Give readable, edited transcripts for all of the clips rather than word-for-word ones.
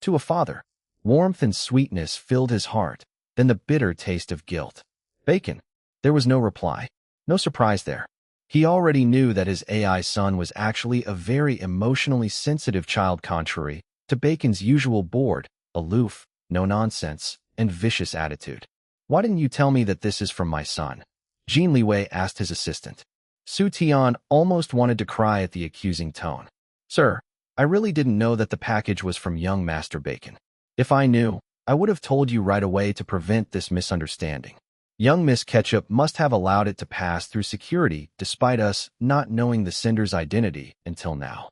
To a father. Warmth and sweetness filled his heart, then the bitter taste of guilt. Bacon. There was no reply. No surprise there. He already knew that his AI son was actually a very emotionally sensitive child, contrary to Bacon's usual bored, aloof, no-nonsense, and vicious attitude. "Why didn't you tell me that this is from my son?" Jin Liwei asked his assistant. Su Tian almost wanted to cry at the accusing tone. "Sir, I really didn't know that the package was from young Master Bacon. If I knew, I would have told you right away to prevent this misunderstanding. Young Miss Ketchup must have allowed it to pass through security despite us not knowing the sender's identity until now."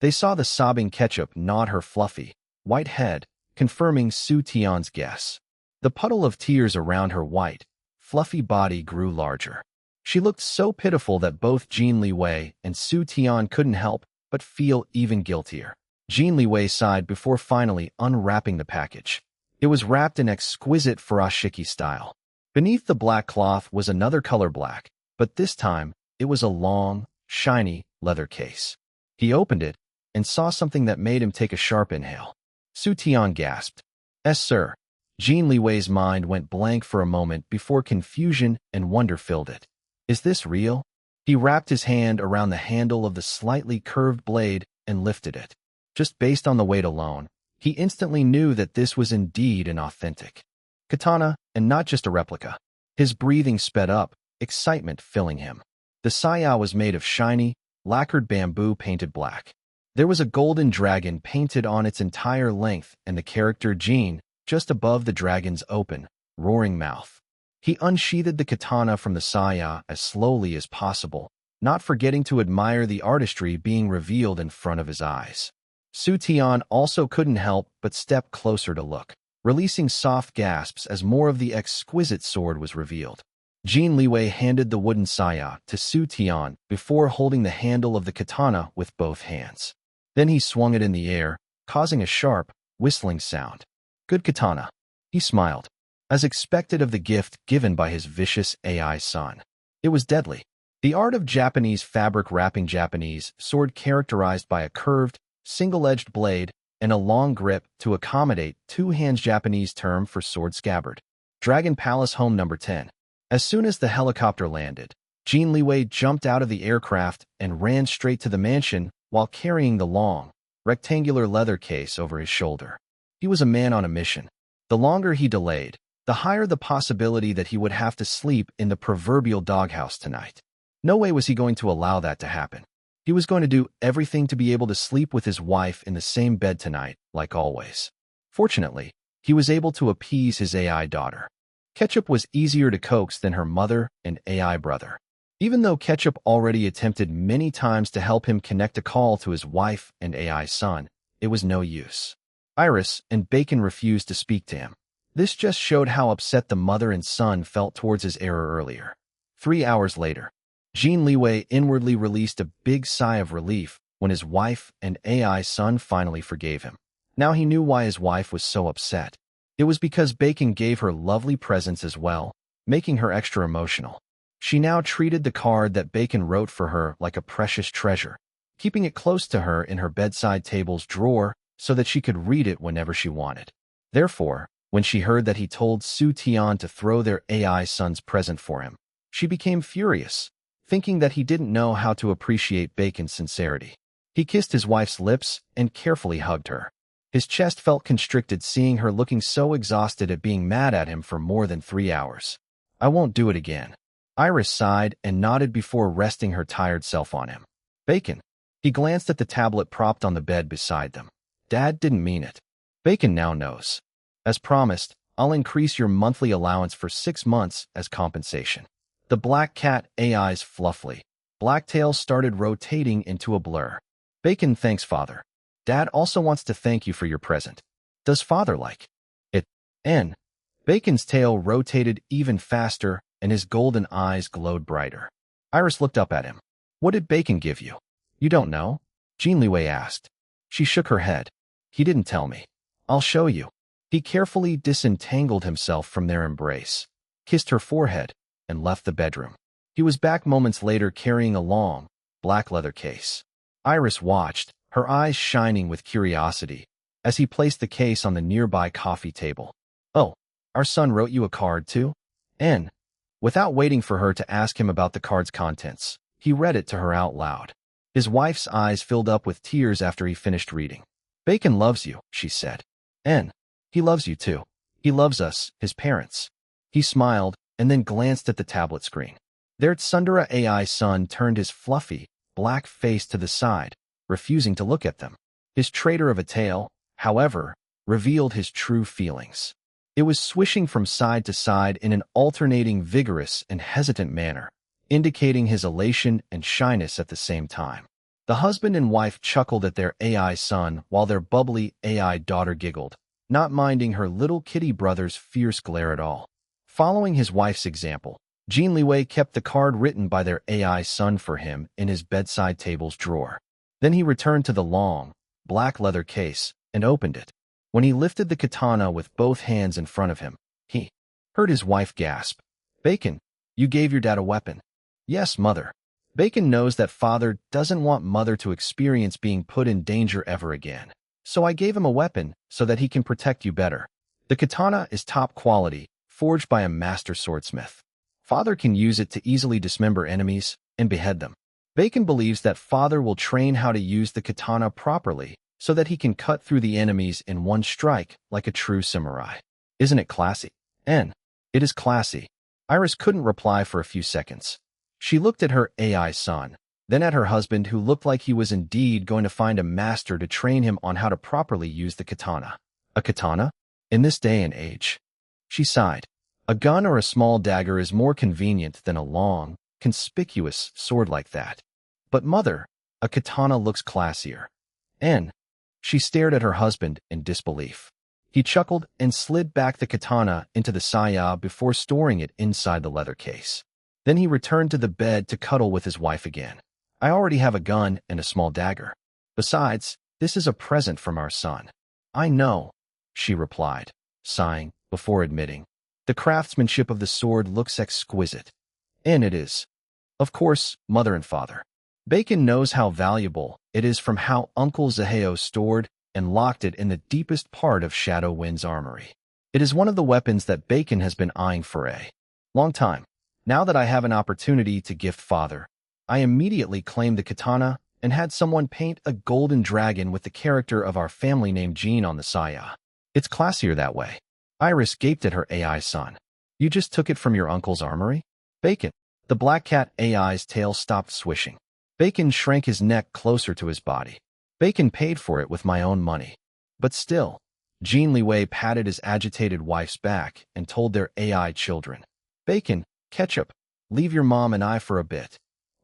They saw the sobbing Ketchup nod her fluffy, white head, confirming Su Tian's guess. The puddle of tears around her white, fluffy body grew larger. She looked so pitiful that both Jin Liwei and Su Tian couldn't help but feel even guiltier. Jin Liwei sighed before finally unwrapping the package. It was wrapped in exquisite furoshiki style. Beneath the black cloth was another color black, but this time it was a long, shiny leather case. He opened it and saw something that made him take a sharp inhale. Su Tian gasped. "Yes, sir." Jin Liwei's mind went blank for a moment before confusion and wonder filled it. "Is this real?" He wrapped his hand around the handle of the slightly curved blade and lifted it. Just based on the weight alone, he instantly knew that this was indeed an authentic katana and not just a replica. His breathing sped up, excitement filling him. The saya was made of shiny, lacquered bamboo painted black. There was a golden dragon painted on its entire length and the character Jin just above the dragon's open, roaring mouth. He unsheathed the katana from the saya as slowly as possible, not forgetting to admire the artistry being revealed in front of his eyes. Su Tian also couldn't help but step closer to look, releasing soft gasps as more of the exquisite sword was revealed. Jin Liwei handed the wooden saya to Su Tian before holding the handle of the katana with both hands. Then he swung it in the air, causing a sharp, whistling sound. "Good katana." He smiled, as expected of the gift given by his vicious AI son. It was deadly. The art of Japanese fabric wrapping Japanese sword characterized by a curved, single-edged blade and a long grip to accommodate two hands Japanese term for sword scabbard. Dragon Palace Home Number 10. As soon as the helicopter landed, Jin Liwei jumped out of the aircraft and ran straight to the mansion while carrying the long, rectangular leather case over his shoulder. He was a man on a mission. The longer he delayed, the higher the possibility that he would have to sleep in the proverbial doghouse tonight. No way was he going to allow that to happen. He was going to do everything to be able to sleep with his wife in the same bed tonight, like always. Fortunately, he was able to appease his AI daughter. Ketchup was easier to coax than her mother and AI brother. Even though Ketchup already attempted many times to help him connect a call to his wife and AI son, it was no use. Iris and Bacon refused to speak to him. This just showed how upset the mother and son felt towards his error earlier. 3 hours later, Jin Liwei inwardly released a big sigh of relief when his wife and AI son finally forgave him. Now he knew why his wife was so upset. It was because Bacon gave her lovely presents as well, making her extra emotional. She now treated the card that Bacon wrote for her like a precious treasure, keeping it close to her in her bedside table's drawer so that she could read it whenever she wanted. Therefore, when she heard that he told Su Tian to throw their AI son's present for him, she became furious, thinking that he didn't know how to appreciate Bacon's sincerity. He kissed his wife's lips and carefully hugged her. His chest felt constricted seeing her looking so exhausted at being mad at him for more than 3 hours. "I won't do it again." Iris sighed and nodded before resting her tired self on him. "Bacon." He glanced at the tablet propped on the bed beside them. "Dad didn't mean it." "Bacon now knows. As promised, I'll increase your monthly allowance for 6 months as compensation." The black cat AI's fluffy black tail started rotating into a blur. "Bacon thanks Father. Dad also wants to thank you for your present. Does Father like it?" And Bacon's tail rotated even faster and his golden eyes glowed brighter. Iris looked up at him. "What did Bacon give you?" "You don't know?" Jin Liwei asked. She shook her head. "He didn't tell me. I'll show you." He carefully disentangled himself from their embrace, kissed her forehead, and left the bedroom. He was back moments later carrying a long, black leather case. Iris watched, her eyes shining with curiosity, as he placed the case on the nearby coffee table. "Oh, our son wrote you a card too?" N. Without waiting for her to ask him about the card's contents, he read it to her out loud. His wife's eyes filled up with tears after he finished reading. "Bacon loves you," she said. "N. He loves you too. He loves us, his parents." He smiled and then glanced at the tablet screen. Their Tsundere AI son turned his fluffy, black face to the side, refusing to look at them. His traitor of a tale, however, revealed his true feelings. It was swishing from side to side in an alternating vigorous and hesitant manner, indicating his elation and shyness at the same time. The husband and wife chuckled at their AI son while their bubbly AI daughter giggled, not minding her little kitty brother's fierce glare at all. Following his wife's example, Jin Liwei kept the card written by their AI son for him in his bedside table's drawer. Then he returned to the long, black leather case and opened it. When he lifted the katana with both hands in front of him, he heard his wife gasp, "Bacon, you gave your dad a weapon." "Yes, mother." Bacon knows that father doesn't want mother to experience being put in danger ever again. "So I gave him a weapon so that he can protect you better. The katana is top quality, forged by a master swordsmith. Father can use it to easily dismember enemies and behead them." Bacon believes that father will train how to use the katana properly so that he can cut through the enemies in one strike like a true samurai. "Isn't it classy?" N. It is classy. Iris couldn't reply for a few seconds. She looked at her AI son, then at her husband who looked like he was indeed going to find a master to train him on how to properly use the katana. A katana? In this day and age? She sighed. A gun or a small dagger is more convenient than a long, conspicuous sword like that. "But mother, a katana looks classier." N. She stared at her husband in disbelief. He chuckled and slid back the katana into the saya before storing it inside the leather case. Then he returned to the bed to cuddle with his wife again. "I already have a gun and a small dagger. Besides, this is a present from our son." "I know," she replied, sighing, before admitting, "the craftsmanship of the sword looks exquisite." "And it is. Of course, mother and father." Bacon knows how valuable it is from how Uncle Zaheo stored and locked it in the deepest part of Shadow Wind's armory. It is one of the weapons that Bacon has been eyeing for a long time. Now that I have an opportunity to gift father, I immediately claimed the katana and had someone paint a golden dragon with the character of our family name Jean on the saya. It's classier that way. Iris gaped at her AI son. "You just took it from your uncle's armory?" "Bacon." The black cat AI's tail stopped swishing. Bacon shrank his neck closer to his body. "Bacon paid for it with my own money." "But still." Jin Liwei patted his agitated wife's back and told their AI children, "Bacon, Ketchup, leave your mom and I for a bit."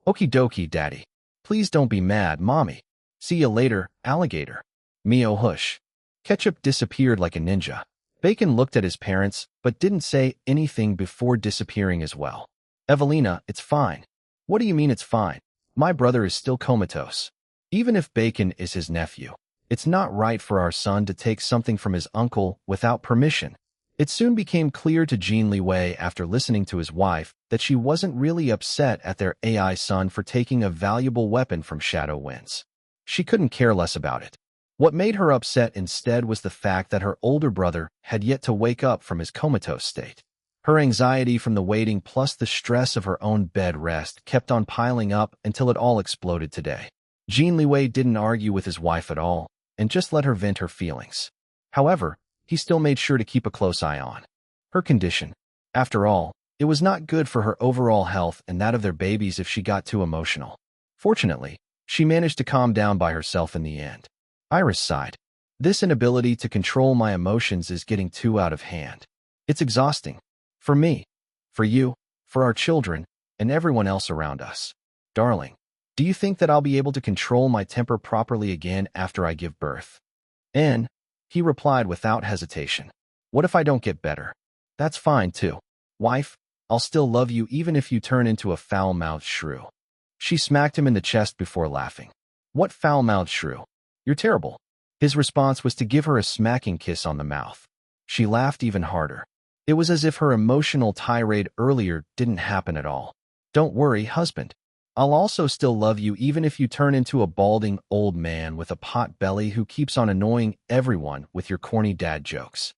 "Okie dokie, daddy. Please don't be mad, mommy. See you later, alligator." "Mio hush." Ketchup disappeared like a ninja. Bacon looked at his parents, but didn't say anything before disappearing as well. "Evelina, it's fine." "What do you mean it's fine? My brother is still comatose." Even if Bacon is his nephew, it's not right for our son to take something from his uncle without permission. It soon became clear to Jin Liwei after listening to his wife that she wasn't really upset at their AI son for taking a valuable weapon from Shadow Winds. She couldn't care less about it. What made her upset instead was the fact that her older brother had yet to wake up from his comatose state. Her anxiety from the waiting plus the stress of her own bed rest kept on piling up until it all exploded today. Jin Liwei didn't argue with his wife at all and just let her vent her feelings. However, he still made sure to keep a close eye on her condition. After all, it was not good for her overall health and that of their babies if she got too emotional. Fortunately, she managed to calm down by herself in the end. Iris sighed. "This inability to control my emotions is getting too out of hand. It's exhausting. For me, for you, for our children, and everyone else around us. Darling, do you think that I'll be able to control my temper properly again after I give birth?" "And," he replied without hesitation, "what if I don't get better?" "That's fine too. Wife, I'll still love you even if you turn into a foul-mouthed shrew." She smacked him in the chest before laughing. "What foul-mouthed shrew? You're terrible." His response was to give her a smacking kiss on the mouth. She laughed even harder. It was as if her emotional tirade earlier didn't happen at all. "Don't worry, husband. I'll also still love you even if you turn into a balding old man with a pot belly who keeps on annoying everyone with your corny dad jokes.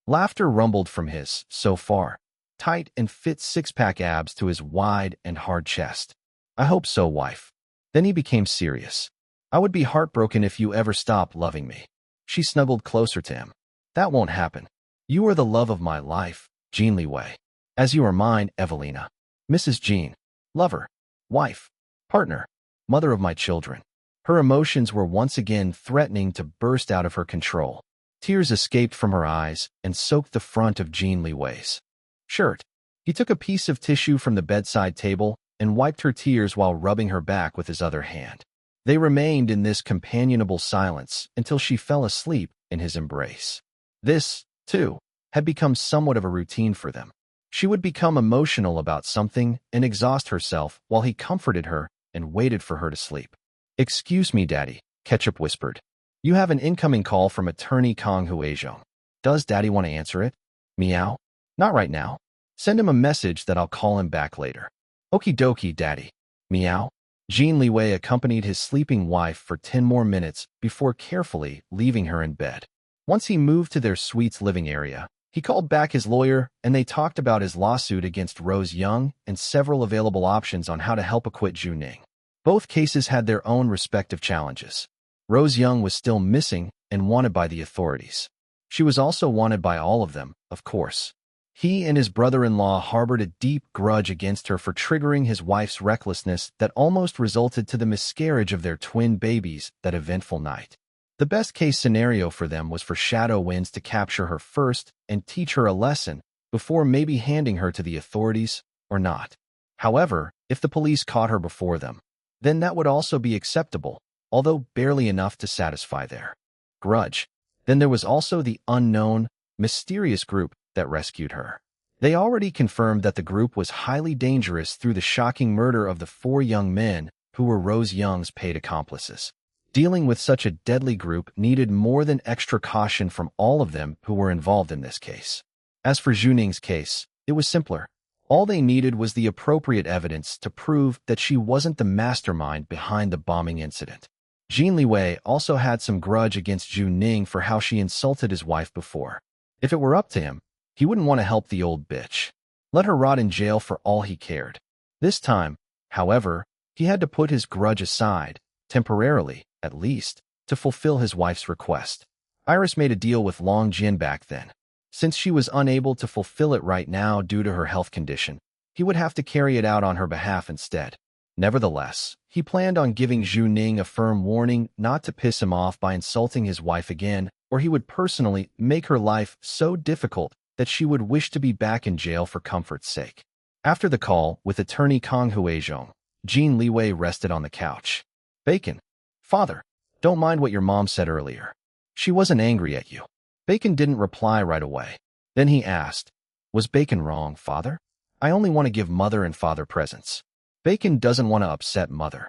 Laughter rumbled from his, so far, tight and fit six-pack abs to his wide and hard chest. I hope so, wife. Then he became serious. I would be heartbroken if you ever stop loving me. She snuggled closer to him. That won't happen. You are the love of my life, Jin Liwei. As you are mine, Evelina. Mrs. Jean. Lover. Wife. Partner. Mother of my children. Her emotions were once again threatening to burst out of her control. Tears escaped from her eyes and soaked the front of Jin Liwei's shirt. He took a piece of tissue from the bedside table and wiped her tears while rubbing her back with his other hand. They remained in this companionable silence until she fell asleep in his embrace. This, too, had become somewhat of a routine for them. She would become emotional about something and exhaust herself while he comforted her and waited for her to sleep. "Excuse me, Daddy," Ketchup whispered. "You have an incoming call from attorney Kong Huizhong. Does Daddy want to answer it?" "Meow. Not right now. Send him a message that I'll call him back later." "Okie dokie, Daddy." Meow. Jin Liwei accompanied his sleeping wife for 10 more minutes before carefully leaving her in bed. Once he moved to their suite's living area, he called back his lawyer and they talked about his lawsuit against Rose Young and several available options on how to help acquit Zhu Ning. Both cases had their own respective challenges. Rose Young was still missing and wanted by the authorities. She was also wanted by all of them, of course. He and his brother-in-law harbored a deep grudge against her for triggering his wife's recklessness that almost resulted to the miscarriage of their twin babies that eventful night. The best-case scenario for them was for Shadow Winds to capture her first and teach her a lesson before maybe handing her to the authorities or not. However, if the police caught her before them, then that would also be acceptable, although barely enough to satisfy their grudge. Then there was also the unknown, mysterious group that rescued her. They already confirmed that the group was highly dangerous through the shocking murder of the 4 young men who were Rose Young's paid accomplices. Dealing with such a deadly group needed more than extra caution from all of them who were involved in this case. As for Zhu Ning's case, it was simpler. All they needed was the appropriate evidence to prove that she wasn't the mastermind behind the bombing incident. Jin Liwei also had some grudge against Zhu Ning for how she insulted his wife before. If it were up to him, he wouldn't want to help the old bitch. Let her rot in jail for all he cared. This time, however, he had to put his grudge aside, temporarily, at least, to fulfill his wife's request. Iris made a deal with Long Jin back then. Since she was unable to fulfill it right now due to her health condition, he would have to carry it out on her behalf instead. Nevertheless, he planned on giving Zhu Ning a firm warning not to piss him off by insulting his wife again, or he would personally make her life so difficult that she would wish to be back in jail for comfort's sake. After the call with attorney Kong Huizhong, Jin Liwei rested on the couch. "Bacon. Father, don't mind what your mom said earlier. She wasn't angry at you." Bacon didn't reply right away. Then he asked, "Was Bacon wrong, Father? I only want to give Mother and Father presents." Bacon doesn't want to upset Mother.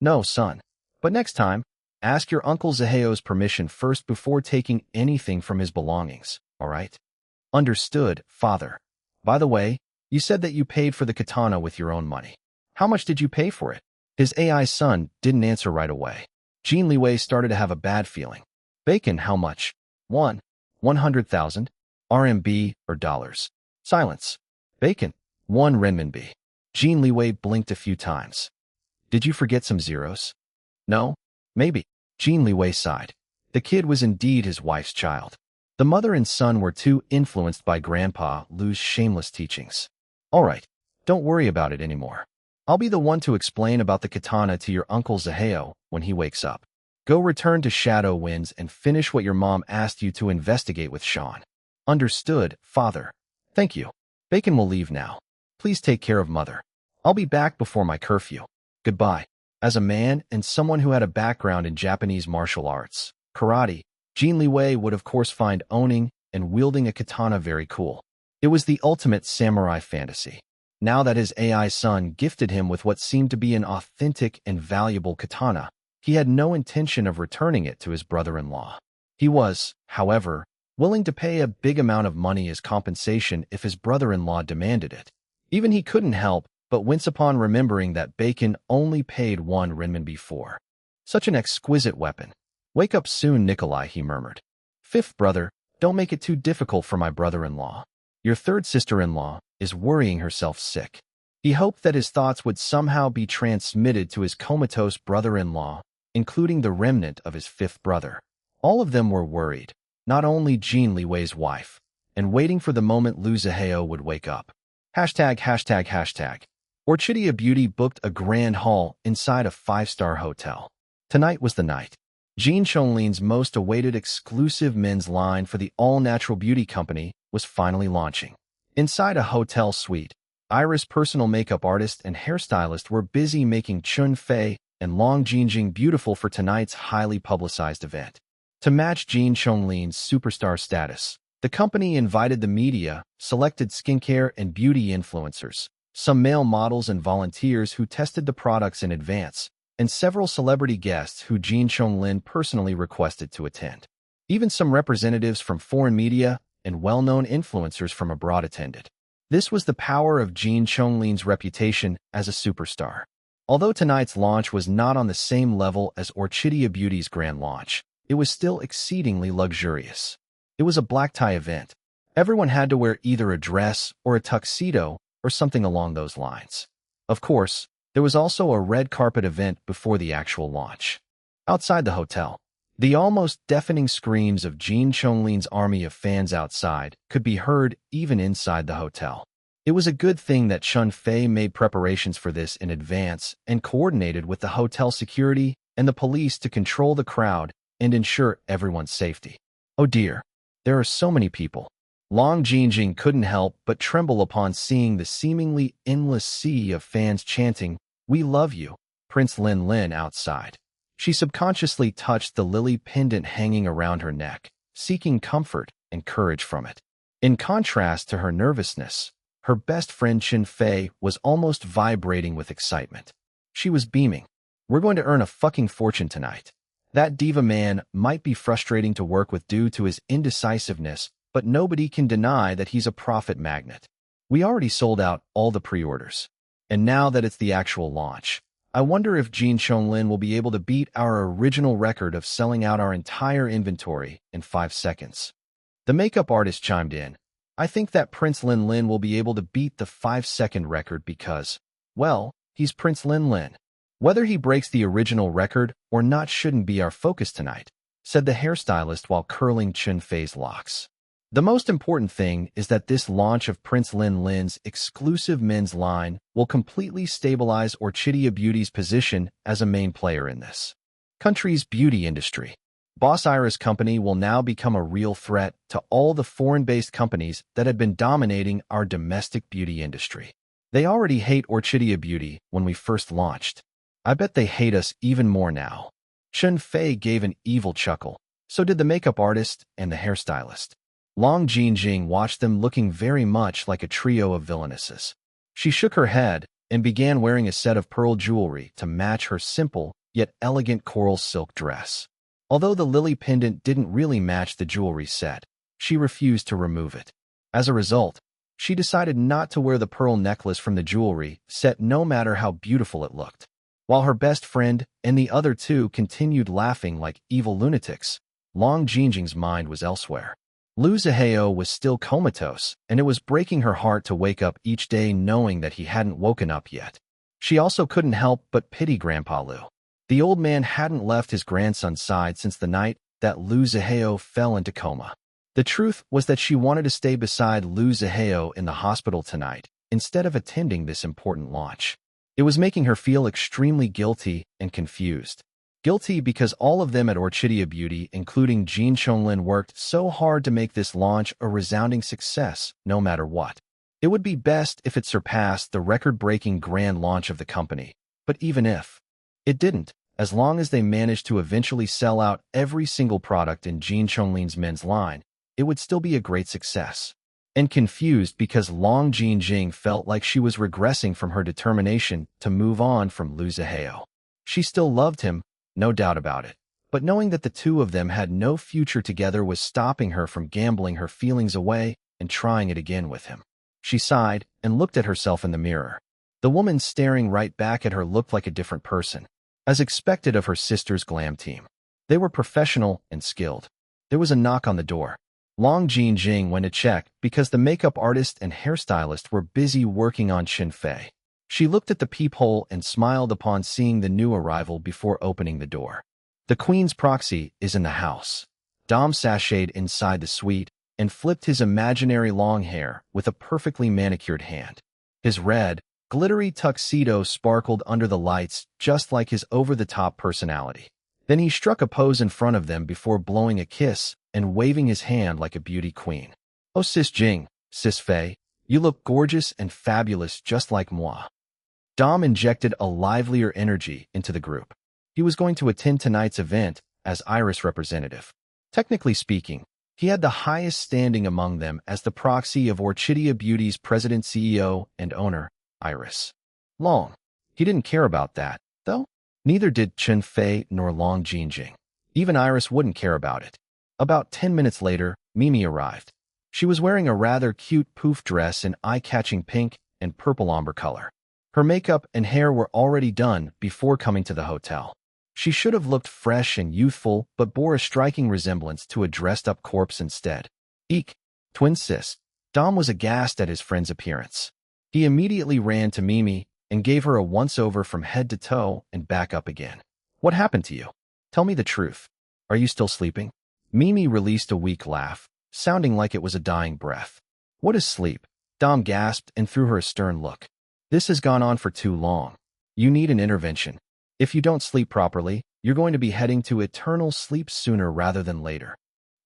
"No, son. But next time, ask your Uncle Zaheo's permission first before taking anything from his belongings, all right?" "Understood, Father. By the way, you said that you paid for the katana with your own money. How much did you pay for it?" His AI son didn't answer right away. Jin Liwei started to have a bad feeling. "Bacon, how much?" 100,000 RMB or dollars. Silence. "Bacon, 1 renminbi." Jin Liwei blinked a few times. "Did you forget some zeros?" "No, maybe." Jin Liwei sighed. The kid was indeed his wife's child. The mother and son were too influenced by Grandpa Lu's shameless teachings. "All right, don't worry about it anymore. I'll be the one to explain about the katana to your Uncle Zaheo when he wakes up. Go return to Shadow Winds and finish what your mom asked you to investigate with Sean." "Understood, Father. Thank you. Bacon will leave now. Please take care of Mother. I'll be back before my curfew. Goodbye." As a man and someone who had a background in Japanese martial arts, karate, Jin Liwei would of course find owning and wielding a katana very cool. It was the ultimate samurai fantasy. Now that his AI son gifted him with what seemed to be an authentic and valuable katana, he had no intention of returning it to his brother-in-law. He was, however, willing to pay a big amount of money as compensation if his brother-in-law demanded it. Even he couldn't help but wince upon remembering that Bacon only paid 1 renminbi for. Such an exquisite weapon. Wake up soon, Nikolai, he murmured. Fifth brother, don't make it too difficult for my brother-in-law. Your third sister-in-law is worrying herself sick. He hoped that his thoughts would somehow be transmitted to his comatose brother-in-law, including the remnant of his fifth brother. All of them were worried, not only Jin Liwei's wife, and waiting for the moment Liu Zihao would wake up. ####. Orchidia Beauty booked a grand haul inside a 5-star hotel. Tonight was the night. Jin Chonglin's most awaited exclusive men's line for the all-natural beauty company was finally launching. Inside a hotel suite, Iris' personal makeup artist and hairstylist were busy making Chun Fei and Long Jingjing beautiful for tonight's highly publicized event. To match Jin Chonglin's superstar status, the company invited the media, selected skincare and beauty influencers, some male models and volunteers who tested the products in advance, and several celebrity guests who Jin Chonglin personally requested to attend. Even some representatives from foreign media and well-known influencers from abroad attended. This was the power of Jin Chonglin's reputation as a superstar. Although tonight's launch was not on the same level as Orchidia Beauty's grand launch, it was still exceedingly luxurious. It was a black tie event. Everyone had to wear either a dress or a tuxedo or something along those lines. Of course, there was also a red carpet event before the actual launch. Outside the hotel, the almost deafening screams of Jin Chonglin's army of fans outside could be heard even inside the hotel. It was a good thing that Chun Fei made preparations for this in advance and coordinated with the hotel security and the police to control the crowd and ensure everyone's safety. Oh dear, there are so many people. Long Jingjing couldn't help but tremble upon seeing the seemingly endless sea of fans chanting, "We love you, Prince Lin Lin," outside. She subconsciously touched the lily pendant hanging around her neck, seeking comfort and courage from it. In contrast to her nervousness, her best friend Chun Fei was almost vibrating with excitement. She was beaming. "We're going to earn a fucking fortune tonight." That diva man might be frustrating to work with due to his indecisiveness, but nobody can deny that he's a profit magnet. We already sold out all the pre-orders. And now that it's the actual launch, I wonder if Jin Chonglin will be able to beat our original record of selling out our entire inventory in 5 seconds. The makeup artist chimed in. I think that Prince Lin Lin will be able to beat the 5-second record because, well, he's Prince Lin Lin. Whether he breaks the original record or not shouldn't be our focus tonight, said the hairstylist while curling Chun Fei's locks. The most important thing is that this launch of Prince Lin Lin's exclusive men's line will completely stabilize Orchidia Beauty's position as a main player in this country's beauty industry. Boss Iris Company will now become a real threat to all the foreign-based companies that had been dominating our domestic beauty industry. They already hate Orchidia Beauty when we first launched. I bet they hate us even more now. Chun Fei gave an evil chuckle. So did the makeup artist and the hairstylist. Long Jingjing watched them looking very much like a trio of villainesses. She shook her head and began wearing a set of pearl jewelry to match her simple yet elegant coral silk dress. Although the lily pendant didn't really match the jewelry set, she refused to remove it. As a result, she decided not to wear the pearl necklace from the jewelry set no matter how beautiful it looked. While her best friend and the other two continued laughing like evil lunatics, Long Jingjing's mind was elsewhere. Liu Zihao was still comatose, and it was breaking her heart to wake up each day knowing that he hadn't woken up yet. She also couldn't help but pity Grandpa Liu. The old man hadn't left his grandson's side since the night that Liu Zihao fell into coma. The truth was that she wanted to stay beside Liu Zihao in the hospital tonight instead of attending this important launch. It was making her feel extremely guilty and confused. Guilty because all of them at Orchidia Beauty, including Jin Chonglin, worked so hard to make this launch a resounding success, no matter what. It would be best if it surpassed the record-breaking grand launch of the company. But even if it didn't, as long as they managed to eventually sell out every single product in Jin Chonglin's men's line, it would still be a great success. And confused because Long Jingjing felt like she was regressing from her determination to move on from Liu Zihao. She still loved him, no doubt about it, but knowing that the two of them had no future together was stopping her from gambling her feelings away and trying it again with him. She sighed and looked at herself in the mirror. The woman staring right back at her looked like a different person, as expected of her sister's glam team. They were professional and skilled. There was a knock on the door. Long Jing went to check because the makeup artist and hairstylist were busy working on Qin Fei. She looked at the peephole and smiled upon seeing the new arrival before opening the door. The Queen's proxy is in the house. Dom sashayed inside the suite and flipped his imaginary long hair with a perfectly manicured hand. His red, glittery tuxedo sparkled under the lights just like his over-the-top personality. Then he struck a pose in front of them before blowing a kiss and waving his hand like a beauty queen. "Oh, Sis Jing, Sis Fei, you look gorgeous and fabulous just like moi." Dom injected a livelier energy into the group. He was going to attend tonight's event as Iris representative. Technically speaking, he had the highest standing among them as the proxy of Orchidia Beauty's president, CEO, and owner, Iris. Long. He didn't care about that, though. Neither did Qin Fei nor Long Jingjing. Even Iris wouldn't care about it. About 10 minutes later, Mimi arrived. She was wearing a rather cute poof dress in eye-catching pink and purple ombre color. Her makeup and hair were already done before coming to the hotel. She should have looked fresh and youthful, but bore a striking resemblance to a dressed-up corpse instead. Eek! Twin sis. Dom was aghast at his friend's appearance. He immediately ran to Mimi and gave her a once-over from head to toe and back up again. "What happened to you? Tell me the truth. Are you still sleeping?" Mimi released a weak laugh, sounding like it was a dying breath. "What is sleep?" Dom gasped and threw her a stern look. "This has gone on for too long. You need an intervention. If you don't sleep properly, you're going to be heading to eternal sleep sooner rather than later."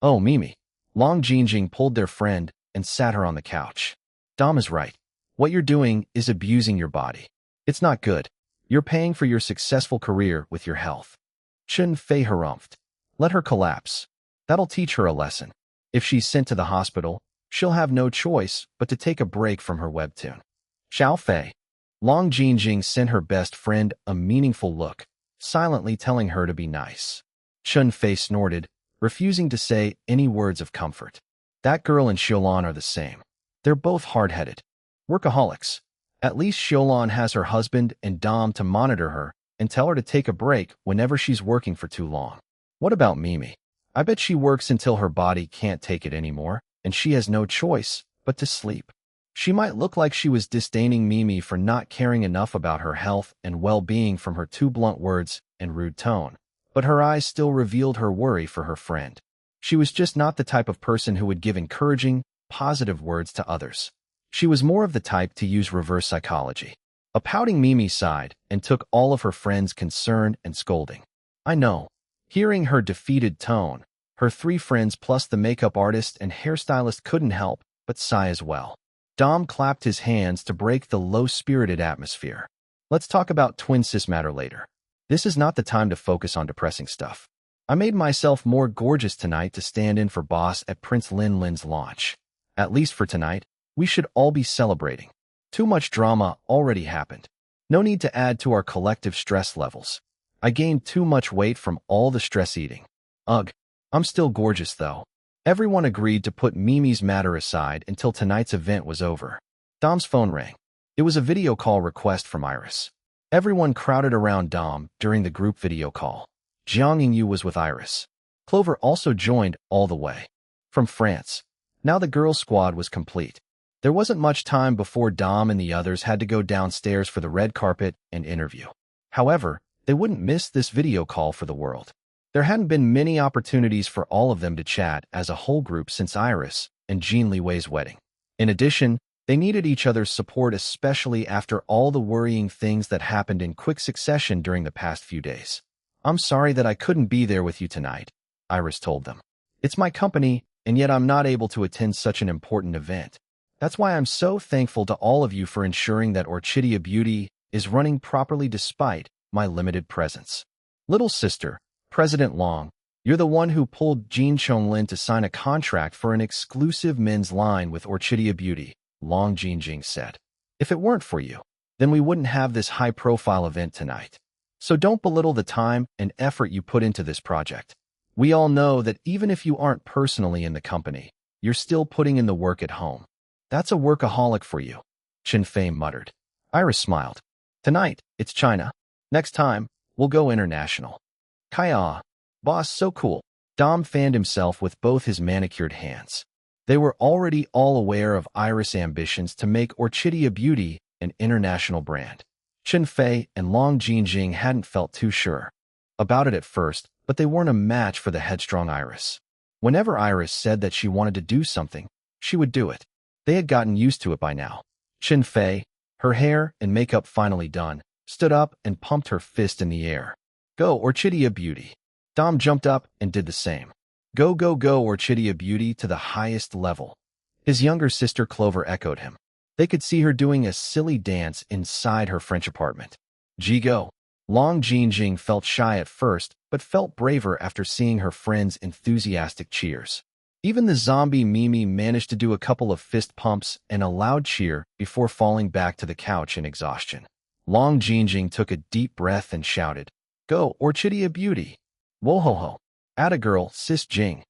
"Oh, Mimi." Long Jingjing pulled their friend and sat her on the couch. "Dom is right. What you're doing is abusing your body. It's not good. You're paying for your successful career with your health." Qin Fei harumphed. "Let her collapse. That'll teach her a lesson. If she's sent to the hospital, she'll have no choice but to take a break from her webtoon." "Xiao Fei." Long Jingjing sent her best friend a meaningful look, silently telling her to be nice. Qin Fei snorted, refusing to say any words of comfort. That girl and Xiaolan are the same. They're both hard-headed. Workaholics. At least Xiaolan has her husband and Dom to monitor her and tell her to take a break whenever she's working for too long. What about Mimi? I bet she works until her body can't take it anymore, and she has no choice but to sleep. She might look like she was disdaining Mimi for not caring enough about her health and well-being from her too blunt words and rude tone, but her eyes still revealed her worry for her friend. She was just not the type of person who would give encouraging, positive words to others. She was more of the type to use reverse psychology. A pouting Mimi sighed and took all of her friend's concern and scolding. "I know." Hearing her defeated tone, her three friends plus the makeup artist and hairstylist couldn't help but sigh as well. Dom clapped his hands to break the low-spirited atmosphere. "Let's talk about twin sis matter later. This is not the time to focus on depressing stuff. I made myself more gorgeous tonight to stand in for boss at Prince Lin Lin's launch. At least for tonight, we should all be celebrating. Too much drama already happened. No need to add to our collective stress levels. I gained too much weight from all the stress eating. Ugh, I'm still gorgeous though." Everyone agreed to put Mimi's matter aside until tonight's event was over. Dom's phone rang. It was a video call request from Iris. Everyone crowded around Dom during the group video call. Jiang Yingyu was with Iris. Clover also joined all the way from France. Now the girls' squad was complete. There wasn't much time before Dom and the others had to go downstairs for the red carpet and interview. However, they wouldn't miss this video call for the world. There hadn't been many opportunities for all of them to chat as a whole group since Iris and Jin Liwei's wedding. In addition, they needed each other's support, especially after all the worrying things that happened in quick succession during the past few days. "I'm sorry that I couldn't be there with you tonight," Iris told them. "It's my company, and yet I'm not able to attend such an important event. That's why I'm so thankful to all of you for ensuring that Orchidia Beauty is running properly despite my limited presence. Little sister, President Long, you're the one who pulled Jin Chonglin to sign a contract for an exclusive men's line with Orchidia Beauty," Long Jingjing said. "If it weren't for you, then we wouldn't have this high-profile event tonight. So don't belittle the time and effort you put into this project. We all know that even if you aren't personally in the company, you're still putting in the work at home. That's a workaholic for you," Qin Fei muttered. Iris smiled. Tonight, it's China. Next time, we'll go international. Kaya, boss, so cool. Dom fanned himself with both his manicured hands. They were already all aware of Iris' ambitions to make Orchidia Beauty an international brand. Chen Fei and Long Jinjing hadn't felt too sure about it at first, but they weren't a match for the headstrong Iris. Whenever Iris said that she wanted to do something, she would do it. They had gotten used to it by now. Chen Fei, her hair and makeup finally done, stood up and pumped her fist in the air. Go, Orchidia Beauty. Dom jumped up and did the same. Go, go, go, Orchidia Beauty to the highest level. His younger sister Clover echoed him. They could see her doing a silly dance inside her French apartment. Go. Long Jinjing felt shy at first, but felt braver after seeing her friends' enthusiastic cheers. Even the zombie Mimi managed to do a couple of fist pumps and a loud cheer before falling back to the couch in exhaustion. Long Jinjing took a deep breath and shouted, Go, Orchidia Beauty. Whoa-ho-ho. Atta girl, sis Jing.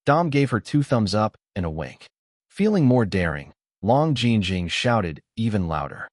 Dom gave her 2 thumbs up and a wink. Feeling more daring, Long Jinjing shouted even louder.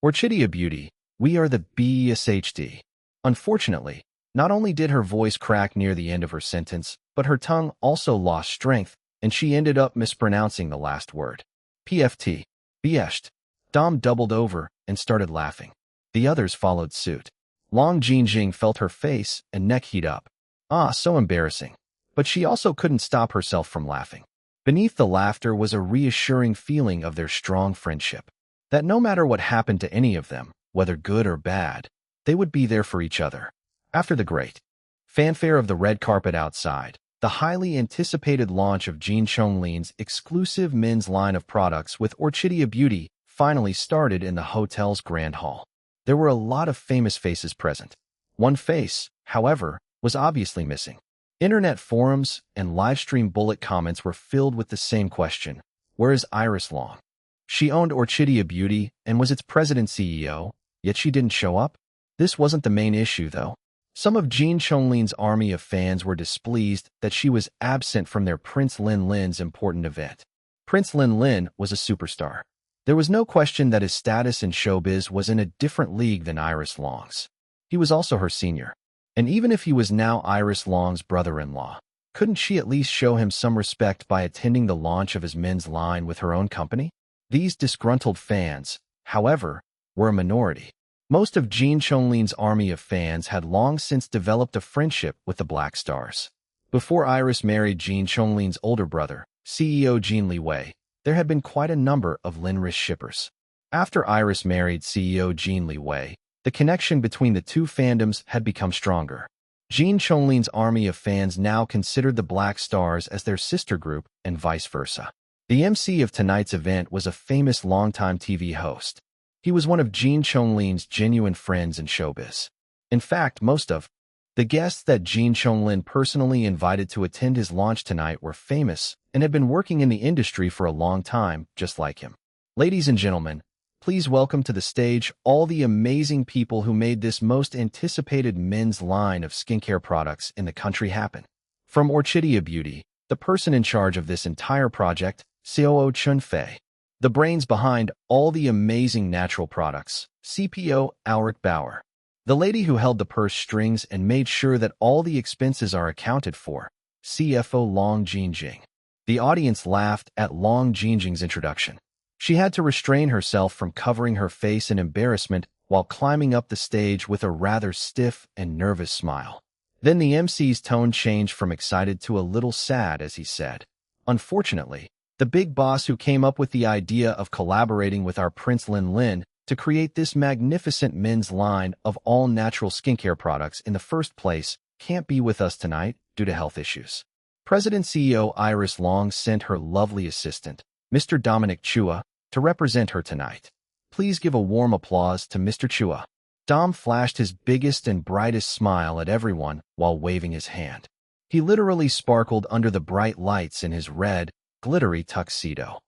Orchidia Beauty, we are the BSHD. Unfortunately, not only did her voice crack near the end of her sentence, but her tongue also lost strength, and she ended up mispronouncing the last word. PFT. Biesht. Dom doubled over and started laughing. The others followed suit. Long Jinjing felt her face and neck heat up. Ah, so embarrassing. But she also couldn't stop herself from laughing. Beneath the laughter was a reassuring feeling of their strong friendship. That no matter what happened to any of them, whether good or bad, they would be there for each other. After the great fanfare of the red carpet outside, the highly anticipated launch of Jin Chonglin's exclusive men's line of products with Orchidia Beauty finally started in the hotel's grand hall. There were a lot of famous faces present. One face, however, was obviously missing. Internet forums and livestream bullet comments were filled with the same question. Where is Iris Long? She owned Orchidia Beauty and was its president CEO, yet she didn't show up? This wasn't the main issue, though. Some of Jin Chonglin's army of fans were displeased that she was absent from their Prince Lin Lin's important event. Prince Lin Lin was a superstar. There was no question that his status in showbiz was in a different league than Iris Long's. He was also her senior. And even if he was now Iris Long's brother-in-law, couldn't she at least show him some respect by attending the launch of his men's line with her own company? These disgruntled fans, however, were a minority. Most of Jin Chonglin's army of fans had long since developed a friendship with the Black Stars. Before Iris married Jin Chonglin's older brother, CEO Jin Liwei, there had been quite a number of Linris shippers. After Iris married CEO Jin Liwei, the connection between the two fandoms had become stronger. Jin Chonglin's army of fans now considered the Black Stars as their sister group and vice versa. The MC of tonight's event was a famous longtime TV host. He was one of Jin Chonglin's genuine friends in showbiz. In fact, most of the guests that Jin Chonglin personally invited to attend his launch tonight were famous and had been working in the industry for a long time, just like him. Ladies and gentlemen, please welcome to the stage all the amazing people who made this most anticipated men's line of skincare products in the country happen. From Orchidia Beauty, the person in charge of this entire project, COO Chen Fei. The brains behind all the amazing natural products, CPO Ulrich Bauer. The lady who held the purse strings and made sure that all the expenses are accounted for, CFO Long Jinjing. The audience laughed at Long Jinjing's introduction. She had to restrain herself from covering her face in embarrassment while climbing up the stage with a rather stiff and nervous smile. Then the MC's tone changed from excited to a little sad as he said, Unfortunately, the big boss who came up with the idea of collaborating with our Prince Lin Lin to create this magnificent men's line of all-natural skincare products in the first place can't be with us tonight due to health issues. President CEO Iris Long sent her lovely assistant, Mr. Dominic Chua, to represent her tonight. Please give a warm applause to Mr. Chua. Dom flashed his biggest and brightest smile at everyone while waving his hand. He literally sparkled under the bright lights in his red, glittery tuxedo.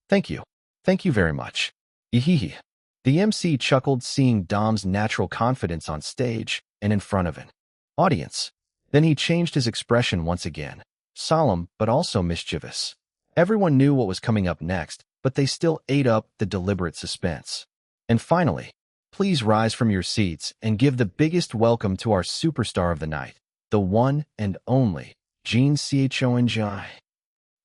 Thank you. Thank you very much. Ehehe. The MC chuckled seeing Dom's natural confidence on stage and in front of an audience. Then he changed his expression once again, solemn but also mischievous. Everyone knew what was coming up next, but they still ate up the deliberate suspense. And finally, please rise from your seats and give the biggest welcome to our superstar of the night, the one and only Jin Liwei.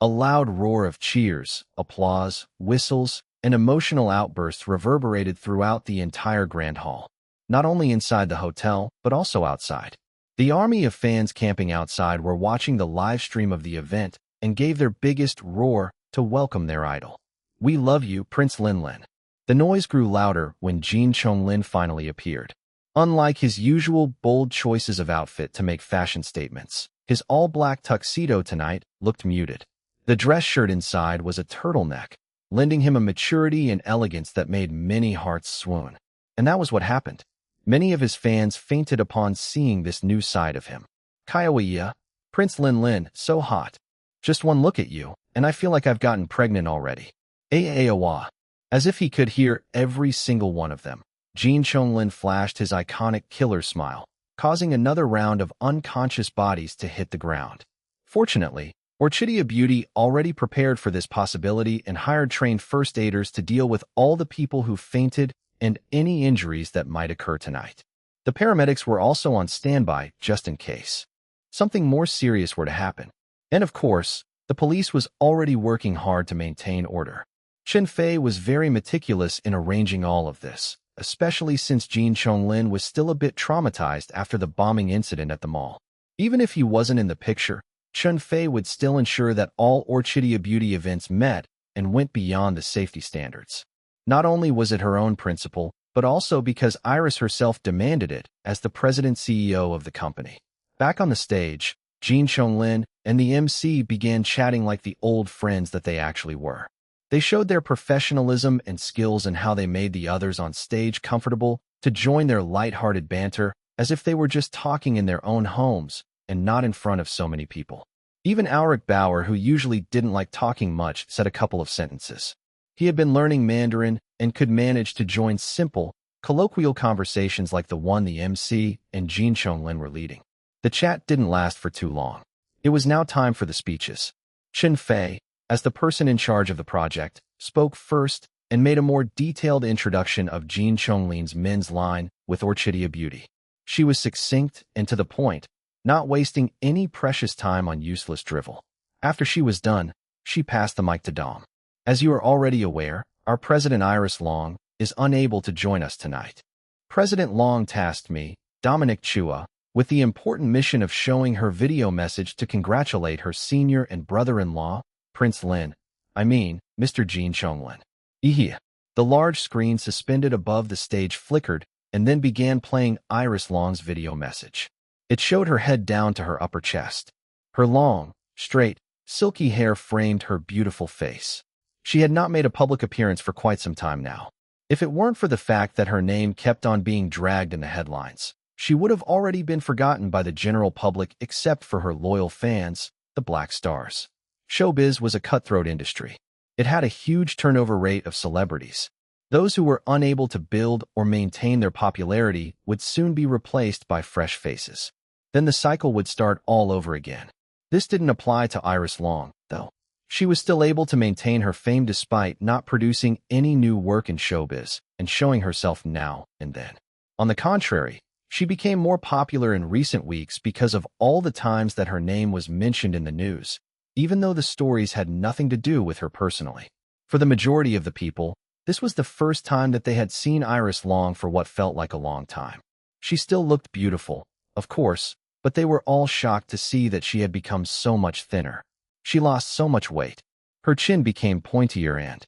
A loud roar of cheers, applause, whistles, and emotional outbursts reverberated throughout the entire grand hall, not only inside the hotel, but also outside. The army of fans camping outside were watching the live stream of the event and gave their biggest roar to welcome their idol. "We love you, Prince Linlin." The noise grew louder when Jin Chonglin finally appeared. Unlike his usual bold choices of outfit to make fashion statements, his all-black tuxedo tonight looked muted. The dress shirt inside was a turtleneck, lending him a maturity and elegance that made many hearts swoon. And that was what happened. Many of his fans fainted upon seeing this new side of him. "Kaiwa, Prince Linlin, so hot. Just one look at you, and I feel like I've gotten pregnant already." Aawa. As if he could hear every single one of them, Jin Chonglin flashed his iconic killer smile, causing another round of unconscious bodies to hit the ground. Fortunately, Orchidea Beauty already prepared for this possibility and hired trained first aiders to deal with all the people who fainted and any injuries that might occur tonight. The paramedics were also on standby just in case something more serious were to happen. And of course, the police was already working hard to maintain order. Chen Fei was very meticulous in arranging all of this, especially since Jin Chonglin was still a bit traumatized after the bombing incident at the mall. Even if he wasn't in the picture, Chen Fei would still ensure that all Orchidea Beauty events met and went beyond the safety standards. Not only was it her own principle, but also because Iris herself demanded it as the president-CEO of the company. Back on the stage, Jin Chonglin and the MC began chatting like the old friends that they actually were. They showed their professionalism and skills in how they made the others on stage comfortable to join their light-hearted banter as if they were just talking in their own homes and not in front of so many people. Even Auric Bauer, who usually didn't like talking much, said a couple of sentences. He had been learning Mandarin and could manage to join simple, colloquial conversations like the one the MC and Jin Chonglin were leading. The chat didn't last for too long. It was now time for the speeches. Chen Fei, as the person in charge of the project, spoke first and made a more detailed introduction of Jin Chonglin's men's line with Orchidea Beauty. She was succinct and to the point, not wasting any precious time on useless drivel. After she was done, she passed the mic to Dom. "As you are already aware, our President Iris Long is unable to join us tonight. President Long tasked me, Dominic Chua, with the important mission of showing her video message to congratulate her senior and brother-in-law, Prince Mr. Jin Chonglin." The large screen suspended above the stage flickered and then began playing Iris Long's video message. It showed her head down to her upper chest. Her long, straight, silky hair framed her beautiful face. She had not made a public appearance for quite some time now. If it weren't for the fact that her name kept on being dragged in the headlines, she would have already been forgotten by the general public except for her loyal fans, the Black Stars. Showbiz was a cutthroat industry. It had a huge turnover rate of celebrities. Those who were unable to build or maintain their popularity would soon be replaced by fresh faces. Then the cycle would start all over again. This didn't apply to Iris Long, though. She was still able to maintain her fame despite not producing any new work in showbiz and showing herself now and then. On the contrary, she became more popular in recent weeks because of all the times that her name was mentioned in the news, even though the stories had nothing to do with her personally. For the majority of the people, this was the first time that they had seen Iris Long for what felt like a long time. She still looked beautiful, of course, but they were all shocked to see that she had become so much thinner. She lost so much weight. Her chin became pointier and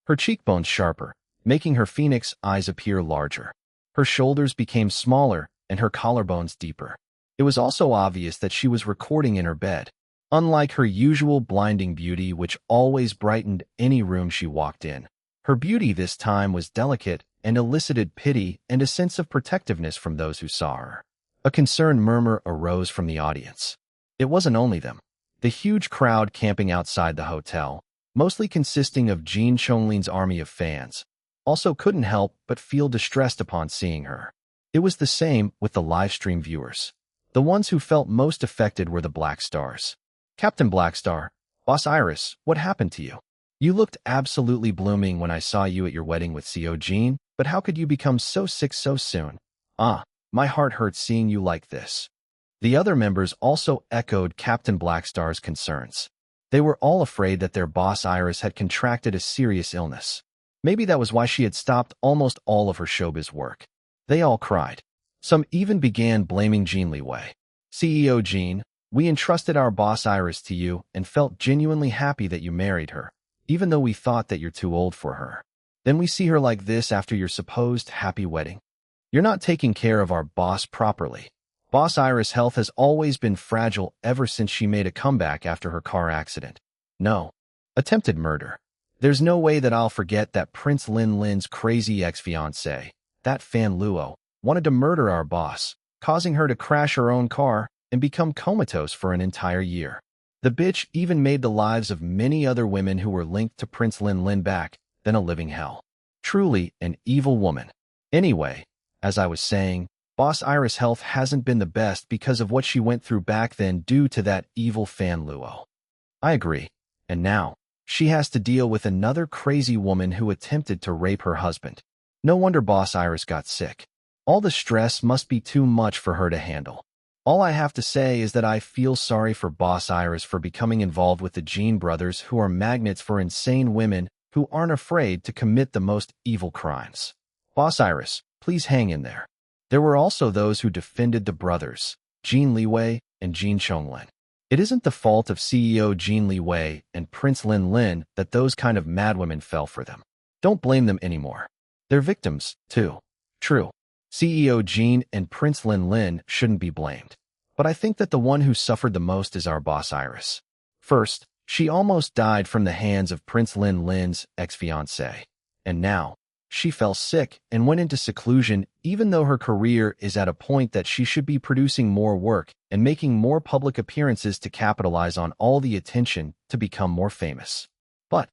her cheekbones sharper, making her phoenix eyes appear larger. Her shoulders became smaller and her collarbones deeper. It was also obvious that she was recording in her bed. Unlike her usual blinding beauty, which always brightened any room she walked in, her beauty this time was delicate and elicited pity and a sense of protectiveness from those who saw her. A concerned murmur arose from the audience. It wasn't only them. The huge crowd camping outside the hotel, mostly consisting of Jin Chonglin's army of fans, also couldn't help but feel distressed upon seeing her. It was the same with the livestream viewers. The ones who felt most affected were the Black Stars. "Captain Blackstar, Boss Iris, what happened to you? You looked absolutely blooming when I saw you at your wedding with CO Jean, But how could you become so sick so soon? Ah, my heart hurts seeing you like this. The other members also echoed Captain Blackstar's concerns. They were all afraid that their boss Iris had contracted a serious illness. Maybe that was why she had stopped almost all of her showbiz work. They all cried. Some even began blaming Jin Liwei. CEO Jin, we entrusted our boss Iris to you and felt genuinely happy that you married her, even though we thought that you're too old for her. Then we see her like this after your supposed happy wedding. You're not taking care of our boss properly. Boss Iris' health has always been fragile ever since she made a comeback after her car accident. No. Attempted murder. There's no way that I'll forget that Prince Lin's crazy ex-fiancé, that Fan Luo, wanted to murder our boss, causing her to crash her own car and become comatose for an entire year. The bitch even made the lives of many other women who were linked to Prince Lin back then a living hell. Truly an evil woman. Anyway, as I was saying, Boss Iris' health hasn't been the best because of what she went through back then due to that evil Fan Luo. I agree. And now, she has to deal with another crazy woman who attempted to rape her husband. No wonder Boss Iris got sick. All the stress must be too much for her to handle. All I have to say is that I feel sorry for Boss Iris for becoming involved with the Jean brothers who are magnets for insane women who aren't afraid to commit the most evil crimes. Boss Iris, please hang in there. There were also those who defended the brothers, Jin Liwei and Jin Chonglin. It isn't the fault of CEO Jin Liwei and Prince Lin that those kind of madwomen fell for them. Don't blame them anymore. They're victims, too. True. CEO Jin and Prince Lin shouldn't be blamed. But I think that the one who suffered the most is our boss Iris. First, she almost died from the hands of Prince Lin's ex-fiancé. And now, she fell sick and went into seclusion even though her career is at a point that she should be producing more work and making more public appearances to capitalize on all the attention to become more famous. But,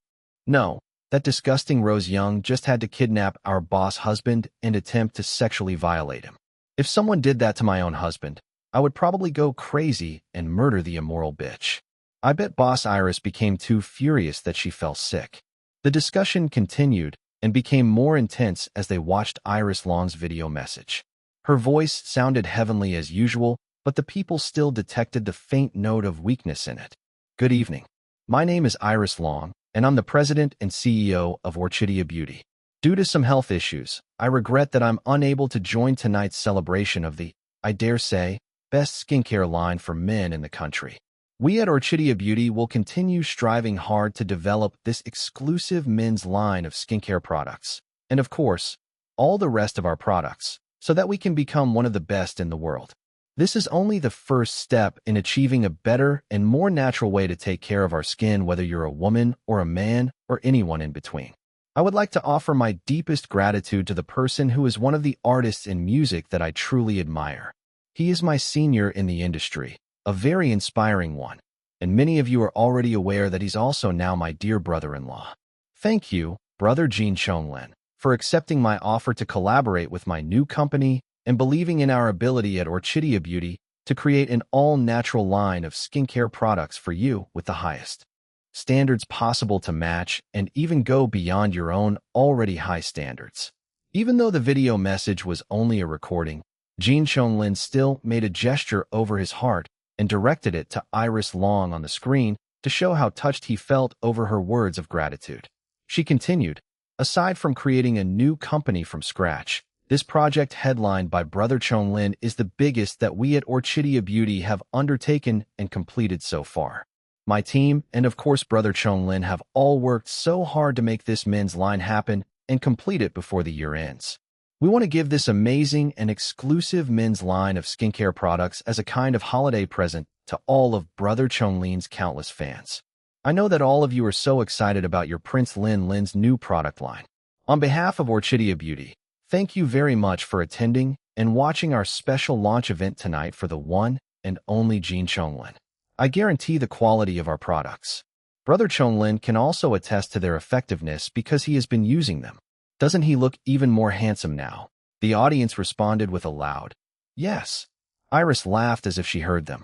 no, that disgusting Rose Young just had to kidnap our boss husband and attempt to sexually violate him. If someone did that to my own husband, I would probably go crazy and murder the immoral bitch. I bet Boss Iris became too furious that she fell sick. The discussion continued and became more intense as they watched Iris Long's video message. Her voice sounded heavenly as usual, but the people still detected the faint note of weakness in it. Good evening. My name is Iris Long, and I'm the president and CEO of Orchidia Beauty. Due to some health issues, I regret that I'm unable to join tonight's celebration of the, I dare say, best skincare line for men in the country. We at Orchidia Beauty will continue striving hard to develop this exclusive men's line of skincare products, and of course, all the rest of our products, so that we can become one of the best in the world. This is only the first step in achieving a better and more natural way to take care of our skin, whether you're a woman or a man or anyone in between. I would like to offer my deepest gratitude to the person who is one of the artists in music that I truly admire. He is my senior in the industry, a very inspiring one, and many of you are already aware that he's also now my dear brother-in-law. Thank you, Brother Jin Chonglin, for accepting my offer to collaborate with my new company and believing in our ability at Orchidia Beauty to create an all-natural line of skincare products for you with the highest standards possible to match and even go beyond your own already high standards. Even though the video message was only a recording, Jin Chonglin still made a gesture over his heart and directed it to Iris Long on the screen to show how touched he felt over her words of gratitude. She continued, aside from creating a new company from scratch, this project headlined by Brother Chonglin is the biggest that we at Orchidia Beauty have undertaken and completed so far. My team and of course Brother Chonglin have all worked so hard to make this men's line happen and complete it before the year ends. We want to give this amazing and exclusive men's line of skincare products as a kind of holiday present to all of Brother Chonglin's countless fans. I know that all of you are so excited about your Prince Lin's new product line. On behalf of Orchidia Beauty, thank you very much for attending and watching our special launch event tonight for the one and only Jin Chonglin. I guarantee the quality of our products. Brother Chonglin can also attest to their effectiveness because he has been using them. Doesn't he look even more handsome now? The audience responded with a loud, yes. Iris laughed as if she heard them.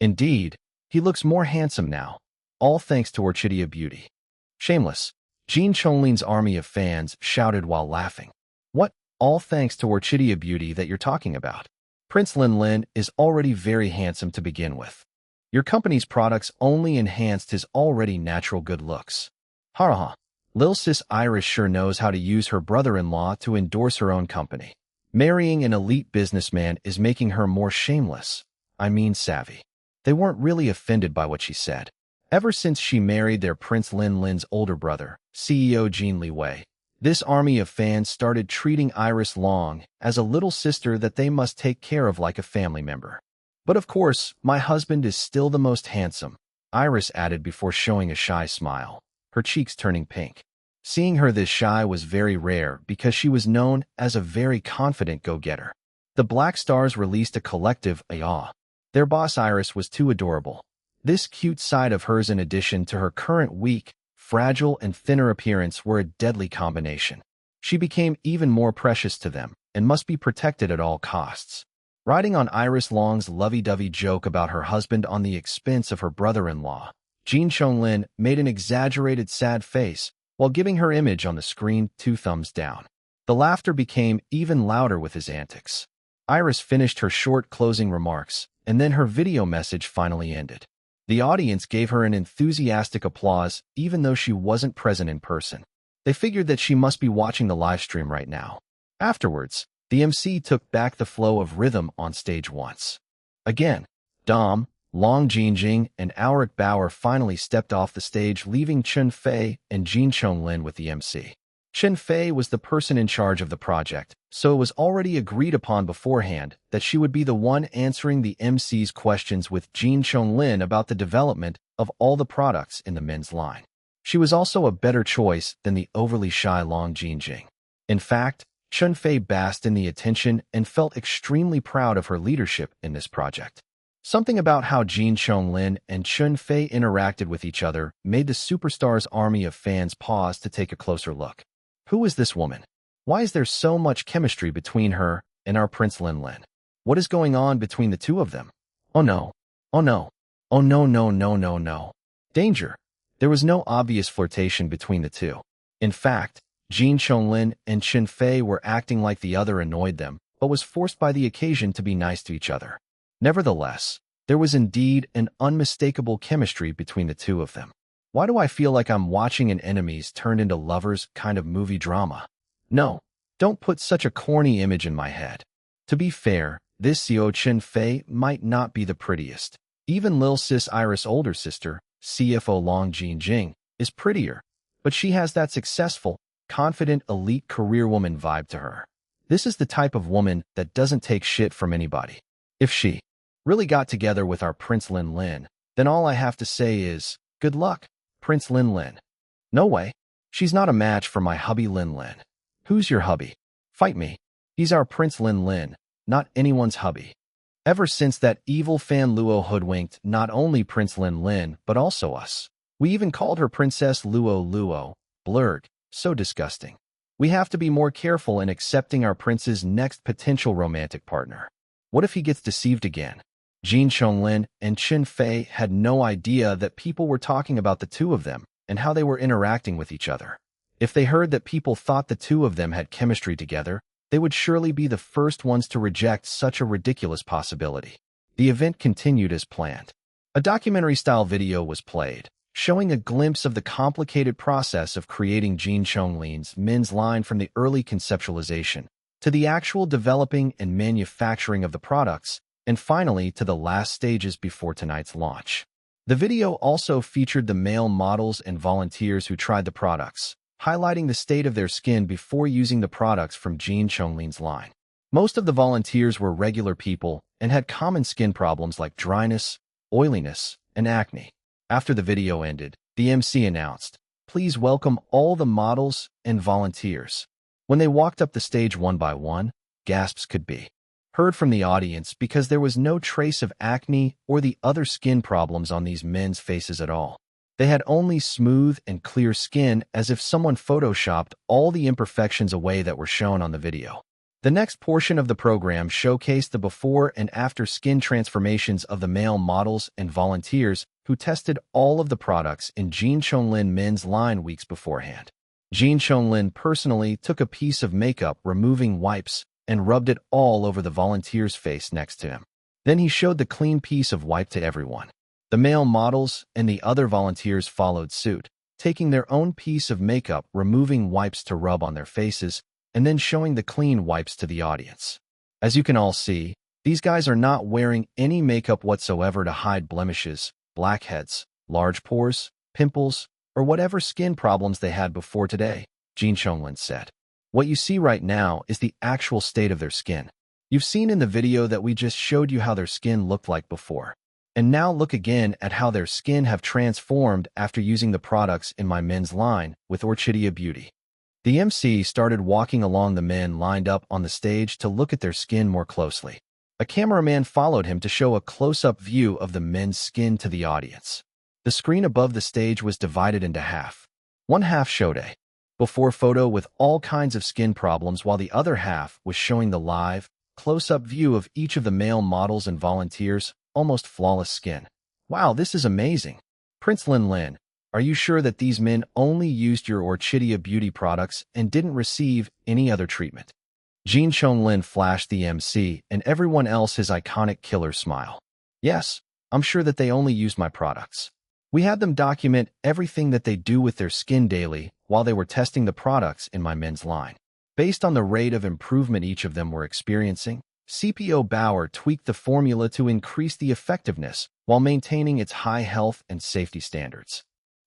Indeed, he looks more handsome now. All thanks to Orchidia Beauty. Shameless. Jin Chonglin's army of fans shouted while laughing. What? All thanks to Orchidea Beauty that you're talking about. Prince Lin is already very handsome to begin with. Your company's products only enhanced his already natural good looks. Ha. Lil Sis Iris sure knows how to use her brother-in-law to endorse her own company. Marrying an elite businessman is making her more shameless. I mean savvy. They weren't really offended by what she said. Ever since she married their Prince Lin's older brother, CEO Jin Liwei, this army of fans started treating Iris Long as a little sister that they must take care of like a family member. But of course, my husband is still the most handsome, Iris added before showing a shy smile, her cheeks turning pink. Seeing her this shy was very rare because she was known as a very confident go-getter. The Black Stars released a collective "Aw." Their boss Iris was too adorable. This cute side of hers in addition to her current weak, fragile and thinner appearance were a deadly combination. She became even more precious to them and must be protected at all costs. Riding on Iris Long's lovey-dovey joke about her husband on the expense of her brother-in-law, Jin Lin made an exaggerated sad face while giving her image on the screen 2 thumbs down. The laughter became even louder with his antics. Iris finished her short closing remarks, and then her video message finally ended. The audience gave her an enthusiastic applause even though she wasn't present in person. They figured that she must be watching the live stream right now. Afterwards, the MC took back the flow of rhythm on stage once. Again, Dom, Long Jinjing, and Auric Bauer finally stepped off the stage, leaving Chen Fei and Jin Lin with the MC. Chen Fei was the person in charge of the project, so it was already agreed upon beforehand that she would be the one answering the MC's questions with Jin Lin about the development of all the products in the men's line. She was also a better choice than the overly shy Long Jinjing. In fact, Chen Fei basked in the attention and felt extremely proud of her leadership in this project. Something about how Jin Lin and Chen Fei interacted with each other made the superstar's army of fans pause to take a closer look. Who is this woman? Why is there so much chemistry between her and our Prince Lin? What is going on between the two of them? Oh no. Oh no. Oh no. Danger. There was no obvious flirtation between the two. In fact, Jin Lin and Chen Fei were acting like the other annoyed them, but was forced by the occasion to be nice to each other. Nevertheless, there was indeed an unmistakable chemistry between the two of them. Why do I feel like I'm watching an enemies turned into lovers kind of movie drama? No, don't put such a corny image in my head. To be fair, this Xiao Chen Fei might not be the prettiest. Even Lil Sis Iris' older sister, CFO Long Jinjing, is prettier, but she has that successful, confident elite career woman vibe to her. This is the type of woman that doesn't take shit from anybody. If she really got together with our Prince Lin, then all I have to say is, good luck, Prince Lin. No way. She's not a match for my hubby Lin. Who's your hubby? Fight me. He's our Prince Lin, not anyone's hubby. Ever since that evil fan Luo hoodwinked not only Prince Lin, but also us. We even called her Princess Luo, blurred, so disgusting. We have to be more careful in accepting our prince's next potential romantic partner. What if he gets deceived again? Jin Lin and Chen Fei had no idea that people were talking about the two of them and how they were interacting with each other. If they heard that people thought the two of them had chemistry together, they would surely be the first ones to reject such a ridiculous possibility. The event continued as planned. A documentary-style video was played, showing a glimpse of the complicated process of creating Jin Lin's men's line from the early conceptualization to the actual developing and manufacturing of the products, and finally to the last stages before tonight's launch. The video also featured the male models and volunteers who tried the products, highlighting the state of their skin before using the products from Jin Lin's line. Most of the volunteers were regular people and had common skin problems like dryness, oiliness, and acne. After the video ended, the MC announced, "Please welcome all the models and volunteers." When they walked up the stage one by one, gasps could be heard from the audience because there was no trace of acne or the other skin problems on these men's faces at all. They had only smooth and clear skin, as if someone photoshopped all the imperfections away that were shown on the video. The next portion of the program showcased the before and after skin transformations of the male models and volunteers who tested all of the products in Jin Lin men's line weeks beforehand. Jin Liwei personally took a piece of makeup removing wipes and rubbed it all over the volunteer's face next to him. Then he showed the clean piece of wipe to everyone. The male models and the other volunteers followed suit, taking their own piece of makeup removing wipes to rub on their faces and then showing the clean wipes to the audience. As you can all see, these guys are not wearing any makeup whatsoever to hide blemishes, blackheads, large pores, pimples, or whatever skin problems they had before today, Jin Liwei said. What you see right now is the actual state of their skin. You've seen in the video that we just showed you how their skin looked like before. And now look again at how their skin have transformed after using the products in my men's line with Orchidia Beauty. The MC started walking along the men lined up on the stage to look at their skin more closely. A cameraman followed him to show a close-up view of the men's skin to the audience. The screen above the stage was divided into half. One half showed a before photo with all kinds of skin problems, while the other half was showing the live, close-up view of each of the male models and volunteers, almost flawless skin. Wow, this is amazing. Prince Lin, are you sure that these men only used your Orchidia Beauty products and didn't receive any other treatment? Jin Liwei flashed the MC and everyone else his iconic killer smile. Yes, I'm sure that they only used my products. We had them document everything that they do with their skin daily while they were testing the products in my men's line. Based on the rate of improvement each of them were experiencing, CPO Bauer tweaked the formula to increase the effectiveness while maintaining its high health and safety standards.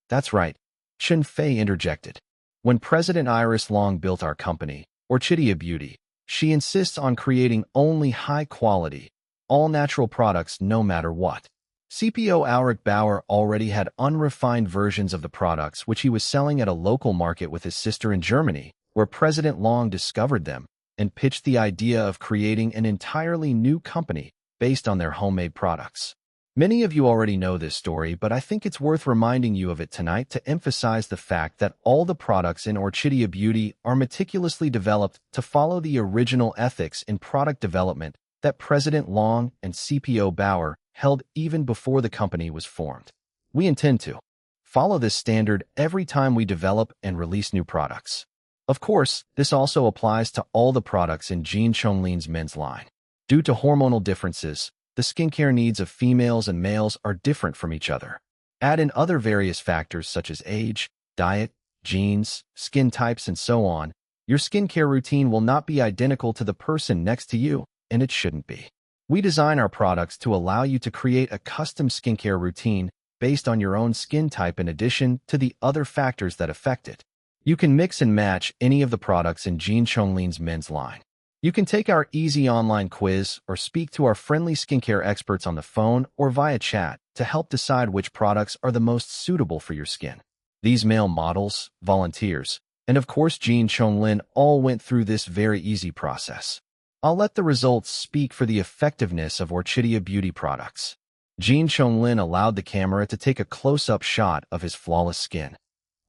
That's right, Chen Fei interjected. When President Iris Long built our company, Orchidia Beauty, she insists on creating only high-quality, all-natural products no matter what. CPO Auric Bauer already had unrefined versions of the products which he was selling at a local market with his sister in Germany, where President Long discovered them and pitched the idea of creating an entirely new company based on their homemade products. Many of you already know this story, but I think it's worth reminding you of it tonight to emphasize the fact that all the products in Orchidia Beauty are meticulously developed to follow the original ethics in product development that President Long and CPO Bauer held even before the company was formed. We intend to follow this standard every time we develop and release new products. Of course, this also applies to all the products in Jin Liwei's men's line. Due to hormonal differences, the skincare needs of females and males are different from each other. Add in other various factors such as age, diet, genes, skin types, and so on, your skincare routine will not be identical to the person next to you, and it shouldn't be. We design our products to allow you to create a custom skincare routine based on your own skin type in addition to the other factors that affect it. You can mix and match any of the products in Jin Liwei's men's line. You can take our easy online quiz or speak to our friendly skincare experts on the phone or via chat to help decide which products are the most suitable for your skin. These male models, volunteers, and of course Jin Liwei all went through this very easy process. I'll let the results speak for the effectiveness of Orchidia Beauty products. Jin Liwei allowed the camera to take a close-up shot of his flawless skin.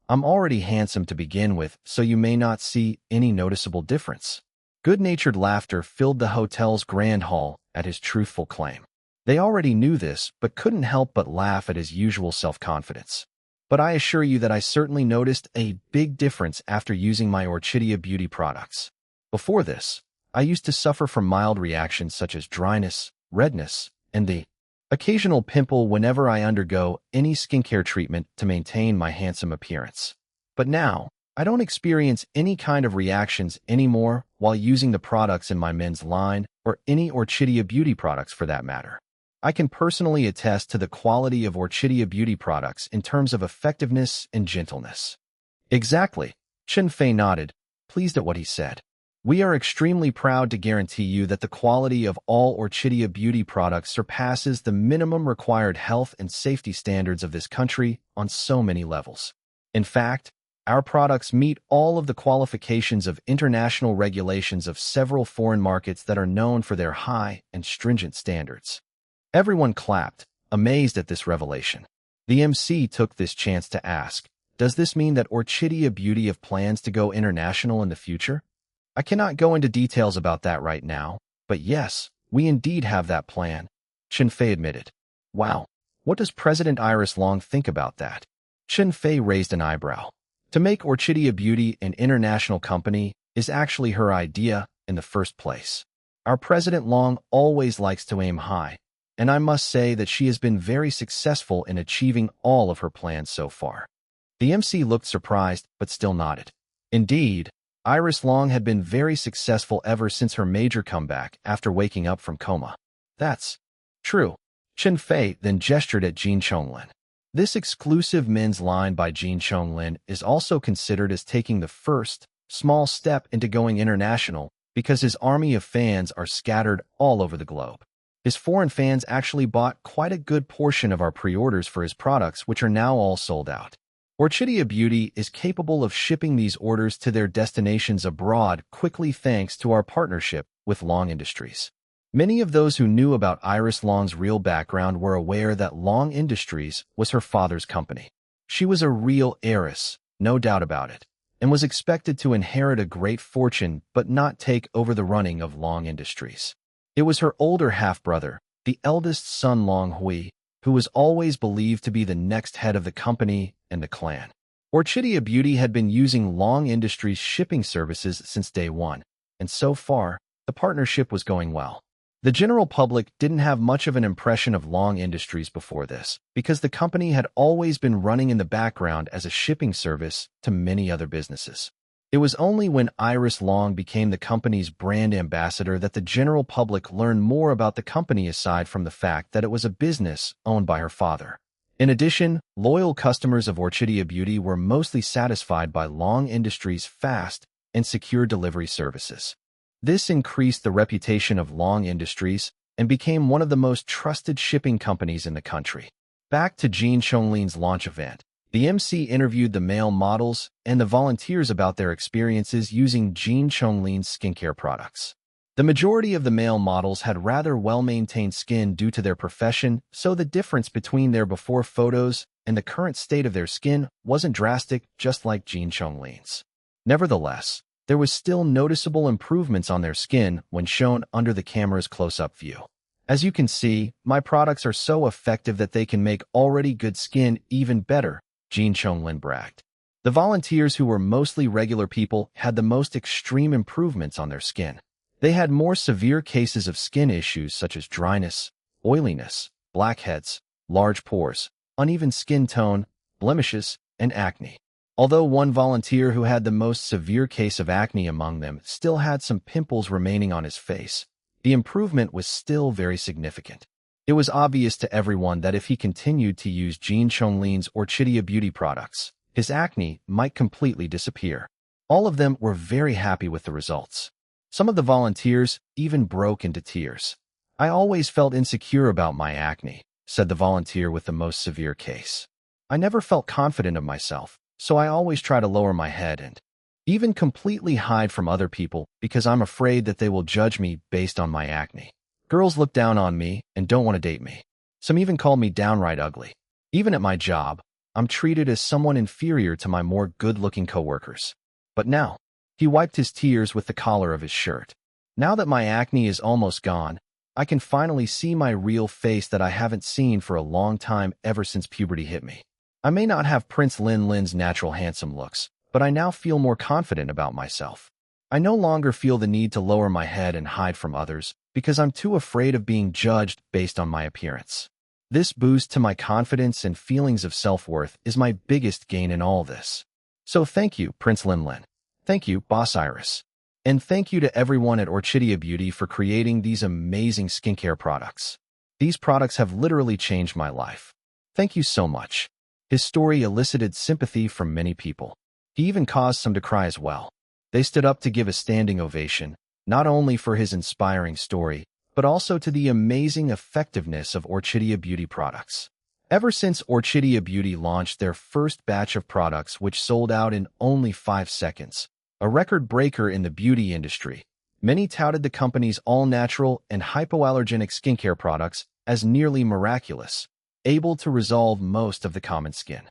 I'm already handsome to begin with, so you may not see any noticeable difference. Good-natured laughter filled the hotel's grand hall at his truthful claim. They already knew this, but couldn't help but laugh at his usual self-confidence. But I assure you that I certainly noticed a big difference after using my Orchidia Beauty products. Before this, I used to suffer from mild reactions such as dryness, redness, and the occasional pimple whenever I undergo any skincare treatment to maintain my handsome appearance. But now, I don't experience any kind of reactions anymore while using the products in my men's line or any Orchidia Beauty products for that matter. I can personally attest to the quality of Orchidia Beauty products in terms of effectiveness and gentleness. Exactly, Chen Fei nodded, pleased at what he said. We are extremely proud to guarantee you that the quality of all Orchidia Beauty products surpasses the minimum required health and safety standards of this country on so many levels. In fact, our products meet all of the qualifications of international regulations of several foreign markets that are known for their high and stringent standards. Everyone clapped, amazed at this revelation. The MC took this chance to ask, does this mean that Orchidia Beauty have plans to go international in the future? I cannot go into details about that right now, but yes, we indeed have that plan, Chen Fei admitted. Wow, what does President Iris Long think about that? Chen Fei raised an eyebrow. To make Orchidia Beauty an international company is actually her idea in the first place. Our President Long always likes to aim high, and I must say that she has been very successful in achieving all of her plans so far. The MC looked surprised, but still nodded. Indeed, Iris Long had been very successful ever since her major comeback after waking up from coma. That's true. Chen Fei then gestured at Jin Chonglin. This exclusive men's line by Jin Chonglin is also considered as taking the first, small step into going international because his army of fans are scattered all over the globe. His foreign fans actually bought quite a good portion of our pre-orders for his products, which are now all sold out. Orchidia Beauty is capable of shipping these orders to their destinations abroad quickly thanks to our partnership with Long Industries. Many of those who knew about Iris Long's real background were aware that Long Industries was her father's company. She was a real heiress, no doubt about it, and was expected to inherit a great fortune but not take over the running of Long Industries. It was her older half-brother, the eldest son Long Hui, who was always believed to be the next head of the company and the clan. Orchidia Beauty had been using Long Industries shipping services since day one, and so far, the partnership was going well. The general public didn't have much of an impression of Long Industries before this, because the company had always been running in the background as a shipping service to many other businesses. It was only when Iris Long became the company's brand ambassador that the general public learned more about the company aside from the fact that it was a business owned by her father. In addition, loyal customers of Orchidia Beauty were mostly satisfied by Long Industries' fast and secure delivery services. This increased the reputation of Long Industries and became one of the most trusted shipping companies in the country. Back to Jin Chonglin's launch event. The MC interviewed the male models and the volunteers about their experiences using Jin Chonglin's skincare products. The majority of the male models had rather well-maintained skin due to their profession, so the difference between their before photos and the current state of their skin wasn't drastic, just like Jin Chonglin's. Nevertheless, there was still noticeable improvements on their skin when shown under the camera's close-up view. As you can see, my products are so effective that they can make already good skin even better, Jin Chonglin bragged. The volunteers, who were mostly regular people, had the most extreme improvements on their skin. They had more severe cases of skin issues such as dryness, oiliness, blackheads, large pores, uneven skin tone, blemishes, and acne. Although one volunteer who had the most severe case of acne among them still had some pimples remaining on his face, the improvement was still very significant. It was obvious to everyone that if he continued to use Jin Chonglin's Orchidia Beauty products, his acne might completely disappear. All of them were very happy with the results. Some of the volunteers even broke into tears. "I always felt insecure about my acne," said the volunteer with the most severe case. "I never felt confident of myself, so I always try to lower my head and even completely hide from other people because I'm afraid that they will judge me based on my acne. Girls look down on me and don't want to date me. Some even call me downright ugly. Even at my job, I'm treated as someone inferior to my more good-looking coworkers. But now," he wiped his tears with the collar of his shirt. "Now that my acne is almost gone, I can finally see my real face that I haven't seen for a long time ever since puberty hit me. I may not have Prince Lin Lin's natural handsome looks, but I now feel more confident about myself. I no longer feel the need to lower my head and hide from others because I'm too afraid of being judged based on my appearance. This boost to my confidence and feelings of self-worth is my biggest gain in all this. So thank you, Prince Lin Lin. Thank you, Boss Iris. And thank you to everyone at Orchidia Beauty for creating these amazing skincare products. These products have literally changed my life. Thank you so much." His story elicited sympathy from many people. He even caused some to cry as well. They stood up to give a standing ovation, not only for his inspiring story, but also to the amazing effectiveness of Orchidia Beauty products. Ever since Orchidia Beauty launched their first batch of products, which sold out in only 5 seconds, a record breaker in the beauty industry, many touted the company's all-natural and hypoallergenic skincare products as nearly miraculous, able to resolve most of the common skin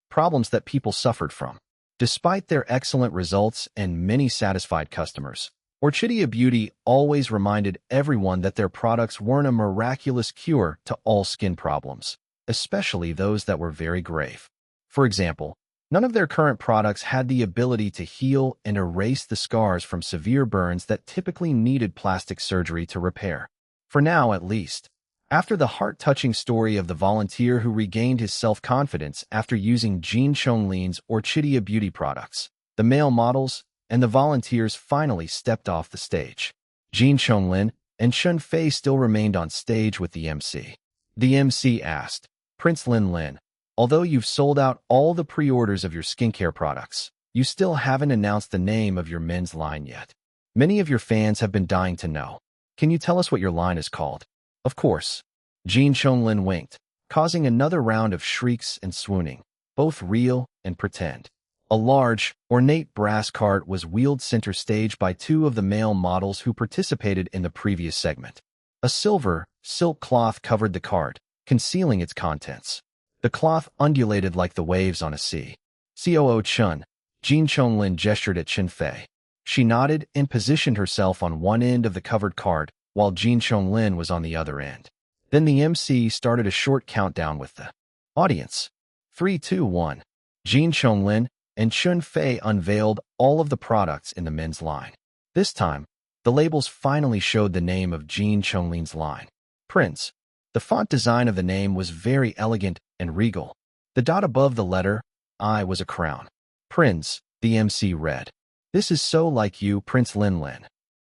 problems that people suffered from. Despite their excellent results and many satisfied customers, Orchidia Beauty always reminded everyone that their products weren't a miraculous cure to all skin problems, especially those that were very grave. For example, None of their current products had the ability to heal and erase the scars from severe burns that typically needed plastic surgery to repair. For now, at least. After the heart-touching story of the volunteer who regained his self-confidence after using Jin Chonglin's Orchidea beauty products, the male models and the volunteers finally stepped off the stage. Jin Chonglin and Shun Fei still remained on stage with the MC. The MC asked, "Prince Lin Lin, although you've sold out all the pre-orders of your skincare products, you still haven't announced the name of your men's line yet. Many of your fans have been dying to know. Can you tell us what your line is called?" "Of course." Jin Chonglin winked, causing another round of shrieks and swooning, both real and pretend. A large, ornate brass cart was wheeled center stage by two of the male models who participated in the previous segment. A silver, silk cloth covered the cart, concealing its contents. The cloth undulated like the waves on a sea. "COO Chun," Jin Chonglin gestured at Chen Fei. She nodded and positioned herself on one end of the covered cart, while Jin Chonglin was on the other end. Then the MC started a short countdown with the audience. 3, 2, 1. Jin Chonglin and Chen Fei unveiled all of the products in the men's line. This time, the labels finally showed the name of Jin Chonglin's line. Prince. The font design of the name was very elegant and regal. The dot above the letter I was a crown. "Prince," the MC read. "This is so like you, Prince Lin Lin."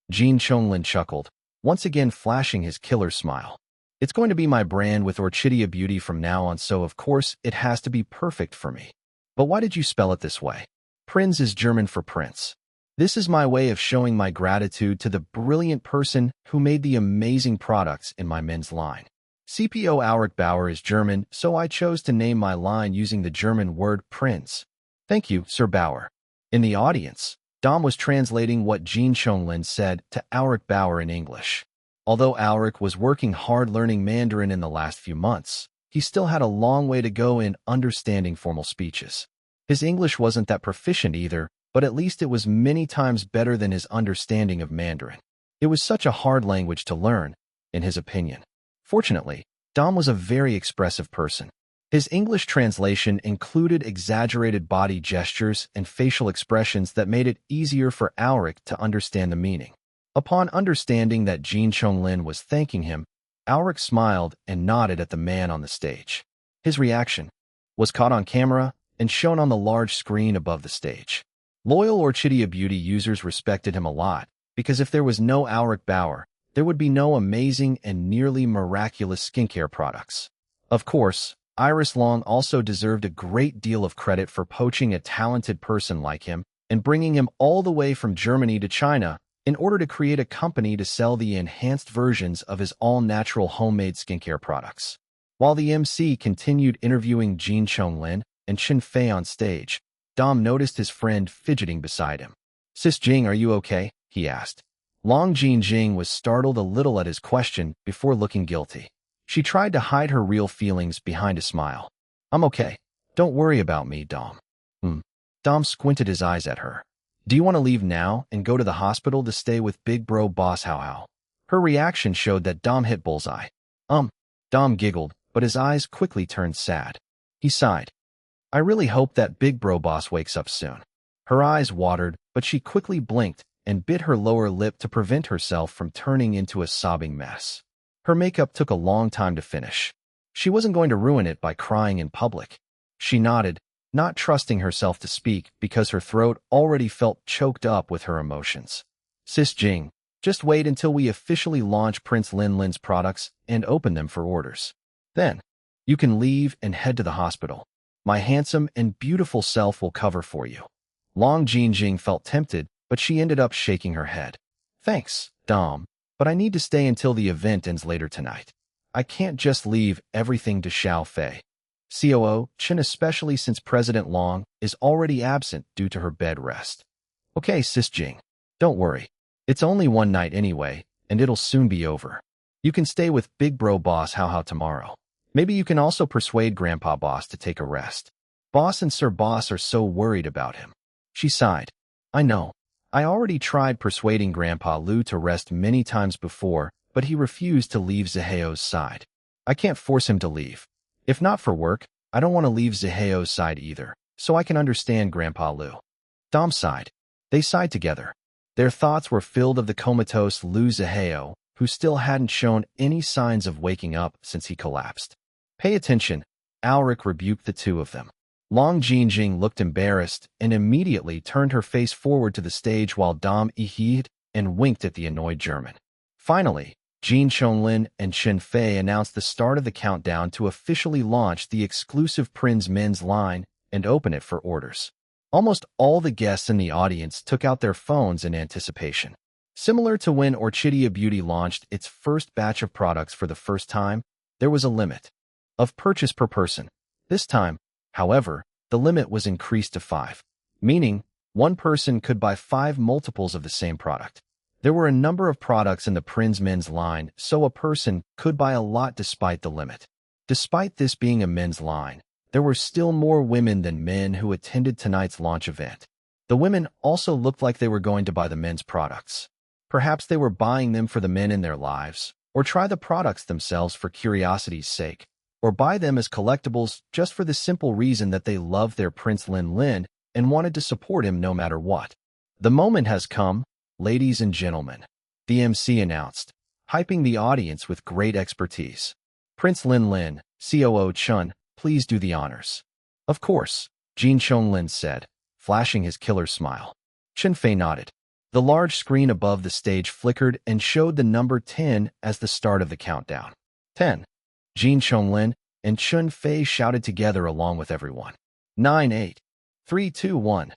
Jin Chonglin chuckled, once again flashing his killer smile. "It's going to be my brand with Orchidea Beauty from now on, so of course it has to be perfect for me. But why did you spell it this way?" "Prinz is German for prince. This is my way of showing my gratitude to the brilliant person who made the amazing products in my men's line. CPO Auric Bauer is German, so I chose to name my line using the German word Prinz." "Thank you, Sir Bauer." In the audience, Dom was translating what Jin Chonglin said to Auric Bauer in English. Although Auric was working hard learning Mandarin in the last few months, he still had a long way to go in understanding formal speeches. His English wasn't that proficient either, but at least it was many times better than his understanding of Mandarin. It was such a hard language to learn, in his opinion. Fortunately, Dom was a very expressive person. His English translation included exaggerated body gestures and facial expressions that made it easier for Auric to understand the meaning. Upon understanding that Jin Chonglin was thanking him, Auric smiled and nodded at the man on the stage. His reaction was caught on camera and shown on the large screen above the stage. Loyal Orchidea Beauty users respected him a lot, because if there was no Auric Bauer, there would be no amazing and nearly miraculous skincare products. Of course, Iris Long also deserved a great deal of credit for poaching a talented person like him and bringing him all the way from Germany to China in order to create a company to sell the enhanced versions of his all-natural homemade skincare products. While the MC continued interviewing Jin Chonglin and Chen Fei on stage, Dom noticed his friend fidgeting beside him. "Sis Jing, are you okay?" he asked. Long Jing was startled a little at his question before looking guilty. She tried to hide her real feelings behind a smile. "I'm okay. Don't worry about me, Dom." Dom squinted his eyes at her. "Do you want to leave now and go to the hospital to stay with big bro boss Hao Hao?" Her reaction showed that Dom hit bullseye. Dom giggled, but his eyes quickly turned sad. He sighed. "I really hope that big bro boss wakes up soon." Her eyes watered, but she quickly blinked and bit her lower lip to prevent herself from turning into a sobbing mess. Her makeup took a long time to finish. She wasn't going to ruin it by crying in public. She nodded, not trusting herself to speak because her throat already felt choked up with her emotions. "Sis Jing, just wait until we officially launch Prince Lin Lin's products and open them for orders. Then, you can leave and head to the hospital. My handsome and beautiful self will cover for you." Long Jing felt tempted, but she ended up shaking her head. "Thanks, Dom, but I need to stay until the event ends later tonight. I can't just leave everything to Xiao Fei. COO Chen, especially since President Long is already absent due to her bed rest." "Okay, Sis Jing. Don't worry. It's only one night anyway, and it'll soon be over. You can stay with Big Bro Boss Hao Hao tomorrow. Maybe you can also persuade Grandpa Boss to take a rest. Boss and Sir Boss are so worried about him." She sighed. "I know. I already tried persuading Grandpa Lu to rest many times before, but he refused to leave Ziheo's side. I can't force him to leave. If not for work, I don't want to leave Ziheo's side either. so I can understand Grandpa Liu. Dom sighed. They sighed together. Their thoughts were filled of the comatose Liu Zihao, who still hadn't shown any signs of waking up since he collapsed. Pay attention, Alric rebuked the two of them. Long Jinjing looked embarrassed and immediately turned her face forward to the stage while Dom eheed and winked at the annoyed German. Finally, Jin Chonglin and Chen Fei announced the start of the countdown to officially launch the exclusive Prin's men's line and open it for orders. Almost all the guests in the audience took out their phones in anticipation. Similar to when Orchidia Beauty launched its first batch of products for the first time, there was a limit of purchase per person. This time, however, the limit was increased to 5, meaning one person could buy 5 multiples of the same product. There were a number of products in the Prin's men's line, so a person could buy a lot despite the limit. Despite this being a men's line, there were still more women than men who attended tonight's launch event. The women also looked like they were going to buy the men's products. Perhaps they were buying them for the men in their lives, or try the products themselves for curiosity's sake, or buy them as collectibles just for the simple reason that they loved their Prince Lin Lin and wanted to support him no matter what. The moment has come, ladies and gentlemen, the MC announced, hyping the audience with great expertise. Prince Lin Lin, COO Chun, please do the honors. Of course, Jin Chonglin said, flashing his killer smile. Chen Fei nodded. The large screen above the stage flickered and showed the number 10 as the start of the countdown. 10. Jin Chonglin and Chen Fei shouted together along with everyone. 9, 8, 3, 2, 1.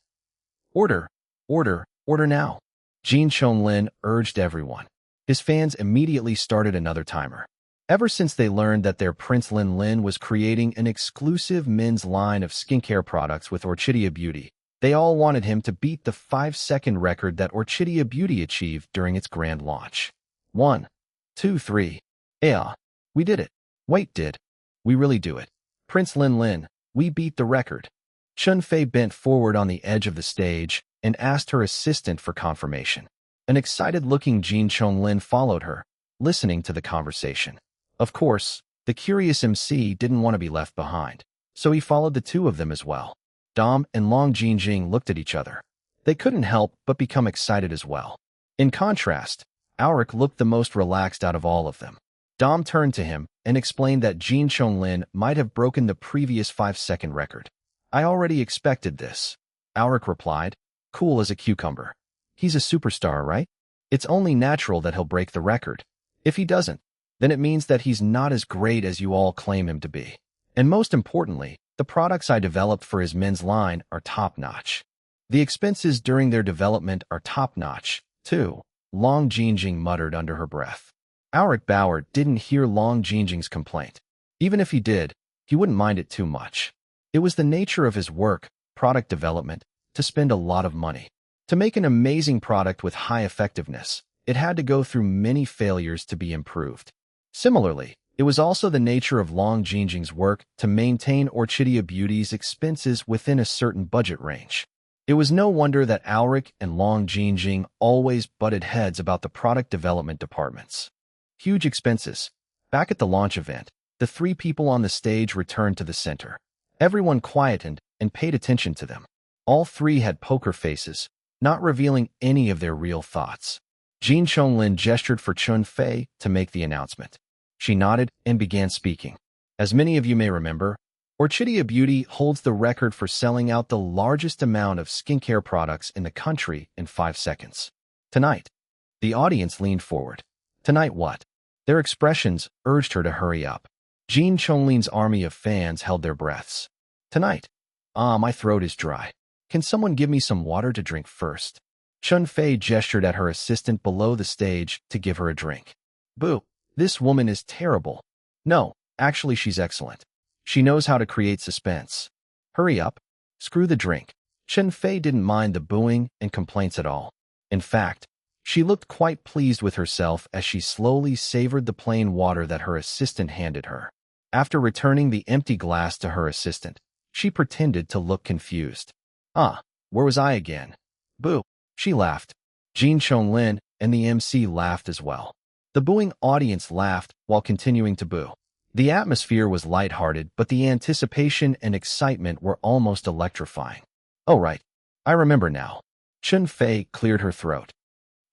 Order, order, order now. Jin Chonglin urged everyone. His fans immediately started another timer. Ever since they learned that their Prince Lin Lin was creating an exclusive men's line of skincare products with Orchidia Beauty, they all wanted him to beat the 5-second record that Orchidia Beauty achieved during its grand launch. 1, 2, 3. Yeah, we did it. Wait, did we really do it? Prince Lin Lin, we beat the record. Chen Fei bent forward on the edge of the stage and asked her assistant for confirmation. An excited-looking Jin Chonglin followed her, listening to the conversation. Of course, the curious MC didn't want to be left behind, so he followed the two of them as well. Dom and Long Jinjing looked at each other. They couldn't help but become excited as well. In contrast, Auric looked the most relaxed out of all of them. Dom turned to him and explained that Jin Chonglin might have broken the previous 5-second record. I already expected this, Auric replied, cool as a cucumber. He's a superstar, right? It's only natural that he'll break the record. If he doesn't, then it means that he's not as great as you all claim him to be. And most importantly, the products I developed for his men's line are top-notch. The expenses during their development are top-notch, too, Long Jinjing muttered under her breath. Auric Bauer didn't hear Long Jinjing's complaint. Even if he did, he wouldn't mind it too much. It was the nature of his work, product development, to spend a lot of money. To make an amazing product with high effectiveness, it had to go through many failures to be improved. Similarly, it was also the nature of Long Jinjing's work to maintain Orchidia Beauty's expenses within a certain budget range. It was no wonder that Auric and Long Jinjing always butted heads about the product development departments. Huge expenses. Back at the launch event, the 3 people on the stage returned to the center. Everyone quietened and paid attention to them. All 3 had poker faces, not revealing any of their real thoughts. Jin Chonglin gestured for Chen Fei to make the announcement. She nodded and began speaking. As many of you may remember, Orchidia Beauty holds the record for selling out the largest amount of skincare products in the country in 5 seconds. Tonight, the audience leaned forward. Tonight what? Their expressions urged her to hurry up. Jin Chonglin's army of fans held their breaths. Tonight. My throat is dry. Can someone give me some water to drink first? Chen Fei gestured at her assistant below the stage to give her a drink. Boo, this woman is terrible. No, actually she's excellent. She knows how to create suspense. Hurry up. Screw the drink. Chen Fei didn't mind the booing and complaints at all. In fact, she looked quite pleased with herself as she slowly savored the plain water that her assistant handed her. After returning the empty glass to her assistant, she pretended to look confused. Where was I again? Boo. She laughed. Jin Chonglin and the MC laughed as well. The booing audience laughed while continuing to boo. The atmosphere was lighthearted, but the anticipation and excitement were almost electrifying. Oh right, I remember now. Chun Fei cleared her throat.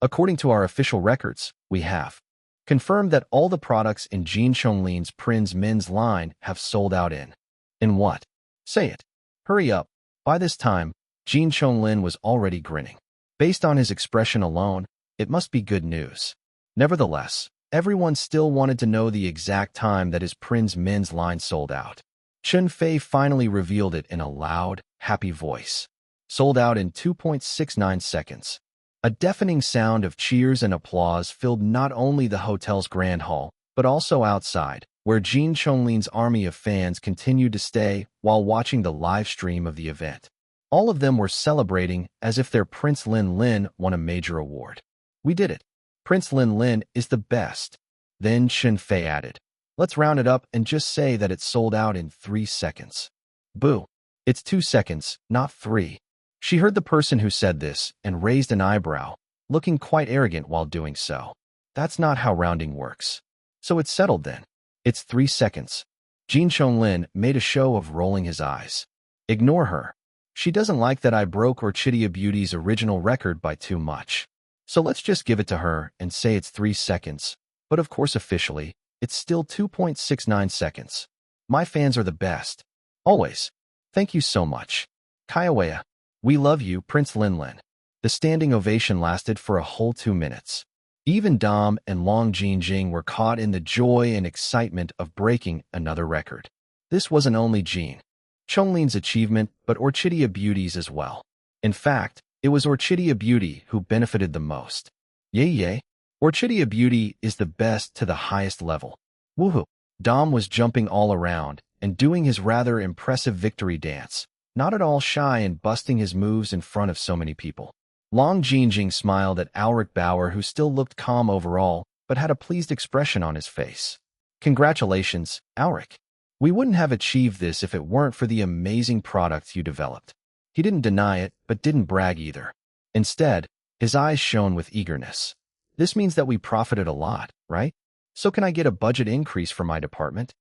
According to our official records, we have confirmed that all the products in Jin Chonglin's Prince Min's line have sold out in what? Say it. Hurry up. By this time, Jin Chonglin was already grinning. Based on his expression alone, it must be good news. Nevertheless, everyone still wanted to know the exact time that his Prince Min's line sold out. Chun Fei finally revealed it in a loud, happy voice. Sold out in 2.69 seconds. A deafening sound of cheers and applause filled not only the hotel's grand hall, but also outside, where Jin Chonglin's army of fans continued to stay while watching the live stream of the event. All of them were celebrating as if their Prince Lin Lin won a major award. We did it. Prince Lin Lin is the best. Then Chun Fei added, let's round it up and just say that it sold out in 3 seconds. Boo. It's 2 seconds, not 3. She heard the person who said this and raised an eyebrow, looking quite arrogant while doing so. That's not how rounding works. So it's settled then. It's 3 seconds. Jin Chonglin made a show of rolling his eyes. Ignore her. She doesn't like that I broke Orchidia Beauty's original record by too much. So let's just give it to her and say it's 3 seconds. But of course officially, it's still 2.69 seconds. My fans are the best. Always. Thank you so much. Kaiawea. We love you, Prince Lin Lin. The standing ovation lasted for a whole 2 minutes. Even Dom and Long Jinjing were caught in the joy and excitement of breaking another record. This wasn't only Jin Chonglin's achievement, but Orchidia Beauty's as well. In fact, it was Orchidia Beauty who benefited the most. Yay. Orchidia Beauty is the best to the highest level. Woohoo! Dom was jumping all around and doing his rather impressive victory dance, not at all shy and busting his moves in front of so many people. Long Jinjing smiled at Ulrich Bauer, who still looked calm overall, but had a pleased expression on his face. Congratulations, Ulrich. We wouldn't have achieved this if it weren't for the amazing products you developed. He didn't deny it, but didn't brag either. Instead, his eyes shone with eagerness. This means that we profited a lot, right? So can I get a budget increase for my department?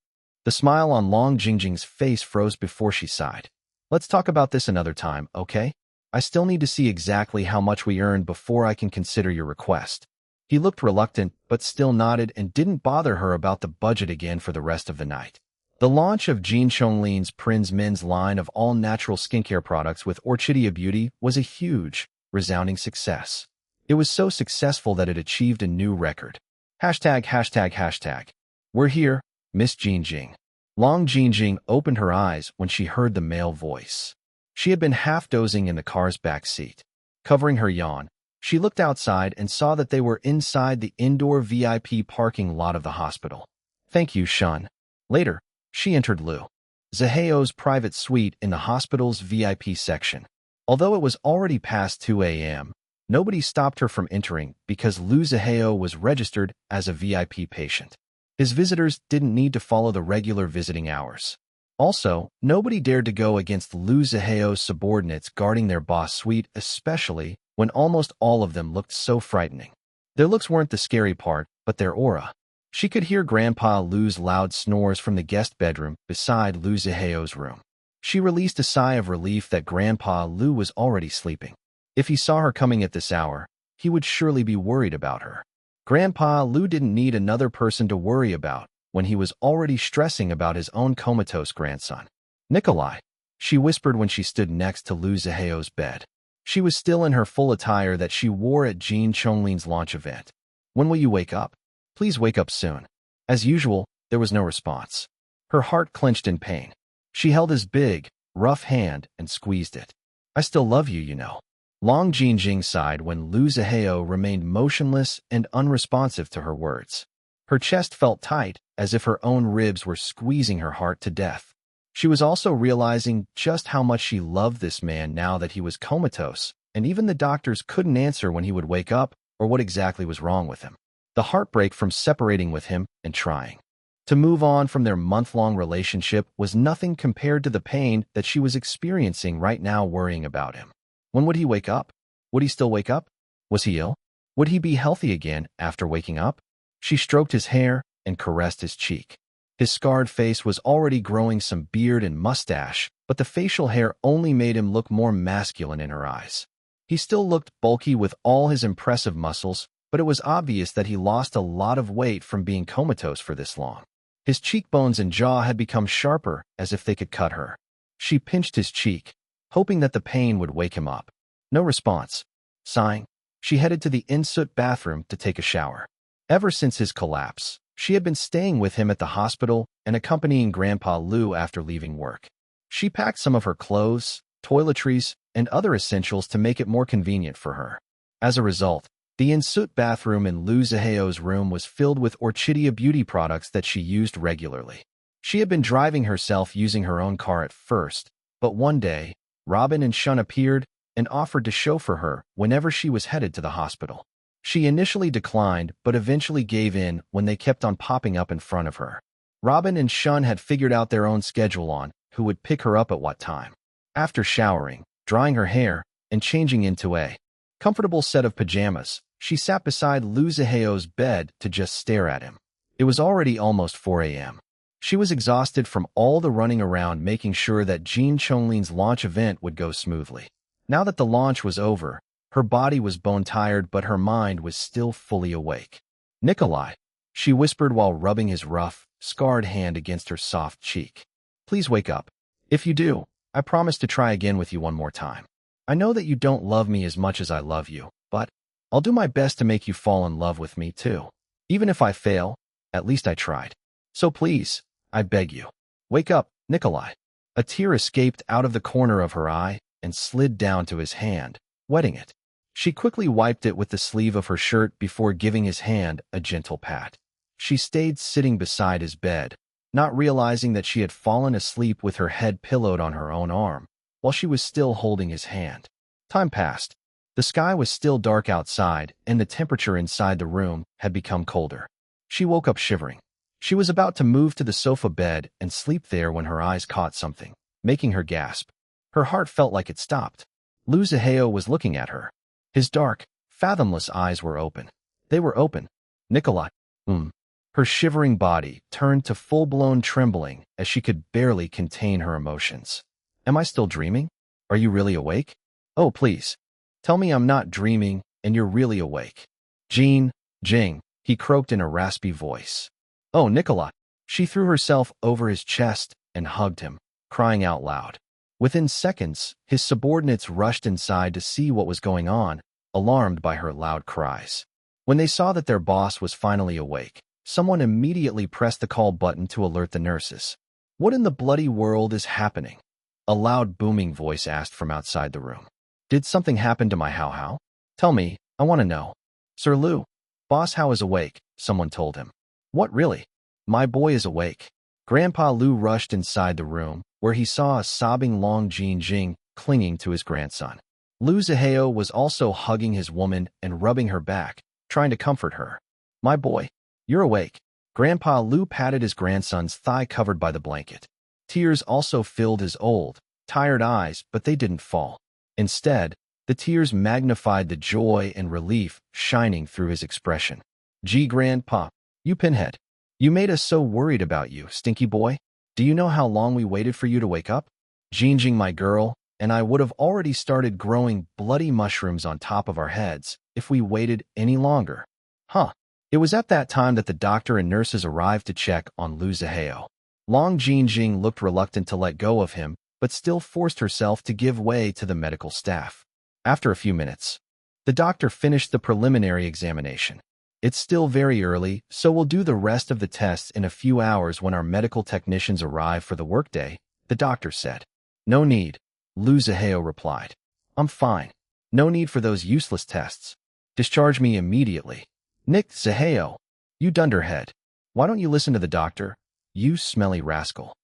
The smile on Long Jingjing's face froze before she sighed. Let's talk about this another time, okay? I still need to see exactly how much we earned before I can consider your request. He looked reluctant, but still nodded and didn't bother her about the budget again for the rest of the night. The launch of Jin Chonglin's Prince Min's line of all-natural skincare products with Orchidia Beauty was a huge, resounding success. It was so successful that it achieved a new record. ####. We're here, Miss Jinjing. Long Jinjing opened her eyes when she heard the male voice. She had been half dozing in the car's back seat. Covering her yawn, she looked outside and saw that they were inside the indoor VIP parking lot of the hospital. Thank you, Shun. Later, she entered Lu Zaheo's private suite in the hospital's VIP section. Although it was already past 2 a.m., nobody stopped her from entering because Lu Zaheo was registered as a VIP patient. His visitors didn't need to follow the regular visiting hours. Also, nobody dared to go against Lu Zaheo's subordinates guarding their boss suite, especially when almost all of them looked so frightening. Their looks weren't the scary part, but their aura. She could hear Grandpa Lu's loud snores from the guest bedroom beside Lu Zaheo's room. She released a sigh of relief that Grandpa Lu was already sleeping. If he saw her coming at this hour, he would surely be worried about her. Grandpa Lu didn't need another person to worry about when he was already stressing about his own comatose grandson. Nikolai, she whispered when she stood next to Lu Zaheo's bed. She was still in her full attire that she wore at Jin Chonglin's launch event. When will you wake up? Please wake up soon. As usual, there was no response. Her heart clenched in pain. She held his big, rough hand and squeezed it. I still love you, you know. Long Jinjing sighed when Lu Zaheo remained motionless and unresponsive to her words. Her chest felt tight, as if her own ribs were squeezing her heart to death. She was also realizing just how much she loved this man now that he was comatose, and even the doctors couldn't answer when he would wake up or what exactly was wrong with him. The heartbreak from separating with him and trying to move on from their month-long relationship was nothing compared to the pain that she was experiencing right now worrying about him. When would he wake up? Would he still wake up? Was he ill? Would he be healthy again after waking up? She stroked his hair and caressed his cheek. His scarred face was already growing some beard and mustache, but the facial hair only made him look more masculine in her eyes. He still looked bulky with all his impressive muscles, but it was obvious that he lost a lot of weight from being comatose for this long. His cheekbones and jaw had become sharper, as if they could cut her. She pinched his cheek, hoping that the pain would wake him up. No response. Sighing, she headed to the in-suit bathroom to take a shower. Ever since his collapse, she had been staying with him at the hospital and accompanying Grandpa Liu after leaving work. She packed some of her clothes, toiletries, and other essentials to make it more convenient for her. As a result, the in-suit bathroom in Liu Ziheo's room was filled with Orchidia beauty products that she used regularly. She had been driving herself using her own car at first, but one day, Robin and Shun appeared and offered to chauffeur her whenever she was headed to the hospital. She initially declined, but eventually gave in when they kept on popping up in front of her. Robin and Shun had figured out their own schedule on who would pick her up at what time. After showering, drying her hair, and changing into a comfortable set of pajamas, she sat beside Liu Ziheo's bed to just stare at him. It was already almost 4 a.m. She was exhausted from all the running around making sure that Jin Chonglin's launch event would go smoothly. Now that the launch was over, her body was bone-tired but her mind was still fully awake. "Nikolai," she whispered while rubbing his rough, scarred hand against her soft cheek. "Please wake up. If you do, I promise to try again with you one more time. I know that you don't love me as much as I love you, but I'll do my best to make you fall in love with me too. Even if I fail, at least I tried. So please, I beg you, wake up, Nikolai." A tear escaped out of the corner of her eye and slid down to his hand, wetting it. She quickly wiped it with the sleeve of her shirt before giving his hand a gentle pat. She stayed sitting beside his bed, not realizing that she had fallen asleep with her head pillowed on her own arm, while she was still holding his hand. Time passed. The sky was still dark outside, and the temperature inside the room had become colder. She woke up shivering. She was about to move to the sofa bed and sleep there when her eyes caught something, making her gasp. Her heart felt like it stopped. Liu Ziheo was looking at her. His dark, fathomless eyes were open. They were open. "Nikolai." Her shivering body turned to full-blown trembling as she could barely contain her emotions. "Am I still dreaming? Are you really awake? Oh, please. Tell me I'm not dreaming and you're really awake." "Jin, Jing," he croaked in a raspy voice. "Oh, Nikolai." She threw herself over his chest and hugged him, crying out loud. Within seconds, his subordinates rushed inside to see what was going on, alarmed by her loud cries. When they saw that their boss was finally awake, someone immediately pressed the call button to alert the nurses. "What in the bloody world is happening?" A loud booming voice asked from outside the room. "Did something happen to my Hao? Tell me, I want to know." "Sir Liu, Boss Hao is awake," someone told him. "What, really? My boy is awake." Grandpa Liu rushed inside the room, where he saw a sobbing Long Jin Jing clinging to his grandson. Liu Ziheo was also hugging his woman and rubbing her back, trying to comfort her. "My boy, you're awake." Grandpa Liu patted his grandson's thigh covered by the blanket. Tears also filled his old, tired eyes, but they didn't fall. Instead, the tears magnified the joy and relief shining through his expression. "Gee, Grandpa, you pinhead. You made us so worried about you, stinky boy. Do you know how long we waited for you to wake up? Jinjing, my girl, and I would have already started growing bloody mushrooms on top of our heads if we waited any longer." It was at that time that the doctor and nurses arrived to check on Liu Ziheo. Long Jinjing looked reluctant to let go of him, but still forced herself to give way to the medical staff. After a few minutes, the doctor finished the preliminary examination. "It's still very early, so we'll do the rest of the tests in a few hours when our medical technicians arrive for the workday," the doctor said. "No need," Liu Ziheo replied. "I'm fine. No need for those useless tests. Discharge me immediately." "Nick Ziheo, you dunderhead. Why don't you listen to the doctor? You smelly rascal.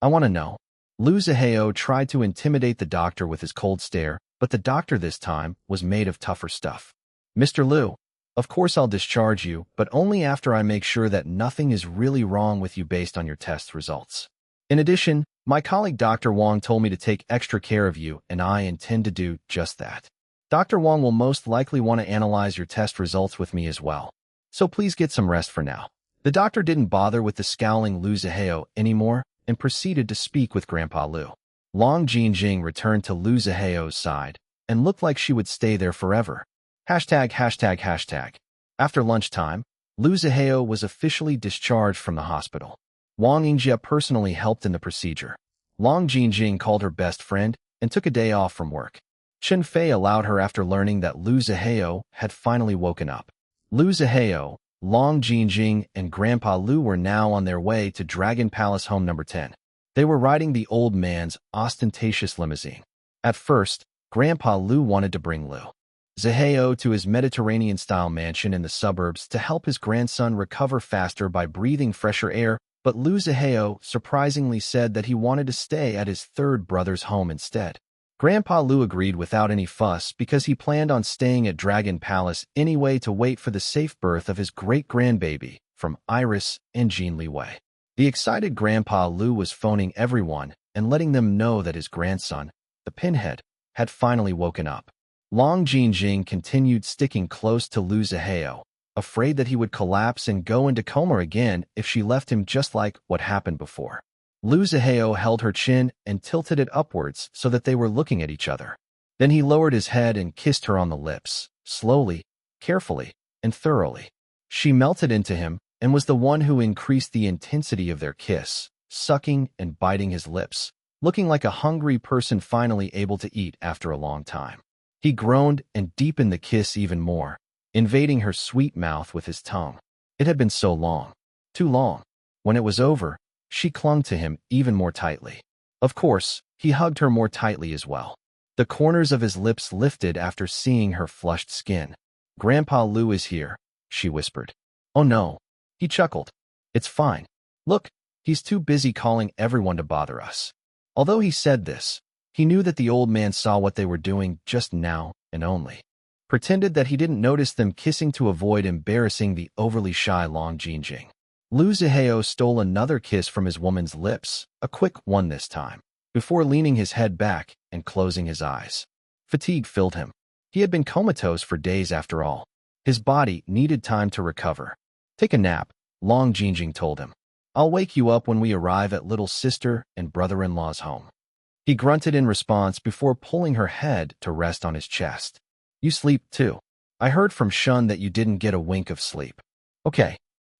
I want to know." Liu Ziheo tried to intimidate the doctor with his cold stare, but the doctor this time was made of tougher stuff. "Mr. Liu, of course I'll discharge you, but only after I make sure that nothing is really wrong with you based on your test results. In addition, my colleague Dr. Wang told me to take extra care of you, and I intend to do just that. Dr. Wang will most likely want to analyze your test results with me as well. So please get some rest for now. The doctor didn't bother with the scowling Lu Zihao anymore and proceeded to speak with Grandpa Lu. Long Jinjing returned to Lu Zihao's side and looked like she would stay there forever. ####. After lunchtime, Lu Zihao was officially discharged from the hospital. Wang Yingjie personally helped in the procedure. Long Jinjing called her best friend and took a day off from work. Chen Fei allowed her after learning that Lu Zihao had finally woken up. Lu Zihao, Long Jinjing, and Grandpa Lu were now on their way to Dragon Palace Home Number 10. They were riding the old man's ostentatious limousine. At first, Grandpa Lu wanted to bring Lu Zihao to his Mediterranean-style mansion in the suburbs to help his grandson recover faster by breathing fresher air, but Lu Zihao surprisingly said that he wanted to stay at his third brother's home instead. Grandpa Lu agreed without any fuss because he planned on staying at Dragon Palace anyway to wait for the safe birth of his great-grandbaby from Iris and Jin Liwei. The excited Grandpa Lu was phoning everyone and letting them know that his grandson, the pinhead, had finally woken up. Long Jinjing continued sticking close to Lu Zihao, afraid that he would collapse and go into coma again if she left him just like what happened before. Lu Zihao held her chin and tilted it upwards so that they were looking at each other. Then he lowered his head and kissed her on the lips, slowly, carefully, and thoroughly. She melted into him and was the one who increased the intensity of their kiss, sucking and biting his lips, looking like a hungry person finally able to eat after a long time. He groaned and deepened the kiss even more, invading her sweet mouth with his tongue. It had been so long, too long. When it was over, she clung to him even more tightly. Of course, he hugged her more tightly as well. The corners of his lips lifted after seeing her flushed skin. "Grandpa Lu is here," she whispered. "Oh no," he chuckled. "It's fine. Look, he's too busy calling everyone to bother us." Although he said this, he knew that the old man saw what they were doing just now and only pretended that he didn't notice them kissing to avoid embarrassing the overly shy Long Jinjing. Lu Zihao stole another kiss from his woman's lips, a quick one this time, before leaning his head back and closing his eyes. Fatigue filled him. He had been comatose for days after all. His body needed time to recover. "Take a nap," Long Jinjing told him. "I'll wake you up when we arrive at little sister and brother-in-law's home." He grunted in response before pulling her head to rest on his chest. "You sleep too. I heard from Shun that you didn't get a wink of sleep." "Okay."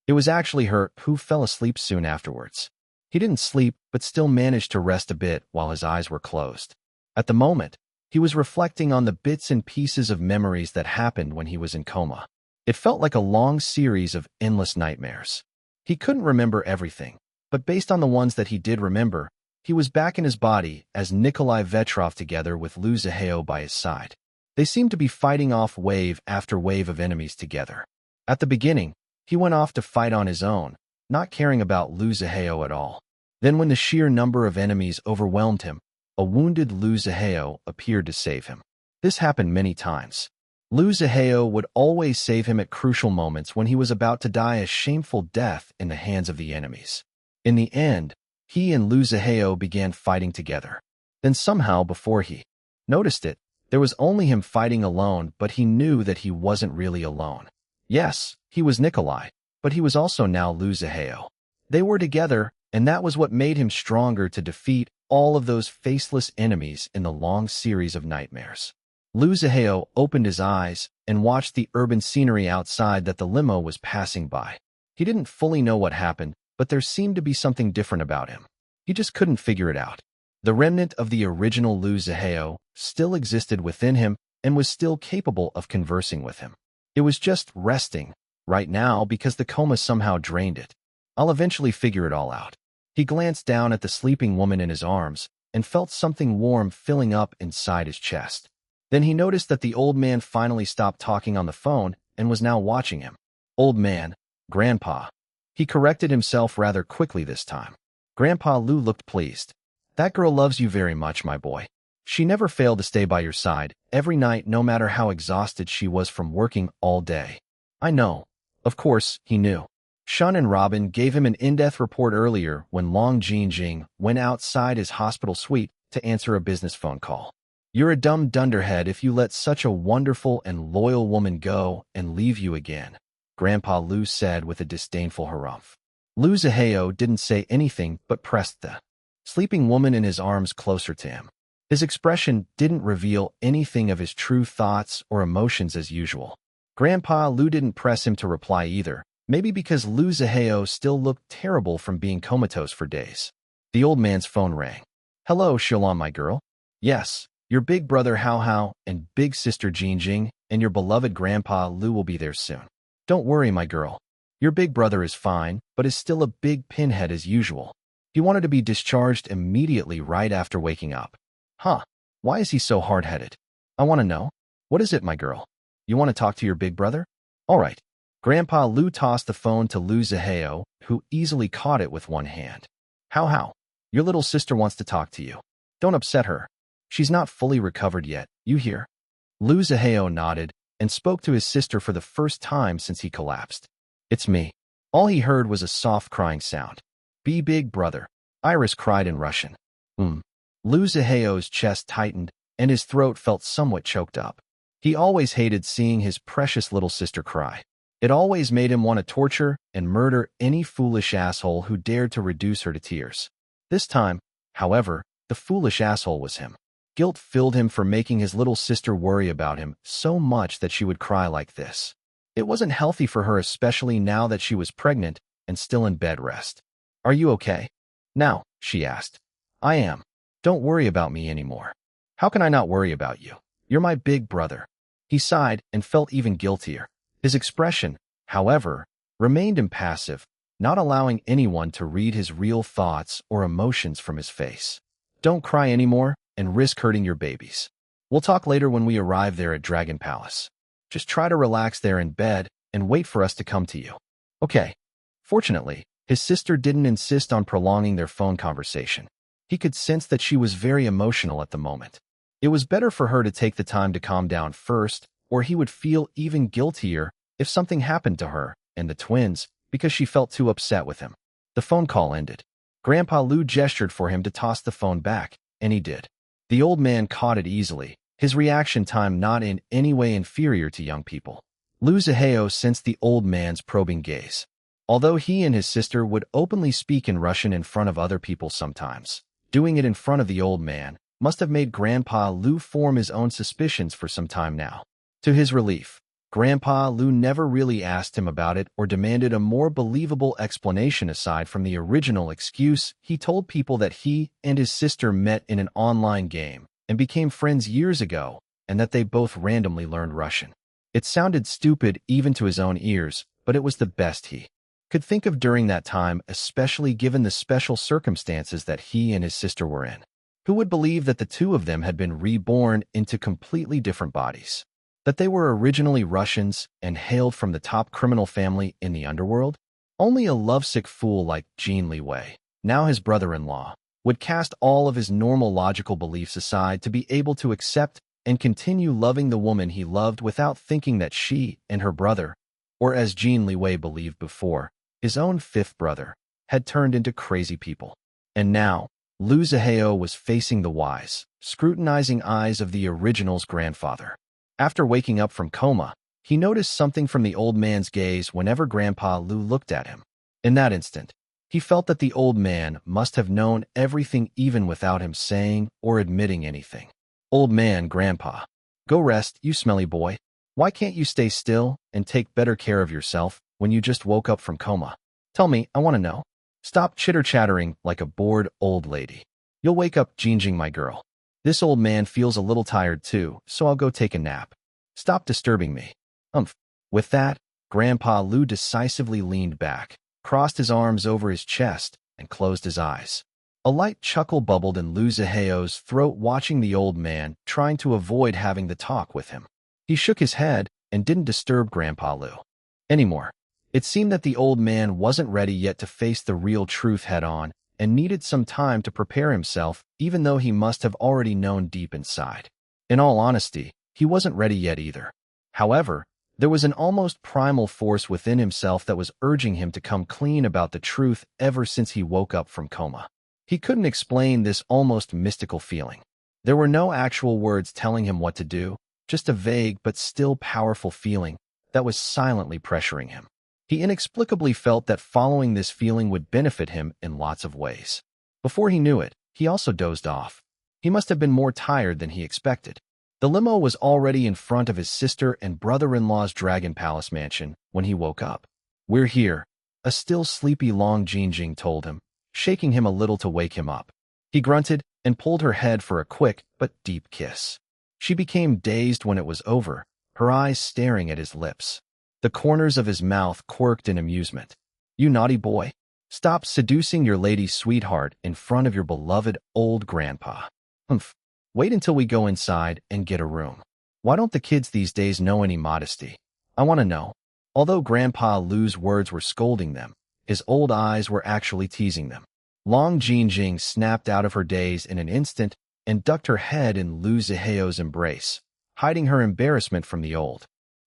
It was actually her who fell asleep soon afterwards. He didn't sleep, but still managed to rest a bit while his eyes were closed. At the moment, he was reflecting on the bits and pieces of memories that happened when he was in coma. It felt like a long series of endless nightmares. He couldn't remember everything, but based on the ones that he did remember, he was back in his body as Nikolai Vetrov together with Lu Zihao by his side. They seemed to be fighting off wave after wave of enemies together. At the beginning, he went off to fight on his own, not caring about Lu Zihao at all. Then when the sheer number of enemies overwhelmed him, a wounded Lu Zihao appeared to save him. This happened many times. Lu Zihao would always save him at crucial moments when he was about to die a shameful death in the hands of the enemies. In the end, he and Lu Zihao began fighting together. Then somehow, before he noticed it, there was only him fighting alone, but he knew that he wasn't really alone. Yes, he was Nikolai, but he was also now Lu Zihao. They were together, and that was what made him stronger to defeat all of those faceless enemies in the long series of nightmares. Lu Zihao opened his eyes and watched the urban scenery outside that the limo was passing by. He didn't fully know what happened, but there seemed to be something different about him. He just couldn't figure it out. The remnant of the original Lu Zihao still existed within him and was still capable of conversing with him. It was just resting right now because the coma somehow drained it. "I'll eventually figure it all out." He glanced down at the sleeping woman in his arms and felt something warm filling up inside his chest. Then he noticed that the old man finally stopped talking on the phone and was now watching him. "Old man, Grandpa." He corrected himself rather quickly this time. Grandpa Lu looked pleased. "That girl loves you very much, my boy. She never failed to stay by your side every night, no matter how exhausted she was from working all day." "I know." Of course, he knew. Shun and Robin gave him an in-depth report earlier when Long Jinjing went outside his hospital suite to answer a business phone call. "You're a dumb dunderhead if you let such a wonderful and loyal woman go and leave you again," Grandpa Lu said with a disdainful harumph. Lu Zihao didn't say anything but pressed the sleeping woman in his arms closer to him. His expression didn't reveal anything of his true thoughts or emotions as usual. Grandpa Lu didn't press him to reply either, maybe because Lu Zihao still looked terrible from being comatose for days. The old man's phone rang. "Hello, Shalom, my girl. Yes, your big brother Hao Hao and big sister Jin Jing and your beloved Grandpa Lu will be there soon. Don't worry, my girl. Your big brother is fine, but is still a big pinhead as usual. He wanted to be discharged immediately right after waking up." "Huh, why is he so hard-headed? I want to know. What is it, my girl? You want to talk to your big brother? All right." Grandpa Lu tossed the phone to Lu Zihao, who easily caught it with one hand. How? Your little sister wants to talk to you. Don't upset her. She's not fully recovered yet, you hear?" Lu Zihao nodded and spoke to his sister for the first time since he collapsed. "It's me." All he heard was a soft crying sound. "Be big brother," Iris cried in Russian. Lu Zihao's chest tightened, and his throat felt somewhat choked up. He always hated seeing his precious little sister cry. It always made him want to torture and murder any foolish asshole who dared to reduce her to tears. This time, however, the foolish asshole was him. Guilt filled him for making his little sister worry about him so much that she would cry like this. It wasn't healthy for her, especially now that she was pregnant and still in bed rest. "Are you okay now?" she asked. "I am. Don't worry about me anymore." "How can I not worry about you? You're my big brother." He sighed and felt even guiltier. His expression, however, remained impassive, not allowing anyone to read his real thoughts or emotions from his face. "Don't cry anymore and risk hurting your babies. We'll talk later when we arrive there at Dragon Palace. Just try to relax there in bed and wait for us to come to you. Okay." Fortunately, his sister didn't insist on prolonging their phone conversation. He could sense that she was very emotional at the moment. It was better for her to take the time to calm down first, or he would feel even guiltier if something happened to her and the twins because she felt too upset with him. The phone call ended. Grandpa Lu gestured for him to toss the phone back, and he did. The old man caught it easily, his reaction time not in any way inferior to young people. Lu Zihao sensed the old man's probing gaze. Although he and his sister would openly speak in Russian in front of other people sometimes, doing it in front of the old man must have made Grandpa Lu form his own suspicions for some time now. To his relief, Grandpa Lu never really asked him about it or demanded a more believable explanation aside from the original excuse he told people that he and his sister met in an online game and became friends years ago and that they both randomly learned Russian. It sounded stupid even to his own ears, but it was the best he could think of during that time, especially given the special circumstances that he and his sister were in. Who would believe that the two of them had been reborn into completely different bodies? That they were originally Russians and hailed from the top criminal family in the underworld? Only a lovesick fool like Jin Liwei, now his brother-in-law, would cast all of his normal logical beliefs aside to be able to accept and continue loving the woman he loved without thinking that she and her brother, or as Jin Liwei believed before, his own fifth brother, had turned into crazy people. And now, Lu Zihao was facing the wise, scrutinizing eyes of the original's grandfather. After waking up from coma, he noticed something from the old man's gaze whenever Grandpa Lu looked at him. In that instant, he felt that the old man must have known everything even without him saying or admitting anything. "Old man, Grandpa. Go rest, you smelly boy. Why can't you stay still and take better care of yourself when you just woke up from coma? Tell me, I want to know. Stop chitter-chattering like a bored old lady. You'll wake up Jinjing, my girl. This old man feels a little tired too, so I'll go take a nap. Stop disturbing me." With that, Grandpa Lu decisively leaned back, crossed his arms over his chest, and closed his eyes. A light chuckle bubbled in Lu Zihao's throat watching the old man trying to avoid having the talk with him. He shook his head and didn't disturb Grandpa Lu anymore. It seemed that the old man wasn't ready yet to face the real truth head-on and needed some time to prepare himself, even though he must have already known deep inside. In all honesty, he wasn't ready yet either. However, there was an almost primal force within himself that was urging him to come clean about the truth ever since he woke up from coma. He couldn't explain this almost mystical feeling. There were no actual words telling him what to do, just a vague but still powerful feeling that was silently pressuring him. He inexplicably felt that following this feeling would benefit him in lots of ways. Before he knew it, he also dozed off. He must have been more tired than he expected. The limo was already in front of his sister and brother-in-law's Dragon Palace mansion when he woke up. "We're here," a still sleepy Long Jinjing told him, shaking him a little to wake him up. He grunted and pulled her head for a quick but deep kiss. She became dazed when it was over, her eyes staring at his lips. The corners of his mouth quirked in amusement. "You naughty boy. Stop seducing your lady sweetheart in front of your beloved old grandpa. Humph. Wait until we go inside and get a room. Why don't the kids these days know any modesty? I want to know." Although Grandpa Lu's words were scolding them, his old eyes were actually teasing them. Long Jinjing snapped out of her daze in an instant and ducked her head in Lu Ziheo's embrace, hiding her embarrassment from the old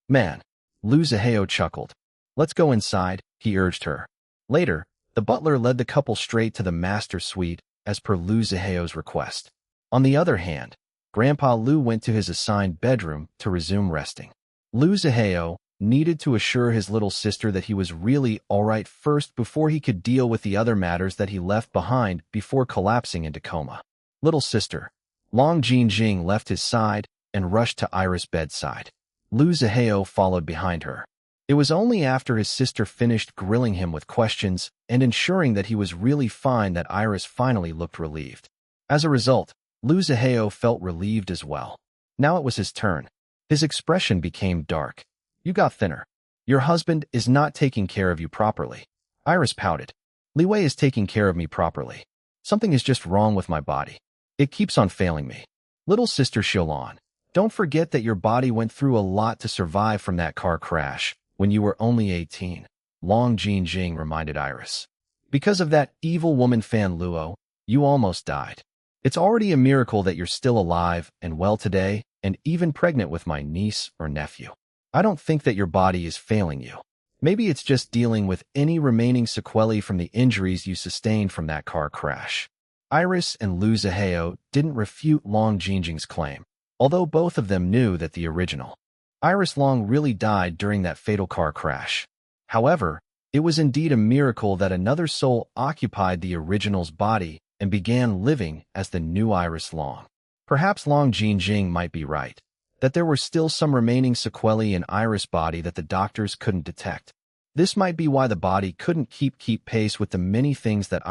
man. Lu Ziheo chuckled. "Let's go inside," he urged her. Later, the butler led the couple straight to the master suite as per Lu Ziheo's request. On the other hand, Grandpa Lu went to his assigned bedroom to resume resting. Lu Ziheo needed to assure his little sister that he was really all right first before he could deal with the other matters that he left behind before collapsing into coma. "Little sister." Long Jinjing left his side and rushed to Iris' bedside. Lu Ziheo followed behind her. It was only after his sister finished grilling him with questions and ensuring that he was really fine that Iris finally looked relieved. As a result, Lu Ziheo felt relieved as well. Now it was his turn. His expression became dark. "You got thinner. Your husband is not taking care of you properly." Iris pouted. "Liwei is taking care of me properly. Something is just wrong with my body. It keeps on failing me." "Little sister Shilon, don't forget that your body went through a lot to survive from that car crash when you were only 18, Long Jinjing reminded Iris. "Because of that evil woman Fan Luo, you almost died. It's already a miracle that you're still alive and well today and even pregnant with my niece or nephew. I don't think that your body is failing you. Maybe it's just dealing with any remaining sequelae from the injuries you sustained from that car crash." Iris and Lu Ziheo didn't refute Long Jinjing's claim, although both of them knew that the original Iris Long really died during that fatal car crash. However, it was indeed a miracle that another soul occupied the original's body and began living as the new Iris Long. Perhaps Long Jinjing might be right, that there were still some remaining sequelae in Iris' body that the doctors couldn't detect. This might be why the body couldn't keep pace with the many things that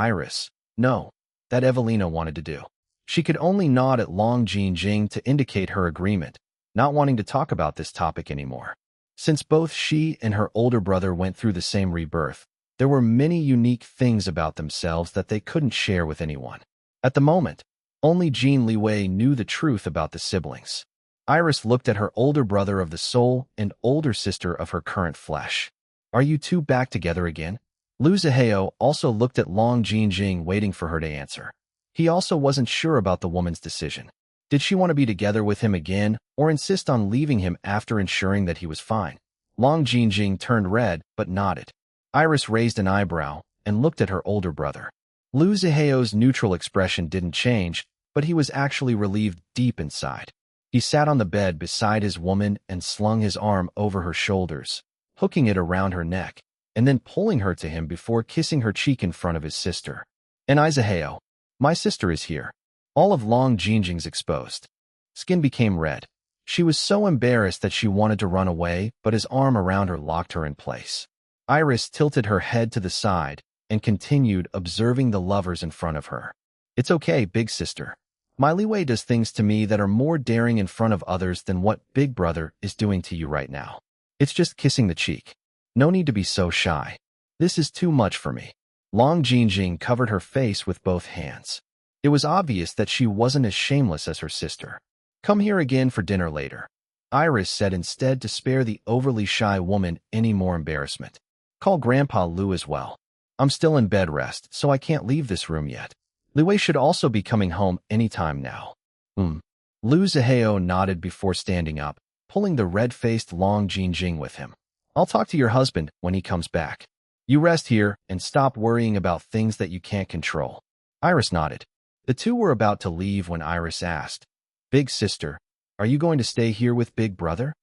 that Evelina wanted to do. She could only nod at Long Jinjing to indicate her agreement, not wanting to talk about this topic anymore. Since both she and her older brother went through the same rebirth, there were many unique things about themselves that they couldn't share with anyone. At the moment, only Jin Liwei knew the truth about the siblings. Iris looked at her older brother of the soul and older sister of her current flesh. "Are you two back together again?" Lu Ziheo also looked at Long Jinjing, waiting for her to answer. He also wasn't sure about the woman's decision. Did she want to be together with him again or insist on leaving him after ensuring that he was fine? Long Jinjing turned red but nodded. Iris raised an eyebrow and looked at her older brother. Lu Ziheo's neutral expression didn't change, but he was actually relieved deep inside. He sat on the bed beside his woman and slung his arm over her shoulders, hooking it around her neck, and then pulling her to him before kissing her cheek in front of his sister. "And Ziheo, my sister is here." All of Long Jinjing's exposed skin became red. She was so embarrassed that she wanted to run away, but his arm around her locked her in place. Iris tilted her head to the side and continued observing the lovers in front of her. "It's okay, big sister. My Liwei does things to me that are more daring in front of others than what Big Brother is doing to you right now. It's just kissing the cheek. No need to be so shy. This is too much for me." Long Jinjing covered her face with both hands. It was obvious that she wasn't as shameless as her sister. "Come here again for dinner later," Iris said instead to spare the overly shy woman any more embarrassment. "Call Grandpa Lu as well. I'm still in bed rest, so I can't leave this room yet. Liwei should also be coming home any time now." Lu Ziheo nodded before standing up, pulling the red-faced Long Jinjing with him. "I'll talk to your husband when he comes back. You rest here and stop worrying about things that you can't control." Iris nodded. The two were about to leave when Iris asked, "Big sister, are you going to stay here with Big Brother?"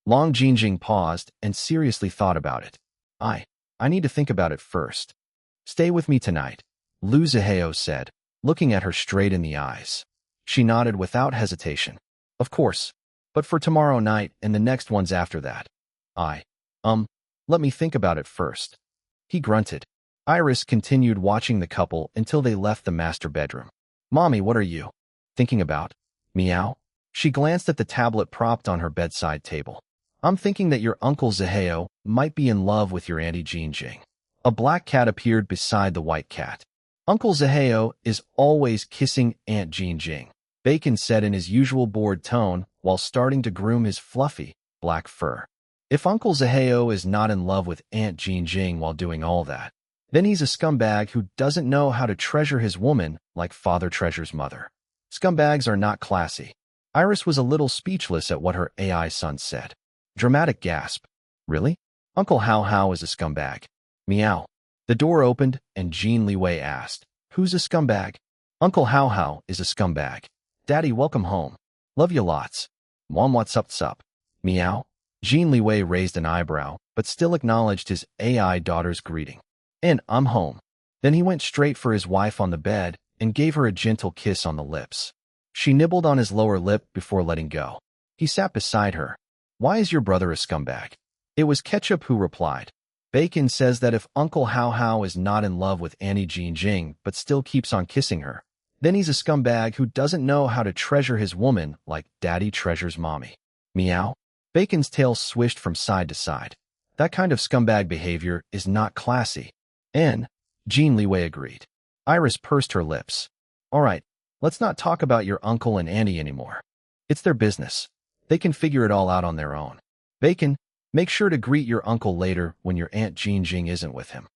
Long Jinjing paused and seriously thought about it. I need to think about it first. Stay with me tonight, Lu Zihao said, looking at her straight in the eyes. She nodded without hesitation. Of course, but for tomorrow night and the next ones after that. Let me think about it first. He grunted. Iris continued watching the couple until they left the master bedroom. Mommy, what are you thinking about? Meow. She glanced at the tablet propped on her bedside table. I'm thinking that your Uncle Zihao might be in love with your Auntie Jinjing. A black cat appeared beside the white cat. Uncle Zihao is always kissing Aunt Jinjing, Bacon said in his usual bored tone while starting to groom his fluffy, black fur. If Uncle Zihao is not in love with Aunt Jinjing while doing all that, then he's a scumbag who doesn't know how to treasure his woman like father treasures mother. Scumbags are not classy. Iris was a little speechless at what her AI son said. Dramatic gasp. Really? Uncle Hao Hao is a scumbag. Meow. The door opened and Jin Liwei asked, Who's a scumbag? Uncle Hao Hao is a scumbag. Daddy, welcome home. Love you lots. Mom, what's up? Meow. Jin Liwei raised an eyebrow, but still acknowledged his AI daughter's greeting. And I'm home. Then he went straight for his wife on the bed and gave her a gentle kiss on the lips. She nibbled on his lower lip before letting go. He sat beside her. Why is your brother a scumbag? It was Ketchup who replied. Bacon says that if Uncle Hao Hao is not in love with Annie Jinjing but still keeps on kissing her, then he's a scumbag who doesn't know how to treasure his woman like Daddy treasures Mommy. Meow. Bacon's tail swished from side to side. That kind of scumbag behavior is not classy. And Jin Liwei agreed. Iris pursed her lips. All right, let's not talk about your uncle and auntie anymore. It's their business. They can figure it all out on their own. Bacon, make sure to greet your uncle later when your Aunt Jinjing isn't with him.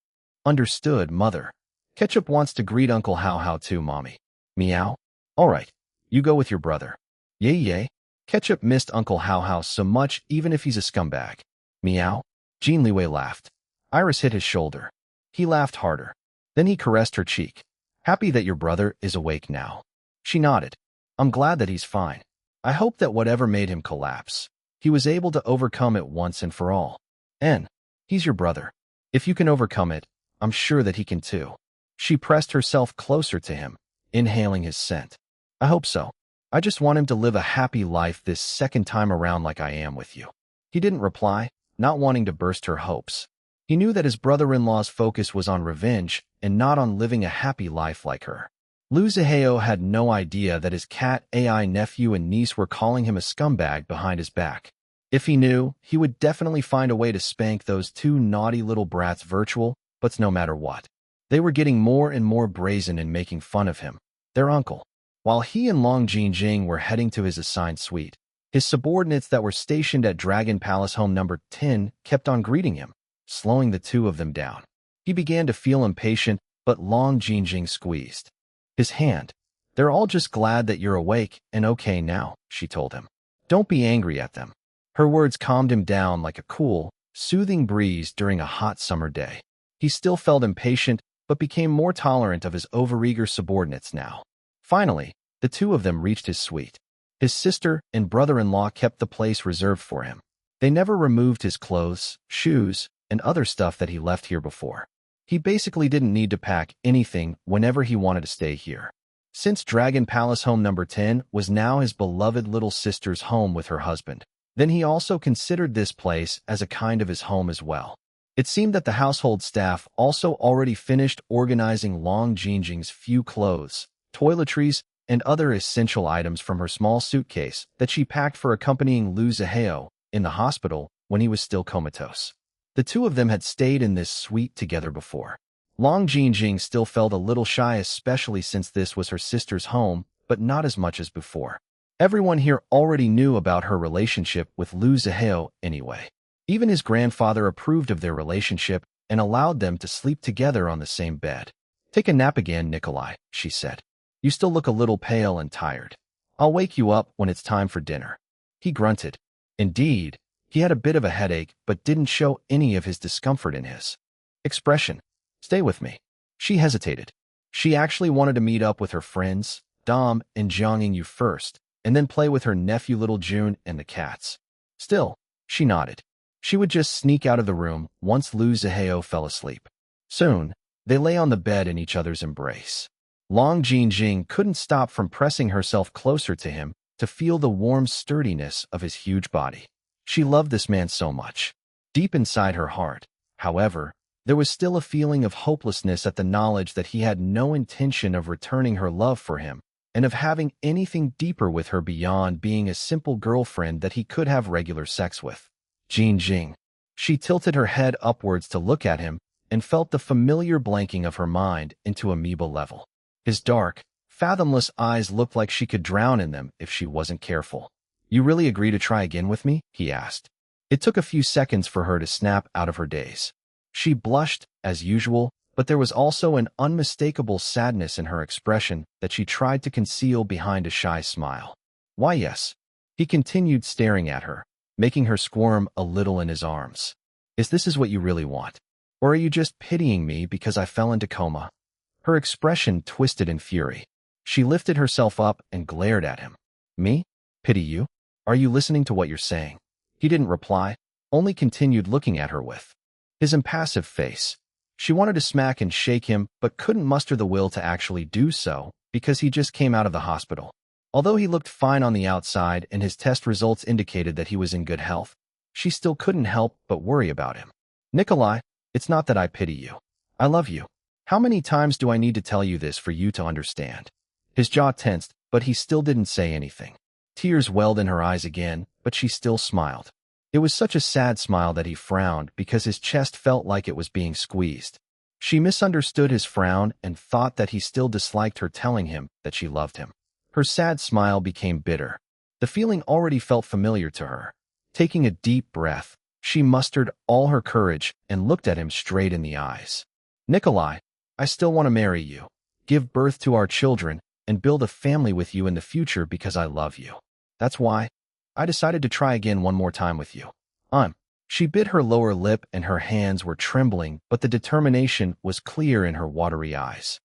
Understood, Mother. Ketchup wants to greet Uncle Hao Hao too, Mommy. Meow. All right, you go with your brother. Yay. Ketchup missed Uncle Hao Hao so much even if he's a scumbag. Meow. Jin Liwei laughed. Iris hit his shoulder. He laughed harder. Then he caressed her cheek. Happy that your brother is awake now. She nodded. I'm glad that he's fine. I hope that whatever made him collapse, he was able to overcome it once and for all. And he's your brother. If you can overcome it, I'm sure that he can too. She pressed herself closer to him, inhaling his scent. I hope so. I just want him to live a happy life this second time around like I am with you. He didn't reply, not wanting to burst her hopes. He knew that his brother-in-law's focus was on revenge and not on living a happy life like her. Lu Zihao had no idea that his cat AI nephew and niece were calling him a scumbag behind his back. If he knew, he would definitely find a way to spank those two naughty little brats virtual, but no matter what. They were getting more and more brazen in making fun of him, their uncle. While he and Long Jinjing were heading to his assigned suite, his subordinates that were stationed at Dragon Palace Home Number 10 kept on greeting him, slowing the two of them down. He began to feel impatient, but Long Jinjing squeezed his hand. They're all just glad that you're awake and okay now, she told him. Don't be angry at them. Her words calmed him down like a cool, soothing breeze during a hot summer day. He still felt impatient, but became more tolerant of his overeager subordinates now. Finally, the two of them reached his suite. His sister and brother-in-law kept the place reserved for him. They never removed his clothes, shoes, and other stuff that he left here before. He basically didn't need to pack anything whenever he wanted to stay here. Since Dragon Palace Home Number 10 was now his beloved little sister's home with her husband, then he also considered this place as a kind of his home as well. It seemed that the household staff also already finished organizing Long Jinjing's few clothes, toiletries, and other essential items from her small suitcase that she packed for accompanying Lu Zihao in the hospital when he was still comatose. The two of them had stayed in this suite together before. Long Jinjing still felt a little shy, especially since this was her sister's home, but not as much as before. Everyone here already knew about her relationship with Lu Zihao anyway. Even his grandfather approved of their relationship and allowed them to sleep together on the same bed. Take a nap again, Nikolai, she said. You still look a little pale and tired. I'll wake you up when it's time for dinner. He grunted. Indeed, he had a bit of a headache but didn't show any of his discomfort in his expression. Stay with me. She hesitated. She actually wanted to meet up with her friends, Dom and Jiang Yingyu first, and then play with her nephew Little June and the cats. Still, She nodded. She would just sneak out of the room once Lu Zihao fell asleep. Soon, they lay on the bed in each other's embrace. Long Jing couldn't stop from pressing herself closer to him to feel the warm sturdiness of his huge body. She loved this man so much. Deep inside her heart, however, there was still a feeling of hopelessness at the knowledge that he had no intention of returning her love for him and of having anything deeper with her beyond being a simple girlfriend that he could have regular sex with. Jing. She tilted her head upwards to look at him and felt the familiar blanking of her mind into amoeba level. His dark, fathomless eyes looked like she could drown in them if she wasn't careful. "You really agree to try again with me?" he asked. It took a few seconds for her to snap out of her daze. She blushed, as usual, but there was also an unmistakable sadness in her expression that she tried to conceal behind a shy smile. "Why, yes." He continued staring at her, making her squirm a little in his arms. "Is this what you really want? Or are you just pitying me because I fell into coma?" Her expression twisted in fury. She lifted herself up and glared at him. "Me? Pity you? Are you listening to what you're saying?" He didn't reply, only continued looking at her with his impassive face. She wanted to smack and shake him, but couldn't muster the will to actually do so because he just came out of the hospital. Although he looked fine on the outside and his test results indicated that he was in good health, she still couldn't help but worry about him. "Nikolai, it's not that I pity you. I love you. How many times do I need to tell you this for you to understand?" His jaw tensed, but he still didn't say anything. Tears welled in her eyes again, but she still smiled. It was such a sad smile that he frowned because his chest felt like it was being squeezed. She misunderstood his frown and thought that he still disliked her telling him that she loved him. Her sad smile became bitter. The feeling already felt familiar to her. Taking a deep breath, she mustered all her courage and looked at him straight in the eyes. "Nikolai, I still want to marry you, give birth to our children, and build a family with you in the future because I love you. That's why I decided to try again one more time with you. She bit her lower lip and her hands were trembling, but the determination was clear in her watery eyes.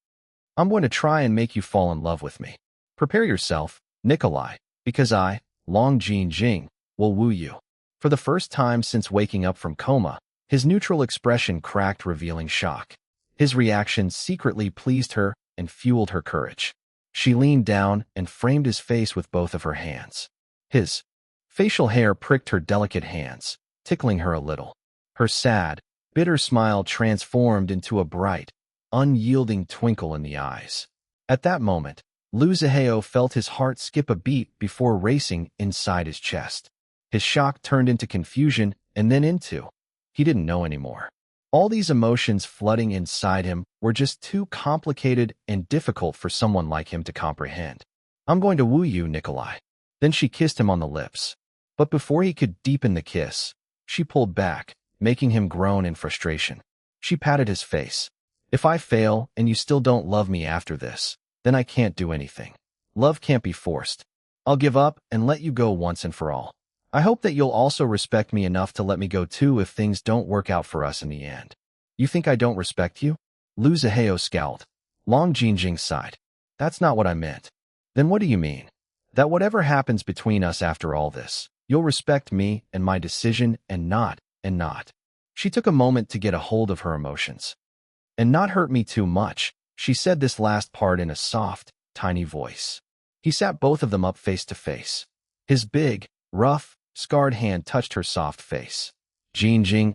"I'm going to try and make you fall in love with me. Prepare yourself, Nikolai, because I, Long Jing, will woo you." For the first time since waking up from coma, his neutral expression cracked, revealing shock. His reaction secretly pleased her and fueled her courage. She leaned down and framed his face with both of her hands. His facial hair pricked her delicate hands, tickling her a little. Her sad, bitter smile transformed into a bright, unyielding twinkle in the eyes. At that moment, Lu Zihao felt his heart skip a beat before racing inside his chest. His shock turned into confusion and then into he didn't know anymore. All these emotions flooding inside him were just too complicated and difficult for someone like him to comprehend. "I'm going to woo you, Nikolai." Then she kissed him on the lips. But before he could deepen the kiss, she pulled back, making him groan in frustration. She patted his face. "If I fail and you still don't love me after this, then I can't do anything. Love can't be forced. I'll give up and let you go once and for all. I hope that you'll also respect me enough to let me go too if things don't work out for us in the end." "You think I don't respect you?" Lu Zihao scowled. Long Jing sighed. "That's not what I meant." "Then what do you mean?" "That whatever happens between us after all this, you'll respect me and my decision and not. She took a moment to get a hold of her emotions. "And not hurt me too much." She said this last part in a soft, tiny voice. He sat both of them up face to face. His big, rough, scarred hand touched her soft face. Jing,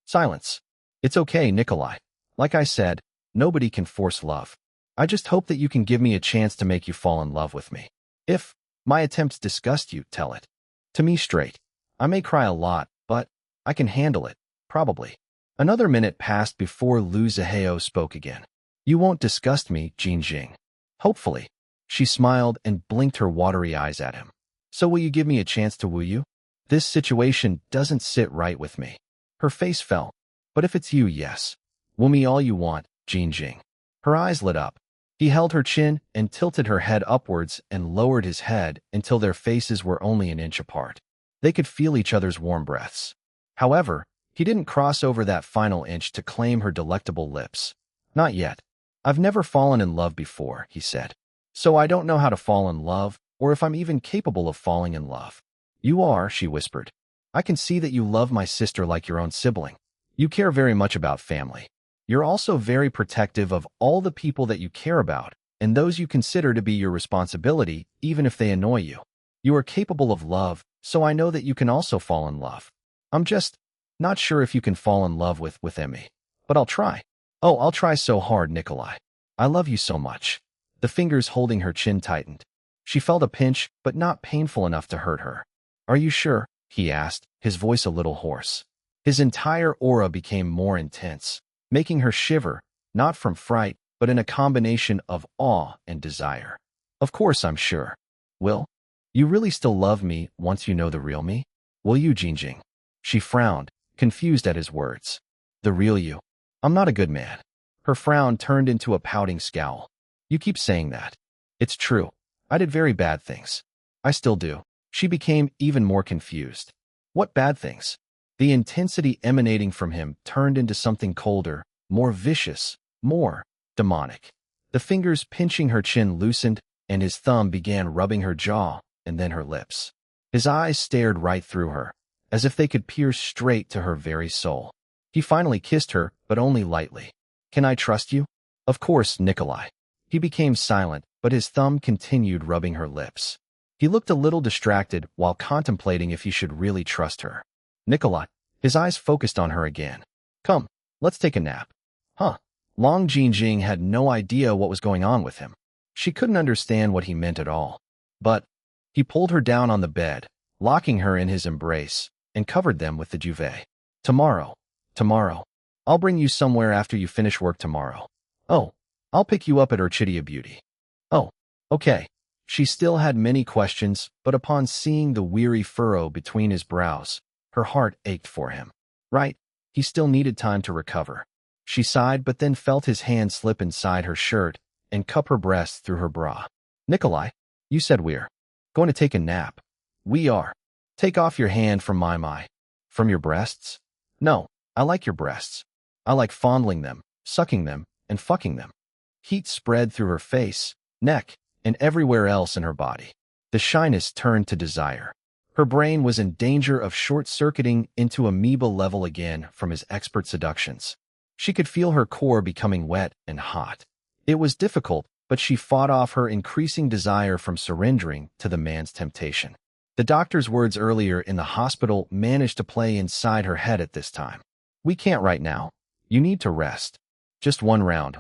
silence. "It's okay, Nikolai. Like I said, nobody can force love. I just hope that you can give me a chance to make you fall in love with me. If my attempts disgust you, tell it to me straight. I may cry a lot, but I can handle it, probably." Another minute passed before Lu Zihao spoke again. "You won't disgust me, Jing. Hopefully." She smiled and blinked her watery eyes at him. "So will you give me a chance to woo you? This situation doesn't sit right with me." Her face fell. "But if it's you, yes. Woo me all you want, Jing." Her eyes lit up. He held her chin and tilted her head upwards and lowered his head until their faces were only an inch apart. They could feel each other's warm breaths. However, he didn't cross over that final inch to claim her delectable lips. "Not yet. I've never fallen in love before," he said. "So I don't know how to fall in love, or if I'm even capable of falling in love." "You are," she whispered. I can see that you love my sister like your own sibling. You care very much about family. You're also very protective of all the people that you care about and those you consider to be your responsibility, even if they annoy you. You are capable of love, so I know that you can also fall in love. I'm just not sure if you can fall in love with Emmy. But I'll try. Oh, I'll try so hard, Nikolai. I love you so much. The fingers holding her chin tightened. She felt a pinch, but not painful enough to hurt her. Are you sure? He asked, his voice a little hoarse. His entire aura became more intense, making her shiver, not from fright, but in a combination of awe and desire. Of course I'm sure. Will you really still love me once you know the real me? Will you, Jinjing? She frowned, confused at his words. The real you? I'm not a good man. Her frown turned into a pouting scowl. You keep saying that. It's true. I did very bad things. I still do. She became even more confused. What bad things? The intensity emanating from him turned into something colder, more vicious, more demonic. The fingers pinching her chin loosened, and his thumb began rubbing her jaw and then her lips. His eyes stared right through her, as if they could pierce straight to her very soul. He finally kissed her, but only lightly. Can I trust you? Of course, Nikolai. He became silent, but his thumb continued rubbing her lips. He looked a little distracted while contemplating if he should really trust her. Nikolai, his eyes focused on her again. Come, let's take a nap. Huh. Long Jinjing had no idea what was going on with him. She couldn't understand what he meant at all. But he pulled her down on the bed, locking her in his embrace, and covered them with the duvet. Tomorrow. I'll bring you somewhere after you finish work tomorrow. Oh, I'll pick you up at Orchidia Beauty. Oh, okay. She still had many questions, but upon seeing the weary furrow between his brows, her heart ached for him. Right, he still needed time to recover. She sighed but then felt his hand slip inside her shirt and cup her breasts through her bra. Nikolai, you said we're going to take a nap. We are. Take off your hand from my. From your breasts? No, I like your breasts. I like fondling them, sucking them, and fucking them. Heat spread through her face, neck, and everywhere else in her body. The shyness turned to desire. Her brain was in danger of short-circuiting into amoeba level again from his expert seductions. She could feel her core becoming wet and hot. It was difficult, but she fought off her increasing desire from surrendering to the man's temptation. The doctor's words earlier in the hospital managed to play inside her head at this time. We can't right now. You need to rest. Just one round.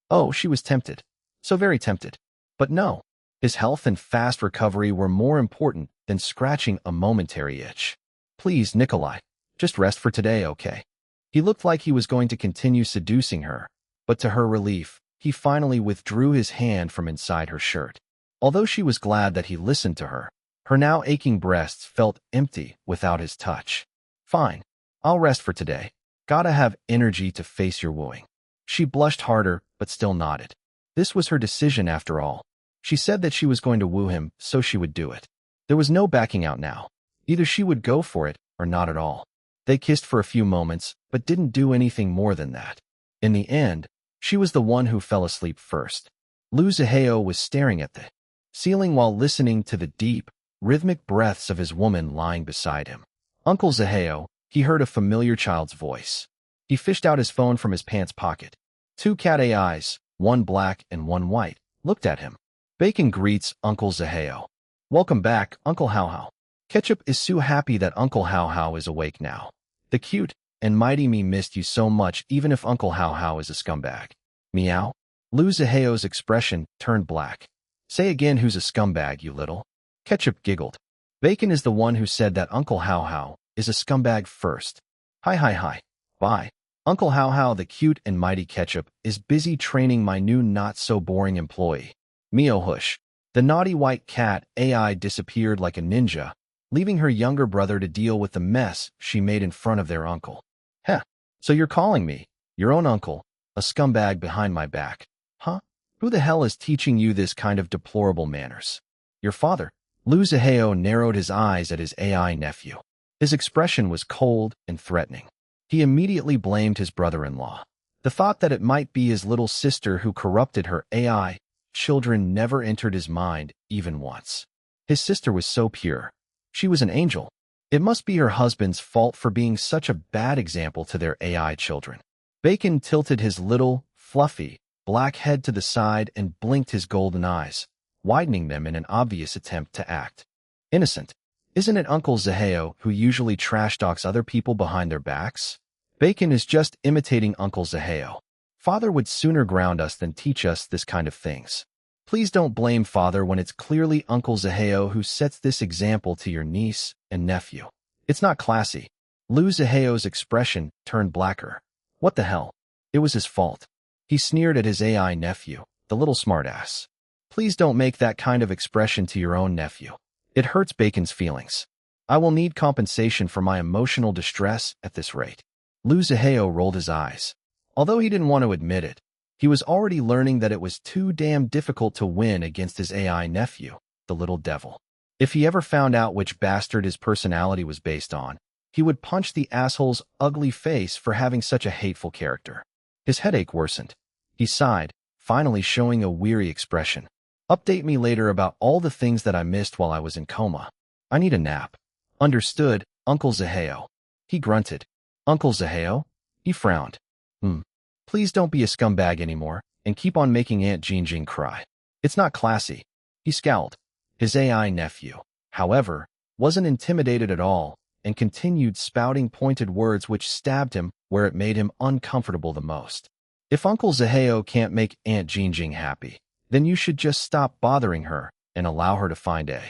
Oh, she was tempted. So very tempted. But no. His health and fast recovery were more important than scratching a momentary itch. Please, Nikolai, just rest for today, okay? He looked like he was going to continue seducing her, but to her relief, he finally withdrew his hand from inside her shirt. Although she was glad that he listened to her, her now aching breasts felt empty without his touch. Fine. I'll rest for today. Gotta have energy to face your wooing. She blushed harder, but still nodded. This was her decision after all. She said that she was going to woo him, so she would do it. There was no backing out now. Either she would go for it, or not at all. They kissed for a few moments, but didn't do anything more than that. In the end, she was the one who fell asleep first. Lu Zihao was staring at the ceiling while listening to the deep, rhythmic breaths of his woman lying beside him. Uncle Zihao, he heard a familiar child's voice. He fished out his phone from his pants pocket. Two cat AIs, one black and one white, looked at him. Bacon greets Uncle Zihao. Welcome back, Uncle Hao Hao. Ketchup is so happy that Uncle Hao Hao is awake now. The cute and mighty me missed you so much even if Uncle Hao Hao is a scumbag. Meow? Lu Zihao's expression turned black. Say again who's a scumbag, you little. Ketchup giggled. Bacon is the one who said that Uncle Hao Hao is a scumbag first. Hi. Bye. Uncle Hao Hao, the cute and mighty Ketchup, is busy training my new not-so-boring employee. Mio hush. The naughty white cat AI disappeared like a ninja, leaving her younger brother to deal with the mess she made in front of their uncle. Heh, so you're calling me, your own uncle, a scumbag behind my back, huh? Who the hell is teaching you this kind of deplorable manners? Your father. Lu Zihao narrowed his eyes at his AI nephew. His expression was cold and threatening. He immediately blamed his brother-in-law. The thought that it might be his little sister who corrupted her AI children never entered his mind even once. His sister was so pure. She was an angel. It must be her husband's fault for being such a bad example to their AI children. Bacon tilted his little, fluffy, black head to the side and blinked his golden eyes, widening them in an obvious attempt to act innocent. Isn't it Uncle Zaheo who usually trash talks other people behind their backs? Bacon is just imitating Uncle Zaheo. Father would sooner ground us than teach us this kind of things. Please don't blame Father when it's clearly Uncle Zaheo who sets this example to your niece and nephew. It's not classy. Lu Zaheo's expression turned blacker. What the hell? It was his fault. He sneered at his AI nephew, the little smartass. Please don't make that kind of expression to your own nephew. It hurts Bacon's feelings. I will need compensation for my emotional distress at this rate. Lu Zaheo rolled his eyes. Although he didn't want to admit it, he was already learning that it was too damn difficult to win against his AI nephew, the little devil. If he ever found out which bastard his personality was based on, he would punch the asshole's ugly face for having such a hateful character. His headache worsened. He sighed, finally showing a weary expression. Update me later about all the things that I missed while I was in coma. I need a nap. Understood, Uncle Zaheo. He grunted. Uncle Zaheo? He frowned. Please don't be a scumbag anymore, and keep on making Aunt Jingjing cry. It's not classy. He scowled. His AI nephew, however, wasn't intimidated at all, and continued spouting pointed words which stabbed him where it made him uncomfortable the most. If Uncle Zaheo can't make Aunt Jingjing happy, then you should just stop bothering her and allow her to find a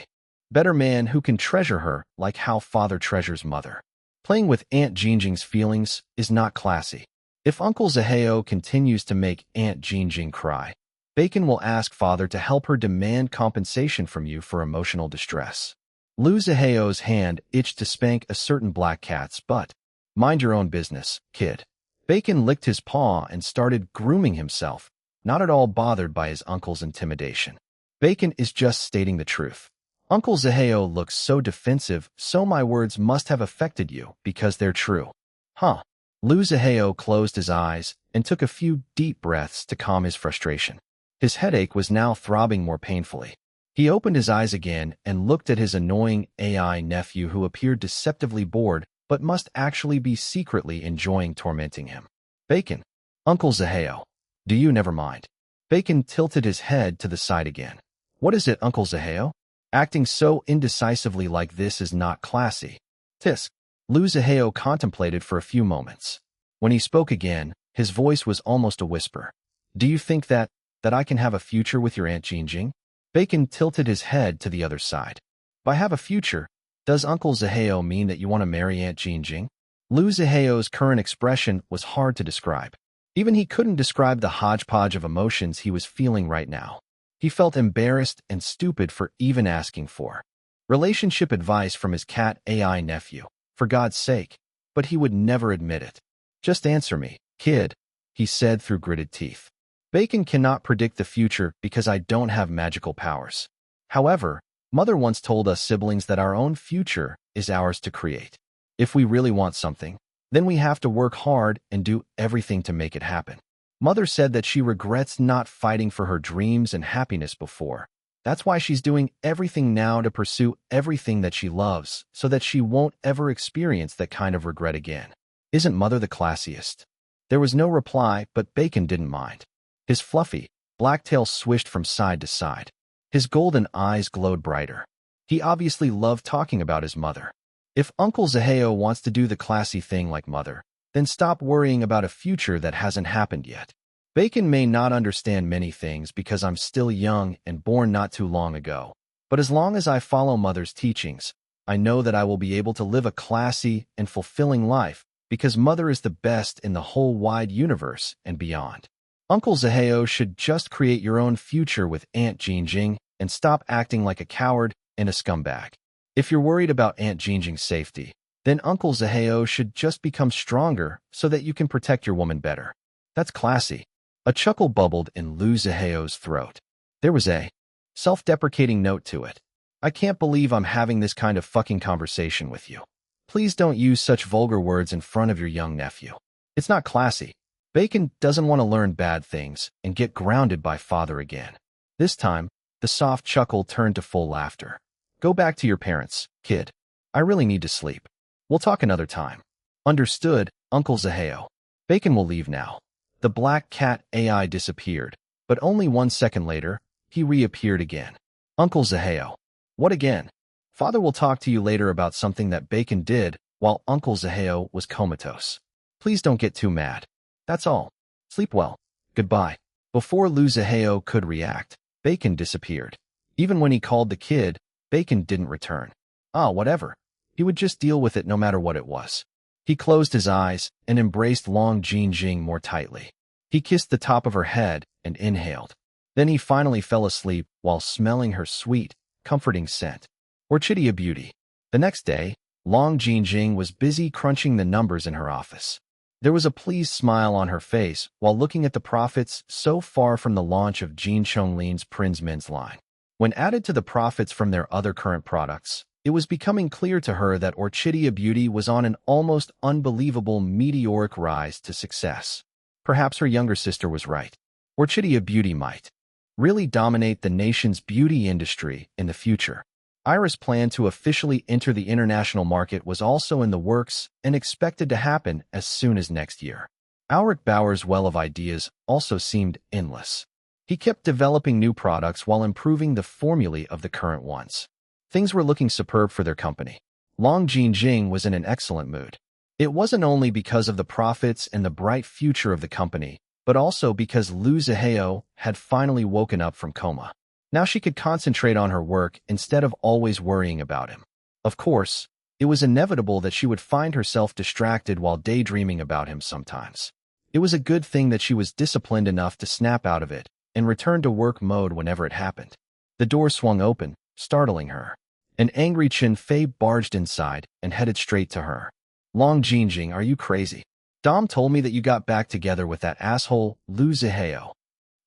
better man who can treasure her like how father treasures mother. Playing with Aunt Jingjing's feelings is not classy. If Uncle Zaheo continues to make Aunt Jingjing cry, Bacon will ask father to help her demand compensation from you for emotional distress. Lu Zaheo's hand itched to spank a certain black cat's butt. Mind your own business, kid. Bacon licked his paw and started grooming himself, not at all bothered by his uncle's intimidation. Bacon is just stating the truth. Uncle Zaheo looks so defensive, so my words must have affected you because they're true. Huh. Lu Zaheo closed his eyes and took a few deep breaths to calm his frustration. His headache was now throbbing more painfully. He opened his eyes again and looked at his annoying AI nephew who appeared deceptively bored but must actually be secretly enjoying tormenting him. Bacon. Uncle Zaheo. Do you never mind? Bacon tilted his head to the side again. What is it, Uncle Zaheo? Acting so indecisively like this is not classy. Tisk. Lu Zaheo contemplated for a few moments. When he spoke again, his voice was almost a whisper. Do you think that I can have a future with your Aunt Jingjing? Bacon tilted his head to the other side. By have a future, does Uncle Zaheo mean that you want to marry Aunt Jingjing? Lu Zaheo's current expression was hard to describe. Even he couldn't describe the hodgepodge of emotions he was feeling right now. He felt embarrassed and stupid for even asking for relationship advice from his cat AI nephew. For God's sake, but he would never admit it. Just answer me, kid, he said through gritted teeth. Bacon cannot predict the future because I don't have magical powers. However, Mother once told us siblings that our own future is ours to create. If we really want something, then we have to work hard and do everything to make it happen. Mother said that she regrets not fighting for her dreams and happiness before. That's why she's doing everything now to pursue everything that she loves, so that she won't ever experience that kind of regret again. Isn't Mother the classiest? There was no reply, but Bacon didn't mind. His fluffy, black tail swished from side to side. His golden eyes glowed brighter. He obviously loved talking about his mother. If Uncle Zaheo wants to do the classy thing like Mother, then stop worrying about a future that hasn't happened yet. Bacon may not understand many things because I'm still young and born not too long ago, but as long as I follow Mother's teachings, I know that I will be able to live a classy and fulfilling life because Mother is the best in the whole wide universe and beyond. Uncle Zaheo should just create your own future with Aunt Jingjing and stop acting like a coward and a scumbag. If you're worried about Aunt Jingjing's safety, then Uncle Zaheo should just become stronger so that you can protect your woman better. That's classy. A chuckle bubbled in Lu Zaheo's throat. There was a self-deprecating note to it. I can't believe I'm having this kind of fucking conversation with you. Please don't use such vulgar words in front of your young nephew. It's not classy. Bacon doesn't want to learn bad things and get grounded by father again. This time, the soft chuckle turned to full laughter. Go back to your parents, kid. I really need to sleep. We'll talk another time. Understood, Uncle Zaheo. Bacon will leave now. The black cat AI disappeared, but only 1 second later, he reappeared again. Uncle Zaheo. What again? Father will talk to you later about something that Bacon did while Uncle Zaheo was comatose. Please don't get too mad. That's all. Sleep well. Goodbye. Before Lu Zaheo could react, Bacon disappeared. Even when he called the kid, Bacon didn't return. Whatever. He would just deal with it no matter what it was. He closed his eyes and embraced Long Jing more tightly. He kissed the top of her head and inhaled. Then he finally fell asleep while smelling her sweet, comforting scent. Orchidea Beauty. The next day, Long Jing was busy crunching the numbers in her office. There was a pleased smile on her face while looking at the profits so far from the launch of Jin Chonglin's Prin's Men's line. When added to the profits from their other current products, it was becoming clear to her that Orchidea Beauty was on an almost unbelievable meteoric rise to success. Perhaps her younger sister was right. Orchidea Beauty might really dominate the nation's beauty industry in the future. Iris' plan to officially enter the international market was also in the works and expected to happen as soon as next year. Ulrich Bauer's well of ideas also seemed endless. He kept developing new products while improving the formulae of the current ones. Things were looking superb for their company. Long Jing was in an excellent mood. It wasn't only because of the profits and the bright future of the company, but also because Lu Zaheo had finally woken up from coma. Now she could concentrate on her work instead of always worrying about him. Of course, it was inevitable that she would find herself distracted while daydreaming about him sometimes. It was a good thing that she was disciplined enough to snap out of it and return to work mode whenever it happened. The door swung open, startling her. An angry Chen Fei barged inside and headed straight to her. Long Jing, are you crazy? Dom told me that you got back together with that asshole, Lu Zaheo.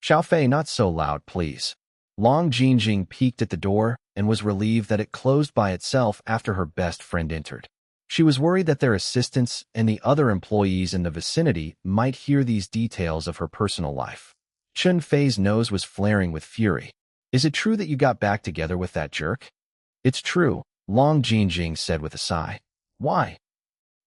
Xiao Fei, not so loud, please. Long Jing peeked at the door and was relieved that it closed by itself after her best friend entered. She was worried that their assistants and the other employees in the vicinity might hear these details of her personal life. Chen Fei's nose was flaring with fury. Is it true that you got back together with that jerk? It's true, Long Jing said with a sigh. Why?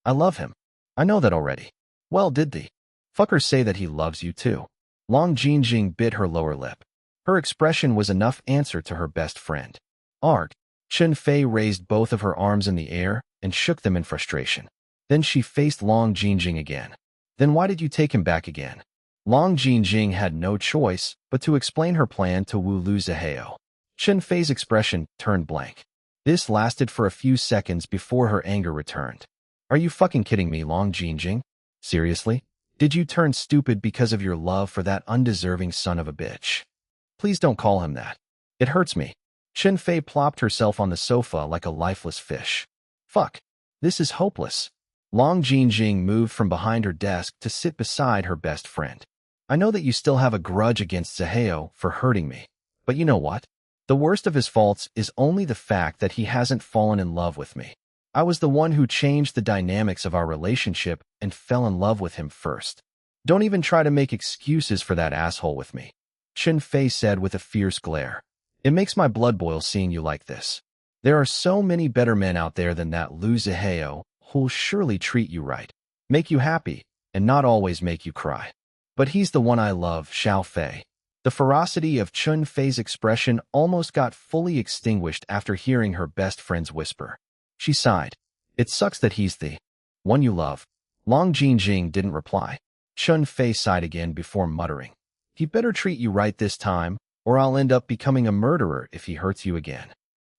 I love him. I know that already. Well, did the fucker say that he loves you too? Long Jing bit her lower lip. Her expression was enough answer to her best friend. Arg. Chen Fei raised both of her arms in the air and shook them in frustration. Then she faced Long Jing again. Then why did you take him back again? Long Jing had no choice but to explain her plan to Wu Lu Zaheo. Chen Fei's expression turned blank. This lasted for a few seconds before her anger returned. Are you fucking kidding me, Long Jing? Seriously? Did you turn stupid because of your love for that undeserving son of a bitch? Please don't call him that. It hurts me. Chen Fei plopped herself on the sofa like a lifeless fish. Fuck. This is hopeless. Long Jing moved from behind her desk to sit beside her best friend. I know that you still have a grudge against Zaheo for hurting me. But you know what? The worst of his faults is only the fact that he hasn't fallen in love with me. I was the one who changed the dynamics of our relationship and fell in love with him first. Don't even try to make excuses for that asshole with me. Chen Fei said with a fierce glare. It makes my blood boil seeing you like this. There are so many better men out there than that Lu Zaheo who'll surely treat you right, make you happy, and not always make you cry. But he's the one I love, Xiao Fei. The ferocity of Chen Fei's expression almost got fully extinguished after hearing her best friend's whisper. She sighed. It sucks that he's the one you love. Long Jing didn't reply. Chen Fei sighed again before muttering. He better treat you right this time, or I'll end up becoming a murderer if he hurts you again.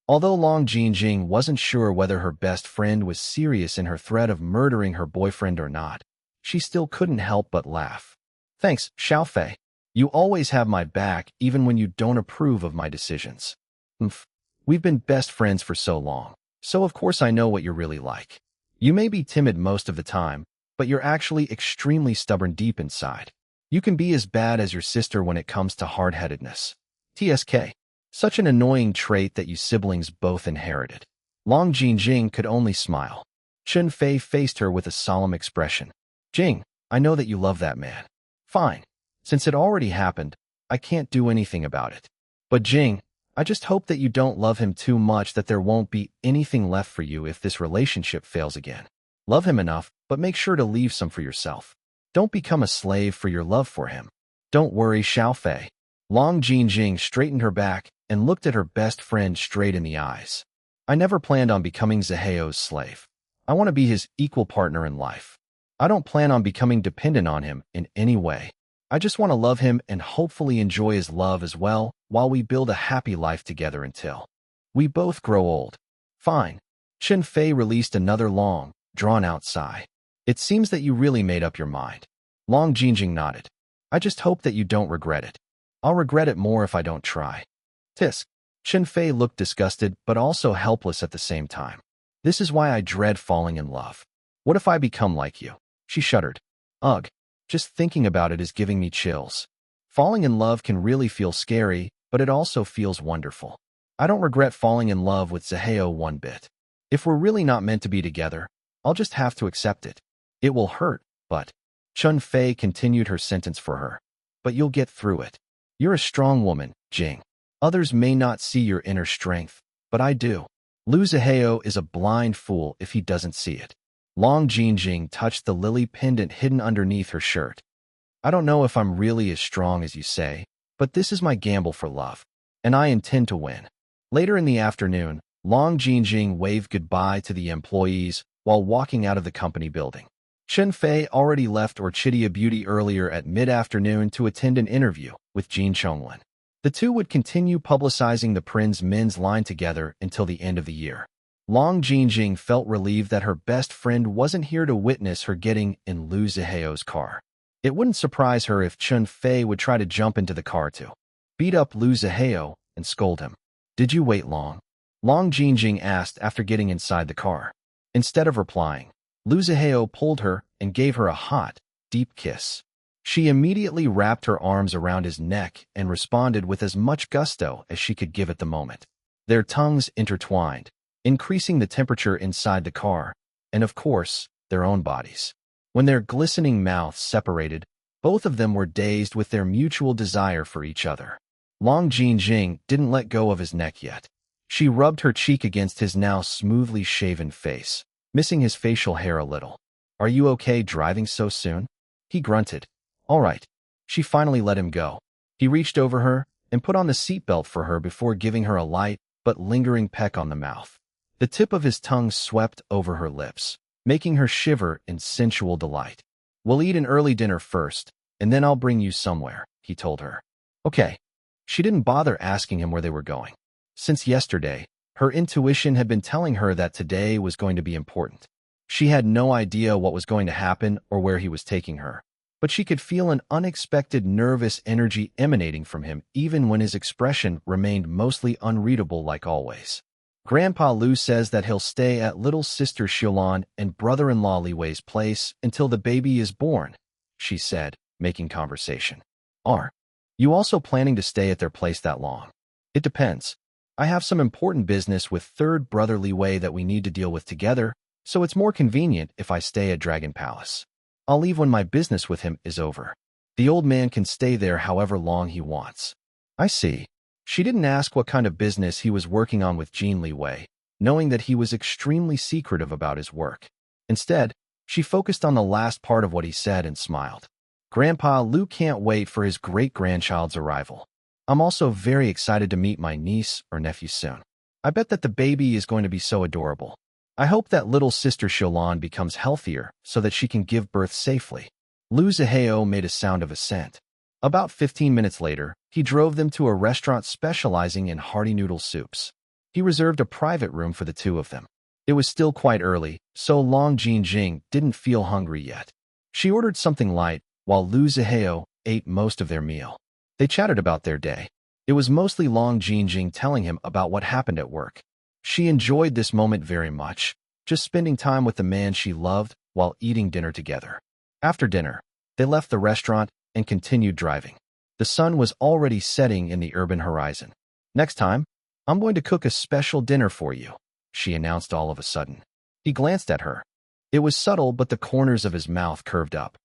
Although Long Jing wasn't sure whether her best friend was serious in her threat of murdering her boyfriend or not, she still couldn't help but laugh. Thanks, Xiao Fei. You always have my back even when you don't approve of my decisions. We've been best friends for so long, so of course I know what you're really like. You may be timid most of the time, but you're actually extremely stubborn deep inside. You can be as bad as your sister when it comes to hard-headedness. TSK. Such an annoying trait that you siblings both inherited. Long Jing could only smile. Chen Fei faced her with a solemn expression. Jing, I know that you love that man. Fine. Since it already happened, I can't do anything about it. But Jing, I just hope that you don't love him too much that there won't be anything left for you if this relationship fails again. Love him enough, but make sure to leave some for yourself. Don't become a slave for your love for him. Don't worry, Xiaofei. Long Jinjing straightened her back and looked at her best friend straight in the eyes. I never planned on becoming Zaheo's slave. I want to be his equal partner in life. I don't plan on becoming dependent on him in any way. I just want to love him and hopefully enjoy his love as well while we build a happy life together until we both grow old. Fine. Chen Fei released another long, drawn-out sigh. It seems that you really made up your mind. Long Jinjing nodded. I just hope that you don't regret it. I'll regret it more if I don't try. Tisk. Chen Fei looked disgusted but also helpless at the same time. This is why I dread falling in love. What if I become like you? She shuddered. Ugh. Just thinking about it is giving me chills. Falling in love can really feel scary, but it also feels wonderful. I don't regret falling in love with Zaheo one bit. If we're really not meant to be together, I'll just have to accept it. It will hurt, but... Chen Fei continued her sentence for her. But you'll get through it. You're a strong woman, Jing. Others may not see your inner strength, but I do. Lu Zaheo is a blind fool if he doesn't see it. Long Jinjing touched the lily pendant hidden underneath her shirt. I don't know if I'm really as strong as you say, but this is my gamble for love, and I intend to win. Later in the afternoon, Long Jinjing waved goodbye to the employees while walking out of the company building. Chen Fei already left Orchidia Beauty earlier at mid-afternoon to attend an interview with Jin Chonglin. The two would continue publicizing the Prin's men's line together until the end of the year. Long Jinjing felt relieved that her best friend wasn't here to witness her getting in Lu Ziheo's car. It wouldn't surprise her if Chen Fei would try to jump into the car to beat up Lu Ziheo and scold him. Did you wait long? Long Jinjing asked after getting inside the car. Instead of replying, Lu Ziheo pulled her and gave her a hot, deep kiss. She immediately wrapped her arms around his neck and responded with as much gusto as she could give at the moment. Their tongues intertwined, increasing the temperature inside the car, and of course, their own bodies. When their glistening mouths separated, both of them were dazed with their mutual desire for each other. Long Jinjing didn't let go of his neck yet. She rubbed her cheek against his now smoothly shaven face, missing his facial hair a little. Are you okay driving so soon? He grunted. All right. She finally let him go. He reached over her and put on the seatbelt for her before giving her a light but lingering peck on the mouth. The tip of his tongue swept over her lips, making her shiver in sensual delight. We'll eat an early dinner first, and then I'll bring you somewhere, he told her. Okay. She didn't bother asking him where they were going. Since yesterday, her intuition had been telling her that today was going to be important. She had no idea what was going to happen or where he was taking her, but she could feel an unexpected nervous energy emanating from him even when his expression remained mostly unreadable like always. Grandpa Lu says that he'll stay at little sister Xiaolan and brother-in-law Liwei's place until the baby is born, she said, making conversation. Are you also planning to stay at their place that long? It depends. I have some important business with third brother Liwei that we need to deal with together, so it's more convenient if I stay at Dragon Palace. I'll leave when my business with him is over. The old man can stay there however long he wants. I see. She didn't ask what kind of business he was working on with Jin Liwei, knowing that he was extremely secretive about his work. Instead, she focused on the last part of what he said and smiled. Grandpa Lu can't wait for his great-grandchild's arrival. I'm also very excited to meet my niece or nephew soon. I bet that the baby is going to be so adorable. I hope that little sister Xiaolan becomes healthier so that she can give birth safely. Lu Ziheo made a sound of assent. About 15 minutes later, he drove them to a restaurant specializing in hearty noodle soups. He reserved a private room for the two of them. It was still quite early, so Long Jinjing didn't feel hungry yet. She ordered something light, while Lu Ziheo ate most of their meal. They chatted about their day. It was mostly Long Jinjing telling him about what happened at work. She enjoyed this moment very much, just spending time with the man she loved while eating dinner together. After dinner, they left the restaurant and continued driving. The sun was already setting in the urban horizon. Next time, I'm going to cook a special dinner for you, she announced all of a sudden. He glanced at her. It was subtle, but the corners of his mouth curved up.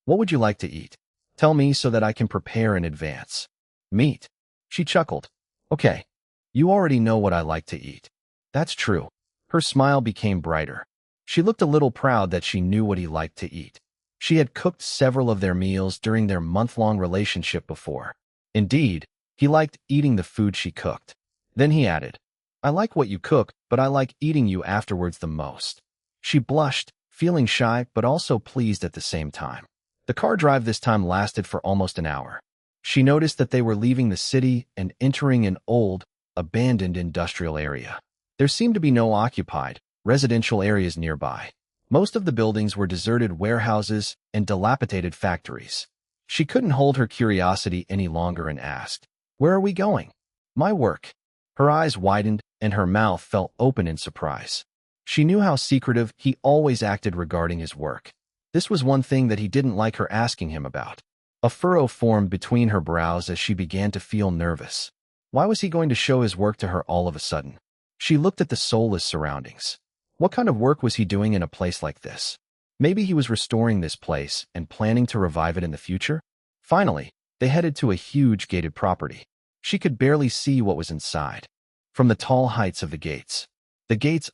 What would you like to eat? Tell me so that I can prepare in advance. Meat. She chuckled. Okay, you already know what I like to eat. That's true. Her smile became brighter. She looked a little proud that she knew what he liked to eat. She had cooked several of their meals during their month-long relationship before. Indeed, he liked eating the food she cooked. Then he added, I like what you cook, but I like eating you afterwards the most. She blushed, feeling shy but also pleased at the same time. The car drive this time lasted for almost an hour. She noticed that they were leaving the city and entering an old, abandoned industrial area. There seemed to be no occupied, residential areas nearby. Most of the buildings were deserted warehouses and dilapidated factories. She couldn't hold her curiosity any longer and asked, Where are we going? My work. Her eyes widened and her mouth fell open in surprise. She knew how secretive he always acted regarding his work. This was one thing that he didn't like her asking him about. A furrow formed between her brows as she began to feel nervous. Why was he going to show his work to her all of a sudden? She looked at the soulless surroundings. What kind of work was he doing in a place like this? Maybe he was restoring this place and planning to revive it in the future? Finally, they headed to a huge gated property. She could barely see what was inside. From the tall heights of the gates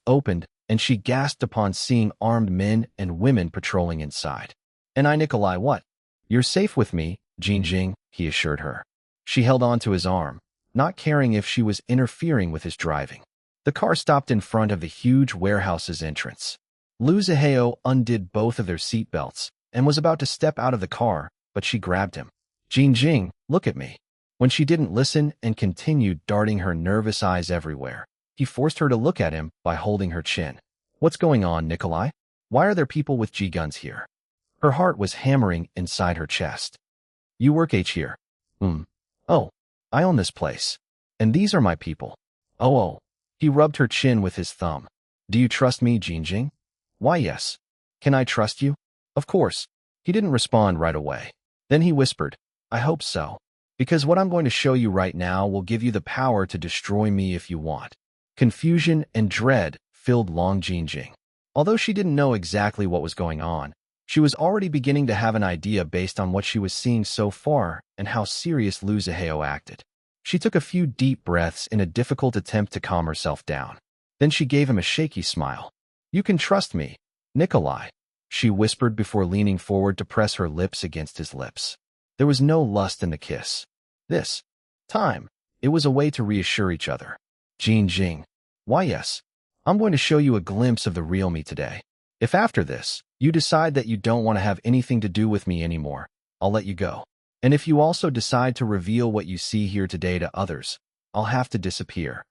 opened, and she gasped upon seeing armed men and women patrolling inside. And I, Nikolai, what? You're safe with me, Jin, he assured her. She held on to his arm, not caring if she was interfering with his driving. The car stopped in front of the huge warehouse's entrance. Liu Zihao undid both of their seat belts and was about to step out of the car, but she grabbed him. Jin, look at me. When she didn't listen and continued darting her nervous eyes everywhere, he forced her to look at him by holding her chin. What's going on, Nikolai? Why are there people with G-guns here? Her heart was hammering inside her chest. You work here. Oh, I own this place. And these are my people. Oh. He rubbed her chin with his thumb. Do you trust me, Jin? Why, yes. Can I trust you? Of course. He didn't respond right away. Then he whispered, I hope so. Because what I'm going to show you right now will give you the power to destroy me if you want. Confusion and dread filled Long Jin. Although she didn't know exactly what was going on, she was already beginning to have an idea based on what she was seeing so far and how serious Liu Zihao acted. She took a few deep breaths in a difficult attempt to calm herself down. Then she gave him a shaky smile. You can trust me, Nikolai, she whispered before leaning forward to press her lips against his lips. There was no lust in the kiss. This time, it was a way to reassure each other. Jin, why yes, I'm going to show you a glimpse of the real me today. If after this, you decide that you don't want to have anything to do with me anymore, I'll let you go. And if you also decide to reveal what you see here today to others, I'll have to disappear.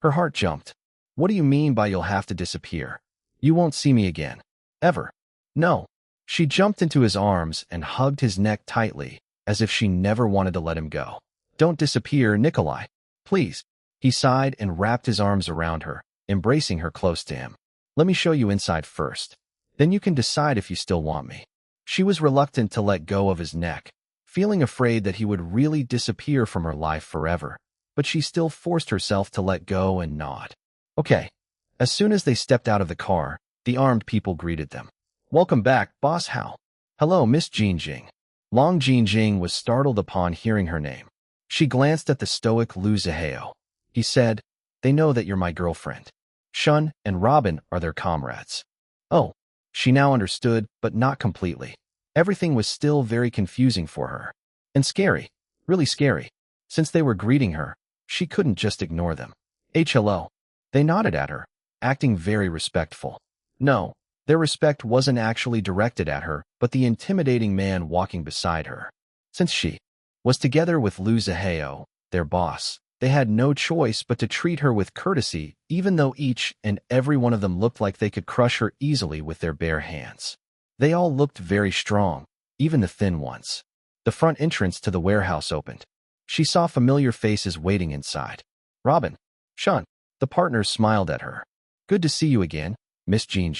Her heart jumped. What do you mean by you'll have to disappear? You won't see me again. Ever. No. She jumped into his arms and hugged his neck tightly, as if she never wanted to let him go. Don't disappear, Nikolai. Please. He sighed and wrapped his arms around her, embracing her close to him. Let me show you inside first. Then you can decide if you still want me. She was reluctant to let go of his neck, feeling afraid that he would really disappear from her life forever, but she still forced herself to let go and nod. Okay. As soon as they stepped out of the car, the armed people greeted them. Welcome back, Boss Hao. Hello, Miss Jin. Long Jin was startled upon hearing her name. She glanced at the stoic Liu Zihao. He said, They know that you're my girlfriend. Shun and Robin are their comrades. Oh, she now understood, but not completely. Everything was still very confusing for her. And scary, really scary. Since they were greeting her, she couldn't just ignore them. Hello. They nodded at her, acting very respectful. No, their respect wasn't actually directed at her, but the intimidating man walking beside her. Since she was together with Liu Zihao, their boss, they had no choice but to treat her with courtesy, even though each and every one of them looked like they could crush her easily with their bare hands. They all looked very strong, even the thin ones. The front entrance to the warehouse opened. She saw familiar faces waiting inside. Robin, Shun. The partners smiled at her. Good to see you again, Miss Jin.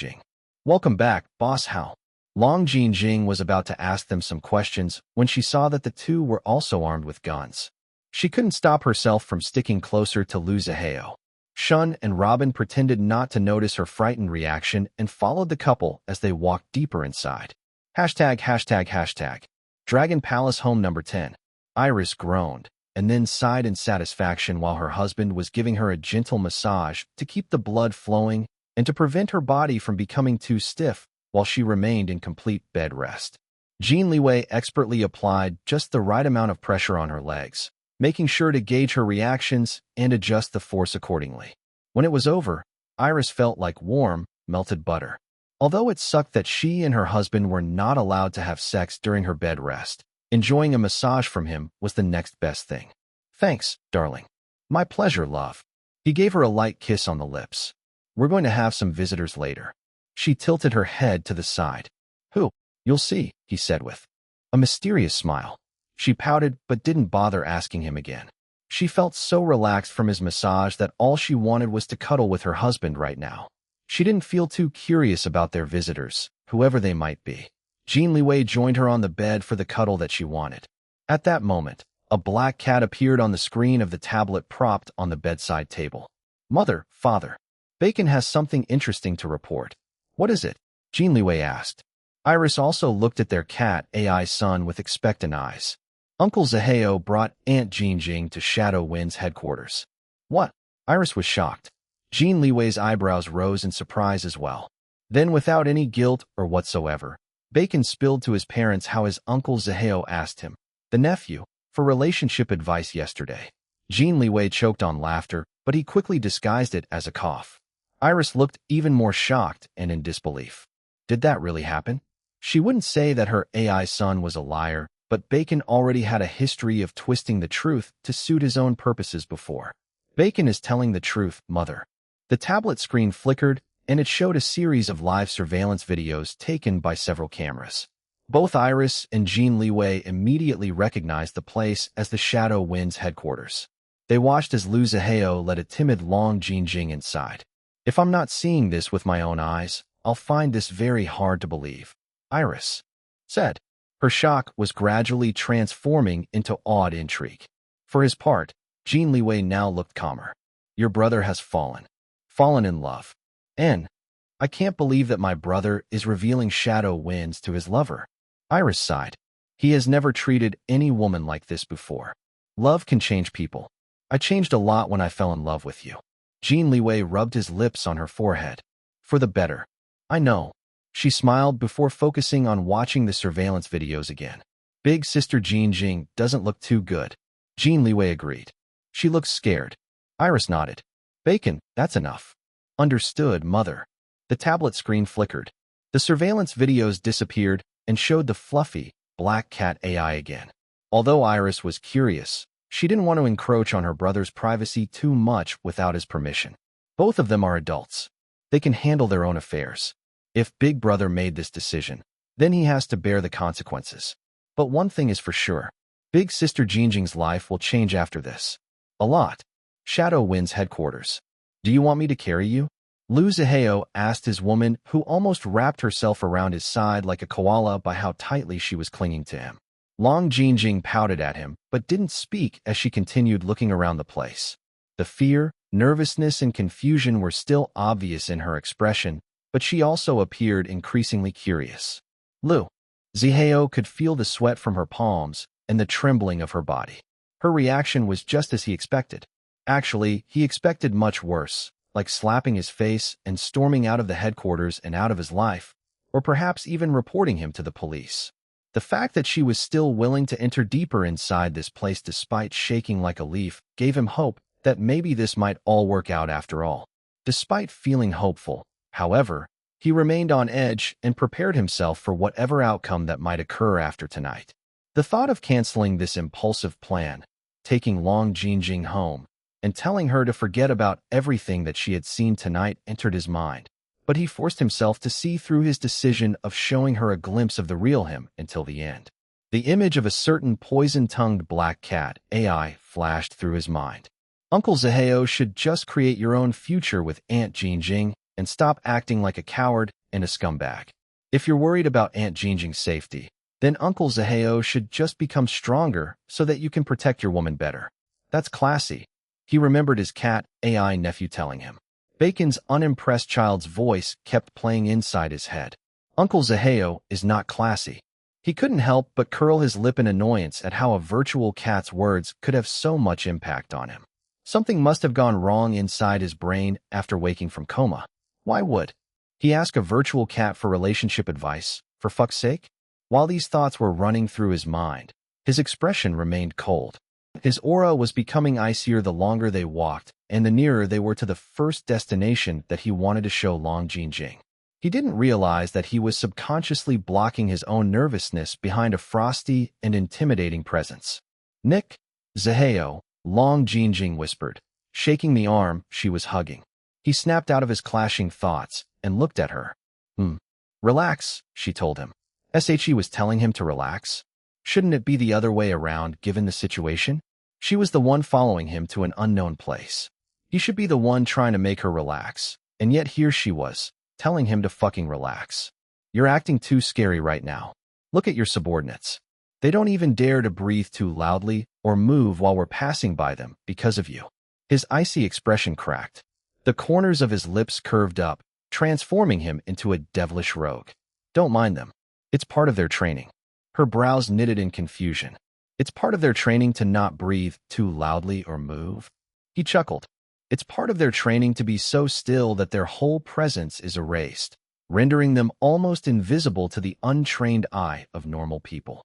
Welcome back, Boss Hao. Long Jin was about to ask them some questions when she saw that the two were also armed with guns. She couldn't stop herself from sticking closer to Liu Zihao. Shun and Robin pretended not to notice her frightened reaction and followed the couple as they walked deeper inside. ###. Dragon Palace Home Number 10. Iris groaned. and then sighed in satisfaction while her husband was giving her a gentle massage to keep the blood flowing and to prevent her body from becoming too stiff while she remained in complete bed rest. Jin Liwei expertly applied just the right amount of pressure on her legs, making sure to gauge her reactions and adjust the force accordingly. When it was over, Iris felt like warm, melted butter. Although it sucked that she and her husband were not allowed to have sex during her bed rest, enjoying a massage from him was the next best thing. "Thanks, darling." "My pleasure, love." He gave her a light kiss on the lips. "We're going to have some visitors later." She tilted her head to the side. "Who?" "You'll see," he said with a mysterious smile. She pouted but didn't bother asking him again. She felt so relaxed from his massage that all she wanted was to cuddle with her husband right now. She didn't feel too curious about their visitors, whoever they might be. Jin Liwei joined her on the bed for the cuddle that she wanted. At that moment, a black cat appeared on the screen of the tablet propped on the bedside table. "Mother, father, Bacon has something interesting to report." "What is it?" Jin Liwei asked. Iris also looked at their cat AI son with expectant eyes. Uncle Zaheo brought Aunt Jinjing to Shadow Wind's headquarters. "What?" Iris was shocked. Jin Liwei's eyebrows rose in surprise as well. Then, without any guilt or whatsoever, Bacon spilled to his parents how his Uncle Zaheo asked him, the nephew, for relationship advice yesterday. Jin Liwei choked on laughter, but he quickly disguised it as a cough. Iris looked even more shocked and in disbelief. Did that really happen? She wouldn't say that her AI son was a liar, but Bacon already had a history of twisting the truth to suit his own purposes before. "Bacon is telling the truth, mother." The tablet screen flickered, and it showed a series of live surveillance videos taken by several cameras. Both Iris and Jin Liwei immediately recognized the place as the Shadow Wind's headquarters. They watched as Lu Zaheo led a timid Long Jinjing inside. "If I'm not seeing this with my own eyes, I'll find this very hard to believe," Iris said. Her shock was gradually transforming into awed intrigue. For his part, Jin Liwei now looked calmer. "Your brother has fallen in love. And I can't believe that my brother is revealing Shadow Winds to his lover." Iris sighed. "He has never treated any woman like this before. Love can change people. I changed a lot when I fell in love with you." Jin Liwei rubbed his lips on her forehead. "For the better. I know." She smiled before focusing on watching the surveillance videos again. "Big Sister Jinjing doesn't look too good." Jin Liwei agreed. "She looks scared." Iris nodded. "Bacon, that's enough." "Understood, mother." The tablet screen flickered. The surveillance videos disappeared and showed the fluffy, black cat AI again. Although Iris was curious, she didn't want to encroach on her brother's privacy too much without his permission. Both of them are adults. They can handle their own affairs. If Big Brother made this decision, then he has to bear the consequences. But one thing is for sure. Big Sister Jinjing's life will change after this. A lot. Shadow Wind's headquarters. "Do you want me to carry you?" Lu Zaheo asked his woman, who almost wrapped herself around his side like a koala by how tightly she was clinging to him. Long Jinjing pouted at him, but didn't speak as she continued looking around the place. The fear, nervousness, and confusion were still obvious in her expression, but she also appeared increasingly curious. Lu Zaheo could feel the sweat from her palms and the trembling of her body. Her reaction was just as he expected. Actually, he expected much worse, like slapping his face and storming out of the headquarters and out of his life, or perhaps even reporting him to the police. The fact that she was still willing to enter deeper inside this place despite shaking like a leaf gave him hope that maybe this might all work out after all. Despite feeling hopeful, however, he remained on edge and prepared himself for whatever outcome that might occur after tonight. The thought of canceling this impulsive plan, taking Long Jinjing home, and telling her to forget about everything that she had seen tonight entered his mind, but he forced himself to see through his decision of showing her a glimpse of the real him until the end. The image of a certain poison-tongued black cat AI flashed through his mind. Uncle Zaheo should just create your own future with Aunt Jinjing and stop acting like a coward and a scumbag. If you're worried about Aunt Jinjing's safety, then Uncle Zaheo should just become stronger so that you can protect your woman better. That's classy. He remembered his cat AI nephew telling him. Bacon's unimpressed child's voice kept playing inside his head. Uncle Zaheo is not classy. He couldn't help but curl his lip in annoyance at how a virtual cat's words could have so much impact on him. Something must have gone wrong inside his brain after waking from coma. Why would he ask a virtual cat for relationship advice, for fuck's sake? While these thoughts were running through his mind, his expression remained cold. His aura was becoming icier the longer they walked, and the nearer they were to the first destination that he wanted to show Long Jinjing. He didn't realize that he was subconsciously blocking his own nervousness behind a frosty and intimidating presence. Nick, Zaheo, Long Jinjing whispered, shaking the arm she was hugging. He snapped out of his clashing thoughts and looked at her. Relax, she told him. She was telling him to relax. Shouldn't it be the other way around given the situation? She was the one following him to an unknown place. He should be the one trying to make her relax, and yet here she was, telling him to fucking relax. You're acting too scary right now. Look at your subordinates. They don't even dare to breathe too loudly or move while we're passing by them because of you. His icy expression cracked. The corners of his lips curved up, transforming him into a devilish rogue. Don't mind them. It's part of their training. Her brows knitted in confusion. It's part of their training to not breathe too loudly or move. He chuckled. It's part of their training to be so still that their whole presence is erased, rendering them almost invisible to the untrained eye of normal people.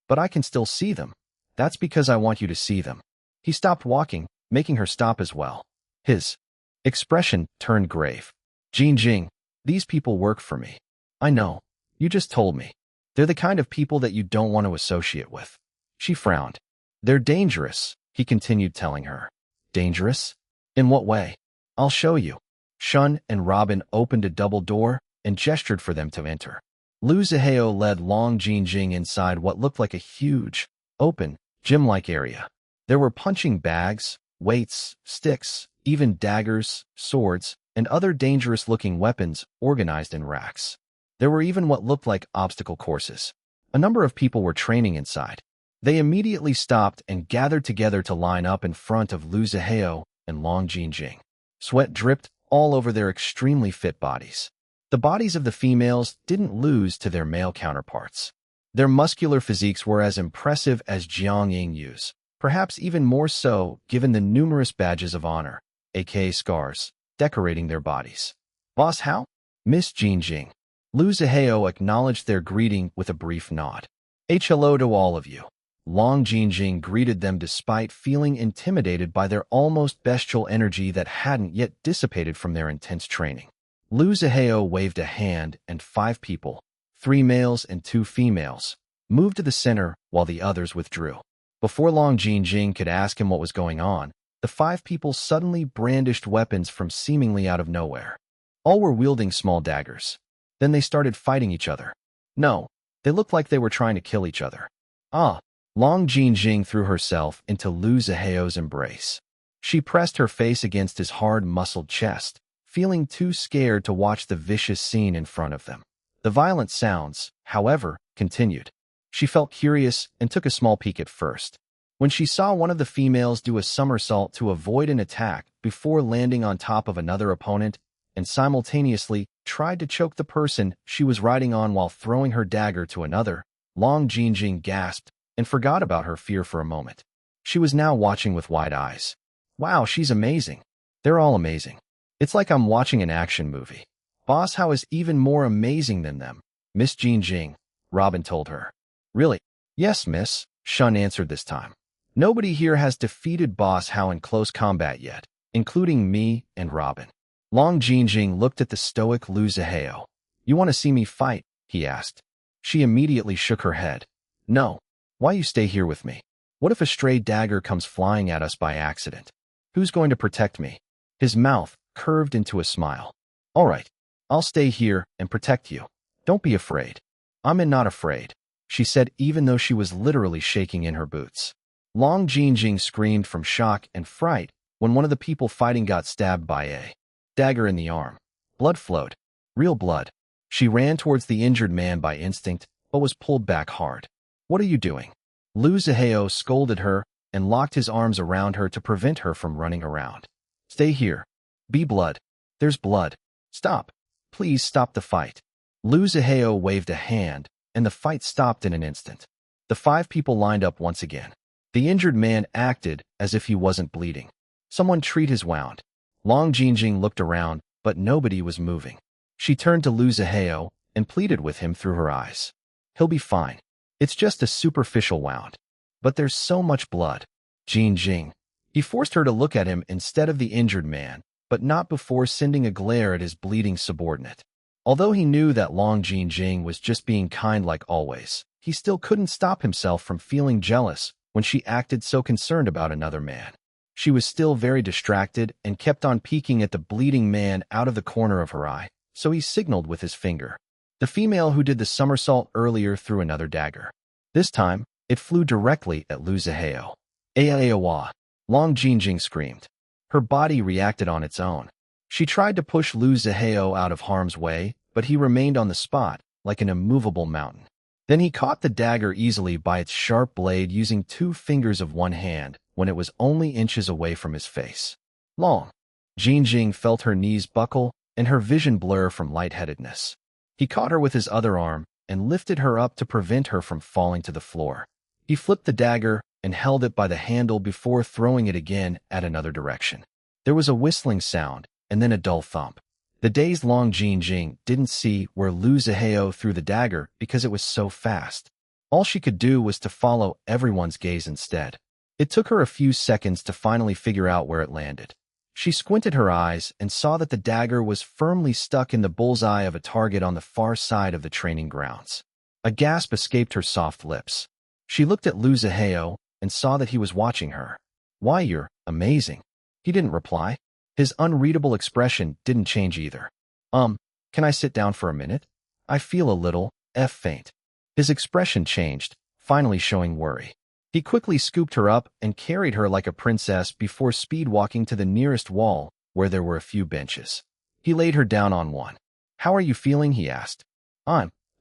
But I can still see them. That's because I want you to see them. He stopped walking, making her stop as well. His expression turned grave. Jinjing, these people work for me. I know. You just told me. They're the kind of people that you don't want to associate with. She frowned. They're dangerous, he continued telling her. Dangerous? In what way? I'll show you. Shun and Robin opened a double door and gestured for them to enter. Lu Zihao led Long Jinjing inside what looked like a huge, open, gym-like area. There were punching bags, weights, sticks, even daggers, swords, and other dangerous-looking weapons organized in racks. There were even what looked like obstacle courses. A number of people were training inside. They immediately stopped and gathered together to line up in front of Lu Zihao and Long Jinjing. Sweat dripped all over their extremely fit bodies. The bodies of the females didn't lose to their male counterparts. Their muscular physiques were as impressive as Jiang Yingyu's, perhaps even more so given the numerous badges of honor, aka scars, decorating their bodies. Boss Hao? Miss Jinjing. Lu Zihao acknowledged their greeting with a brief nod. Hello to all of you. Long Jinjing greeted them despite feeling intimidated by their almost bestial energy that hadn't yet dissipated from their intense training. Lu Zihao waved a hand and 5 people, 3 males and 2 females, moved to the center while the others withdrew. Before Long Jinjing could ask him what was going on, the 5 people suddenly brandished weapons from seemingly out of nowhere. All were wielding small daggers. Then they started fighting each other. No, they looked like they were trying to kill each other. Long Jinjing threw herself into Lu Zihao's embrace. She pressed her face against his hard, muscled chest, feeling too scared to watch the vicious scene in front of them. The violent sounds, however, continued. She felt curious and took a small peek at first. When she saw one of the females do a somersault to avoid an attack before landing on top of another opponent, and simultaneously tried to choke the person she was riding on while throwing her dagger to another, Long Jinjing gasped and forgot about her fear for a moment. She was now watching with wide eyes. Wow, she's amazing. They're all amazing. It's like I'm watching an action movie. Boss Hao is even more amazing than them, Miss Jinjing, Robin told her. Really? Yes, miss, Shun answered this time. Nobody here has defeated Boss Hao in close combat yet, including me and Robin. Long Jinjing looked at the stoic Lu Zihao. You want to see me fight? He asked. She immediately shook her head. No. Why you stay here with me? What if a stray dagger comes flying at us by accident? Who's going to protect me? His mouth curved into a smile. All right, I'll stay here and protect you. Don't be afraid. I'm not afraid, she said even though she was literally shaking in her boots. Long Jinjing screamed from shock and fright when one of the people fighting got stabbed by a dagger in the arm. Blood flowed. Real blood. She ran towards the injured man by instinct, but was pulled back hard. What are you doing? Lu Zihao scolded her and locked his arms around her to prevent her from running around. Stay here. Be blood. There's blood. Stop. Please stop the fight. Lu Zihao waved a hand, and the fight stopped in an instant. The 5 people lined up once again. The injured man acted as if he wasn't bleeding. Someone treat his wound. Long Jinjing looked around, but nobody was moving. She turned to Lu Zihao and pleaded with him through her eyes. He'll be fine. It's just a superficial wound. But there's so much blood. Jinjing. He forced her to look at him instead of the injured man, but not before sending a glare at his bleeding subordinate. Although he knew that Long Jinjing was just being kind like always, he still couldn't stop himself from feeling jealous when she acted so concerned about another man. She was still very distracted and kept on peeking at the bleeding man out of the corner of her eye, so he signaled with his finger. The female who did the somersault earlier threw another dagger. This time, it flew directly at Lu Zihao. Aawa! Long Jinjing screamed. Her body reacted on its own. She tried to push Lu Zihao out of harm's way, but he remained on the spot, like an immovable mountain. Then he caught the dagger easily by its sharp blade using 2 fingers of one hand when it was only inches away from his face. Long Jinjing felt her knees buckle and her vision blur from lightheadedness. He caught her with his other arm and lifted her up to prevent her from falling to the floor. He flipped the dagger and held it by the handle before throwing it again at another direction. There was a whistling sound and then a dull thump. The dazed Long Jinjing didn't see where Lu Zihao threw the dagger because it was so fast. All she could do was to follow everyone's gaze instead. It took her a few seconds to finally figure out where it landed. She squinted her eyes and saw that the dagger was firmly stuck in the bullseye of a target on the far side of the training grounds. A gasp escaped her soft lips. She looked at Lu Zihao and saw that he was watching her. "Why, you're amazing." He didn't reply. His unreadable expression didn't change either. Can I sit down for a minute? I feel a little faint." His expression changed, finally showing worry. He quickly scooped her up and carried her like a princess before speed-walking to the nearest wall, where there were a few benches. He laid her down on one. "How are you feeling?" he asked.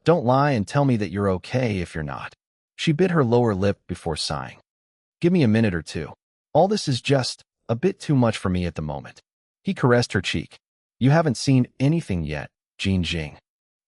Don't lie and tell me that you're okay if you're not." She bit her lower lip before sighing. "Give me a minute or two. All this is just a bit too much for me at the moment." He caressed her cheek. "You haven't seen anything yet, Jinjing."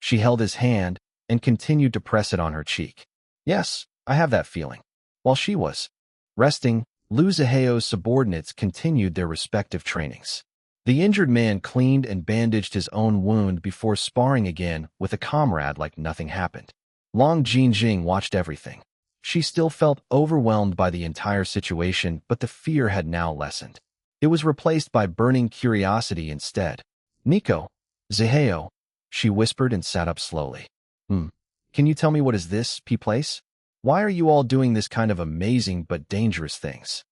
She held his hand and continued to press it on her cheek. "Yes, I have that feeling." While she was resting, Lu Zihao's subordinates continued their respective trainings. The injured man cleaned and bandaged his own wound before sparring again with a comrade like nothing happened. Long Jinjing watched everything. She still felt overwhelmed by the entire situation, but the fear had now lessened. It was replaced by burning curiosity instead. "Nico, Zihao," she whispered and sat up slowly. Can you tell me what is this place? Why are you all doing this kind of amazing but dangerous things?"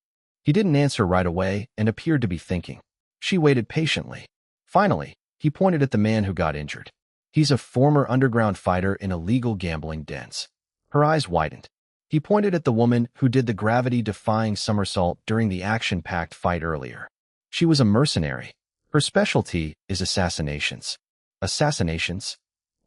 He didn't answer right away and appeared to be thinking. She waited patiently. Finally, he pointed at the man who got injured. "He's a former underground fighter in illegal gambling dens." Her eyes widened. He pointed at the woman who did the gravity-defying somersault during the action-packed fight earlier. She was a mercenary. Her specialty is assassinations. Assassinations?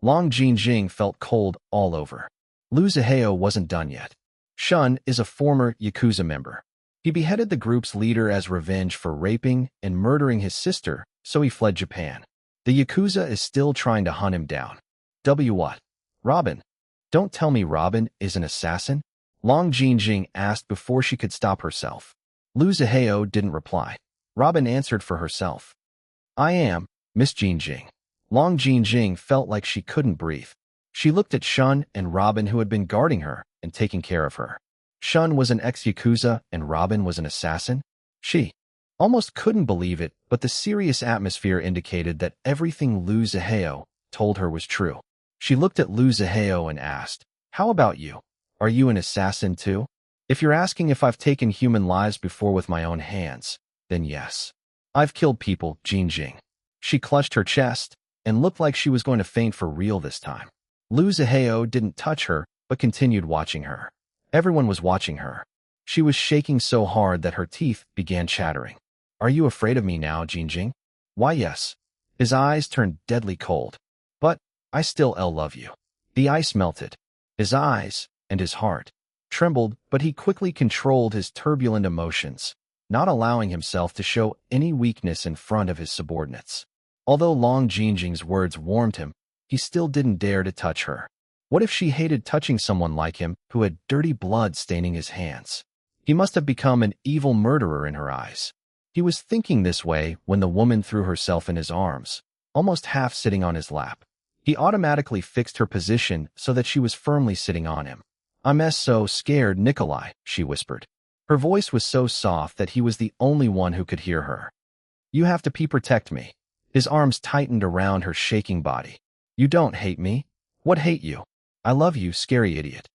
Long Jinjing felt cold all over. Lu Zihao wasn't done yet. Shun is a former Yakuza member. He beheaded the group's leader as revenge for raping and murdering his sister, so he fled Japan. The Yakuza is still trying to hunt him down. What? Robin? Don't tell me Robin is an assassin? Long Jinjing asked before she could stop herself. Lu Zihao didn't reply. Robin answered for herself. "I am, Miss Jinjing." Long Jinjing felt like she couldn't breathe. She looked at Shun and Robin, who had been guarding her and taking care of her. Shun was an ex-Yakuza and Robin was an assassin? She almost couldn't believe it, but the serious atmosphere indicated that everything Lu Zihao told her was true. She looked at Lu Zihao and asked, "How about you? Are you an assassin too?" "If you're asking if I've taken human lives before with my own hands, then yes. I've killed people, Jinjing." She clutched her chest and looked like she was going to faint for real this time. Lu Zihao didn't touch her, but continued watching her. Everyone was watching her. She was shaking so hard that her teeth began chattering. "Are you afraid of me now, Jinjing?" "Why, yes." His eyes turned deadly cold. "But I still love you." The ice melted. His eyes and his heart trembled, but he quickly controlled his turbulent emotions, not allowing himself to show any weakness in front of his subordinates. Although Long Jinjing's words warmed him, he still didn't dare to touch her. What if she hated touching someone like him who had dirty blood staining his hands? He must have become an evil murderer in her eyes. He was thinking this way when the woman threw herself in his arms, almost half sitting on his lap. He automatically fixed her position so that she was firmly sitting on him. "I'm so scared, Nikolai," she whispered. Her voice was so soft that he was the only one who could hear her. "You have to protect me." His arms tightened around her shaking body. "You don't hate me." "What hate you?" "I love you, scary idiot."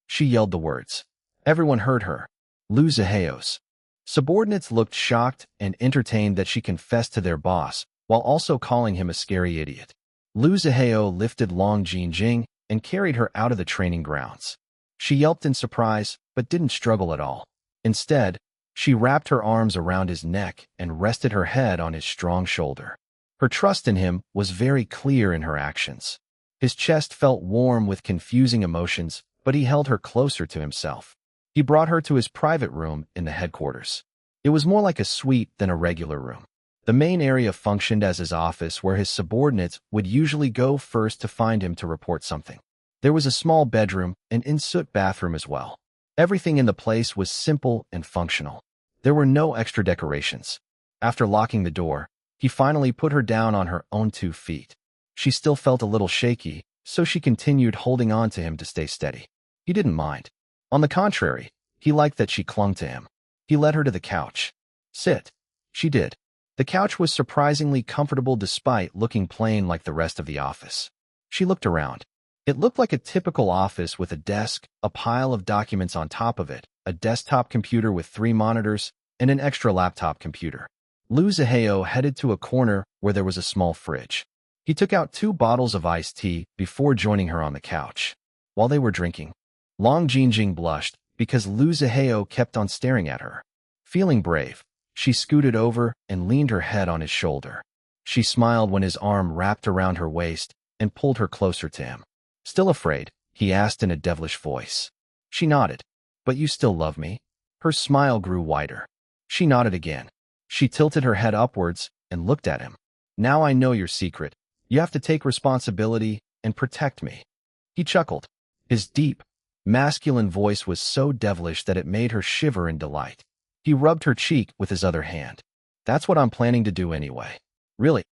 She yelled the words. Everyone heard her. Liu Ziheo's subordinates looked shocked and entertained that she confessed to their boss, while also calling him a scary idiot. Liu Ziheo lifted Long Jinjing and carried her out of the training grounds. She yelped in surprise, but didn't struggle at all. Instead, she wrapped her arms around his neck and rested her head on his strong shoulder. Her trust in him was very clear in her actions. His chest felt warm with confusing emotions, but he held her closer to himself. He brought her to his private room in the headquarters. It was more like a suite than a regular room. The main area functioned as his office where his subordinates would usually go first to find him to report something. There was a small bedroom and en-suite bathroom as well. Everything in the place was simple and functional. There were no extra decorations. After locking the door, he finally put her down on her own 2 feet. She still felt a little shaky, so she continued holding on to him to stay steady. He didn't mind. On the contrary, he liked that she clung to him. He led her to the couch. "Sit." She did. The couch was surprisingly comfortable despite looking plain like the rest of the office. She looked around. It looked like a typical office with a desk, a pile of documents on top of it, a desktop computer with 3 monitors, and an extra laptop computer. Liu Ziheo headed to a corner where there was a small fridge. He took out 2 bottles of iced tea before joining her on the couch. While they were drinking, Long Jinjing blushed because Liu Ziheo kept on staring at her. Feeling brave, she scooted over and leaned her head on his shoulder. She smiled when his arm wrapped around her waist and pulled her closer to him. "Still afraid?" he asked in a devilish voice. She nodded. "But you still love me?" Her smile grew wider. She nodded again. She tilted her head upwards and looked at him. "Now I know your secret. You have to take responsibility and protect me." He chuckled. His deep, masculine voice was so devilish that it made her shiver in delight. He rubbed her cheek with his other hand. "That's what I'm planning to do anyway." "Really?"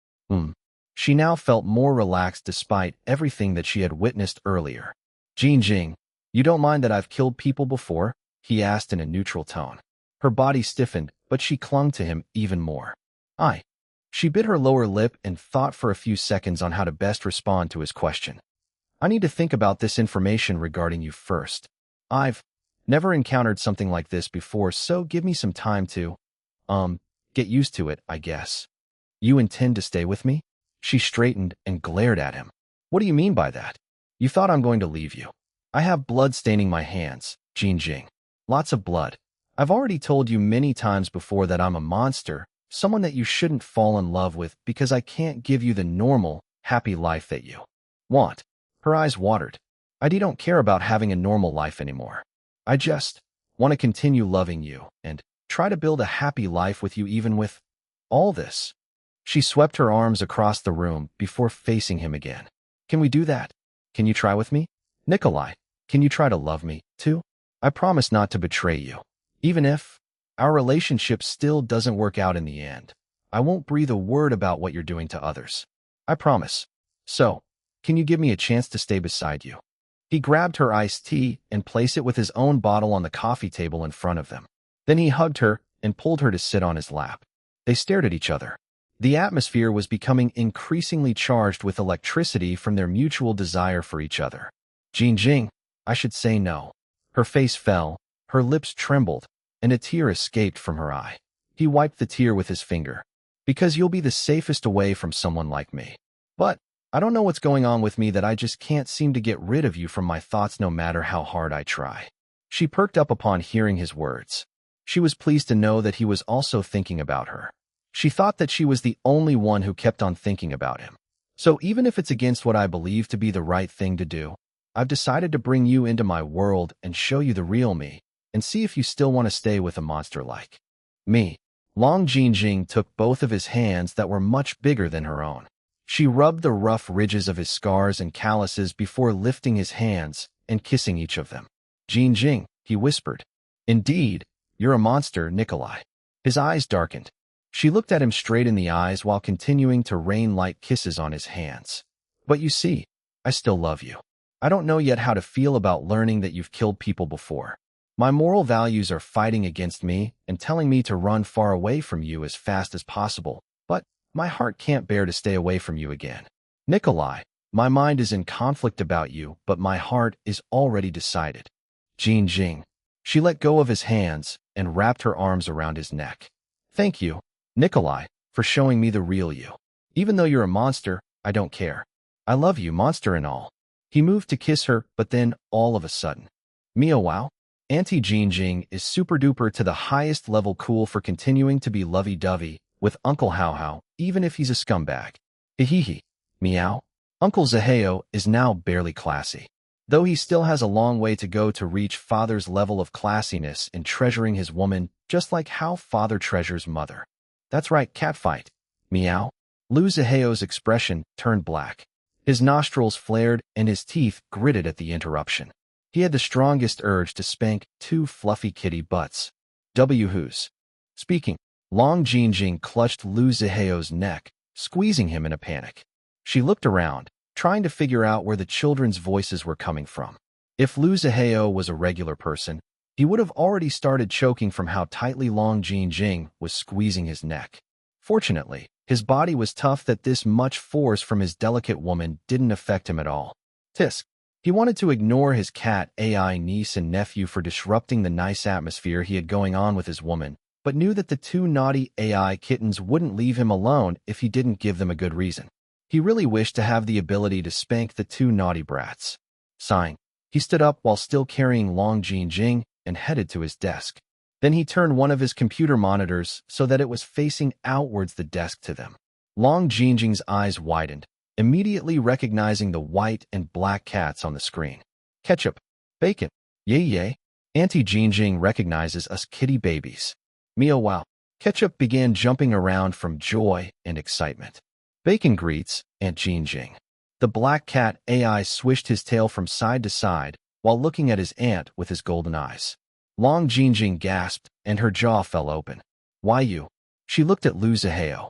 She now felt more relaxed despite everything that she had witnessed earlier. "Jinjing, you don't mind that I've killed people before?" he asked in a neutral tone. Her body stiffened, but she clung to him even more. "I." She bit her lower lip and thought for a few seconds on how to best respond to his question. "I need to think about this information regarding you first. I've never encountered something like this before, so give me some time to, get used to it, I guess." "You intend to stay with me?" She straightened and glared at him. "What do you mean by that? You thought I'm going to leave you." "I have blood staining my hands, Jinjing. Lots of blood. I've already told you many times before that I'm a monster, someone that you shouldn't fall in love with because I can't give you the normal, happy life that you want." Her eyes watered. "I don't care about having a normal life anymore. I just want to continue loving you and try to build a happy life with you even with all this." She swept her arms across the room before facing him again. "Can we do that? Can you try with me? Nikolai, can you try to love me, too? I promise not to betray you. Even if our relationship still doesn't work out in the end, I won't breathe a word about what you're doing to others. I promise. So, can you give me a chance to stay beside you?" He grabbed her iced tea and placed it with his own bottle on the coffee table in front of them. Then he hugged her and pulled her to sit on his lap. They stared at each other. The atmosphere was becoming increasingly charged with electricity from their mutual desire for each other. "Jinjing, I should say no." Her face fell, her lips trembled, and a tear escaped from her eye. He wiped the tear with his finger. "Because you'll be the safest away from someone like me. But I don't know what's going on with me that I just can't seem to get rid of you from my thoughts no matter how hard I try." She perked up upon hearing his words. She was pleased to know that he was also thinking about her. She thought that she was the only one who kept on thinking about him. "So even if it's against what I believe to be the right thing to do, I've decided to bring you into my world and show you the real me, and see if you still want to stay with a monster like me." Long Jinjing took both of his hands that were much bigger than her own. She rubbed the rough ridges of his scars and calluses before lifting his hands and kissing each of them. Jin Jing, he whispered. Indeed, you're a monster, Nikolai. His eyes darkened. She looked at him straight in the eyes while continuing to rain light kisses on his hands. But you see, I still love you. I don't know yet how to feel about learning that you've killed people before. My moral values are fighting against me and telling me to run far away from you as fast as possible, but my heart can't bear to stay away from you again. Nikolai, my mind is in conflict about you, but my heart is already decided. Jin Jing. She let go of his hands and wrapped her arms around his neck. Thank you, Nikolai, for showing me the real you. Even though you're a monster, I don't care. I love you, monster and all. He moved to kiss her, but then, all of a sudden, Mia wow? Auntie Jin Jing is super duper to the highest level cool for continuing to be lovey-dovey with Uncle Hao Hao, even if he's a scumbag. Hehehe. Meow. Uncle Zaheo is now barely classy. Though he still has a long way to go to reach father's level of classiness in treasuring his woman, just like how father treasures mother. That's right, catfight. Meow. Lu Zaheo's expression turned black. His nostrils flared and his teeth gritted at the interruption. He had the strongest urge to spank two fluffy kitty butts. Who's speaking. Long Jin Jing clutched Lu Zaheo's neck, squeezing him in a panic. She looked around, trying to figure out where the children's voices were coming from. If Lu Zaheo was a regular person, he would have already started choking from how tightly Long Jin Jing was squeezing his neck. Fortunately, his body was tough that this much force from his delicate woman didn't affect him at all. Tisk. He wanted to ignore his cat AI niece and nephew for disrupting the nice atmosphere he had going on with his woman, but knew that the two naughty AI kittens wouldn't leave him alone if he didn't give them a good reason. He really wished to have the ability to spank the two naughty brats. Sighing, he stood up while still carrying Long Jin Jing and headed to his desk. Then he turned one of his computer monitors so that it was facing outwards the desk to them. Long Jin Jing's eyes widened, immediately recognizing the white and black cats on the screen. Ketchup. Bacon. Yay yay. Auntie Jin Jing recognizes us kitty babies. Meow wow. Ketchup began jumping around from joy and excitement. Bacon greets, Aunt Jin Jing. The black cat AI swished his tail from side to side while looking at his aunt with his golden eyes. Long Jin Jing gasped, and her jaw fell open. Why you? She looked at Lu Zaheo.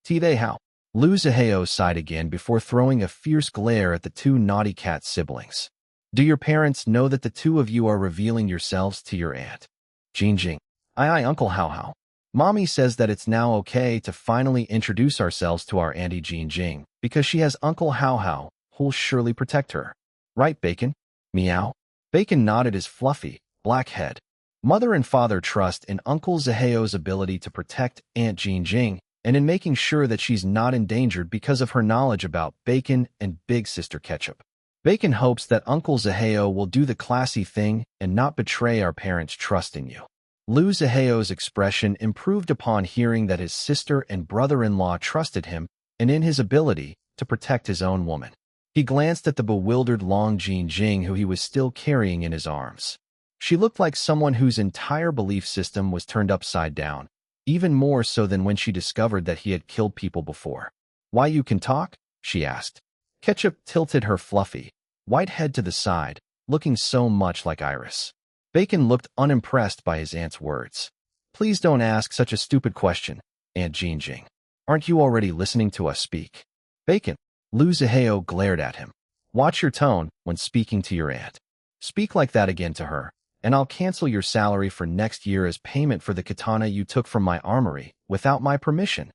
They how? Lu Zaheo sighed again before throwing a fierce glare at the two naughty cat siblings. Do your parents know that the two of you are revealing yourselves to your aunt? Jin Jing. Aye, Uncle Hao Hao. Mommy says that it's now okay to finally introduce ourselves to our Auntie Jin Jing because she has Uncle Hao Hao who'll surely protect her. Right, Bacon? Meow. Bacon nodded his fluffy, black head. Mother and father trust in Uncle Zaheo's ability to protect Aunt Jin Jing and in making sure that she's not endangered because of her knowledge about Bacon and Big Sister Ketchup. Bacon hopes that Uncle Zaheo will do the classy thing and not betray our parents' trust in you. Lu Zaheo's expression improved upon hearing that his sister and brother-in-law trusted him and in his ability to protect his own woman. He glanced at the bewildered Long Jin Jing who he was still carrying in his arms. She looked like someone whose entire belief system was turned upside down, even more so than when she discovered that he had killed people before. Why you can talk? She asked. Ketchup tilted her fluffy, white head to the side, looking so much like Iris. Bacon looked unimpressed by his aunt's words. Please don't ask such a stupid question, Aunt Jin Jing. Aren't you already listening to us speak? Bacon. Lu Zaheo glared at him. Watch your tone when speaking to your aunt. Speak like that again to her, and I'll cancel your salary for next year as payment for the katana you took from my armory without my permission.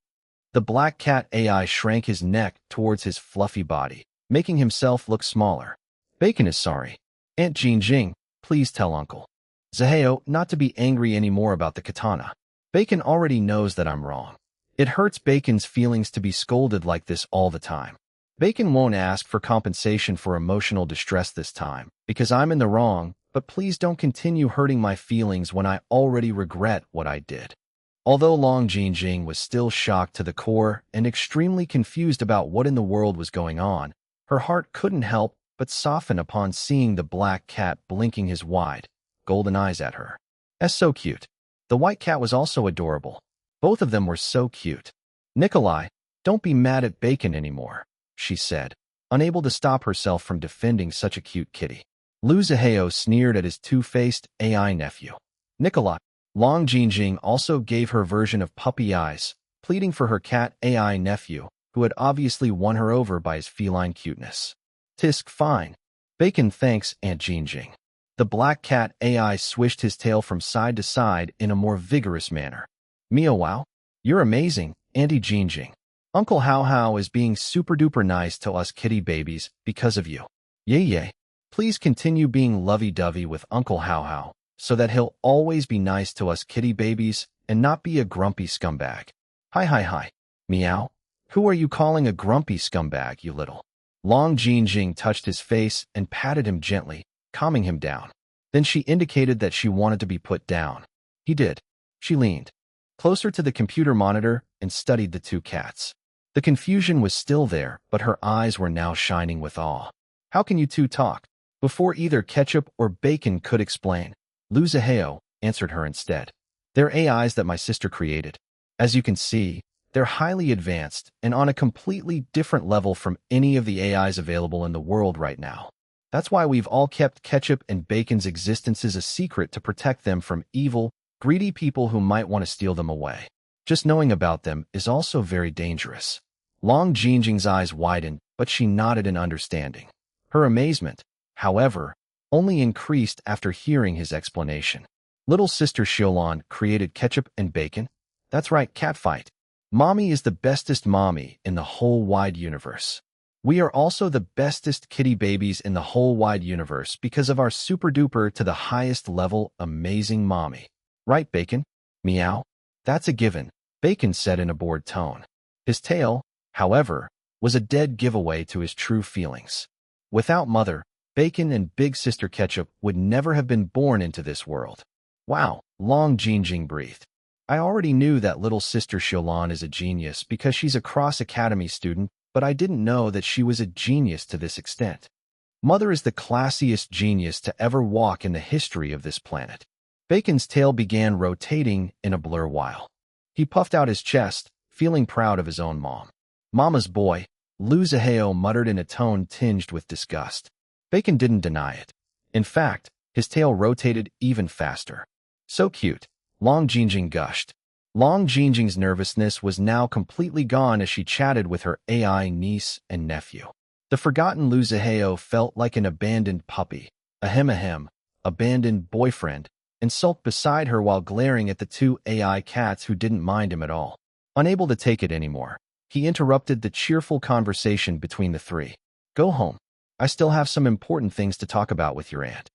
The black cat AI shrank his neck towards his fluffy body, making himself look smaller. Bacon is sorry. Aunt Jin Jing, please tell Uncle Zaheo not to be angry anymore about the katana. Bacon already knows that I'm wrong. It hurts Bacon's feelings to be scolded like this all the time. Bacon won't ask for compensation for emotional distress this time, because I'm in the wrong, but please don't continue hurting my feelings when I already regret what I did. Although Long Jin Jing was still shocked to the core and extremely confused about what in the world was going on, her heart couldn't help but soften upon seeing the black cat blinking his wide, golden eyes at her. That's so cute. The white cat was also adorable. Both of them were so cute. Nikolai, Don't be mad at Bacon anymore, she said, unable to stop herself from defending such a cute kitty. Lu Zihao sneered at his two-faced AI nephew. Nicola, Long Jinjing also gave her version of puppy eyes, pleading for her cat AI nephew, who had obviously won her over by his feline cuteness. Tisk, fine. Bacon, thanks, Aunt Jinjing. The black cat AI swished his tail from side to side in a more vigorous manner. Meow wow. You're amazing, Auntie Jinjing. Uncle Hao Hao is being super-duper nice to us kitty babies because of you. Yay yay. Please continue being lovey-dovey with Uncle Hao Hao, so that he'll always be nice to us kitty babies and not be a grumpy scumbag. Hi. Meow. Who are you calling a grumpy scumbag, you little? Long Jinjing touched his face and patted him gently, calming him down. Then she indicated that she wanted to be put down. He did. She leaned closer to the computer monitor and studied the two cats. The confusion was still there, but her eyes were now shining with awe. How can you two talk? Before either Ketchup or Bacon could explain, Lu Zihao answered her instead. They're AIs that my sister created. As you can see, they're highly advanced and on a completely different level from any of the AIs available in the world right now. That's why we've all kept Ketchup and Bacon's existences a secret to protect them from evil, greedy people who might want to steal them away. Just knowing about them is also very dangerous. Long Jinjing's eyes widened, but she nodded in understanding. Her amazement, however, only increased after hearing his explanation. Little sister Xiaolan created Ketchup and Bacon? That's right, catfight. Mommy is the bestest mommy in the whole wide universe. We are also the bestest kitty babies in the whole wide universe because of our super-duper to the highest level amazing mommy. Right, Bacon? Meow. That's a given, Bacon said in a bored tone. His tail, however, was a dead giveaway to his true feelings. Without Mother, Bacon and Big Sister Ketchup would never have been born into this world. Wow, Long Jinjing breathed. I already knew that little sister Xiaolan is a genius because she's a cross-academy student, but I didn't know that she was a genius to this extent. Mother is the classiest genius to ever walk in the history of this planet. Bacon's tail began rotating in a blur while. He puffed out his chest, feeling proud of his own mom. Mama's boy, Lu Zihao muttered in a tone tinged with disgust. Bacon didn't deny it. In fact, his tail rotated even faster. So cute, Long Jinjing gushed. Long Jinjing's nervousness was now completely gone as she chatted with her AI niece and nephew. The forgotten Lu Zihao felt like an abandoned puppy, ahem, abandoned boyfriend, and sulked beside her while glaring at the two AI cats who didn't mind him at all. Unable to take it anymore, he interrupted the cheerful conversation between the three. Go home. I still have some important things to talk about with your aunt.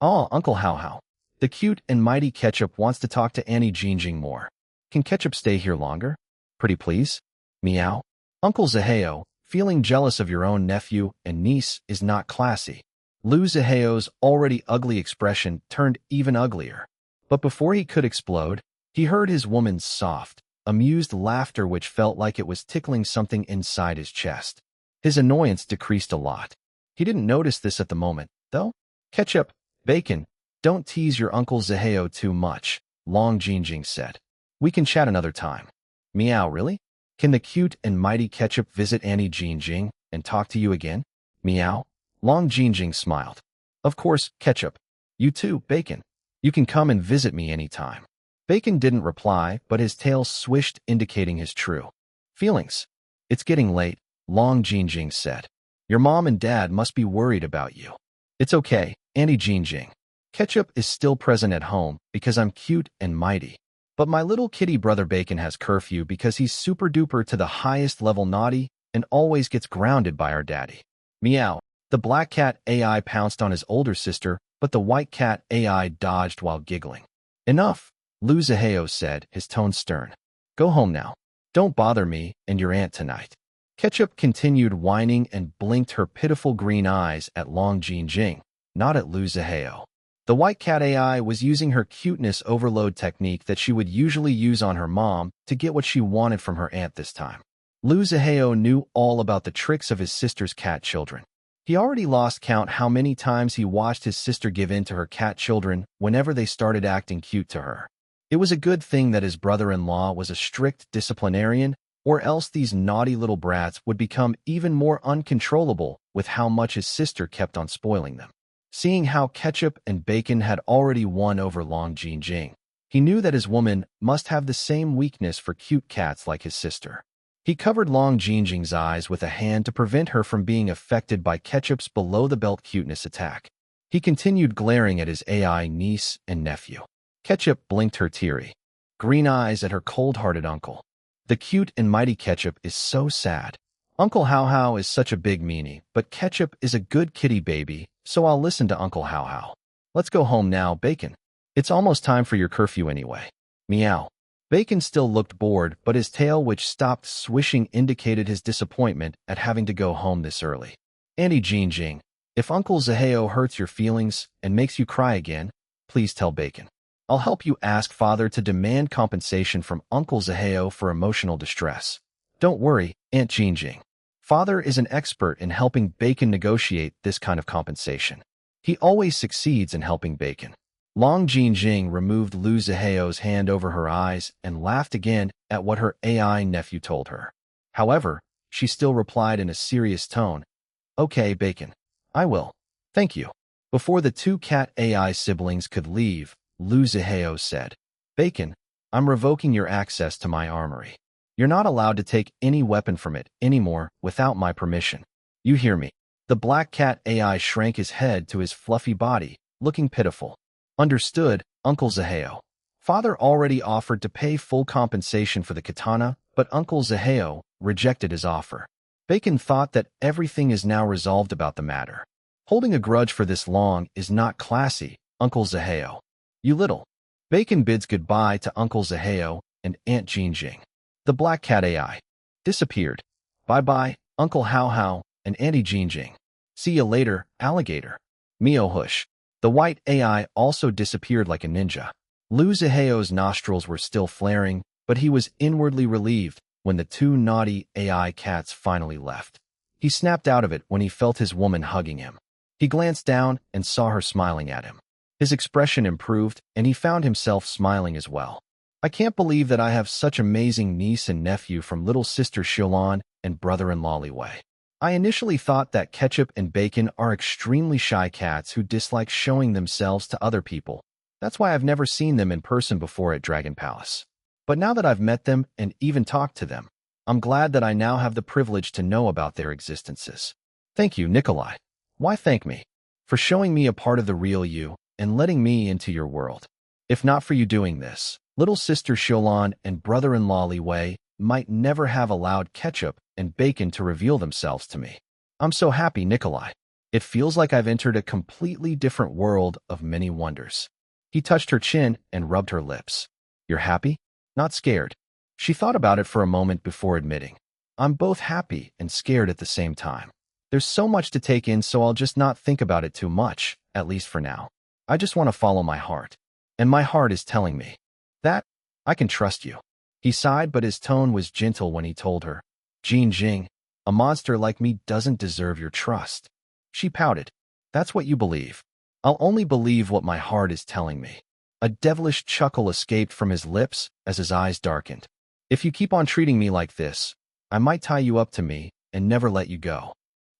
Oh, Uncle Hao Hao. The cute and mighty Ketchup wants to talk to Auntie Jinjing more. Can Ketchup stay here longer? Pretty please? Meow. Uncle Zihao, feeling jealous of your own nephew and niece is not classy. Lu Zihao's already ugly expression turned even uglier. But before he could explode, he heard his woman's soft, amused laughter which felt like it was tickling something inside his chest. His annoyance decreased a lot. He didn't notice this at the moment, though. Ketchup, Bacon, don't tease your Uncle Zihao too much, Long Jinjing said. We can chat another time. Meow, really? Can the cute and mighty Ketchup visit Auntie Jinjing and talk to you again? Meow. Long Jinjing smiled. Of course, Ketchup. You too, Bacon. You can come and visit me anytime. Bacon didn't reply, but his tail swished, indicating his true feelings. It's getting late, Long Jinjing said. Your mom and dad must be worried about you. It's okay, Auntie Jinjing. Ketchup is still present at home because I'm cute and mighty. But my little kitty brother Bacon has curfew because he's super-duper to the highest level naughty and always gets grounded by our daddy. Meow. The black cat AI pounced on his older sister, but the white cat AI dodged while giggling. Enough, Lu Zihao said, his tone stern. Go home now. Don't bother me and your aunt tonight. Ketchup continued whining and blinked her pitiful green eyes at Long Jinjing, not at Lu Zihao. The white cat AI was using her cuteness overload technique that she would usually use on her mom to get what she wanted from her aunt this time. Lu Zihao knew all about the tricks of his sister's cat children. He already lost count how many times he watched his sister give in to her cat children whenever they started acting cute to her. It was a good thing that his brother-in-law was a strict disciplinarian or else these naughty little brats would become even more uncontrollable with how much his sister kept on spoiling them. Seeing how Ketchup and Bacon had already won over Long Jing, he knew that his woman must have the same weakness for cute cats like his sister. He covered Long Jing's eyes with a hand to prevent her from being affected by Ketchup's below-the-belt cuteness attack. He continued glaring at his AI niece and nephew. Ketchup blinked her teary green eyes at her cold-hearted uncle. The cute and mighty Ketchup is so sad. Uncle How How is such a big meanie, but Ketchup is a good kitty baby, so I'll listen to Uncle How How. Let's go home now, Bacon. It's almost time for your curfew anyway. Meow. Bacon still looked bored, but his tail, which stopped swishing, indicated his disappointment at having to go home this early. Auntie Jing, if Uncle Zaheo hurts your feelings and makes you cry again, please tell Bacon. I'll help you ask Father to demand compensation from Uncle Zaheo for emotional distress. Don't worry, Aunt Jing. Father is an expert in helping Bacon negotiate this kind of compensation. He always succeeds in helping Bacon. Long Jing removed Lu Zaheo's hand over her eyes and laughed again at what her AI nephew told her. However, she still replied in a serious tone, Okay, Bacon. I will. Thank you. Before the two cat AI siblings could leave, Lu Zaheo said, Bacon, I'm revoking your access to my armory. You're not allowed to take any weapon from it anymore without my permission. You hear me? The black cat AI shrank his head to his fluffy body, looking pitiful. Understood, Uncle Zaheo. Father already offered to pay full compensation for the katana, but Uncle Zaheo rejected his offer. Bacon thought that everything is now resolved about the matter. Holding a grudge for this long is not classy, Uncle Zaheo. You little. Bacon bids goodbye to Uncle Zaheo and Aunt Jing. The black cat AI disappeared. Bye-bye, Uncle How How and Auntie Jing. See you later, alligator. Mio hush. The white AI also disappeared like a ninja. Lu Zaheo's nostrils were still flaring, but he was inwardly relieved when the two naughty AI cats finally left. He snapped out of it when he felt his woman hugging him. He glanced down and saw her smiling at him. His expression improved, and he found himself smiling as well. I can't believe that I have such amazing niece and nephew from little sister Xiaolon and brother-in-law Liwei. I initially thought that Ketchup and Bacon are extremely shy cats who dislike showing themselves to other people. That's why I've never seen them in person before at Dragon Palace. But now that I've met them and even talked to them, I'm glad that I now have the privilege to know about their existences. Thank you, Nikolai. Why thank me? For showing me a part of the real you and letting me into your world. If not for you doing this, little sister Xiaolon and brother-in-law Liwei might never have allowed Ketchup and Bacon to reveal themselves to me. I'm so happy, Nikolai. It feels like I've entered a completely different world of many wonders. He touched her chin and rubbed her lips. You're happy? Not scared. She thought about it for a moment before admitting. I'm both happy and scared at the same time. There's so much to take in, so I'll just not think about it too much, at least for now. I just want to follow my heart. And my heart is telling me that I can trust you. He sighed, but his tone was gentle when he told her, Jing, a monster like me doesn't deserve your trust. She pouted. That's what you believe. I'll only believe what my heart is telling me. A devilish chuckle escaped from his lips as his eyes darkened. If you keep on treating me like this, I might tie you up to me and never let you go.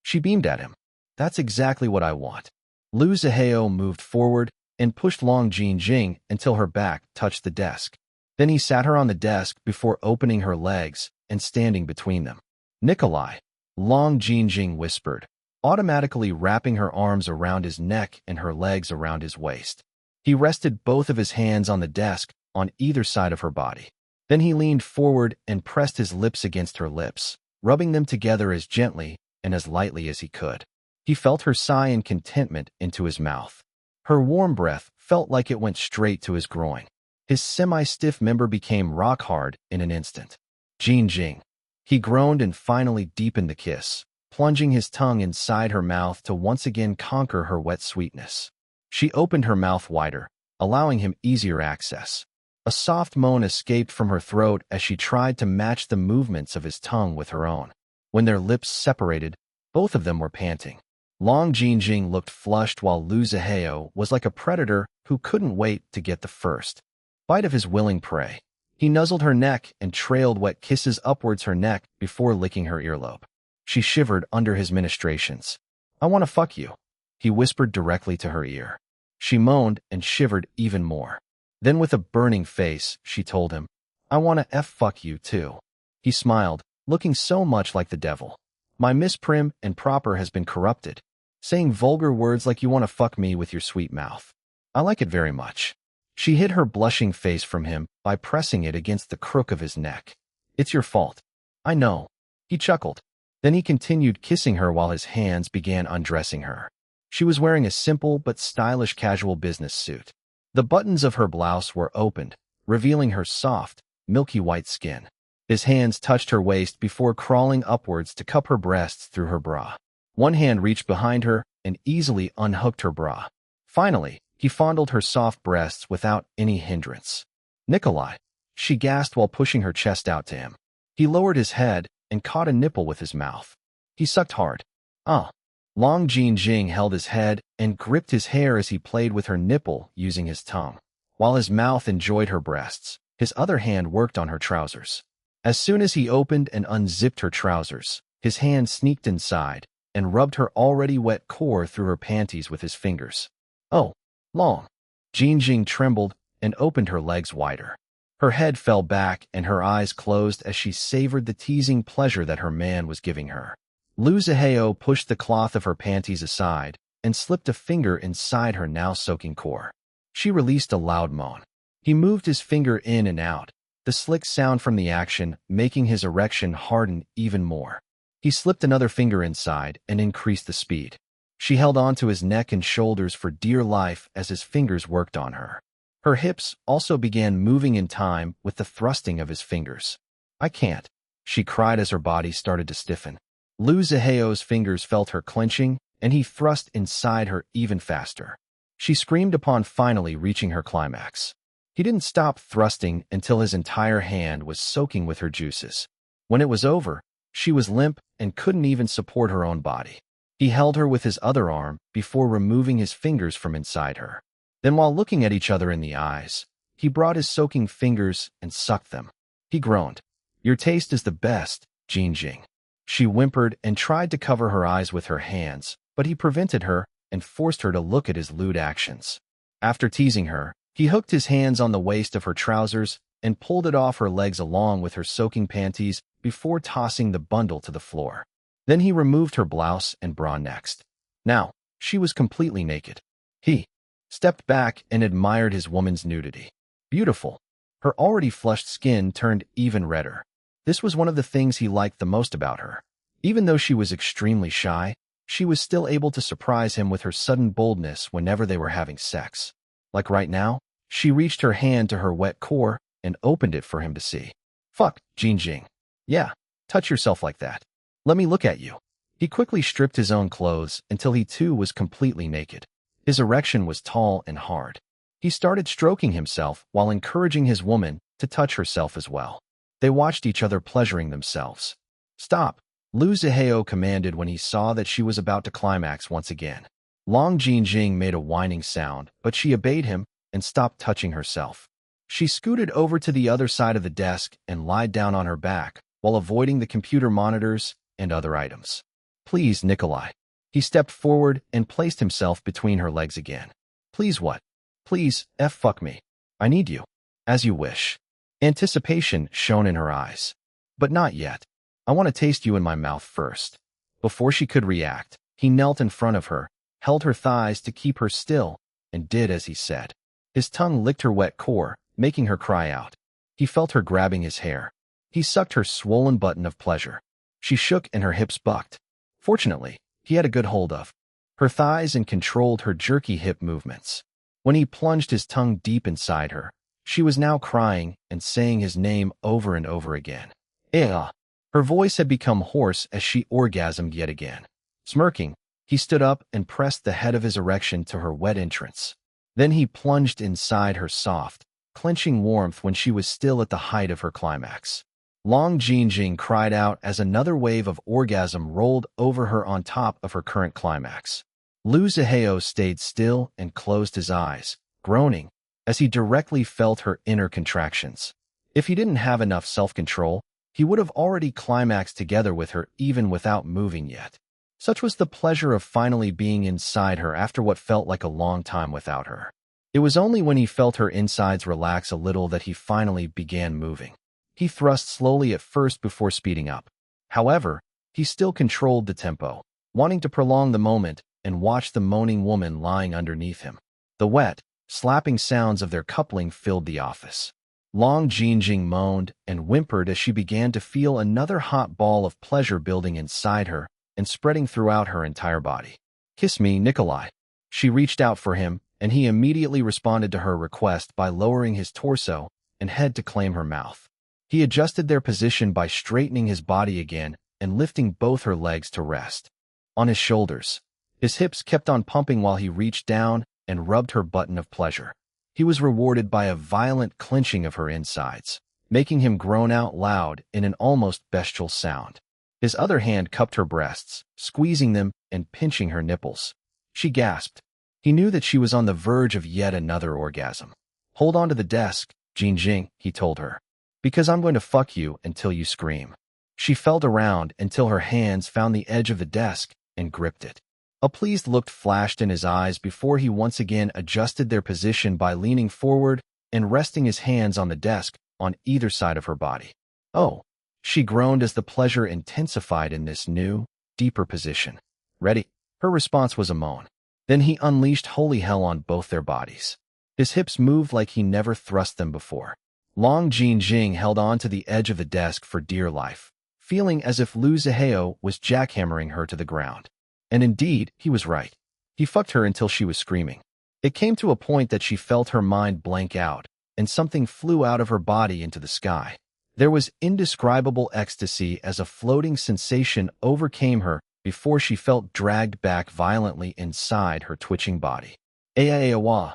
She beamed at him. That's exactly what I want. Lu Zaheo moved forward and pushed Long Jing until her back touched the desk. Then he sat her on the desk before opening her legs and standing between them. Nikolai, Long Jing whispered, automatically wrapping her arms around his neck and her legs around his waist. He rested both of his hands on the desk on either side of her body. Then he leaned forward and pressed his lips against her lips, rubbing them together as gently and as lightly as he could. He felt her sigh in contentment into his mouth. Her warm breath felt like it went straight to his groin. His semi-stiff member became rock-hard in an instant. Jing. He groaned and finally deepened the kiss, plunging his tongue inside her mouth to once again conquer her wet sweetness. She opened her mouth wider, allowing him easier access. A soft moan escaped from her throat as she tried to match the movements of his tongue with her own. When their lips separated, both of them were panting. Long Jing looked flushed while Lu Zaheo was like a predator who couldn't wait to get the first bite of his willing prey. He nuzzled her neck and trailed wet kisses upwards her neck before licking her earlobe. She shivered under his ministrations. "I want to fuck you," he whispered directly to her ear. She moaned and shivered even more. Then with a burning face, she told him, "I want to fuck you too." He smiled, looking so much like the devil. "My Miss Prim and Proper has been corrupted, saying vulgar words like you want to fuck me with your sweet mouth. I like it very much." She hid her blushing face from him by pressing it against the crook of his neck. "It's your fault. I know." He chuckled. Then he continued kissing her while his hands began undressing her. She was wearing a simple but stylish casual business suit. The buttons of her blouse were opened, revealing her soft, milky white skin. His hands touched her waist before crawling upwards to cup her breasts through her bra. One hand reached behind her and easily unhooked her bra. Finally, he fondled her soft breasts without any hindrance. "Nikolai," she gasped while pushing her chest out to him. He lowered his head and caught a nipple with his mouth. He sucked hard. "Ah." Long Jin Jing held his head and gripped his hair as he played with her nipple using his tongue. While his mouth enjoyed her breasts, his other hand worked on her trousers. As soon as he opened and unzipped her trousers, his hand sneaked inside and rubbed her already wet core through her panties with his fingers. "Oh, Long." Jin Jing trembled and opened her legs wider. Her head fell back and her eyes closed as she savored the teasing pleasure that her man was giving her. Lu Zihao pushed the cloth of her panties aside and slipped a finger inside her now soaking core. She released a loud moan. He moved his finger in and out, the slick sound from the action making his erection harden even more. He slipped another finger inside and increased the speed. She held onto his neck and shoulders for dear life as his fingers worked on her. Her hips also began moving in time with the thrusting of his fingers. "I can't," she cried as her body started to stiffen. Lu Zihao's fingers felt her clenching, and he thrust inside her even faster. She screamed upon finally reaching her climax. He didn't stop thrusting until his entire hand was soaking with her juices. When it was over, she was limp and couldn't even support her own body. He held her with his other arm before removing his fingers from inside her. Then while looking at each other in the eyes, he brought his soaking fingers and sucked them. He groaned. "Your taste is the best, Jin Jing." She whimpered and tried to cover her eyes with her hands, but he prevented her and forced her to look at his lewd actions. After teasing her, he hooked his hands on the waist of her trousers and pulled it off her legs along with her soaking panties before tossing the bundle to the floor. Then he removed her blouse and bra next. Now, she was completely naked. He stepped back and admired his woman's nudity. Beautiful. Her already flushed skin turned even redder. This was one of the things he liked the most about her. Even though she was extremely shy, she was still able to surprise him with her sudden boldness whenever they were having sex. Like right now, she reached her hand to her wet core and opened it for him to see. "Fuck, Jin Jing. Yeah, touch yourself like that. Let me look at you." He quickly stripped his own clothes until he too was completely naked. His erection was tall and hard. He started stroking himself while encouraging his woman to touch herself as well. They watched each other pleasuring themselves. "Stop," Lu Zihao commanded when he saw that she was about to climax once again. Long Jin Jing made a whining sound, but she obeyed him and stopped touching herself. She scooted over to the other side of the desk and lied down on her back while avoiding the computer monitors and other items. "Please, Nikolai." He stepped forward and placed himself between her legs again. "Please what?" "Please, fuck me. I need you." "As you wish." Anticipation shone in her eyes. "But not yet. I want to taste you in my mouth first." Before she could react, he knelt in front of her, held her thighs to keep her still, and did as he said. His tongue licked her wet core, making her cry out. He felt her grabbing his hair. He sucked her swollen button of pleasure. She shook and her hips bucked. Fortunately, he had a good hold of her thighs and controlled her jerky hip movements. When he plunged his tongue deep inside her, she was now crying and saying his name over and over again. "Eh." Her voice had become hoarse as she orgasmed yet again. Smirking, he stood up and pressed the head of his erection to her wet entrance. Then he plunged inside her soft, clenching warmth when she was still at the height of her climax. Long Jin Jing cried out as another wave of orgasm rolled over her on top of her current climax. Lu Zihao stayed still and closed his eyes, groaning, as he directly felt her inner contractions. If he didn't have enough self-control, he would have already climaxed together with her even without moving yet. Such was the pleasure of finally being inside her after what felt like a long time without her. It was only when he felt her insides relax a little that he finally began moving. He thrust slowly at first before speeding up. However, he still controlled the tempo, wanting to prolong the moment and watch the moaning woman lying underneath him. The wet, slapping sounds of their coupling filled the office. Long Jinjing moaned and whimpered as she began to feel another hot ball of pleasure building inside her and spreading throughout her entire body. "Kiss me, Nikolai." She reached out for him, and he immediately responded to her request by lowering his torso and head to claim her mouth. He adjusted their position by straightening his body again and lifting both her legs to rest. On his shoulders, his hips kept on pumping while he reached down and rubbed her button of pleasure. He was rewarded by a violent clenching of her insides, making him groan out loud in an almost bestial sound. His other hand cupped her breasts, squeezing them and pinching her nipples. She gasped. He knew that she was on the verge of yet another orgasm. "Hold on to the desk, Jinjing," he told her, "because I'm going to fuck you until you scream." She felt around until her hands found the edge of the desk and gripped it. A pleased look flashed in his eyes before he once again adjusted their position by leaning forward and resting his hands on the desk on either side of her body. "Oh," she groaned as the pleasure intensified in this new, deeper position. "Ready?" Her response was a moan. Then he unleashed holy hell on both their bodies. His hips moved like he never thrust them before. Long Jinjing held on to the edge of the desk for dear life, feeling as if Lu Zihao was jackhammering her to the ground. And indeed, he was right. He fucked her until she was screaming. It came to a point that she felt her mind blank out, and something flew out of her body into the sky. There was indescribable ecstasy as a floating sensation overcame her before she felt dragged back violently inside her twitching body. Aawa.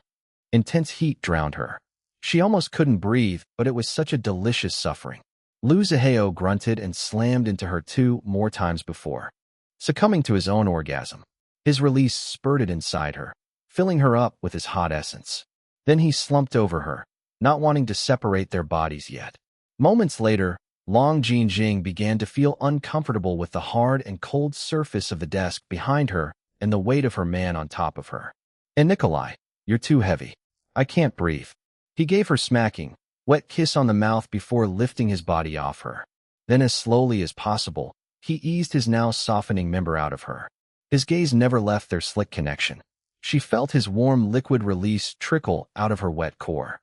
Intense heat drowned her. She almost couldn't breathe, but it was such a delicious suffering. Lu Zihao grunted and slammed into her 2 more times before succumbing to his own orgasm. His release spurted inside her, filling her up with his hot essence. Then he slumped over her, not wanting to separate their bodies yet. Moments later, Long Jinjing began to feel uncomfortable with the hard and cold surface of the desk behind her and the weight of her man on top of her. "And Nikolai, you're too heavy. I can't breathe." He gave her smacking, wet kiss on the mouth before lifting his body off her. Then as slowly as possible, he eased his now softening member out of her. His gaze never left their slick connection. She felt his warm liquid release trickle out of her wet core.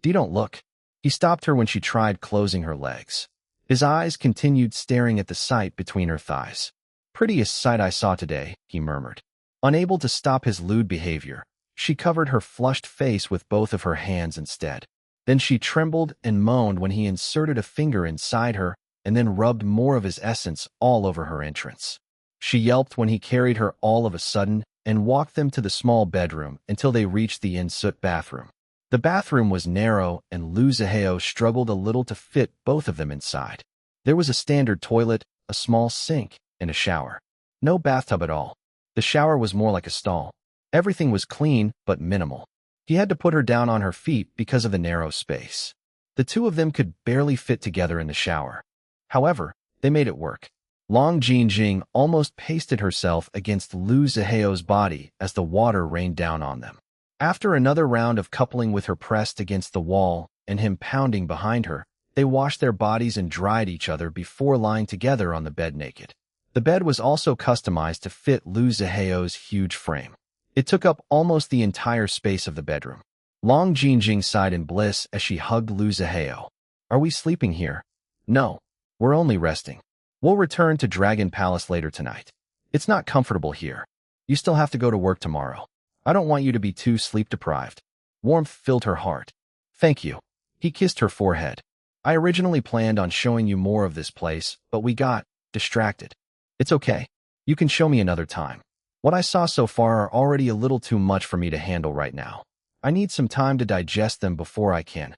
"Don't look." He stopped her when she tried closing her legs. His eyes continued staring at the sight between her thighs. "Prettiest sight I saw today," he murmured. Unable to stop his lewd behavior, she covered her flushed face with both of her hands instead. Then she trembled and moaned when he inserted a finger inside her and then rubbed more of his essence all over her entrance. She yelped when he carried her all of a sudden and walked them to the small bedroom until they reached the in-soot bathroom. The bathroom was narrow and Lu Zihao struggled a little to fit both of them inside. There was a standard toilet, a small sink, and a shower. No bathtub at all. The shower was more like a stall. Everything was clean but minimal. He had to put her down on her feet because of the narrow space. The two of them could barely fit together in the shower. However, they made it work. Long Jinjing almost pasted herself against Lu Zihao's body as the water rained down on them. After another round of coupling with her pressed against the wall and him pounding behind her, they washed their bodies and dried each other before lying together on the bed naked. The bed was also customized to fit Lu Zihao's huge frame. It took up almost the entire space of the bedroom. Long Jinjing sighed in bliss as she hugged Lu Zihao. "Are we sleeping here?" "No. We're only resting. We'll return to Dragon Palace later tonight. It's not comfortable here. You still have to go to work tomorrow. I don't want you to be too sleep-deprived." Warmth filled her heart. "Thank you." He kissed her forehead. "I originally planned on showing you more of this place, but we got distracted. It's okay. You can show me another time. What I saw so far are already a little too much for me to handle right now. I need some time to digest them before I can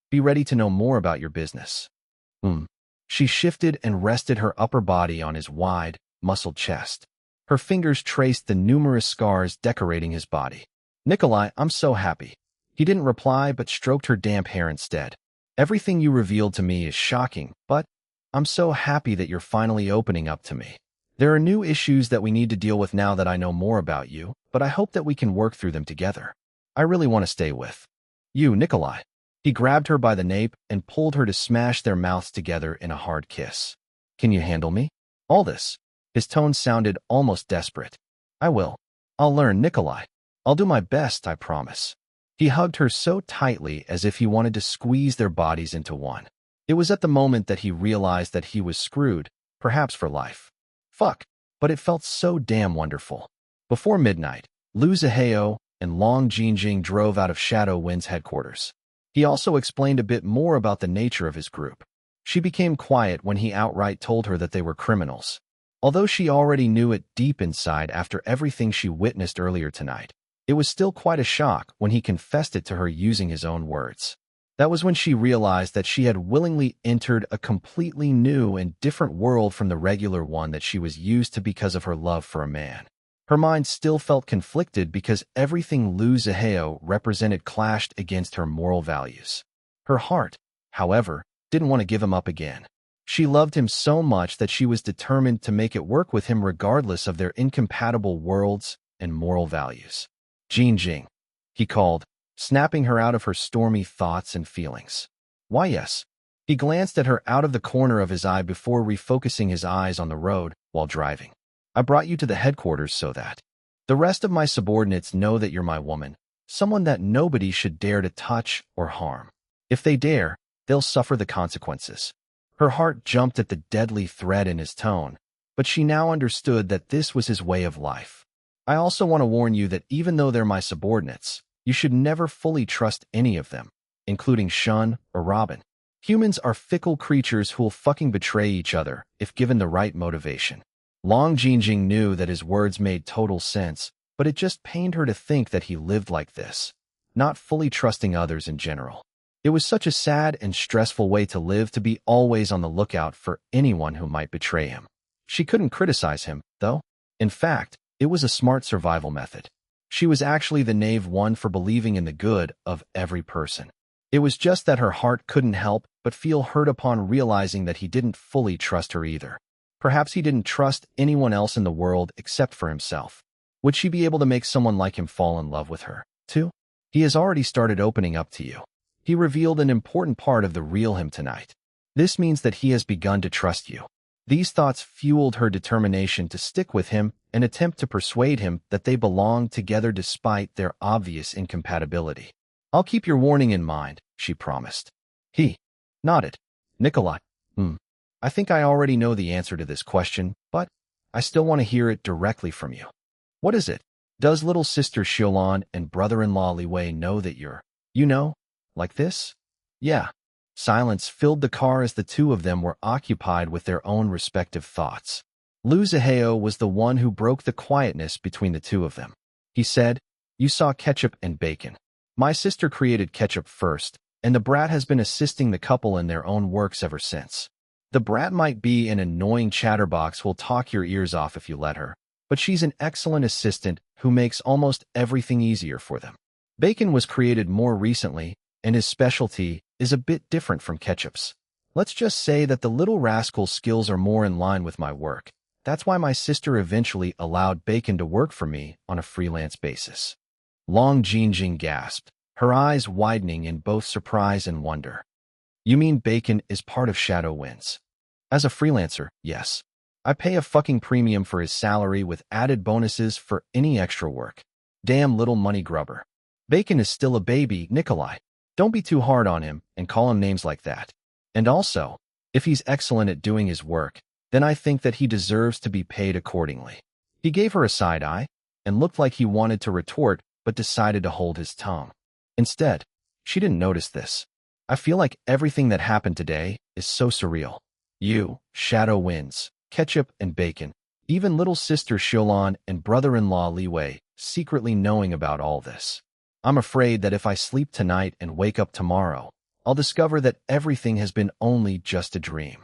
be ready to know more about your business." She shifted and rested her upper body on his wide, muscled chest. Her fingers traced the numerous scars decorating his body. "Nikolai, I'm so happy." He didn't reply but stroked her damp hair instead. Everything you revealed to me is shocking, but I'm so happy that you're finally opening up to me. There are new issues that we need to deal with now that I know more about you, but I hope that we can work through them together. I really want to stay with you, Nikolai. He grabbed her by the nape and pulled her to smash their mouths together in a hard kiss. Can you handle me? All this. His tone sounded almost desperate. I will. I'll learn, Nikolai. I'll do my best, I promise. He hugged her so tightly as if he wanted to squeeze their bodies into one. It was at the moment that he realized that he was screwed, perhaps for life. Fuck, but it felt so damn wonderful. Before midnight, Liu Zihao and Long Jinjing drove out of Shadow Wind's headquarters. He also explained a bit more about the nature of his group. She became quiet when he outright told her that they were criminals. Although she already knew it deep inside after everything she witnessed earlier tonight, it was still quite a shock when he confessed it to her using his own words. That was when she realized that she had willingly entered a completely new and different world from the regular one that she was used to because of her love for a man. Her mind still felt conflicted because everything Liu Zihao represented clashed against her moral values. Her heart, however, didn't want to give him up again. She loved him so much that she was determined to make it work with him regardless of their incompatible worlds and moral values. Jinjing, he called, snapping her out of her stormy thoughts and feelings. Why, yes. He glanced at her out of the corner of his eye before refocusing his eyes on the road while driving. I brought you to the headquarters so that the rest of my subordinates know that you're my woman, someone that nobody should dare to touch or harm. If they dare, they'll suffer the consequences. Her heart jumped at the deadly threat in his tone, but she now understood that this was his way of life. I also want to warn you that even though they're my subordinates, you should never fully trust any of them, including Shun or Robin. Humans are fickle creatures who'll fucking betray each other if given the right motivation. Long Jinjing knew that his words made total sense, but it just pained her to think that he lived like this, not fully trusting others in general. It was such a sad and stressful way to live, to be always on the lookout for anyone who might betray him. She couldn't criticize him, though. In fact, it was a smart survival method. She was actually the naive one for believing in the good of every person. It was just that her heart couldn't help but feel hurt upon realizing that he didn't fully trust her either. Perhaps he didn't trust anyone else in the world except for himself. Would she be able to make someone like him fall in love with her, too? He has already started opening up to you. He revealed an important part of the real him tonight. This means that he has begun to trust you. These thoughts fueled her determination to stick with him and attempt to persuade him that they belonged together despite their obvious incompatibility. I'll keep your warning in mind, she promised. He nodded. Nikolai, I think I already know the answer to this question, but I still want to hear it directly from you. What is it? Does little sister Xiaolan and brother-in-law Liwei know that you're, like this? Yeah. Silence filled the car as the two of them were occupied with their own respective thoughts. Liu Zihao was the one who broke the quietness between the two of them. He said, "You saw ketchup and bacon. My sister created ketchup first, and the brat has been assisting the couple in their own works ever since. The brat might be an annoying chatterbox who'll talk your ears off if you let her, but she's an excellent assistant who makes almost everything easier for them. Bacon was created more recently, and his specialty is a bit different from ketchup's. Let's just say that the little rascal's skills are more in line with my work. That's why my sister eventually allowed Bacon to work for me on a freelance basis." Long Jinjing gasped, her eyes widening in both surprise and wonder. "You mean Bacon is part of Shadow Winds?" "As a freelancer, yes. I pay a fucking premium for his salary with added bonuses for any extra work. Damn little money grubber. Bacon is still a baby, Nikolai. Don't be too hard on him and call him names like that. And also, if he's excellent at doing his work, then I think that he deserves to be paid accordingly." He gave her a side eye and looked like he wanted to retort but decided to hold his tongue. Instead, she didn't notice this. "I feel like everything that happened today is so surreal. You, Shadow Winds, ketchup and bacon, even little sister Xiaolan and brother-in-law Liwei secretly knowing about all this. I'm afraid that if I sleep tonight and wake up tomorrow, I'll discover that everything has been only just a dream.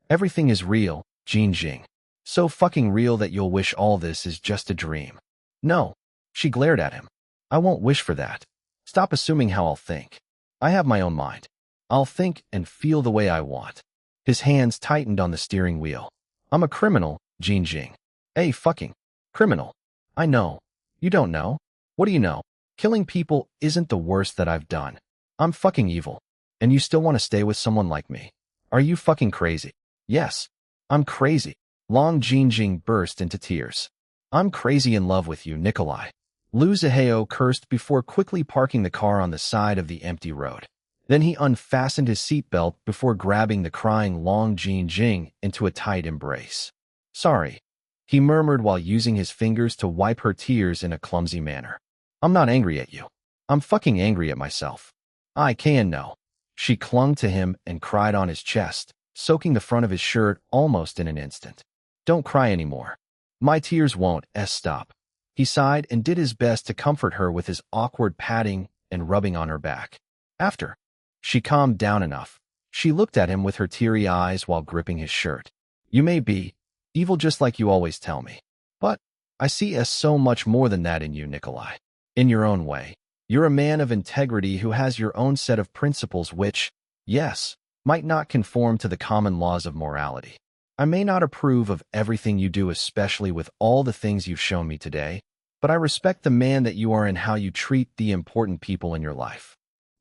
Everything is real, Jinjing. So fucking real that you'll wish all this is just a dream." "No." She glared at him. "I won't wish for that. Stop assuming how I'll think. I have my own mind. I'll think and feel the way I want. His hands tightened on the steering wheel. I'm a criminal, Jin Jing. A fucking criminal. I know. You don't know? What do you know? Killing people isn't the worst that I've done. I'm fucking evil. And you still want to stay with someone like me? Are you fucking crazy? Yes. I'm crazy. Long Jin Jing burst into tears. I'm crazy in love with you, Nikolai. Liu Zihao cursed before quickly parking the car on the side of the empty road. Then he unfastened his seatbelt before grabbing the crying Long Jin Jing into a tight embrace. Sorry, he murmured while using his fingers to wipe her tears in a clumsy manner. I'm not angry at you. I'm fucking angry at myself. I can know. She clung to him and cried on his chest, soaking the front of his shirt almost in an instant. Don't cry anymore. My tears won't stop. He sighed and did his best to comfort her with his awkward patting and rubbing on her back. After she calmed down enough, she looked at him with her teary eyes while gripping his shirt. You may be evil just like you always tell me, but I see so much more than that in you, Nikolai. In your own way, you're a man of integrity who has your own set of principles which, yes, might not conform to the common laws of morality. I may not approve of everything you do, especially with all the things you've shown me today, but I respect the man that you are and how you treat the important people in your life.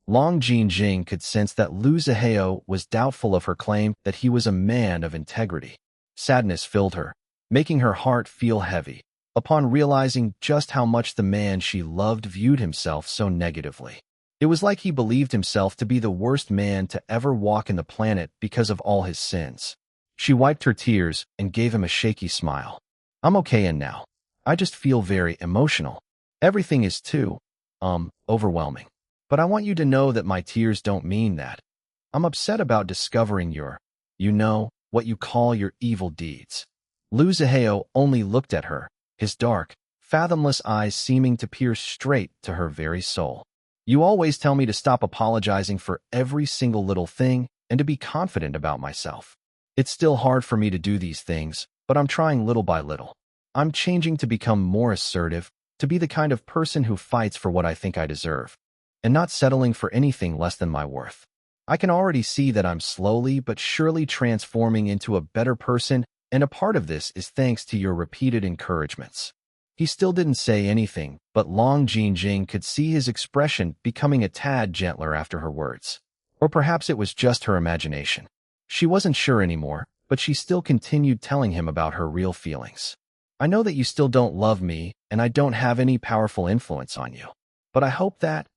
Long Jin Jing could sense that Liu Zihao was doubtful of her claim that he was a man of integrity. Sadness filled her, making her heart feel heavy, upon realizing just how much the man she loved viewed himself so negatively. It was like he believed himself to be the worst man to ever walk in the planet because of all his sins. She wiped her tears and gave him a shaky smile. I'm okay and now. I just feel very emotional. Everything is too, overwhelming. But I want you to know that my tears don't mean that. I'm upset about discovering what you call your evil deeds. Liu Zihao only looked at her, his dark, fathomless eyes seeming to pierce straight to her very soul. You always tell me to stop apologizing for every single little thing and to be confident about myself. It's still hard for me to do these things, but I'm trying little by little. I'm changing to become more assertive, to be the kind of person who fights for what I think I deserve, and not settling for anything less than my worth. I can already see that I'm slowly but surely transforming into a better person, and a part of this is thanks to your repeated encouragements. He still didn't say anything, but Long Jin Jing could see his expression becoming a tad gentler after her words. Or perhaps it was just her imagination. She wasn't sure anymore, but she still continued telling him about her real feelings. I know that you still don't love me, and I don't have any powerful influence on you. But I hope that,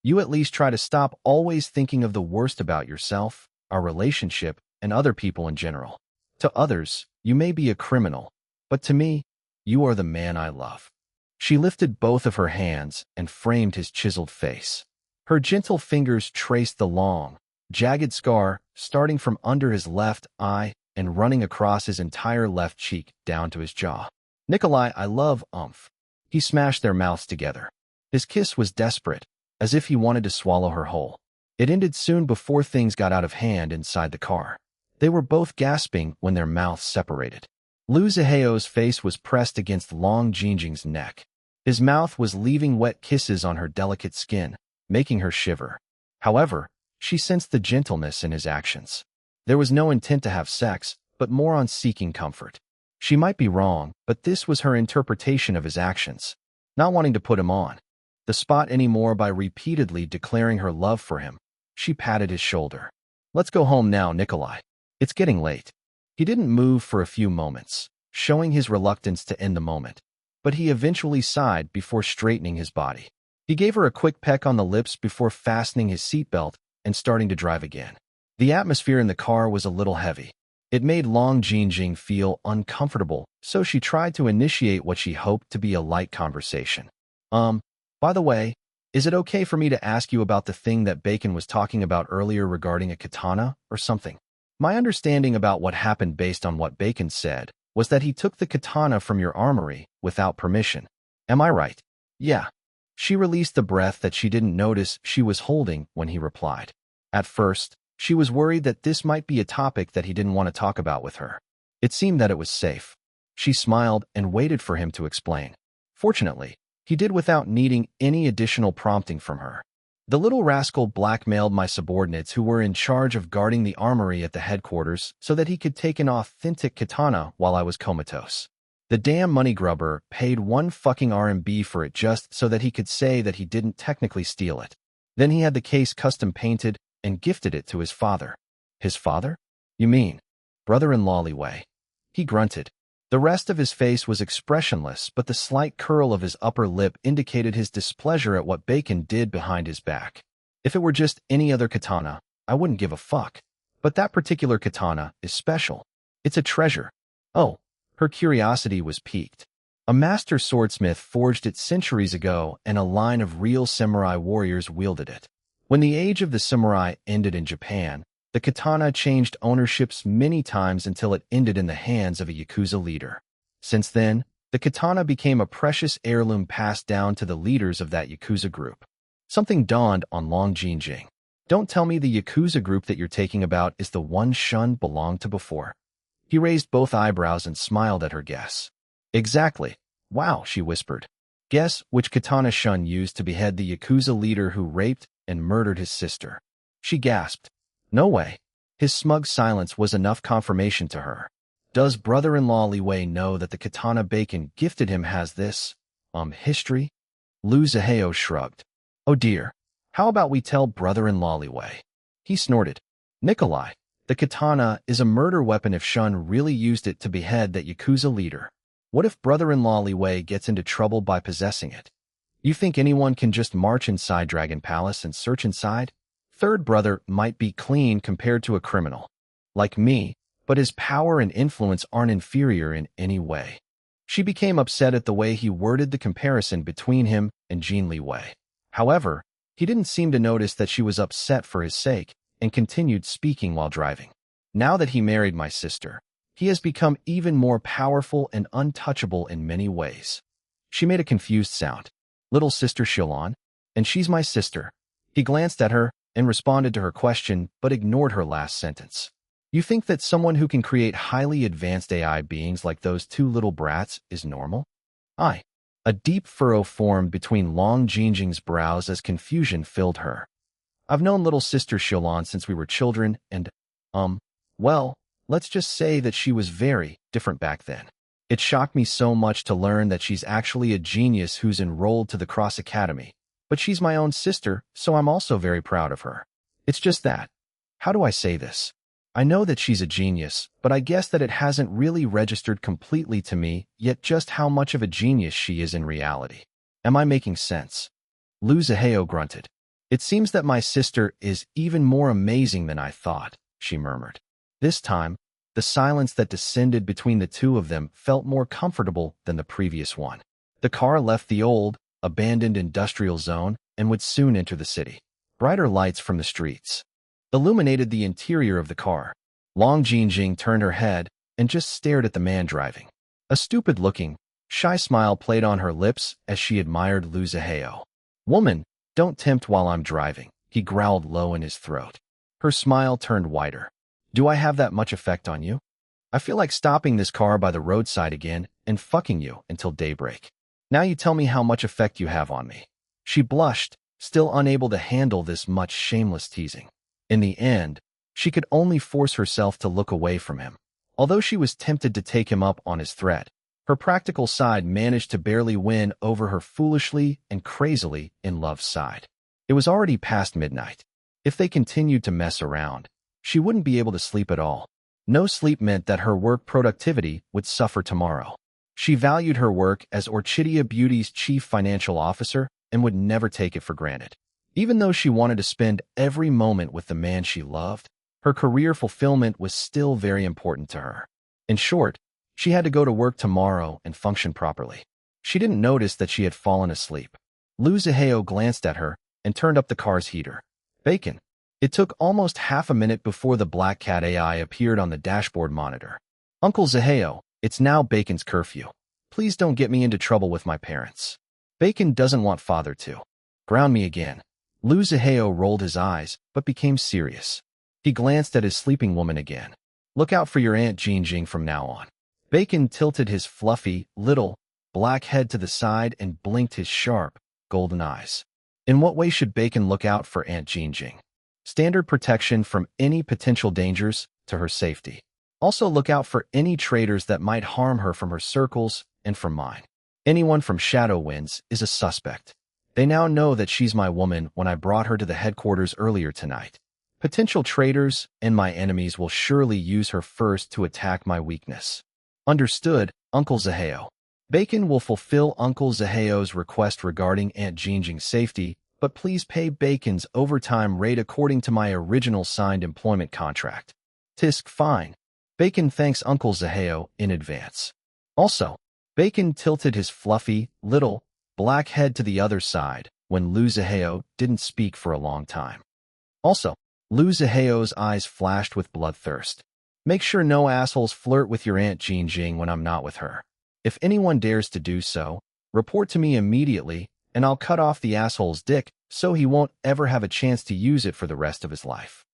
you at least try to stop always thinking of the worst about yourself, our relationship, and other people in general. To others, you may be a criminal, but to me, you are the man I love. She lifted both of her hands and framed his chiseled face. Her gentle fingers traced the long, jagged scar starting from under his left eye and running across his entire left cheek down to his jaw. Nikolai, I love, He smashed their mouths together. His kiss was desperate, as if he wanted to swallow her whole. It ended soon before things got out of hand inside the car. They were both gasping when their mouths separated. Liu Zihao's face was pressed against Long Jin Jing's neck. His mouth was leaving wet kisses on her delicate skin, making her shiver. However, she sensed the gentleness in his actions. There was no intent to have sex, but more on seeking comfort. She might be wrong, but this was her interpretation of his actions, not wanting to put him on the spot anymore by repeatedly declaring her love for him. She patted his shoulder. Let's go home now, Nikolai. It's getting late. He didn't move for a few moments, showing his reluctance to end the moment, but he eventually sighed before straightening his body. He gave her a quick peck on the lips before fastening his seatbelt and starting to drive again. The atmosphere in the car was a little heavy. It made Long Jin Jing feel uncomfortable, so she tried to initiate what she hoped to be a light conversation. By the way, is it okay for me to ask you about the thing that Bacon was talking about earlier regarding a katana or something? My understanding about what happened based on what Bacon said was that he took the katana from your armory without permission. Am I right? Yeah. She released the breath that she didn't notice she was holding when he replied. At first, she was worried that this might be a topic that he didn't want to talk about with her. It seemed that it was safe. She smiled and waited for him to explain. Fortunately, he did without needing any additional prompting from her. The little rascal blackmailed my subordinates who were in charge of guarding the armory at the headquarters so that he could take an authentic katana while I was comatose. The damn money grubber paid 1 fucking RMB for it just so that he could say that he didn't technically steal it. Then he had the case custom painted and gifted it to his father. His father? You mean brother-in-law Liwei? He grunted. The rest of his face was expressionless, but the slight curl of his upper lip indicated his displeasure at what Bacon did behind his back. If it were just any other katana, I wouldn't give a fuck. But that particular katana is special. It's a treasure. Oh, her curiosity was piqued. A master swordsmith forged it centuries ago, and a line of real samurai warriors wielded it. When the age of the samurai ended in Japan, the katana changed ownerships many times until it ended in the hands of a Yakuza leader. Since then, the katana became a precious heirloom passed down to the leaders of that Yakuza group. Something dawned on Long Jinjing. Don't tell me the Yakuza group that you're taking about is the one Shun belonged to before. He raised both eyebrows and smiled at her guess. Exactly. Wow, she whispered. Guess which katana Shun used to behead the Yakuza leader who raped and murdered his sister. She gasped. No way. His smug silence was enough confirmation to her. Does brother-in-law Liwei know that the katana Bacon gifted him has this, history? Lu Zihao shrugged. Oh dear. How about we tell brother-in-law Liwei? He snorted. Nikolai, the katana is a murder weapon if Shun really used it to behead that Yakuza leader. What if brother-in-law Liwei gets into trouble by possessing it? You think anyone can just march inside Dragon Palace and search inside? Third brother might be clean compared to a criminal. Like me, but his power and influence aren't inferior in any way. She became upset at the way he worded the comparison between him and Jin Liwei. However, he didn't seem to notice that she was upset for his sake and continued speaking while driving. Now that he married my sister, he has become even more powerful and untouchable in many ways. She made a confused sound. Little sister Shilon? And she's my sister. He glanced at her and responded to her question, but ignored her last sentence. You think that someone who can create highly advanced AI beings like those 2 little brats is normal? A deep furrow formed between Long Jinjing's brows as confusion filled her. I've known little sister Shilon since we were children and, well, let's just say that she was very different back then. It shocked me so much to learn that she's actually a genius who's enrolled to the Cross Academy. But she's my own sister, so I'm also very proud of her. It's just that. How do I say this? I know that she's a genius, but I guess that it hasn't really registered completely to me yet just how much of a genius she is in reality. Am I making sense? Lu Zihao grunted. It seems that my sister is even more amazing than I thought, she murmured. This time, the silence that descended between the two of them felt more comfortable than the previous one. The car left the old, abandoned industrial zone and would soon enter the city. Brighter lights from the streets illuminated the interior of the car. Long Jinjing turned her head and just stared at the man driving. A stupid-looking, shy smile played on her lips as she admired Lu Zihao. Woman, don't tempt while I'm driving, he growled low in his throat. Her smile turned wider. Do I have that much effect on you? I feel like stopping this car by the roadside again and fucking you until daybreak. Now you tell me how much effect you have on me. She blushed, still unable to handle this much shameless teasing. In the end, she could only force herself to look away from him. Although she was tempted to take him up on his threat, her practical side managed to barely win over her foolishly and crazily in love side. It was already past midnight. If they continued to mess around, she wouldn't be able to sleep at all. No sleep meant that her work productivity would suffer tomorrow. She valued her work as Orchidia Beauty's chief financial officer and would never take it for granted. Even though she wanted to spend every moment with the man she loved, her career fulfillment was still very important to her. In short, she had to go to work tomorrow and function properly. She didn't notice that she had fallen asleep. Lu Zihao glanced at her and turned up the car's heater. Bacon. It took almost half a minute before the Black Cat AI appeared on the dashboard monitor. Uncle Zihao, it's now Bacon's curfew. Please don't get me into trouble with my parents. Bacon doesn't want father to ground me again. Lu Zihao rolled his eyes, but became serious. He glanced at his sleeping woman again. Look out for your Aunt Jinjing from now on. Bacon tilted his fluffy, little, black head to the side and blinked his sharp, golden eyes. In what way should Bacon look out for Aunt Jinjing? Standard protection from any potential dangers to her safety. Also look out for any traitors that might harm her from her circles and from mine. Anyone from Shadow Winds is a suspect. They now know that she's my woman when I brought her to the headquarters earlier tonight. Potential traitors and my enemies will surely use her first to attack my weakness. Understood, Uncle Zaheo. Bacon will fulfill Uncle Zaheo's request regarding Aunt Jinjing's safety, but please pay Bacon's overtime rate according to my original signed employment contract. Tisk, fine. Bacon thanks Uncle Zaheo in advance. Also, Bacon tilted his fluffy, little, black head to the other side when Lu Zaheo didn't speak for a long time. Also, Lu Zaheo's eyes flashed with bloodthirst. Make sure no assholes flirt with your Aunt Jinjing when I'm not with her. If anyone dares to do so, report to me immediately, and I'll cut off the asshole's dick so he won't ever have a chance to use it for the rest of his life.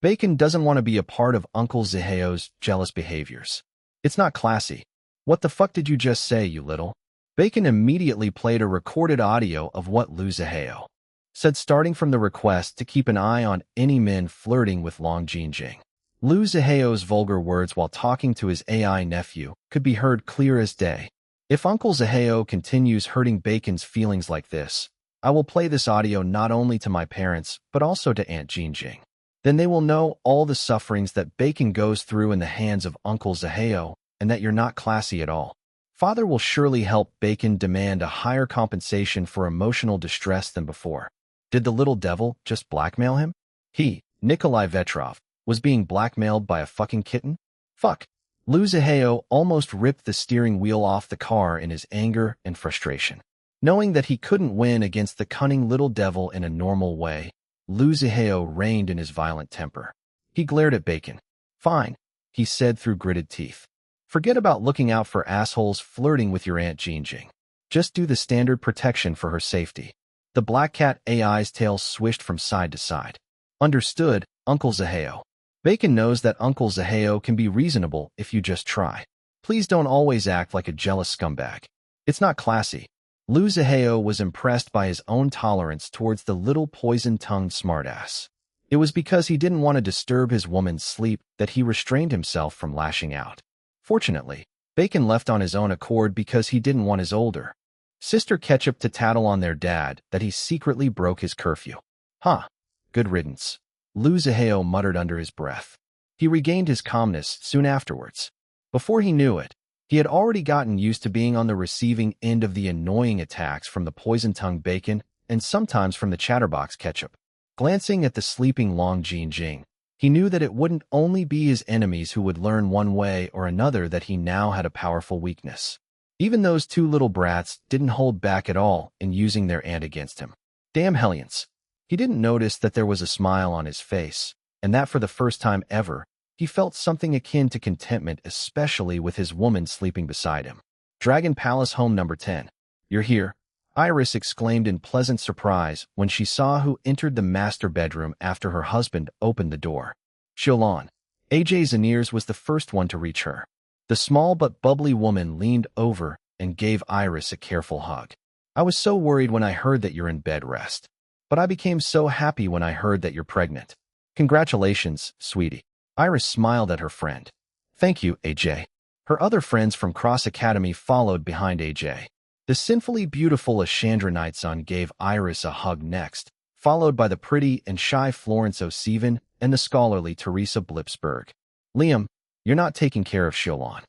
Bacon doesn't want to be a part of Uncle Zaheo's jealous behaviors. It's not classy. What the fuck did you just say, you little? Bacon immediately played a recorded audio of what Lu Zaheo said, starting from the request to keep an eye on any men flirting with Long Jinjing. Lu Zaheo's vulgar words while talking to his AI nephew could be heard clear as day. If Uncle Zaheo continues hurting Bacon's feelings like this, I will play this audio not only to my parents, but also to Aunt Jinjing. Then they will know all the sufferings that Bacon goes through in the hands of Uncle Zaheo, and that you're not classy at all. Father will surely help Bacon demand a higher compensation for emotional distress than before. Did the little devil just blackmail him? He, Nikolai Vetrov, was being blackmailed by a fucking kitten? Fuck. Lu Zaheo almost ripped the steering wheel off the car in his anger and frustration. Knowing that he couldn't win against the cunning little devil in a normal way, Lu Zaheo reined in his violent temper. He glared at Bacon. Fine, he said through gritted teeth. Forget about looking out for assholes flirting with your Aunt Jinjing. Just do the standard protection for her safety. The Black Cat AI's tail swished from side to side. Understood, Uncle Zaheo. Bacon knows that Uncle Zaheo can be reasonable if you just try. Please don't always act like a jealous scumbag. It's not classy. Lu Zaheo was impressed by his own tolerance towards the little poison-tongued smartass. It was because he didn't want to disturb his woman's sleep that he restrained himself from lashing out. Fortunately, Bacon left on his own accord because he didn't want his older sister Ketchup to tattle on their dad that he secretly broke his curfew. Huh. Good riddance. Lu Zaheo muttered under his breath. He regained his calmness soon afterwards. Before he knew it, he had already gotten used to being on the receiving end of the annoying attacks from the poison-tongued Bacon and sometimes from the chatterbox Ketchup. Glancing at the sleeping Long Jinjing, he knew that it wouldn't only be his enemies who would learn one way or another that he now had a powerful weakness. Even those two little brats didn't hold back at all in using their aunt against him. Damn hellions. He didn't notice that there was a smile on his face, and that for the first time ever, he felt something akin to contentment, especially with his woman sleeping beside him. Dragon Palace Home Number 10. You're here, Iris exclaimed in pleasant surprise when she saw who entered the master bedroom after her husband opened the door. Xiaolon. AJ Zaniers was the first one to reach her. The small but bubbly woman leaned over and gave Iris a careful hug. I was so worried when I heard that you're in bed rest. But I became so happy when I heard that you're pregnant. Congratulations, sweetie. Iris smiled at her friend. Thank you, AJ. Her other friends from Cross Academy followed behind AJ. The sinfully beautiful Ashandra Nightsun gave Iris a hug next, followed by the pretty and shy Florence O'Seven and the scholarly Teresa Blipsberg. Liam, you're not taking care of Xiaolon.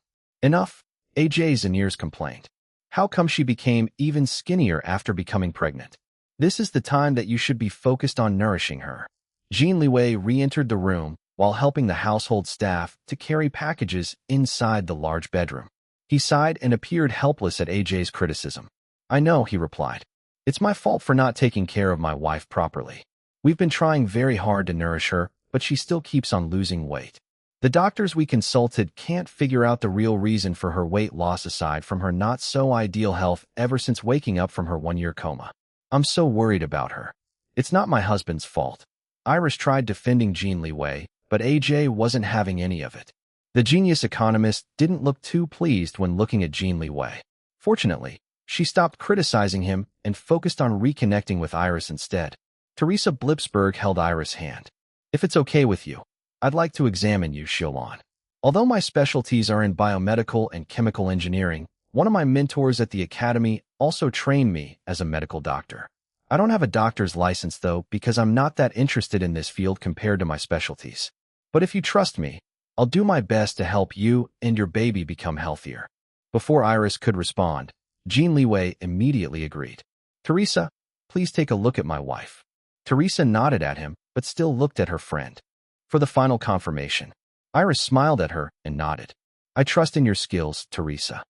Enough, AJ Zaniers complained. How come she became even skinnier after becoming pregnant? This is the time that you should be focused on nourishing her. Jin Liwei re-entered the room while helping the household staff to carry packages inside the large bedroom. He sighed and appeared helpless at AJ's criticism. I know, he replied. It's my fault for not taking care of my wife properly. We've been trying very hard to nourish her, but she still keeps on losing weight. The doctors we consulted can't figure out the real reason for her weight loss aside from her not-so-ideal health ever since waking up from her one-year coma. I'm so worried about her. It's not my husband's fault. Iris tried defending Jin Liwei, but AJ wasn't having any of it. The genius economist didn't look too pleased when looking at Jin Liwei. Fortunately, she stopped criticizing him and focused on reconnecting with Iris instead. Teresa Blipsberg held Iris' hand. If it's okay with you, I'd like to examine you, Xiaolon. Although my specialties are in biomedical and chemical engineering, one of my mentors at the academy also trained me as a medical doctor. I don't have a doctor's license, though, because I'm not that interested in this field compared to my specialties. But if you trust me, I'll do my best to help you and your baby become healthier. Before Iris could respond, Jin Liwei immediately agreed. Teresa, please take a look at my wife. Teresa nodded at him, but still looked at her friend. For the final confirmation, Iris smiled at her and nodded. I trust in your skills, Teresa.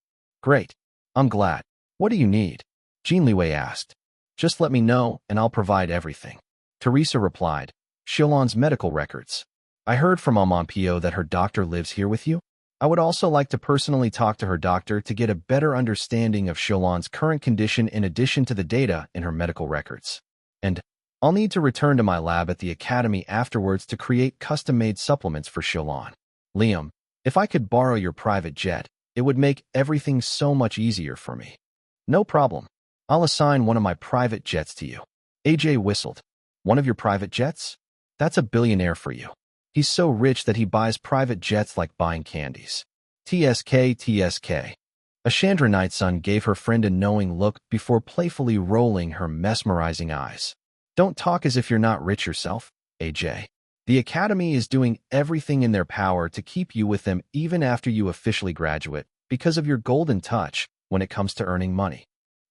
Great. I'm glad. What do you need? Jin Liwei asked. Just let me know, and I'll provide everything. Teresa replied. Xiaolon's medical records. I heard from Amampio that her doctor lives here with you. I would also like to personally talk to her doctor to get a better understanding of Xiaolon's current condition in addition to the data in her medical records. And I'll need to return to my lab at the academy afterwards to create custom-made supplements for Xiaolon. Liam, if I could borrow your private jet, it would make everything so much easier for me. No problem. I'll assign one of my private jets to you. AJ whistled. One of your private jets? That's a billionaire for you. He's so rich that he buys private jets like buying candies. TSK, TSK. Ashandra Nightsun gave her friend a knowing look before playfully rolling her mesmerizing eyes. Don't talk as if you're not rich yourself, AJ. The Academy is doing everything in their power to keep you with them even after you officially graduate because of your golden touch when it comes to earning money.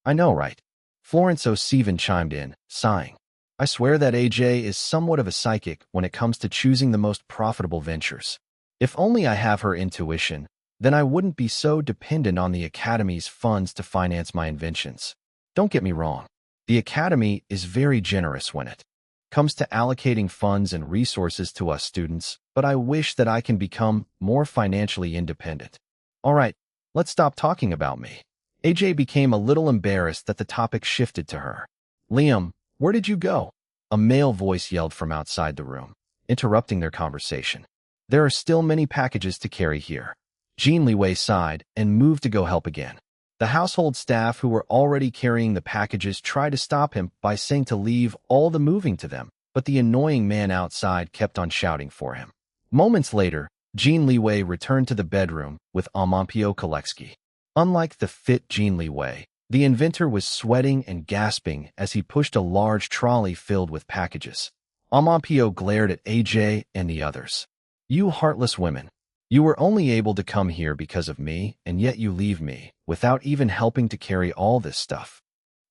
I know, right? Florence O'Seven chimed in, sighing. I swear that AJ is somewhat of a psychic when it comes to choosing the most profitable ventures. If only I have her intuition, then I wouldn't be so dependent on the Academy's funds to finance my inventions. Don't get me wrong. The Academy is very generous when it comes to allocating funds and resources to us students, but I wish that I can become more financially independent. All right, let's stop talking about me. AJ became a little embarrassed that the topic shifted to her. Liam, where did you go? A male voice yelled from outside the room, interrupting their conversation. There are still many packages to carry here. Jin Liwei sighed and moved to go help again. The household staff who were already carrying the packages tried to stop him by saying to leave all the moving to them, but the annoying man outside kept on shouting for him. Moments later, Jin Liwei returned to the bedroom with Amampio Koletsky. Unlike the fit Jin Liwei, the inventor was sweating and gasping as he pushed a large trolley filled with packages. Amampio glared at AJ and the others. You heartless women. You were only able to come here because of me, and yet you leave me, without even helping to carry all this stuff.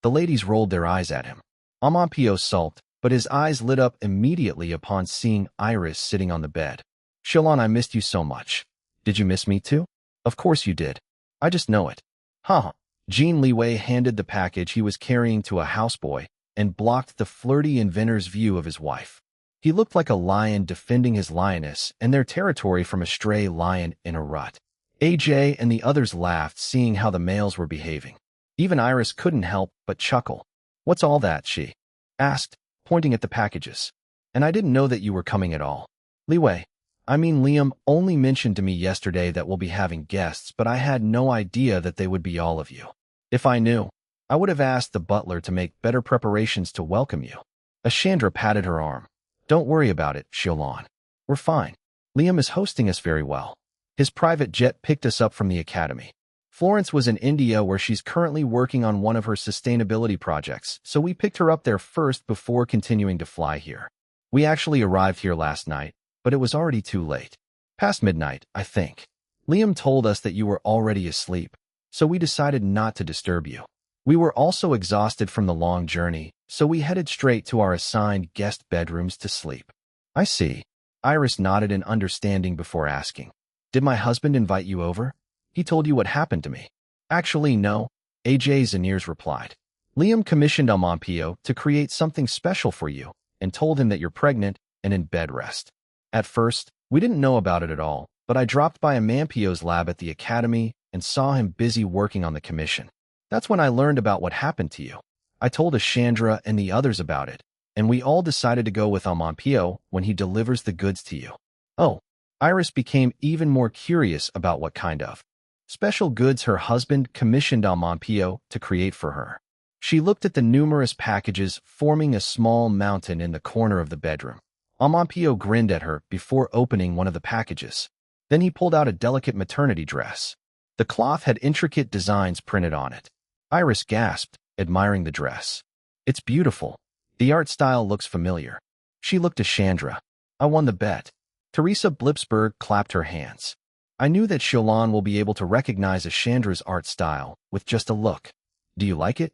The ladies rolled their eyes at him. Amampio sulked, but his eyes lit up immediately upon seeing Iris sitting on the bed. Xiaolon, I missed you so much. Did you miss me too? Of course you did. I just know it. Haha. Jin Liwei handed the package he was carrying to a houseboy and blocked the flirty inventor's view of his wife. He looked like a lion defending his lioness and their territory from a stray lion in a rut. AJ and the others laughed seeing how the males were behaving. Even Iris couldn't help but chuckle. What's all that, she asked, pointing at the packages. And I didn't know that you were coming at all. Liam only mentioned to me yesterday that we'll be having guests, but I had no idea that they would be all of you. If I knew, I would have asked the butler to make better preparations to welcome you. Ashandra patted her arm. Don't worry about it, Xiaolon. We're fine. Liam is hosting us very well. His private jet picked us up from the academy. Florence was in India where she's currently working on one of her sustainability projects, so we picked her up there first before continuing to fly here. We actually arrived here last night, but it was already too late. Past midnight, I think. Liam told us that you were already asleep, so we decided not to disturb you. We were also exhausted from the long journey, so we headed straight to our assigned guest bedrooms to sleep. I see. Iris nodded in understanding before asking. Did my husband invite you over? He told you what happened to me. Actually, no, AJ Zaniers replied. Liam commissioned Amampio to create something special for you and told him that you're pregnant and in bed rest. At first, we didn't know about it at all, but I dropped by Amampio's lab at the academy and saw him busy working on the commission. That's when I learned about what happened to you. I told Ashandra and the others about it, and we all decided to go with Amampio when he delivers the goods to you. Oh, Iris became even more curious about what kind of special goods her husband commissioned Amampio to create for her. She looked at the numerous packages forming a small mountain in the corner of the bedroom. Amampio grinned at her before opening one of the packages. Then he pulled out a delicate maternity dress. The cloth had intricate designs printed on it. Iris gasped, admiring the dress. It's beautiful. The art style looks familiar. She looked to Chandra. I won the bet. Teresa Blipsberg clapped her hands. I knew that Xiaolan will be able to recognize Ashandra's art style with just a look. Do you like it?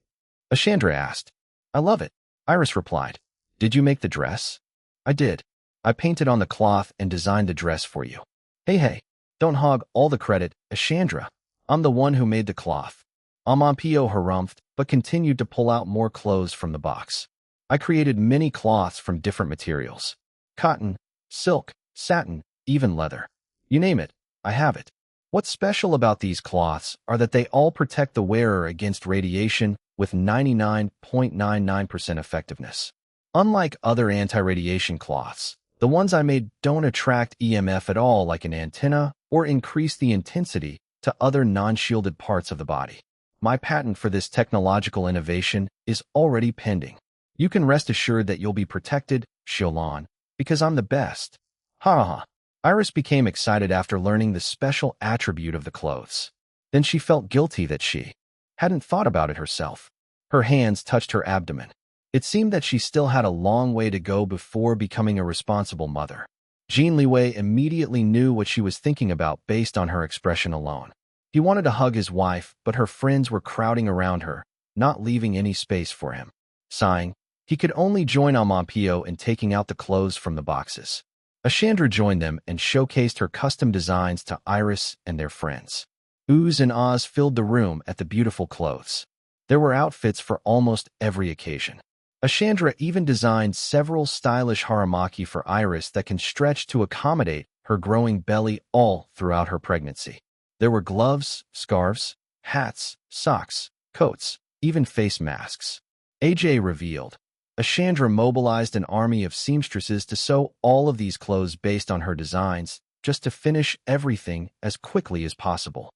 Ashandra asked. I love it. Iris replied. Did you make the dress? I did. I painted on the cloth and designed the dress for you. Hey, don't hog all the credit, Ashandra. I'm the one who made the cloth. Amampio harumphed, but continued to pull out more clothes from the box. I created many cloths from different materials. Cotton, silk, satin, even leather. You name it, I have it. What's special about these cloths are that they all protect the wearer against radiation with 99.99% effectiveness. Unlike other anti-radiation cloths, the ones I made don't attract EMF at all like an antenna or increase the intensity to other non-shielded parts of the body. My patent for this technological innovation is already pending. You can rest assured that you'll be protected, Xiaolan, because I'm the best. Ha ha. Iris became excited after learning the special attribute of the clothes. Then she felt guilty that she hadn't thought about it herself. Her hands touched her abdomen. It seemed that she still had a long way to go before becoming a responsible mother. Jin Liwei immediately knew what she was thinking about based on her expression alone. He wanted to hug his wife, but her friends were crowding around her, not leaving any space for him. Sighing, he could only join Amampio in taking out the clothes from the boxes. Ashandra joined them and showcased her custom designs to Iris and their friends. Oohs and ahs filled the room at the beautiful clothes. There were outfits for almost every occasion. Ashandra even designed several stylish haramaki for Iris that can stretch to accommodate her growing belly all throughout her pregnancy. There were gloves, scarves, hats, socks, coats, even face masks. AJ revealed. Ashandra mobilized an army of seamstresses to sew all of these clothes based on her designs, just to finish everything as quickly as possible.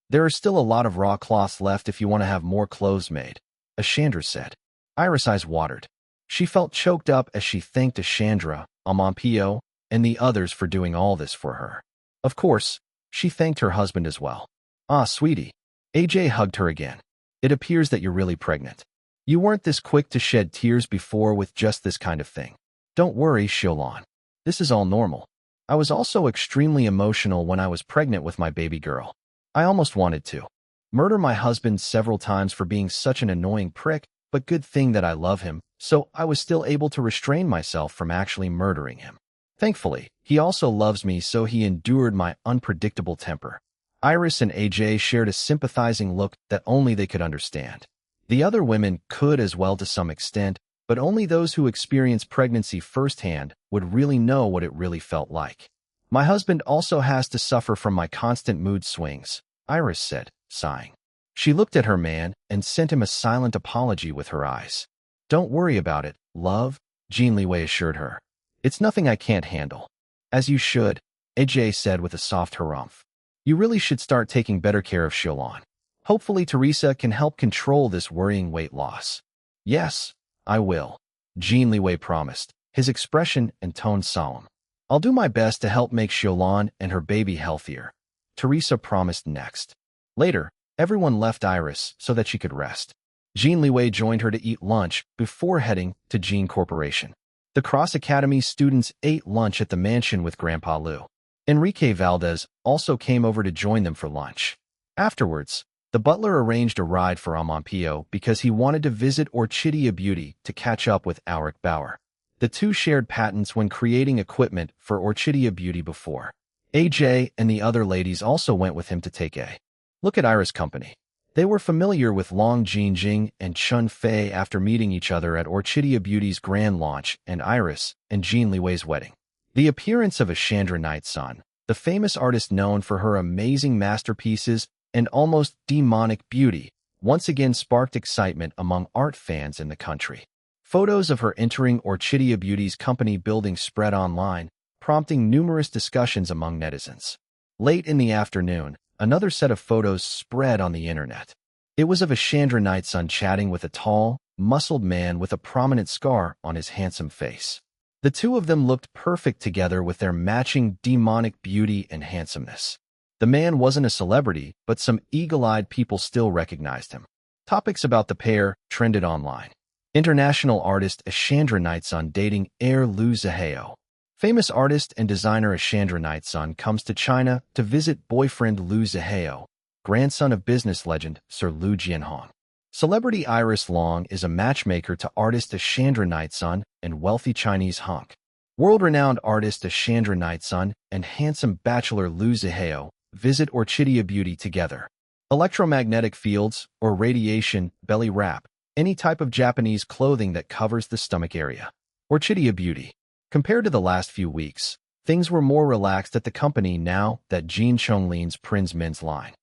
There are still a lot of raw cloths left if you want to have more clothes made, Ashandra said. Iris' eyes watered. She felt choked up as she thanked Ashandra, Amampio, and the others for doing all this for her. Of course, she thanked her husband as well. Ah, sweetie. AJ hugged her again. It appears that you're really pregnant. You weren't this quick to shed tears before with just this kind of thing. Don't worry, Xiaolan. This is all normal. I was also extremely emotional when I was pregnant with my baby girl. I almost wanted to murder my husband several times for being such an annoying prick, but good thing that I love him, so I was still able to restrain myself from actually murdering him. Thankfully, he also loves me, so he endured my unpredictable temper. Iris and AJ shared a sympathizing look that only they could understand. The other women could as well to some extent, but only those who experienced pregnancy firsthand would really know what it really felt like. My husband also has to suffer from my constant mood swings, Iris said, sighing. She looked at her man and sent him a silent apology with her eyes. Don't worry about it, love, Jin Liwei assured her. It's nothing I can't handle. As you should, AJ said with a soft harumph. You really should start taking better care of Xiaolan. Hopefully Teresa can help control this worrying weight loss. Yes, I will, Jin Liwei promised, his expression and tone solemn. I'll do my best to help make Xiaolan and her baby healthier, Teresa promised next. Later, everyone left Iris so that she could rest. Jin Liwei joined her to eat lunch before heading to Jin Corporation. The Cross Academy students ate lunch at the mansion with Grandpa Lu. Enrique Valdez also came over to join them for lunch. Afterwards, the butler arranged a ride for Amampio because he wanted to visit Orchidia Beauty to catch up with Auric Bauer. The two shared patents when creating equipment for Orchidia Beauty before. AJ and the other ladies also went with him to take a look at Iris' company. They were familiar with Long Jinjing and Chun Fei after meeting each other at Orchidia Beauty's grand launch and Iris and Jin Liwei's wedding. The appearance of Ashandra Nightsun, the famous artist known for her amazing masterpieces and almost demonic beauty, once again sparked excitement among art fans in the country. Photos of her entering Orchidia Beauty's company building spread online, prompting numerous discussions among netizens. Late in the afternoon, another set of photos spread on the internet. It was of a Chandra Nightsun chatting with a tall, muscled man with a prominent scar on his handsome face. The two of them looked perfect together with their matching demonic beauty and handsomeness. The man wasn't a celebrity, but some eagle-eyed people still recognized him. Topics about the pair trended online. International artist Ashandra Nightsun dating heir Liu Zihao. Famous artist and designer Ashandra Nightsun comes to China to visit boyfriend Liu Zihao, grandson of business legend Sir Liu Jianhong. Celebrity Iris Long is a matchmaker to artist Ashandra Nightsun and wealthy Chinese hunk. World-renowned artist Ashandra Nightsun and handsome bachelor Liu Zihao visit Orchidea Beauty together. Electromagnetic fields or radiation, belly wrap, any type of Japanese clothing that covers the stomach area. Orchidea Beauty. Compared to the last few weeks, things were more relaxed at the company now that Jin Chonglin's Prince men's line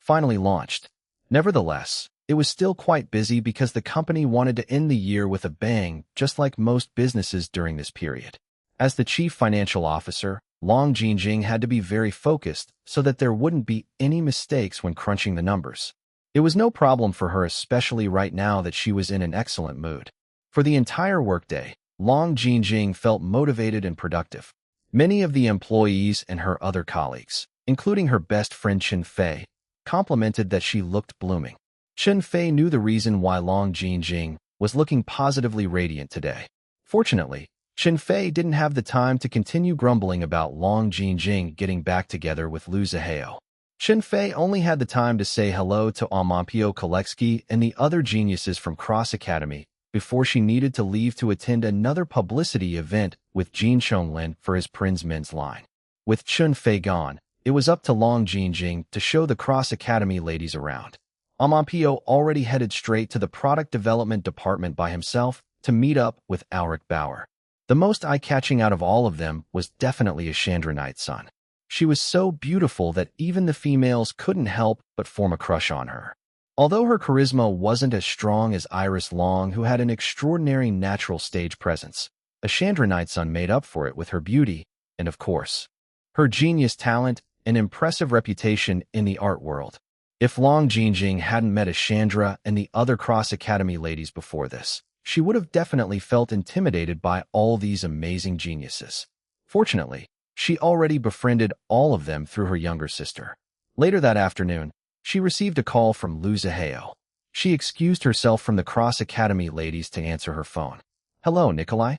finally launched. Nevertheless, it was still quite busy because the company wanted to end the year with a bang, just like most businesses during this period. As the chief financial officer, Long Jingjing had to be very focused so that there wouldn't be any mistakes when crunching the numbers. It was no problem for her, especially right now that she was in an excellent mood. For the entire workday, Long Jingjing felt motivated and productive. Many of the employees and her other colleagues, including her best friend Chen Fei, complimented that she looked blooming. Chen Fei knew the reason why Long Jingjing was looking positively radiant today. Fortunately, Chen Fei didn't have the time to continue grumbling about Long Jingjing getting back together with Liu Zihao. Chen Fei only had the time to say hello to Amampio Koletsky and the other geniuses from Cross Academy before she needed to leave to attend another publicity event with Jin Chonglin for his Prince men's line. With Chen Fei gone, it was up to Long Jingjing to show the Cross Academy ladies around. Amampio already headed straight to the product development department by himself to meet up with Alric Bauer. The most eye-catching out of all of them was definitely Ashandra Nightsun. She was so beautiful that even the females couldn't help but form a crush on her. Although her charisma wasn't as strong as Iris Long, who had an extraordinary natural stage presence, Ashandra Nightsun made up for it with her beauty and, of course, her genius talent and impressive reputation in the art world. If Long Jingjing hadn't met Ashandra and the other Cross Academy ladies before this, she would have definitely felt intimidated by all these amazing geniuses. Fortunately, she already befriended all of them through her younger sister. Later that afternoon, she received a call from Liu Zihao. She excused herself from the Cross Academy ladies to answer her phone. "Hello, Nikolai.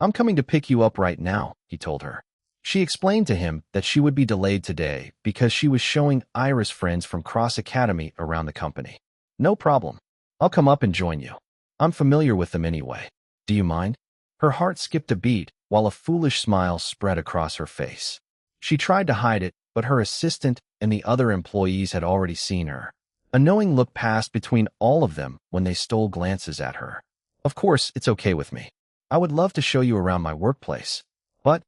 I'm coming to pick you up right now," he told her. She explained to him that she would be delayed today because she was showing Iris friends from Cross Academy around the company. "No problem. I'll come up and join you. I'm familiar with them anyway. Do you mind?" Her heart skipped a beat while a foolish smile spread across her face. She tried to hide it, but her assistant and the other employees had already seen her. A knowing look passed between all of them when they stole glances at her. "Of course, it's okay with me. I would love to show you around my workplace. But,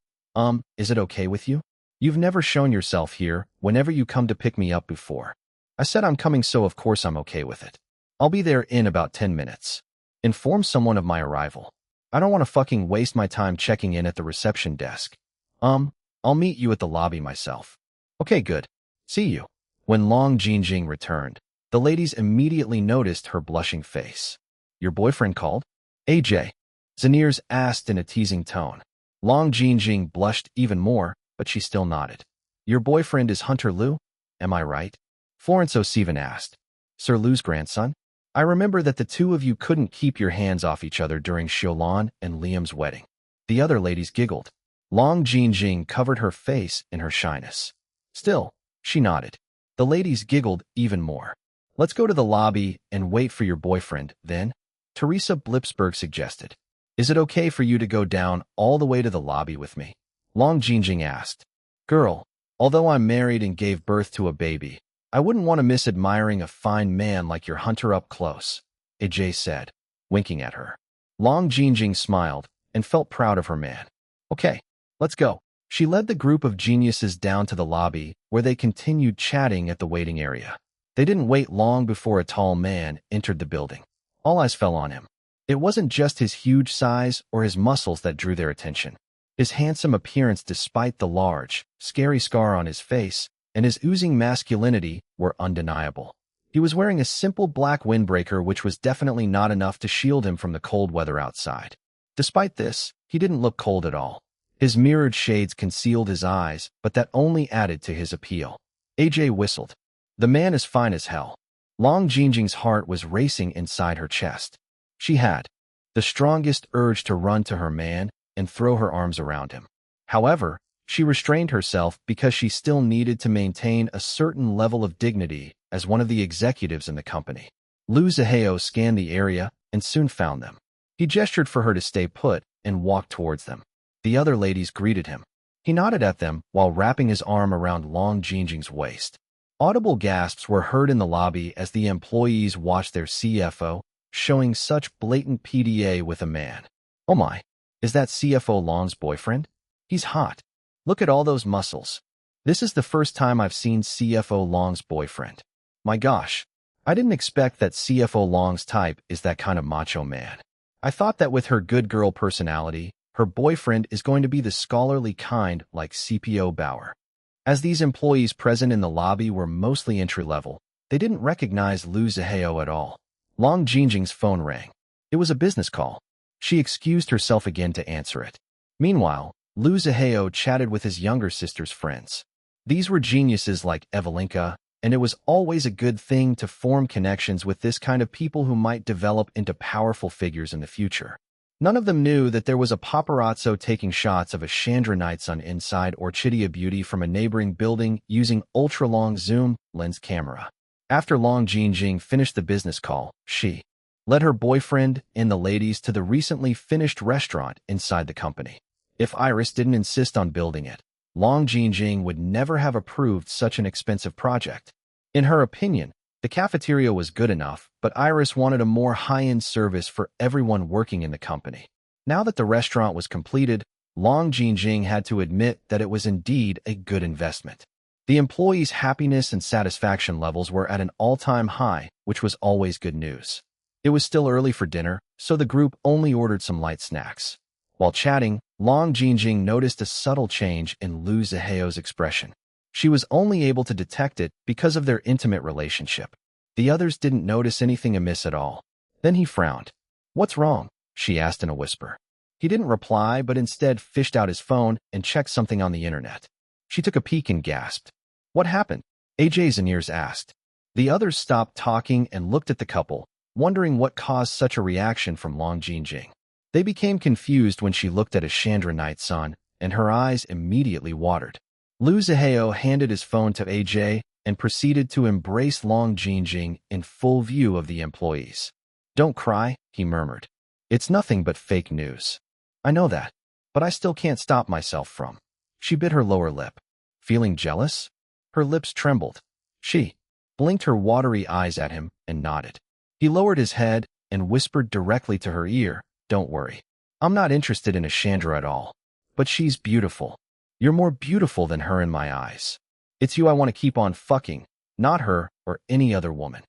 is it okay with you? You've never shown yourself here whenever you come to pick me up before." "I said I'm coming, so of course I'm okay with it. I'll be there in about 10 minutes. Inform someone of my arrival. I don't want to fucking waste my time checking in at the reception desk. I'll meet you at the lobby myself." "Okay, good. See you." When Long Jingjing returned, the ladies immediately noticed her blushing face. "Your boyfriend called?" AJ Zaniers asked in a teasing tone. Long Jingjing blushed even more, but she still nodded. "Your boyfriend is Hunter Liu, am I right?" Florence O'Seven asked. "Sir Liu's grandson? I remember that the two of you couldn't keep your hands off each other during Xiaolan and Liam's wedding." The other ladies giggled. Long Jingjing covered her face in her shyness. Still, she nodded. The ladies giggled even more. "Let's go to the lobby and wait for your boyfriend, then," Teresa Blipsberg suggested. "Is it okay for you to go down all the way to the lobby with me?" Long Jingjing asked. "Girl, although I'm married and gave birth to a baby, I wouldn't want to miss admiring a fine man like your Hunter up close," AJ said, winking at her. Long Jingjing smiled and felt proud of her man. "Okay, let's go." She led the group of geniuses down to the lobby, where they continued chatting at the waiting area. They didn't wait long before a tall man entered the building. All eyes fell on him. It wasn't just his huge size or his muscles that drew their attention. His handsome appearance, despite the large, scary scar on his face, and his oozing masculinity were undeniable. He was wearing a simple black windbreaker which was definitely not enough to shield him from the cold weather outside. Despite this, he didn't look cold at all. His mirrored shades concealed his eyes, but that only added to his appeal. AJ whistled. The man is fine as hell. Long Jingjing's heart was racing inside her chest. She had the strongest urge to run to her man and throw her arms around him. However, she restrained herself because she still needed to maintain a certain level of dignity as one of the executives in the company. Lu Zihao scanned the area and soon found them. He gestured for her to stay put and walked towards them. The other ladies greeted him. He nodded at them while wrapping his arm around Long Jingjing's waist. Audible gasps were heard in the lobby as the employees watched their CFO showing such blatant PDA with a man. Oh my, is that CFO Long's boyfriend? He's hot. Look at all those muscles. This is the first time I've seen CFO Long's boyfriend. My gosh, I didn't expect that CFO Long's type is that kind of macho man. I thought that with her good girl personality, her boyfriend is going to be the scholarly kind like CPO Bauer. As these employees present in the lobby were mostly entry-level, they didn't recognize Lu Zihao at all. Long Jingjing's phone rang. It was a business call. She excused herself again to answer it. Meanwhile, Lu Zihao chatted with his younger sister's friends. These were geniuses like Evelinka, and it was always a good thing to form connections with this kind of people who might develop into powerful figures in the future. None of them knew that there was a paparazzo taking shots of a Chandra Nightsun inside Orchidia Beauty from a neighboring building using ultra-long zoom lens camera. After Long Jingjing finished the business call, she led her boyfriend and the ladies to the recently finished restaurant inside the company. If Iris didn't insist on building it, Long Jingjing would never have approved such an expensive project. In her opinion, the cafeteria was good enough, but Iris wanted a more high-end service for everyone working in the company. Now that the restaurant was completed, Long Jingjing had to admit that it was indeed a good investment. The employees' happiness and satisfaction levels were at an all-time high, which was always good news. It was still early for dinner, so the group only ordered some light snacks. While chatting, Long Jingjing noticed a subtle change in Lu Zihao's expression. She was only able to detect it because of their intimate relationship. The others didn't notice anything amiss at all. Then he frowned. "What's wrong?" she asked in a whisper. He didn't reply, but instead fished out his phone and checked something on the internet. She took a peek and gasped. "What happened?" AJ Zaniers asked. The others stopped talking and looked at the couple, wondering what caused such a reaction from Long Jingjing. They became confused when she looked at a Chandra Nightsun, and her eyes immediately watered. Lu Zihao handed his phone to AJ and proceeded to embrace Long Jingjing in full view of the employees. "Don't cry," he murmured. "It's nothing but fake news. I know that, but I still can't stop myself from." She bit her lower lip. Feeling jealous? Her lips trembled. She blinked her watery eyes at him and nodded. He lowered his head and whispered directly to her ear, "Don't worry. I'm not interested in a Chandra at all. But she's beautiful. You're more beautiful than her in my eyes. It's you I want to keep on fucking, not her or any other woman."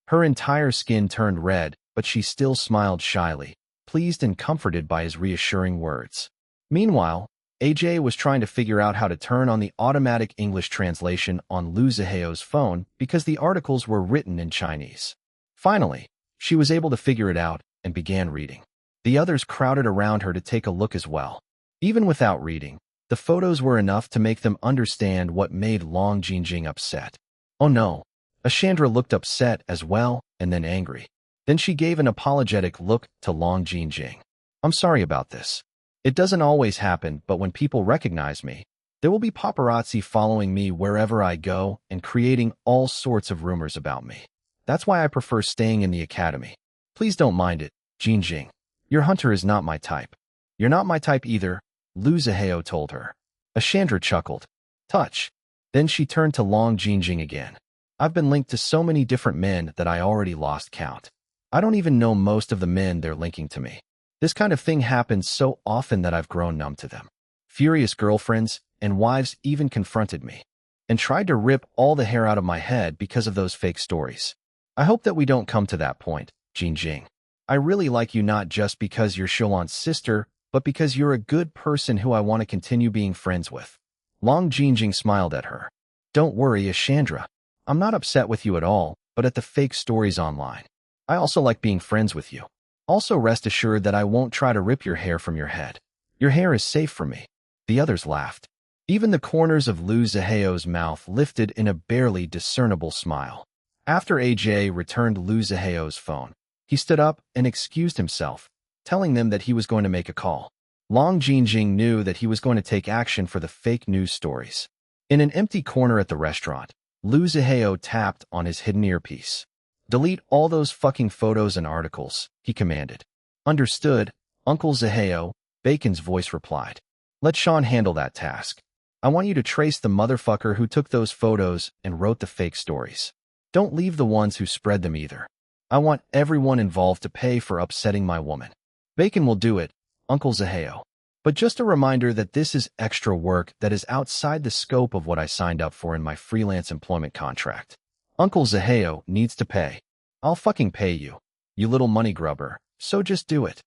Her entire skin turned red, but she still smiled shyly, pleased and comforted by his reassuring words. Meanwhile, AJ was trying to figure out how to turn on the automatic English translation on Lu Zihao's phone because the articles were written in Chinese. Finally, she was able to figure it out and began reading. The others crowded around her to take a look as well. Even without reading, the photos were enough to make them understand what made Long Jingjing upset. Oh no, Ashandra looked upset as well and then angry. Then she gave an apologetic look to Long Jingjing. "I'm sorry about this. It doesn't always happen, but when people recognize me, there will be paparazzi following me wherever I go and creating all sorts of rumors about me. That's why I prefer staying in the academy. Please don't mind it, Jingjing. Your hunter is not my type." "You're not my type either," Lu Zihao told her. Ashandra chuckled. "Touch." Then she turned to Long Jingjing again. "I've been linked to so many different men that I already lost count. I don't even know most of the men they're linking to me. This kind of thing happens so often that I've grown numb to them. Furious girlfriends and wives even confronted me and tried to rip all the hair out of my head because of those fake stories. I hope that we don't come to that point, Jingjing. I really like you not just because you're Shulan's sister, but because you're a good person who I want to continue being friends with." Long Jingjing smiled at her. "Don't worry, Ashandra. I'm not upset with you at all, but at the fake stories online. I also like being friends with you. Also rest assured that I won't try to rip your hair from your head. Your hair is safe for me." The others laughed. Even the corners of Lu Ziheo's mouth lifted in a barely discernible smile. After AJ returned Lu Ziheo's phone, he stood up and excused himself, telling them that he was going to make a call. Long Jinjing knew that he was going to take action for the fake news stories. In an empty corner at the restaurant, Lu Ziheo tapped on his hidden earpiece. "Delete all those fucking photos and articles," he commanded. "Understood, Uncle Ziheo," Bacon's voice replied. "Let Sean handle that task. I want you to trace the motherfucker who took those photos and wrote the fake stories. Don't leave the ones who spread them either. I want everyone involved to pay for upsetting my woman." "Bacon will do it, Uncle Ziheo. But just a reminder that this is extra work that is outside the scope of what I signed up for in my freelance employment contract. Uncle Ziheo needs to pay. I'll fucking pay you, you little money grubber, so just do it."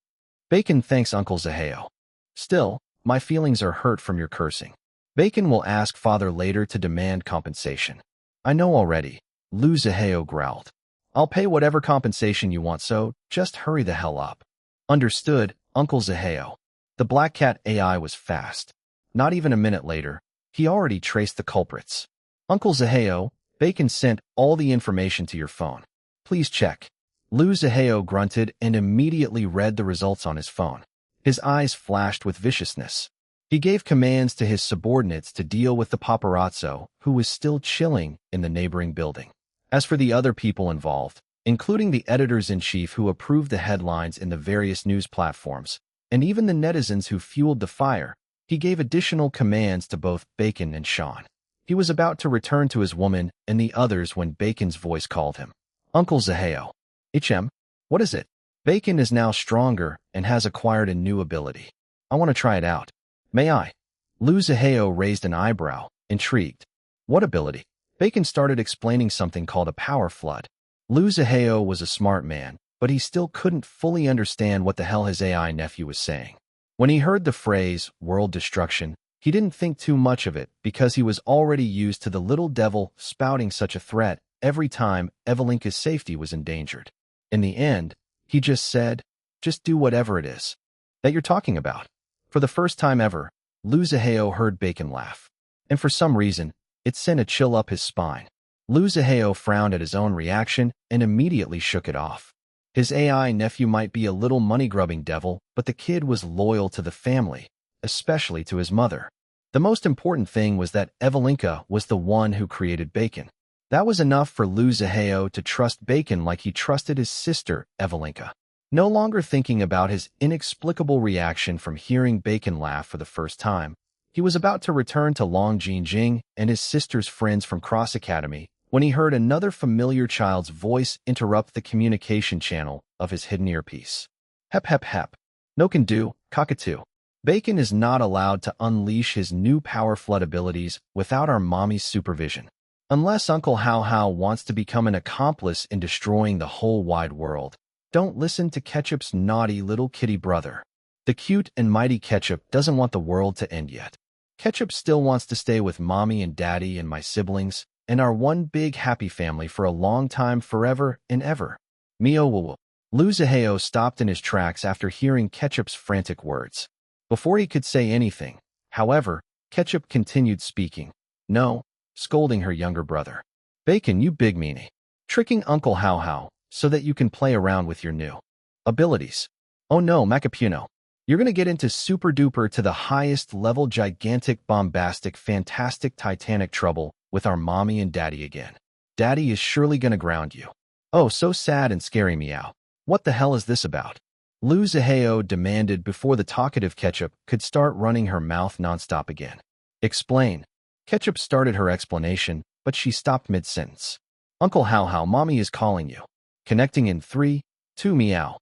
Bacon thanks Uncle Ziheo. "Still, my feelings are hurt from your cursing. Bacon will ask father later to demand compensation." "I know already," Lu Ziheo growled. "I'll pay whatever compensation you want, so just hurry the hell up." "Understood, Uncle Ziheo." The Black Cat AI was fast. Not even a minute later, he already traced the culprits. "Uncle Ziheo, Bacon sent all the information to your phone. Please check." Lu Ziheo grunted and immediately read the results on his phone. His eyes flashed with viciousness. He gave commands to his subordinates to deal with the paparazzo, who was still chilling in the neighboring building. As for the other people involved, including the editors-in-chief who approved the headlines in the various news platforms, and even the netizens who fueled the fire, he gave additional commands to both Bacon and Sean. He was about to return to his woman and the others when Bacon's voice called him. "Uncle Ziheo." "HM? What is it?" "Bacon is now stronger and has acquired a new ability. I want to try it out. May I?" Lu Ziheo raised an eyebrow, intrigued. "What ability?" Bacon started explaining something called a power flood. Lu Ziheo was a smart man, but he still couldn't fully understand what the hell his AI nephew was saying. When he heard the phrase, world destruction, he didn't think too much of it because he was already used to the little devil spouting such a threat every time Evelinka's safety was endangered. In the end, he just said, "Just do whatever it is that you're talking about." For the first time ever, Lu Ziheo heard Bacon laugh, and for some reason, it sent a chill up his spine. Lu Ziheo frowned at his own reaction and immediately shook it off. His AI nephew might be a little money-grubbing devil, but the kid was loyal to the family, especially to his mother. The most important thing was that Evelinka was the one who created Bacon. That was enough for Lu Ziheo to trust Bacon like he trusted his sister, Evelinka. No longer thinking about his inexplicable reaction from hearing Bacon laugh for the first time, he was about to return to Long Jinjing and his sister's friends from Cross Academy when he heard another familiar child's voice interrupt the communication channel of his hidden earpiece. "Hep hep hep. No can do, cockatoo. Bacon is not allowed to unleash his new power flood abilities without our mommy's supervision. Unless Uncle Hao Hao wants to become an accomplice in destroying the whole wide world. Don't listen to Ketchup's naughty little kitty brother. The cute and mighty Ketchup doesn't want the world to end yet. Ketchup still wants to stay with mommy and daddy and my siblings, and our one big happy family for a long time, forever and ever. Mio woo woo." Lu Ziheo stopped in his tracks after hearing Ketchup's frantic words. Before he could say anything, however, Ketchup continued speaking. "No," scolding her younger brother. "Bacon, you big meanie. Tricking Uncle Hao Hao so that you can play around with your new abilities. Oh no, Macapuno. You're gonna get into super-duper to the highest level gigantic, bombastic, fantastic, titanic trouble with our mommy and daddy again. Daddy is surely gonna ground you. Oh, so sad and scary, meow. What the hell is this about?" Lu Ziheo demanded before the talkative Ketchup could start running her mouth nonstop again. "Explain." Ketchup started her explanation, but she stopped mid-sentence. "Uncle Hao Hao, mommy is calling you." Connecting in 3, 2, meow.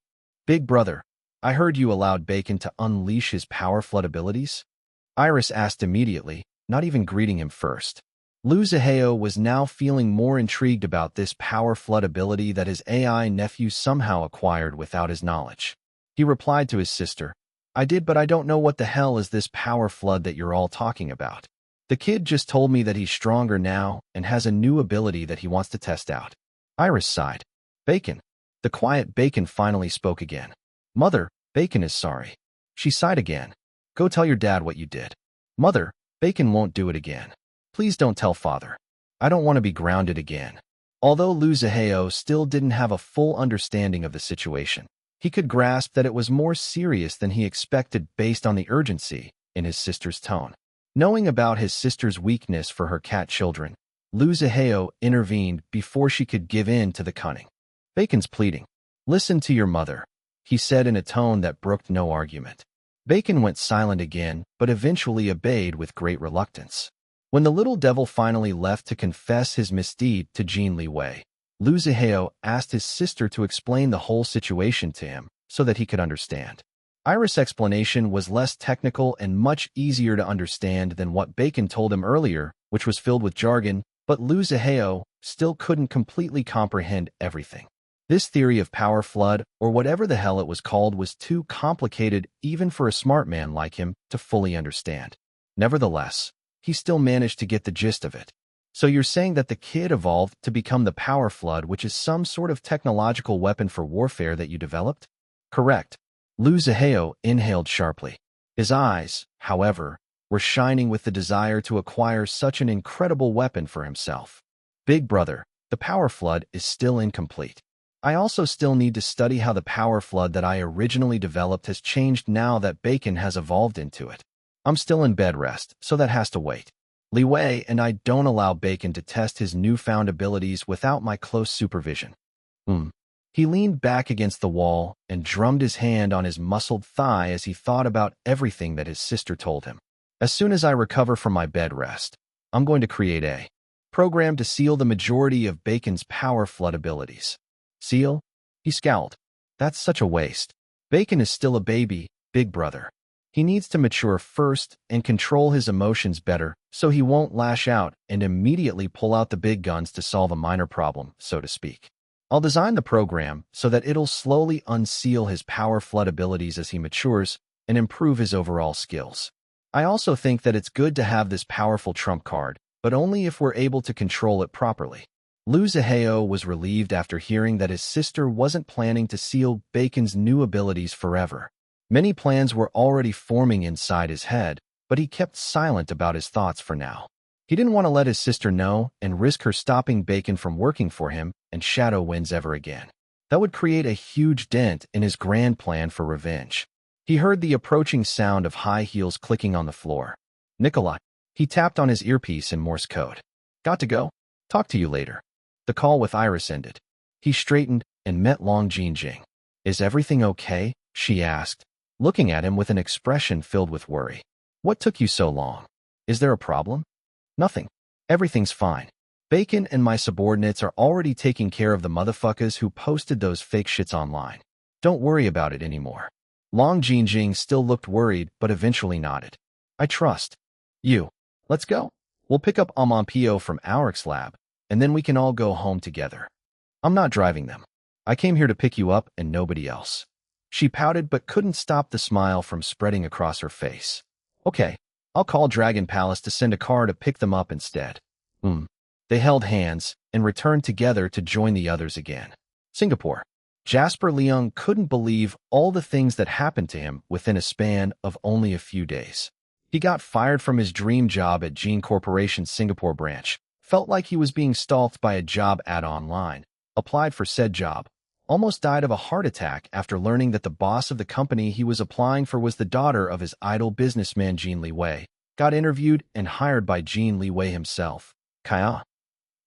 "Big brother, I heard you allowed Bacon to unleash his power flood abilities?" Iris asked immediately, not even greeting him first. Lu Ziheo was now feeling more intrigued about this power flood ability that his AI nephew somehow acquired without his knowledge. He replied to his sister, "I did, but I don't know what the hell is this power flood that you're all talking about. The kid just told me that he's stronger now and has a new ability that he wants to test out." Iris sighed. Bacon. The quiet Bacon finally spoke again. Mother, Bacon is sorry. She sighed again. Go tell your dad what you did. Mother, Bacon won't do it again. Please don't tell father. I don't want to be grounded again. Although Lu Zihao still didn't have a full understanding of the situation, he could grasp that it was more serious than he expected based on the urgency in his sister's tone. Knowing about his sister's weakness for her cat children, Lu Zihao intervened before she could give in to the cunning. Bacon's pleading. Listen to your mother, he said in a tone that brooked no argument. Bacon went silent again, but eventually obeyed with great reluctance. When the little devil finally left to confess his misdeed to Jin Liwei, Lu Zihao asked his sister to explain the whole situation to him so that he could understand. Iris' explanation was less technical and much easier to understand than what Bacon told him earlier, which was filled with jargon, but Lu Zihao still couldn't completely comprehend everything. This theory of power flood, or whatever the hell it was called, was too complicated even for a smart man like him to fully understand. Nevertheless, he still managed to get the gist of it. So you're saying that the kid evolved to become the power flood, which is some sort of technological weapon for warfare that you developed? Correct. Lu Zihao inhaled sharply. His eyes, however, were shining with the desire to acquire such an incredible weapon for himself. Big brother, the power flood is still incomplete. I also still need to study how the power flood that I originally developed has changed now that Bacon has evolved into it. I'm still in bed rest, so that has to wait. Liwei and I don't allow Bacon to test his newfound abilities without my close supervision. He leaned back against the wall and drummed his hand on his muscled thigh as he thought about everything that his sister told him. As soon as I recover from my bed rest, I'm going to create a program to seal the majority of Bacon's power flood abilities. Seal? He scowled. That's such a waste. Bacon is still a baby, big brother. He needs to mature first and control his emotions better so he won't lash out and immediately pull out the big guns to solve a minor problem, so to speak. I'll design the program so that it'll slowly unseal his power flood abilities as he matures and improve his overall skills. I also think that it's good to have this powerful trump card, but only if we're able to control it properly. Lu Zihao was relieved after hearing that his sister wasn't planning to seal Bacon's new abilities forever. Many plans were already forming inside his head, but he kept silent about his thoughts for now. He didn't want to let his sister know and risk her stopping Bacon from working for him and Shadow Winds ever again. That would create a huge dent in his grand plan for revenge. He heard the approaching sound of high heels clicking on the floor. Nikolai. He tapped on his earpiece in Morse code. Got to go. Talk to you later. The call with Iris ended. He straightened and met Long Jinjing. Is everything okay? She asked, looking at him with an expression filled with worry. What took you so long? Is there a problem? Nothing. Everything's fine. Bacon and my subordinates are already taking care of the motherfuckers who posted those fake shits online. Don't worry about it anymore. Long Jinjing still looked worried but eventually nodded. I trust you. Let's go. We'll pick up Amampio from Auric's lab, and then we can all go home together. I'm not driving them. I came here to pick you up and nobody else. She pouted but couldn't stop the smile from spreading across her face. Okay, I'll call Dragon Palace to send a car to pick them up instead. They held hands and returned together to join the others again. Singapore. Jasper Leung couldn't believe all the things that happened to him within a span of only a few days. He got fired from his dream job at Gene Corporation's Singapore branch, felt like he was being stalked by a job ad online, applied for said job, almost died of a heart attack after learning that the boss of the company he was applying for was the daughter of his idol businessman Jin Liwei, got interviewed and hired by Jin Liwei himself, Kaya.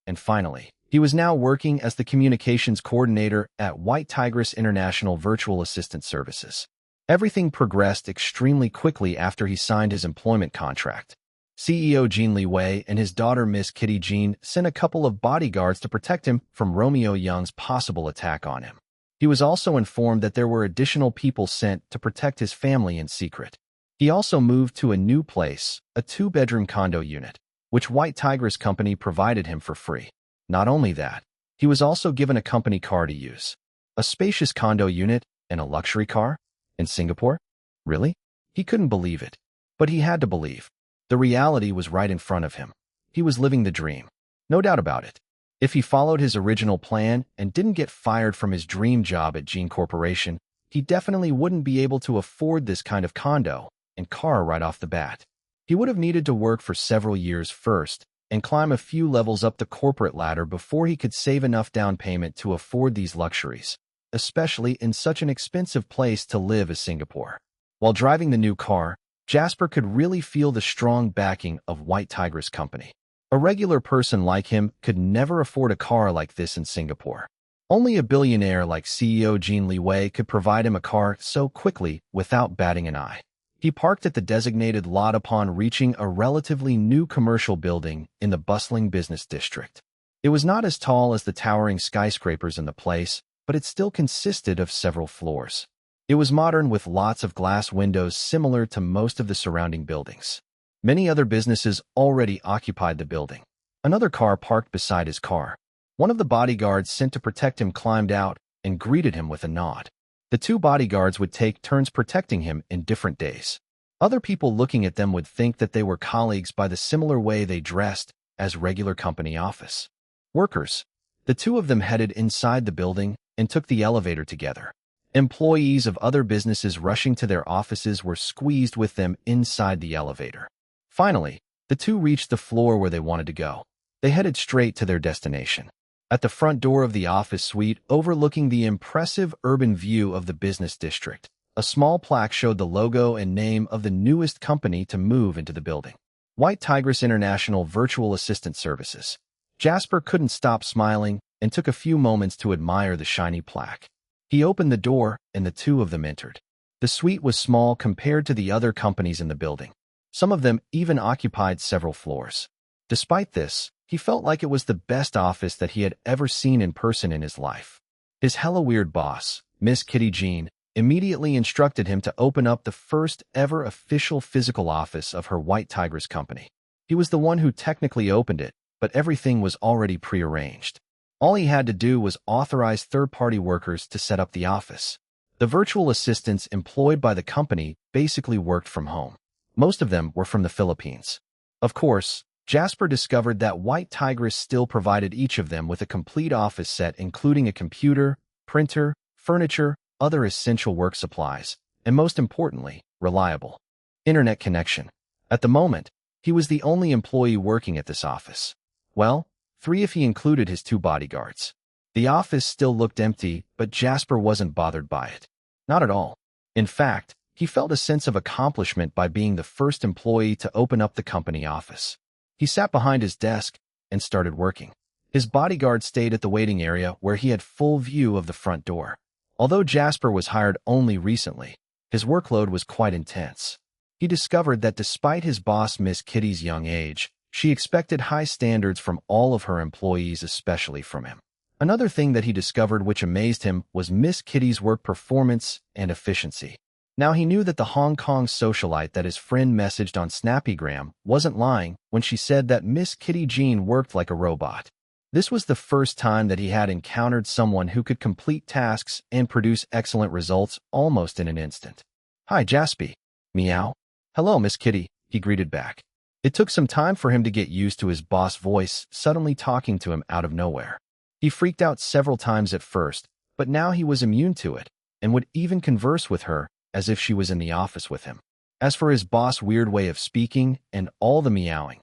And finally, he was now working as the communications coordinator at White Tigress International Virtual Assistant Services. Everything progressed extremely quickly after he signed his employment contract. CEO Jin Liwei and his daughter Miss Kitty Jean sent a couple of bodyguards to protect him from Romeo Young's possible attack on him. He was also informed that there were additional people sent to protect his family in secret. He also moved to a new place, a 2-bedroom condo unit, which White Tigress Company provided him for free. Not only that, he was also given a company car to use. A spacious condo unit and a luxury car? In Singapore? Really? He couldn't believe it. But he had to believe. The reality was right in front of him. He was living the dream. No doubt about it. If he followed his original plan and didn't get fired from his dream job at Gene Corporation, he definitely wouldn't be able to afford this kind of condo and car right off the bat. He would have needed to work for several years first and climb a few levels up the corporate ladder before he could save enough down payment to afford these luxuries, especially in such an expensive place to live as Singapore. While driving the new car, Jasper could really feel the strong backing of White Tigress Company. A regular person like him could never afford a car like this in Singapore. Only a billionaire like CEO Jin Liwei could provide him a car so quickly without batting an eye. He parked at the designated lot upon reaching a relatively new commercial building in the bustling business district. It was not as tall as the towering skyscrapers in the place, but it still consisted of several floors. It was modern with lots of glass windows similar to most of the surrounding buildings. Many other businesses already occupied the building. Another car parked beside his car. One of the bodyguards sent to protect him climbed out and greeted him with a nod. The two bodyguards would take turns protecting him in different days. Other people looking at them would think that they were colleagues by the similar way they dressed as regular company office workers. The two of them headed inside the building and took the elevator together. Employees of other businesses rushing to their offices were squeezed with them inside the elevator. Finally, the two reached the floor where they wanted to go. They headed straight to their destination. At the front door of the office suite, overlooking the impressive urban view of the business district, a small plaque showed the logo and name of the newest company to move into the building. White Tigress International Virtual Assistant Services. Jasper couldn't stop smiling and took a few moments to admire the shiny plaque. He opened the door, and the two of them entered. The suite was small compared to the other companies in the building. Some of them even occupied several floors. Despite this, he felt like it was the best office that he had ever seen in person in his life. His hella weird boss, Miss Kitty Jean, immediately instructed him to open up the first ever official physical office of her White Tigress company. He was the one who technically opened it, but everything was already prearranged. All he had to do was authorize third-party workers to set up the office. The virtual assistants employed by the company basically worked from home. Most of them were from the Philippines. Of course, Jasper discovered that White Tigress still provided each of them with a complete office set including a computer, printer, furniture, other essential work supplies, and most importantly, reliable internet connection. At the moment, he was the only employee working at this office. Well, 3 if he included his 2 bodyguards. The office still looked empty, but Jasper wasn't bothered by it. Not at all. In fact, he felt a sense of accomplishment by being the first employee to open up the company office. He sat behind his desk and started working. His bodyguard stayed at the waiting area where he had full view of the front door. Although Jasper was hired only recently, his workload was quite intense. He discovered that despite his boss Miss Kitty's young age, she expected high standards from all of her employees, especially from him. Another thing that he discovered which amazed him was Miss Kitty's work performance and efficiency. Now he knew that the Hong Kong socialite that his friend messaged on Snappygram wasn't lying when she said that Miss Kitty Jean worked like a robot. This was the first time that he had encountered someone who could complete tasks and produce excellent results almost in an instant. "Hi, Jaspy." "Meow." "Hello, Miss Kitty," he greeted back. It took some time for him to get used to his boss voice suddenly talking to him out of nowhere. He freaked out several times at first, but now he was immune to it and would even converse with her as if she was in the office with him. As for his boss' weird way of speaking and all the meowing,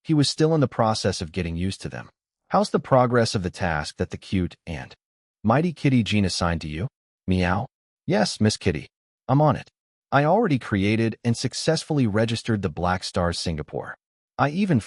he was still in the process of getting used to them. "How's the progress of the task that the cute and mighty Kitty Jean assigned to you?" "Meow." "Yes, Miss Kitty. I'm on it. I already created and successfully registered the Black Stars Singapore. I even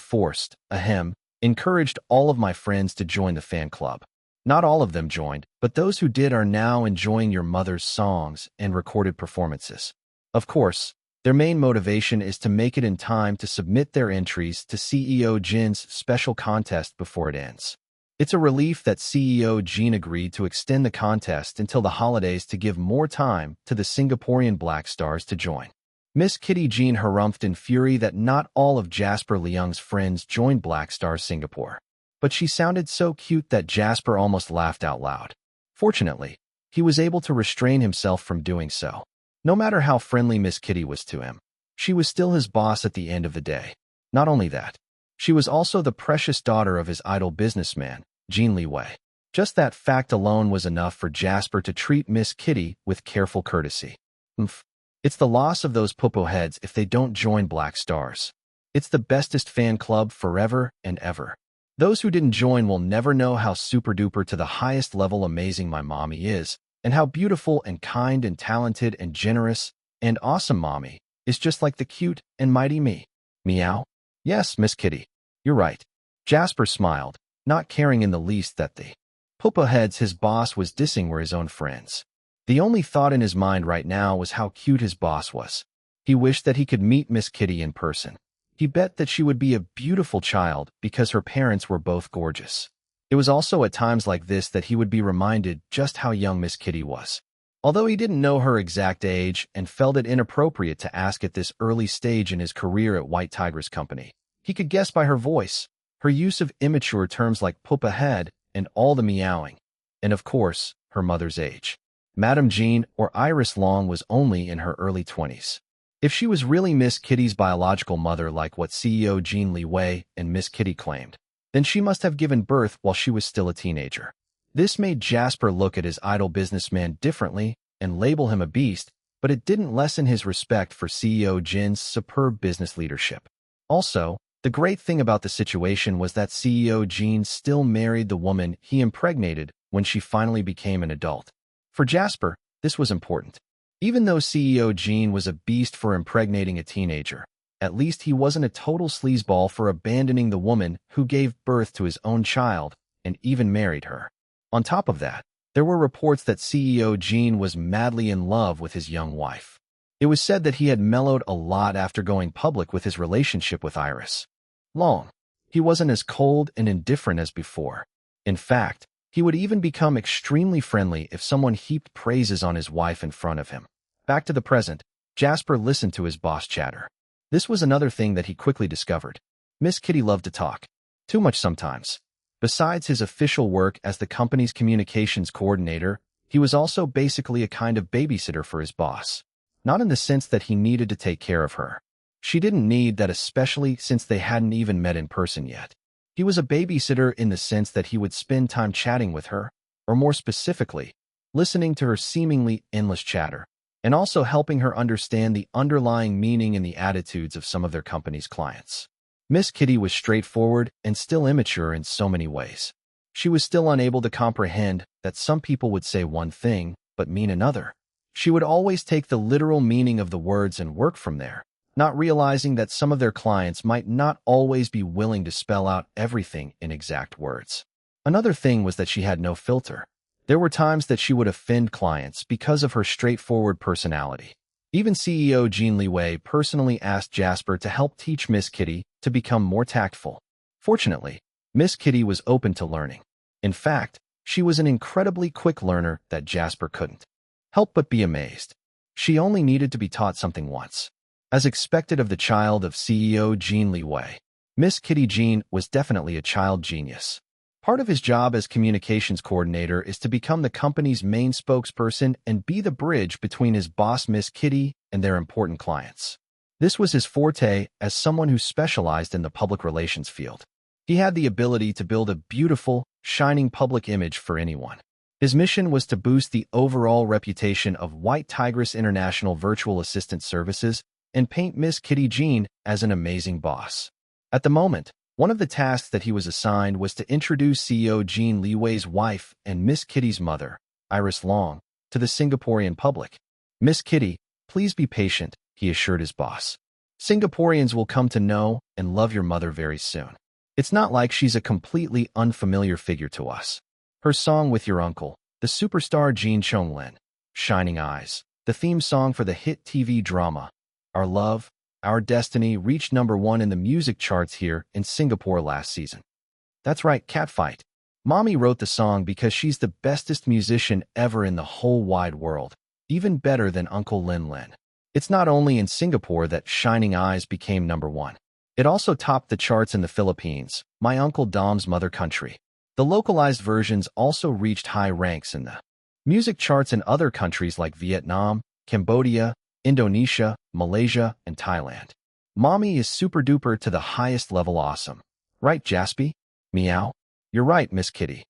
encouraged all of my friends to join the fan club. Not all of them joined, but those who did are now enjoying your mother's songs and recorded performances. Of course, their main motivation is to make it in time to submit their entries to CEO Jin's special contest before it ends. It's a relief that CEO Jin agreed to extend the contest until the holidays to give more time to the Singaporean Black Stars to join. Miss Kitty Jean harumphed in fury that not all of Jasper Leung's friends joined Black Stars Singapore. But she sounded so cute that Jasper almost laughed out loud. Fortunately, he was able to restrain himself from doing so. No matter how friendly Miss Kitty was to him, she was still his boss at the end of the day. Not only that, She was also the precious daughter of his idol businessman, Jin Liwei. Just that fact alone was enough for Jasper to treat Miss Kitty with careful courtesy. Oomph. It's the loss of those popo heads if they don't join Black Stars. It's the bestest fan club forever and ever. Those who didn't join will never know how super-duper to the highest level amazing my mommy is, and how beautiful and kind and talented and generous and awesome mommy is, just like the cute and mighty me. Meow. Yes, Miss Kitty. You're right. Jasper smiled, not caring in the least that the popo heads his boss was dissing were his own friends. The only thought in his mind right now was how cute his boss was. He wished that he could meet Miss Kitty in person. He bet that she would be a beautiful child because her parents were both gorgeous. It was also at times like this that he would be reminded just how young Miss Kitty was. Although he didn't know her exact age and felt it inappropriate to ask at this early stage in his career at White Tigress Company, he could guess by her voice, her use of immature terms like popo head and all the meowing, and of course, her mother's age. Madame Jean, or Iris Long, was only in her early 20s. If she was really Miss Kitty's biological mother like what CEO Jin Liwei and Miss Kitty claimed, then she must have given birth while she was still a teenager. This made Jasper look at his idol businessman differently and label him a beast, but it didn't lessen his respect for CEO Jin's superb business leadership. Also, the great thing about the situation was that CEO Jin still married the woman he impregnated when she finally became an adult. For Jasper, this was important. Even though CEO Jin was a beast for impregnating a teenager, at least he wasn't a total sleazeball for abandoning the woman who gave birth to his own child and even married her. On top of that, there were reports that CEO Jin was madly in love with his young wife. It was said that he had mellowed a lot after going public with his relationship with Iris Long. He wasn't as cold and indifferent as before. In fact, he would even become extremely friendly if someone heaped praises on his wife in front of him. Back to the present, Jasper listened to his boss chatter. This was another thing that he quickly discovered. Miss Kitty loved to talk. Too much sometimes. Besides his official work as the company's communications coordinator, he was also basically a kind of babysitter for his boss. Not in the sense that he needed to take care of her. She didn't need that, especially since they hadn't even met in person yet. He was a babysitter in the sense that he would spend time chatting with her, or more specifically, listening to her seemingly endless chatter, and also helping her understand the underlying meaning and the attitudes of some of their company's clients. Miss Kitty was straightforward and still immature in so many ways. She was still unable to comprehend that some people would say one thing, but mean another. She would always take the literal meaning of the words and work from there, not realizing that some of their clients might not always be willing to spell out everything in exact words. Another thing was that she had no filter. There were times that she would offend clients because of her straightforward personality. Even CEO Jin Liwei personally asked Jasper to help teach Miss Kitty to become more tactful. Fortunately, Miss Kitty was open to learning. In fact, she was an incredibly quick learner that Jasper couldn't help but be amazed. She only needed to be taught something once. As expected of the child of CEO Jin Liwei, Miss Kitty Jean was definitely a child genius. Part of his job as communications coordinator is to become the company's main spokesperson and be the bridge between his boss Miss Kitty and their important clients. This was his forte as someone who specialized in the public relations field. He had the ability to build a beautiful, shining public image for anyone. His mission was to boost the overall reputation of White Tigress International Virtual Assistant Services and paint Miss Kitty Jean as an amazing boss. At the moment, one of the tasks that he was assigned was to introduce CEO Jin Liwei's wife and Miss Kitty's mother, Iris Long, to the Singaporean public. Miss Kitty, please be patient, he assured his boss. Singaporeans will come to know and love your mother very soon. It's not like she's a completely unfamiliar figure to us. Her song With Your Uncle, the superstar Jean Chong Lin, Shining Eyes, the theme song for the hit TV drama, Our Love, Our Destiny, reached #1 in the music charts here in Singapore last season. That's right, Catfight. Mommy wrote the song because she's the bestest musician ever in the whole wide world, even better than Uncle Lin Lin. It's not only in Singapore that Shining Eyes became #1. It also topped the charts in the Philippines, my Uncle Dom's mother country. The localized versions also reached high ranks in the music charts in other countries like Vietnam, Cambodia, Indonesia, Malaysia, and Thailand. Mommy is super duper to the highest level awesome. Right, Jaspy? Meow. You're right, Miss Kitty.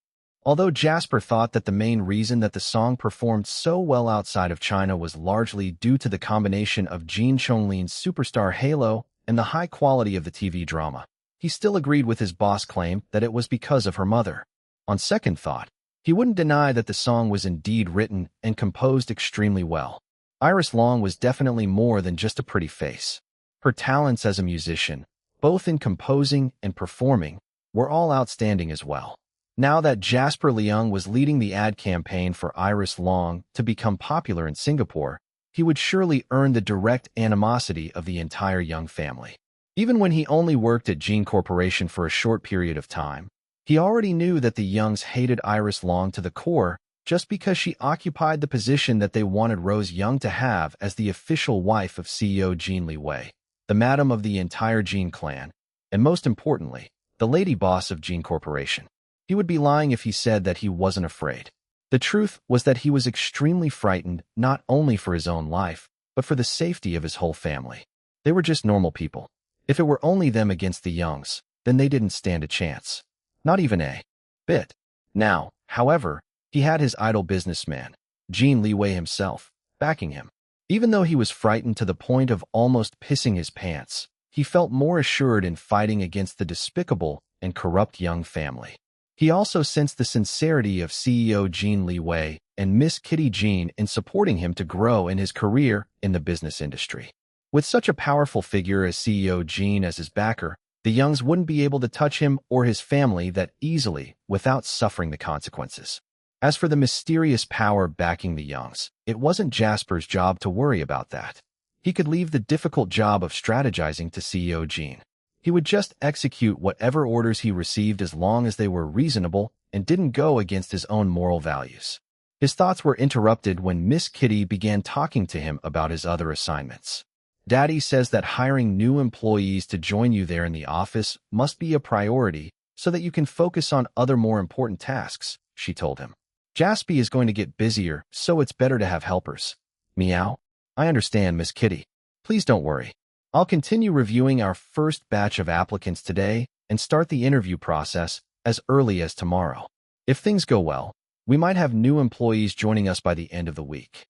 Although Jasper thought that the main reason that the song performed so well outside of China was largely due to the combination of Jin Chonglin's superstar halo and the high quality of the TV drama, he still agreed with his boss' claim that it was because of her mother. On second thought, he wouldn't deny that the song was indeed written and composed extremely well. Iris Long was definitely more than just a pretty face. Her talents as a musician, both in composing and performing, were all outstanding as well. Now that Jasper Leung was leading the ad campaign for Iris Long to become popular in Singapore, he would surely earn the direct animosity of the entire Young family. Even when he only worked at Jin Corporation for a short period of time, he already knew that the Youngs hated Iris Long to the core just because she occupied the position that they wanted Rose Young to have as the official wife of CEO Jin Liwei, the madam of the entire Jin clan, and most importantly, the lady boss of Jin Corporation. He would be lying if he said that he wasn't afraid. The truth was that he was extremely frightened not only for his own life, but for the safety of his whole family. They were just normal people. If it were only them against the Youngs, then they didn't stand a chance. Not even a bit. Now, however, he had his idol businessman, Jin Liwei himself, backing him. Even though he was frightened to the point of almost pissing his pants, he felt more assured in fighting against the despicable and corrupt Young family. He also sensed the sincerity of CEO Jin Liwei and Miss Kitty Jin in supporting him to grow in his career in the business industry. With such a powerful figure as CEO Jin as his backer, the Youngs wouldn't be able to touch him or his family that easily without suffering the consequences. As for the mysterious power backing the Youngs, it wasn't Jasper's job to worry about that. He could leave the difficult job of strategizing to CEO Jin. He would just execute whatever orders he received as long as they were reasonable and didn't go against his own moral values. His thoughts were interrupted when Miss Kitty began talking to him about his other assignments. Daddy says that hiring new employees to join you there in the office must be a priority so that you can focus on other more important tasks, she told him. Jaspy is going to get busier, so it's better to have helpers. Meow. I understand, Miss Kitty. Please don't worry. I'll continue reviewing our first batch of applicants today and start the interview process as early as tomorrow. If things go well, we might have new employees joining us by the end of the week.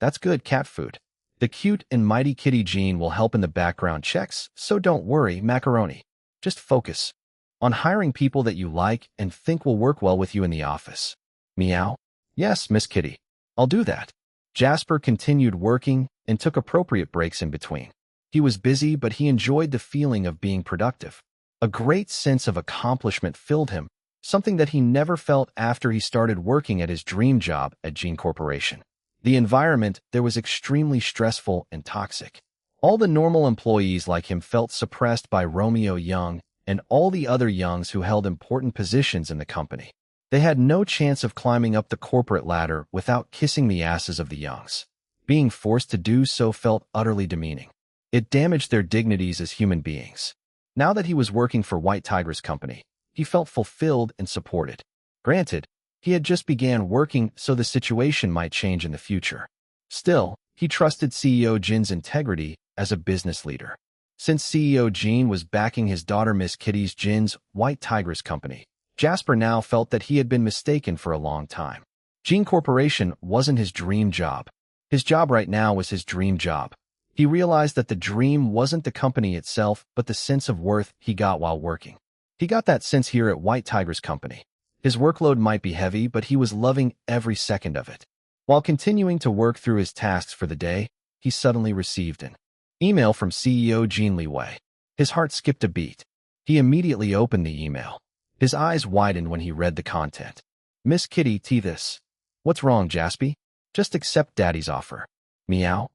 That's good, cat food. The cute and mighty Kitty Jean will help in the background checks, so don't worry, Macaroni. Just focus on hiring people that you like and think will work well with you in the office. Meow. Yes, Miss Kitty. I'll do that. Jasper continued working and took appropriate breaks in between. He was busy, but he enjoyed the feeling of being productive. A great sense of accomplishment filled him, something that he never felt after he started working at his dream job at Jin Corporation. The environment there was extremely stressful and toxic. All the normal employees like him felt suppressed by Romeo Young and all the other Youngs who held important positions in the company. They had no chance of climbing up the corporate ladder without kissing the asses of the Youngs. Being forced to do so felt utterly demeaning. It damaged their dignities as human beings. Now that he was working for White Tiger's company, he felt fulfilled and supported. Granted, he had just began working, so the situation might change in the future. Still, he trusted CEO Jin's integrity as a business leader. Since CEO Jin was backing his daughter Miss Kitty Jin's White Tiger's company, Jasper now felt that he had been mistaken for a long time. Jin Corporation wasn't his dream job. His job right now was his dream job. He realized that the dream wasn't the company itself, but the sense of worth he got while working. He got that sense here at White Tiger's company. His workload might be heavy, but he was loving every second of it. While continuing to work through his tasks for the day, he suddenly received an email from CEO Jin Liwei. His heart skipped a beat. He immediately opened the email. His eyes widened when he read the content. Miss Kitty T. This. What's wrong, Jaspy? Just accept Daddy's offer. Meow.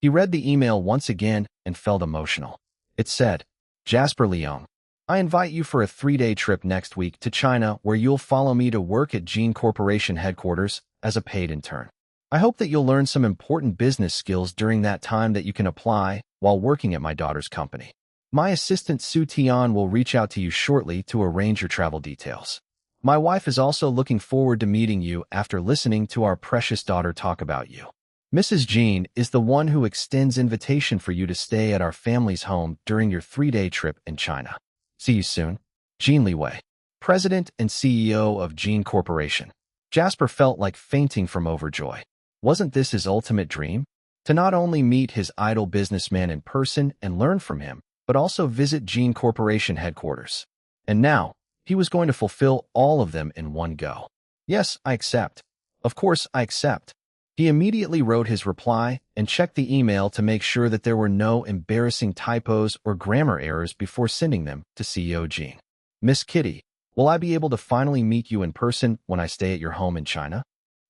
He read the email once again and felt emotional. It said, Jasper Leung, I invite you for a 3-day trip next week to China where you'll follow me to work at Jin Corporation headquarters as a paid intern. I hope that you'll learn some important business skills during that time that you can apply while working at my daughter's company. My assistant Su Tian will reach out to you shortly to arrange your travel details. My wife is also looking forward to meeting you after listening to our precious daughter talk about you. Mrs. Jean is the one who extends invitation for you to stay at our family's home during your 3-day trip in China. See you soon. Jin Liwei, President and CEO of Jin Corporation. Jasper felt like fainting from overjoy. Wasn't this his ultimate dream? To not only meet his idol businessman in person and learn from him, but also visit Jin Corporation headquarters. And now, he was going to fulfill all of them in one go. Yes, I accept. Of course, I accept. He immediately wrote his reply and checked the email to make sure that there were no embarrassing typos or grammar errors before sending them to CEO Jin. Miss Kitty, will I be able to finally meet you in person when I stay at your home in China?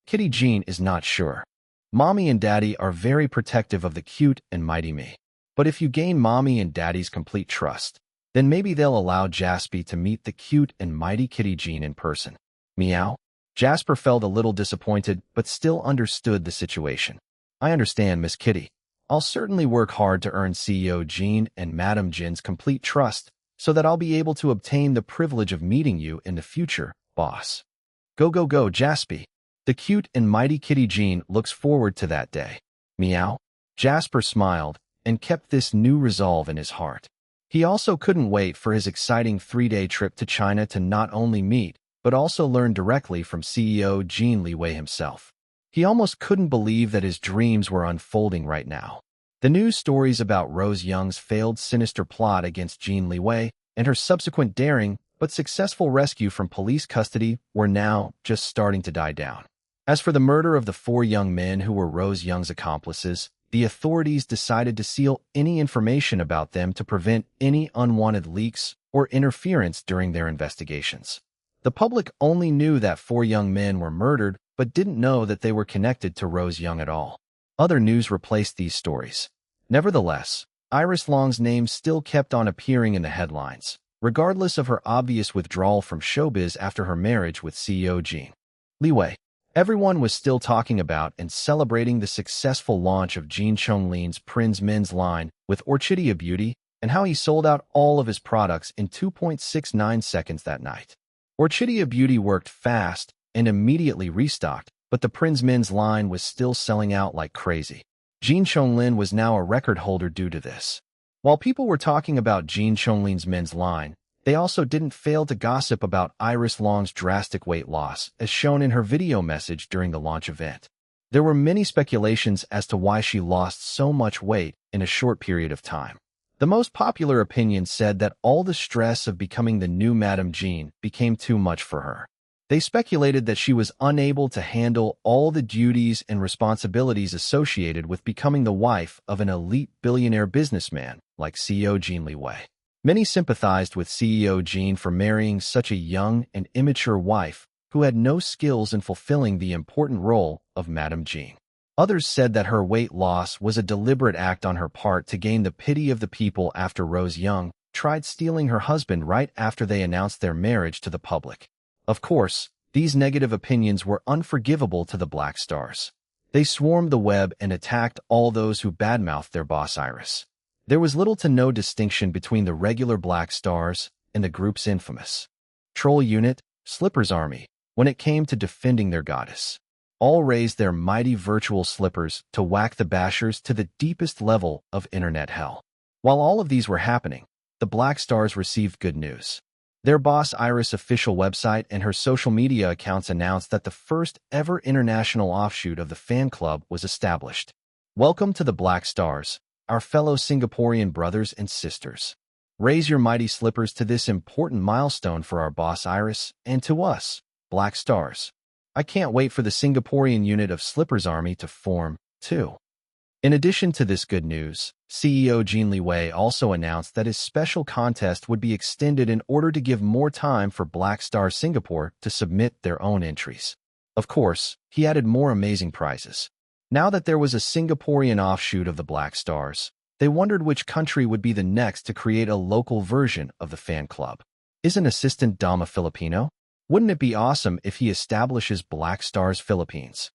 Kitty Jean is not sure. Mommy and Daddy are very protective of the cute and mighty me. But if you gain Mommy and Daddy's complete trust, then maybe they'll allow Jasper to meet the cute and mighty Kitty Jean in person. Meow. Jasper felt a little disappointed, but still understood the situation. I understand, Miss Kitty. I'll certainly work hard to earn CEO Jean and Madam Jin's complete trust so that I'll be able to obtain the privilege of meeting you in the future, boss. Go, go, go, Jasper. The cute and mighty Kitty Jean looks forward to that day. Meow. Jasper smiled and kept this new resolve in his heart. He also couldn't wait for his exciting 3-day trip to China to not only meet, but also learn directly from CEO Jin Liwei himself. He almost couldn't believe that his dreams were unfolding right now. The news stories about Rose Young's failed sinister plot against Jin Liwei and her subsequent daring but successful rescue from police custody were now just starting to die down. As for the murder of the 4 young men who were Rose Young's accomplices, the authorities decided to seal any information about them to prevent any unwanted leaks or interference during their investigations. The public only knew that 4 young men were murdered, but didn't know that they were connected to Rose Young at all. Other news replaced these stories. Nevertheless, Iris Long's name still kept on appearing in the headlines, regardless of her obvious withdrawal from showbiz after her marriage with CEO Jin Liwei. Everyone was still talking about and celebrating the successful launch of Jin Chonglin's Prince Men's line with Orchidea Beauty and how he sold out all of his products in 2.69 seconds that night. Orchidea Beauty worked fast and immediately restocked, but the Prince Men's line was still selling out like crazy. Jin Chonglin was now a record holder due to this. While people were talking about Jin Chonglin's men's line, they also didn't fail to gossip about Iris Long's drastic weight loss, as shown in her video message during the launch event. There were many speculations as to why she lost so much weight in a short period of time. The most popular opinion said that all the stress of becoming the new Madame Jean became too much for her. They speculated that she was unable to handle all the duties and responsibilities associated with becoming the wife of an elite billionaire businessman like CEO Jin Liwei. Many sympathized with CEO Jin for marrying such a young and immature wife who had no skills in fulfilling the important role of Madame Jean. Others said that her weight loss was a deliberate act on her part to gain the pity of the people after Rose Young tried stealing her husband right after they announced their marriage to the public. Of course, these negative opinions were unforgivable to the Black Stars. They swarmed the web and attacked all those who badmouthed their boss Iris. There was little to no distinction between the regular Black Stars and the group's infamous troll unit, Slippers Army, when it came to defending their goddess. All raised their mighty virtual slippers to whack the bashers to the deepest level of internet hell. While all of these were happening, the Black Stars received good news. Their boss Iris' official website and her social media accounts announced that the first ever international offshoot of the fan club was established. Welcome to the Black Stars, our fellow Singaporean brothers and sisters. Raise your mighty slippers to this important milestone for our boss Iris and to us, Black Stars. I can't wait for the Singaporean unit of Slippers Army to form, too. In addition to this good news, CEO Jin Liwei also announced that his special contest would be extended in order to give more time for Black Star Singapore to submit their own entries. Of course, he added more amazing prizes. Now that there was a Singaporean offshoot of the Black Stars, they wondered which country would be the next to create a local version of the fan club. Isn't Assistant Dom a Filipino? Wouldn't it be awesome if he establishes Black Stars Philippines?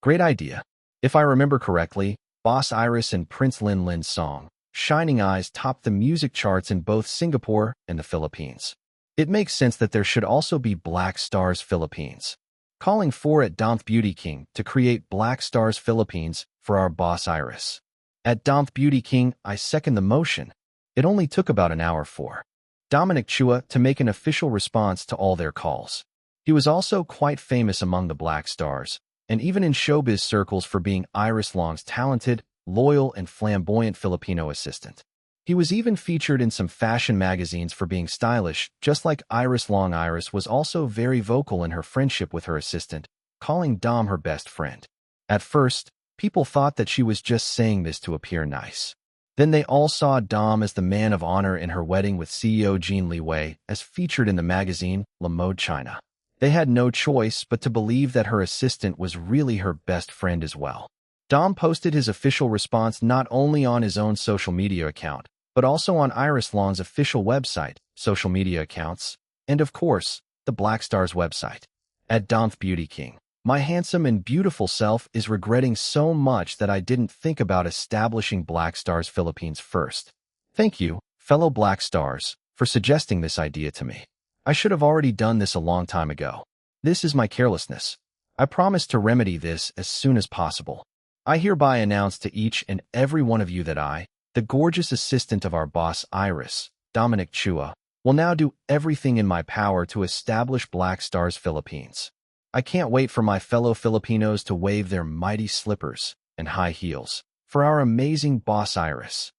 Great idea. If I remember correctly, Boss Iris and Prince Lin Lin's song, Shining Eyes, topped the music charts in both Singapore and the Philippines. It makes sense that there should also be Black Stars Philippines. Calling for at Domth Beauty King to create Black Stars Philippines for our boss Iris. At Domth Beauty King, I second the motion. It only took about an hour for Dominic Chua to make an official response to all their calls. He was also quite famous among the Black Stars, and even in showbiz circles for being Iris Long's talented, loyal, and flamboyant Filipino assistant. He was even featured in some fashion magazines for being stylish, just like Iris Long. Iris was also very vocal in her friendship with her assistant, calling Dom her best friend. At first, people thought that she was just saying this to appear nice. Then they all saw Dom as the man of honor in her wedding with CEO Jin Liwei, as featured in the magazine Le Mode China. They had no choice but to believe that her assistant was really her best friend as well. Dom posted his official response not only on his own social media account, but also on Iris Long's official website, social media accounts, and of course, the Black Stars website. At Domth Beauty King, my handsome and beautiful self is regretting so much that I didn't think about establishing Black Stars Philippines first. Thank you, fellow Black Stars, for suggesting this idea to me. I should have already done this a long time ago. This is my carelessness. I promise to remedy this as soon as possible. I hereby announce to each and every one of you that I, the gorgeous assistant of our boss Iris, Dominic Chua, will now do everything in my power to establish Black Stars Philippines. I can't wait for my fellow Filipinos to wave their mighty slippers and high heels for our amazing boss Iris.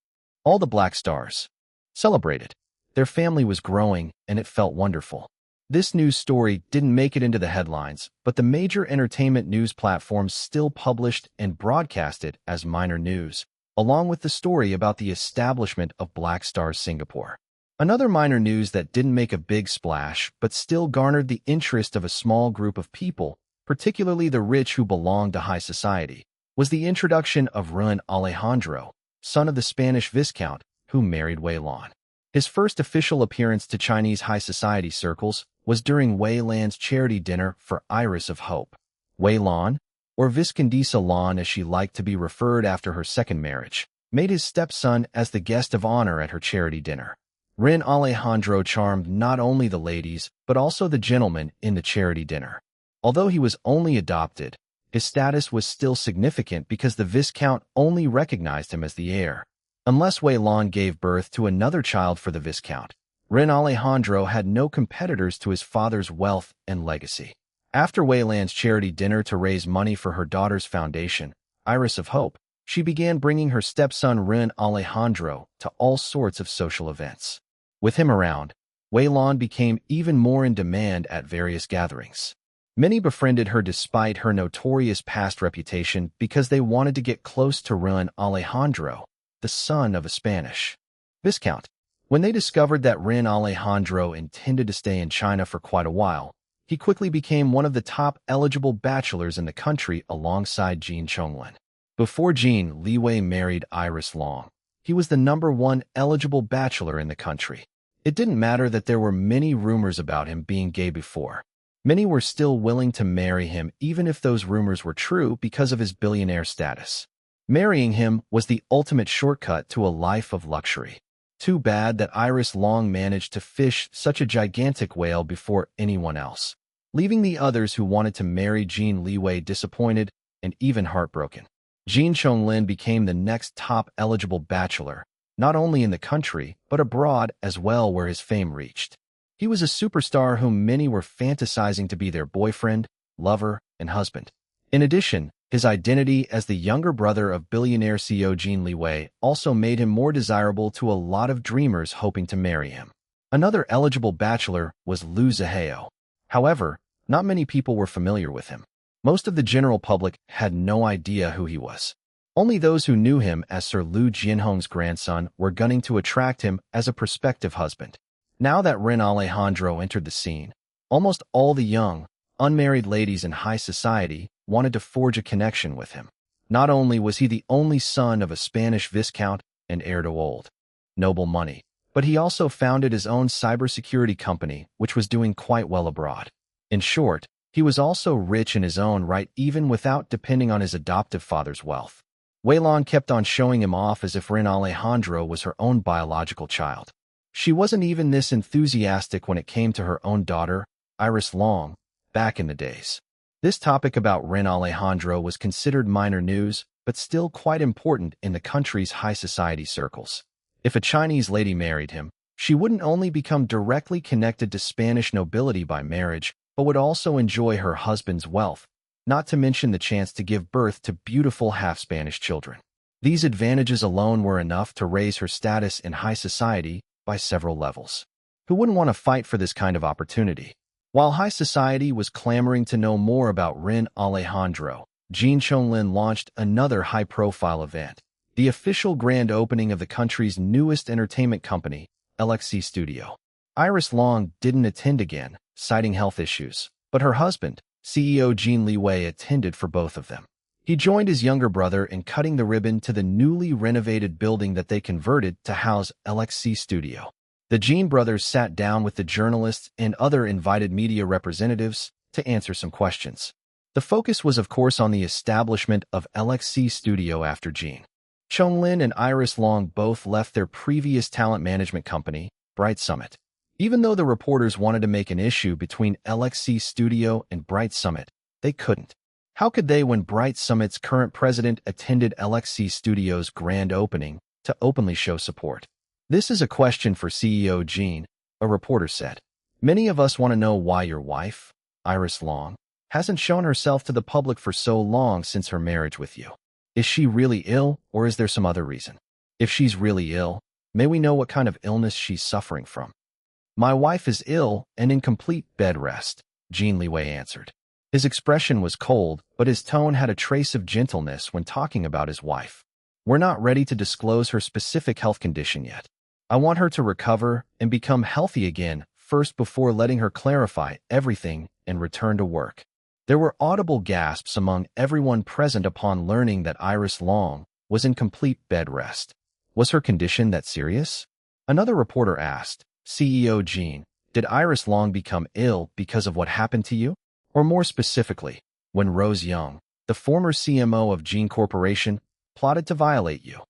All the Black Stars celebrated. Their family was growing, and it felt wonderful. This news story didn't make it into the headlines, but the major entertainment news platforms still published and broadcast it as minor news, along with the story about the establishment of Black Stars Singapore. Another minor news that didn't make a big splash but still garnered the interest of a small group of people, particularly the rich who belonged to high society, was the introduction of Ruan Alejandro, son of the Spanish Viscount, who married Wei Lan. His first official appearance to Chinese high society circles was during Wei Lan's charity dinner for Iris of Hope. Wei Lan, or Viscondesa Lan as she liked to be referred after her second marriage, made his stepson as the guest of honor at her charity dinner. Ruan Alejandro charmed not only the ladies, but also the gentlemen in the charity dinner. Although he was only adopted, his status was still significant because the Viscount only recognized him as the heir. Unless Wei Lan gave birth to another child for the Viscount, Ruan Alejandro had no competitors to his father's wealth and legacy. After Wei Lan's charity dinner to raise money for her daughter's foundation, Iris of Hope, she began bringing her stepson Ruan Alejandro to all sorts of social events. With him around, Wei Lan became even more in demand at various gatherings. Many befriended her despite her notorious past reputation because they wanted to get close to Ruan Alejandro, the son of a Spanish Viscount. When they discovered that Ruan Alejandro intended to stay in China for quite a while, he quickly became one of the top eligible bachelors in the country alongside Jin Chonglin. Before Jin Liwei married Iris Long, he was the #1 eligible bachelor in the country. It didn't matter that there were many rumors about him being gay before. Many were still willing to marry him even if those rumors were true because of his billionaire status. Marrying him was the ultimate shortcut to a life of luxury. Too bad that Iris Long managed to fish such a gigantic whale before anyone else, leaving the others who wanted to marry Jin Liwei disappointed and even heartbroken. Jin Chonglin became the next top eligible bachelor, not only in the country, but abroad as well where his fame reached. He was a superstar whom many were fantasizing to be their boyfriend, lover, and husband. In addition, his identity as the younger brother of billionaire CEO Jin Liwei also made him more desirable to a lot of dreamers hoping to marry him. Another eligible bachelor was Liu Zihao. However, not many people were familiar with him. Most of the general public had no idea who he was. Only those who knew him as Sir Liu Jianhong's grandson were gunning to attract him as a prospective husband. Now that Ruan Alejandro entered the scene, almost all the young, unmarried ladies in high society wanted to forge a connection with him. Not only was he the only son of a Spanish Viscount and heir to old, noble money, but he also founded his own cybersecurity company, which was doing quite well abroad. In short, he was also rich in his own right even without depending on his adoptive father's wealth. Wei Lan kept on showing him off as if Ruan Alejandro was her own biological child. She wasn't even this enthusiastic when it came to her own daughter, Iris Long, back in the days. This topic about Ruan Alejandro was considered minor news, but still quite important in the country's high society circles. If a Chinese lady married him, she wouldn't only become directly connected to Spanish nobility by marriage, but would also enjoy her husband's wealth, not to mention the chance to give birth to beautiful half-Spanish children. These advantages alone were enough to raise her status in high society by several levels. Who wouldn't want to fight for this kind of opportunity? While high society was clamoring to know more about Rin Alejandro, Jin Chonglin launched another high-profile event, the official grand opening of the country's newest entertainment company, LXC Studio. Iris Long didn't attend again, citing health issues, but her husband, CEO Jin Liwei, attended for both of them. He joined his younger brother in cutting the ribbon to the newly renovated building that they converted to house LXC Studio. The Jin brothers sat down with the journalists and other invited media representatives to answer some questions. The focus was, of course, on the establishment of LXC Studio after Jin Chonglin and Iris Long both left their previous talent management company, Bright Summit. Even though the reporters wanted to make an issue between LXC Studio and Bright Summit, they couldn't. How could they when Bright Summit's current president attended LXC Studio's grand opening to openly show support? This is a question for CEO Jin, a reporter said. Many of us want to know why your wife, Iris Long, hasn't shown herself to the public for so long since her marriage with you. Is she really ill, or is there some other reason? If she's really ill, may we know what kind of illness she's suffering from? My wife is ill and in complete bed rest, Jin Liwei answered. His expression was cold, but his tone had a trace of gentleness when talking about his wife. We're not ready to disclose her specific health condition yet. I want her to recover and become healthy again first before letting her clarify everything and return to work. There were audible gasps among everyone present upon learning that Iris Long was in complete bed rest. Was her condition that serious? Another reporter asked, CEO Jin, did Iris Long become ill because of what happened to you? Or more specifically, when Rose Young, the former CMO of Jin Corporation, plotted to violate you?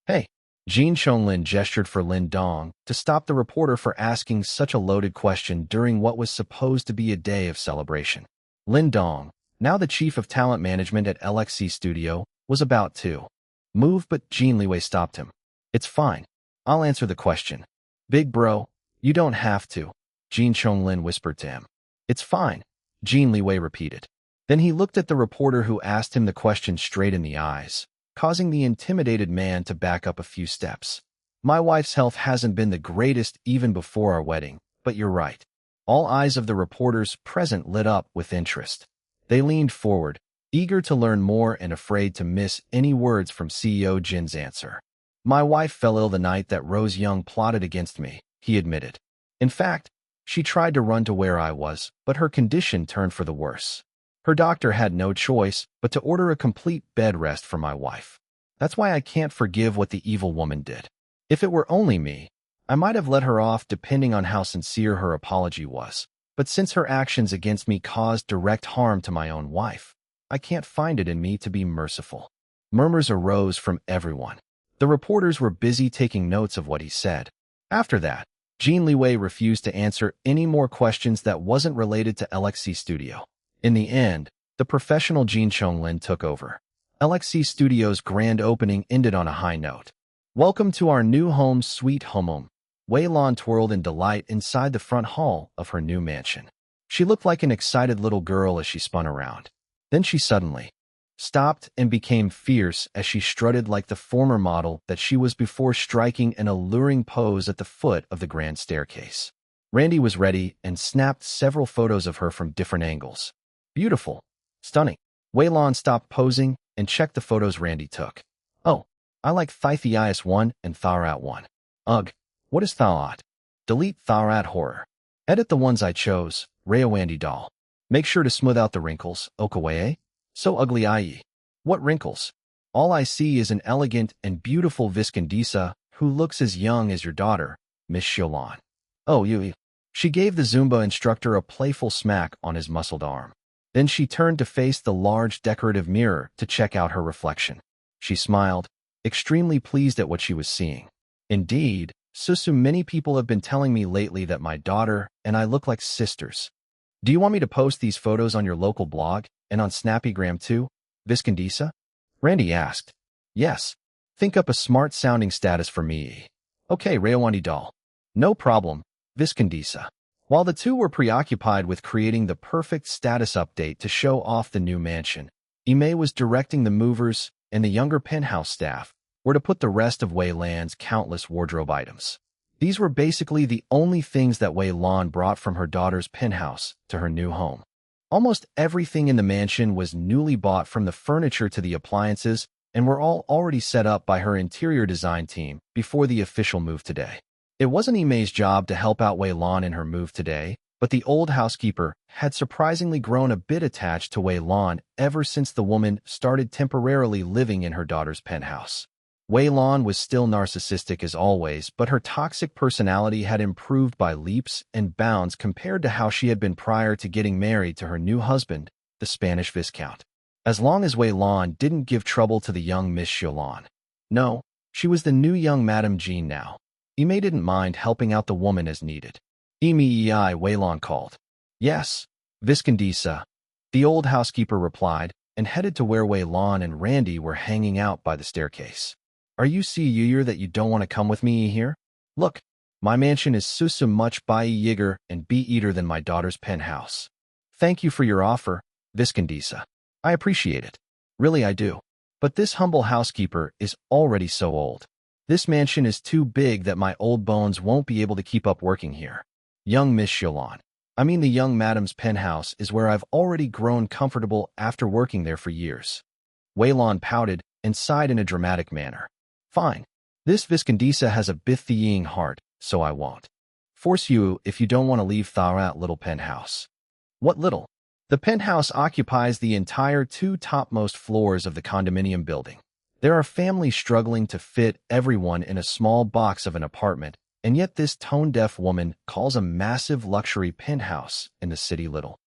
Hey, Jin Chonglin gestured for Lin Dong to stop the reporter for asking such a loaded question during what was supposed to be a day of celebration. Lin Dong, now the chief of talent management at LXC Studio, was about to move, but Jin Liwei stopped him. It's fine. I'll answer the question. Big bro, you don't have to, Jin Chonglin whispered to him. It's fine, Jin Liwei repeated. Then he looked at the reporter who asked him the question straight in the eyes, causing the intimidated man to back up a few steps. My wife's health hasn't been the greatest even before our wedding, but you're right. All eyes of the reporters present lit up with interest. They leaned forward, eager to learn more and afraid to miss any words from CEO Jin's answer. My wife fell ill the night that Rose Young plotted against me, he admitted. In fact, she tried to run to where I was, but her condition turned for the worse. Her doctor had no choice but to order a complete bed rest for my wife. That's why I can't forgive what the evil woman did. If it were only me, I might have let her off depending on how sincere her apology was. But since her actions against me caused direct harm to my own wife, I can't find it in me to be merciful. Murmurs arose from everyone. The reporters were busy taking notes of what he said. After that, Jin Liwei refused to answer any more questions that wasn't related to LXC Studio. In the end, the professional Jin Chonglin took over. LXC Studio's grand opening ended on a high note. Welcome to our new home, sweet home. Wei Lan twirled in delight inside the front hall of her new mansion. She looked like an excited little girl as she spun around. Then she suddenly stopped and became fierce as she strutted like the former model that she was before, striking an alluring pose at the foot of the grand staircase. Randy was ready and snapped several photos of her from different angles. Beautiful. Stunning. Wei Lan stopped posing and checked the photos Randy took. Oh, I like Thytheus 1 and Tharat 1. Ugh, what is Tharat? Delete Tharat horror. Edit the ones I chose, Rayawandi doll. Make sure to smooth out the wrinkles, Okawaye. So ugly ie. What wrinkles? All I see is an elegant and beautiful Viscondisa who looks as young as your daughter, Miss Xiaolan. Oh, you. She gave the Zumba instructor a playful smack on his muscled arm. Then she turned to face the large decorative mirror to check out her reflection. She smiled, extremely pleased at what she was seeing. Indeed, Susu, many people have been telling me lately that my daughter and I look like sisters. Do you want me to post these photos on your local blog and on Snappygram too, Viscondisa? Randy asked. Yes. Think up a smart-sounding status for me. Okay, Rayawandi doll. No problem, Viscondisa. While the two were preoccupied with creating the perfect status update to show off the new mansion, Ime was directing the movers and the younger penthouse staff where to put the rest of Wei Lan's countless wardrobe items. These were basically the only things that Wei Lan brought from her daughter's penthouse to her new home. Almost everything in the mansion was newly bought, from the furniture to the appliances, and were all already set up by her interior design team before the official move today. It wasn't Ime's job to help out Wei Lan in her move today, but the old housekeeper had surprisingly grown a bit attached to Wei Lan ever since the woman started temporarily living in her daughter's penthouse. Wei Lan was still narcissistic as always, but her toxic personality had improved by leaps and bounds compared to how she had been prior to getting married to her new husband, the Spanish Viscount. As long as Wei Lan didn't give trouble to the young Miss Xiaolan. No, she was the new young Madame Jean now. Ime didn't mind helping out the woman as needed. Wei Lan called. Yes, Viscondisa. The old housekeeper replied and headed to where Wei Lan and Randy were hanging out by the staircase. Are you sure that you don't want to come with me here? Look, my mansion is so much bigger and better than my daughter's penthouse. Thank you for your offer, Viscondisa. I appreciate it. Really I do. But this humble housekeeper is already so old. This mansion is too big that my old bones won't be able to keep up working here. Young Miss Xiaolan. I mean, the young madam's penthouse is where I've already grown comfortable after working there for years. Wei Lan pouted and sighed in a dramatic manner. Fine. This Viscondisa has a bithying heart, so I won't force you if you don't want to leave that little penthouse. What little? The penthouse occupies the entire two topmost floors of the condominium building. There are families struggling to fit everyone in a small box of an apartment, and yet this tone-deaf woman calls a massive luxury penthouse in the city little.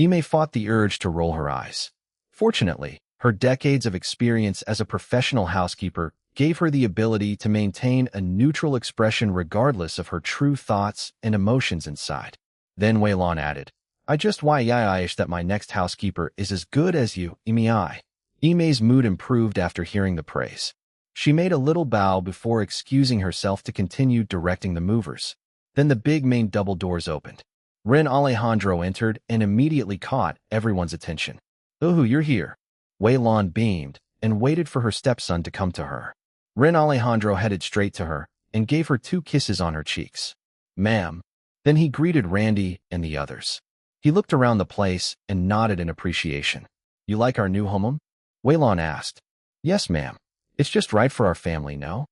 Ime fought the urge to roll her eyes. Fortunately, her decades of experience as a professional housekeeper gave her the ability to maintain a neutral expression regardless of her true thoughts and emotions inside. Then Wei Lan added, I just wish that my next housekeeper is as good as you, Ime. Ime's mood improved after hearing the praise. She made a little bow before excusing herself to continue directing the movers. Then the big main double doors opened. Ren Alejandro entered and immediately caught everyone's attention. Oh, you're here. Wei Lan beamed and waited for her stepson to come to her. Ren Alejandro headed straight to her and gave her 2 kisses on her cheeks. Ma'am. Then he greeted Randy and the others. He looked around the place and nodded in appreciation. You like our new home? Wei Lan asked. Yes, ma'am. It's just right for our family, no?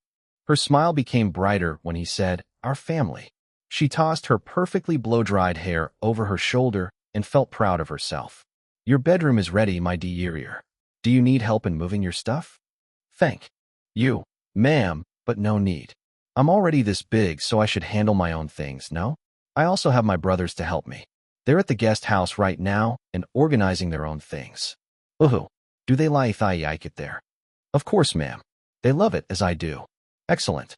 Her smile became brighter when he said, our family. She tossed her perfectly blow-dried hair over her shoulder and felt proud of herself. Your bedroom is ready, my dear. Do you need help in moving your stuff? Thank you, ma'am, but no need. I'm already this big, so I should handle my own things, no? I also have my brothers to help me. They're at the guest house right now and organizing their own things. Ooh, do they like it there? Of course, ma'am. They love it as I do. Excellent.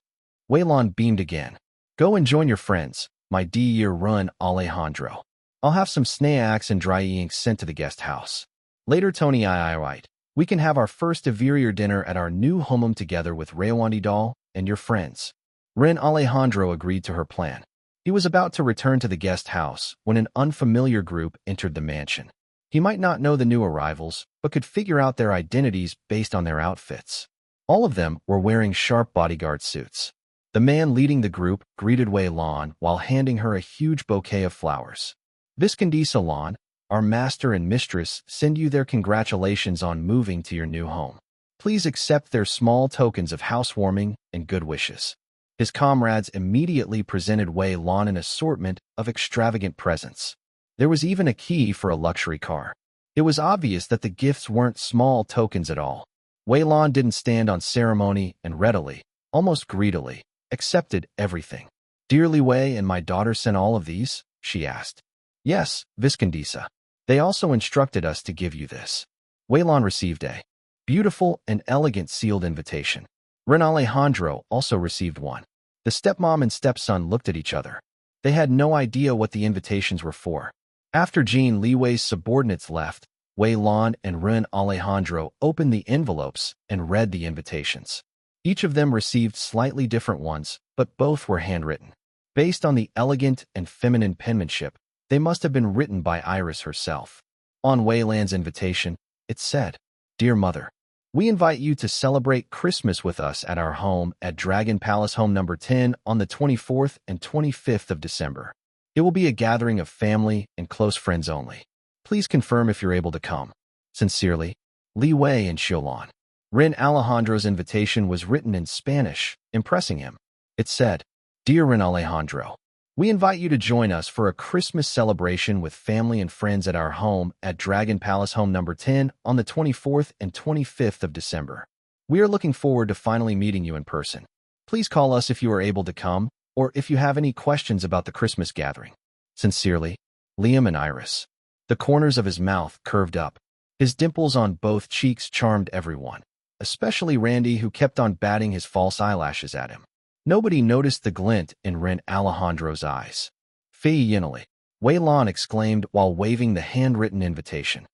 Wei Lan beamed again. Go and join your friends, my dear Run Alejandro. I'll have some snacks and dry ink sent to the guest house. Later, Tony, right. We can have our first Averier dinner at our new home together with Rayawandi doll and your friends. Ren Alejandro agreed to her plan. He was about to return to the guest house when an unfamiliar group entered the mansion. He might not know the new arrivals, but could figure out their identities based on their outfits. All of them were wearing sharp bodyguard suits. The man leading the group greeted Wei Lan while handing her a huge bouquet of flowers. Viscondisa Lan, our master and mistress, send you their congratulations on moving to your new home. Please accept their small tokens of housewarming and good wishes. His comrades immediately presented Wei Lan an assortment of extravagant presents. There was even a key for a luxury car. It was obvious that the gifts weren't small tokens at all. Wei Lan didn't stand on ceremony and readily, almost greedily, accepted everything. Dear Liwei and my daughter sent all of these? She asked. Yes, Viscondisa. They also instructed us to give you this. Wei Lan received a beautiful and elegant sealed invitation. Ren Alejandro also received one. The stepmom and stepson looked at each other. They had no idea what the invitations were for. After Jin Liwei's subordinates left, Wei Lan and Ren Alejandro opened the envelopes and read the invitations. Each of them received slightly different ones, but both were handwritten. Based on the elegant and feminine penmanship, they must have been written by Iris herself. On Wei Lan's invitation, it said, "Dear Mother, we invite you to celebrate Christmas with us at our home at Dragon Palace Home Number 10 on the 24th and 25th of December. It will be a gathering of family and close friends only. Please confirm if you're able to come. Sincerely, Liwei and Xiaolan." Ren Alejandro's invitation was written in Spanish, impressing him. It said, "Dear Ren Alejandro, we invite you to join us for a Christmas celebration with family and friends at our home at Dragon Palace Home Number 10 on the 24th and 25th of December. We are looking forward to finally meeting you in person. Please call us if you are able to come, or if you have any questions about the Christmas gathering. Sincerely, Liam and Iris." The corners of his mouth curved up. His dimples on both cheeks charmed everyone, especially Randy, who kept on batting his false eyelashes at him. Nobody noticed the glint in Ren Alejandro's eyes. "Fei Yinli," Wei Lan exclaimed while waving the handwritten invitation.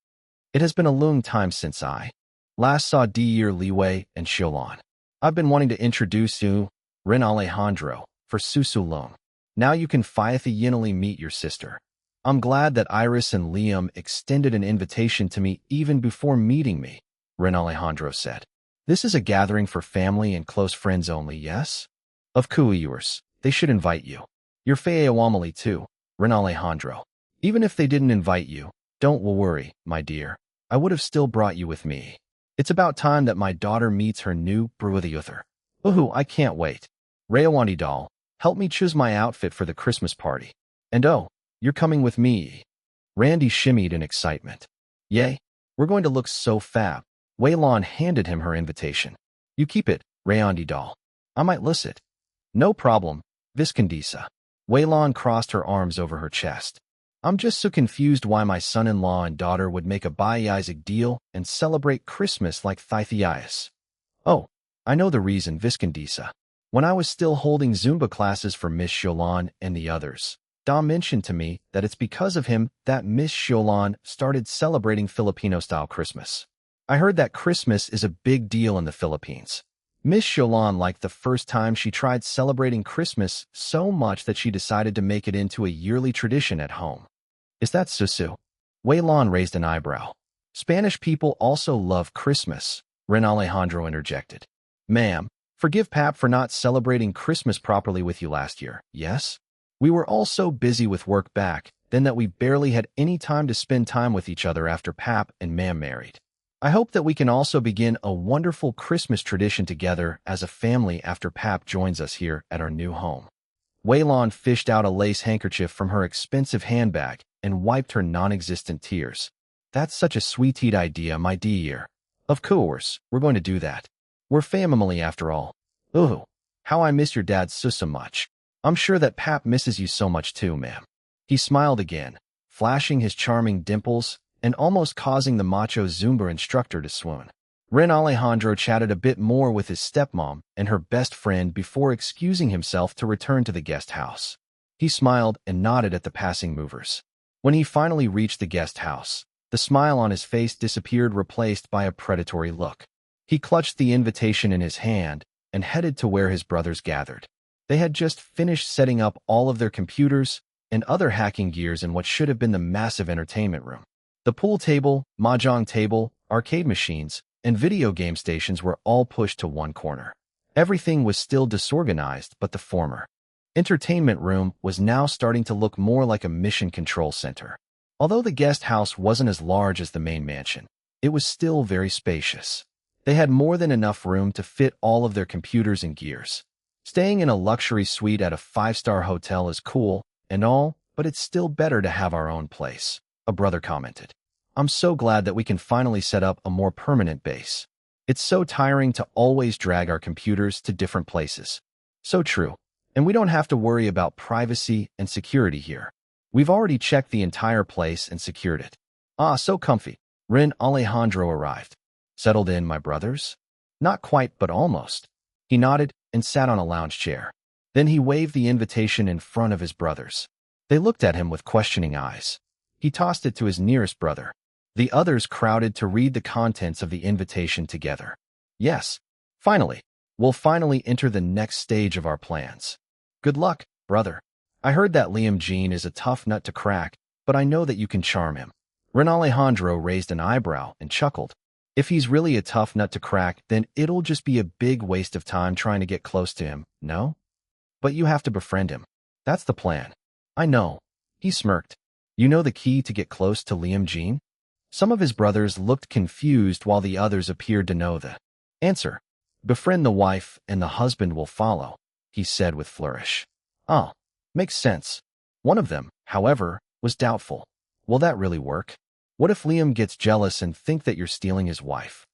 "It has been a long time since I last saw Dear Liwei and Xiaolan. I've been wanting to introduce you, Ren Alejandro, for Susu Long. Now you can finally meet your sister. I'm glad that Iris and Liam extended an invitation to me even before meeting me," Ren Alejandro said. "This is a gathering for family and close friends only, yes? Of course, they should invite you. Your Fei Awamali too, Ren Alejandro. Even if they didn't invite you, don't worry, my dear. I would have still brought you with me. It's about time that my daughter meets her new brother. Ooh, I can't wait. Rayawandi doll, help me choose my outfit for the Christmas party. And oh, you're coming with me." Randy shimmied in excitement. "Yay, we're going to look so fab." Wei Lan handed him her invitation. "You keep it, Rayandi doll. I might lose it." "No problem, Viscondisa." Wei Lan crossed her arms over her chest. "I'm just so confused why my son-in-law and daughter would make a bioisic deal and celebrate Christmas like Thythias. Oh, I know the reason, Viscondisa. When I was still holding Zumba classes for Miss Xiaolan and the others, Dom mentioned to me that it's because of him that Miss Xiaolan started celebrating Filipino-style Christmas. I heard that Christmas is a big deal in the Philippines. Miss Xiaolan liked the first time she tried celebrating Christmas so much that she decided to make it into a yearly tradition at home." "Is that Susu?" Wei Lan raised an eyebrow. "Spanish people also love Christmas," Ren Alejandro interjected. "Ma'am, forgive Pap for not celebrating Christmas properly with you last year, yes? We were all so busy with work back then that we barely had any time to spend time with each other after Pap and Ma'am married. I hope that we can also begin a wonderful Christmas tradition together as a family after Pap joins us here at our new home." Wei Lan fished out a lace handkerchief from her expensive handbag and wiped her non-existent tears. "That's such a sweet idea, my dear. Of course, we're going to do that. We're family after all. Ooh, how I miss your dad so much. I'm sure that Pap misses you so much too, ma'am." He smiled again, flashing his charming dimples and almost causing the macho Zumba instructor to swoon. Ren Alejandro chatted a bit more with his stepmom and her best friend before excusing himself to return to the guest house. He smiled and nodded at the passing movers. When he finally reached the guest house, the smile on his face disappeared, replaced by a predatory look. He clutched the invitation in his hand and headed to where his brothers gathered. They had just finished setting up all of their computers and other hacking gears in what should have been the massive entertainment room. The pool table, mahjong table, arcade machines, and video game stations were all pushed to one corner. Everything was still disorganized, but the former entertainment room was now starting to look more like a mission control center. Although the guest house wasn't as large as the main mansion, it was still very spacious. They had more than enough room to fit all of their computers and gears. Staying in a luxury suite at a 5-star hotel is cool and all, but it's still better to have our own place, a brother commented. "I'm so glad that we can finally set up a more permanent base. It's so tiring to always drag our computers to different places." "So true. And we don't have to worry about privacy and security here. We've already checked the entire place and secured it." "Ah, so comfy." Ren Alejandro arrived. "Settled in, my brothers?" "Not quite, but almost." He nodded and sat on a lounge chair. Then he waved the invitation in front of his brothers. They looked at him with questioning eyes. He tossed it to his nearest brother. The others crowded to read the contents of the invitation together. Yes, finally. We'll finally enter the next stage of our plans. Good luck, brother. I heard that Jin is a tough nut to crack, but I know that you can charm him. Alejandro raised an eyebrow and chuckled. If he's really a tough nut to crack, then it'll just be a big waste of time trying to get close to him, no? But you have to befriend him. That's the plan. I know. He smirked. You know the key to get close to Jin? Some of his brothers looked confused while the others appeared to know the answer. Befriend the wife and the husband will follow, he said with flourish. Oh, makes sense. One of them, however, was doubtful. Will that really work? What if Liam gets jealous and think that you're stealing his wife?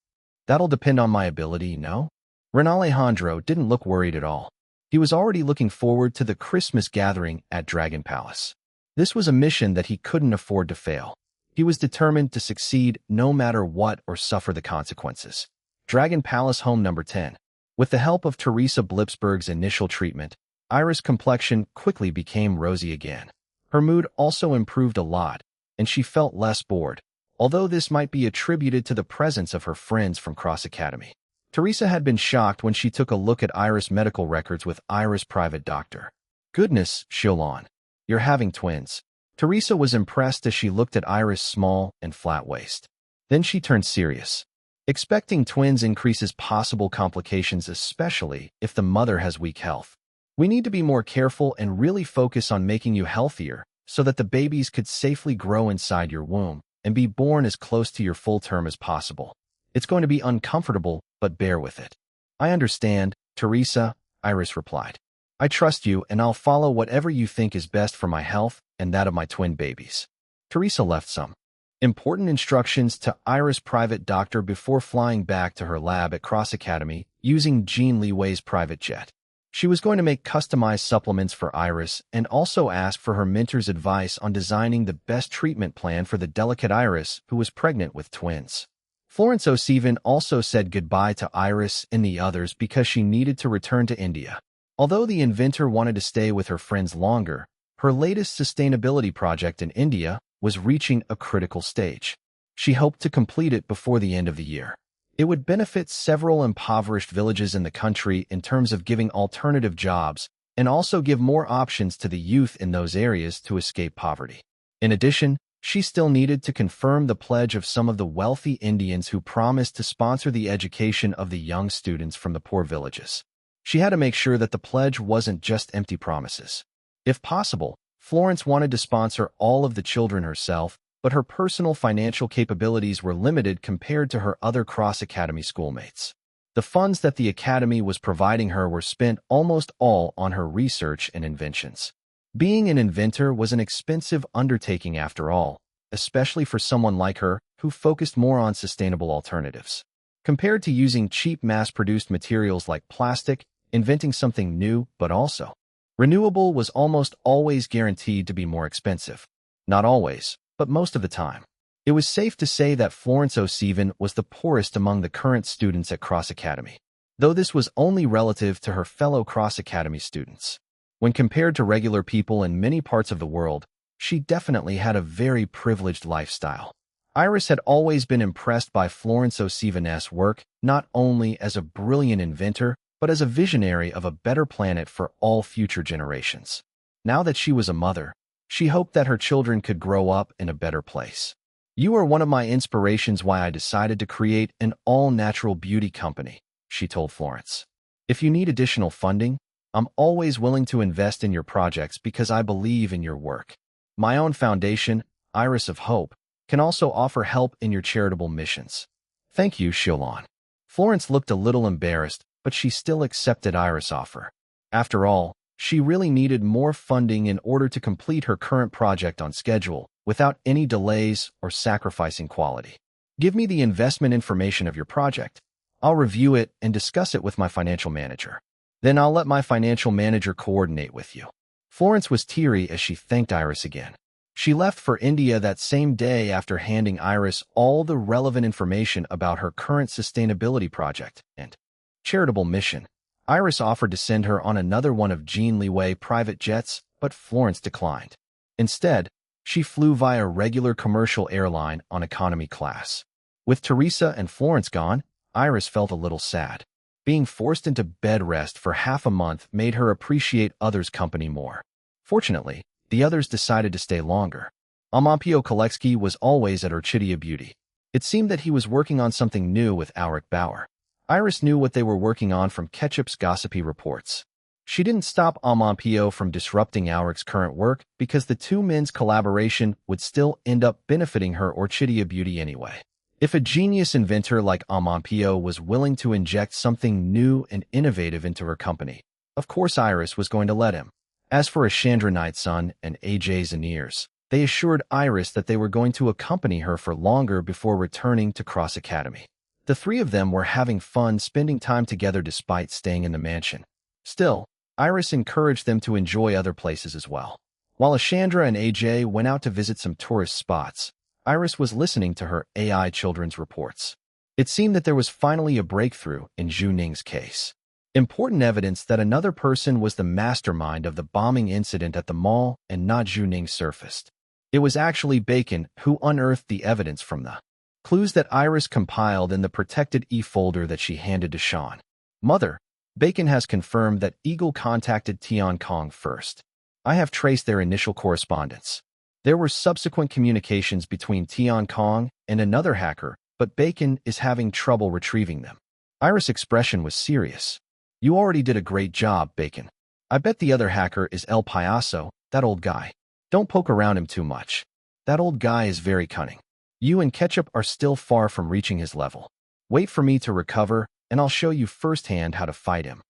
That'll depend on my ability, no? Alejandro didn't look worried at all. He was already looking forward to the Christmas gathering at Dragon Palace. This was a mission that he couldn't afford to fail. He was determined to succeed no matter what or suffer the consequences. Dragon Palace Home Number 10. With the help of Teresa Blipsberg's initial treatment, Iris' complexion quickly became rosy again. Her mood also improved a lot, and she felt less bored, although this might be attributed to the presence of her friends from Cross Academy. Teresa had been shocked when she took a look at Iris' medical records with Iris' private doctor. Goodness, Shilon, you're having twins. Teresa was impressed as she looked at Iris' small and flat waist. Then she turned serious. Expecting twins increases possible complications, especially if the mother has weak health. We need to be more careful and really focus on making you healthier so that the babies could safely grow inside your womb and be born as close to your full term as possible. It's going to be uncomfortable, but bear with it. I understand, Teresa, Iris replied. I trust you and I'll follow whatever you think is best for my health and that of my twin babies. Teresa left some important instructions to Iris' private doctor before flying back to her lab at Cross Academy using Jin Liwei's private jet. She was going to make customized supplements for Iris and also ask for her mentor's advice on designing the best treatment plan for the delicate Iris who was pregnant with twins. Florence O'Seven also said goodbye to Iris and the others because she needed to return to India. Although the inventor wanted to stay with her friends longer, her latest sustainability project in India was reaching a critical stage. She hoped to complete it before the end of the year. It would benefit several impoverished villages in the country in terms of giving alternative jobs and also give more options to the youth in those areas to escape poverty. In addition, she still needed to confirm the pledge of some of the wealthy Indians who promised to sponsor the education of the young students from the poor villages. She had to make sure that the pledge wasn't just empty promises. If possible, Florence wanted to sponsor all of the children herself, but her personal financial capabilities were limited compared to her other Cross Academy schoolmates. The funds that the Academy was providing her were spent almost all on her research and inventions. Being an inventor was an expensive undertaking after all, especially for someone like her who focused more on sustainable alternatives. Compared to using cheap mass-produced materials like plastic, inventing something new but also renewable was almost always guaranteed to be more expensive. Not always, but most of the time. It was safe to say that Florence O'Seven was the poorest among the current students at Cross Academy, though this was only relative to her fellow Cross Academy students. When compared to regular people in many parts of the world, she definitely had a very privileged lifestyle. Iris had always been impressed by Florence O'Seven's work, not only as a brilliant inventor, but as a visionary of a better planet for all future generations. Now that she was a mother, she hoped that her children could grow up in a better place. You are one of my inspirations why I decided to create an all-natural beauty company, she told Florence. If you need additional funding, I'm always willing to invest in your projects because I believe in your work. My own foundation, Iris of Hope, can also offer help in your charitable missions. Thank you, Shilon. Florence looked a little embarrassed, but she still accepted Iris' offer. After all, she really needed more funding in order to complete her current project on schedule, without any delays or sacrificing quality. Give me the investment information of your project. I'll review it and discuss it with my financial manager. Then I'll let my financial manager coordinate with you. Florence was teary as she thanked Iris again. She left for India that same day after handing Iris all the relevant information about her current sustainability project and charitable mission. Iris offered to send her on another one of Jin Liwei private jets, but Florence declined. Instead, She flew via regular commercial airline on economy class. With Teresa and Florence gone, Iris felt a little sad. Being forced into bed rest for half a month made her appreciate others' company more. Fortunately, the others decided to stay longer. Amampio Koletsky was always at Orchidia Beauty. It seemed that he was working on something new with Auric Bauer. Iris knew what they were working on from Ketchup's gossipy reports. She didn't stop Amampio from disrupting Auric's current work because the two men's collaboration would still end up benefiting her Orchidia Beauty anyway. If a genius inventor like Amampio was willing to inject something new and innovative into her company, of course Iris was going to let him. As for Ashandra Nightsun and AJ Zaniers, they assured Iris that they were going to accompany her for longer before returning to Cross Academy. The three of them were having fun spending time together despite staying in the mansion. Still, Iris encouraged them to enjoy other places as well. While Ashandra and AJ went out to visit some tourist spots, Iris was listening to her AI children's reports. It seemed that there was finally a breakthrough in Zhu Ning's case. Important evidence that another person was the mastermind of the bombing incident at the mall and not Zhu Ning surfaced. It was actually Bacon who unearthed the evidence from the clues that Iris compiled in the protected e-folder that she handed to Sean. Mother, Bacon has confirmed that Eagle contacted Tian Kong first. I have traced their initial correspondence. There were subsequent communications between Tian Kong and another hacker, but Bacon is having trouble retrieving them. Iris' expression was serious. You already did a great job, Bacon. I bet the other hacker is El Payaso, that old guy. Don't poke around him too much. That old guy is very cunning. You and Ketchup are still far from reaching his level. Wait for me to recover, and I'll show you firsthand how to fight him.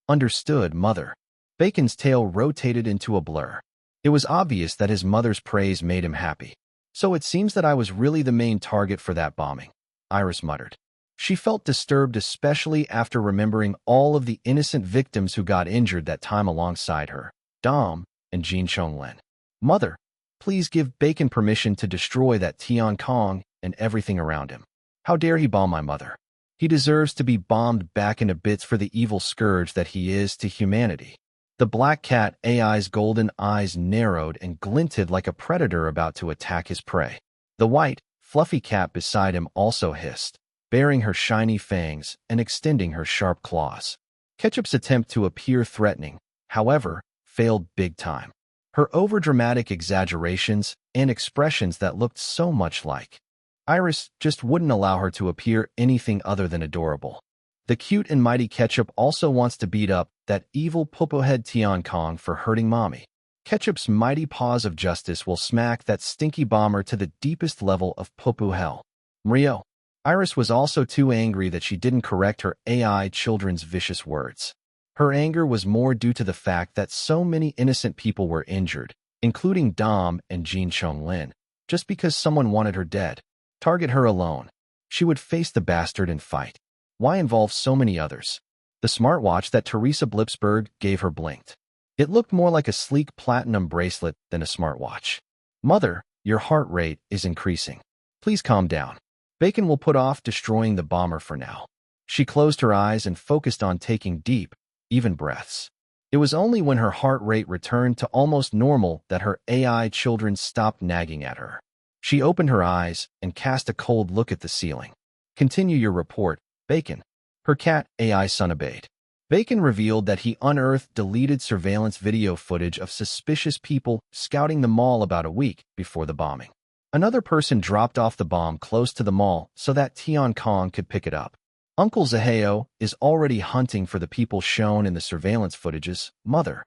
Understood, Mother. Bacon's tail rotated into a blur. It was obvious that his mother's praise made him happy. So it seems that I was really the main target for that bombing, Iris muttered. She felt disturbed, especially after remembering all of the innocent victims who got injured that time alongside her, Dom and Jean Chonglin. Mother, please give Bacon permission to destroy that Tian Kong and everything around him. How dare he bomb my mother? He deserves to be bombed back into bits for the evil scourge that he is to humanity. The black cat AI's golden eyes narrowed and glinted like a predator about to attack his prey. The white, fluffy cat beside him also hissed, baring her shiny fangs and extending her sharp claws. Ketchup's attempt to appear threatening, however, failed big time. Her overdramatic exaggerations and expressions that looked so much like Iris just wouldn't allow her to appear anything other than adorable. The cute and mighty Ketchup also wants to beat up that evil popo-head Tian Kong for hurting Mommy. Ketchup's mighty paws of justice will smack that stinky bomber to the deepest level of popo hell. Mario. Iris was also too angry that she didn't correct her AI children's vicious words. Her anger was more due to the fact that so many innocent people were injured, including Dom and Jean Chonglin, just because someone wanted her dead. Target her alone. She would face the bastard and fight. Why involve so many others? The smartwatch that Teresa Blipsburg gave her blinked. It looked more like a sleek platinum bracelet than a smartwatch. Mother, your heart rate is increasing. Please calm down. Bacon will put off destroying the bomber for now. She closed her eyes and focused on taking deep, even breaths. It was only when her heart rate returned to almost normal that her AI children stopped nagging at her. She opened her eyes and cast a cold look at the ceiling. Continue your report, Bacon. Her cat AI son obeyed. Bacon revealed that he unearthed deleted surveillance video footage of suspicious people scouting the mall about a week before the bombing. Another person dropped off the bomb close to the mall so that Tian Kong could pick it up. Uncle Zaheo is already hunting for the people shown in the surveillance footages. Mother,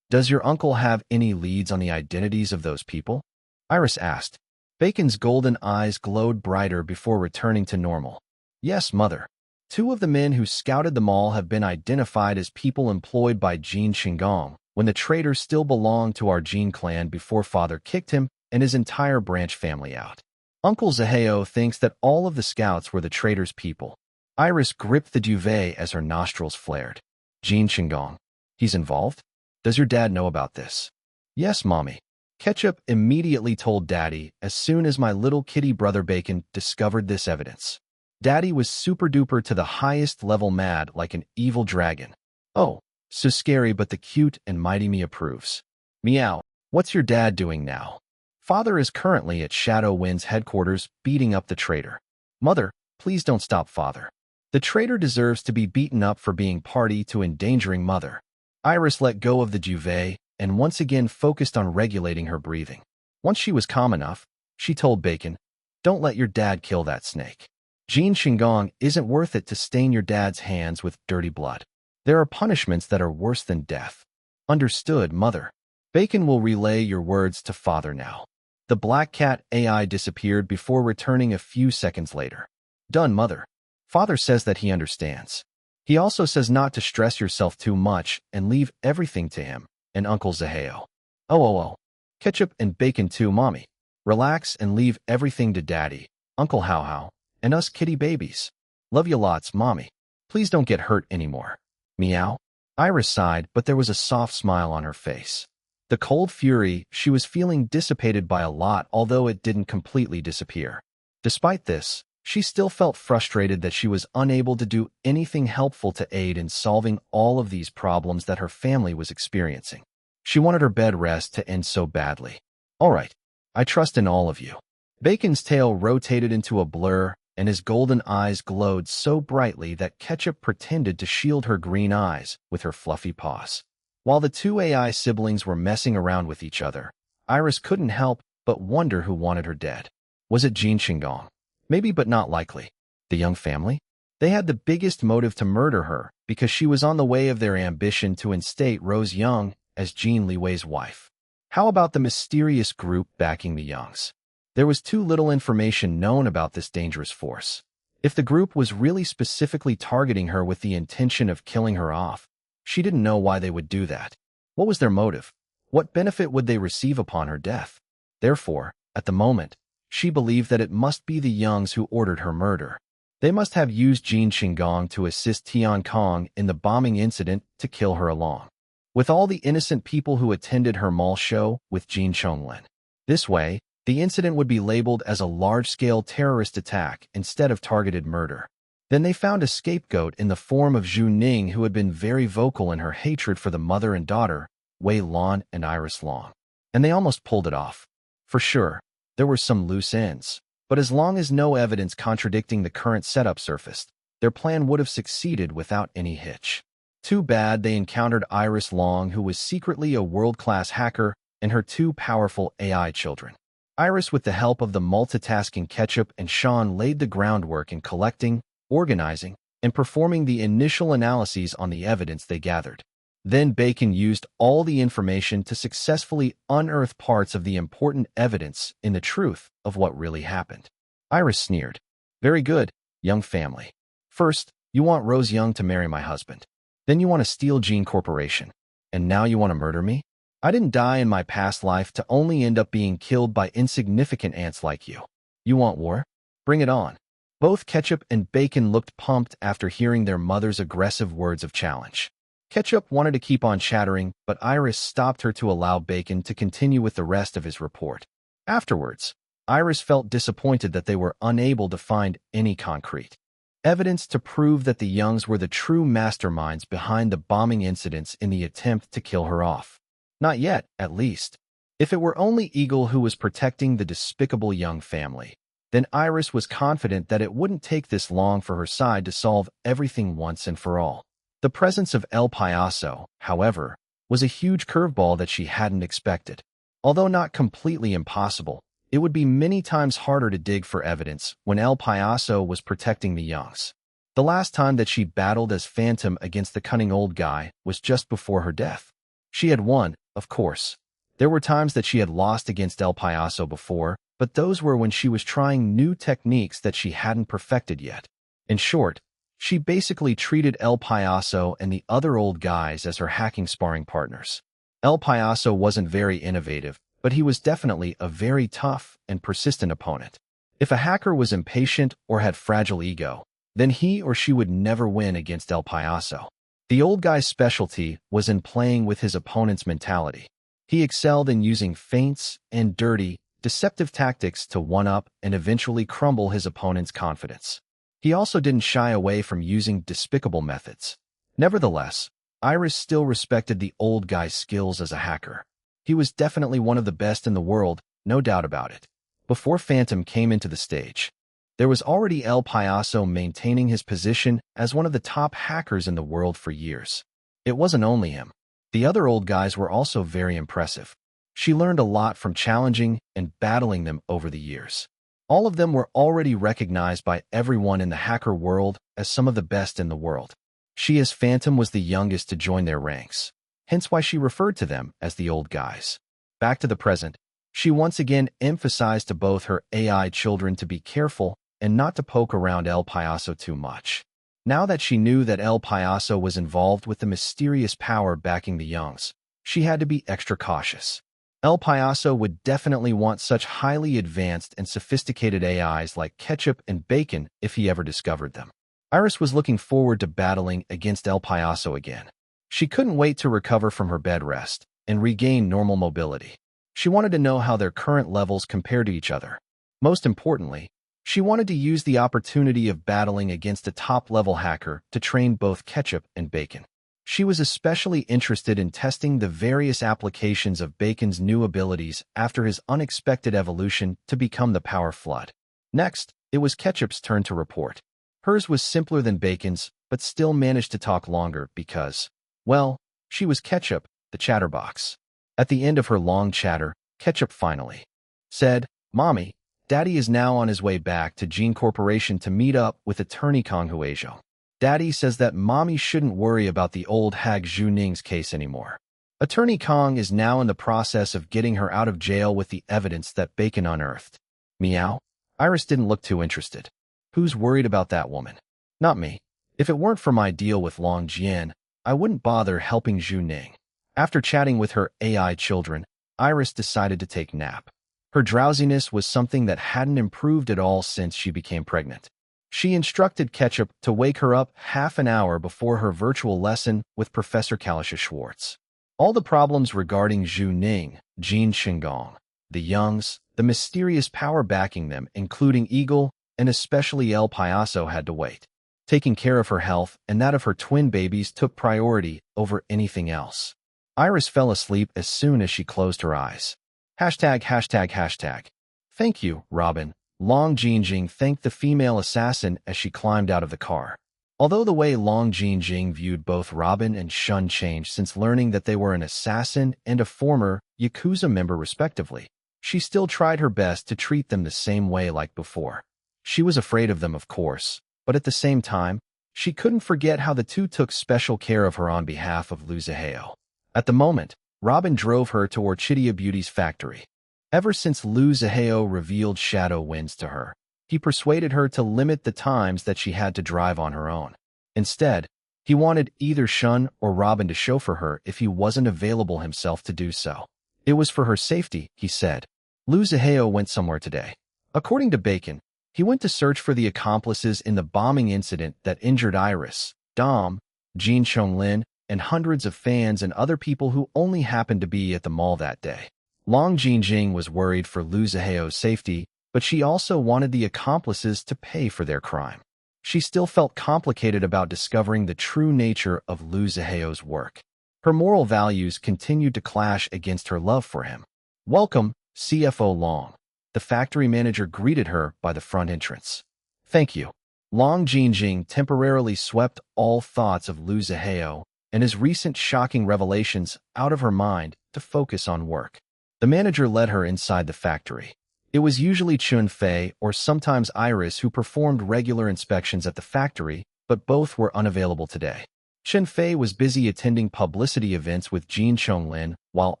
does your uncle have any leads on the identities of those people? Iris asked. Bacon's golden eyes glowed brighter before returning to normal. Yes, Mother. 2 of the men who scouted the mall have been identified as people employed by Jin Qinggong when the traitor still belonged to our Jin clan before Father kicked him and his entire branch family out. Uncle Zaheo thinks that all of the scouts were the traitor's people. Iris gripped the duvet as her nostrils flared. Jin Qinggong. He's involved? Does your dad know about this? Yes, Mommy. Ketchup immediately told Daddy as soon as my little kitty brother Bacon discovered this evidence. Daddy was super-duper to the highest level mad like an evil dragon. Oh, so scary, but the cute and mighty me approves. Meow. What's your dad doing now? Father is currently at Shadow Wind's headquarters beating up the traitor. Mother, please don't stop Father. The traitor deserves to be beaten up for being party to endangering Mother. Iris let go of the duvet and once again focused on regulating her breathing. Once she was calm enough, she told Bacon, "Don't let your dad kill that snake. Jin Shinggong isn't worth it to stain your dad's hands with dirty blood. There are punishments that are worse than death." "Understood, Mother." Bacon will relay your words to Father now. The Black Cat AI disappeared before returning a few seconds later. "Done, Mother." Father says that he understands. He also says not to stress yourself too much and leave everything to him and Uncle Zaheo. Oh. Ketchup and Bacon too, Mommy. Relax and leave everything to Daddy, Uncle How How, and us kitty babies. Love you lots, Mommy. Please don't get hurt anymore. Meow. Iris sighed, but there was a soft smile on her face. The cold fury she was feeling dissipated by a lot, although it didn't completely disappear. Despite this, she still felt frustrated that she was unable to do anything helpful to aid in solving all of these problems that her family was experiencing. She wanted her bed rest to end so badly. "All right, I trust in all of you." Bacon's tail rotated into a blur, and his golden eyes glowed so brightly that Ketchup pretended to shield her green eyes with her fluffy paws. While the two AI siblings were messing around with each other, Iris couldn't help but wonder who wanted her dead. Was it Jin Shinggong? Maybe, but not likely. The Young family? They had the biggest motive to murder her because she was on the way of their ambition to instate Rose Young as Jin Liwei's wife. How about the mysterious group backing the Youngs? There was too little information known about this dangerous force. If the group was really specifically targeting her with the intention of killing her off, she didn't know why they would do that. What was their motive? What benefit would they receive upon her death? Therefore, at the moment, she believed that it must be the Youngs who ordered her murder. They must have used Jin Shinggong to assist Tian Kong in the bombing incident to kill her along, with all the innocent people who attended her mall show with Jin Chonglin. This way, the incident would be labeled as a large-scale terrorist attack instead of targeted murder. Then they found a scapegoat in the form of Zhu Ning, who had been very vocal in her hatred for the mother and daughter, Wei Lan and Iris Long. And they almost pulled it off. For sure, there were some loose ends, but as long as no evidence contradicting the current setup surfaced, their plan would have succeeded without any hitch. Too bad they encountered Iris Long, who was secretly a world-class hacker, and her two powerful AI children. Iris, with the help of the multitasking Ketchup and Sean, laid the groundwork in collecting, organizing, and performing the initial analyses on the evidence they gathered. Then Bacon used all the information to successfully unearth parts of the important evidence in the truth of what really happened. Iris sneered. "Very good, Young family. First, you want Rose Young to marry my husband. Then you want to steal Gene Corporation. And now you want to murder me? I didn't die in my past life to only end up being killed by insignificant ants like you. You want war? Bring it on." Both Ketchup and Bacon looked pumped after hearing their mother's aggressive words of challenge. Ketchup wanted to keep on chattering, but Iris stopped her to allow Bacon to continue with the rest of his report. Afterwards, Iris felt disappointed that they were unable to find any concrete evidence to prove that the Youngs were the true masterminds behind the bombing incidents in the attempt to kill her off. Not yet, at least. If it were only Eagle who was protecting the despicable Young family, then Iris was confident that it wouldn't take this long for her side to solve everything once and for all. The presence of El Payaso, however, was a huge curveball that she hadn't expected. Although not completely impossible, it would be many times harder to dig for evidence when El Payaso was protecting the Youngs. The last time that she battled as Phantom against the cunning old guy was just before her death. She had won, of course. There were times that she had lost against El Payaso before, but those were when she was trying new techniques that she hadn't perfected yet. In short, she basically treated El Payaso and the other old guys as her hacking sparring partners. El Payaso wasn't very innovative, but he was definitely a very tough and persistent opponent. If a hacker was impatient or had fragile ego, then he or she would never win against El Payaso. The old guy's specialty was in playing with his opponent's mentality. He excelled in using feints and dirty, deceptive tactics to one-up and eventually crumble his opponent's confidence. He also didn't shy away from using despicable methods. Nevertheless, Iris still respected the old guy's skills as a hacker. He was definitely one of the best in the world, no doubt about it. Before Phantom came into the stage, there was already El Payaso maintaining his position as one of the top hackers in the world for years. It wasn't only him. The other old guys were also very impressive. She learned a lot from challenging and battling them over the years. All of them were already recognized by everyone in the hacker world as some of the best in the world. She as Phantom was the youngest to join their ranks, hence why she referred to them as the old guys. Back to the present, she once again emphasized to both her AI children to be careful and not to poke around El Payaso too much. Now that she knew that El Payaso was involved with the mysterious power backing the youngs, she had to be extra cautious. El Payaso would definitely want such highly advanced and sophisticated AIs like Ketchup and Bacon if he ever discovered them. Iris was looking forward to battling against El Payaso again. She couldn't wait to recover from her bed rest and regain normal mobility. She wanted to know how their current levels compared to each other. Most importantly, she wanted to use the opportunity of battling against a top-level hacker to train both Ketchup and Bacon. She was especially interested in testing the various applications of Bacon's new abilities after his unexpected evolution to become the Power Flood. Next, it was Ketchup's turn to report. Hers was simpler than Bacon's, but still managed to talk longer because, well, she was Ketchup, the chatterbox. At the end of her long chatter, Ketchup finally said, "Mommy, Daddy is now on his way back to Jin Corporation to meet up with attorney Kong Huizhou. Daddy says that Mommy shouldn't worry about the old hag Zhu Ning's case anymore. Attorney Kong is now in the process of getting her out of jail with the evidence that Bacon unearthed." Meow. Iris didn't look too interested. Who's worried about that woman? Not me. If it weren't for my deal with Long Jian, I wouldn't bother helping Zhu Ning. After chatting with her AI children, Iris decided to take a nap. Her drowsiness was something that hadn't improved at all since she became pregnant. She instructed Ketchup to wake her up half an hour before her virtual lesson with Professor Kalisha Schwartz. All the problems regarding Zhu Ning, Jin Shinggong, the Youngs, the mysterious power backing them, including Eagle, and especially El Payaso, had to wait. Taking care of her health and that of her twin babies took priority over anything else. Iris fell asleep as soon as she closed her eyes. ####. Thank you, Robin. Long Jinjing thanked the female assassin as she climbed out of the car. Although the way Long Jinjing viewed both Robin and Shun changed since learning that they were an assassin and a former Yakuza member respectively, she still tried her best to treat them the same way like before. She was afraid of them, of course, but at the same time, she couldn't forget how the two took special care of her on behalf of Liu Zihao. At the moment, Robin drove her to Orchidea Beauty's factory. Ever since Liu Zihao revealed Shadow Winds to her, he persuaded her to limit the times that she had to drive on her own. Instead, he wanted either Shun or Robin to chauffeur her if he wasn't available himself to do so. It was for her safety, he said. Liu Zihao went somewhere today. According to Bacon, he went to search for the accomplices in the bombing incident that injured Iris, Dom, Jean Chonglin, and hundreds of fans and other people who only happened to be at the mall that day. Long Jinjing was worried for Liu Zihao's safety, but she also wanted the accomplices to pay for their crime. She still felt complicated about discovering the true nature of Liu Zihao's work. Her moral values continued to clash against her love for him. "Welcome, CFO Long." The factory manager greeted her by the front entrance. "Thank you." Long Jinjing temporarily swept all thoughts of Liu Zihao and his recent shocking revelations out of her mind to focus on work. The manager led her inside the factory. It was usually Chun Fei or sometimes Iris who performed regular inspections at the factory, but both were unavailable today. Chun Fei was busy attending publicity events with Jean Chonglin, while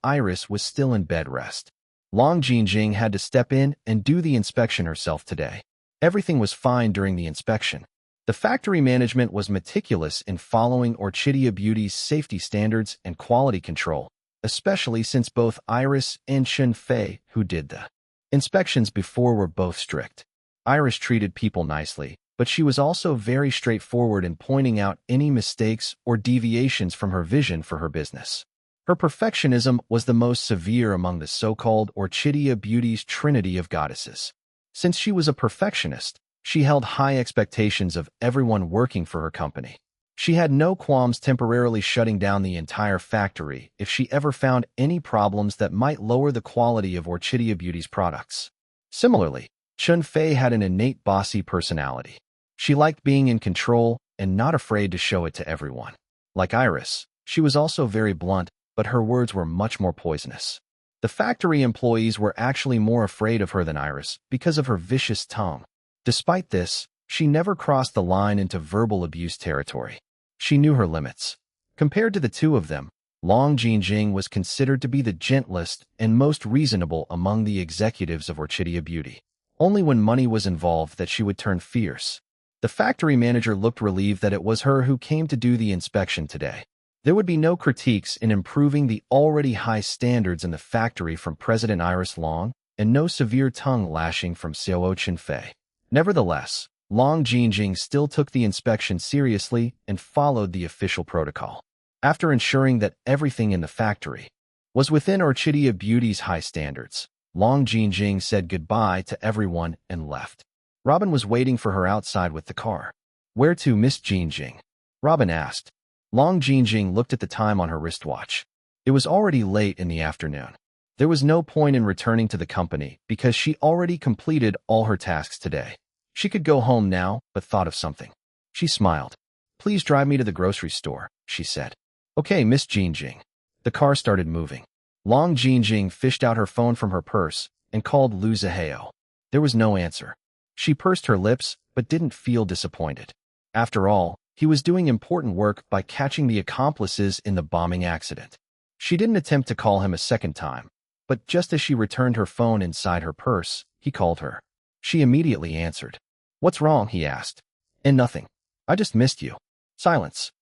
Iris was still in bed rest. Long Jinjing had to step in and do the inspection herself today. Everything was fine during the inspection. The factory management was meticulous in following Orchidea Beauty's safety standards and quality control, especially since both Iris and Chun Fei, who did the inspections before, were both strict. Iris treated people nicely, but she was also very straightforward in pointing out any mistakes or deviations from her vision for her business. Her perfectionism was the most severe among the so-called Orchidea Beauty's trinity of goddesses. Since she was a perfectionist, she held high expectations of everyone working for her company. She had no qualms temporarily shutting down the entire factory if she ever found any problems that might lower the quality of Orchidia Beauty's products. Similarly, Chun Fei had an innate bossy personality. She liked being in control and not afraid to show it to everyone. Like Iris, she was also very blunt, but her words were much more poisonous. The factory employees were actually more afraid of her than Iris because of her vicious tongue. Despite this, she never crossed the line into verbal abuse territory. She knew her limits. Compared to the two of them, Long Jinjing was considered to be the gentlest and most reasonable among the executives of Orchidia Beauty. Only when money was involved that she would turn fierce. The factory manager looked relieved that it was her who came to do the inspection today. There would be no critiques in improving the already high standards in the factory from President Iris Long, and no severe tongue lashing from Xiao Chun Fei. Nevertheless, Long Jinjing still took the inspection seriously and followed the official protocol. After ensuring that everything in the factory was within Orchidia Beauty's high standards, Long Jinjing said goodbye to everyone and left. Robin was waiting for her outside with the car. "Where to, Miss Jinjing?" Robin asked. Long Jinjing looked at the time on her wristwatch. It was already late in the afternoon. There was no point in returning to the company because she already completed all her tasks today. She could go home now, but thought of something. She smiled. "Please drive me to the grocery store," she said. "Okay, Miss Jinjing." The car started moving. Long Jinjing fished out her phone from her purse and called Lu Zihao. There was no answer. She pursed her lips, but didn't feel disappointed. After all, he was doing important work by catching the accomplices in the bombing accident. She didn't attempt to call him a second time, but just as she returned her phone inside her purse, he called her. She immediately answered. "What's wrong?" he asked. "And nothing. I just missed you." Silence.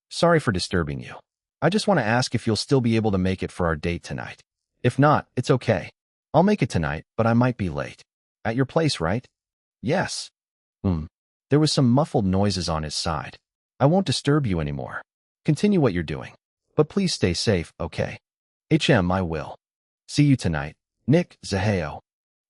Sorry for disturbing you. I just want to ask if you'll still be able to make it for our date tonight. If not, it's okay. I'll make it tonight, but I might be late. At your place, right?" "Yes." There was some muffled noises on his side. "I won't disturb you anymore. Continue what you're doing. But please stay safe, okay?" I will. "See you tonight, Nick Zihao."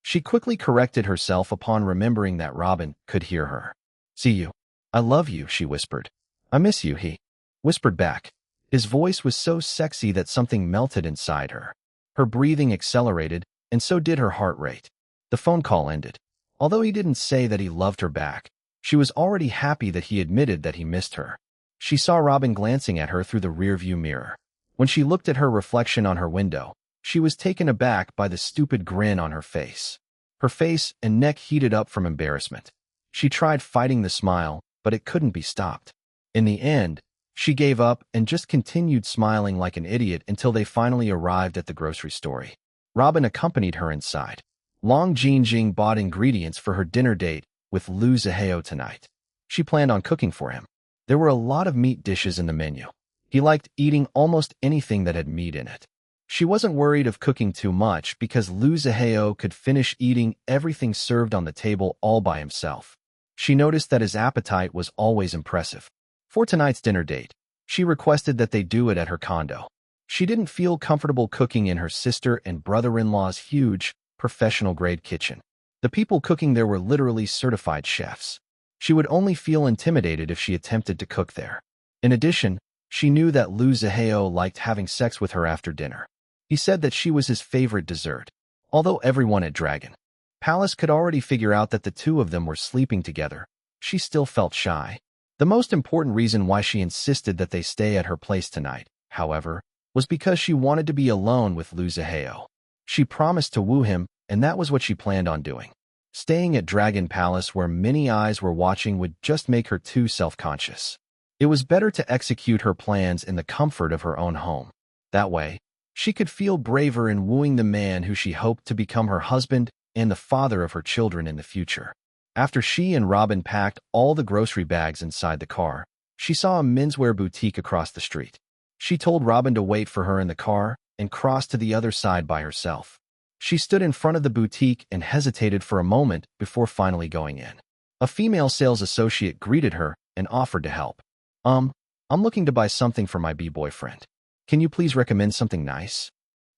She quickly corrected herself upon remembering that Robin could hear her. "See you. I love you," she whispered. "I miss you," he whispered back. His voice was so sexy that something melted inside her. Her breathing accelerated, and so did her heart rate. The phone call ended. Although he didn't say that he loved her back, she was already happy that he admitted that he missed her. She saw Robin glancing at her through the rearview mirror. When she looked at her reflection on her window, she was taken aback by the stupid grin on her face. Her face and neck heated up from embarrassment. She tried fighting the smile, but it couldn't be stopped. In the end, she gave up and just continued smiling like an idiot until they finally arrived at the grocery store. Robin accompanied her inside. Long Jinjing bought ingredients for her dinner date with Lu Zihao tonight. She planned on cooking for him. There were a lot of meat dishes in the menu. He liked eating almost anything that had meat in it. She wasn't worried of cooking too much because Lu Zihao could finish eating everything served on the table all by himself. She noticed that his appetite was always impressive. For tonight's dinner date, she requested that they do it at her condo. She didn't feel comfortable cooking in her sister and brother-in-law's huge, professional-grade kitchen. The people cooking there were literally certified chefs. She would only feel intimidated if she attempted to cook there. In addition, she knew that Lu Zihao liked having sex with her after dinner. He said that she was his favorite dessert. Although everyone at Dragon Palace could already figure out that the two of them were sleeping together, she still felt shy. The most important reason why she insisted that they stay at her place tonight, however, was because she wanted to be alone with Lu Zihao. She promised to woo him, and that was what she planned on doing. Staying at Dragon Palace where many eyes were watching would just make her too self-conscious. It was better to execute her plans in the comfort of her own home. That way, she could feel braver in wooing the man who she hoped to become her husband and the father of her children in the future. After she and Robin packed all the grocery bags inside the car, she saw a menswear boutique across the street. She told Robin to wait for her in the car and crossed to the other side by herself. She stood in front of the boutique and hesitated for a moment before finally going in. A female sales associate greeted her and offered to help. I'm looking to buy something for my boyfriend. Can you please recommend something nice?"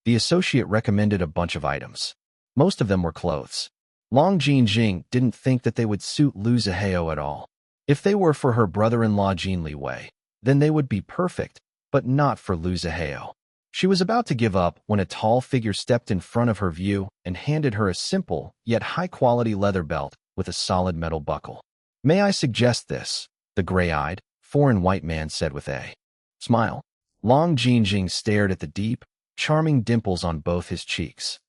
The associate recommended a bunch of items. Most of them were clothes. Long Jinjing didn't think that they would suit Lu Zihao at all. If they were for her brother-in-law Jin Liwei, then they would be perfect, but not for Lu Zihao. She was about to give up when a tall figure stepped in front of her view and handed her a simple, yet high-quality leather belt with a solid metal buckle. "May I suggest this?" the gray-eyed, foreign white man said with a smile. Long Jinjing stared at the deep, charming dimples on both his cheeks.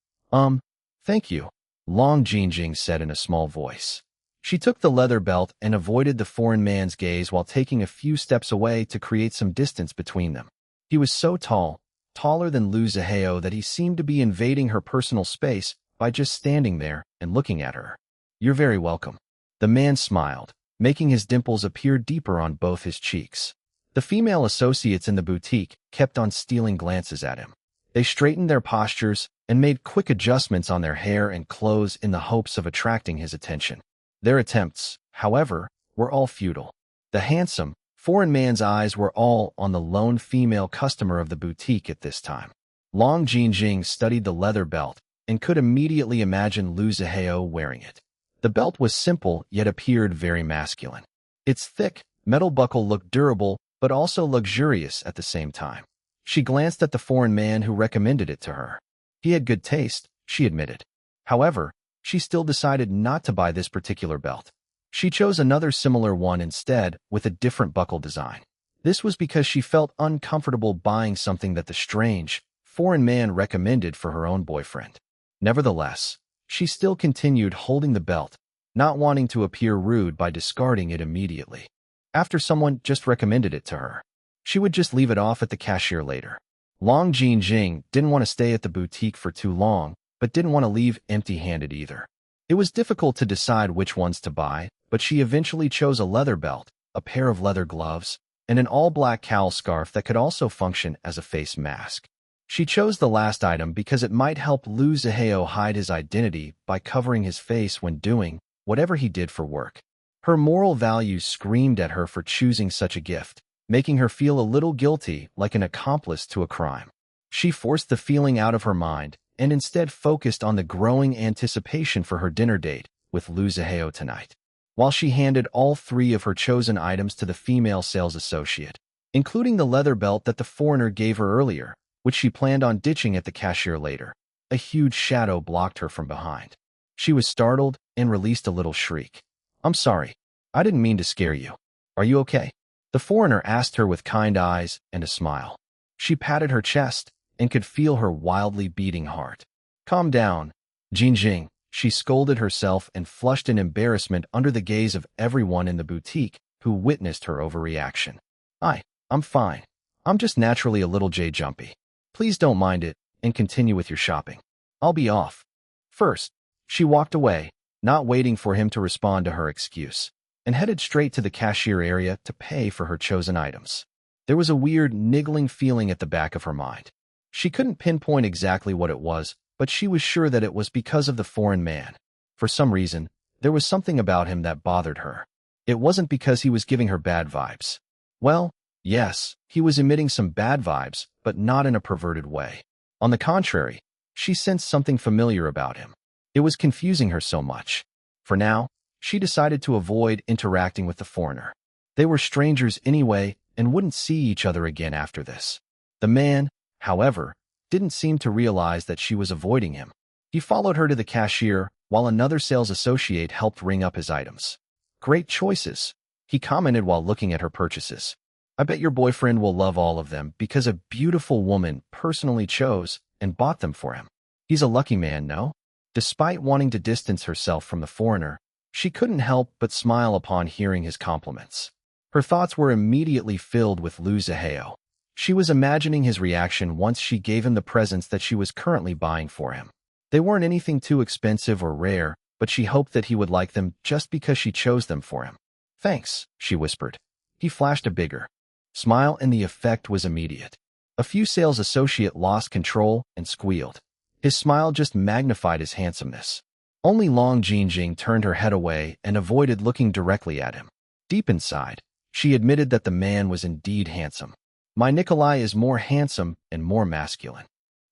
Thank you," Long Jinjing said in a small voice. She took the leather belt and avoided the foreign man's gaze while taking a few steps away to create some distance between them. He was so tall, taller than Lu Zihao, that he seemed to be invading her personal space by just standing there and looking at her. "You're very welcome." The man smiled, making his dimples appear deeper on both his cheeks. The female associates in the boutique kept on stealing glances at him. They straightened their postures and made quick adjustments on their hair and clothes in the hopes of attracting his attention. Their attempts, however, were all futile. The handsome, foreign man's eyes were all on the lone female customer of the boutique at this time. Long Jinjing studied the leather belt and could immediately imagine Lu Zihao wearing it. The belt was simple yet appeared very masculine. Its thick, metal buckle looked durable but also luxurious at the same time. She glanced at the foreign man who recommended it to her. He had good taste, she admitted. However, she still decided not to buy this particular belt. She chose another similar one instead with a different buckle design. This was because she felt uncomfortable buying something that the strange, foreign man recommended for her own boyfriend. Nevertheless, she still continued holding the belt, not wanting to appear rude by discarding it immediately. After someone just recommended it to her, she would just leave it off at the cashier later. Long Jinjing didn't want to stay at the boutique for too long, but didn't want to leave empty-handed either. It was difficult to decide which ones to buy, but she eventually chose a leather belt, a pair of leather gloves, and an all-black cowl scarf that could also function as a face mask. She chose the last item because it might help Lu Zihao hide his identity by covering his face when doing whatever he did for work. Her moral values screamed at her for choosing such a gift, making her feel a little guilty, like an accomplice to a crime. She forced the feeling out of her mind and instead focused on the growing anticipation for her dinner date with Lu Zihao tonight. While she handed all three of her chosen items to the female sales associate, including the leather belt that the foreigner gave her earlier, which she planned on ditching at the cashier later, a huge shadow blocked her from behind. She was startled and released a little shriek. "I'm sorry. I didn't mean to scare you. Are you okay?" The foreigner asked her with kind eyes and a smile. She patted her chest and could feel her wildly beating heart. "Calm down, Jinjing," she scolded herself and flushed in embarrassment under the gaze of everyone in the boutique who witnessed her overreaction. I'm fine. I'm just naturally a little jumpy. Please don't mind it and continue with your shopping. I'll be off." First, she walked away, not waiting for him to respond to her excuse, and headed straight to the cashier area to pay for her chosen items. There was a weird, niggling feeling at the back of her mind. She couldn't pinpoint exactly what it was, but she was sure that it was because of the foreign man. For some reason, there was something about him that bothered her. It wasn't because he was giving her bad vibes. Well, yes, he was emitting some bad vibes, but not in a perverted way. On the contrary, she sensed something familiar about him. It was confusing her so much. For now, she decided to avoid interacting with the foreigner. They were strangers anyway and wouldn't see each other again after this. The man, however, didn't seem to realize that she was avoiding him. He followed her to the cashier while another sales associate helped ring up his items. "Great choices," he commented while looking at her purchases. "I bet your boyfriend will love all of them because a beautiful woman personally chose and bought them for him. He's a lucky man, no?" Despite wanting to distance herself from the foreigner, she couldn't help but smile upon hearing his compliments. Her thoughts were immediately filled with Lu Zihao. She was imagining his reaction once she gave him the presents that she was currently buying for him. They weren't anything too expensive or rare, but she hoped that he would like them just because she chose them for him. "Thanks," she whispered. He flashed a bigger smile and the effect was immediate. A few sales associate lost control and squealed. His smile just magnified his handsomeness. Only Long Jinjing turned her head away and avoided looking directly at him. Deep inside, she admitted that the man was indeed handsome. "My Nikolai is more handsome and more masculine."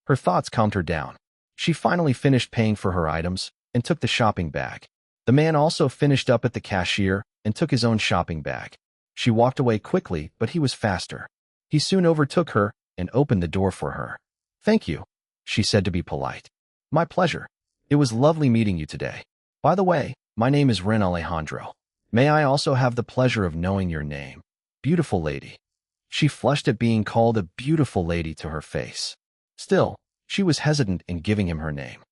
Her thoughts calmed her down. She finally finished paying for her items and took the shopping bag. The man also finished up at the cashier and took his own shopping bag. She walked away quickly, but he was faster. He soon overtook her and opened the door for her. "Thank you," she said to be polite. "My pleasure. It was lovely meeting you today. By the way, my name is Ren Alejandro. May I also have the pleasure of knowing your name?" "Beautiful lady." She flushed at being called a beautiful lady to her face. Still, she was hesitant in giving him her name.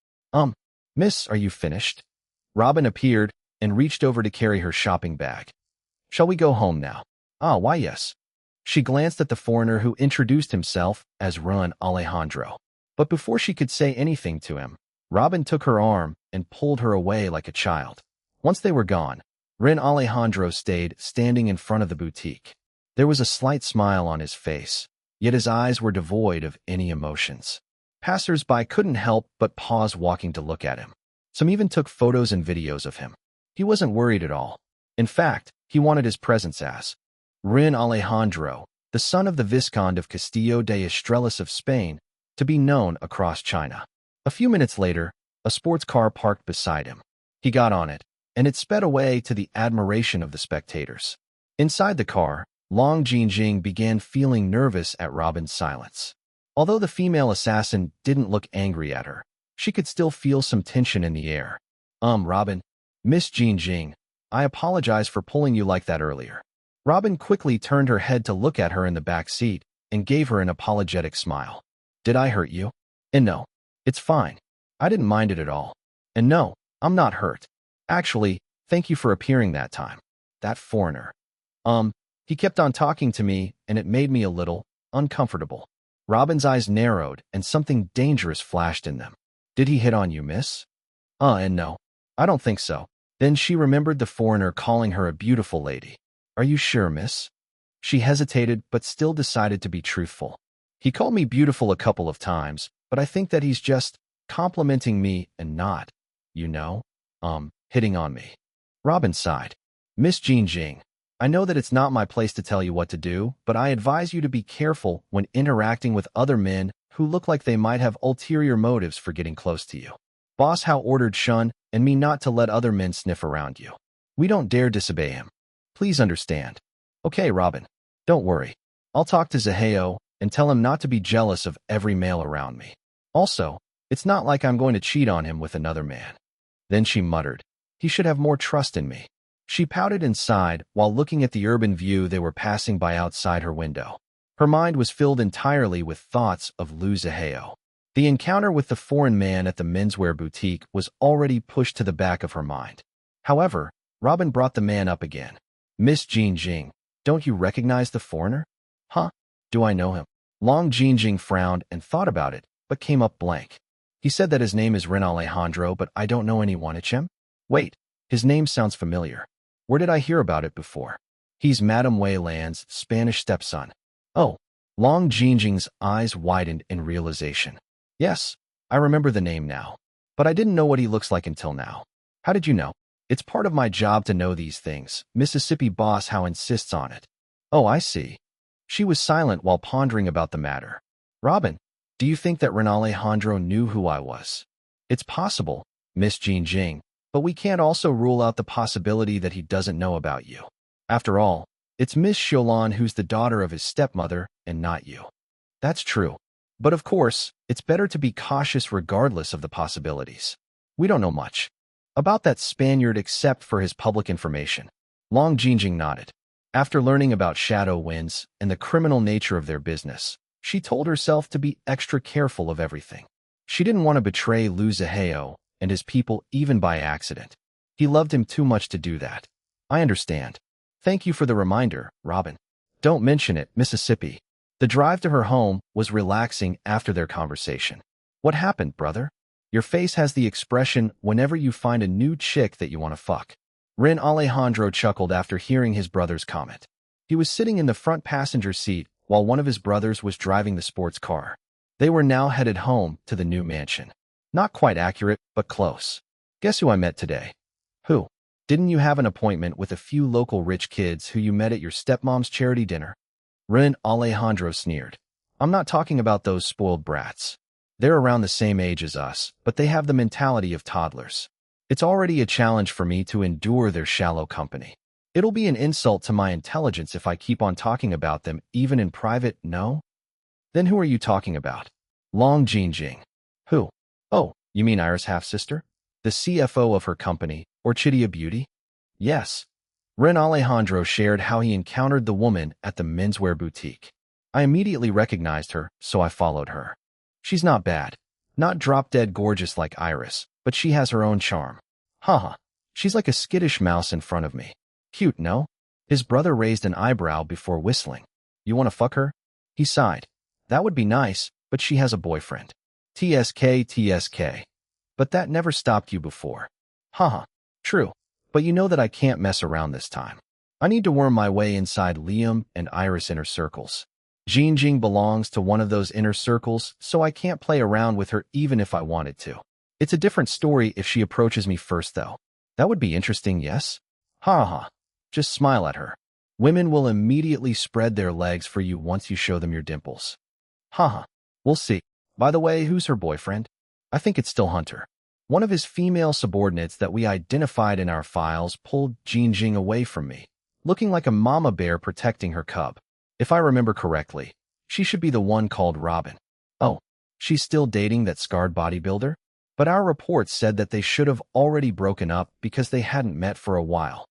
Miss, are you finished?" Robin appeared and reached over to carry her shopping bag. "Shall we go home now?" "Ah, why yes." She glanced at the foreigner who introduced himself as Ren Alejandro. But before she could say anything to him, Robin took her arm and pulled her away like a child. Once they were gone, Ren Alejandro stayed standing in front of the boutique. There was a slight smile on his face, yet his eyes were devoid of any emotions. Passers-by couldn't help but pause walking to look at him. Some even took photos and videos of him. He wasn't worried at all. In fact, he wanted his presence as Ren Alejandro, the son of the Viscount of Castillo de Estrellas of Spain, to be known across China. A few minutes later, a sports car parked beside him. He got on it, and it sped away to the admiration of the spectators. Inside the car, Long Jinjing began feeling nervous at Robin's silence. Although the female assassin didn't look angry at her, she could still feel some tension in the air. Robin, Miss Jinjing, I apologize for pulling you like that earlier." Robin quickly turned her head to look at her in the back seat and gave her an apologetic smile. "Did I hurt you?" "And no, it's fine. I didn't mind it at all. And no, I'm not hurt. Actually, thank you for appearing that time. That foreigner. He kept on talking to me, and it made me a little uncomfortable." Robin's eyes narrowed, and something dangerous flashed in them. "Did he hit on you, miss?" And no, I don't think so." Then she remembered the foreigner calling her a beautiful lady. "Are you sure, miss?" She hesitated, but still decided to be truthful. "He called me beautiful a couple of times, but I think that he's just complimenting me and not, hitting on me." Robin sighed. "Miss Jinjing, I know that it's not my place to tell you what to do, but I advise you to be careful when interacting with other men who look like they might have ulterior motives for getting close to you. Boss How ordered Shun and me not to let other men sniff around you. We don't dare disobey him. Please understand." "Okay, Robin. Don't worry. I'll talk to Zaheo and tell him not to be jealous of every male around me. Also, it's not like I'm going to cheat on him with another man." Then she muttered, "He should have more trust in me." She pouted and sighed while looking at the urban view they were passing by outside her window. Her mind was filled entirely with thoughts of Lu Zaheo. The encounter with the foreign man at the menswear boutique was already pushed to the back of her mind. However, Robin brought the man up again. "Miss Jinjing, don't you recognize the foreigner?" "Huh? Do I know him?" Long Jinjing frowned and thought about it, but came up blank. "He said that his name is Ren Alejandro, but I don't know anyone. Ichem? Wait, his name sounds familiar. Where did I hear about it before? He's Madame Wei Lan's Spanish stepson." Oh, Long Jinjing's eyes widened in realization. "Yes, I remember the name now. But I didn't know what he looks like until now." "How did you know?" "It's part of my job to know these things. Mississippi Boss How insists on it." "Oh, I see." She was silent while pondering about the matter. "Robin, do you think that Ren Alejandro knew who I was?" "It's possible, Miss Jinjing, but we can't also rule out the possibility that he doesn't know about you. After all, it's Miss Xiaolan who's the daughter of his stepmother and not you." "That's true. But of course, it's better to be cautious regardless of the possibilities. We don't know much about that Spaniard except for his public information." Long Jinjing nodded. After learning about shadow winds and the criminal nature of their business, she told herself to be extra careful of everything. She didn't want to betray Lu Zaheo and his people even by accident. He loved him too much to do that. "I understand. Thank you for the reminder, Robin." "Don't mention it, Mississippi." The drive to her home was relaxing after their conversation. "What happened, brother? Your face has the expression whenever you find a new chick that you want to fuck." Ren Alejandro chuckled after hearing his brother's comment. He was sitting in the front passenger seat while one of his brothers was driving the sports car. They were now headed home to the new mansion. Not quite accurate, but close. "Guess who I met today?" "Who?" "Didn't you have an appointment with a few local rich kids who you met at your stepmom's charity dinner?" Ren Alejandro sneered. "I'm not talking about those spoiled brats. They're around the same age as us, but they have the mentality of toddlers. It's already a challenge for me to endure their shallow company. It'll be an insult to my intelligence if I keep on talking about them, even in private, no? Then who are you talking about? Long Jinjing. Who? Oh, you mean Iris' half-sister? The CFO of her company, Orchidia Beauty? Yes. Ren Alejandro shared how he encountered the woman at the menswear boutique. I immediately recognized her, so I followed her. She's not bad. Not drop-dead gorgeous like Iris, but she has her own charm. Haha. She's like a skittish mouse in front of me. Cute, no? His brother raised an eyebrow before whistling. You want to fuck her? He sighed. That would be nice, but she has a boyfriend. TSK. But that never stopped you before. Haha. True. But you know that I can't mess around this time. I need to worm my way inside Liam and Iris' inner circles. Jinjing belongs to one of those inner circles, so I can't play around with her even if I wanted to. It's a different story if she approaches me first, though. That would be interesting, yes? Ha. Just smile at her. Women will immediately spread their legs for you once you show them your dimples. Haha. We'll see. By the way, who's her boyfriend? I think it's still Hunter. One of his female subordinates that we identified in our files pulled Jinjing away from me, looking like a mama bear protecting her cub. If I remember correctly, she should be the one called Robin. Oh, she's still dating that scarred bodybuilder? But our reports said that they should have already broken up because they hadn't met for a while.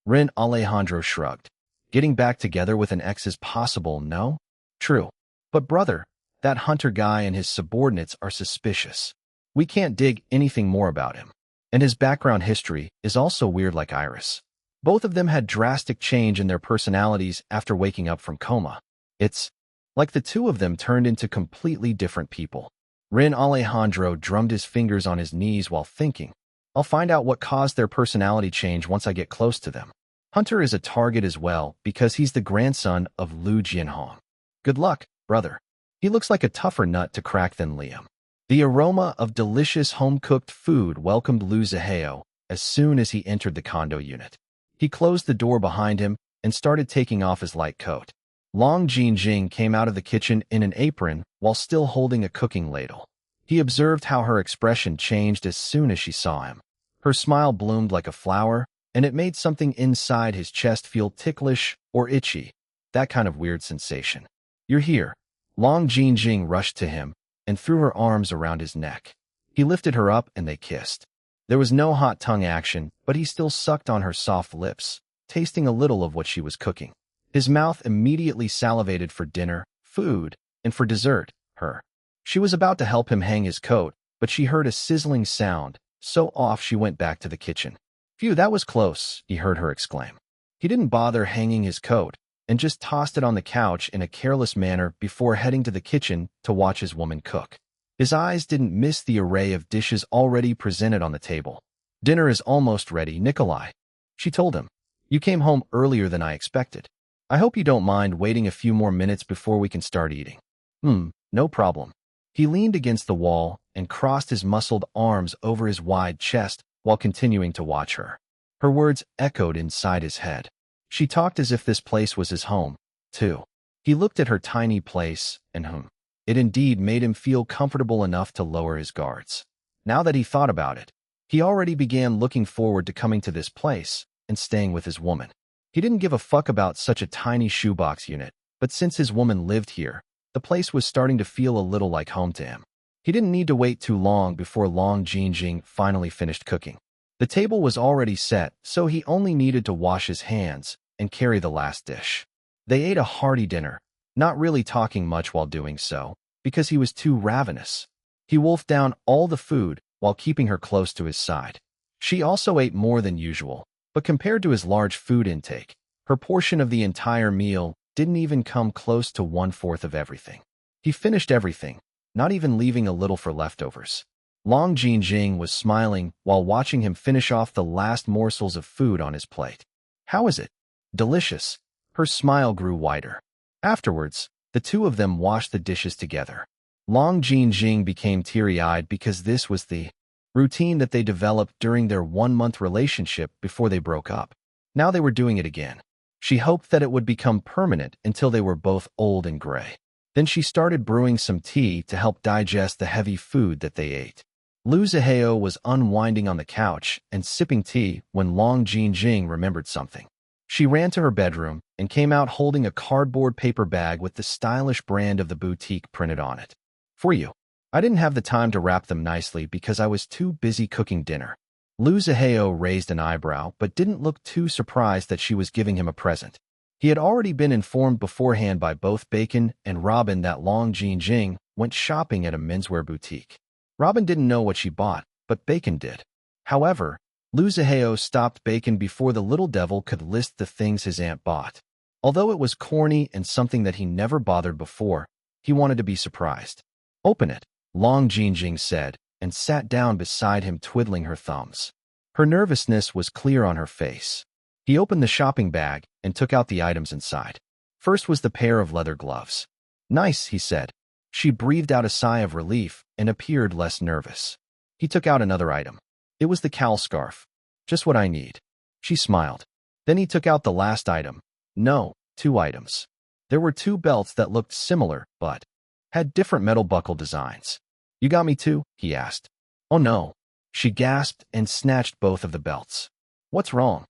Ren Alejandro shrugged. Getting back together with an ex is possible, no? True. But brother, that Hunter guy and his subordinates are suspicious. We can't dig anything more about him. And his background history is also weird like Iris. Both of them had drastic change in their personalities after waking up from coma. It's like the two of them turned into completely different people. Ren Alejandro drummed his fingers on his knees while thinking. I'll find out what caused their personality change once I get close to them. Hunter is a target as well because he's the grandson of Lu Jianhong. Good luck, brother. He looks like a tougher nut to crack than Liam. The aroma of delicious home-cooked food welcomed Lu Zihao as soon as he entered the condo unit. He closed the door behind him and started taking off his light coat. Long Jinjing came out of the kitchen in an apron while still holding a cooking ladle. He observed how her expression changed as soon as she saw him. Her smile bloomed like a flower, and it made something inside his chest feel ticklish or itchy, that kind of weird sensation. You're here. Long Jinjing rushed to him and threw her arms around his neck. He lifted her up and they kissed. There was no hot tongue action, but he still sucked on her soft lips, tasting a little of what she was cooking. His mouth immediately salivated for dinner, food, and for dessert, her. She was about to help him hang his coat, but she heard a sizzling sound, so off she went back to the kitchen. Phew, that was close, he heard her exclaim. He didn't bother hanging his coat, and just tossed it on the couch in a careless manner before heading to the kitchen to watch his woman cook. His eyes didn't miss the array of dishes already presented on the table. Dinner is almost ready, Nikolai. She told him. You came home earlier than I expected. I hope you don't mind waiting a few more minutes before we can start eating. No problem. He leaned against the wall and crossed his muscled arms over his wide chest while continuing to watch her. Her words echoed inside his head. She talked as if this place was his home, too. He looked at her tiny place, and it indeed made him feel comfortable enough to lower his guards. Now that he thought about it, he already began looking forward to coming to this place and staying with his woman. He didn't give a fuck about such a tiny shoebox unit, but since his woman lived here, the place was starting to feel a little like home to him. He didn't need to wait too long before Long Jinjing finally finished cooking. The table was already set, so he only needed to wash his hands and carry the last dish. They ate a hearty dinner, not really talking much while doing so, because he was too ravenous. He wolfed down all the food while keeping her close to his side. She also ate more than usual, but compared to his large food intake, her portion of the entire meal didn't even come close to 1/4 of everything. He finished everything, not even leaving a little for leftovers. Long Jinjing was smiling while watching him finish off the last morsels of food on his plate. How is it? Delicious. Her smile grew wider. Afterwards, the two of them washed the dishes together. Long Jinjing became teary-eyed because this was the routine that they developed during their 1-month relationship before they broke up. Now they were doing it again. She hoped that it would become permanent until they were both old and gray. Then she started brewing some tea to help digest the heavy food that they ate. Lu Zihao was unwinding on the couch and sipping tea when Long Jinjing remembered something. She ran to her bedroom and came out holding a cardboard paper bag with the stylish brand of the boutique printed on it. For you. I didn't have the time to wrap them nicely because I was too busy cooking dinner. Liu Zihao raised an eyebrow but didn't look too surprised that she was giving him a present. He had already been informed beforehand by both Bacon and Robin that Long Jinjing went shopping at a menswear boutique. Robin didn't know what she bought, but Bacon did. However, Liu Zihao stopped Bacon before the little devil could list the things his aunt bought. Although it was corny and something that he never bothered before, he wanted to be surprised. Open it, Long Jinjing said, and sat down beside him twiddling her thumbs. Her nervousness was clear on her face. He opened the shopping bag and took out the items inside. First was the pair of leather gloves. Nice, he said. She breathed out a sigh of relief and appeared less nervous. He took out another item. It was the cowl scarf. Just what I need. She smiled. Then he took out the last item. No, 2 items. There were 2 belts that looked similar, but had different metal buckle designs. You got me too? He asked. Oh no. She gasped and snatched both of the belts. What's wrong?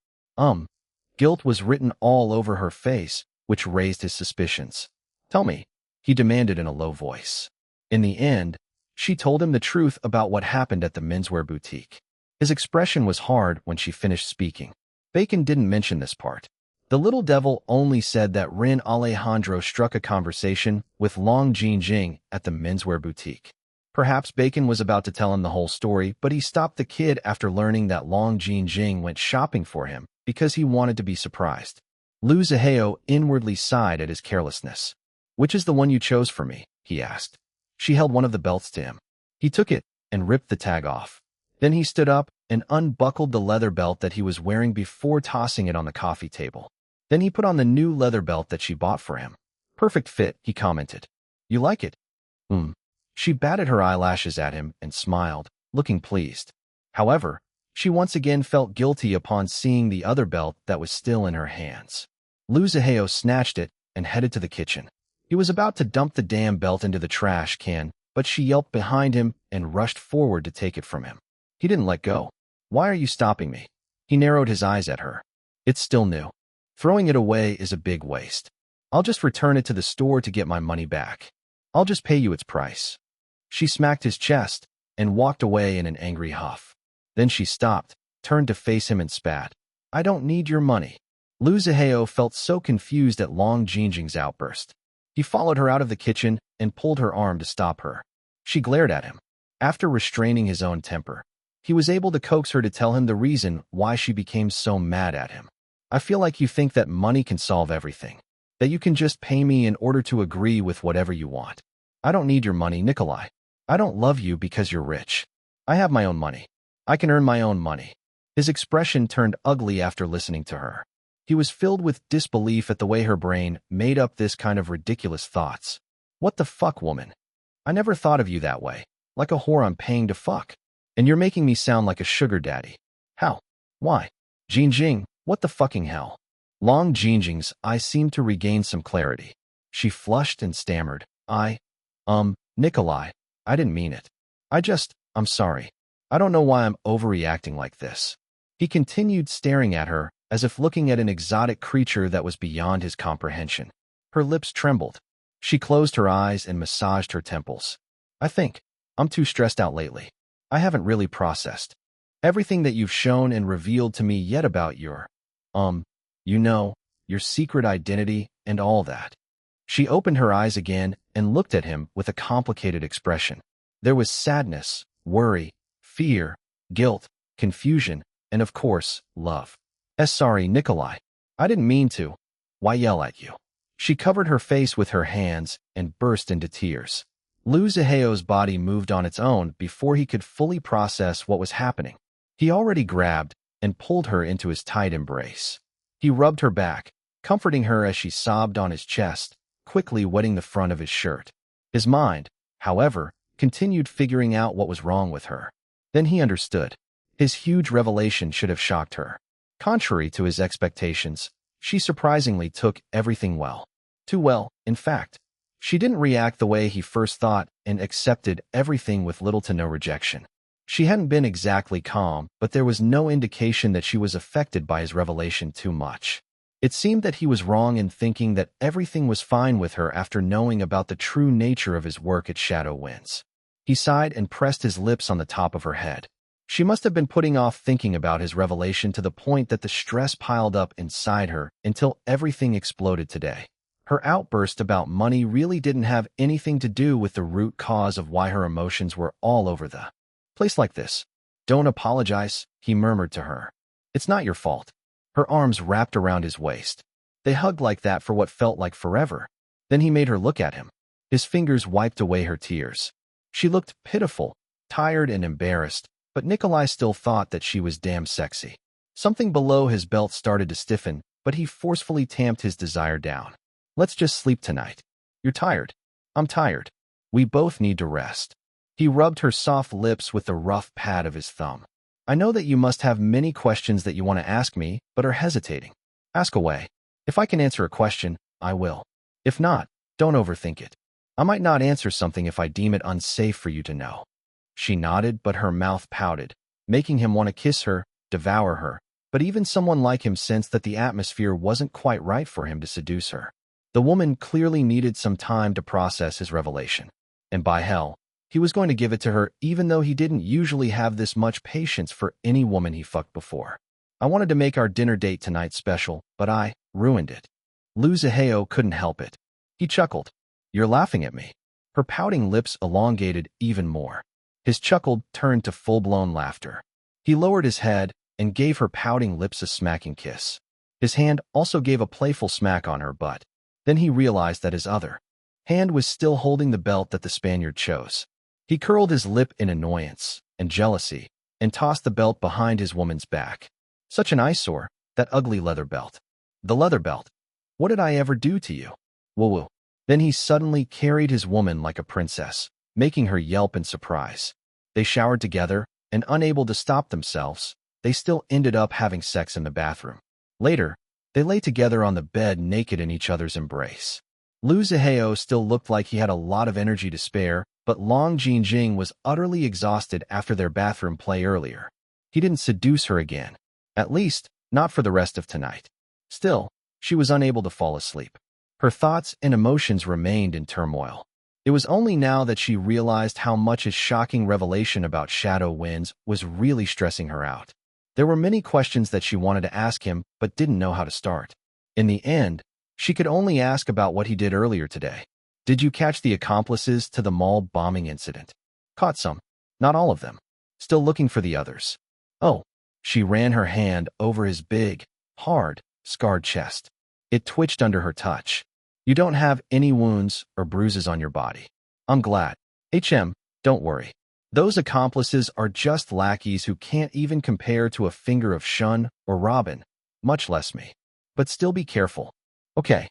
Guilt was written all over her face, which raised his suspicions. Tell me, he demanded in a low voice. In the end, she told him the truth about what happened at the menswear boutique. His expression was hard when she finished speaking. Bacon didn't mention this part. The little devil only said that Rin Alejandro struck a conversation with Long Jinjing at the menswear boutique. Perhaps Bacon was about to tell him the whole story, but he stopped the kid after learning that Long Jinjing went shopping for him because he wanted to be surprised. Liu Zihao inwardly sighed at his carelessness. Which is the one you chose for me? He asked. She held one of the belts to him. He took it and ripped the tag off. Then he stood up and unbuckled the leather belt that he was wearing before tossing it on the coffee table. Then he put on the new leather belt that she bought for him. Perfect fit, he commented. You like it? She batted her eyelashes at him and smiled, looking pleased. However, she once again felt guilty upon seeing the other belt that was still in her hands. Liu Zihao snatched it and headed to the kitchen. He was about to dump the damn belt into the trash can, but she yelped behind him and rushed forward to take it from him. He didn't let go. Why are you stopping me? He narrowed his eyes at her. It's still new. Throwing it away is a big waste. I'll just return it to the store to get my money back. I'll just pay you its price. She smacked his chest and walked away in an angry huff. Then she stopped, turned to face him and spat. I don't need your money. Liu Zihao felt so confused at Long Jinjing's outburst. He followed her out of the kitchen and pulled her arm to stop her. She glared at him. After restraining his own temper, he was able to coax her to tell him the reason why she became so mad at him. I feel like you think that money can solve everything, that you can just pay me in order to agree with whatever you want. I don't need your money, Nikolai. I don't love you because you're rich. I have my own money. I can earn my own money. His expression turned ugly after listening to her. He was filled with disbelief at the way her brain made up this kind of ridiculous thoughts. What the fuck, woman? I never thought of you that way, like a whore I'm paying to fuck. And you're making me sound like a sugar daddy. How? Why? Jinjing, what the fucking hell? Long Jinjing's eyes seemed to regain some clarity. She flushed and stammered. Nikolai, I didn't mean it. I'm sorry. I don't know why I'm overreacting like this. He continued staring at her, as if looking at an exotic creature that was beyond his comprehension. Her lips trembled. She closed her eyes and massaged her temples. I think I'm too stressed out lately. I haven't really processed everything that you've shown and revealed to me yet about your, your secret identity and all that. She opened her eyes again and looked at him with a complicated expression. There was sadness, worry, fear, guilt, confusion, and of course, love. Sorry, Nikolai. I didn't mean to. Why yell at you? She covered her face with her hands and burst into tears. Liu Zihao's body moved on its own before he could fully process what was happening. He already grabbed and pulled her into his tight embrace. He rubbed her back, comforting her as she sobbed on his chest, quickly wetting the front of his shirt. His mind, however, continued figuring out what was wrong with her. Then he understood. His huge revelation should have shocked her. Contrary to his expectations, she surprisingly took everything well. Too well, in fact. She didn't react the way he first thought and accepted everything with little to no rejection. She hadn't been exactly calm, but there was no indication that she was affected by his revelation too much. It seemed that he was wrong in thinking that everything was fine with her after knowing about the true nature of his work at Shadow Winds. He sighed and pressed his lips on the top of her head. She must have been putting off thinking about his revelation to the point that the stress piled up inside her until everything exploded today. Her outburst about money really didn't have anything to do with the root cause of why her emotions were all over the place like this. "Don't apologize," he murmured to her. "It's not your fault." Her arms wrapped around his waist. They hugged like that for what felt like forever. Then he made her look at him. His fingers wiped away her tears. She looked pitiful, tired and embarrassed, but Nikolai still thought that she was damn sexy. Something below his belt started to stiffen, but he forcefully tamped his desire down. "Let's just sleep tonight. You're tired. I'm tired. We both need to rest." He rubbed her soft lips with the rough pad of his thumb. "I know that you must have many questions that you want to ask me, but are hesitating. Ask away. If I can answer a question, I will. If not, don't overthink it. I might not answer something if I deem it unsafe for you to know." She nodded, but her mouth pouted, making him want to kiss her, devour her, but even someone like him sensed that the atmosphere wasn't quite right for him to seduce her. The woman clearly needed some time to process his revelation. And by hell, he was going to give it to her even though he didn't usually have this much patience for any woman he fucked before. "I wanted to make our dinner date tonight special, but I ruined it." Liu Zihao couldn't help it. He chuckled. "You're laughing at me." Her pouting lips elongated even more. His chuckle turned to full-blown laughter. He lowered his head and gave her pouting lips a smacking kiss. His hand also gave a playful smack on her butt. Then he realized that his other hand was still holding the belt that the Spaniard chose. He curled his lip in annoyance and jealousy and tossed the belt behind his woman's back. Such an eyesore, that ugly leather belt. The leather belt. What did I ever do to you? Woo-woo. Then he suddenly carried his woman like a princess, making her yelp in surprise. They showered together, and unable to stop themselves, they still ended up having sex in the bathroom. Later, they lay together on the bed naked in each other's embrace. Liu Zihao still looked like he had a lot of energy to spare, but Long Jinjing was utterly exhausted after their bathroom play earlier. He didn't seduce her again. At least, not for the rest of tonight. Still, she was unable to fall asleep. Her thoughts and emotions remained in turmoil. It was only now that she realized how much his shocking revelation about Shadow Winds was really stressing her out. There were many questions that she wanted to ask him, but didn't know how to start. In the end, she could only ask about what he did earlier today. "Did you catch the accomplices to the mall bombing incident?" "Caught some. Not all of them. Still looking for the others." "Oh." She ran her hand over his big, hard, scarred chest. It twitched under her touch. "You don't have any wounds or bruises on your body." "I'm glad. Don't worry. Those accomplices are just lackeys who can't even compare to a finger of Shun or Robin, much less me. But still be careful." "Okay."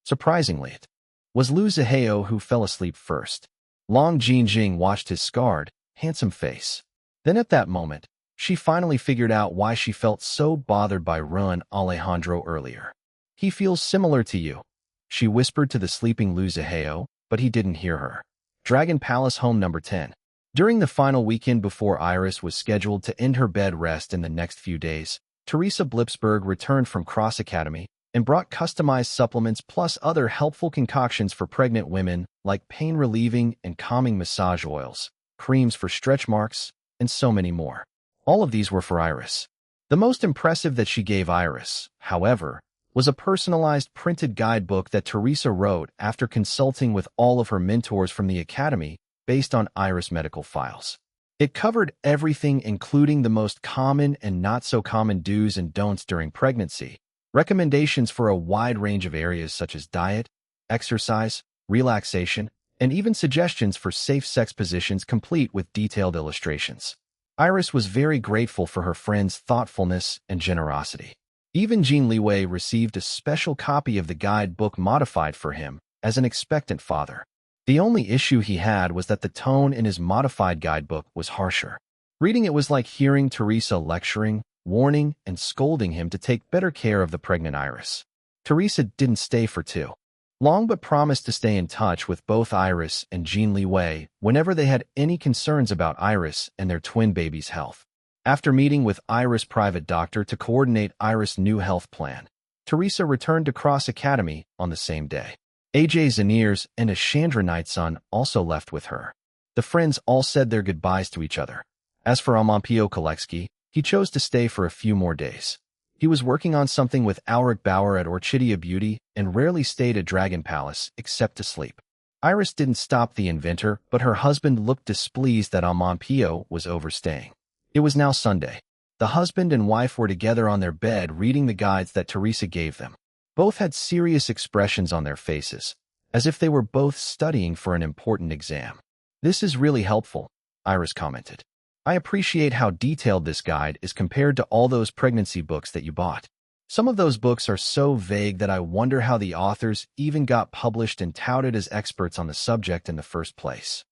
Surprisingly, it was Liu Zihao who fell asleep first. Long Jinjing watched his scarred, handsome face. Then at that moment, she finally figured out why she felt so bothered by Run Alejandro earlier. "He feels similar to you," she whispered to the sleeping Liu Zihao, but he didn't hear her. Dragon Palace Home Number 10. During the final weekend before Iris was scheduled to end her bed rest in the next few days, Teresa Blipsberg returned from Cross Academy and brought customized supplements plus other helpful concoctions for pregnant women like pain-relieving and calming massage oils, creams for stretch marks, and so many more. All of these were for Iris. The most impressive that she gave Iris, however, was a personalized printed guidebook that Teresa wrote after consulting with all of her mentors from the Academy based on Iris medical files. It covered everything including the most common and not so common do's and don'ts during pregnancy, recommendations for a wide range of areas such as diet, exercise, relaxation, and even suggestions for safe sex positions complete with detailed illustrations. Iris was very grateful for her friend's thoughtfulness and generosity. Even Jin Liwei received a special copy of the guidebook modified for him as an expectant father. The only issue he had was that the tone in his modified guidebook was harsher. Reading it was like hearing Teresa lecturing, warning, and scolding him to take better care of the pregnant Iris. Teresa didn't stay for too long but promised to stay in touch with both Iris and Jin Liwei whenever they had any concerns about Iris and their twin baby's health. After meeting with Iris' private doctor to coordinate Iris' new health plan, Teresa returned to Cross Academy on the same day. AJ Zaniers and Ashandra Nightsun also left with her. The friends all said their goodbyes to each other. As for Amampio Koletsky, he chose to stay for a few more days. He was working on something with Auric Bauer at Orchidia Beauty and rarely stayed at Dragon Palace except to sleep. Iris didn't stop the inventor, but her husband looked displeased that Amampio was overstaying. It was now Sunday. The husband and wife were together on their bed reading the guides that Teresa gave them. Both had serious expressions on their faces, as if they were both studying for an important exam. "This is really helpful," Iris commented. "I appreciate how detailed this guide is compared to all those pregnancy books that you bought. Some of those books are so vague that I wonder how the authors even got published and touted as experts on the subject in the first place."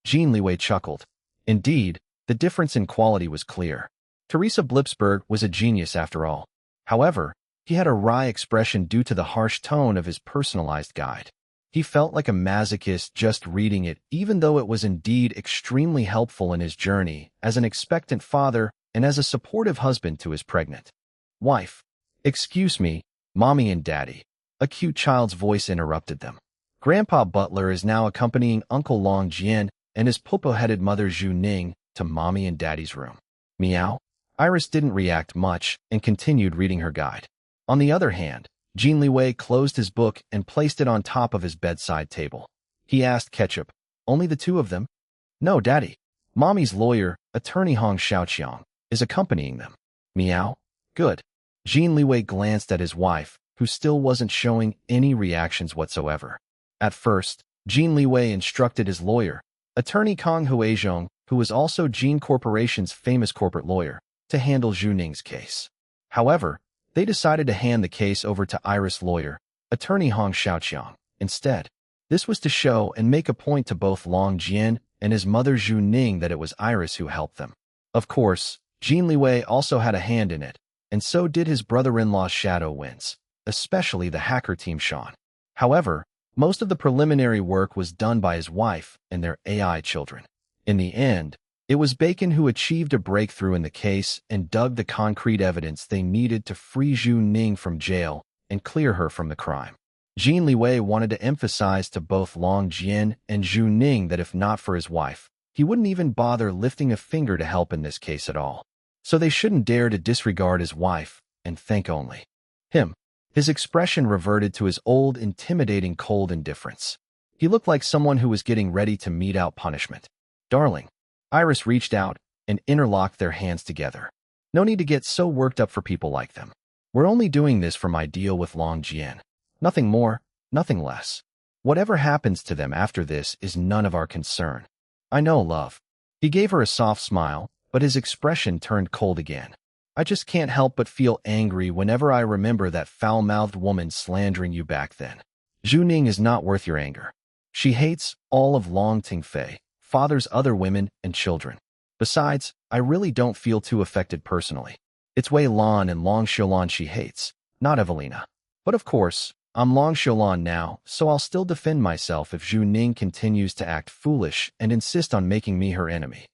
Jin Liwei chuckled. Indeed, the difference in quality was clear. Teresa Blipsberg was a genius after all. However, he had a wry expression due to the harsh tone of his personalized guide. He felt like a masochist just reading it, even though it was indeed extremely helpful in his journey as an expectant father and as a supportive husband to his pregnant wife. "Excuse me, Mommy and Daddy," a cute child's voice interrupted them. Grandpa Butler is now accompanying Uncle Long Jian and his popo-headed mother Zhu Ning to Mommy and Daddy's room. Meow. Iris didn't react much and continued reading her guide. On the other hand, Jin Liwei closed his book and placed it on top of his bedside table. He asked Ketchup, "Only the two of them?" "No, Daddy. Mommy's lawyer, attorney Hong Xiaoqiang, is accompanying them." Meow. "Good." Jin Liwei glanced at his wife, who still wasn't showing any reactions whatsoever. At first, Jin Liwei instructed his lawyer, attorney Kang Huizhong, who was also Jin Corporation's famous corporate lawyer, to handle Zhu Ning's case. However, they decided to hand the case over to Iris' lawyer, attorney Hong Xiaoqiang, instead. This was to show and make a point to both Long Jian and his mother Zhu Ning that it was Iris who helped them. Of course, Jin Liwei also had a hand in it, and so did his brother-in-law's Shadow Winds, especially the hacker team Sean. However, most of the preliminary work was done by his wife and their AI children. In the end, it was Bacon who achieved a breakthrough in the case and dug the concrete evidence they needed to free Zhu Ning from jail and clear her from the crime. Jin Liwei wanted to emphasize to both Long Jian and Zhu Ning that if not for his wife, he wouldn't even bother lifting a finger to help in this case at all. So they shouldn't dare to disregard his wife and think only him. His expression reverted to his old, intimidating, cold indifference. He looked like someone who was getting ready to mete out punishment. "Darling." Iris reached out and interlocked their hands together. "No need to get so worked up for people like them. We're only doing this for my deal with Long Jian. Nothing more, nothing less. Whatever happens to them after this is none of our concern." "I know, love." He gave her a soft smile, but his expression turned cold again. "I just can't help but feel angry whenever I remember that foul-mouthed woman slandering you back then. Zhu Ning is not worth your anger. She hates all of Long Tingfei, father's other women and children. Besides, I really don't feel too affected personally. It's Wei Lan and Long Xiulan she hates, not Evelina. But of course, I'm Long Xiulan now, so I'll still defend myself if Zhu Ning continues to act foolish and insist on making me her enemy."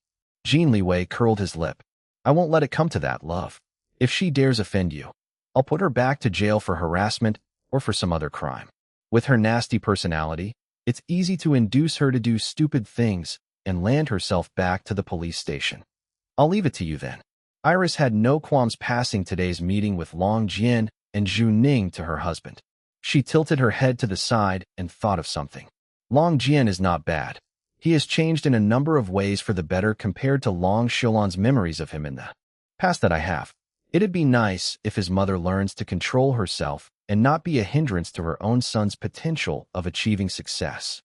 Jin Liwei curled his lip. "I won't let it come to that, love. If she dares offend you, I'll put her back to jail for harassment or for some other crime. With her nasty personality, it's easy to induce her to do stupid things and land herself back to the police station. I'll leave it to you then." Iris had no qualms passing today's meeting with Long Jian and Zhu Ning to her husband. She tilted her head to the side and thought of something. "Long Jian is not bad. He has changed in a number of ways for the better compared to Long Xiulan's memories of him in the past that I have. It'd be nice if his mother learns to control herself and not be a hindrance to her own son's potential of achieving success."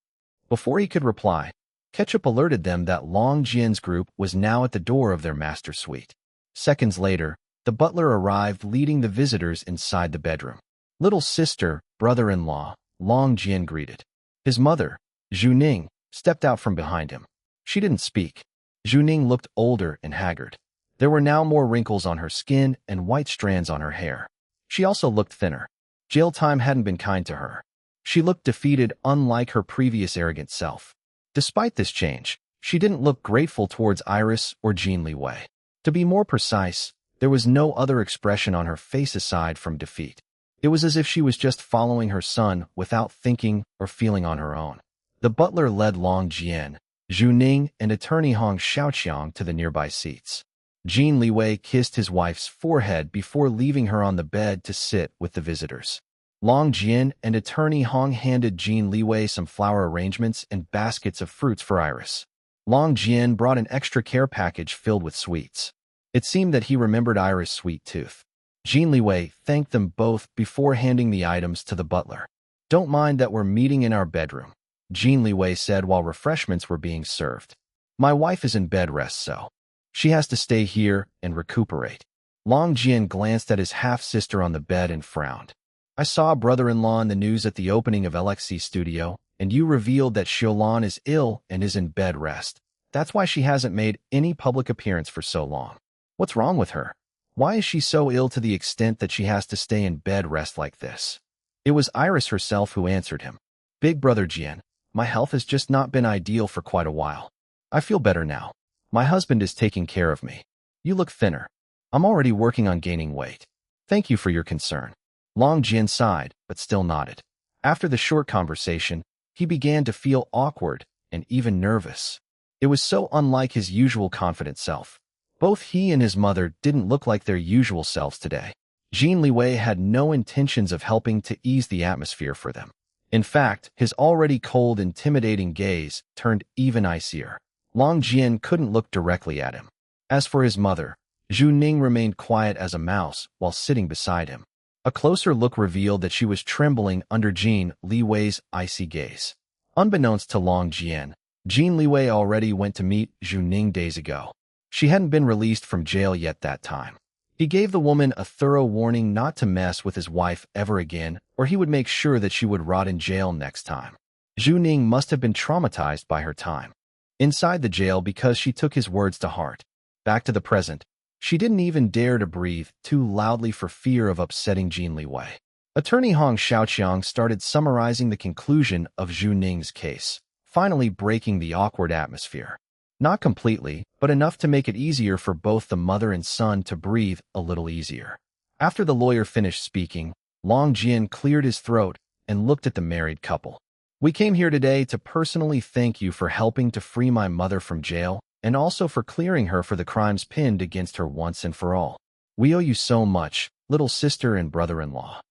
Before he could reply, Ketchup alerted them that Long Jian's group was now at the door of their master suite. Seconds later, the butler arrived leading the visitors inside the bedroom. "Little sister, brother-in-law," Long Jian greeted. His mother, Zhu Ning, stepped out from behind him. She didn't speak. Zhu Ning looked older and haggard. There were now more wrinkles on her skin and white strands on her hair. She also looked thinner. Jail time hadn't been kind to her. She looked defeated, unlike her previous arrogant self. Despite this change, she didn't look grateful towards Iris or Jin Liwei. To be more precise, there was no other expression on her face aside from defeat. It was as if she was just following her son without thinking or feeling on her own. The butler led Long Jian, Zhu Ning, and attorney Hong Xiaoqiang to the nearby seats. Jin Liwei kissed his wife's forehead before leaving her on the bed to sit with the visitors. Long Jian and attorney Hong handed Jin Liwei some flower arrangements and baskets of fruits for Iris. Long Jian brought an extra care package filled with sweets. It seemed that he remembered Iris' sweet tooth. Jin Liwei thanked them both before handing the items to the butler. "Don't mind that we're meeting in our bedroom," Jin Liwei said while refreshments were being served. "My wife is in bed rest, so she has to stay here and recuperate." Long Jian glanced at his half-sister on the bed and frowned. "I saw brother-in-law in the news at the opening of LXC Studio, and you revealed that Xiaolan is ill and is in bed rest. That's why she hasn't made any public appearance for so long. What's wrong with her? Why is she so ill to the extent that she has to stay in bed rest like this?" It was Iris herself who answered him. "Big brother Jian, my health has just not been ideal for quite a while. I feel better now. My husband is taking care of me. You look thinner. I'm already working on gaining weight. Thank you for your concern." Long Jian sighed, but still nodded. After the short conversation, he began to feel awkward and even nervous. It was so unlike his usual confident self. Both he and his mother didn't look like their usual selves today. Jin Liwei had no intentions of helping to ease the atmosphere for them. In fact, his already cold, intimidating gaze turned even icier. Long Jian couldn't look directly at him. As for his mother, Zhu Ning remained quiet as a mouse while sitting beside him. A closer look revealed that she was trembling under Jin Liwei's icy gaze. Unbeknownst to Long Jian, Jin Liwei already went to meet Zhu Ning days ago. She hadn't been released from jail yet that time. He gave the woman a thorough warning not to mess with his wife ever again, or he would make sure that she would rot in jail next time. Zhu Ning must have been traumatized by her time inside the jail because she took his words to heart. Back to the present, she didn't even dare to breathe too loudly for fear of upsetting Jin Liwei. Attorney Hong Xiaoqiang started summarizing the conclusion of Zhu Ning's case, finally breaking the awkward atmosphere. Not completely, but enough to make it easier for both the mother and son to breathe a little easier. After the lawyer finished speaking, Long Jian cleared his throat and looked at the married couple. "We came here today to personally thank you for helping to free my mother from jail and also for clearing her for the crimes pinned against her once and for all. We owe you so much, little sister and brother-in-law."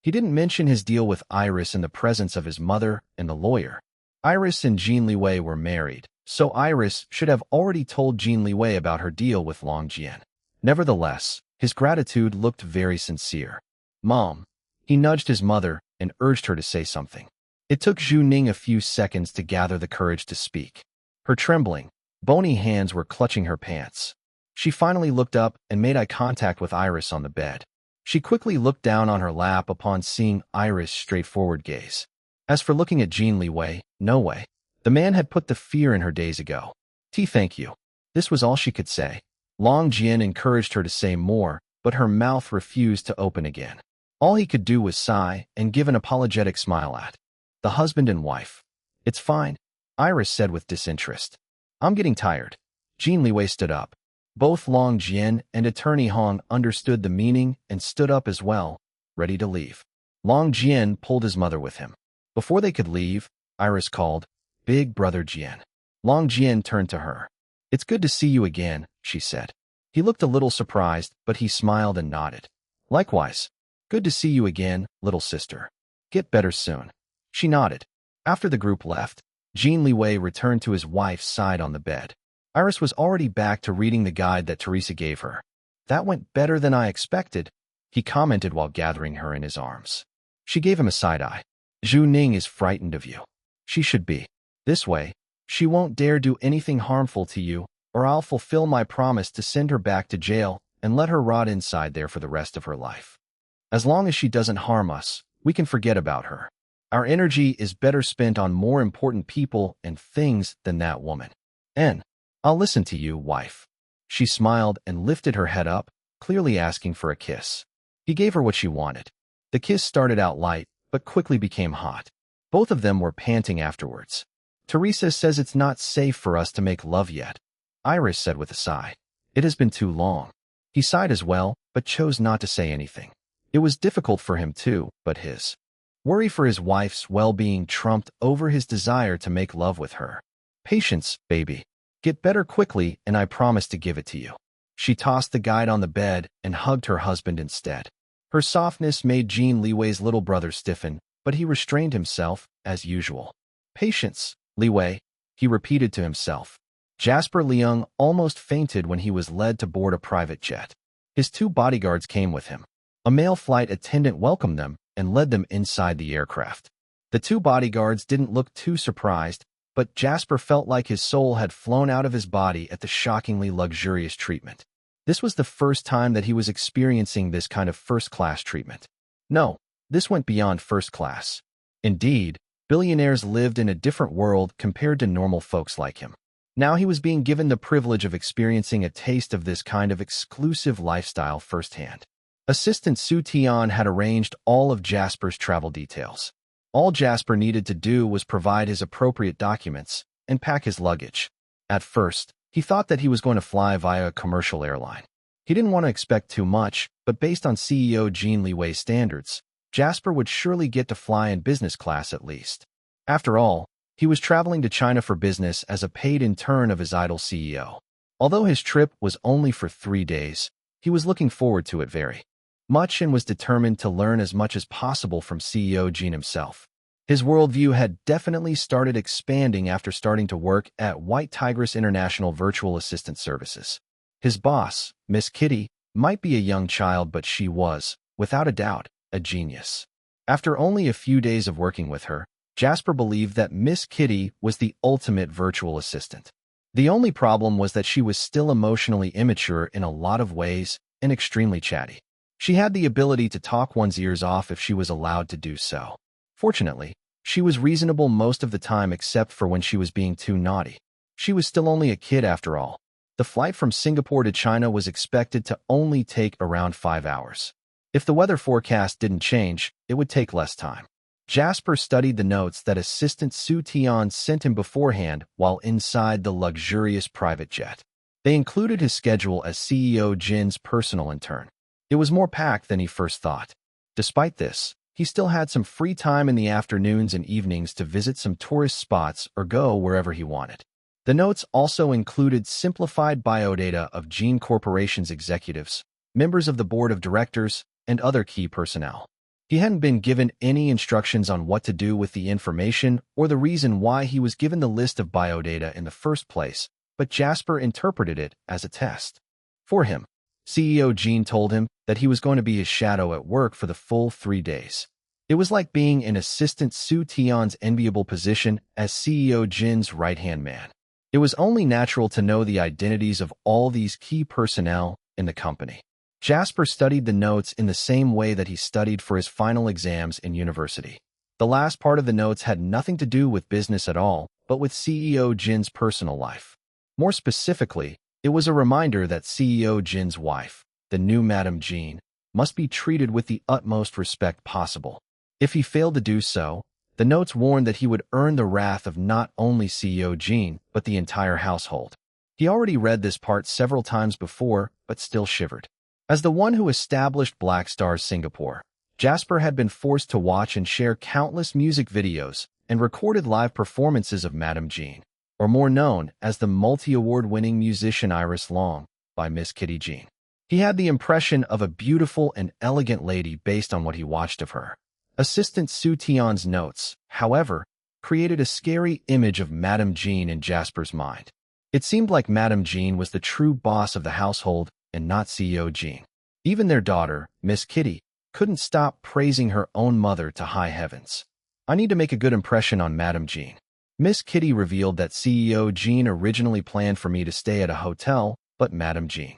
He didn't mention his deal with Iris in the presence of his mother and the lawyer. Iris and Jin Liwei were married, so Iris should have already told Jin Liwei about her deal with Long Jian. Nevertheless, his gratitude looked very sincere. "Mom." He nudged his mother and urged her to say something. It took Zhu Ning a few seconds to gather the courage to speak. Her trembling, bony hands were clutching her pants. She finally looked up and made eye contact with Iris on the bed. She quickly looked down on her lap upon seeing Iris' straightforward gaze. As for looking at Jin Liwei, no way. The man had put the fear in her days ago. Thank you." This was all she could say. Long Jian encouraged her to say more, but her mouth refused to open again. All he could do was sigh and give an apologetic smile at the husband and wife. "It's fine," Iris said with disinterest. "I'm getting tired." Jin Liwei stood up. Both Long Jian and attorney Hong understood the meaning and stood up as well, ready to leave. Long Jian pulled his mother with him. Before they could leave, Iris called, "Big brother Jian." Long Jian turned to her. "It's good to see you again," she said. He looked a little surprised, but he smiled and nodded. "Likewise. Good to see you again, little sister. Get better soon." She nodded. After the group left, Jin Liwei returned to his wife's side on the bed. Iris was already back to reading the guide that Teresa gave her. "That went better than I expected," he commented while gathering her in his arms. She gave him a side eye. "Zhu Ning is frightened of you. She should be. This way, she won't dare do anything harmful to you, or I'll fulfill my promise to send her back to jail and let her rot inside there for the rest of her life. As long as she doesn't harm us, we can forget about her. Our energy is better spent on more important people and things than that woman. And I'll listen to you, wife." She smiled and lifted her head up, clearly asking for a kiss. He gave her what she wanted. The kiss started out light, but quickly became hot. Both of them were panting afterwards. "Teresa says it's not safe for us to make love yet," Iris said with a sigh. "It has been too long." He sighed as well, but chose not to say anything. It was difficult for him too, but his worry for his wife's well-being trumped over his desire to make love with her. Patience, baby. Get better quickly, and I promise to give it to you. She tossed the guide on the bed and hugged her husband instead. Her softness made Jin Liwei's little brother stiffen, but he restrained himself, as usual. Patience, Liwei, he repeated to himself. Jasper Leung almost fainted when he was led to board a private jet. His 2 bodyguards came with him. A male flight attendant welcomed them and led them inside the aircraft. The 2 bodyguards didn't look too surprised, but Jasper felt like his soul had flown out of his body at the shockingly luxurious treatment. This was the first time that he was experiencing this kind of first-class treatment. No, this went beyond first class. Indeed, billionaires lived in a different world compared to normal folks like him. Now he was being given the privilege of experiencing a taste of this kind of exclusive lifestyle firsthand. Assistant Su Tian had arranged all of Jasper's travel details. All Jasper needed to do was provide his appropriate documents and pack his luggage. At first, he thought that he was going to fly via a commercial airline. He didn't want to expect too much, but based on CEO Jin Liwei's standards, Jasper would surely get to fly in business class at least. After all, he was traveling to China for business as a paid intern of his idol CEO. Although his trip was only for 3 days, he was looking forward to it very much and was determined to learn as much as possible from CEO Jin himself. His worldview had definitely started expanding after starting to work at White Tigress International Virtual Assistant Services. His boss, Miss Kitty, might be a young child, but she was, without a doubt, a genius. After only a few days of working with her, Jasper believed that Miss Kitty was the ultimate virtual assistant. The only problem was that she was still emotionally immature in a lot of ways and extremely chatty. She had the ability to talk one's ears off if she was allowed to do so. Fortunately, she was reasonable most of the time except for when she was being too naughty. She was still only a kid after all. The flight from Singapore to China was expected to only take around 5 hours. If the weather forecast didn't change, it would take less time. Jasper studied the notes that Assistant Su Tian sent him beforehand while inside the luxurious private jet. They included his schedule as CEO Jin's personal intern. It was more packed than he first thought. Despite this, he still had some free time in the afternoons and evenings to visit some tourist spots or go wherever he wanted. The notes also included simplified biodata of Jin Corporation's executives, members of the board of directors, and other key personnel. He hadn't been given any instructions on what to do with the information or the reason why he was given the list of biodata in the first place, but Jasper interpreted it as a test. For him, CEO Jin told him that he was going to be his shadow at work for the full 3 days. It was like being in Assistant Su Tian's enviable position as CEO Jin's right-hand man. It was only natural to know the identities of all these key personnel in the company. Jasper studied the notes in the same way that he studied for his final exams in university. The last part of the notes had nothing to do with business at all, but with CEO Jin's personal life. More specifically, it was a reminder that CEO Jin's wife, the new Madame Jin, must be treated with the utmost respect possible. If he failed to do so, the notes warned that he would earn the wrath of not only CEO Jin, but the entire household. He already read this part several times before, but still shivered. As the one who established Black Stars Singapore, Jasper had been forced to watch and share countless music videos and recorded live performances of Madame Jin, or more known as the multi-award-winning musician Iris Long, by Miss Kitty Jin. He had the impression of a beautiful and elegant lady based on what he watched of her. Assistant Su Tian's notes, however, created a scary image of Madame Jin in Jasper's mind. It seemed like Madame Jin was the true boss of the household and not CEO Jin. Even their daughter, Miss Kitty, couldn't stop praising her own mother to high heavens. I need to make a good impression on Madame Jin. Miss Kitty revealed that CEO Jin originally planned for me to stay at a hotel, but Madame Jin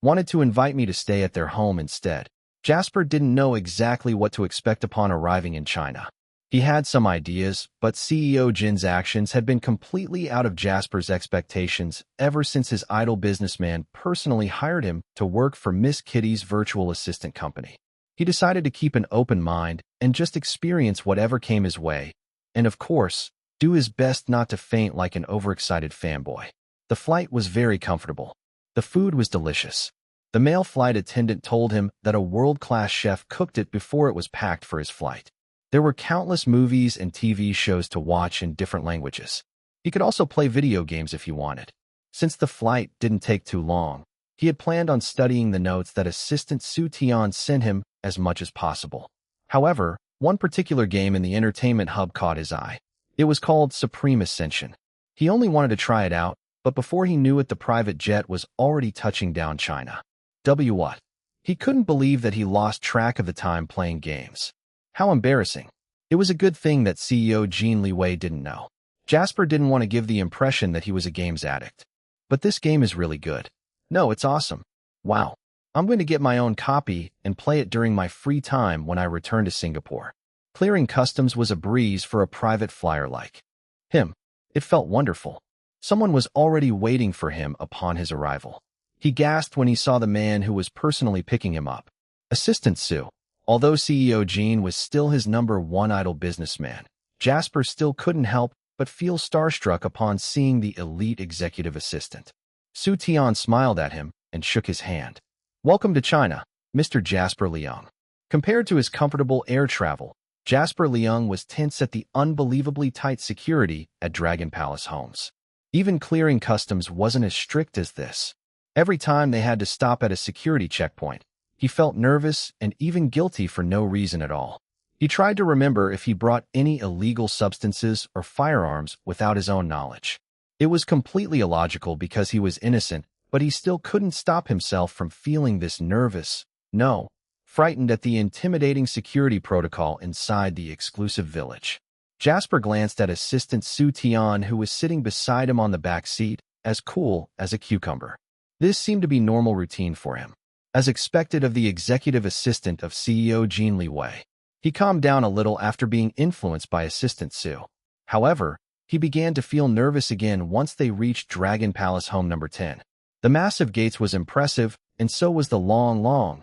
wanted to invite me to stay at their home instead. Jasper didn't know exactly what to expect upon arriving in China. He had some ideas, but CEO Jin's actions had been completely out of Jasper's expectations ever since his idol businessman personally hired him to work for Miss Kitty's virtual assistant company. He decided to keep an open mind and just experience whatever came his way, and of course, do his best not to faint like an overexcited fanboy. The flight was very comfortable. The food was delicious. The male flight attendant told him that a world-class chef cooked it before it was packed for his flight. There were countless movies and TV shows to watch in different languages. He could also play video games if he wanted. Since the flight didn't take too long, he had planned on studying the notes that assistant Su Tian sent him as much as possible. However, one particular game in the entertainment hub caught his eye. It was called Supreme Ascension. He only wanted to try it out, but before he knew it, the private jet was already touching down China. What? He couldn't believe that he lost track of the time playing games. How embarrassing. It was a good thing that CEO Jin Liwei didn't know. Jasper didn't want to give the impression that he was a games addict. But this game is really good. No, it's awesome. Wow. I'm going to get my own copy and play it during my free time when I return to Singapore. Clearing customs was a breeze for a private flyer like him. It felt wonderful. Someone was already waiting for him upon his arrival. He gasped when he saw the man who was personally picking him up. Assistant Su. Although CEO Jin was still his #1 idol businessman, Jasper still couldn't help but feel starstruck upon seeing the elite executive assistant. Su Tian smiled at him and shook his hand. Welcome to China, Mr. Jasper Leung. Compared to his comfortable air travel, Jasper Leung was tense at the unbelievably tight security at Dragon Palace homes. Even clearing customs wasn't as strict as this. Every time they had to stop at a security checkpoint, he felt nervous and even guilty for no reason at all. He tried to remember if he brought any illegal substances or firearms without his own knowledge. It was completely illogical because he was innocent, but he still couldn't stop himself from feeling this frightened at the intimidating security protocol inside the exclusive village. Jasper glanced at Assistant Su Tian, who was sitting beside him on the back seat, as cool as a cucumber. This seemed to be normal routine for him, as expected of the executive assistant of CEO Jin Liwei. He calmed down a little after being influenced by Assistant Su. However, he began to feel nervous again once they reached Dragon Palace home number 10. The massive gates was impressive, and so was the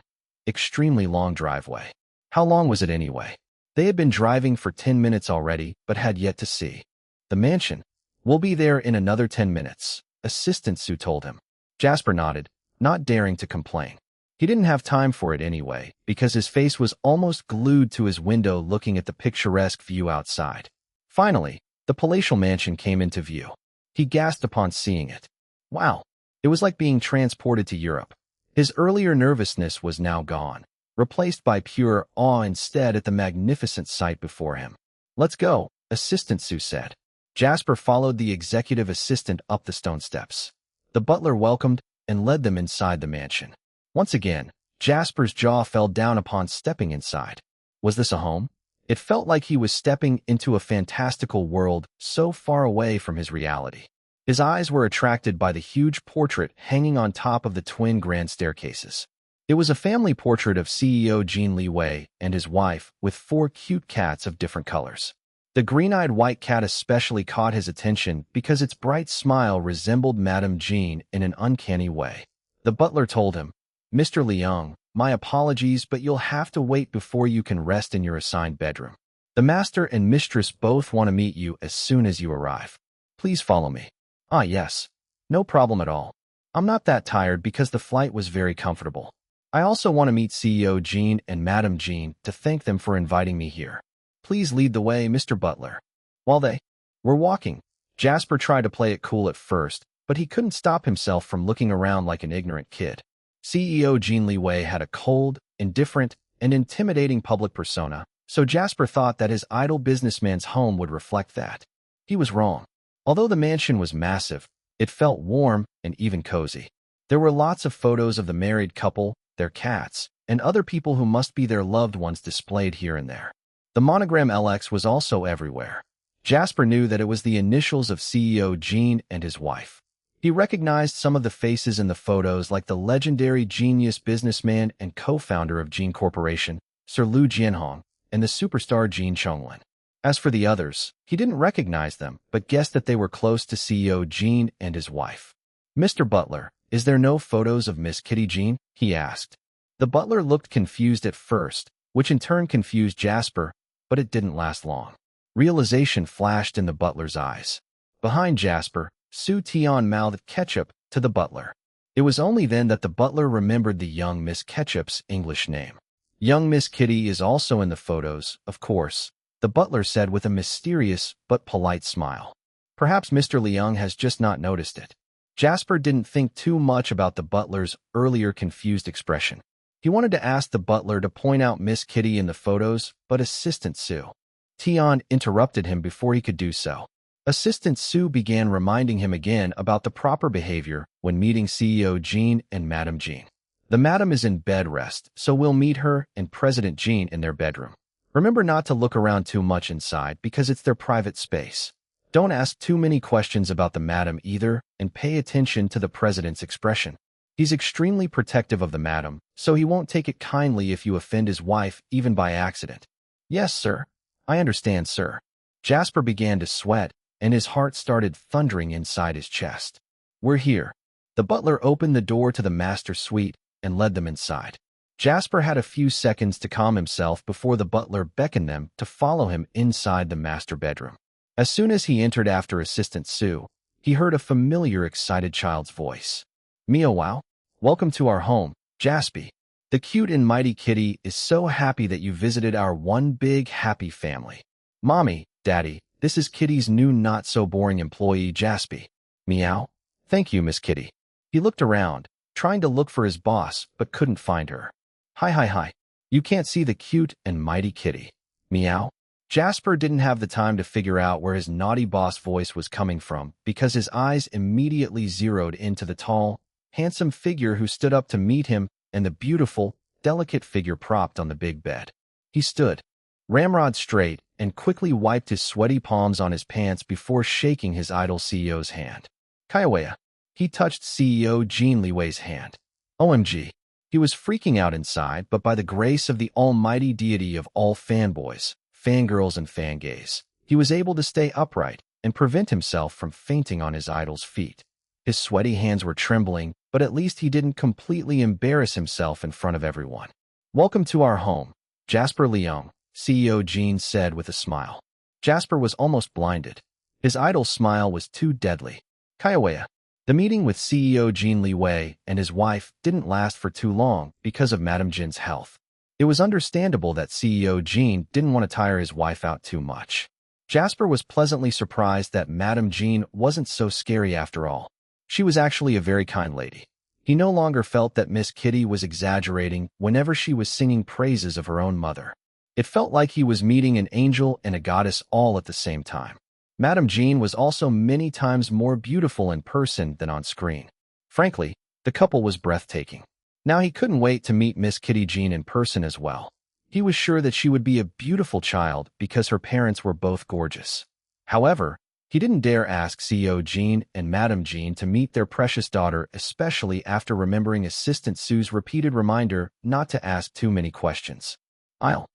extremely long driveway. How long was it anyway? They had been driving for 10 minutes already, but had yet to see the mansion. We'll be there in another 10 minutes, Assistant Su told him. Jasper nodded, not daring to complain. He didn't have time for it anyway, because his face was almost glued to his window looking at the picturesque view outside. Finally, the palatial mansion came into view. He gasped upon seeing it. Wow! It was like being transported to Europe. His earlier nervousness was now gone, replaced by pure awe instead at the magnificent sight before him. Let's go, Assistant Su said. Jasper followed the executive assistant up the stone steps. The butler welcomed and led them inside the mansion. Once again, Jasper's jaw fell down upon stepping inside. Was this a home? It felt like he was stepping into a fantastical world so far away from his reality. His eyes were attracted by the huge portrait hanging on top of the twin grand staircases. It was a family portrait of CEO Jin Liwei and his wife with 4 cute cats of different colors. The green-eyed white cat especially caught his attention because its bright smile resembled Madame Jean in an uncanny way. The butler told him, Mr. Leung, my apologies, but you'll have to wait before you can rest in your assigned bedroom. The master and mistress both want to meet you as soon as you arrive. Please follow me. Ah, yes. No problem at all. I'm not that tired because the flight was very comfortable. I also want to meet CEO Jean and Madame Jean to thank them for inviting me here. Please lead the way, Mr. Butler. While they were walking, Jasper tried to play it cool at first, but he couldn't stop himself from looking around like an ignorant kid. CEO Jin Liwei had a cold, indifferent, and intimidating public persona, so Jasper thought that his idle businessman's home would reflect that. He was wrong. Although the mansion was massive, it felt warm and even cozy. There were lots of photos of the married couple, their cats, and other people who must be their loved ones displayed here and there. The monogram LX was also everywhere. Jasper knew that it was the initials of CEO Jin and his wife. He recognized some of the faces in the photos, like the legendary genius businessman and co-founder of Jin Corporation, Sir Liu Jianhong, and the superstar Jin Chonglin. As for the others, he didn't recognize them, but guessed that they were close to CEO Jin and his wife. Mr. Butler, is there no photos of Miss Kitty Jean? He asked. The butler looked confused at first, which in turn confused Jasper, but it didn't last long. Realization flashed in the butler's eyes. Behind Jasper, Su Tian mouthed ketchup to the butler. It was only then that the butler remembered the young Miss Ketchup's English name. Young Miss Kitty is also in the photos, of course, the butler said with a mysterious but polite smile. Perhaps Mr. Leung has just not noticed it. Jasper didn't think too much about the butler's earlier confused expression. He wanted to ask the butler to point out Miss Kitty in the photos, but Assistant Sue Tion interrupted him before he could do so. Assistant Sue began reminding him again about the proper behavior when meeting CEO Jin and Madam Jean. The madam is in bed rest, so we'll meet her and President Jean in their bedroom. Remember not to look around too much inside because it's their private space. Don't ask too many questions about the madam either, and pay attention to the president's expression. He's extremely protective of the madam, so he won't take it kindly if you offend his wife, even by accident. Yes, sir. I understand, sir. Jasper began to sweat, and his heart started thundering inside his chest. We're here. The butler opened the door to the master suite and led them inside. Jasper had a few seconds to calm himself before the butler beckoned them to follow him inside the master bedroom. As soon as he entered after Assistant Sue, he heard a familiar, excited child's voice. Meow wow. Welcome to our home, Jaspy. The cute and mighty kitty is so happy that you visited our one big happy family. Mommy, Daddy, this is Kitty's new not-so-boring employee, Jaspy. Meow. Thank you, Miss Kitty. He looked around, trying to look for his boss, but couldn't find her. Hi. You can't see the cute and mighty kitty. Meow. Jasper didn't have the time to figure out where his naughty boss voice was coming from because his eyes immediately zeroed into the tall, handsome figure who stood up to meet him and the beautiful, delicate figure propped on the big bed. He stood, ramrod straight, and quickly wiped his sweaty palms on his pants before shaking his idol CEO's hand. Kaiwea. He touched CEO Jin Liwei's hand. OMG. He was freaking out inside, but by the grace of the almighty deity of all fanboys, fangirls, and fangays, he was able to stay upright and prevent himself from fainting on his idol's feet. His sweaty hands were trembling, but at least he didn't completely embarrass himself in front of everyone. Welcome to our home, Jasper Leung, CEO Jin said with a smile. Jasper was almost blinded. His idol's smile was too deadly. Kaiwea. The meeting with CEO Jin Liwei and his wife didn't last for too long because of Madam Jin's health. It was understandable that CEO Jin didn't want to tire his wife out too much. Jasper was pleasantly surprised that Madam Jean wasn't so scary after all. She was actually a very kind lady. He no longer felt that Miss Kitty was exaggerating whenever she was singing praises of her own mother. It felt like he was meeting an angel and a goddess all at the same time. Madam Jean was also many times more beautiful in person than on screen. Frankly, the couple was breathtaking. Now he couldn't wait to meet Miss Kitty Jean in person as well. He was sure that she would be a beautiful child because her parents were both gorgeous. However, he didn't dare ask CEO Jean and Madam Jean to meet their precious daughter, especially after remembering Assistant Sue's repeated reminder not to ask too many questions. I'll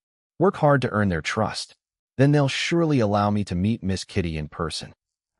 work hard to earn their trust. Then they'll surely allow me to meet Miss Kitty in person.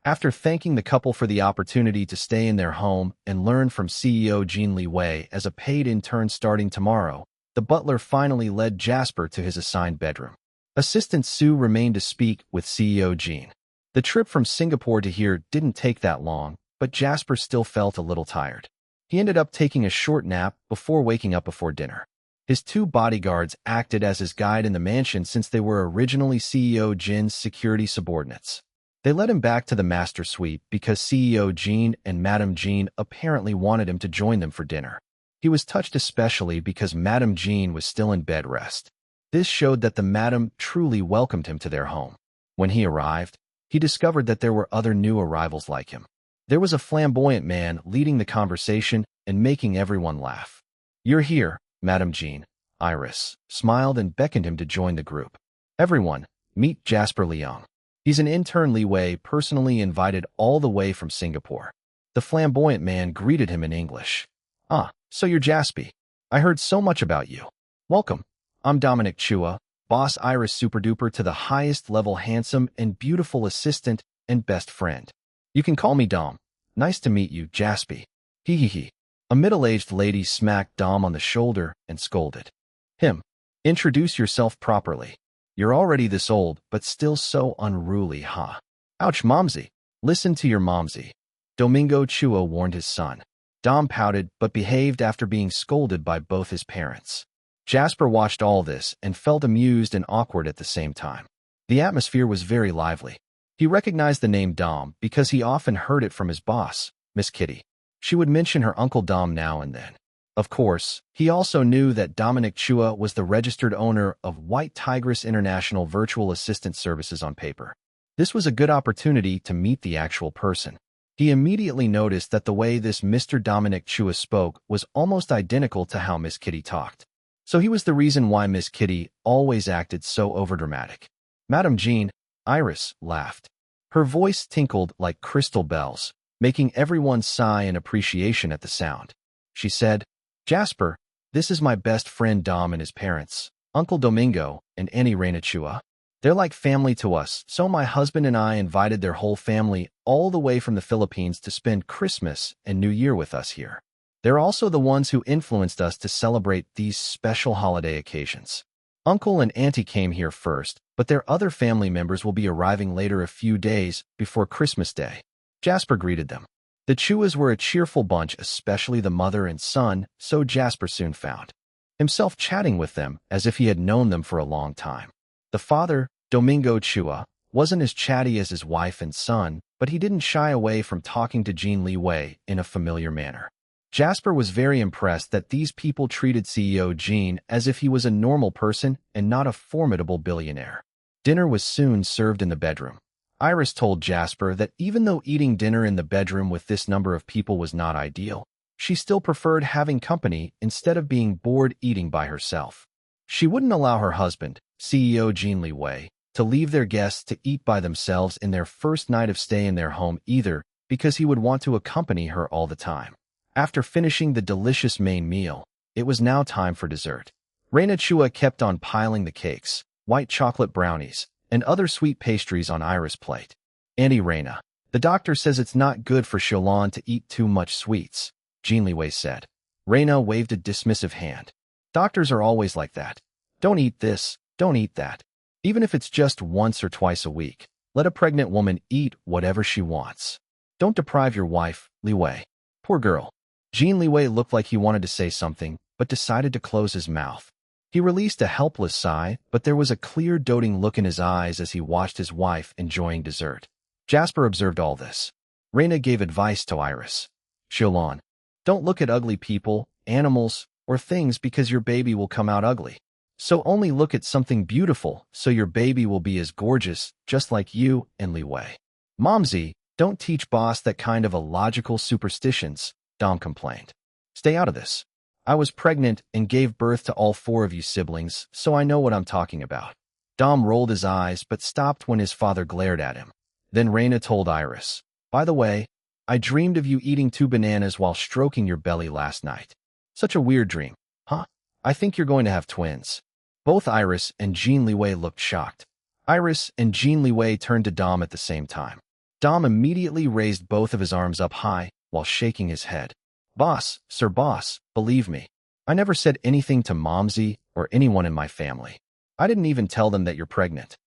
After thanking the couple for the opportunity to stay in their home and learn from CEO Jin Liwei as a paid intern starting tomorrow, the butler finally led Jasper to his assigned bedroom. Assistant Sue remained to speak with CEO Jin. The trip from Singapore to here didn't take that long, but Jasper still felt a little tired. He ended up taking a short nap before waking up before dinner. His two bodyguards acted as his guide in the mansion since they were originally CEO Jin's security subordinates. They led him back to the master suite because CEO Jin and Madam Jean apparently wanted him to join them for dinner. He was touched especially because Madam Jean was still in bed rest. This showed that the madam truly welcomed him to their home. When he arrived, he discovered that there were other new arrivals like him. There was a flamboyant man leading the conversation and making everyone laugh. You're here, Madam Jean. Iris smiled and beckoned him to join the group. Everyone, meet Jasper Leung. He's an intern Liwei personally invited all the way from Singapore. The flamboyant man greeted him in English. Ah, so you're Jaspy. I heard so much about you. Welcome. I'm Dominic Chua, Boss Iris Superduper to the highest level handsome and beautiful assistant and best friend. You can call me Dom. Nice to meet you, Jaspy. Hee hee hee. A middle-aged lady smacked Dom on the shoulder and scolded him. Introduce yourself properly. You're already this old, but still so unruly, huh? Ouch, Momsy. Listen to your Momsy. Domingo Chua warned his son. Dom pouted but behaved after being scolded by both his parents. Jasper watched all this and felt amused and awkward at the same time. The atmosphere was very lively. He recognized the name Dom because he often heard it from his boss, Miss Kitty. She would mention her Uncle Dom now and then. Of course, he also knew that Dominic Chua was the registered owner of White Tigress International Virtual Assistant Services on paper. This was a good opportunity to meet the actual person. He immediately noticed that the way this Mr. Dominic Chua spoke was almost identical to how Miss Kitty talked. So he was the reason why Miss Kitty always acted so overdramatic. Madame Jean, Iris, laughed. Her voice tinkled like crystal bells, making everyone sigh in appreciation at the sound. She said, "Jasper, this is my best friend Dom and his parents, Uncle Domingo and Auntie Reina Chua. They're like family to us, so my husband and I invited their whole family all the way from the Philippines to spend Christmas and New Year with us here. They're also the ones who influenced us to celebrate these special holiday occasions. Uncle and Auntie came here first, but their other family members will be arriving later a few days before Christmas Day." Jasper greeted them. The Chuas were a cheerful bunch, especially the mother and son, so Jasper soon found himself chatting with them as if he had known them for a long time. The father, Domingo Chua, wasn't as chatty as his wife and son, but he didn't shy away from talking to Jin Liwei in a familiar manner. Jasper was very impressed that these people treated CEO Jin as if he was a normal person and not a formidable billionaire. Dinner was soon served in the bedroom. Iris told Jasper that even though eating dinner in the bedroom with this number of people was not ideal, she still preferred having company instead of being bored eating by herself. She wouldn't allow her husband, CEO Jin Liwei, to leave their guests to eat by themselves in their first night of stay in their home either, because he would want to accompany her all the time. After finishing the delicious main meal, it was now time for dessert. Reina Chua kept on piling the cakes, white chocolate brownies, and other sweet pastries on Iris' plate. "Auntie Reina, the doctor says it's not good for Sholon to eat too much sweets," Jin Liwei said. Reina waved a dismissive hand. "Doctors are always like that. Don't eat this, don't eat that. Even if it's just once or twice a week, let a pregnant woman eat whatever she wants. Don't deprive your wife, Liwei. Poor girl." Jin Liwei looked like he wanted to say something, but decided to close his mouth. He released a helpless sigh, but there was a clear doting look in his eyes as he watched his wife enjoying dessert. Jasper observed all this. Reina gave advice to Iris. "Sholon, don't look at ugly people, animals, or things because your baby will come out ugly. So only look at something beautiful so your baby will be as gorgeous, just like you and Liwei. Momsy, don't teach boss that kind of illogical superstitions," Dom complained. "Stay out of this. I was pregnant and gave birth to all 4 of you siblings, so I know what I'm talking about." Dom rolled his eyes but stopped when his father glared at him. Then Reina told Iris, "By the way, I dreamed of you eating 2 bananas while stroking your belly last night. Such a weird dream, huh? I think you're going to have twins." Both Iris and Jin Liwei looked shocked. Iris and Jin Liwei turned to Dom at the same time. Dom immediately raised both of his arms up high while shaking his head. "Boss, Sir Boss, believe me. I never said anything to Momsy or anyone in my family. I didn't even tell them that you're pregnant."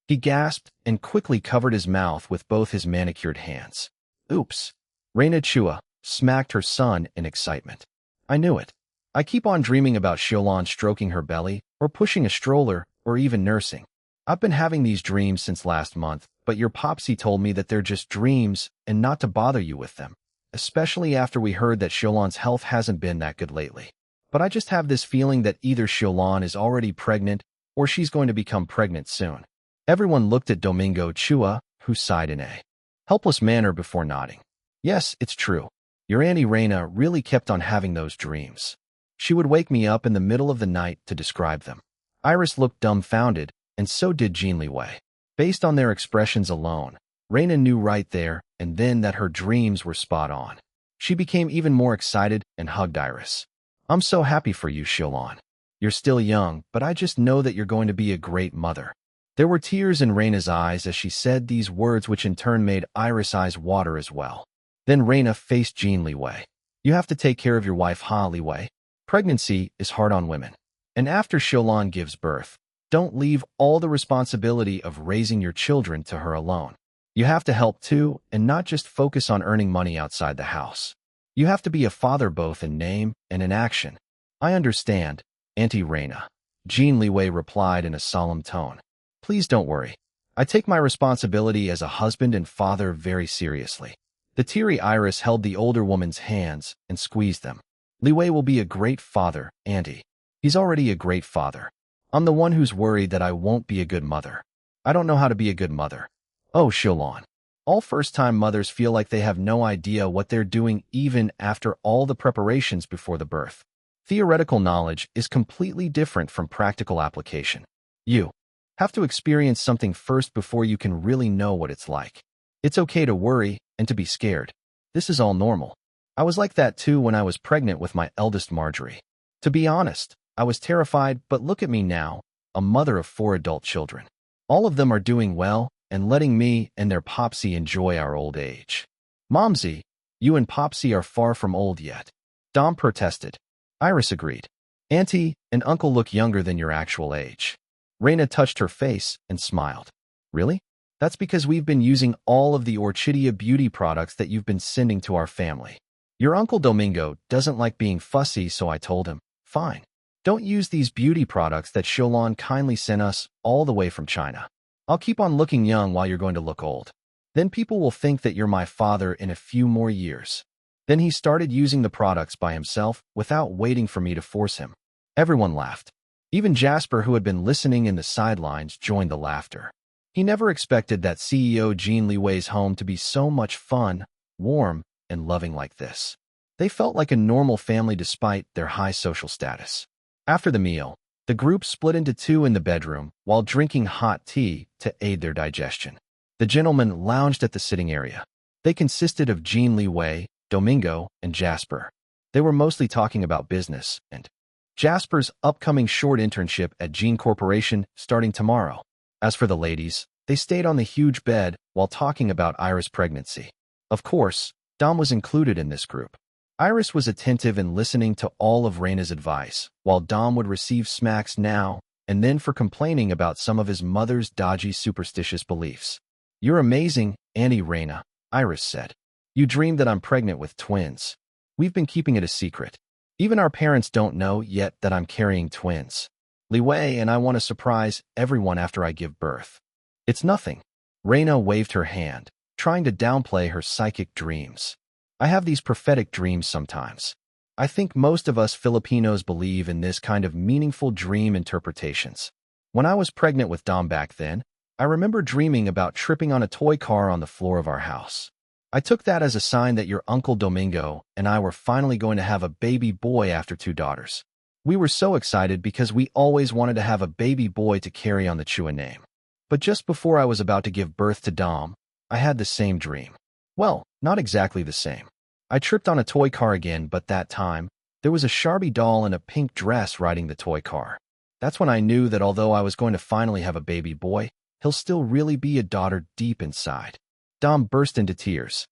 He gasped and quickly covered his mouth with both his manicured hands. "Oops." Reina Chua smacked her son in excitement. "I knew it. I keep on dreaming about Sholon stroking her belly, or pushing a stroller, or even nursing. I've been having these dreams since last month, but your popsy told me that they're just dreams and not to bother you with them, especially after we heard that Sholon's health hasn't been that good lately. But I just have this feeling that either Sholon is already pregnant or she's going to become pregnant soon." Everyone looked at Domingo Chua, who sighed in a helpless manner before nodding. "Yes, it's true. Your Auntie Reina really kept on having those dreams. She would wake me up in the middle of the night to describe them." Iris looked dumbfounded, and so did Jin Liwei. Based on their expressions alone, Reina knew right there and then that her dreams were spot on. She became even more excited and hugged Iris. "I'm so happy for you, Sholon. You're still young, but I just know that you're going to be a great mother." There were tears in Reina's eyes as she said these words, which in turn made Iris' eyes water as well. Then Reina faced Jin Liwei. "You have to take care of your wife, huh, Liwei? Pregnancy is hard on women. And after Sholon gives birth, don't leave all the responsibility of raising your children to her alone. You have to help too, and not just focus on earning money outside the house." You have to be a father both in name and in action. I understand, Auntie Reina. Jin Liwei replied in a solemn tone. Please don't worry. I take my responsibility as a husband and father very seriously. The teary Iris held the older woman's hands and squeezed them. Liwei will be a great father, Auntie. He's already a great father. I'm the one who's worried that I won't be a good mother. I don't know how to be a good mother. Oh, Shilon. All first-time mothers feel like they have no idea what they're doing even after all the preparations before the birth. Theoretical knowledge is completely different from practical application. You have to experience something first before you can really know what it's like. It's okay to worry and to be scared. This is all normal. I was like that too when I was pregnant with my eldest Marjorie. To be honest, I was terrified, but look at me now, a mother of 4 adult children. All of them are doing well and letting me and their Popsy enjoy our old age. Momsy, you and Popsy are far from old yet. Dom protested. Iris agreed. Auntie and Uncle look younger than your actual age. Reina touched her face and smiled. Really? That's because we've been using all of the Orchidia beauty products that you've been sending to our family. Your Uncle Domingo doesn't like being fussy, so I told him, fine. Don't use these beauty products that Shilon kindly sent us all the way from China. I'll keep on looking young while you're going to look old. Then people will think that you're my father in a few more years. Then he started using the products by himself without waiting for me to force him. Everyone laughed. Even Jasper, who had been listening in the sidelines, joined the laughter. He never expected that CEO Jin Liwei's home to be so much fun, warm, and loving like this. They felt like a normal family despite their high social status. After the meal, the group split into 2 in the bedroom while drinking hot tea to aid their digestion. The gentlemen lounged at the sitting area. They consisted of Jin Liwei, Domingo, and Jasper. They were mostly talking about business and Jasper's upcoming short internship at Gene Corporation starting tomorrow. As for the ladies, they stayed on the huge bed while talking about Iris' pregnancy. Of course, Dom was included in this group. Iris was attentive and listening to all of Reina's advice, while Dom would receive smacks now and then for complaining about some of his mother's dodgy superstitious beliefs. You're amazing, Auntie Reina, Iris said. You dreamed that I'm pregnant with twins. We've been keeping it a secret. Even our parents don't know yet that I'm carrying twins. Liwei and I want to surprise everyone after I give birth. It's nothing. Reina waved her hand, trying to downplay her psychic dreams. I have these prophetic dreams sometimes. I think most of us Filipinos believe in this kind of meaningful dream interpretations. When I was pregnant with Dom back then, I remember dreaming about tripping on a toy car on the floor of our house. I took that as a sign that your Uncle Domingo and I were finally going to have a baby boy after 2 daughters. We were so excited because we always wanted to have a baby boy to carry on the Chua name. But just before I was about to give birth to Dom, I had the same dream. Well, not exactly the same. I tripped on a toy car again, but that time, there was a Sharpie doll in a pink dress riding the toy car. That's when I knew that although I was going to finally have a baby boy, he'll still really be a daughter deep inside. Dom burst into tears.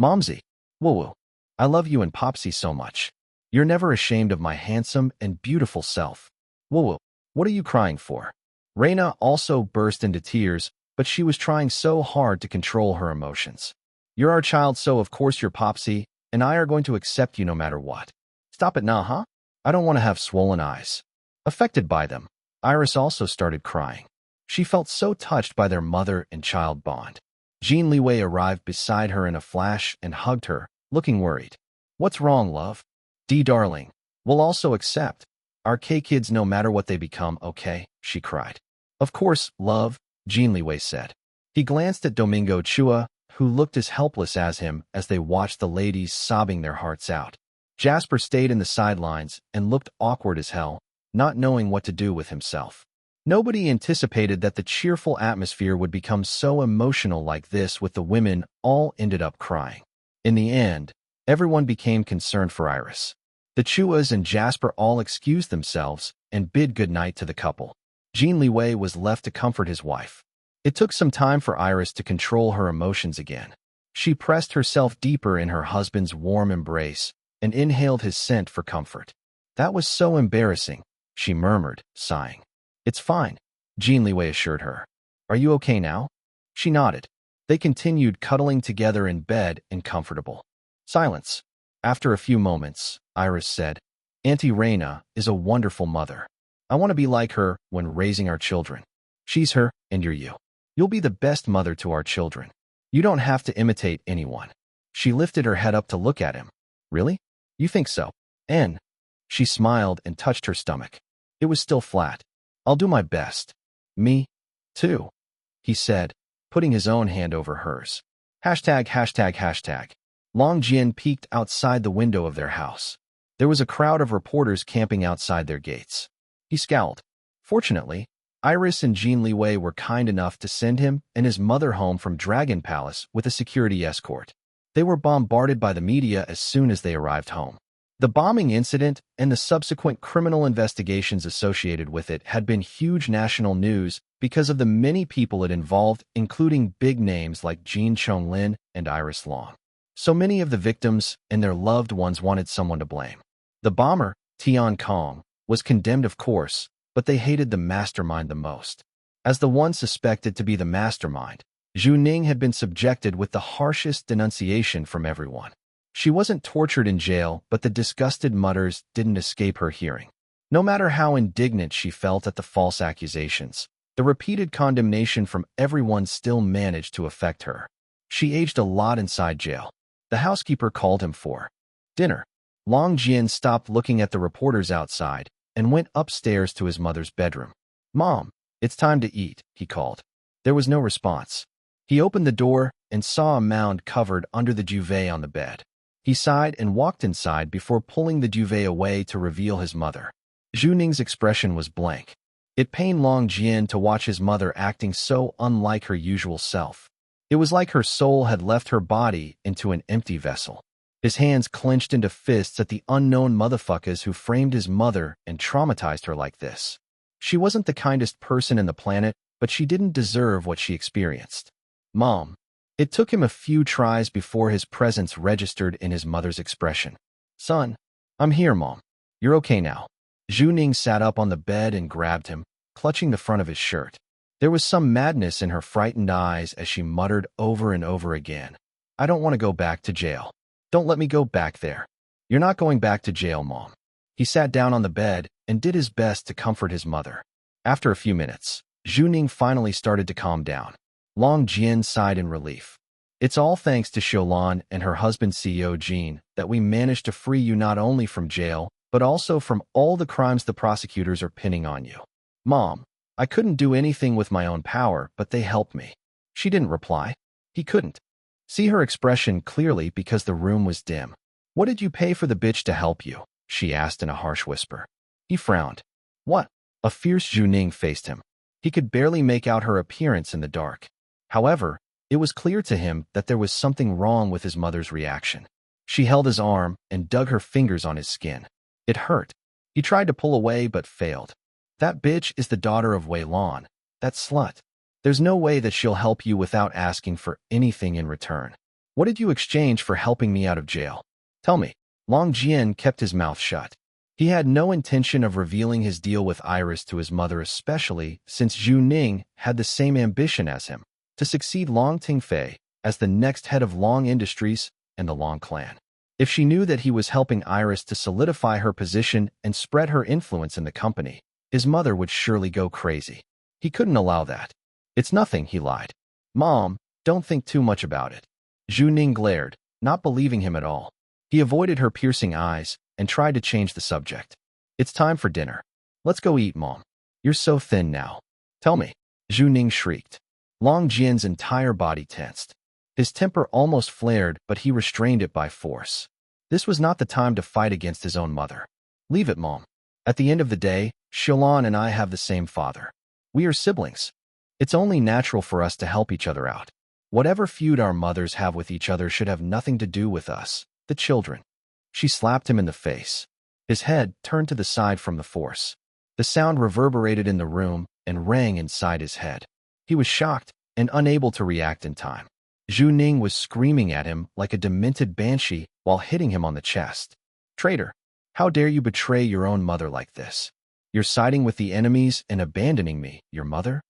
Momsy, woo-woo, I love you and Popsy so much. You're never ashamed of my handsome and beautiful self. Woo-woo, what are you crying for? Reina also burst into tears, but she was trying so hard to control her emotions. You're our child, so of course you're Popsy, and I are going to accept you no matter what. Stop it now, huh? I don't want to have swollen eyes. Affected by them, Iris also started crying. She felt so touched by their mother and child bond. Jin Liwei arrived beside her in a flash and hugged her, looking worried. What's wrong, love? Darling, we'll also accept our K-kids no matter what they become, okay? She cried. Of course, love, Jin Liwei said. He glanced at Domingo Chua, who looked as helpless as him as they watched the ladies sobbing their hearts out. Jasper stayed in the sidelines and looked awkward as hell, not knowing what to do with himself. Nobody anticipated that the cheerful atmosphere would become so emotional like this, with the women all ended up crying. In the end, everyone became concerned for Iris. The Chuas and Jasper all excused themselves and bid goodnight to the couple. Jin Liwei was left to comfort his wife. It took some time for Iris to control her emotions again. She pressed herself deeper in her husband's warm embrace and inhaled his scent for comfort. That was so embarrassing, she murmured, sighing. It's fine, Jin Liwei assured her. Are you okay now? She nodded. They continued cuddling together in bed in comfortable silence. After a few moments, Iris said, Auntie Reina is a wonderful mother. I want to be like her when raising our children. She's her, and you're you. You'll be the best mother to our children. You don't have to imitate anyone. She lifted her head up to look at him. Really? You think so? And she smiled and touched her stomach. It was still flat. I'll do my best. Me, too, he said, putting his own hand over hers. ####. Long Jian peeked outside the window of their house. There was a crowd of reporters camping outside their gates. He scowled. Fortunately, Iris and Jin Liwei were kind enough to send him and his mother home from Dragon Palace with a security escort. They were bombarded by the media as soon as they arrived home. The bombing incident and the subsequent criminal investigations associated with it had been huge national news because of the many people it involved, including big names like Jin Chonglin and Iris Long. So many of the victims and their loved ones wanted someone to blame. The bomber, Tian Kong, was condemned, of course, but they hated the mastermind the most. As the one suspected to be the mastermind, Zhu Ning had been subjected with the harshest denunciation from everyone. She wasn't tortured in jail, but the disgusted mutters didn't escape her hearing. No matter how indignant she felt at the false accusations, the repeated condemnation from everyone still managed to affect her. She aged a lot inside jail. The housekeeper called him for dinner. Long Jian stopped looking at the reporters outside and went upstairs to his mother's bedroom. Mom, it's time to eat, he called. There was no response. He opened the door and saw a mound covered under the duvet on the bed. He sighed and walked inside before pulling the duvet away to reveal his mother. Zhu Ning's expression was blank. It pained Long Jian to watch his mother acting so unlike her usual self. It was like her soul had left her body into an empty vessel. His hands clenched into fists at the unknown motherfuckers who framed his mother and traumatized her like this. She wasn't the kindest person in the planet, but she didn't deserve what she experienced. Mom. It took him a few tries before his presence registered in his mother's expression. Son, I'm here, Mom. You're okay now. Zhu Ning sat up on the bed and grabbed him, clutching the front of his shirt. There was some madness in her frightened eyes as she muttered over and over again. I don't want to go back to jail. Don't let me go back there. You're not going back to jail, Mom. He sat down on the bed and did his best to comfort his mother. After a few minutes, Zhu Ning finally started to calm down. Long Jian sighed in relief. It's all thanks to Xiaolan and her husband CEO Jin that we managed to free you not only from jail, but also from all the crimes the prosecutors are pinning on you. Mom, I couldn't do anything with my own power, but they helped me. She didn't reply. He couldn't see her expression clearly because the room was dim. What did you pay for the bitch to help you? She asked in a harsh whisper. He frowned. What? A fierce Zhu Ning faced him. He could barely make out her appearance in the dark. However, it was clear to him that there was something wrong with his mother's reaction. She held his arm and dug her fingers on his skin. It hurt. He tried to pull away but failed. That bitch is the daughter of Wei Lan. That slut. There's no way that she'll help you without asking for anything in return. What did you exchange for helping me out of jail? Tell me. Long Jian kept his mouth shut. He had no intention of revealing his deal with Iris to his mother, especially since Zhu Ning had the same ambition as him, to succeed Long Tingfei as the next head of Long Industries and the Long clan. If she knew that he was helping Iris to solidify her position and spread her influence in the company, his mother would surely go crazy. He couldn't allow that. It's nothing, he lied. Mom, don't think too much about it. Zhu Ning glared, not believing him at all. He avoided her piercing eyes and tried to change the subject. It's time for dinner. Let's go eat, Mom. You're so thin now. Tell me. Zhu Ning shrieked. Long Jian's entire body tensed. His temper almost flared, but he restrained it by force. This was not the time to fight against his own mother. Leave it, Mom. At the end of the day, Xiaolan and I have the same father. We are siblings. It's only natural for us to help each other out. Whatever feud our mothers have with each other should have nothing to do with us, the children. She slapped him in the face. His head turned to the side from the force. The sound reverberated in the room and rang inside his head. He was shocked and unable to react in time. Zhu Ning was screaming at him like a demented banshee while hitting him on the chest. Traitor! How dare you betray your own mother like this? You're siding with the enemies and abandoning me, your mother?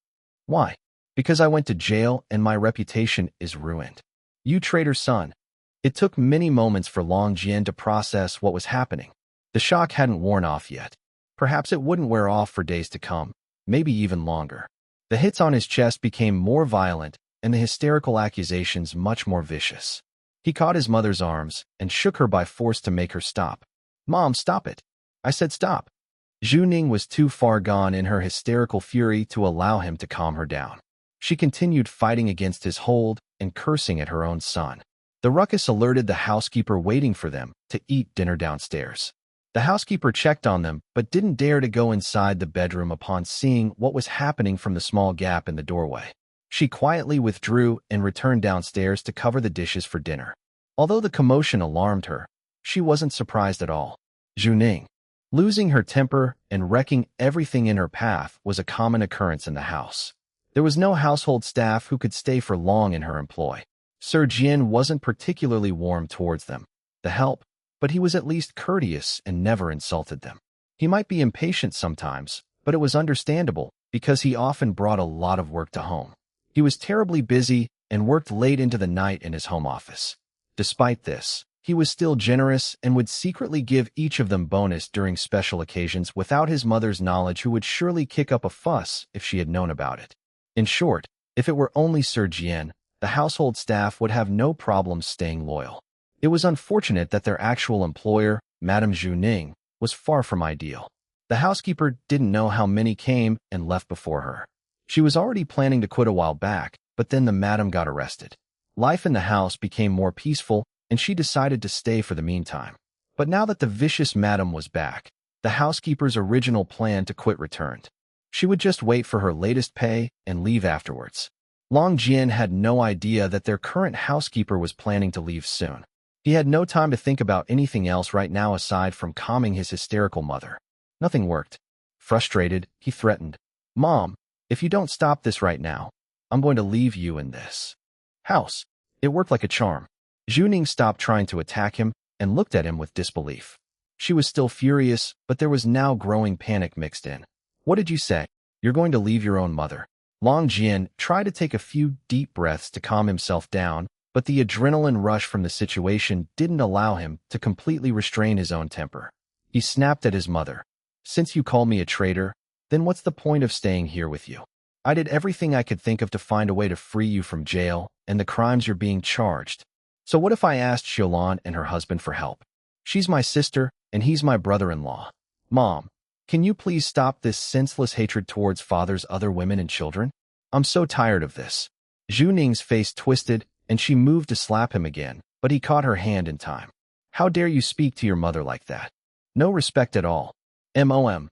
Why? Because I went to jail and my reputation is ruined. You traitor son! It took many moments for Long Jian to process what was happening. The shock hadn't worn off yet. Perhaps it wouldn't wear off for days to come, maybe even longer. The hits on his chest became more violent, and the hysterical accusations much more vicious. He caught his mother's arms and shook her by force to make her stop. "Mom, stop it. I said stop." Zhu Ning was too far gone in her hysterical fury to allow him to calm her down. She continued fighting against his hold and cursing at her own son. The ruckus alerted the housekeeper waiting for them to eat dinner downstairs. The housekeeper checked on them but didn't dare to go inside the bedroom upon seeing what was happening from the small gap in the doorway. She quietly withdrew and returned downstairs to cover the dishes for dinner. Although the commotion alarmed her, she wasn't surprised at all. Zhu Ning, losing her temper and wrecking everything in her path, was a common occurrence in the house. There was no household staff who could stay for long in her employ. Sir Jian wasn't particularly warm towards them, the help, but he was at least courteous and never insulted them. He might be impatient sometimes, but it was understandable because he often brought a lot of work to home. He was terribly busy and worked late into the night in his home office. Despite this, he was still generous and would secretly give each of them bonus during special occasions without his mother's knowledge, who would surely kick up a fuss if she had known about it. In short, if it were only Sir Jian, the household staff would have no problems staying loyal. It was unfortunate that their actual employer, Madame Zhu Ning, was far from ideal. The housekeeper didn't know how many came and left before her. She was already planning to quit a while back, but then the madam got arrested. Life in the house became more peaceful, and she decided to stay for the meantime. But now that the vicious madam was back, the housekeeper's original plan to quit returned. She would just wait for her latest pay and leave afterwards. Long Jian had no idea that their current housekeeper was planning to leave soon. He had no time to think about anything else right now aside from calming his hysterical mother. Nothing worked. Frustrated, he threatened, "Mom, if you don't stop this right now, I'm going to leave you in this house." It worked like a charm. Zhu Ning stopped trying to attack him and looked at him with disbelief. She was still furious, but there was now growing panic mixed in. "What did you say? You're going to leave your own mother?" Long Jian tried to take a few deep breaths to calm himself down, but the adrenaline rush from the situation didn't allow him to completely restrain his own temper. He snapped at his mother. "Since you call me a traitor, then what's the point of staying here with you? I did everything I could think of to find a way to free you from jail and the crimes you're being charged. So what if I asked Xiaolan and her husband for help? She's my sister, and he's my brother-in-law. Mom, can you please stop this senseless hatred towards father's other women and children? I'm so tired of this." Zhu Ning's face twisted, and she moved to slap him again, but he caught her hand in time. "How dare you speak to your mother like that? No respect at all. Mom."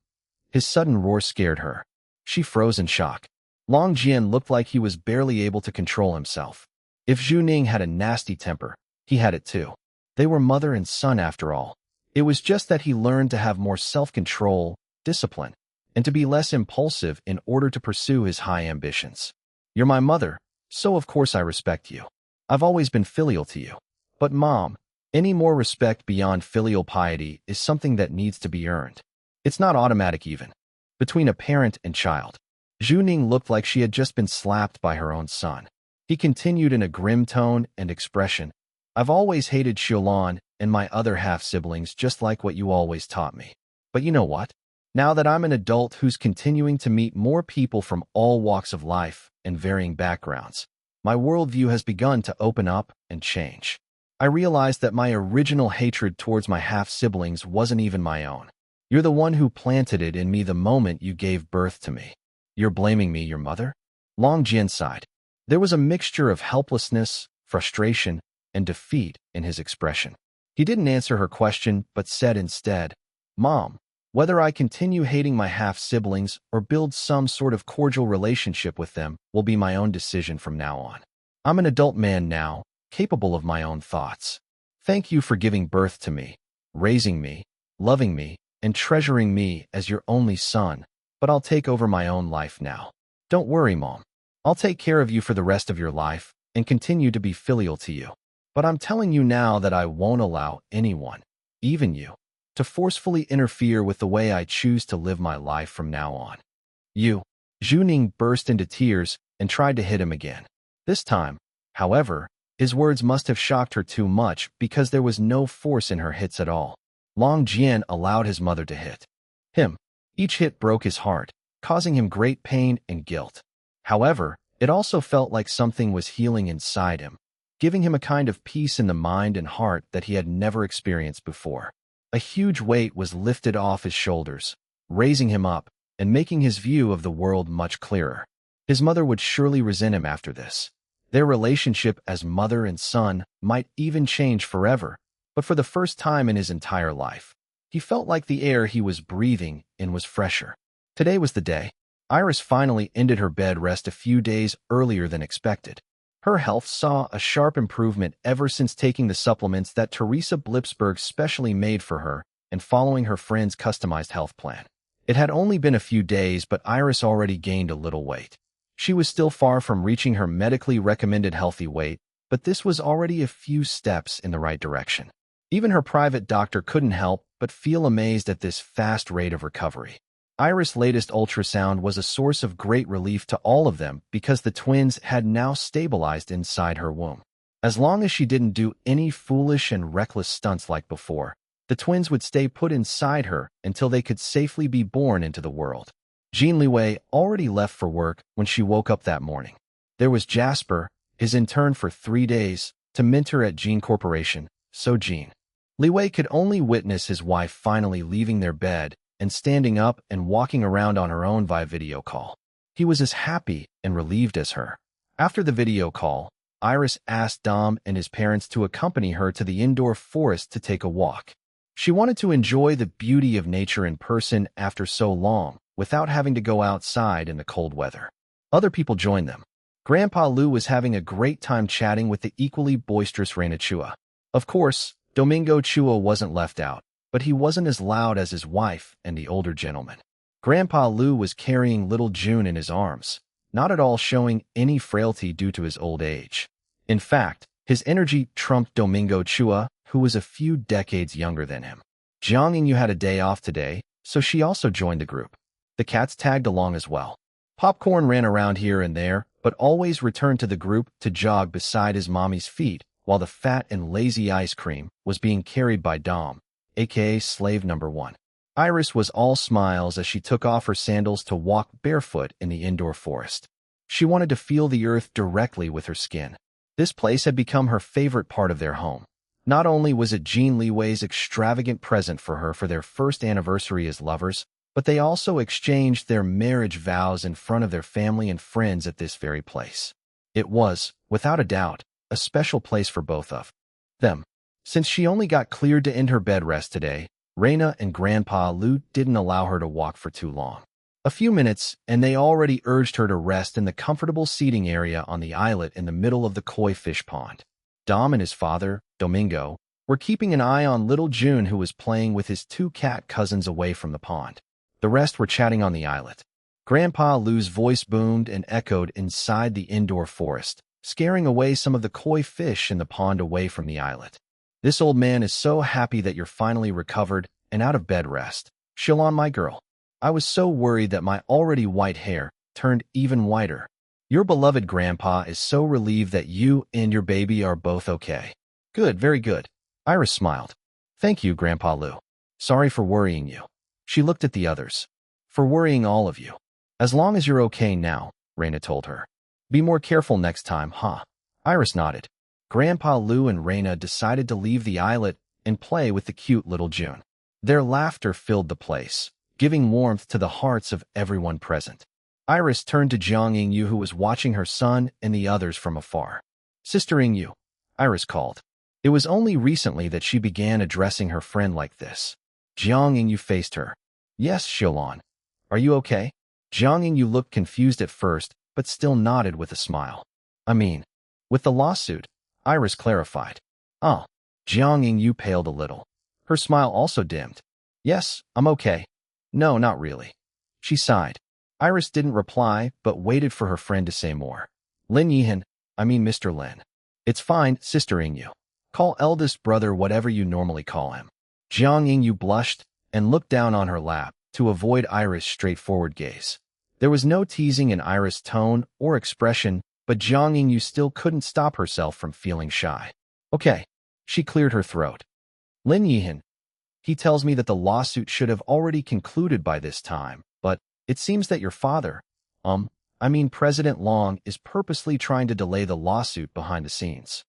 His sudden roar scared her. She froze in shock. Long Jian looked like he was barely able to control himself. If Zhu Ning had a nasty temper, he had it too. They were mother and son after all. It was just that he learned to have more self-control, discipline, and to be less impulsive in order to pursue his high ambitions. "You're my mother, so of course I respect you. I've always been filial to you. But Mom, any more respect beyond filial piety is something that needs to be earned. It's not automatic even. Between a parent and child." Zhu Ning looked like she had just been slapped by her own son. He continued in a grim tone and expression, "I've always hated Xiaolan and my other half-siblings just like what you always taught me. But you know what? Now that I'm an adult who's continuing to meet more people from all walks of life and varying backgrounds, my worldview has begun to open up and change. I realized that my original hatred towards my half-siblings wasn't even my own. You're the one who planted it in me the moment you gave birth to me. You're blaming me, your mother?" Long Jian sighed. There was a mixture of helplessness, frustration, and defeat in his expression. He didn't answer her question, but said instead, "Mom, whether I continue hating my half-siblings or build some sort of cordial relationship with them will be my own decision from now on. I'm an adult man now, capable of my own thoughts. Thank you for giving birth to me, raising me, loving me, and treasuring me as your only son, but I'll take over my own life now. Don't worry, Mom. I'll take care of you for the rest of your life and continue to be filial to you. But I'm telling you now that I won't allow anyone, even you, to forcefully interfere with the way I choose to live my life from now on." "You." Zhu Ning burst into tears and tried to hit him again. This time, however, His words must have shocked her too much because there was no force in her hits at all. Long Jian allowed his mother to hit him. Each hit broke his heart, causing him great pain and guilt. However, it also felt like something was healing inside him, giving him a kind of peace in the mind and heart that he had never experienced before. A huge weight was lifted off his shoulders, raising him up and making his view of the world much clearer. His mother would surely resent him after this. Their relationship as mother and son might even change forever, but for the first time in his entire life, he felt like the air he was breathing in was fresher. Today was the day. Iris finally ended her bed rest a few days earlier than expected. Her health saw a sharp improvement ever since taking the supplements that Teresa Blipsberg specially made for her and following her friend's customized health plan. It had only been a few days, but Iris already gained a little weight. She was still far from reaching her medically recommended healthy weight, but this was already a few steps in the right direction. Even her private doctor couldn't help but feel amazed at this fast rate of recovery. Iris' latest ultrasound was a source of great relief to all of them because the twins had now stabilized inside her womb. As long as she didn't do any foolish and reckless stunts like before, the twins would stay put inside her until they could safely be born into the world. Jin Liwei already left for work when she woke up that morning. There was Jasper, his intern for 3 days, to mentor at Jin Corporation, so Jin Liwei could only witness his wife finally leaving their bed and standing up and walking around on her own via video call. He was as happy and relieved as her. After the video call, Iris asked Dom and his parents to accompany her to the indoor forest to take a walk. She wanted to enjoy the beauty of nature in person after so long, without having to go outside in the cold weather. Other people joined them. Grandpa Lu was having a great time chatting with the equally boisterous Reina Chua. Of course, Domingo Chua wasn't left out, but he wasn't as loud as his wife and the older gentleman. Grandpa Lu was carrying little June in his arms, not at all showing any frailty due to his old age. In fact, his energy trumped Domingo Chua, who was a few decades younger than him. Jiang Yingyu had a day off today, so she also joined the group. The cats tagged along as well. Popcorn ran around here and there, but always returned to the group to jog beside his mommy's feet, while the fat and lazy ice cream was being carried by Dom, aka slave number 1. Iris was all smiles as she took off her sandals to walk barefoot in the indoor forest. She wanted to feel the earth directly with her skin. This place had become her favorite part of their home. Not only was it Jin Liwei's extravagant present for her for their first anniversary as lovers, but they also exchanged their marriage vows in front of their family and friends at this very place. It was, without a doubt, a special place for both of them. Since she only got cleared to end her bed rest today, Reina and Grandpa Lu didn't allow her to walk for too long. A few minutes, and they already urged her to rest in the comfortable seating area on the islet in the middle of the koi fish pond. Dom and his father, Domingo, were keeping an eye on little June, who was playing with his 2 cat cousins away from the pond. The rest were chatting on the islet. Grandpa Lu's voice boomed and echoed inside the indoor forest, scaring away some of the koi fish in the pond away from the islet. This old man is so happy that you're finally recovered and out of bed rest. Shilon, my girl. I was so worried that my already white hair turned even whiter. Your beloved grandpa is so relieved that you and your baby are both okay. Good, very good. Iris smiled. Thank you, Grandpa Lu. Sorry for worrying you. She looked at the others. For worrying all of you. As long as you're okay now, Reina told her. Be more careful next time, huh? Iris nodded. Grandpa Lu and Reina decided to leave the islet and play with the cute little June. Their laughter filled the place, giving warmth to the hearts of everyone present. Iris turned to Jiang Yingyu, who was watching her son and the others from afar. Sister Yingyu, Iris called. It was only recently that she began addressing her friend like this. Jiang Yingyu faced her. Yes, Shilon. Are you okay? Jiang Yingyu looked confused at first, but still nodded with a smile. I mean, with the lawsuit, Iris clarified. Oh. Jiang Yingyu paled a little. Her smile also dimmed. Yes, I'm okay. No, not really. She sighed. Iris didn't reply, but waited for her friend to say more. Lin Yihan, I mean Mr. Lin. It's fine, Sister Yingyu. Call eldest brother whatever you normally call him. Jiang Yingyu blushed and looked down on her lap to avoid Iris' straightforward gaze. There was no teasing in Iris' tone or expression, but Jiang Yingyu still couldn't stop herself from feeling shy. Okay. She cleared her throat. Lin Yihan. He tells me that the lawsuit should have already concluded by this time, but it seems that your father, President Long, is purposely trying to delay the lawsuit behind the scenes.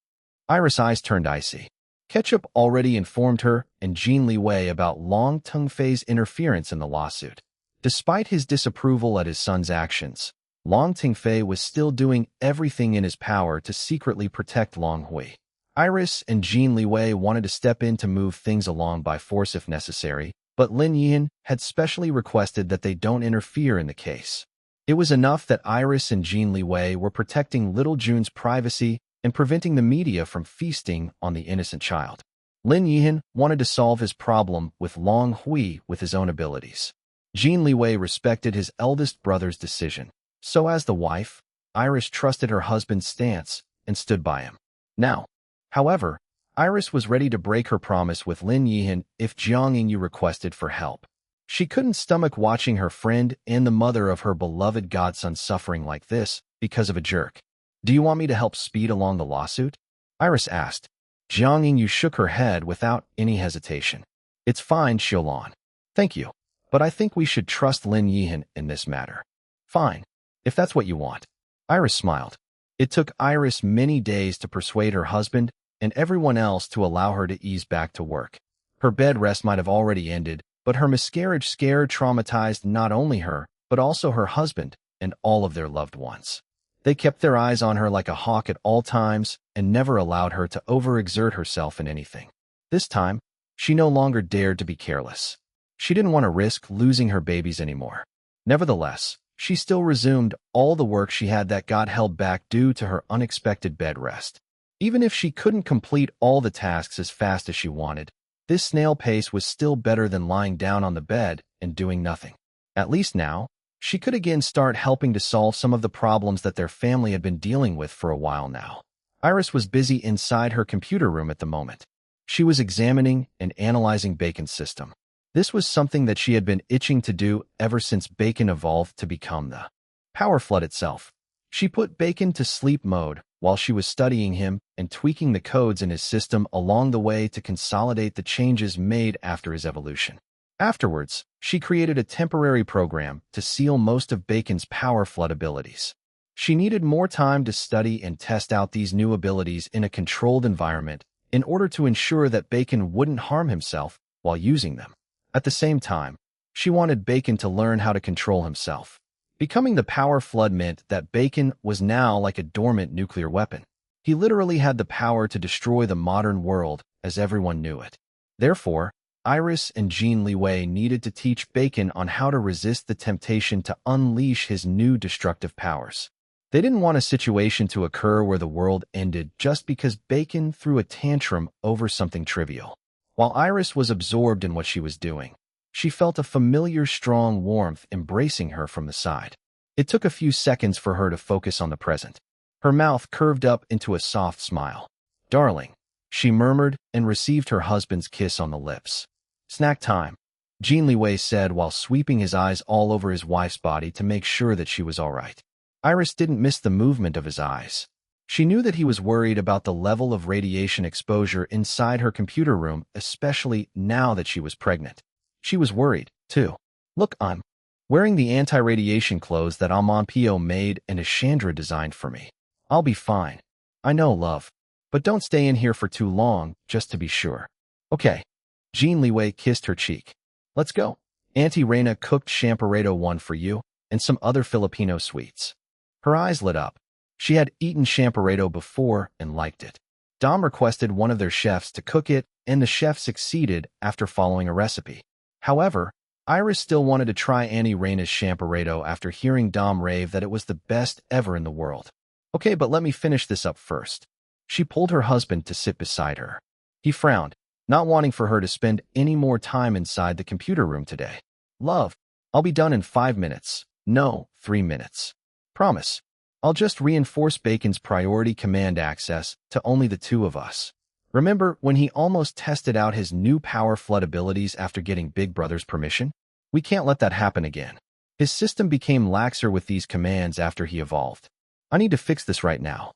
Iris' eyes turned icy. Ketchup already informed her and Jin Liwei about Long Tengfei's interference in the lawsuit. Despite his disapproval at his son's actions, Long Tengfei was still doing everything in his power to secretly protect Long Hui. Iris and Jin Liwei wanted to step in to move things along by force if necessary, but Lin Yihan had specially requested that they don't interfere in the case. It was enough that Iris and Jin Liwei were protecting little Jun's privacy and preventing the media from feasting on the innocent child. Lin Yihan wanted to solve his problem with Long Hui with his own abilities. Jin Liwei respected his eldest brother's decision. So as the wife, Iris trusted her husband's stance and stood by him. Now, however, Iris was ready to break her promise with Lin Yihan if Jiang Yingyu requested for help. She couldn't stomach watching her friend and the mother of her beloved godson suffering like this because of a jerk. Do you want me to help speed along the lawsuit? Iris asked. Jiang Yingyu shook her head without any hesitation. It's fine, Xiaolon. Thank you. But I think we should trust Lin Yihan in this matter. Fine, if that's what you want. Iris smiled. It took Iris many days to persuade her husband and everyone else to allow her to ease back to work. Her bed rest might have already ended, but her miscarriage scare traumatized not only her, but also her husband and all of their loved ones. They kept their eyes on her like a hawk at all times and never allowed her to overexert herself in anything. This time, she no longer dared to be careless. She didn't want to risk losing her babies anymore. Nevertheless, she still resumed all the work she had that got held back due to her unexpected bed rest. Even if she couldn't complete all the tasks as fast as she wanted, this snail pace was still better than lying down on the bed and doing nothing. At least now, she could again start helping to solve some of the problems that their family had been dealing with for a while now. Iris was busy inside her computer room at the moment. She was examining and analyzing Bacon's system. This was something that she had been itching to do ever since Bacon evolved to become the power flood itself. She put Bacon to sleep mode while she was studying him and tweaking the codes in his system along the way to consolidate the changes made after his evolution. Afterwards, she created a temporary program to seal most of Bacon's power flood abilities. She needed more time to study and test out these new abilities in a controlled environment in order to ensure that Bacon wouldn't harm himself while using them. At the same time, she wanted Bacon to learn how to control himself. Becoming the power flood meant that Bacon was now like a dormant nuclear weapon. He literally had the power to destroy the modern world as everyone knew it. Therefore, Iris and Jin Liwei needed to teach Bacon on how to resist the temptation to unleash his new destructive powers. They didn't want a situation to occur where the world ended just because Bacon threw a tantrum over something trivial. While Iris was absorbed in what she was doing, she felt a familiar strong warmth embracing her from the side. It took a few seconds for her to focus on the present. Her mouth curved up into a soft smile. "Darling," she murmured and received her husband's kiss on the lips. "Snack time," Jin Liwei said while sweeping his eyes all over his wife's body to make sure that she was all right. Iris didn't miss the movement of his eyes. She knew that he was worried about the level of radiation exposure inside her computer room, especially now that she was pregnant. She was worried, too. "Look, I'm wearing the anti-radiation clothes that Pio made and Ashandra designed for me. I'll be fine." "I know, love. But don't stay in here for too long, just to be sure." "Okay." Jin Liwei kissed her cheek. "Let's go. Auntie Reina cooked champurrado one for you and some other Filipino sweets." Her eyes lit up. She had eaten champurrado before and liked it. Dom requested one of their chefs to cook it, and the chef succeeded after following a recipe. However, Iris still wanted to try Auntie Reina's champurrado after hearing Dom rave that it was the best ever in the world. "Okay, but let me finish this up first." She pulled her husband to sit beside her. He frowned, not wanting for her to spend any more time inside the computer room today. "Love, I'll be done in 5 minutes. No, 3 minutes. Promise. I'll just reinforce Bacon's priority command access to only the two of us. Remember when he almost tested out his new power flood abilities after getting Big Brother's permission? We can't let that happen again." His system became laxer with these commands after he evolved. I need to fix this right now.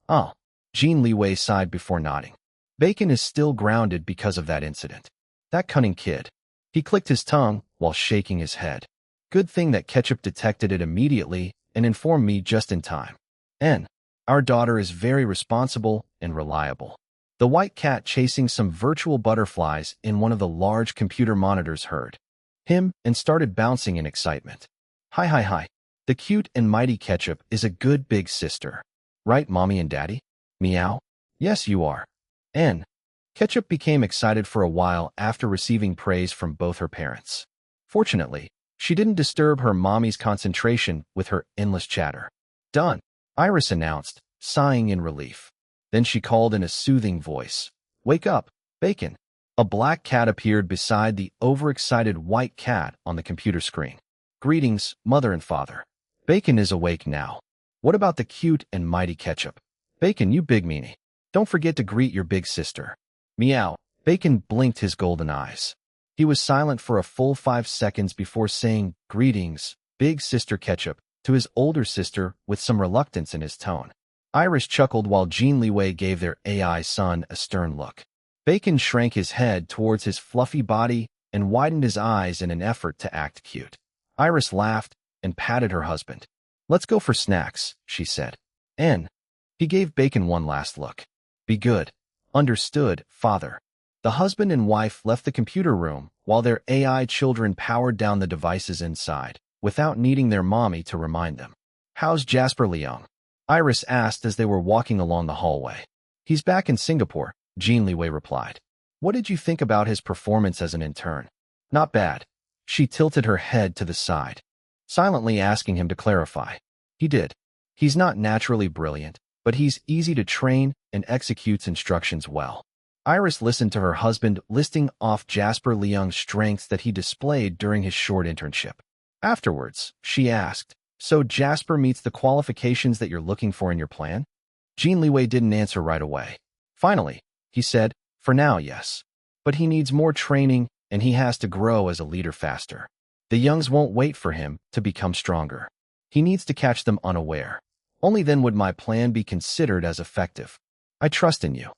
Oh. Jin Liwei sighed before nodding. Bacon is still grounded because of that incident. That cunning kid. He clicked his tongue while shaking his head. Good thing that Ketchup detected it immediately and informed me just in time. N. Our daughter is very responsible and reliable. The white cat chasing some virtual butterflies in one of the large computer monitors heard him and started bouncing in excitement. Hi hi hi. The cute and mighty Ketchup is a good big sister. Right, Mommy and Daddy? Meow? Yes, you are. N. Ketchup became excited for a while after receiving praise from both her parents. Fortunately, she didn't disturb her mommy's concentration with her endless chatter. Done, Iris announced, sighing in relief. Then she called in a soothing voice. Wake up, Bacon. A black cat appeared beside the overexcited white cat on the computer screen. Greetings, Mother and Father. Bacon is awake now. What about the cute and mighty Ketchup? Bacon, you big meanie. Don't forget to greet your big sister. Meow. Bacon blinked his golden eyes. He was silent for a full 5 seconds before saying, Greetings, big sister Ketchup, to his older sister with some reluctance in his tone. Iris chuckled while Jin Liwei gave their AI son a stern look. Bacon shrank his head towards his fluffy body and widened his eyes in an effort to act cute. Iris laughed and patted her husband. Let's go for snacks, she said. N. He gave Bacon one last look. Be good. Understood, Father. The husband and wife left the computer room while their AI children powered down the devices inside, without needing their mommy to remind them. How's Jasper Leung? Iris asked as they were walking along the hallway. He's back in Singapore, Jin Liwei replied. What did you think about his performance as an intern? Not bad. She tilted her head to the side, silently asking him to clarify. He did. He's not naturally brilliant, but he's easy to train and executes instructions well. Iris listened to her husband listing off Jasper Leung's strengths that he displayed during his short internship. Afterwards, she asked, So Jasper meets the qualifications that you're looking for in your plan? Jin Liwei didn't answer right away. Finally, he said, For now, yes. But he needs more training and he has to grow as a leader faster. The youngs won't wait for him to become stronger. He needs to catch them unaware. Only then would my plan be considered as effective. I trust in you.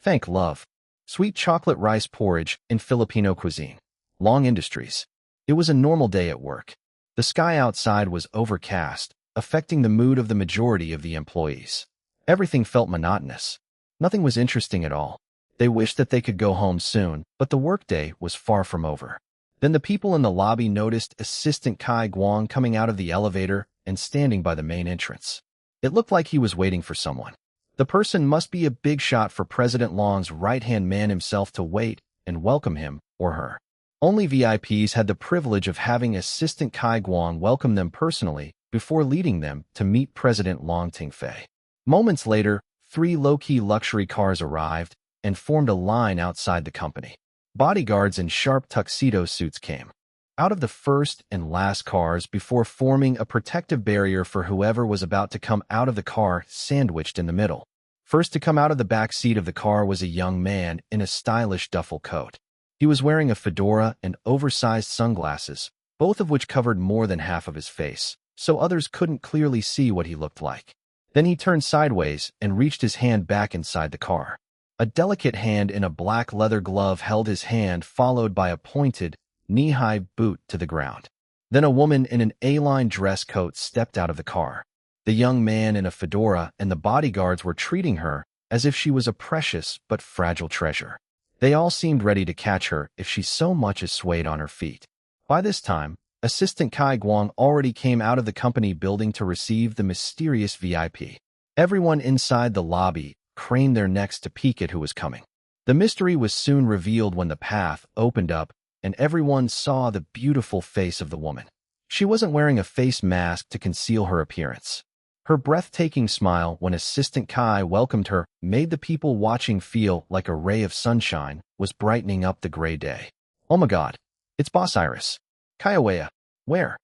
Thank love. Sweet chocolate rice porridge in Filipino cuisine. Long Industries. It was a normal day at work. The sky outside was overcast, affecting the mood of the majority of the employees. Everything felt monotonous. Nothing was interesting at all. They wished that they could go home soon, but the workday was far from over. Then the people in the lobby noticed Assistant Kai Guang coming out of the elevator and standing by the main entrance. It looked like he was waiting for someone. The person must be a big shot for President Long's right-hand man himself to wait and welcome him or her. Only VIPs had the privilege of having Assistant Kai Guang welcome them personally before leading them to meet President Long Tingfei. Moments later, 3 low-key luxury cars arrived and formed a line outside the company. Bodyguards in sharp tuxedo suits came out of the first and last cars before forming a protective barrier for whoever was about to come out of the car sandwiched in the middle. First to come out of the back seat of the car was a young man in a stylish duffel coat. He was wearing a fedora and oversized sunglasses, both of which covered more than half of his face, so others couldn't clearly see what he looked like. Then he turned sideways and reached his hand back inside the car. A delicate hand in a black leather glove held his hand, followed by a pointed, knee-high boot to the ground. Then a woman in an A-line dress coat stepped out of the car. The young man in a fedora and the bodyguards were treating her as if she was a precious but fragile treasure. They all seemed ready to catch her if she so much as swayed on her feet. By this time, Assistant Kai Guang already came out of the company building to receive the mysterious VIP. Everyone inside the lobby craned their necks to peek at who was coming. The mystery was soon revealed when the path opened up and everyone saw the beautiful face of the woman. She wasn't wearing a face mask to conceal her appearance. Her breathtaking smile when Assistant Kai welcomed her made the people watching feel like a ray of sunshine was brightening up the gray day. Oh my God, it's Boss Iris. Kaiawea, where?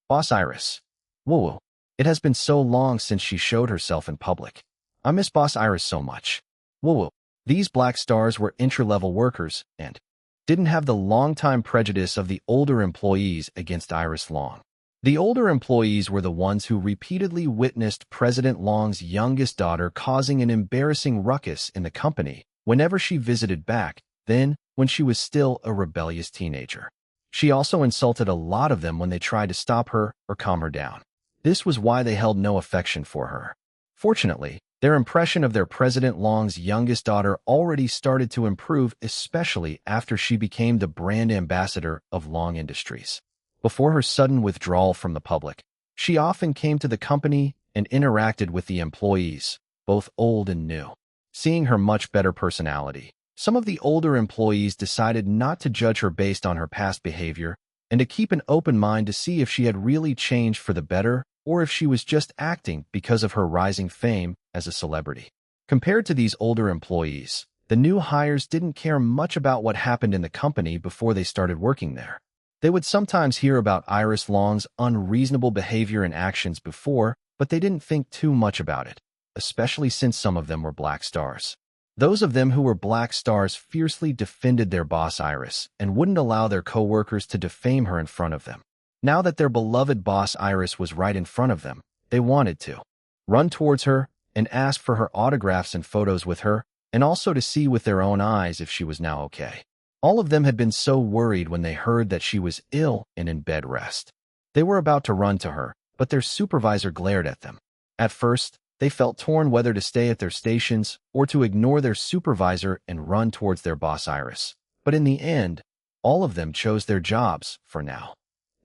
Boss Iris. Woo-woo. It has been so long since she showed herself in public. I miss Boss Iris so much. Woo-woo. These black stars were entry-level workers and didn't have the long-time prejudice of the older employees against Iris Long. The older employees were the ones who repeatedly witnessed President Long's youngest daughter causing an embarrassing ruckus in the company whenever she visited back then when she was still a rebellious teenager. She also insulted a lot of them when they tried to stop her or calm her down. This was why they held no affection for her. Fortunately, their impression of their President Long's youngest daughter already started to improve, especially after she became the brand ambassador of Long Industries. Before her sudden withdrawal from the public, she often came to the company and interacted with the employees, both old and new. Seeing her much better personality, some of the older employees decided not to judge her based on her past behavior and to keep an open mind to see if she had really changed for the better or if she was just acting because of her rising fame as a celebrity. Compared to these older employees, the new hires didn't care much about what happened in the company before they started working there. They would sometimes hear about Iris Long's unreasonable behavior and actions before, but they didn't think too much about it, especially since some of them were Black Stars. Those of them who were Black Stars fiercely defended their boss Iris and wouldn't allow their co-workers to defame her in front of them. Now that their beloved boss Iris was right in front of them, they wanted to run towards her and ask for her autographs and photos with her, and also to see with their own eyes if she was now okay. All of them had been so worried when they heard that she was ill and in bed rest. They were about to run to her, but their supervisor glared at them. At first, they felt torn whether to stay at their stations or to ignore their supervisor and run towards their boss Iris. But in the end, all of them chose their jobs for now.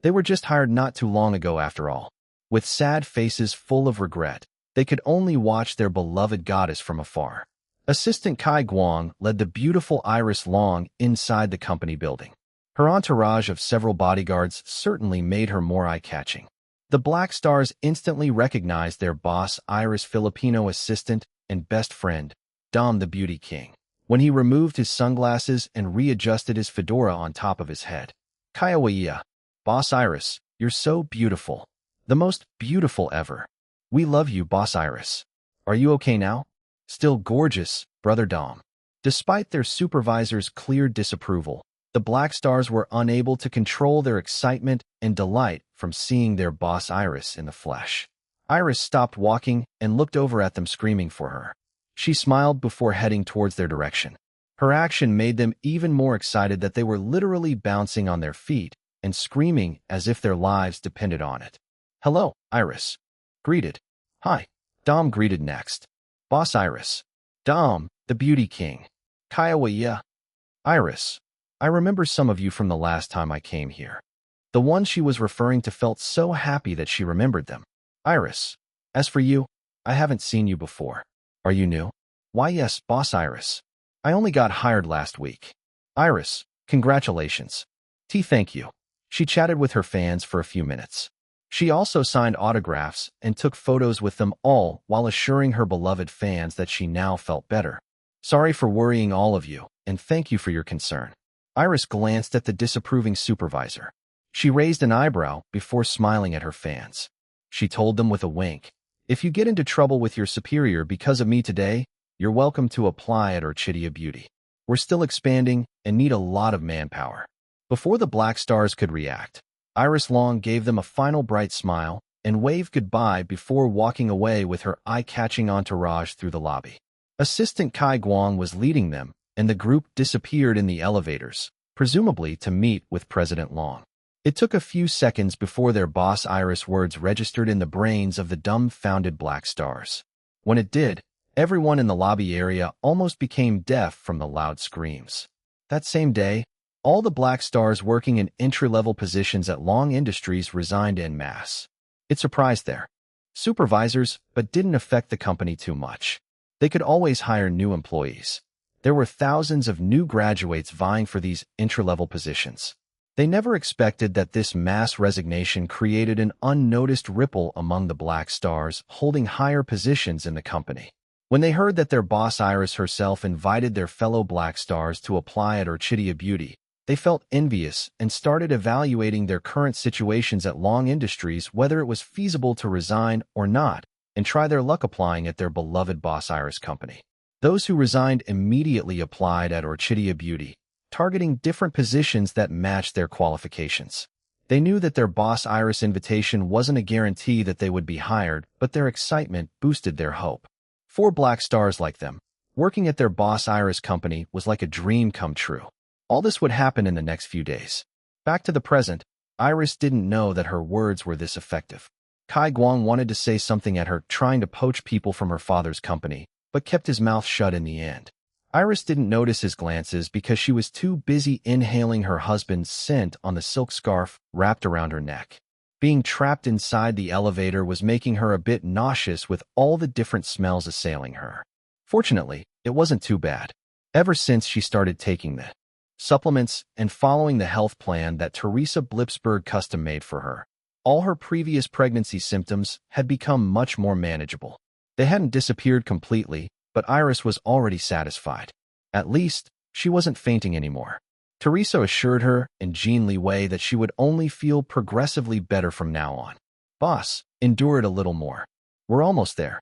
They were just hired not too long ago after all. With sad faces full of regret, they could only watch their beloved goddess from afar. Assistant Kai Guang led the beautiful Iris Long inside the company building. Her entourage of several bodyguards certainly made her more eye-catching. The Black Stars instantly recognized their boss Iris' Filipino assistant and best friend, Dom the Beauty King, when he removed his sunglasses and readjusted his fedora on top of his head. Kaya, Boss Iris, you're so beautiful. The most beautiful ever. We love you, Boss Iris. Are you okay now? Still gorgeous, Brother Dom. Despite their supervisor's clear disapproval, the Black Stars were unable to control their excitement and delight from seeing their boss Iris in the flesh. Iris stopped walking and looked over at them, screaming for her. She smiled before heading towards their direction. Her action made them even more excited that they were literally bouncing on their feet and screaming as if their lives depended on it. Hello, Iris. Greeted. Hi. Dom greeted next. Boss Iris. Dom, the Beauty King. Kaya. Iris. I remember some of you from the last time I came here. The one she was referring to felt so happy that she remembered them. Iris. As for you, I haven't seen you before. Are you new? Why yes, Boss Iris. I only got hired last week. Iris, congratulations. Thank you. She chatted with her fans for a few minutes. She also signed autographs and took photos with them all while assuring her beloved fans that she now felt better. Sorry for worrying all of you, and thank you for your concern. Iris glanced at the disapproving supervisor. She raised an eyebrow before smiling at her fans. She told them with a wink, if you get into trouble with your superior because of me today, you're welcome to apply at Orchidia Beauty. We're still expanding and need a lot of manpower. Before the Black Stars could react, Iris Long gave them a final bright smile and waved goodbye before walking away with her eye-catching entourage through the lobby. Assistant Kai Guang was leading them, and the group disappeared in the elevators, presumably to meet with President Long. It took a few seconds before their boss Iris' words registered in the brains of the dumbfounded Black Stars. When it did, everyone in the lobby area almost became deaf from the loud screams. That same day, all the Black Stars working in entry-level positions at Long Industries resigned en masse. It surprised their supervisors, but didn't affect the company too much. They could always hire new employees. There were thousands of new graduates vying for these entry-level positions. They never expected that this mass resignation created an unnoticed ripple among the Black Stars holding higher positions in the company. When they heard that their boss Iris herself invited their fellow Black Stars to apply at Orchidia Beauty, they felt envious and started evaluating their current situations at Long Industries, whether it was feasible to resign or not, and try their luck applying at their beloved boss Iris company. Those who resigned immediately applied at Orchidia Beauty, targeting different positions that matched their qualifications. They knew that their boss Iris' invitation wasn't a guarantee that they would be hired, but their excitement boosted their hope. 4 black stars like them. Working at their boss Iris' company was like a dream come true. All this would happen in the next few days. Back to the present, Iris didn't know that her words were this effective. Kai Guang wanted to say something at her, trying to poach people from her father's company, but kept his mouth shut in the end. Iris didn't notice his glances because she was too busy inhaling her husband's scent on the silk scarf wrapped around her neck. Being trapped inside the elevator was making her a bit nauseous with all the different smells assailing her. Fortunately, it wasn't too bad. Ever since she started taking the supplements and following the health plan that Teresa Blipsberg custom-made for her, all her previous pregnancy symptoms had become much more manageable. They hadn't disappeared completely, but Iris was already satisfied. At least, she wasn't fainting anymore. Teresa assured her and Jin Liwei that she would only feel progressively better from now on. Boss, endure it a little more. We're almost there.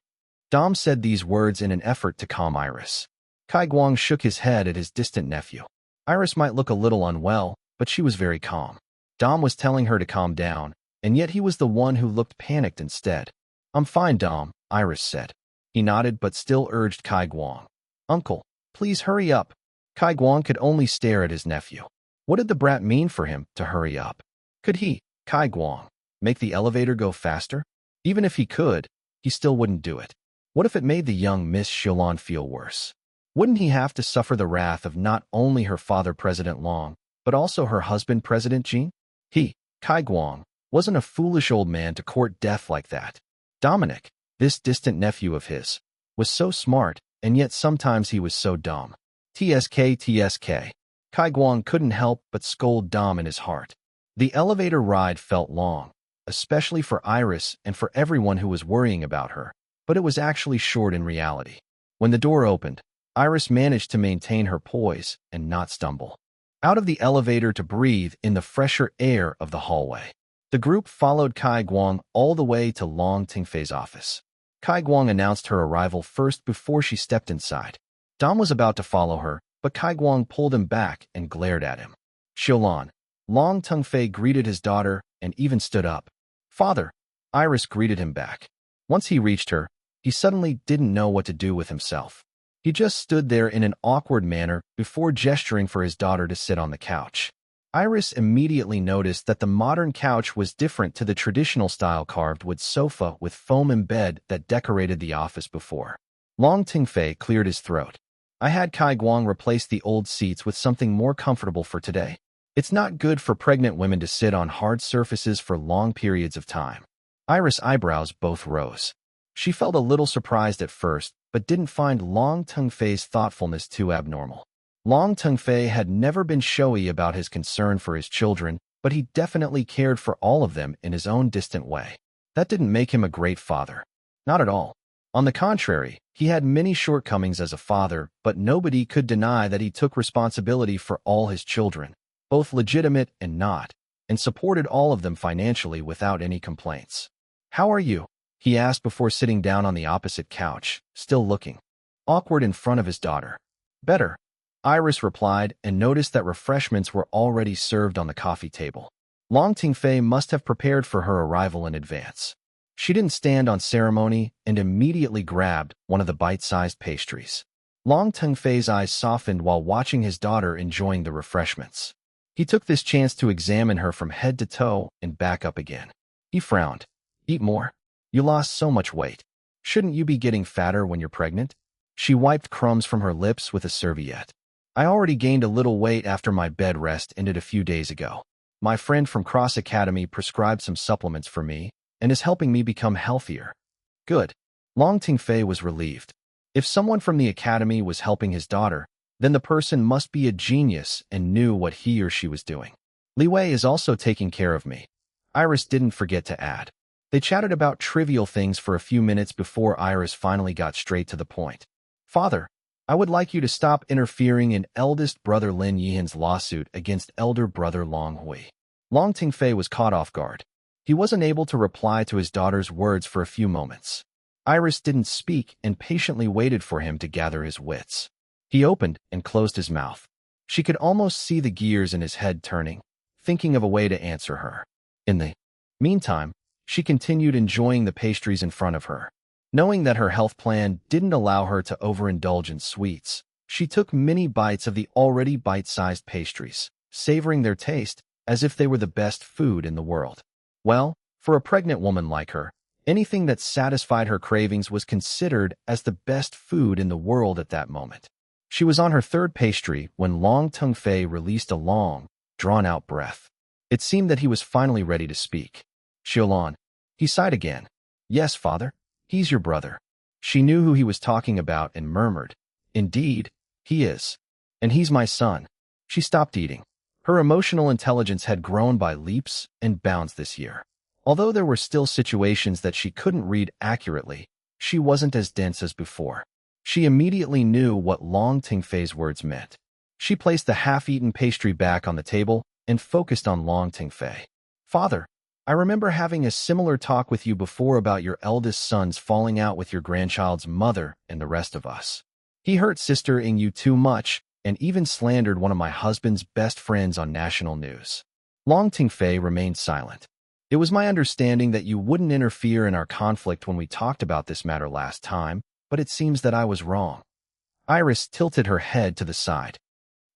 Dom said these words in an effort to calm Iris. Kai Guang shook his head at his distant nephew. Iris might look a little unwell, but she was very calm. Dom was telling her to calm down, and yet he was the one who looked panicked instead. I'm fine, Dom, Iris said. He nodded but still urged Kai Guang. Uncle, please hurry up. Kai Guang could only stare at his nephew. What did the brat mean for him to hurry up? Could he, Kai Guang, make the elevator go faster? Even if he could, he still wouldn't do it. What if it made the young Miss Xiaolon feel worse? Wouldn't he have to suffer the wrath of not only her father President Long, but also her husband President Jin? He, Kai Guang, wasn't a foolish old man to court death like that. Dominic, this distant nephew of his, was so smart, and yet sometimes he was so dumb. TSK. Kai Guang couldn't help but scold Dom in his heart. The elevator ride felt long, especially for Iris and for everyone who was worrying about her, but it was actually short in reality. When the door opened, Iris managed to maintain her poise and not stumble out of the elevator to breathe in the fresher air of the hallway. The group followed Kai Guang all the way to Long Tingfei's office. Kai Guang announced her arrival first before she stepped inside. Dom was about to follow her, but Kai Guang pulled him back and glared at him. Xiaolon. Long Tingfei greeted his daughter and even stood up. Father. Iris greeted him back. Once he reached her, he suddenly didn't know what to do with himself. He just stood there in an awkward manner before gesturing for his daughter to sit on the couch. Iris immediately noticed that the modern couch was different to the traditional style carved wood sofa with foam and bed that decorated the office before. Long Tingfei cleared his throat. I had Kai Guang replace the old seats with something more comfortable for today. It's not good for pregnant women to sit on hard surfaces for long periods of time. Iris' eyebrows both rose. She felt a little surprised at first, but didn't find Long Tingfei's thoughtfulness too abnormal. Long Tingfei had never been showy about his concern for his children, but he definitely cared for all of them in his own distant way. That didn't make him a great father. Not at all. On the contrary, he had many shortcomings as a father, but nobody could deny that he took responsibility for all his children, both legitimate and not, and supported all of them financially without any complaints. How are you? He asked before sitting down on the opposite couch, still looking awkward in front of his daughter. Better, Iris replied and noticed that refreshments were already served on the coffee table. Long Tingfei must have prepared for her arrival in advance. She didn't stand on ceremony and immediately grabbed one of the bite-sized pastries. Long Tingfei's eyes softened while watching his daughter enjoying the refreshments. He took this chance to examine her from head to toe and back up again. He frowned. Eat more. You lost so much weight. Shouldn't you be getting fatter when you're pregnant? She wiped crumbs from her lips with a serviette. I already gained a little weight after my bed rest ended a few days ago. My friend from Cross Academy prescribed some supplements for me and is helping me become healthier. Good. Long Tingfei was relieved. If someone from the academy was helping his daughter, then the person must be a genius and knew what he or she was doing. Liwei is also taking care of me. Iris didn't forget to add. They chatted about trivial things for a few minutes before Iris finally got straight to the point. Father, I would like you to stop interfering in eldest brother Lin Yihan's lawsuit against elder brother Long Hui. Long Tingfei was caught off guard. He wasn't able to reply to his daughter's words for a few moments. Iris didn't speak and patiently waited for him to gather his wits. He opened and closed his mouth. She could almost see the gears in his head turning, thinking of a way to answer her. In the meantime, she continued enjoying the pastries in front of her. Knowing that her health plan didn't allow her to overindulge in sweets, she took many bites of the already bite-sized pastries, savoring their taste as if they were the best food in the world. Well, for a pregnant woman like her, anything that satisfied her cravings was considered as the best food in the world at that moment. She was on her third pastry when Long Teng-fei released a long, drawn-out breath. It seemed that he was finally ready to speak. Xiaolon. He sighed again. Yes, father. He's your brother. She knew who he was talking about and murmured, Indeed, he is. And he's my son. She stopped eating. Her emotional intelligence had grown by leaps and bounds this year. Although there were still situations that she couldn't read accurately, she wasn't as dense as before. She immediately knew what Long Teng-fei's words meant. She placed the half-eaten pastry back on the table and focused on Long Teng-fei. Father, I remember having a similar talk with you before about your eldest son's falling out with your grandchild's mother and the rest of us. He hurt Sister Ing too much and even slandered one of my husband's best friends on national news. Long Teng-fei remained silent. It was my understanding that you wouldn't interfere in our conflict when we talked about this matter last time, but it seems that I was wrong. Iris tilted her head to the side.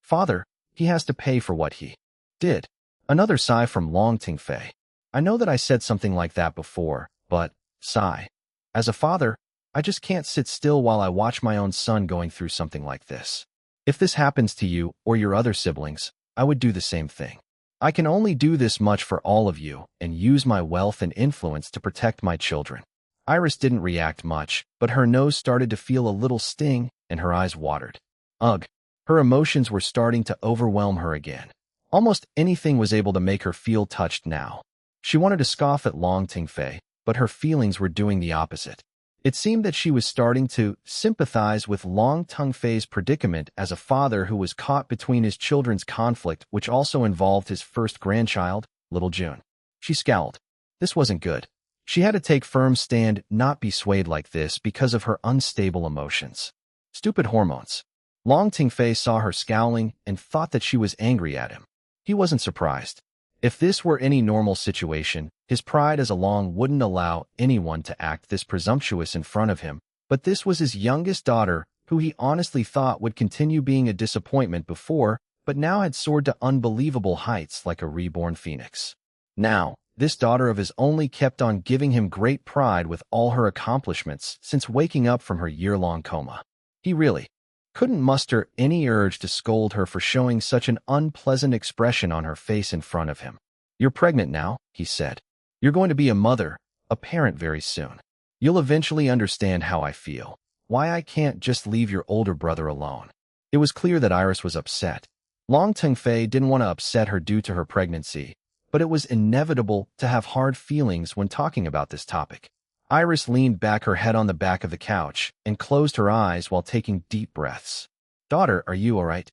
Father, he has to pay for what he did. Another sigh from Long Teng-fei. I know that I said something like that before, but, sigh. As a father, I just can't sit still while I watch my own son going through something like this. If this happens to you or your other siblings, I would do the same thing. I can only do this much for all of you and use my wealth and influence to protect my children. Iris didn't react much, but her nose started to feel a little sting and her eyes watered. Ugh, her emotions were starting to overwhelm her again. Almost anything was able to make her feel touched now. She wanted to scoff at Long Teng-fei, but her feelings were doing the opposite. It seemed that she was starting to sympathize with Long Teng-fei's predicament as a father who was caught between his children's conflict, which also involved his first grandchild, little June. She scowled. This wasn't good. She had to take firm stand, not be swayed like this because of her unstable emotions. Stupid hormones. Long Teng-fei saw her scowling and thought that she was angry at him. He wasn't surprised. If this were any normal situation, his pride as a Long wouldn't allow anyone to act this presumptuous in front of him, but this was his youngest daughter, who he honestly thought would continue being a disappointment before, but now had soared to unbelievable heights like a reborn phoenix. Now, this daughter of his only kept on giving him great pride with all her accomplishments since waking up from her year-long coma. He really couldn't muster any urge to scold her for showing such an unpleasant expression on her face in front of him. You're pregnant now, he said. You're going to be a mother, a parent very soon. You'll eventually understand how I feel, why I can't just leave your older brother alone. It was clear that Iris was upset. Long Teng-fei didn't want to upset her due to her pregnancy, but it was inevitable to have hard feelings when talking about this topic. Iris leaned back her head on the back of the couch and closed her eyes while taking deep breaths. Daughter, are you all right?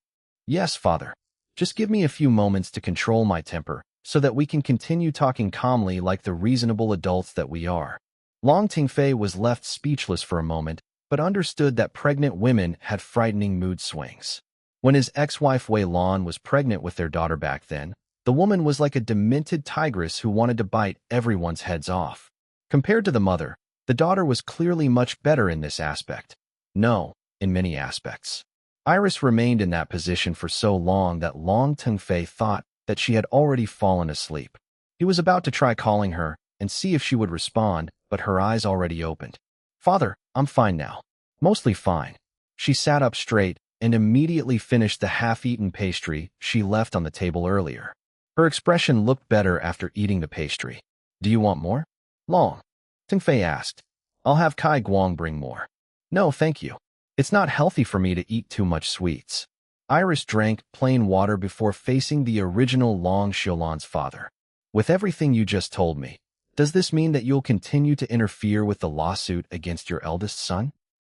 Yes, father. Just give me a few moments to control my temper so that we can continue talking calmly like the reasonable adults that we are. Long Teng-fei was left speechless for a moment, but understood that pregnant women had frightening mood swings. When his ex-wife Wei Lan was pregnant with their daughter back then, the woman was like a demented tigress who wanted to bite everyone's heads off. Compared to the mother, the daughter was clearly much better in this aspect. No, in many aspects. Iris remained in that position for so long that Long Teng-fei thought that she had already fallen asleep. He was about to try calling her and see if she would respond, but her eyes already opened. Father, I'm fine now. Mostly fine. She sat up straight and immediately finished the half-eaten pastry she left on the table earlier. Her expression looked better after eating the pastry. Do you want more? Long Teng-fei asked. I'll have Kai Guang bring more. No, thank you. It's not healthy for me to eat too much sweets. Iris drank plain water before facing the original Long Xiaolon's father. With everything you just told me, does this mean that you'll continue to interfere with the lawsuit against your eldest son?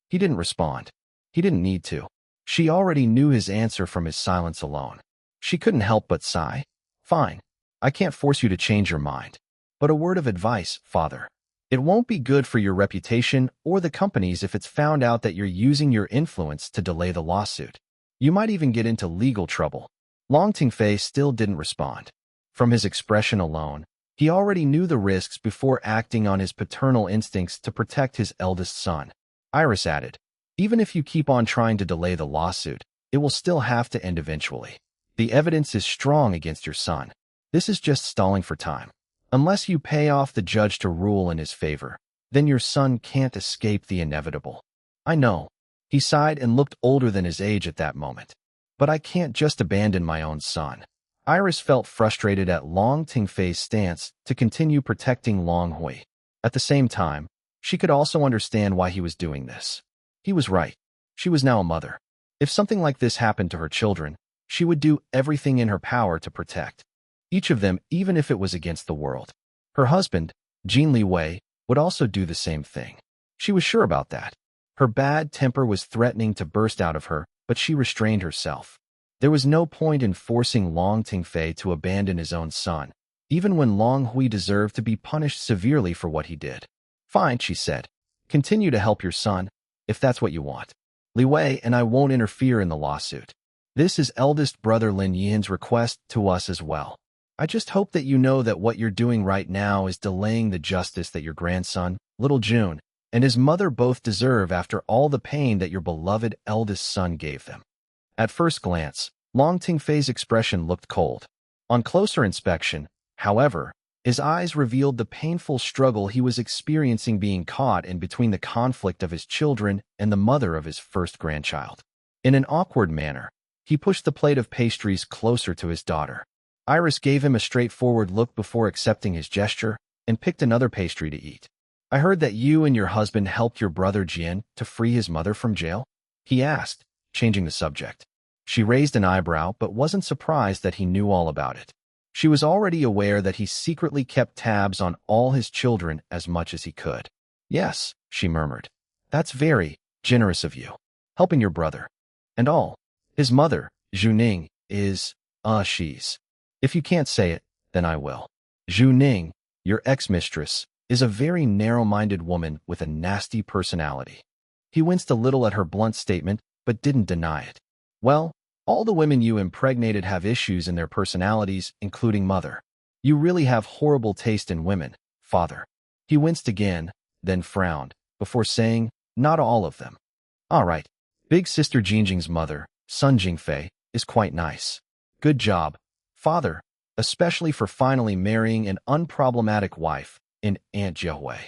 He didn't respond. He didn't need to. She already knew his answer from his silence alone. She couldn't help but sigh. Fine. I can't force you to change your mind. But a word of advice, father. It won't be good for your reputation or the company's if it's found out that you're using your influence to delay the lawsuit. You might even get into legal trouble. Long Teng-fei still didn't respond. From his expression alone, He already knew the risks before acting on his paternal instincts to protect his eldest son. Iris added, even if you keep on trying to delay the lawsuit, it will still have to end eventually. The evidence is strong against your son. This is just stalling for time. Unless you pay off the judge to rule in his favor, then your son can't escape the inevitable. I know. He sighed and looked older than his age at that moment. But I can't just abandon my own son. Iris felt frustrated at Long Tingfei's stance to continue protecting Long Hui. At the same time, she could also understand why he was doing this. He was right. She was now a mother. If something like this happened to her children, she would do everything in her power to protect each of them, even if it was against the world. Her husband, Jin Liwei, would also do the same thing. She was sure about that. Her bad temper was threatening to burst out of her, but she restrained herself. There was no point in forcing Long Tingfei to abandon his own son, even when Long Hui deserved to be punished severely for what he did. Fine, she said. Continue to help your son, if that's what you want. Liwei and I won't interfere in the lawsuit. This is eldest brother Lin Yin's request to us as well. I just hope that you know that what you're doing right now is delaying the justice that your grandson, little June, and his mother both deserve after all the pain that your beloved eldest son gave them. At first glance, Long Tingfei's expression looked cold. On closer inspection, however, his eyes revealed the painful struggle he was experiencing being caught in between the conflict of his children and the mother of his first grandchild. In an awkward manner, he pushed the plate of pastries closer to his daughter. Iris gave him a straightforward look before accepting his gesture and picked another pastry to eat. I heard that you and your husband helped your brother Jin to free his mother from jail? He asked, changing the subject. She raised an eyebrow but wasn't surprised that he knew all about it. She was already aware that he secretly kept tabs on all his children as much as he could. Yes, she murmured. That's very generous of you. Helping your brother. And all. His mother, Zhu Ning, is, she's. If you can't say it, then I will. Zhu Ning, your ex-mistress, is a very narrow-minded woman with a nasty personality. He winced a little at her blunt statement, but didn't deny it. Well, all the women you impregnated have issues in their personalities, including mother. You really have horrible taste in women, father. He winced again, then frowned, before saying, not all of them. All right, big sister Jingjing's mother, Sun Jingfei, is quite nice. Good job, father, especially for finally marrying an unproblematic wife in Aunt Jiahui.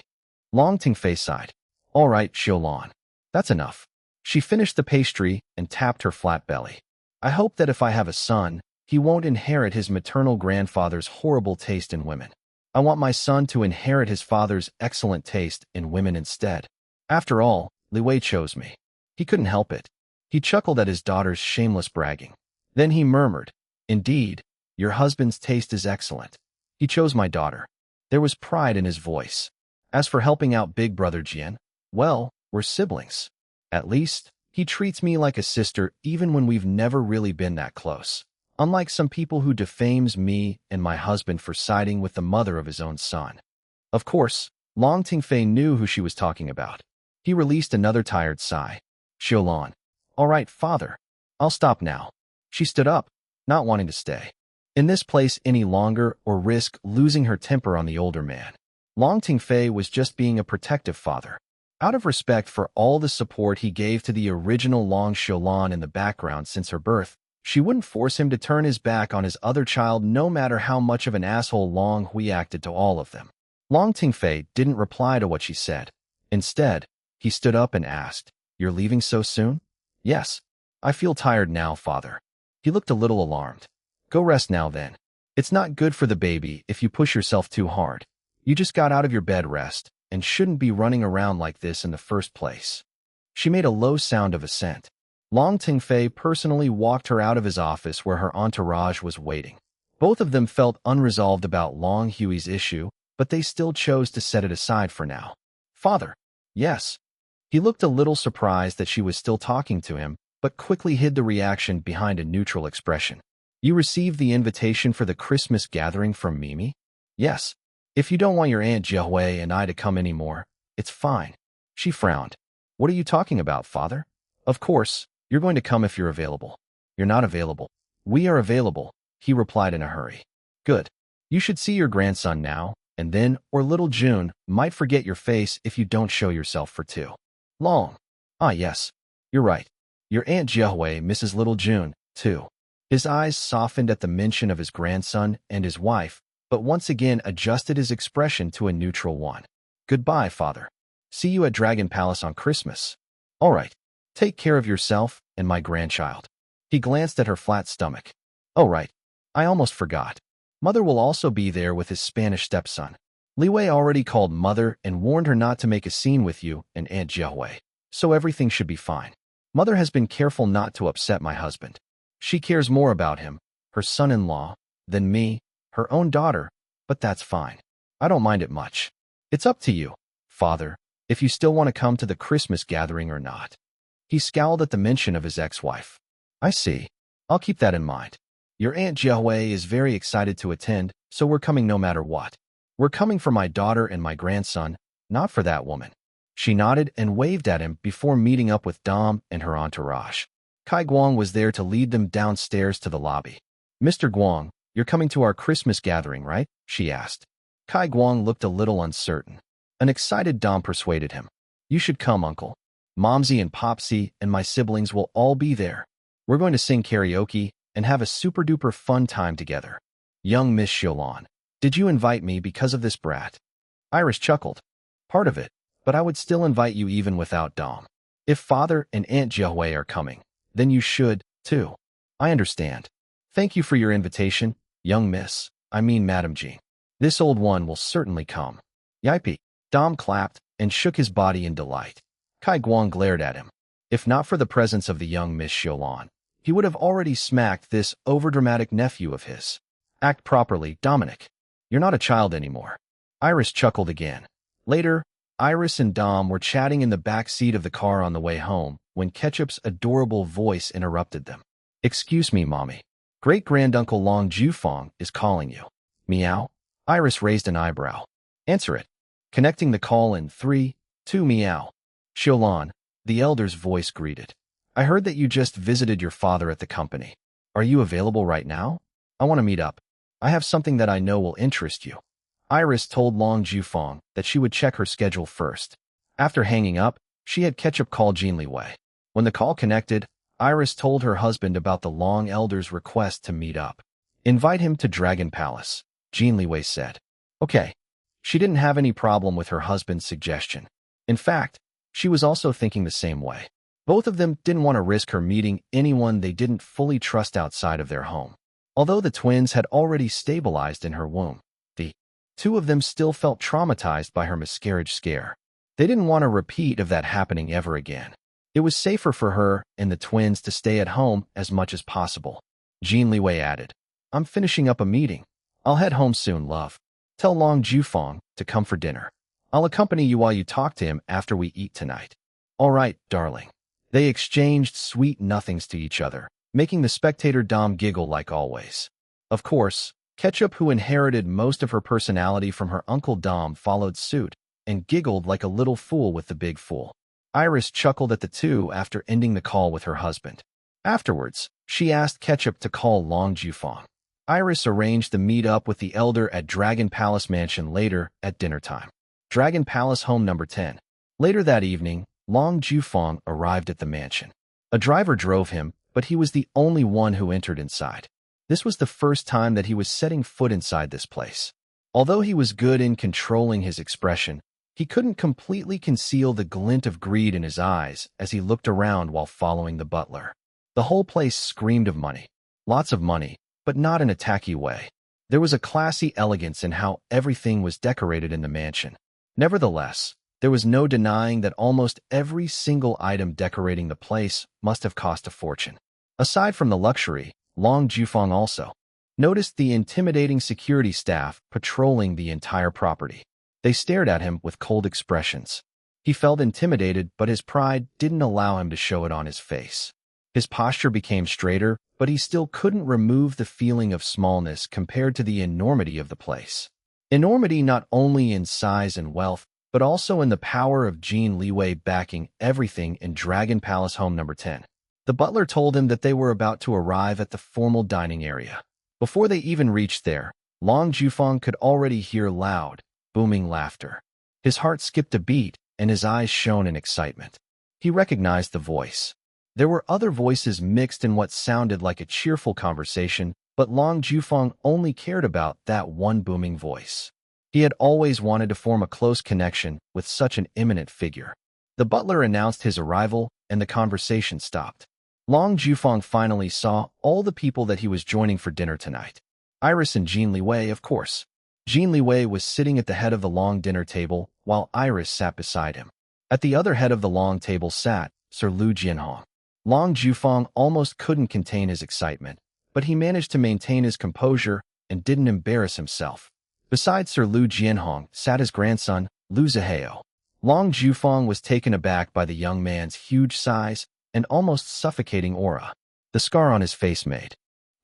Long Tingfei sighed. All right, Xiaolan. That's enough. She finished the pastry and tapped her flat belly. I hope that if I have a son, he won't inherit his maternal grandfather's horrible taste in women. I want my son to inherit his father's excellent taste in women instead. After all, Liwei chose me. He couldn't help it. He chuckled at his daughter's shameless bragging. Then he murmured, Indeed, your husband's taste is excellent. He chose my daughter. There was pride in his voice. As for helping out big brother Jian, well, we're siblings. At least, he treats me like a sister even when we've never really been that close. Unlike some people who defames me and my husband for siding with the mother of his own son. Of course, Long Tingfei knew who she was talking about. He released another tired sigh. Xiaolan. All right, father. I'll stop now. She stood up, not wanting to stay in this place any longer or risk losing her temper on the older man. Long Tingfei was just being a protective father. Out of respect for all the support he gave to the original Long Xiaolan in the background since her birth, she wouldn't force him to turn his back on his other child no matter how much of an asshole Long Hui acted to all of them. Long Tingfei didn't reply to what she said. Instead, he stood up and asked, You're leaving so soon? Yes. I feel tired now, father. He looked a little alarmed. Go rest now then. It's not good for the baby if you push yourself too hard. You just got out of your bed, rest, and shouldn't be running around like this in the first place. She made a low sound of assent. Long Tingfei personally walked her out of his office where her entourage was waiting. Both of them felt unresolved about Long Hui's issue, but they still chose to set it aside for now. Father. Yes. He looked a little surprised that she was still talking to him, but quickly hid the reaction behind a neutral expression. You received the invitation for the Christmas gathering from Mimi? Yes. If you don't want your Aunt Jiahui and I to come anymore, it's fine. She frowned. What are you talking about, father? Of course, you're going to come if you're available. You're not available. We are available, he replied in a hurry. Good. You should see your grandson now, and then, or little June might forget your face if you don't show yourself for too long. Ah, yes, you're right. Your Aunt Jiahui misses little June, too. His eyes softened at the mention of his grandson and his wife, but once again adjusted his expression to a neutral one. Goodbye, father. See you at Dragon Palace on Christmas. All right. Take care of yourself and my grandchild. He glanced at her flat stomach. Oh, right. I almost forgot. Mother will also be there with his Spanish stepson. Liwei already called Mother and warned her not to make a scene with you and Aunt Jiahui, so everything should be fine. Mother has been careful not to upset my husband. She cares more about him, her son-in-law, than me, her own daughter, but that's fine. I don't mind it much. It's up to you, father, if you still want to come to the Christmas gathering or not. He scowled at the mention of his ex-wife. I see. I'll keep that in mind. Your Aunt Jiahui is very excited to attend, so we're coming no matter what. We're coming for my daughter and my grandson, not for that woman. She nodded and waved at him before meeting up with Dom and her entourage. Kai Guang was there to lead them downstairs to the lobby. Mr. Guang, you're coming to our Christmas gathering, right? She asked. Kai Guang looked a little uncertain. An excited Dom persuaded him. You should come, Uncle. Momsy and Popsy and my siblings will all be there. We're going to sing karaoke and have a super-duper fun time together. Young Miss Xiaolan, did you invite me because of this brat? Iris chuckled. Part of it, but I would still invite you even without Dom. If Father and Aunt Jiahui are coming, then you should, too. I understand. Thank you for your invitation, young miss. I mean Madam Jean. This old one will certainly come. Yippee. Dom clapped and shook his body in delight. Kai Guang glared at him. If not for the presence of the young Miss Xiaolan, he would have already smacked this overdramatic nephew of his. Act properly, Dominic. You're not a child anymore. Iris chuckled again. Later, Iris and Dom were chatting in the back seat of the car on the way home when Ketchup's adorable voice interrupted them. Excuse me, Mommy. Great-granduncle Long Jufong is calling you. Meow. Iris raised an eyebrow. Answer it. Connecting the call in 3, 2 meow. Xiaolan, the elder's voice greeted. I heard that you just visited your father at the company. Are you available right now? I want to meet up. I have something that I know will interest you. Iris told Long Jufong that she would check her schedule first. After hanging up, she had Ketchup call Jin Liwei. When the call connected, Iris told her husband about the Long elder's request to meet up. Invite him to Dragon Palace, Jin Liwei said. Okay. She didn't have any problem with her husband's suggestion. In fact, she was also thinking the same way. Both of them didn't want to risk her meeting anyone they didn't fully trust outside of their home. Although the twins had already stabilized in her womb, the two of them still felt traumatized by her miscarriage scare. They didn't want a repeat of that happening ever again. It was safer for her and the twins to stay at home as much as possible. Jin Liwei added, I'm finishing up a meeting. I'll head home soon, love. Tell Long Jufong to come for dinner. I'll accompany you while you talk to him after we eat tonight. All right, darling. They exchanged sweet nothings to each other, making the spectator Dom giggle like always. Of course, Ketchup, who inherited most of her personality from her uncle Dom, followed suit and giggled like a little fool with the big fool. Iris chuckled at the two after ending the call with her husband. Afterwards, she asked Ketchup to call Long Jufong. Iris arranged to meet up with the elder at Dragon Palace Mansion later at dinner time. Dragon Palace Home Number 10. Later that evening, Long Jufong arrived at the mansion. A driver drove him, but he was the only one who entered inside. This was the first time that he was setting foot inside this place. Although he was good in controlling his expression, he couldn't completely conceal the glint of greed in his eyes as he looked around while following the butler. The whole place screamed of money. Lots of money, but not in a tacky way. There was a classy elegance in how everything was decorated in the mansion. Nevertheless, there was no denying that almost every single item decorating the place must have cost a fortune. Aside from the luxury, Long Jufong also noticed the intimidating security staff patrolling the entire property. They stared at him with cold expressions. He felt intimidated, but his pride didn't allow him to show it on his face. His posture became straighter, but he still couldn't remove the feeling of smallness compared to the enormity of the place. Enormity not only in size and wealth, but also in the power of Jin Liwei backing everything in Dragon Palace Home Number 10. The butler told him that they were about to arrive at the formal dining area. Before they even reached there, Long Jufeng could already hear loud, booming laughter. His heart skipped a beat, and his eyes shone in excitement. He recognized the voice. There were other voices mixed in what sounded like a cheerful conversation, but Long Jufeng only cared about that one booming voice. He had always wanted to form a close connection with such an eminent figure. The butler announced his arrival, and the conversation stopped. Long Jufeng finally saw all the people that he was joining for dinner tonight. Iris and Jin Liwei, of course. Jin Liwei was sitting at the head of the long dinner table, while Iris sat beside him. At the other head of the long table sat Sir Lu Jianhong. Long Jufeng almost couldn't contain his excitement, but he managed to maintain his composure and didn't embarrass himself. Beside Sir Lu Jianhong sat his grandson, Lu Zihao. Long Jufeng was taken aback by the young man's huge size and almost suffocating aura. The scar on his face made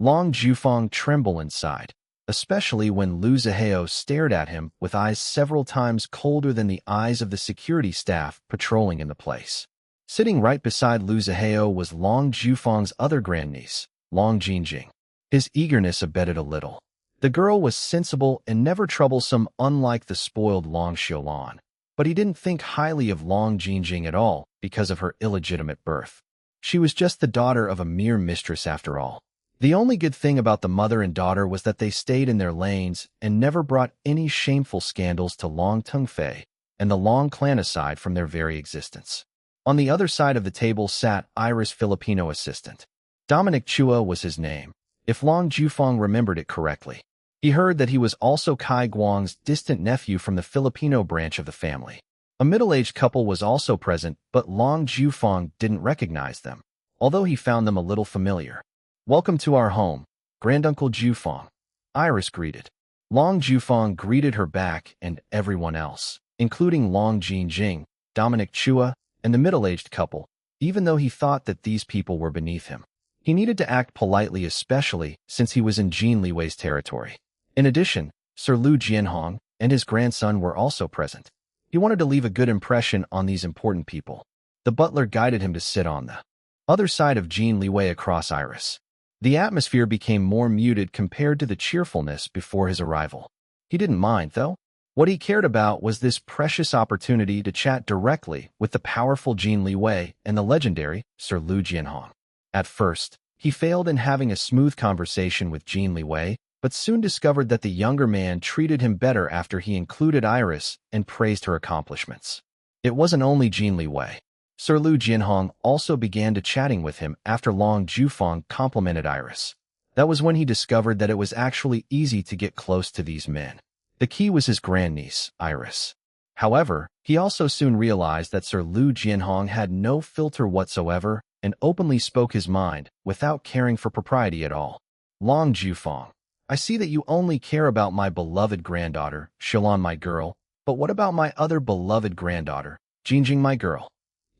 Long Jufeng tremble inside, especially when Lu Zihao stared at him with eyes several times colder than the eyes of the security staff patrolling in the place. Sitting right beside Lu Zihao was Long Jufeng's other grandniece, Long Jinjing. His eagerness abated a little. The girl was sensible and never troublesome, unlike the spoiled Long Xiulan. But he didn't think highly of Long Jinjing at all because of her illegitimate birth. She was just the daughter of a mere mistress after all. The only good thing about the mother and daughter was that they stayed in their lanes and never brought any shameful scandals to Long Tengfei and the Long clan aside from their very existence. On the other side of the table sat Iris' Filipino assistant. Dominic Chua was his name, if Long Jufeng remembered it correctly. He heard that he was also Kai Guang's distant nephew from the Filipino branch of the family. A middle-aged couple was also present, but Long Jufeng didn't recognize them, although he found them a little familiar. "Welcome to our home, Granduncle Jufeng," Iris greeted. Long Jufeng greeted her back and everyone else, including Long Jinjing, Dominic Chua, and the middle-aged couple, even though he thought that these people were beneath him. He needed to act politely, especially since he was in Jin Liwei's territory. In addition, Sir Lu Jianhong and his grandson were also present. He wanted to leave a good impression on these important people. The butler guided him to sit on the other side of Jin Liwei across Iris. The atmosphere became more muted compared to the cheerfulness before his arrival. He didn't mind, though. What he cared about was this precious opportunity to chat directly with the powerful Jin Liwei and the legendary Sir Lu Jianhong. At first, he failed in having a smooth conversation with Jin Liwei, but soon discovered that the younger man treated him better after he included Iris and praised her accomplishments. It wasn't only Jin Liwei. Sir Lu Jianhong also began to chatting with him after Long Jufeng complimented Iris. That was when he discovered that it was actually easy to get close to these men. The key was his grandniece, Iris. However, he also soon realized that Sir Lu Jianhong had no filter whatsoever and openly spoke his mind without caring for propriety at all. "Long Jufeng, I see that you only care about my beloved granddaughter, Xiaolon my girl, but what about my other beloved granddaughter, Jinjing my girl?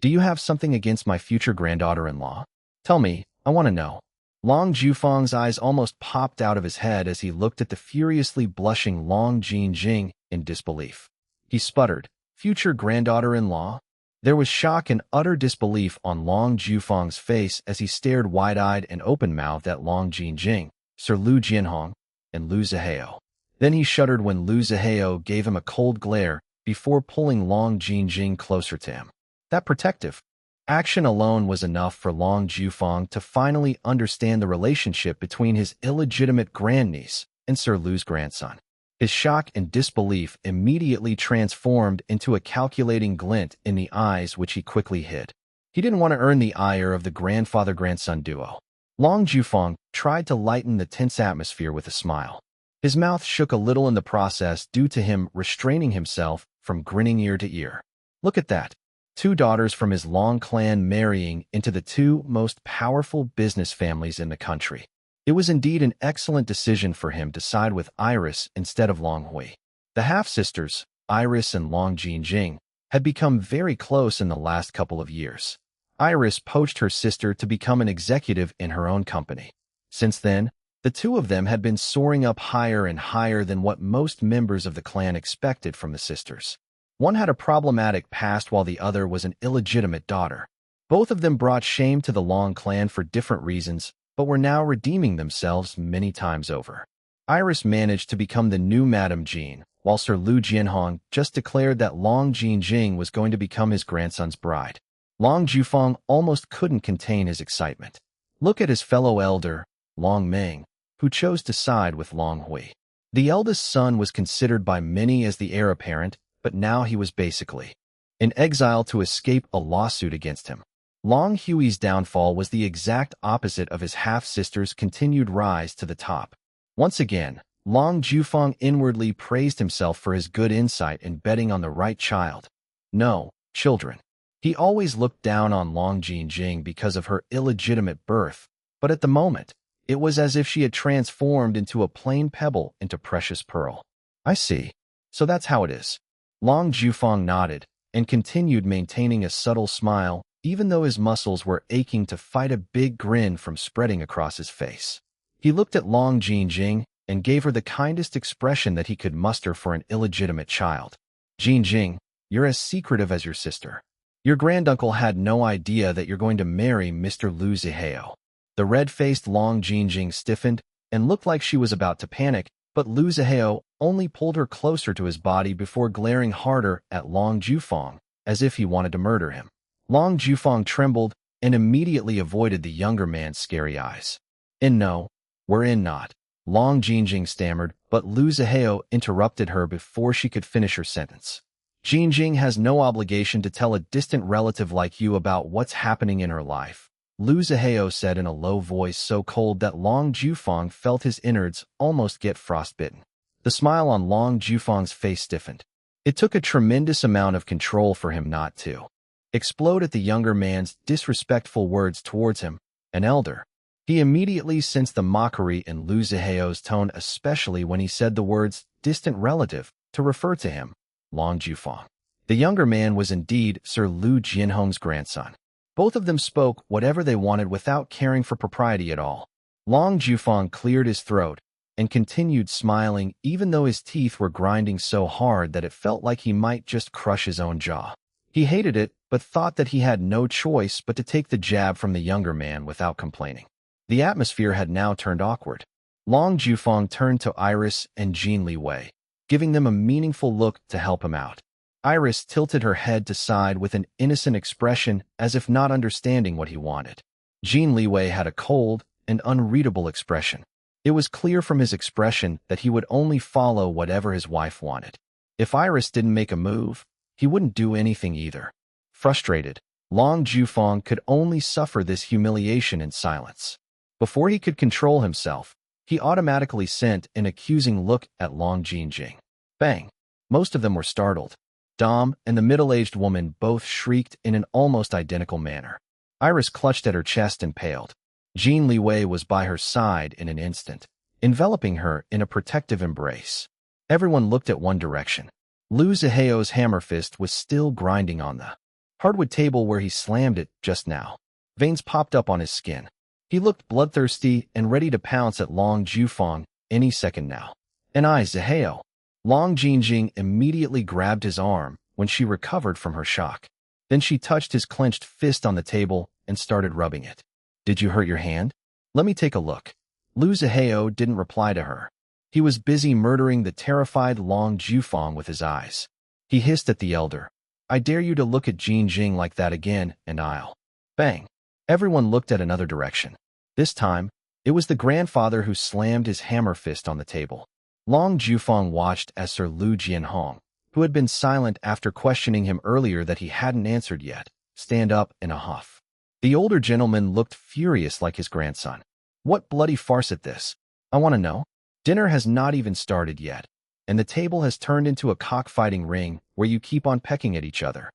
Do you have something against my future granddaughter-in-law? Tell me, I want to know." Long Jufeng's eyes almost popped out of his head as he looked at the furiously blushing Long Jinjing in disbelief. He sputtered, "Future granddaughter-in-law?" There was shock and utter disbelief on Long Jufeng's face as he stared wide-eyed and open-mouthed at Long Jinjing, Sir Lu Jianhong, and Lu Zihao. Then he shuddered when Lu Zihao gave him a cold glare before pulling Long Jinjing closer to him. That protective action alone was enough for Long Jufeng to finally understand the relationship between his illegitimate grandniece and Sir Lu's grandson. His shock and disbelief immediately transformed into a calculating glint in the eyes which he quickly hid. He didn't want to earn the ire of the grandfather-grandson duo. Long Jufeng tried to lighten the tense atmosphere with a smile. His mouth shook a little in the process due to him restraining himself from grinning ear to ear. Look at that. 2 daughters from his Long clan marrying into the 2 most powerful business families in the country. It was indeed an excellent decision for him to side with Iris instead of Long Hui. The half-sisters, Iris and Long Jinjing, had become very close in the last couple of years. Iris poached her sister to become an executive in her own company. Since then, the 2 of them had been soaring up higher and higher than what most members of the clan expected from the sisters. One had a problematic past while the other was an illegitimate daughter. Both of them brought shame to the Long clan for different reasons, but were now redeeming themselves many times over. Iris managed to become the new Madame Jean, while Sir Lu Jianhong just declared that Long Jinjing was going to become his grandson's bride. Long Jufeng almost couldn't contain his excitement. Look at his fellow elder, Long Meng, who chose to side with Long Hui. The eldest son was considered by many as the heir apparent, but now he was basically in exile to escape a lawsuit against him. Long Hui's downfall was the exact opposite of his half-sister's continued rise to the top. Once again, Long Jufeng inwardly praised himself for his good insight in betting on the right child. No, children. He always looked down on Long Jinjing because of her illegitimate birth, but at the moment, it was as if she had transformed into a plain pebble into precious pearl. I see. So that's how it is. Long Jufeng nodded and continued maintaining a subtle smile, even though his muscles were aching to fight a big grin from spreading across his face. He looked at Long Jinjing and gave her the kindest expression that he could muster for an illegitimate child. Jinjing, you're as secretive as your sister. Your granduncle had no idea that you're going to marry Mr. Lu Zihao. The red-faced Long Jinjing stiffened and looked like she was about to panic, but Lu Zihao only pulled her closer to his body before glaring harder at Long Jufeng, as if he wanted to murder him. Long Jufeng trembled and immediately avoided the younger man's scary eyes. No, we're in not. Long Jinjing stammered, but Lu Zihao interrupted her before she could finish her sentence. Jinjing has no obligation to tell a distant relative like you about what's happening in her life, Lu Zihao said in a low voice so cold that Long Jufeng felt his innards almost get frostbitten. The smile on Long Jufeng's face stiffened. It took a tremendous amount of control for him not to explode at the younger man's disrespectful words towards him, an elder. He immediately sensed the mockery in Lu Zihao's tone, especially when he said the words distant relative to refer to him, Long Jufeng. The younger man was indeed Sir Lu Jianhong's grandson. Both of them spoke whatever they wanted without caring for propriety at all. Long Jufeng cleared his throat and continued smiling even though his teeth were grinding so hard that it felt like he might just crush his own jaw. He hated it, but thought that he had no choice but to take the jab from the younger man without complaining. The atmosphere had now turned awkward. Long Jufeng turned to Iris and Jin Liwei, giving them a meaningful look to help him out. Iris tilted her head to side with an innocent expression as if not understanding what he wanted. Jin Liwei had a cold and unreadable expression. It was clear from his expression that he would only follow whatever his wife wanted. If Iris didn't make a move, he wouldn't do anything either. Frustrated, Long Jufeng could only suffer this humiliation in silence. Before he could control himself, he automatically sent an accusing look at Long Jinjing. Bang! Most of them were startled. Dom and the middle-aged woman both shrieked in an almost identical manner. Iris clutched at her chest and paled. Jin Liwei was by her side in an instant, enveloping her in a protective embrace. Everyone looked at one direction. Lu Zihao's hammer fist was still grinding on the hardwood table where he slammed it just now. Veins popped up on his skin. He looked bloodthirsty and ready to pounce at Long Jufeng any second now. Zihao. Long Jinjing immediately grabbed his arm when she recovered from her shock. Then she touched his clenched fist on the table and started rubbing it. Did you hurt your hand? Let me take a look. Lu Zihao didn't reply to her. He was busy murdering the terrified Long Jufeng with his eyes. He hissed at the elder. I dare you to look at Jinjing like that again, and I'll. Bang. Everyone looked at another direction. This time, it was the grandfather who slammed his hammer fist on the table. Long Jufeng watched as Sir Lu Jianhong, who had been silent after questioning him earlier that he hadn't answered yet, stand up in a huff. The older gentleman looked furious like his grandson. What bloody farce at this? I want to know. Dinner has not even started yet, and the table has turned into a cockfighting ring where you keep on pecking at each other.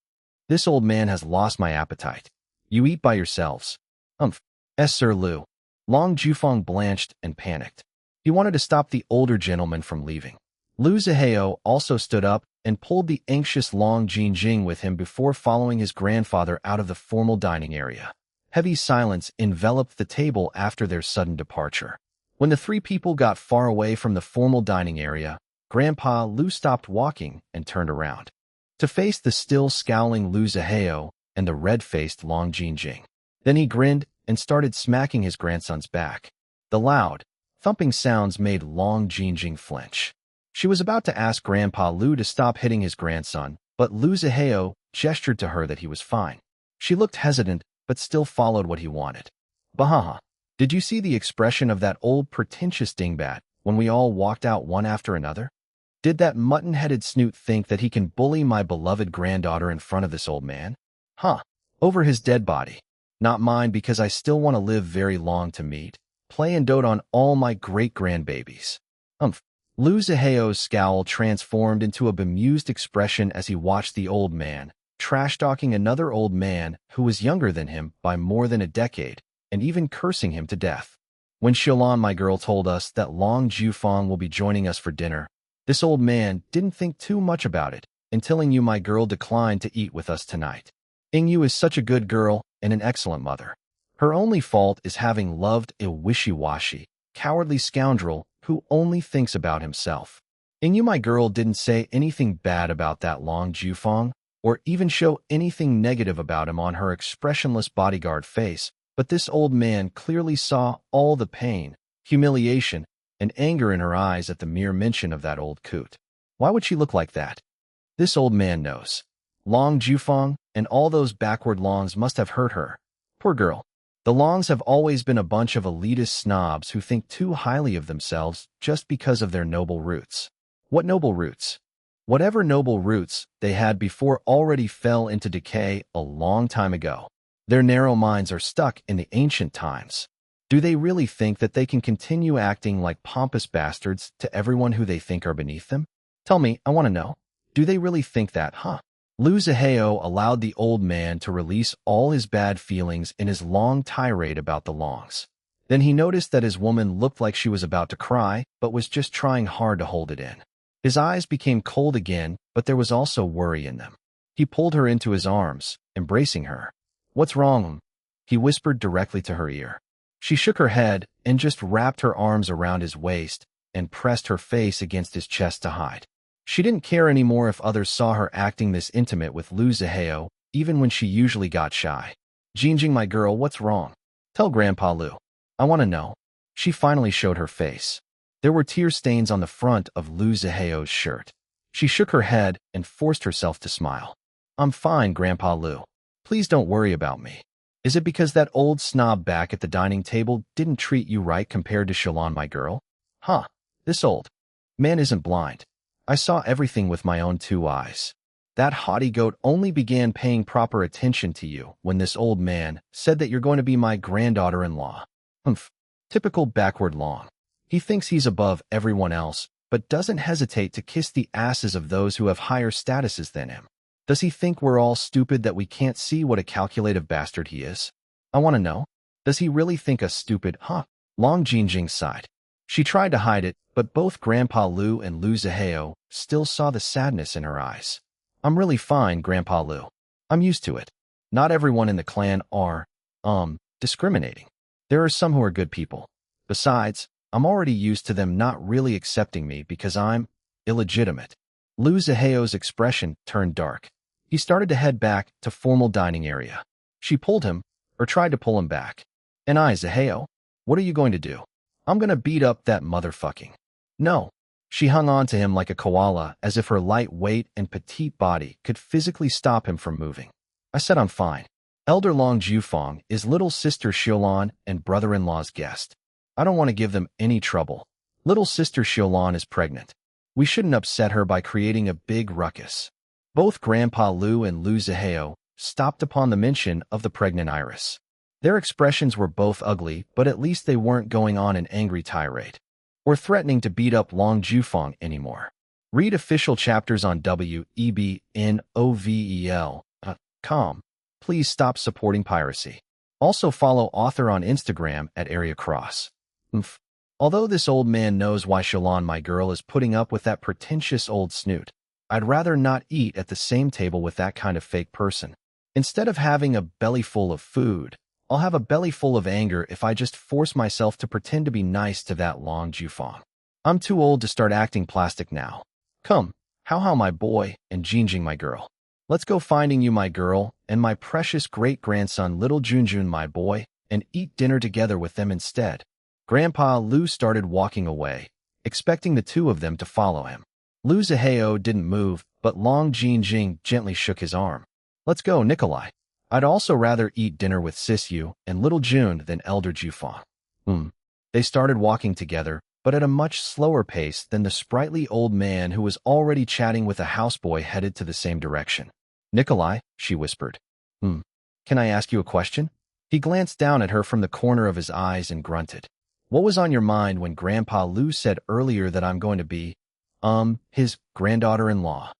This old man has lost my appetite. You eat by yourselves. Sir Lu. Long Jufeng blanched and panicked. He wanted to stop the older gentleman from leaving. Lu Zihao also stood up and pulled the anxious Long Jinjing with him before following his grandfather out of the formal dining area. Heavy silence enveloped the table after their sudden departure. When the three people got far away from the formal dining area, Grandpa Lu stopped walking and turned around to face the still scowling Lu Zihao and the red-faced Long Jinjing. Then he grinned and started smacking his grandson's back. The loud Thumping sounds made Long Jingjing flinch. She was about to ask Grandpa Lu to stop hitting his grandson, but Lu Zihao gestured to her that he was fine. She looked hesitant, but still followed what he wanted. Bahaha. Did you see the expression of that old pretentious dingbat when we all walked out one after another? Did that mutton-headed snoot think that he can bully my beloved granddaughter in front of this old man? Huh. Over his dead body. Not mine, because I still want to live very long to meet, play and dote on all my great-grandbabies. Lu Zihao's scowl transformed into a bemused expression as he watched the old man, trash-talking another old man who was younger than him by more than a decade, and even cursing him to death. When Xiaolan, my girl, told us that Long Jufang will be joining us for dinner, this old man didn't think too much about it until Ingyu, my girl, declined to eat with us tonight. Ingyu is such a good girl and an excellent mother. Her only fault is having loved a wishy-washy, cowardly scoundrel who only thinks about himself. Ingyu, my girl, didn't say anything bad about that Long Jufang, or even show anything negative about him on her expressionless bodyguard face, but this old man clearly saw all the pain, humiliation, and anger in her eyes at the mere mention of that old coot. Why would she look like that? This old man knows. Long Jufang and all those backward Longs must have hurt her. Poor girl. The Longs have always been a bunch of elitist snobs who think too highly of themselves just because of their noble roots. What noble roots? Whatever noble roots they had before already fell into decay a long time ago. Their narrow minds are stuck in the ancient times. Do they really think that they can continue acting like pompous bastards to everyone who they think are beneath them? Tell me, I want to know. Do they really think that, huh? Lu Zihao allowed the old man to release all his bad feelings in his long tirade about the Longs. Then he noticed that his woman looked like she was about to cry, but was just trying hard to hold it in. His eyes became cold again, but there was also worry in them. He pulled her into his arms, embracing her. "What's wrong?" he whispered directly to her ear. She shook her head and just wrapped her arms around his waist and pressed her face against his chest to hide. She didn't care anymore if others saw her acting this intimate with Lu Zihao, even when she usually got shy. "Jingjing, my girl, what's wrong? Tell Grandpa Lu. I want to know." She finally showed her face. There were tear stains on the front of Lu Zihao's shirt. She shook her head and forced herself to smile. "I'm fine, Grandpa Lu. Please don't worry about me. Is it because that old snob back at the dining table didn't treat you right compared to Xiaolan, my girl? Huh, this old man isn't blind. I saw everything with my own two eyes. That haughty goat only began paying proper attention to you when this old man said that you're going to be my granddaughter-in-law. Typical backward Long. He thinks he's above everyone else, but doesn't hesitate to kiss the asses of those who have higher statuses than him. Does he think we're all stupid that we can't see what a calculative bastard he is? I want to know. Does he really think us stupid, huh?" Long Jingjing sighed. She tried to hide it, but both Grandpa Lu and Lu Zihao still saw the sadness in her eyes. "I'm really fine, Grandpa Lu. I'm used to it. Not everyone in the clan are, discriminating. There are some who are good people. Besides, I'm already used to them not really accepting me because I'm illegitimate." Lu Zihao's expression turned dark. He started to head back to formal dining area. She pulled him, or tried to pull him back. "And Zihao, what are you going to do?" "I'm gonna beat up that motherfucking." "No." She hung on to him like a koala, as if her light weight and petite body could physically stop him from moving. "I said I'm fine. Elder Long Jufang is little sister Xiaolan and brother-in-law's guest. I don't want to give them any trouble. Little sister Xiaolan is pregnant. We shouldn't upset her by creating a big ruckus." Both Grandpa Lu and Lu Zihao stopped upon the mention of the pregnant iris. Their expressions were both ugly, but at least they weren't going on an angry tirade or threatening to beat up Long Jufang anymore. Read official chapters on webnovel.com. Please stop supporting piracy. Also follow author on Instagram at @AreaCross. Although this old man knows why Xiaolan, my girl, is putting up with that pretentious old snoot, I'd rather not eat at the same table with that kind of fake person. Instead of having a belly full of food, I'll have a belly full of anger if I just force myself to pretend to be nice to that Long Jufang. I'm too old to start acting plastic now. Come, how my boy, and Jingjing, my girl. Let's go finding you, my girl, and my precious great-grandson little Junjun, my boy, and eat dinner together with them instead. Grandpa Lu started walking away, expecting the two of them to follow him. Lu Zihao didn't move, but Long Jinjing gently shook his arm. Let's go, Nikolai. I'd also rather eat dinner with Sis Yu and little June than Elder Jufang. They started walking together, but at a much slower pace than the sprightly old man who was already chatting with a houseboy headed to the same direction. Nikolai, she whispered. Can I ask you a question? He glanced down at her from the corner of his eyes and grunted. What was on your mind when Grandpa Lu said earlier that I'm going to be, his granddaughter-in-law?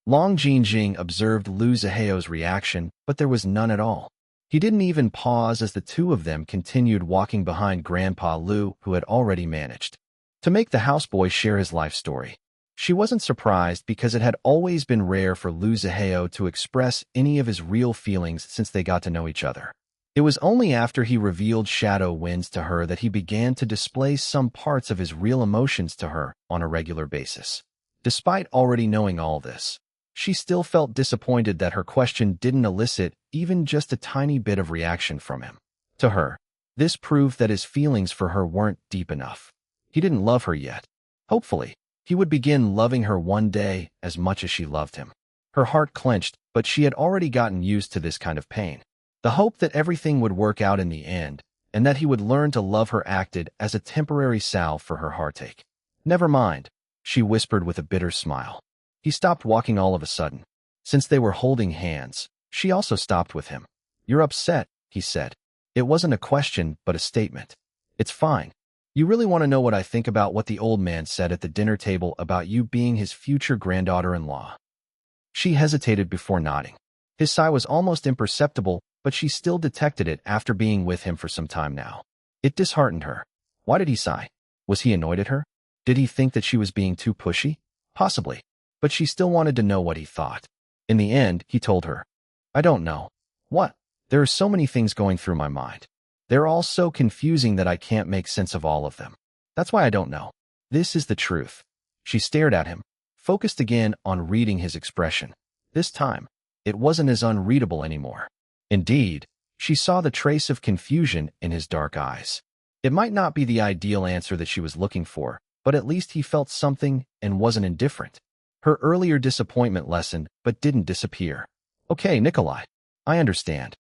Long Jinjing observed Lu Zihao's reaction, but there was none at all. He didn't even pause as the two of them continued walking behind Grandpa Lu, who had already managed to make the houseboy share his life story. She wasn't surprised because it had always been rare for Lu Zihao to express any of his real feelings since they got to know each other. It was only after he revealed shadow winds to her that he began to display some parts of his real emotions to her on a regular basis. Despite already knowing all this, she still felt disappointed that her question didn't elicit even just a tiny bit of reaction from him. To her, this proved that his feelings for her weren't deep enough. He didn't love her yet. Hopefully, he would begin loving her one day as much as she loved him. Her heart clenched, but she had already gotten used to this kind of pain. The hope that everything would work out in the end, and that he would learn to love her acted as a temporary salve for her heartache. Never mind, she whispered with a bitter smile. He stopped walking all of a sudden. Since they were holding hands, she also stopped with him. You're upset, he said. It wasn't a question, but a statement. It's fine. You really want to know what I think about what the old man said at the dinner table about you being his future granddaughter-in-law? She hesitated before nodding. His sigh was almost imperceptible, but she still detected it after being with him for some time now. It disheartened her. Why did he sigh? Was he annoyed at her? Did he think that she was being too pushy? Possibly. But she still wanted to know what he thought. In the end, he told her, I don't know. What? There are so many things going through my mind. They're all so confusing that I can't make sense of all of them. That's why I don't know. This is the truth. She stared at him, focused again on reading his expression. This time, it wasn't as unreadable anymore. Indeed, she saw the trace of confusion in his dark eyes. It might not be the ideal answer that she was looking for, but at least he felt something and wasn't indifferent. Her earlier disappointment lessened, but didn't disappear. Okay, Nikolai. I understand.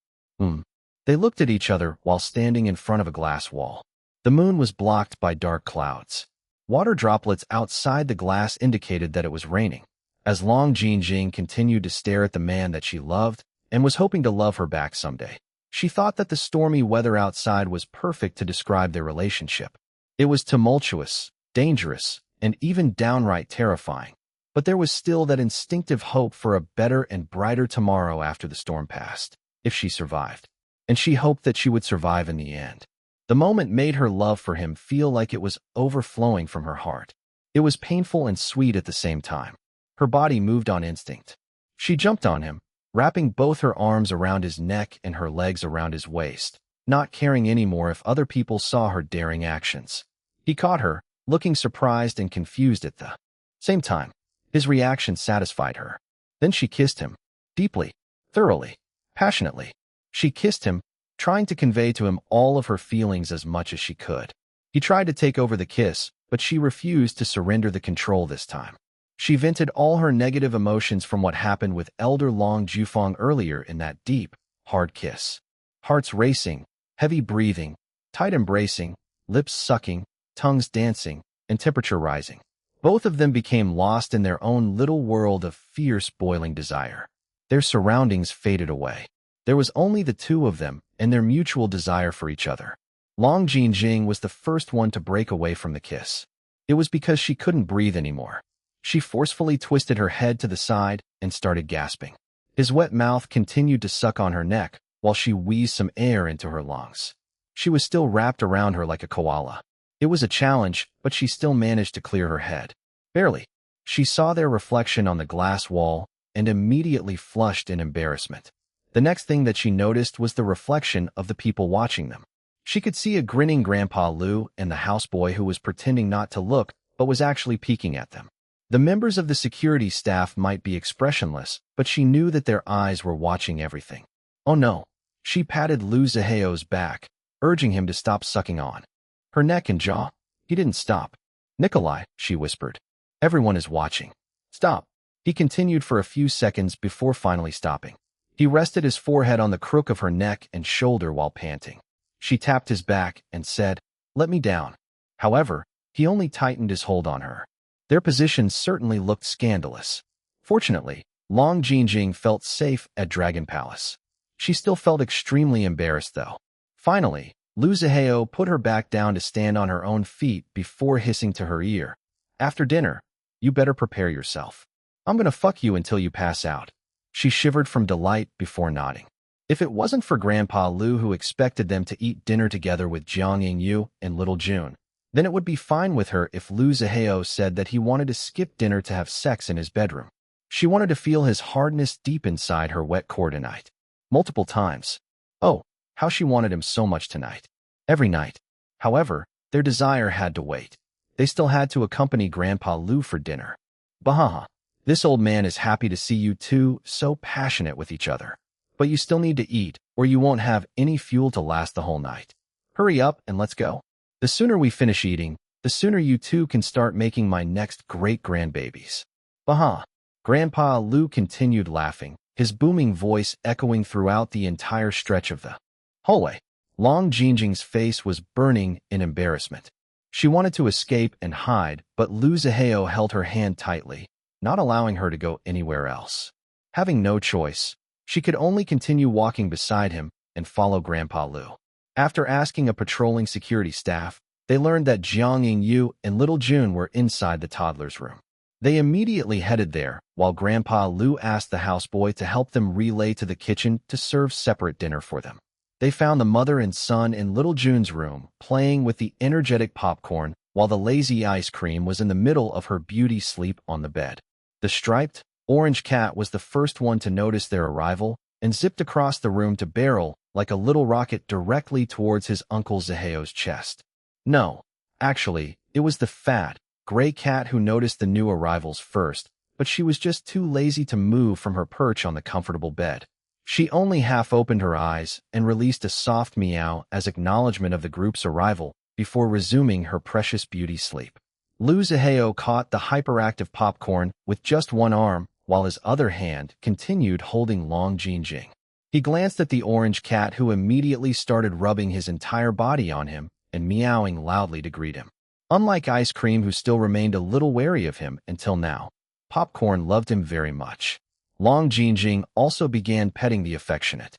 They looked at each other while standing in front of a glass wall. The moon was blocked by dark clouds. Water droplets outside the glass indicated that it was raining. As Long Jinjing continued to stare at the man that she loved and was hoping to love her back someday, she thought that the stormy weather outside was perfect to describe their relationship. It was tumultuous, dangerous, and even downright terrifying. But there was still that instinctive hope for a better and brighter tomorrow after the storm passed, if she survived. And she hoped that she would survive in the end. The moment made her love for him feel like it was overflowing from her heart. It was painful and sweet at the same time. Her body moved on instinct. She jumped on him, wrapping both her arms around his neck and her legs around his waist, not caring anymore if other people saw her daring actions. He caught her, looking surprised and confused at the same time. His reaction satisfied her. Then she kissed him, deeply, thoroughly, passionately. She kissed him, trying to convey to him all of her feelings as much as she could. He tried to take over the kiss, but she refused to surrender the control this time. She vented all her negative emotions from what happened with Elder Long Jufang earlier in that deep, hard kiss. Hearts racing, heavy breathing, tight embracing, lips sucking, tongues dancing, and temperature rising. Both of them became lost in their own little world of fierce, boiling desire. Their surroundings faded away. There was only the two of them and their mutual desire for each other. Long Jinjing was the first one to break away from the kiss. It was because she couldn't breathe anymore. She forcefully twisted her head to the side and started gasping. His wet mouth continued to suck on her neck while she wheezed some air into her lungs. She was still wrapped around her like a koala. It was a challenge, but she still managed to clear her head. Barely. She saw their reflection on the glass wall and immediately flushed in embarrassment. The next thing that she noticed was the reflection of the people watching them. She could see a grinning Grandpa Lu and the houseboy who was pretending not to look but was actually peeking at them. The members of the security staff might be expressionless, but she knew that their eyes were watching everything. Oh no. She patted Lu Zihao's back, urging him to stop sucking on. her neck and jaw. He didn't stop. Nikolai, she whispered. Everyone is watching. Stop. He continued for a few seconds before finally stopping. He rested his forehead on the crook of her neck and shoulder while panting. She tapped his back and said, "Let me down." However, he only tightened his hold on her. Their position certainly looked scandalous. Fortunately, Long Jinjing felt safe at Dragon Palace. She still felt extremely embarrassed, though. Finally, Lu Zihao put her back down to stand on her own feet before hissing to her ear, "After dinner, you better prepare yourself. I'm gonna fuck you until you pass out." She shivered from delight before nodding. If it wasn't for Grandpa Lu, who expected them to eat dinner together with Jiang Yingyu and Little June, then it would be fine with her if Lu Zihao said that he wanted to skip dinner to have sex in his bedroom. She wanted to feel his hardness deep inside her wet core tonight. Multiple times. Oh, how she wanted him so much tonight. Every night. However, their desire had to wait. They still had to accompany Grandpa Lu for dinner. Bahaha. This old man is happy to see you two so passionate with each other. But you still need to eat, or you won't have any fuel to last the whole night. Hurry up and let's go. The sooner we finish eating, the sooner you two can start making my next great-grandbabies. Baha. Grandpa Lu continued laughing, his booming voice echoing throughout the entire stretch of the hallway. Long Jinjing's face was burning in embarrassment. She wanted to escape and hide, but Lu Zihao held her hand tightly, not allowing her to go anywhere else. Having no choice, she could only continue walking beside him and follow Grandpa Lu. After asking a patrolling security staff, they learned that Jiang Yingyu and Little June were inside the toddler's room. They immediately headed there, while Grandpa Lu asked the houseboy to help them relay to the kitchen to serve separate dinner for them. They found the mother and son in Little June's room, playing with the energetic popcorn, while the lazy ice cream was in the middle of her beauty sleep on the bed. The striped, orange cat was the first one to notice their arrival and zipped across the room to barrel like a little rocket directly towards his Uncle Zihao's chest. No, actually, it was the fat, gray cat who noticed the new arrivals first, but she was just too lazy to move from her perch on the comfortable bed. She only half opened her eyes and released a soft meow as acknowledgement of the group's arrival before resuming her precious beauty sleep. Lu Zihao caught the hyperactive popcorn with just one arm, while his other hand continued holding Long Jinjing. He glanced at the orange cat, who immediately started rubbing his entire body on him and meowing loudly to greet him. Unlike Ice Cream, who still remained a little wary of him until now, Popcorn loved him very much. Long Jinjing also began petting the affectionate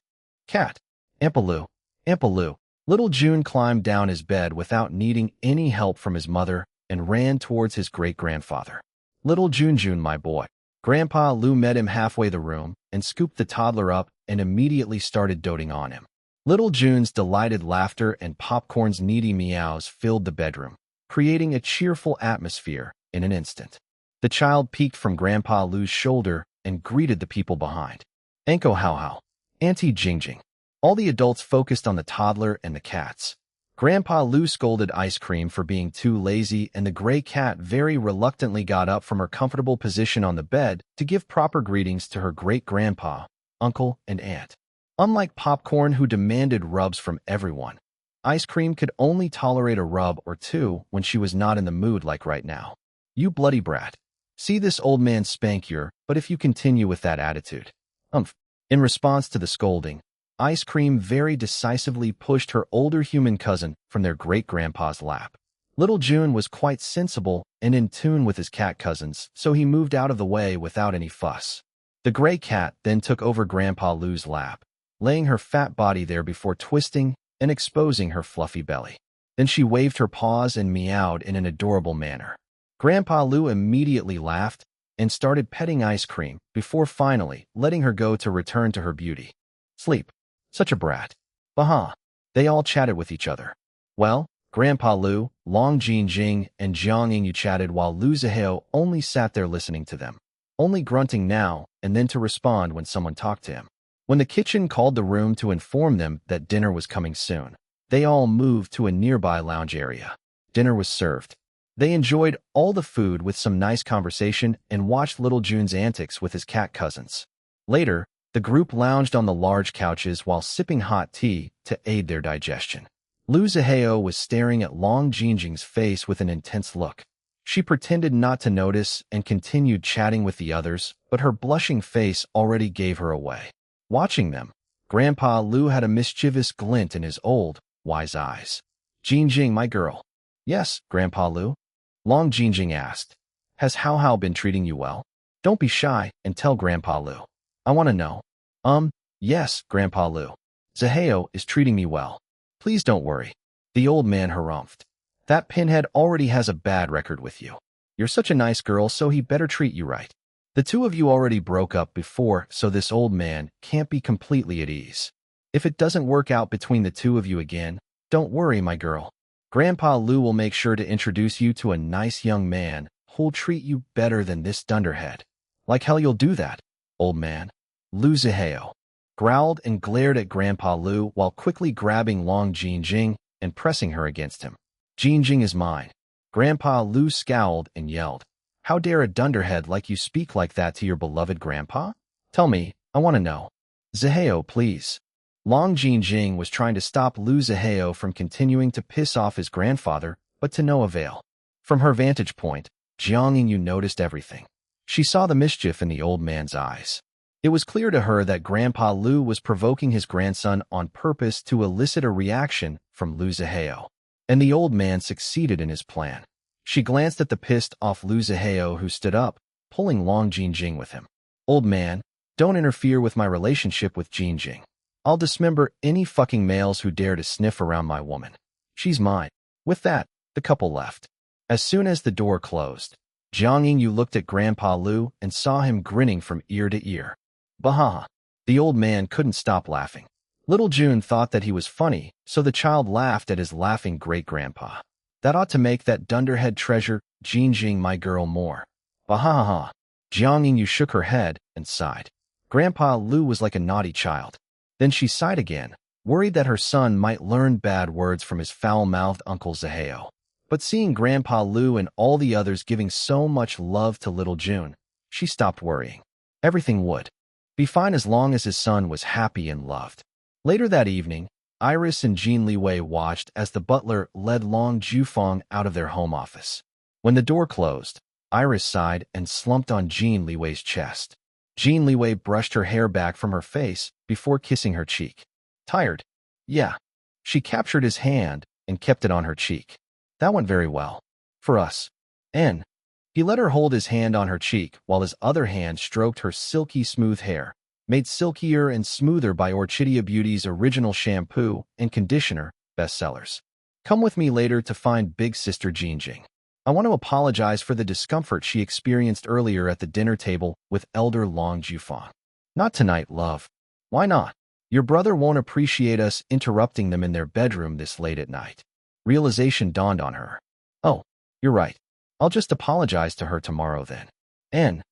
cat. Ampaloo, Ampaloo. Little June climbed down his bed without needing any help from his mother and ran towards his great-grandfather. Little June, my boy. Grandpa Lu met him halfway the room and scooped the toddler up and immediately started doting on him. Little June's delighted laughter and Popcorn's needy meows filled the bedroom, creating a cheerful atmosphere in an instant. The child peeked from Grandpa Lu's shoulder and greeted the people behind. Anko Hao Hao, Auntie Jingjing. All the adults focused on the toddler and the cats. Grandpa Lu scolded Ice Cream for being too lazy, and the gray cat very reluctantly got up from her comfortable position on the bed to give proper greetings to her great-grandpa, uncle, and aunt. Unlike Popcorn, who demanded rubs from everyone, Ice Cream could only tolerate a rub or two when she was not in the mood, like right now. You bloody brat. See this old man spank you, but if you continue with that attitude. In response to the scolding, Ice Cream very decisively pushed her older human cousin from their great-grandpa's lap. Little June was quite sensible and in tune with his cat cousins, so he moved out of the way without any fuss. The gray cat then took over Grandpa Lu's lap, laying her fat body there before twisting and exposing her fluffy belly. Then she waved her paws and meowed in an adorable manner. Grandpa Lu immediately laughed and started petting Ice Cream before finally letting her go to return to her beauty sleep. Such a brat. Baha. They all chatted with each other. Well, Grandpa Lu, Long Jinjing, and Jiang Yingyu chatted while Lu Zihao only sat there listening to them, only grunting now and then to respond when someone talked to him. When the kitchen called the room to inform them that dinner was coming soon, they all moved to a nearby lounge area. Dinner was served. They enjoyed all the food with some nice conversation and watched Little June's antics with his cat cousins. Later, the group lounged on the large couches while sipping hot tea to aid their digestion. Lu Zihao was staring at Long Jingjing's face with an intense look. She pretended not to notice and continued chatting with the others, but her blushing face already gave her away. Watching them, Grandpa Lu had a mischievous glint in his old, wise eyes. "Jingjing, my girl." "Yes, Grandpa Lu?" Long Jingjing asked. "Has Hao Hao been treating you well? Don't be shy and tell Grandpa Lu. I want to know." Yes, Grandpa Lu. Zihao is treating me well. Please don't worry." The old man harumphed. "That pinhead already has a bad record with you. You're such a nice girl, so he better treat you right. The two of you already broke up before, so this old man can't be completely at ease. If it doesn't work out between the two of you again, don't worry, my girl. Grandpa Lu will make sure to introduce you to a nice young man who'll treat you better than this dunderhead." "Like hell you'll do that, old man." Lu Zihao growled and glared at Grandpa Lu while quickly grabbing Long Jingjing and pressing her against him. "Jingjing is mine." Grandpa Lu scowled and yelled. "How dare a dunderhead like you speak like that to your beloved grandpa? Tell me, I want to know." "Zihao, please." Long Jingjing was trying to stop Lu Zihao from continuing to piss off his grandfather, but to no avail. From her vantage point, Jiang Yingyu noticed everything. She saw the mischief in the old man's eyes. It was clear to her that Grandpa Lu was provoking his grandson on purpose to elicit a reaction from Lu Zihao, and the old man succeeded in his plan. She glanced at the pissed-off Lu Zihao, who stood up, pulling Long Jingjing with him. "Old man, don't interfere with my relationship with Jingjing. I'll dismember any fucking males who dare to sniff around my woman. She's mine." With that, the couple left. As soon as the door closed, Jiang Yingyu looked at Grandpa Lu and saw him grinning from ear to ear. Bahaha. The old man couldn't stop laughing. Little June thought that he was funny, so the child laughed at his laughing great-grandpa. "That ought to make that dunderhead treasure Jingjing, my girl, more." Bahaha. Jiang Yingyu shook her head and sighed. Grandpa Lu was like a naughty child. Then she sighed again, worried that her son might learn bad words from his foul-mouthed Uncle Zihao. But seeing Grandpa Lu and all the others giving so much love to little June, she stopped worrying. Everything would be fine as long as his son was happy and loved. Later that evening, Iris and Jin Liwei watched as the butler led Long Jufang out of their home office. When the door closed, Iris sighed and slumped on Jin Liwei's chest. Jin Liwei brushed her hair back from her face before kissing her cheek. "Tired?" "Yeah." She captured his hand and kept it on her cheek. "That went very well. For us." "And?" He let her hold his hand on her cheek while his other hand stroked her silky smooth hair, made silkier and smoother by Orchidea Beauty's original shampoo and conditioner bestsellers. "Come with me later to find Big Sister Jingjing. I want to apologize for the discomfort she experienced earlier at the dinner table with Elder Long Jufang." "Not tonight, love." "Why not?" "Your brother won't appreciate us interrupting them in their bedroom this late at night." Realization dawned on her. "Oh, you're right. I'll just apologize to her tomorrow then." "And?"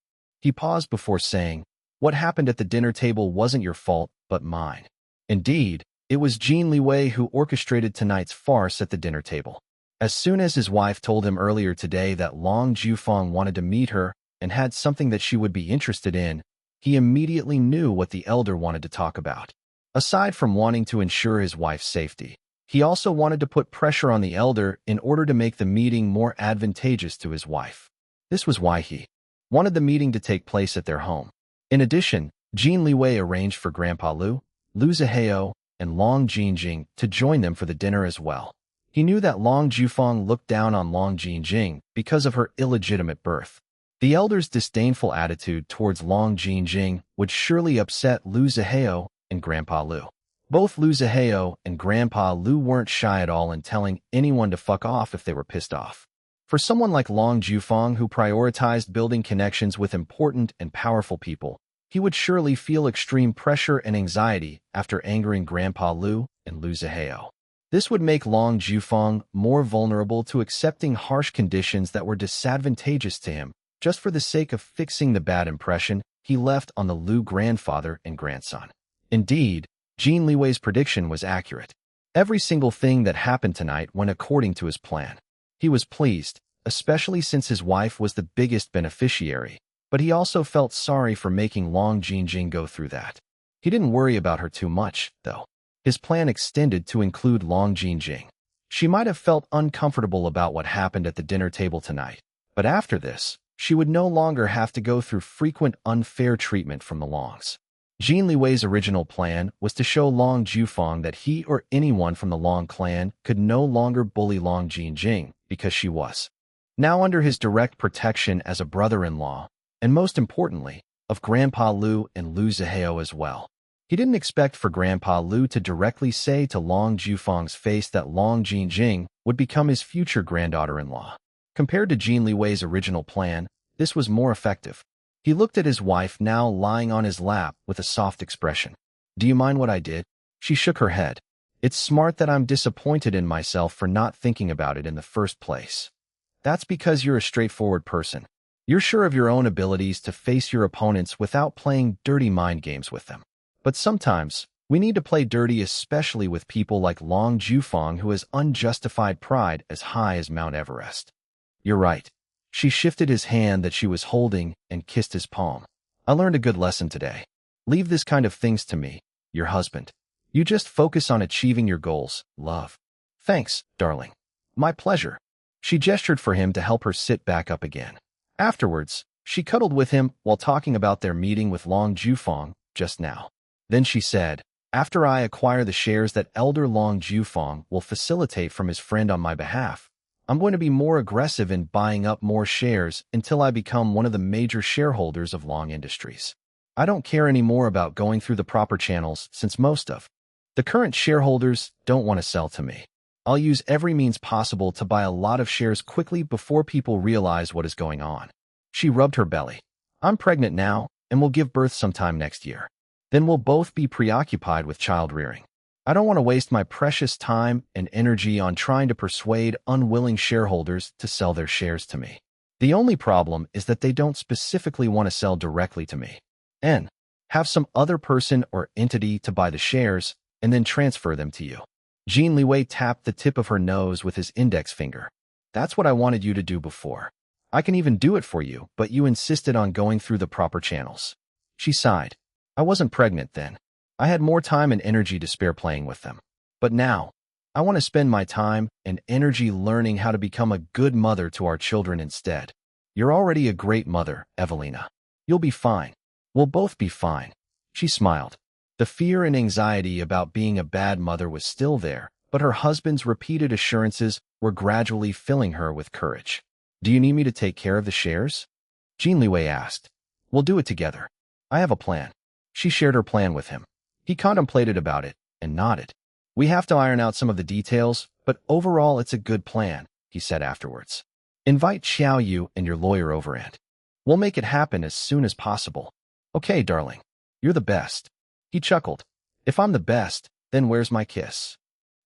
He paused before saying, "What happened at the dinner table wasn't your fault, but mine." Indeed, it was Jin Liwei who orchestrated tonight's farce at the dinner table. As soon as his wife told him earlier today that Long Jufang wanted to meet her and had something that she would be interested in, he immediately knew what the elder wanted to talk about. Aside from wanting to ensure his wife's safety, he also wanted to put pressure on the elder in order to make the meeting more advantageous to his wife. This was why he wanted the meeting to take place at their home. In addition, Jin Liwei arranged for Grandpa Lu, Lu Zihao, and Long Jingjing to join them for the dinner as well. He knew that Long Jufang looked down on Long Jingjing because of her illegitimate birth. The elder's disdainful attitude towards Long Jingjing would surely upset Lu Zihao and Grandpa Lu. Both Lu Zihao and Grandpa Lu weren't shy at all in telling anyone to fuck off if they were pissed off. For someone like Long Jufang, who prioritized building connections with important and powerful people, he would surely feel extreme pressure and anxiety after angering Grandpa Lu and Lu Zihao. This would make Long Jufang more vulnerable to accepting harsh conditions that were disadvantageous to him, just for the sake of fixing the bad impression he left on the Lu grandfather and grandson. Indeed, Jin Liwei's prediction was accurate. Every single thing that happened tonight went according to his plan. He was pleased, especially since his wife was the biggest beneficiary, but he also felt sorry for making Long Jingjing go through that. He didn't worry about her too much, though. His plan extended to include Long Jinjing. She might have felt uncomfortable about what happened at the dinner table tonight, but after this, she would no longer have to go through frequent unfair treatment from the Longs. Jin Liwei's original plan was to show Long Jufang that he or anyone from the Long clan could no longer bully Long Jinjing because she was now under his direct protection as a brother-in-law, and most importantly, of Grandpa Liu and Liu Zihao as well. He didn't expect for Grandpa Liu to directly say to Long Jufang's face that Long Jinjing would become his future granddaughter-in-law. Compared to Jin Liwei's original plan, this was more effective. He looked at his wife now lying on his lap with a soft expression. "Do you mind what I did?" She shook her head. "It's smart that I'm disappointed in myself for not thinking about it in the first place. That's because you're a straightforward person. You're sure of your own abilities to face your opponents without playing dirty mind games with them. But sometimes, we need to play dirty, especially with people like Long Jufang, who has unjustified pride as high as Mount Everest." "You're right." She shifted his hand that she was holding and kissed his palm. "I learned a good lesson today. Leave this kind of things to me, your husband. You just focus on achieving your goals, love." "Thanks, darling." "My pleasure." She gestured for him to help her sit back up again. Afterwards, she cuddled with him while talking about their meeting with Long Jufang just now. Then she said, "After I acquire the shares that Elder Long Jufang will facilitate from his friend on my behalf, I'm going to be more aggressive in buying up more shares until I become one of the major shareholders of Long Industries. I don't care anymore about going through the proper channels since most of the current shareholders don't want to sell to me. I'll use every means possible to buy a lot of shares quickly before people realize what is going on." She rubbed her belly. "I'm pregnant now and will give birth sometime next year. Then we'll both be preoccupied with child rearing. I don't want to waste my precious time and energy on trying to persuade unwilling shareholders to sell their shares to me. The only problem is that they don't specifically want to sell directly to me and have some other person or entity to buy the shares and then transfer them to you." Jin Liwei tapped the tip of her nose with his index finger. "That's what I wanted you to do before. I can even do it for you, but you insisted on going through the proper channels." She sighed. "I wasn't pregnant then. I had more time and energy to spare playing with them. But now, I want to spend my time and energy learning how to become a good mother to our children instead. You're already a great mother, Evelina. You'll be fine. We'll both be fine." She smiled. The fear and anxiety about being a bad mother was still there, but her husband's repeated assurances were gradually filling her with courage. "Do you need me to take care of the shares?" Jin Liwei asked. "We'll do it together. I have a plan." She shared her plan with him. He contemplated about it and nodded. "We have to iron out some of the details, but overall it's a good plan," he said afterwards. "Invite Xiao Yu and your lawyer over and we'll make it happen as soon as possible." "Okay, darling. You're the best." He chuckled. "If I'm the best, then where's my kiss?"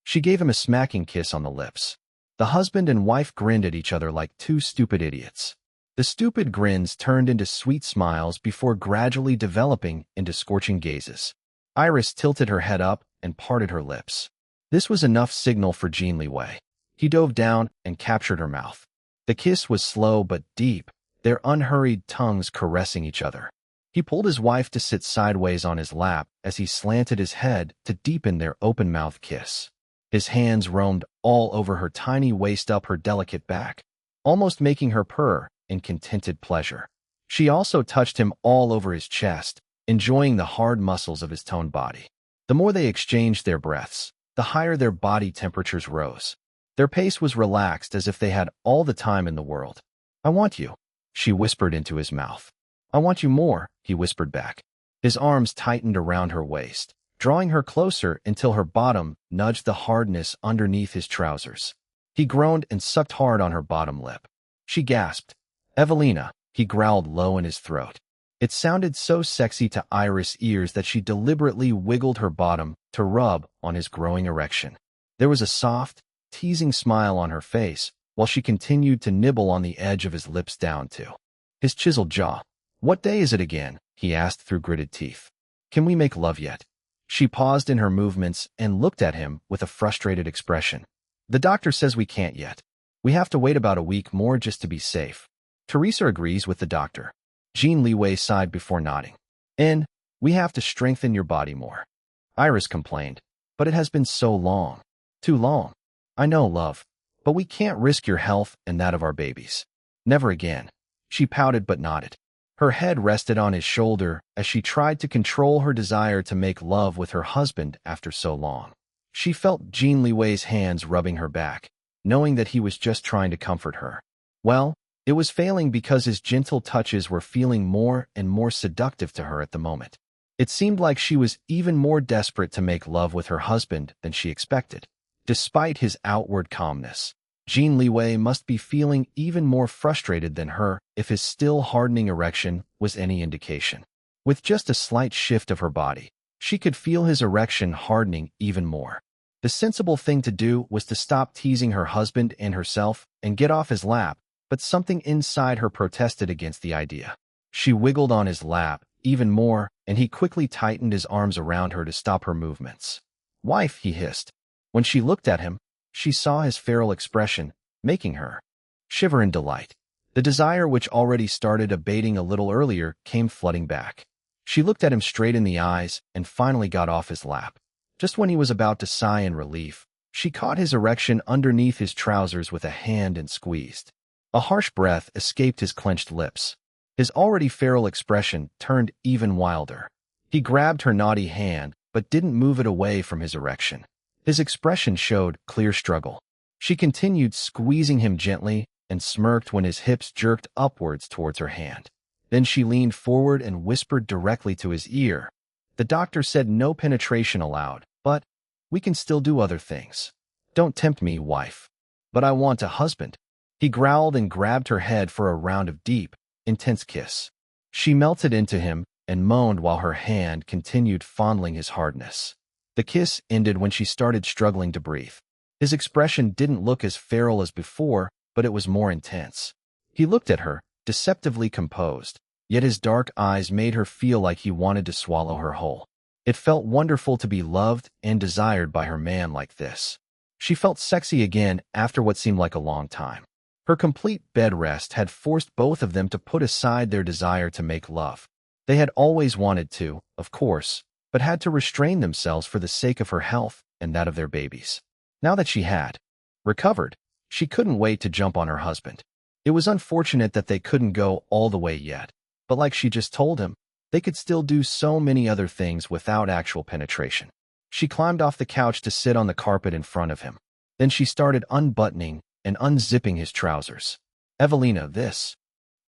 She gave him a smacking kiss on the lips. The husband and wife grinned at each other like two stupid idiots. The stupid grins turned into sweet smiles before gradually developing into scorching gazes. Iris tilted her head up and parted her lips. This was enough signal for Jin Liwei. He dove down and captured her mouth. The kiss was slow but deep, their unhurried tongues caressing each other. He pulled his wife to sit sideways on his lap as he slanted his head to deepen their open-mouthed kiss. His hands roamed all over her tiny waist up her delicate back, almost making her purr in contented pleasure. She also touched him all over his chest, enjoying the hard muscles of his toned body. The more they exchanged their breaths, the higher their body temperatures rose. Their pace was relaxed as if they had all the time in the world. "I want you," she whispered into his mouth. "I want you more," he whispered back. His arms tightened around her waist, drawing her closer until her bottom nudged the hardness underneath his trousers. He groaned and sucked hard on her bottom lip. She gasped. "Evelina," he growled low in his throat. It sounded so sexy to Iris' ears that she deliberately wiggled her bottom to rub on his growing erection. There was a soft, teasing smile on her face while she continued to nibble on the edge of his lips down to his chiseled jaw. "What day is it again?" he asked through gritted teeth. "Can we make love yet?" She paused in her movements and looked at him with a frustrated expression. "The doctor says we can't yet. We have to wait about a week more just to be safe." Teresa agrees with the doctor. Jin Liwei sighed before nodding. "And we have to strengthen your body more," Iris complained. But it has been so long. Too long. I know, love. But we can't risk your health and that of our babies. Never again. She pouted but nodded. Her head rested on his shoulder as she tried to control her desire to make love with her husband after so long. She felt Jin Liwei's hands rubbing her back, knowing that he was just trying to comfort her. Well, it was failing because his gentle touches were feeling more and more seductive to her at the moment. It seemed like she was even more desperate to make love with her husband than she expected. Despite his outward calmness, Jin Liwei must be feeling even more frustrated than her if his still hardening erection was any indication. With just a slight shift of her body, she could feel his erection hardening even more. The sensible thing to do was to stop teasing her husband and herself and get off his lap, but something inside her protested against the idea. She wiggled on his lap even more, and he quickly tightened his arms around her to stop her movements. "Wife," he hissed. When she looked at him, she saw his feral expression, making her shiver in delight. The desire which already started abating a little earlier came flooding back. She looked at him straight in the eyes and finally got off his lap. Just when he was about to sigh in relief, she caught his erection underneath his trousers with a hand and squeezed. A harsh breath escaped his clenched lips. His already feral expression turned even wilder. He grabbed her naughty hand, but didn't move it away from his erection. His expression showed clear struggle. She continued squeezing him gently and smirked when his hips jerked upwards towards her hand. Then she leaned forward and whispered directly to his ear. "The doctor said no penetration allowed, but we can still do other things. Don't tempt me, wife. But I want a husband." He growled and grabbed her head for a round of deep, intense kiss. She melted into him and moaned while her hand continued fondling his hardness. The kiss ended when she started struggling to breathe. His expression didn't look as feral as before, but it was more intense. He looked at her, deceptively composed, yet his dark eyes made her feel like he wanted to swallow her whole. It felt wonderful to be loved and desired by her man like this. She felt sexy again after what seemed like a long time. Her complete bed rest had forced both of them to put aside their desire to make love. They had always wanted to, of course, but had to restrain themselves for the sake of her health and that of their babies. Now that she had recovered, she couldn't wait to jump on her husband. It was unfortunate that they couldn't go all the way yet, but like she just told him, they could still do so many other things without actual penetration. She climbed off the couch to sit on the carpet in front of him. Then she started unbuttoning and unzipping his trousers. "Evelina, this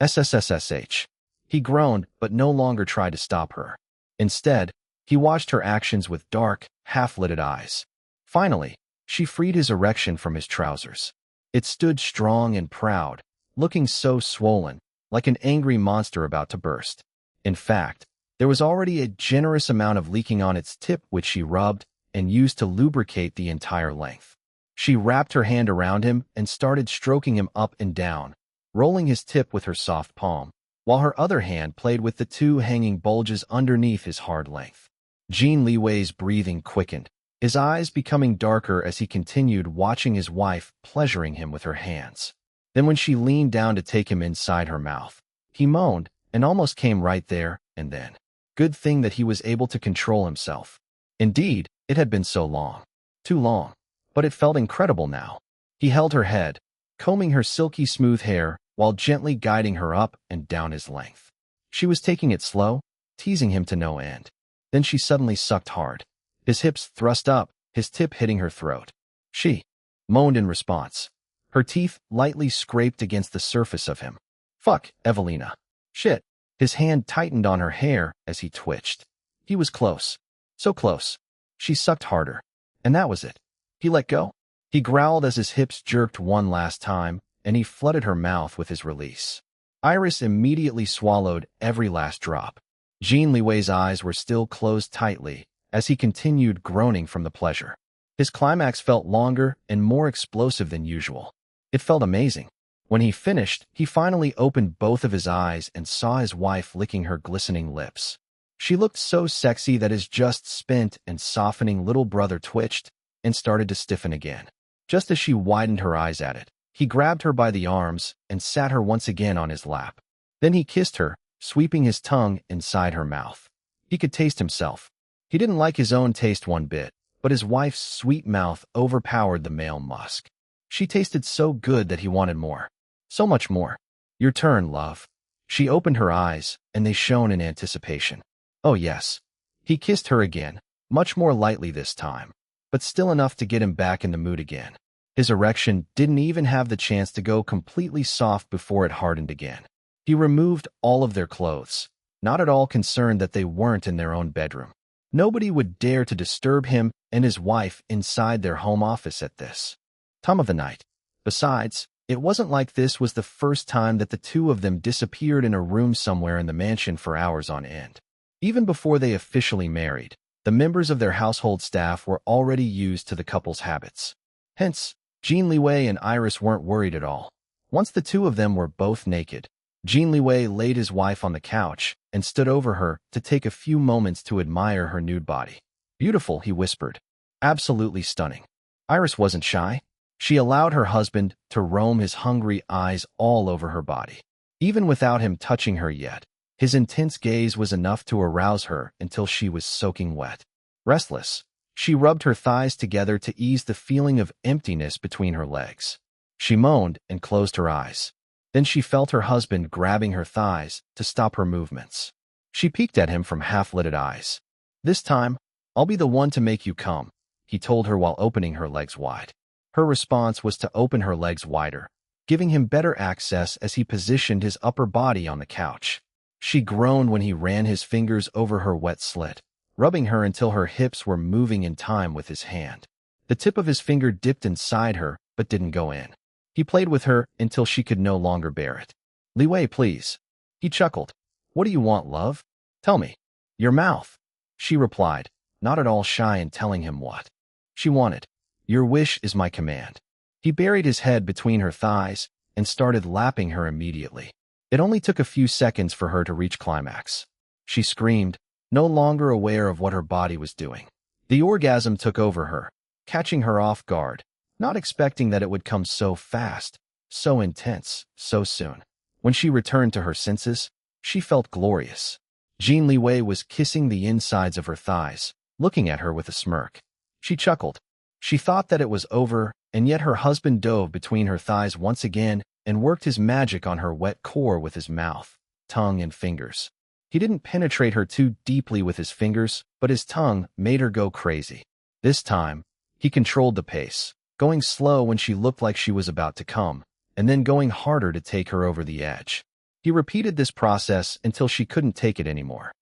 SSSSH." He groaned, but no longer tried to stop her. Instead, he watched her actions with dark, half-lidded eyes. Finally, she freed his erection from his trousers. It stood strong and proud, looking so swollen, like an angry monster about to burst. In fact, there was already a generous amount of leaking on its tip which she rubbed and used to lubricate the entire length. She wrapped her hand around him and started stroking him up and down, rolling his tip with her soft palm, while her other hand played with the two hanging bulges underneath his hard length. Jin Liwei's breathing quickened, his eyes becoming darker as he continued watching his wife pleasuring him with her hands. Then when she leaned down to take him inside her mouth, he moaned and almost came right there and then. Good thing that he was able to control himself. Indeed, it had been so long. Too long. But it felt incredible now. He held her head, combing her silky smooth hair while gently guiding her up and down his length. She was taking it slow, teasing him to no end. Then she suddenly sucked hard. His hips thrust up, his tip hitting her throat. She moaned in response. Her teeth lightly scraped against the surface of him. "Fuck, Evelina." "Shit." His hand tightened on her hair as he twitched. He was close. So close. She sucked harder. And that was it. He let go. He growled as his hips jerked one last time, and he flooded her mouth with his release. Iris immediately swallowed every last drop. Jin Liwei's eyes were still closed tightly as he continued groaning from the pleasure. His climax felt longer and more explosive than usual. It felt amazing. When he finished, he finally opened both of his eyes and saw his wife licking her glistening lips. She looked so sexy that his just spent and softening little brother twitched and started to stiffen again. Just as she widened her eyes at it, he grabbed her by the arms and sat her once again on his lap. Then he kissed her, sweeping his tongue inside her mouth. He could taste himself. He didn't like his own taste one bit, but his wife's sweet mouth overpowered the male musk. She tasted so good that he wanted more. So much more. Your turn, love. She opened her eyes, and they shone in anticipation. Oh yes. He kissed her again, much more lightly this time, but still enough to get him back in the mood again. His erection didn't even have the chance to go completely soft before it hardened again. He removed all of their clothes, not at all concerned that they weren't in their own bedroom. Nobody would dare to disturb him and his wife inside their home office at this time of the night. Besides, it wasn't like this was the first time that the two of them disappeared in a room somewhere in the mansion for hours on end. Even before they officially married, the members of their household staff were already used to the couple's habits. Hence, Jin Liwei and Iris weren't worried at all. Once the two of them were both naked, Jin Liwei laid his wife on the couch and stood over her to take a few moments to admire her nude body. Beautiful, he whispered. Absolutely stunning. Iris wasn't shy. She allowed her husband to roam his hungry eyes all over her body. Even without him touching her yet, his intense gaze was enough to arouse her until she was soaking wet. Restless, she rubbed her thighs together to ease the feeling of emptiness between her legs. She moaned and closed her eyes. Then she felt her husband grabbing her thighs to stop her movements. She peeked at him from half-lidded eyes. This time, I'll be the one to make you come, he told her while opening her legs wide. Her response was to open her legs wider, giving him better access as he positioned his upper body on the couch. She groaned when he ran his fingers over her wet slit, rubbing her until her hips were moving in time with his hand. The tip of his finger dipped inside her, but didn't go in. He played with her until she could no longer bear it. Liwei, please. He chuckled. What do you want, love? Tell me. Your mouth. She replied, not at all shy in telling him what she wanted. Your wish is my command. He buried his head between her thighs and started lapping her immediately. It only took a few seconds for her to reach climax. She screamed, no longer aware of what her body was doing. The orgasm took over her, catching her off guard, not expecting that it would come so fast, so intense, so soon. When she returned to her senses, she felt glorious. Jin Liwei was kissing the insides of her thighs, looking at her with a smirk. She chuckled. She thought that it was over, and yet her husband dove between her thighs once again and worked his magic on her wet core with his mouth, tongue, and fingers. He didn't penetrate her too deeply with his fingers, but his tongue made her go crazy. This time, he controlled the pace, going slow when she looked like she was about to come, and then going harder to take her over the edge. He repeated this process until she couldn't take it anymore.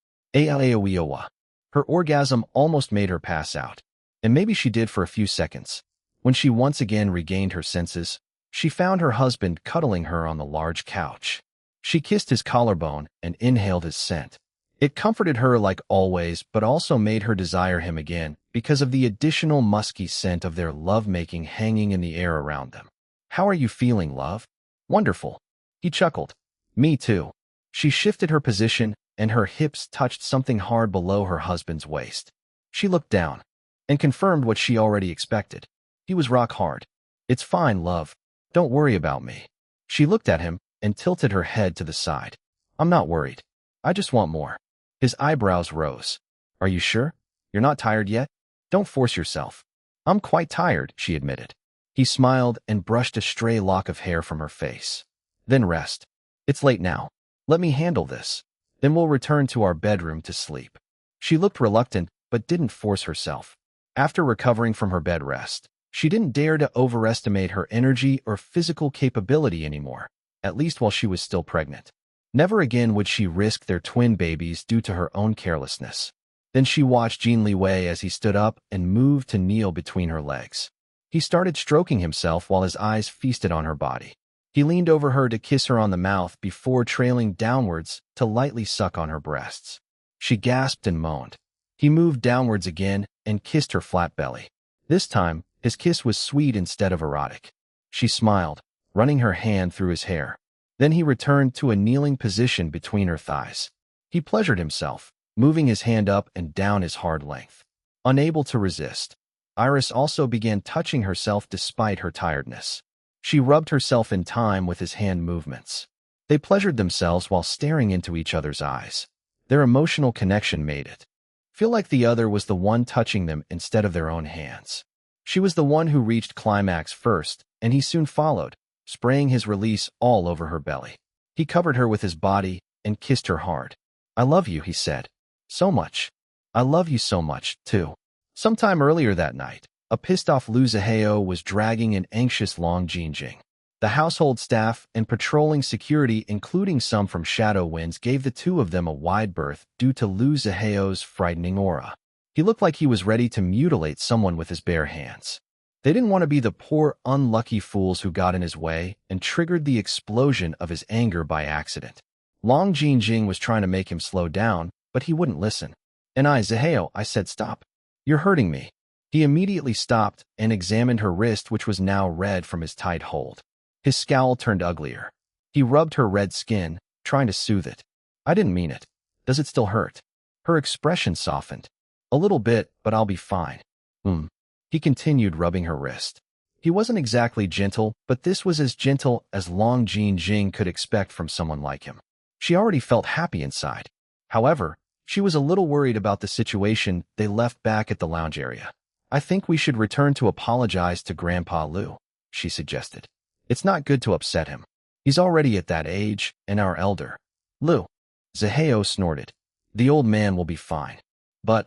Her orgasm almost made her pass out, and maybe she did for a few seconds. When she once again regained her senses, she found her husband cuddling her on the large couch. She kissed his collarbone and inhaled his scent. It comforted her like always, but also made her desire him again because of the additional musky scent of their lovemaking hanging in the air around them. How are you feeling, love? Wonderful. He chuckled. Me too. She shifted her position, and her hips touched something hard below her husband's waist. She looked down and confirmed what she already expected. He was rock hard. It's fine, love. Don't worry about me. She looked at him and tilted her head to the side. I'm not worried. I just want more. His eyebrows rose. Are you sure? You're not tired yet? Don't force yourself. I'm quite tired, she admitted. He smiled and brushed a stray lock of hair from her face. Then rest. It's late now. Let me handle this. Then we'll return to our bedroom to sleep. She looked reluctant, but didn't force herself. After recovering from her bed rest, she didn't dare to overestimate her energy or physical capability anymore, at least while she was still pregnant. Never again would she risk their twin babies due to her own carelessness. Then she watched Jin Liwei as he stood up and moved to kneel between her legs. He started stroking himself while his eyes feasted on her body. He leaned over her to kiss her on the mouth before trailing downwards to lightly suck on her breasts. She gasped and moaned. He moved downwards again and kissed her flat belly. This time, his kiss was sweet instead of erotic. She smiled, running her hand through his hair. Then he returned to a kneeling position between her thighs. He pleasured himself, moving his hand up and down his hard length. Unable to resist, Iris also began touching herself despite her tiredness. She rubbed herself in time with his hand movements. They pleasured themselves while staring into each other's eyes. Their emotional connection made it feel like the other was the one touching them instead of their own hands. She was the one who reached climax first, and he soon followed, spraying his release all over her belly. He covered her with his body and kissed her hard. "I love you," he said. "So much. I love you so much, too." Sometime earlier that night, a pissed-off Liu Zihao was dragging an anxious Long Jinjing. The household staff and patrolling security, including some from Shadow Winds, gave the two of them a wide berth due to Liu Zihao's frightening aura. He looked like he was ready to mutilate someone with his bare hands. They didn't want to be the poor, unlucky fools who got in his way and triggered the explosion of his anger by accident. Long Jinjing was trying to make him slow down, but he wouldn't listen. Zihao, I said stop. You're hurting me." He immediately stopped and examined her wrist, which was now red from his tight hold. His scowl turned uglier. He rubbed her red skin, trying to soothe it. "I didn't mean it. Does it still hurt?" Her expression softened. "A little bit, but I'll be fine." He continued rubbing her wrist. He wasn't exactly gentle, but this was as gentle as Long Jinjing could expect from someone like him. She already felt happy inside. However, she was a little worried about the situation they left back at the lounge area. "I think we should return to apologize to Grandpa Liu," she suggested. "It's not good to upset him. He's already at that age, and our elder." "Liu," Zihao snorted. "The old man will be fine." "But,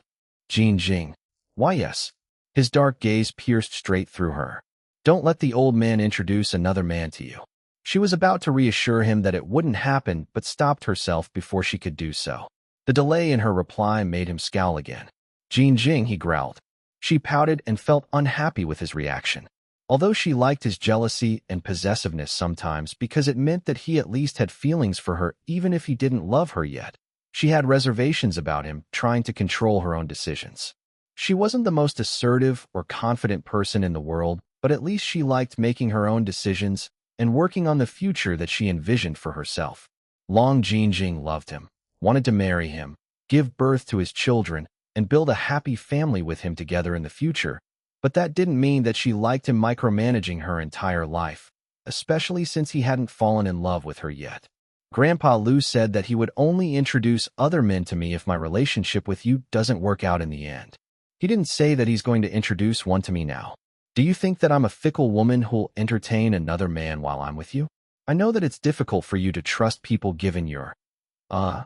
Jinjing." "Why yes?" His dark gaze pierced straight through her. "Don't let the old man introduce another man to you." She was about to reassure him that it wouldn't happen, but stopped herself before she could do so. The delay in her reply made him scowl again. "Jinjing," he growled. She pouted and felt unhappy with his reaction. Although she liked his jealousy and possessiveness sometimes because it meant that he at least had feelings for her even if he didn't love her yet, she had reservations about him trying to control her own decisions. She wasn't the most assertive or confident person in the world, but at least she liked making her own decisions and working on the future that she envisioned for herself. Long Jinjing loved him, wanted to marry him, give birth to his children, and build a happy family with him together in the future, but that didn't mean that she liked him micromanaging her entire life, especially since he hadn't fallen in love with her yet. "Grandpa Liu said that he would only introduce other men to me if my relationship with you doesn't work out in the end. He didn't say that he's going to introduce one to me now. Do you think that I'm a fickle woman who'll entertain another man while I'm with you? I know that it's difficult for you to trust people given your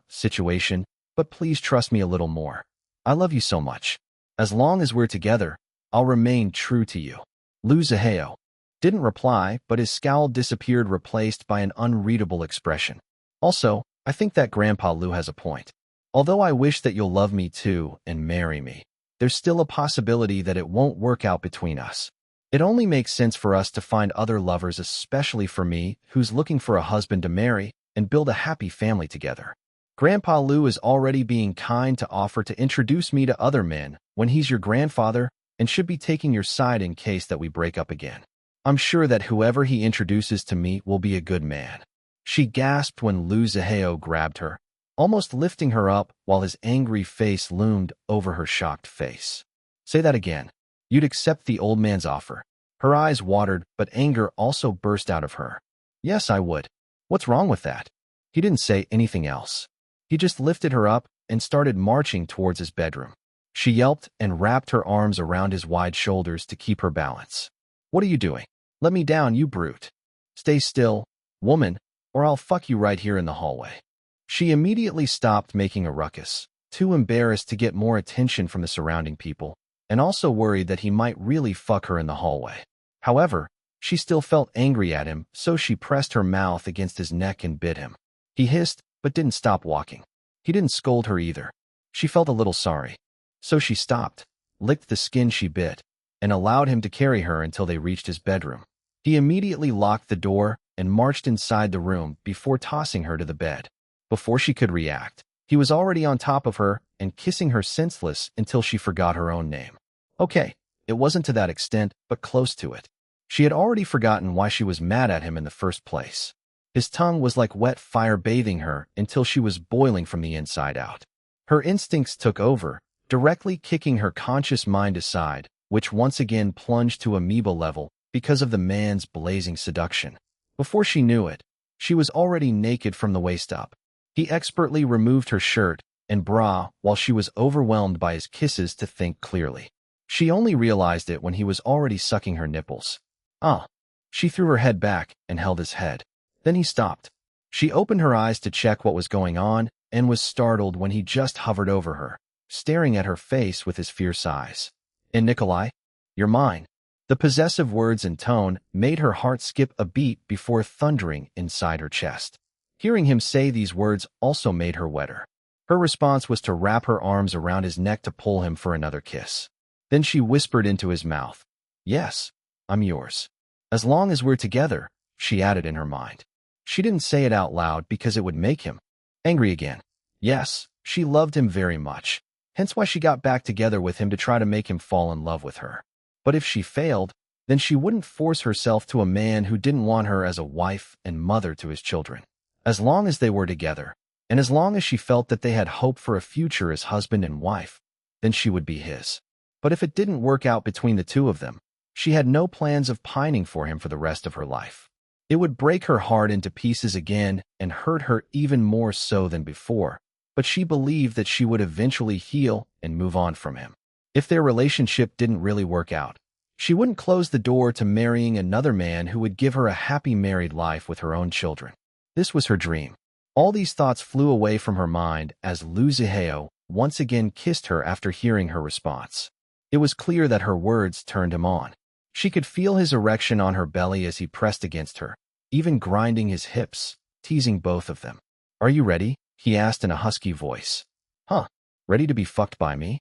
situation, but please trust me a little more. I love you so much. As long as we're together, I'll remain true to you." Liu Zihao didn't reply, but his scowl disappeared, replaced by an unreadable expression. "Also, I think that Grandpa Liu has a point. Although I wish that you'll love me too and marry me, there's still a possibility that it won't work out between us. It only makes sense for us to find other lovers, especially for me, who's looking for a husband to marry and build a happy family together. Grandpa Liu is already being kind to offer to introduce me to other men when he's your grandfather and should be taking your side in case that we break up again. I'm sure that whoever he introduces to me will be a good man." She gasped when Liu Zihao grabbed her, almost lifting her up while his angry face loomed over her shocked face. "Say that again. You'd accept the old man's offer." Her eyes watered, but anger also burst out of her. "Yes, I would. What's wrong with that?" He didn't say anything else. He just lifted her up and started marching towards his bedroom. She yelped and wrapped her arms around his wide shoulders to keep her balance. "What are you doing? Let me down, you brute. Stay still, woman, or I'll fuck you right here in the hallway." She immediately stopped making a ruckus, too embarrassed to get more attention from the surrounding people, and also worried that he might really fuck her in the hallway. However, she still felt angry at him, so she pressed her mouth against his neck and bit him. He hissed, but didn't stop walking. He didn't scold her either. She felt a little sorry. So she stopped, licked the skin she bit, and allowed him to carry her until they reached his bedroom. He immediately locked the door and marched inside the room before tossing her to the bed. Before she could react, he was already on top of her and kissing her senseless until she forgot her own name. Okay, it wasn't to that extent, but close to it. She had already forgotten why she was mad at him in the first place. His tongue was like wet fire bathing her until she was boiling from the inside out. Her instincts took over, directly kicking her conscious mind aside, which once again plunged to amoeba level because of the man's blazing seduction. Before she knew it, she was already naked from the waist up. He expertly removed her shirt and bra while she was overwhelmed by his kisses to think clearly. She only realized it when he was already sucking her nipples. Ah. She threw her head back and held his head. Then he stopped. She opened her eyes to check what was going on and was startled when he just hovered over her, staring at her face with his fierce eyes. "And Nikolai, you're mine." The possessive words and tone made her heart skip a beat before thundering inside her chest. Hearing him say these words also made her wetter. Her response was to wrap her arms around his neck to pull him for another kiss. Then she whispered into his mouth, "Yes, I'm yours. As long as we're together," she added in her mind. She didn't say it out loud because it would make him angry again. Yes, she loved him very much, hence why she got back together with him to try to make him fall in love with her. But if she failed, then she wouldn't force herself to a man who didn't want her as a wife and mother to his children. As long as they were together, and as long as she felt that they had hope for a future as husband and wife, then she would be his. But if it didn't work out between the two of them, she had no plans of pining for him for the rest of her life. It would break her heart into pieces again and hurt her even more so than before, but she believed that she would eventually heal and move on from him. If their relationship didn't really work out, she wouldn't close the door to marrying another man who would give her a happy married life with her own children. This was her dream. All these thoughts flew away from her mind as Liu Zihao once again kissed her after hearing her response. It was clear that her words turned him on. She could feel his erection on her belly as he pressed against her, even grinding his hips, teasing both of them. "Are you ready?" he asked in a husky voice. "Huh? Ready to be fucked by me?"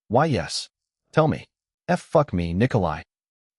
"Why, yes. Tell me." Fuck me, Nikolai."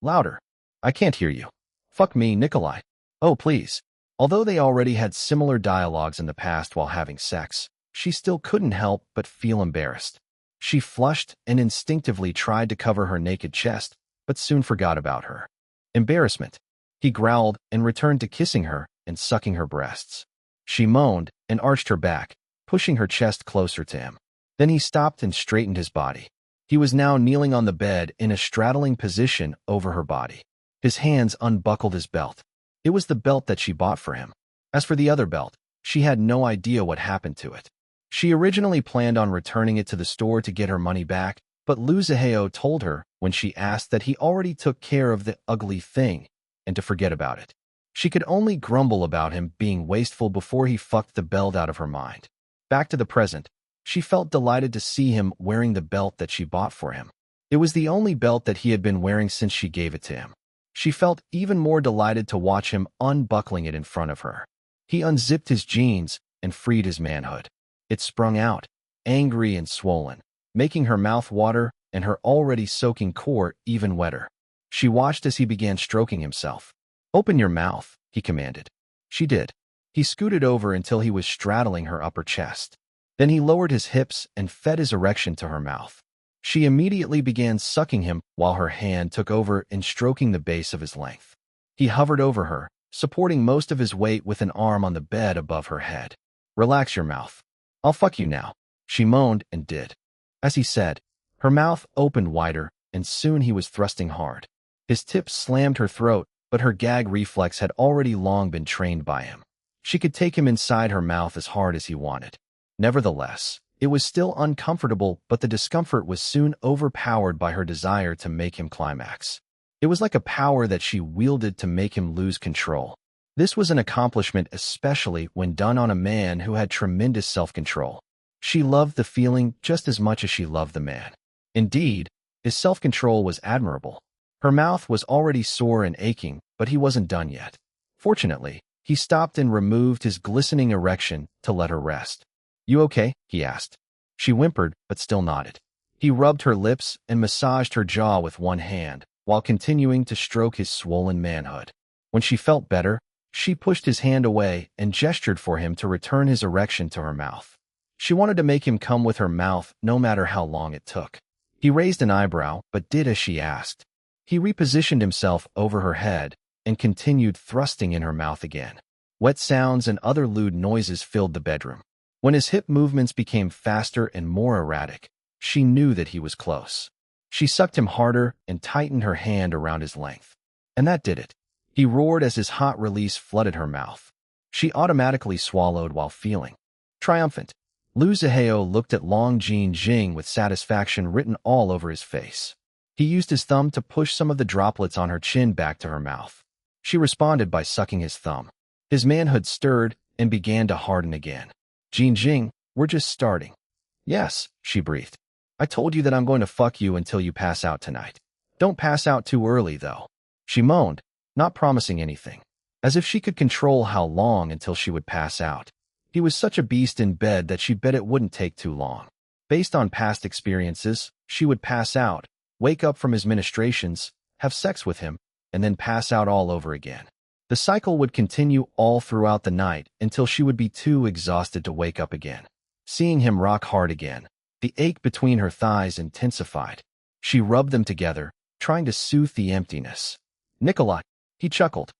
"Louder. I can't hear you." "Fuck me, Nikolai." "Oh, please." Although they already had similar dialogues in the past while having sex, she still couldn't help but feel embarrassed. She flushed and instinctively tried to cover her naked chest, but soon forgot about her embarrassment. He growled and returned to kissing her and sucking her breasts. She moaned and arched her back, pushing her chest closer to him. Then he stopped and straightened his body. He was now kneeling on the bed in a straddling position over her body. His hands unbuckled his belt. It was the belt that she bought for him. As for the other belt, she had no idea what happened to it. She originally planned on returning it to the store to get her money back, but Liu Zihao told her when she asked that he already took care of the ugly thing and to forget about it. She could only grumble about him being wasteful before he fucked the belt out of her mind. Back to the present, she felt delighted to see him wearing the belt that she bought for him. It was the only belt that he had been wearing since she gave it to him. She felt even more delighted to watch him unbuckling it in front of her. He unzipped his jeans and freed his manhood. It sprung out, angry and swollen, making her mouth water and her already soaking core even wetter. She watched as he began stroking himself. "Open your mouth," he commanded. She did. He scooted over until he was straddling her upper chest. Then he lowered his hips and fed his erection to her mouth. She immediately began sucking him while her hand took over in stroking the base of his length. He hovered over her, supporting most of his weight with an arm on the bed above her head. "Relax your mouth. I'll fuck you now," she moaned and did. As he said, her mouth opened wider, and soon he was thrusting hard. His tips slammed her throat, but her gag reflex had already long been trained by him. She could take him inside her mouth as hard as he wanted. Nevertheless, it was still uncomfortable, but the discomfort was soon overpowered by her desire to make him climax. It was like a power that she wielded to make him lose control. This was an accomplishment especially when done on a man who had tremendous self-control. She loved the feeling just as much as she loved the man. Indeed, his self-control was admirable. Her mouth was already sore and aching, but he wasn't done yet. Fortunately, he stopped and removed his glistening erection to let her rest. "You okay?" he asked. She whimpered, but still nodded. He rubbed her lips and massaged her jaw with one hand, while continuing to stroke his swollen manhood. When she felt better, she pushed his hand away and gestured for him to return his erection to her mouth. She wanted to make him come with her mouth no matter how long it took. He raised an eyebrow, but did as she asked. He repositioned himself over her head and continued thrusting in her mouth again. Wet sounds and other lewd noises filled the bedroom. When his hip movements became faster and more erratic, she knew that he was close. She sucked him harder and tightened her hand around his length. And that did it. He roared as his hot release flooded her mouth. She automatically swallowed while feeling triumphant. Lu Zihao looked at Long Jing with satisfaction written all over his face. He used his thumb to push some of the droplets on her chin back to her mouth. She responded by sucking his thumb. His manhood stirred and began to harden again. Jing, we're just starting. Yes, she breathed. I told you that I'm going to fuck you until you pass out tonight. Don't pass out too early, though. She moaned, not promising anything, as if she could control how long until she would pass out. He was such a beast in bed that she bet it wouldn't take too long. Based on past experiences, she would pass out, wake up from his ministrations, have sex with him, and then pass out all over again. The cycle would continue all throughout the night until she would be too exhausted to wake up again. Seeing him rock hard again, the ache between her thighs intensified. She rubbed them together, trying to soothe the emptiness. Nikolai, he chuckled.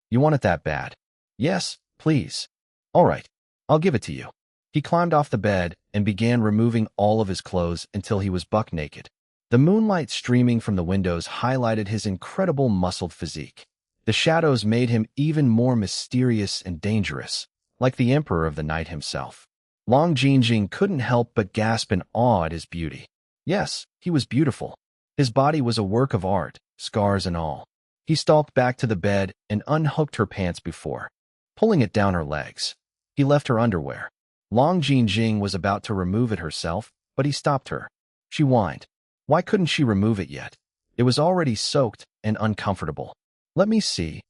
You want it that bad? Yes, please. All right, I'll give it to you. He climbed off the bed and began removing all of his clothes until he was buck naked. The moonlight streaming from the windows highlighted his incredible muscled physique. The shadows made him even more mysterious and dangerous, like the Emperor of the Night himself. Long Jing couldn't help but gasp in awe at his beauty. Yes, he was beautiful. His body was a work of art, scars and all. He stalked back to the bed and unhooked her pants before pulling it down her legs. He left her underwear. Long Jing was about to remove it herself, but he stopped her. She whined. Why couldn't she remove it yet? It was already soaked and uncomfortable. Let me see,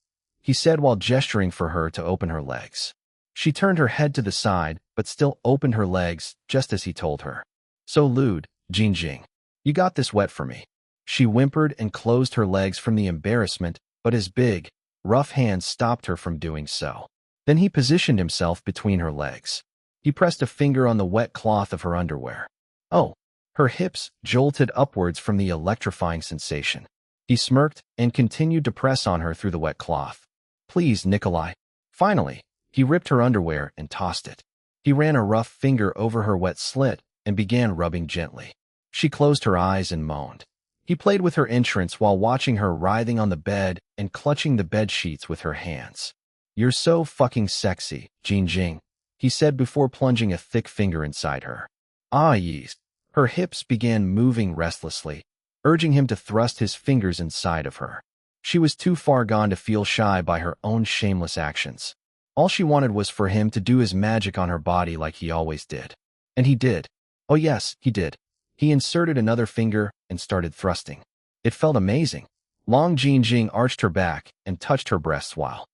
he said while gesturing for her to open her legs. She turned her head to the side, but still opened her legs, just as he told her. So lewd, Jing. You got this wet for me. She whimpered and closed her legs from the embarrassment, but his big, rough hands stopped her from doing so. Then he positioned himself between her legs. He pressed a finger on the wet cloth of her underwear. Oh, her hips jolted upwards from the electrifying sensation. He smirked and continued to press on her through the wet cloth. Please, Nikolai. Finally, he ripped her underwear and tossed it. He ran a rough finger over her wet slit and began rubbing gently. She closed her eyes and moaned. He played with her entrance while watching her writhing on the bed and clutching the bed sheets with her hands. You're so fucking sexy, Jing, he said before plunging a thick finger inside her. Ah, yes. Her hips began moving restlessly, urging him to thrust his fingers inside of her. She was too far gone to feel shy by her own shameless actions. All she wanted was for him to do his magic on her body like he always did. And he did. Oh yes, he did. He inserted another finger and started thrusting. It felt amazing. Long Jing arched her back and touched her breasts while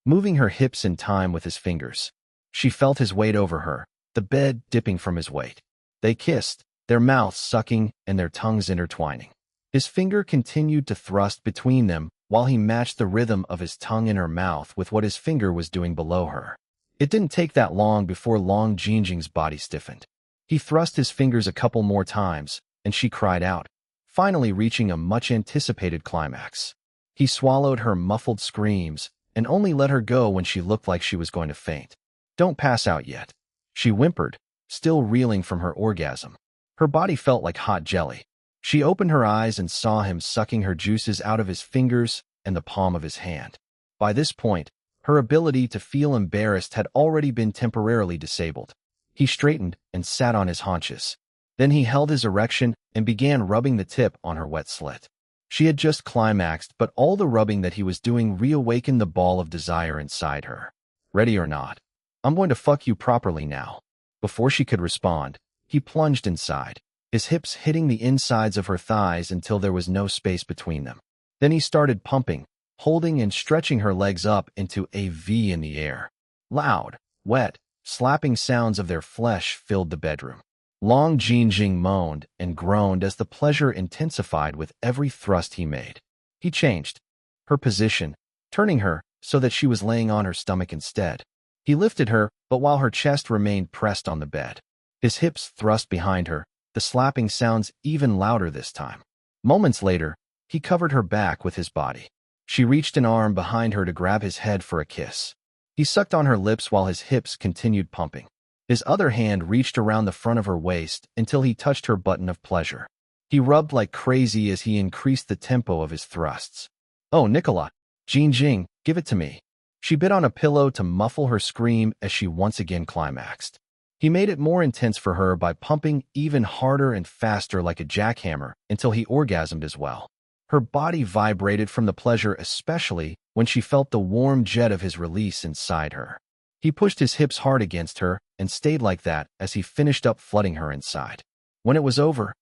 moving her hips in time with his fingers. She felt his weight over her, the bed dipping from his weight. They kissed, their mouths sucking and their tongues intertwining. His finger continued to thrust between them while he matched the rhythm of his tongue in her mouth with what his finger was doing below her. It didn't take that long before Long Jing's body stiffened. He thrust his fingers a couple more times, and she cried out, finally reaching a much-anticipated climax. He swallowed her muffled screams and only let her go when she looked like she was going to faint. Don't pass out yet, she whimpered, still reeling from her orgasm. Her body felt like hot jelly. She opened her eyes and saw him sucking her juices out of his fingers and the palm of his hand. By this point, her ability to feel embarrassed had already been temporarily disabled. He straightened and sat on his haunches. Then he held his erection and began rubbing the tip on her wet slit. She had just climaxed, but all the rubbing that he was doing reawakened the ball of desire inside her. Ready or not, I'm going to fuck you properly now. Before she could respond, he plunged inside, his hips hitting the insides of her thighs until there was no space between them. Then he started pumping, holding and stretching her legs up into a V in the air. Loud, wet, slapping sounds of their flesh filled the bedroom. Long Jing moaned and groaned as the pleasure intensified with every thrust he made. He changed her position, turning her so that she was laying on her stomach instead. He lifted her, but while her chest remained pressed on the bed. His hips thrust behind her, the slapping sounds even louder this time. Moments later, he covered her back with his body. She reached an arm behind her to grab his head for a kiss. He sucked on her lips while his hips continued pumping. His other hand reached around the front of her waist until he touched her button of pleasure. He rubbed like crazy as he increased the tempo of his thrusts. Oh, Nicola, Jing, give it to me. She bit on a pillow to muffle her scream as she once again climaxed. He made it more intense for her by pumping even harder and faster like a jackhammer until he orgasmed as well. Her body vibrated from the pleasure, especially when she felt the warm jet of his release inside her. He pushed his hips hard against her and stayed like that as he finished up flooding her inside. When it was over,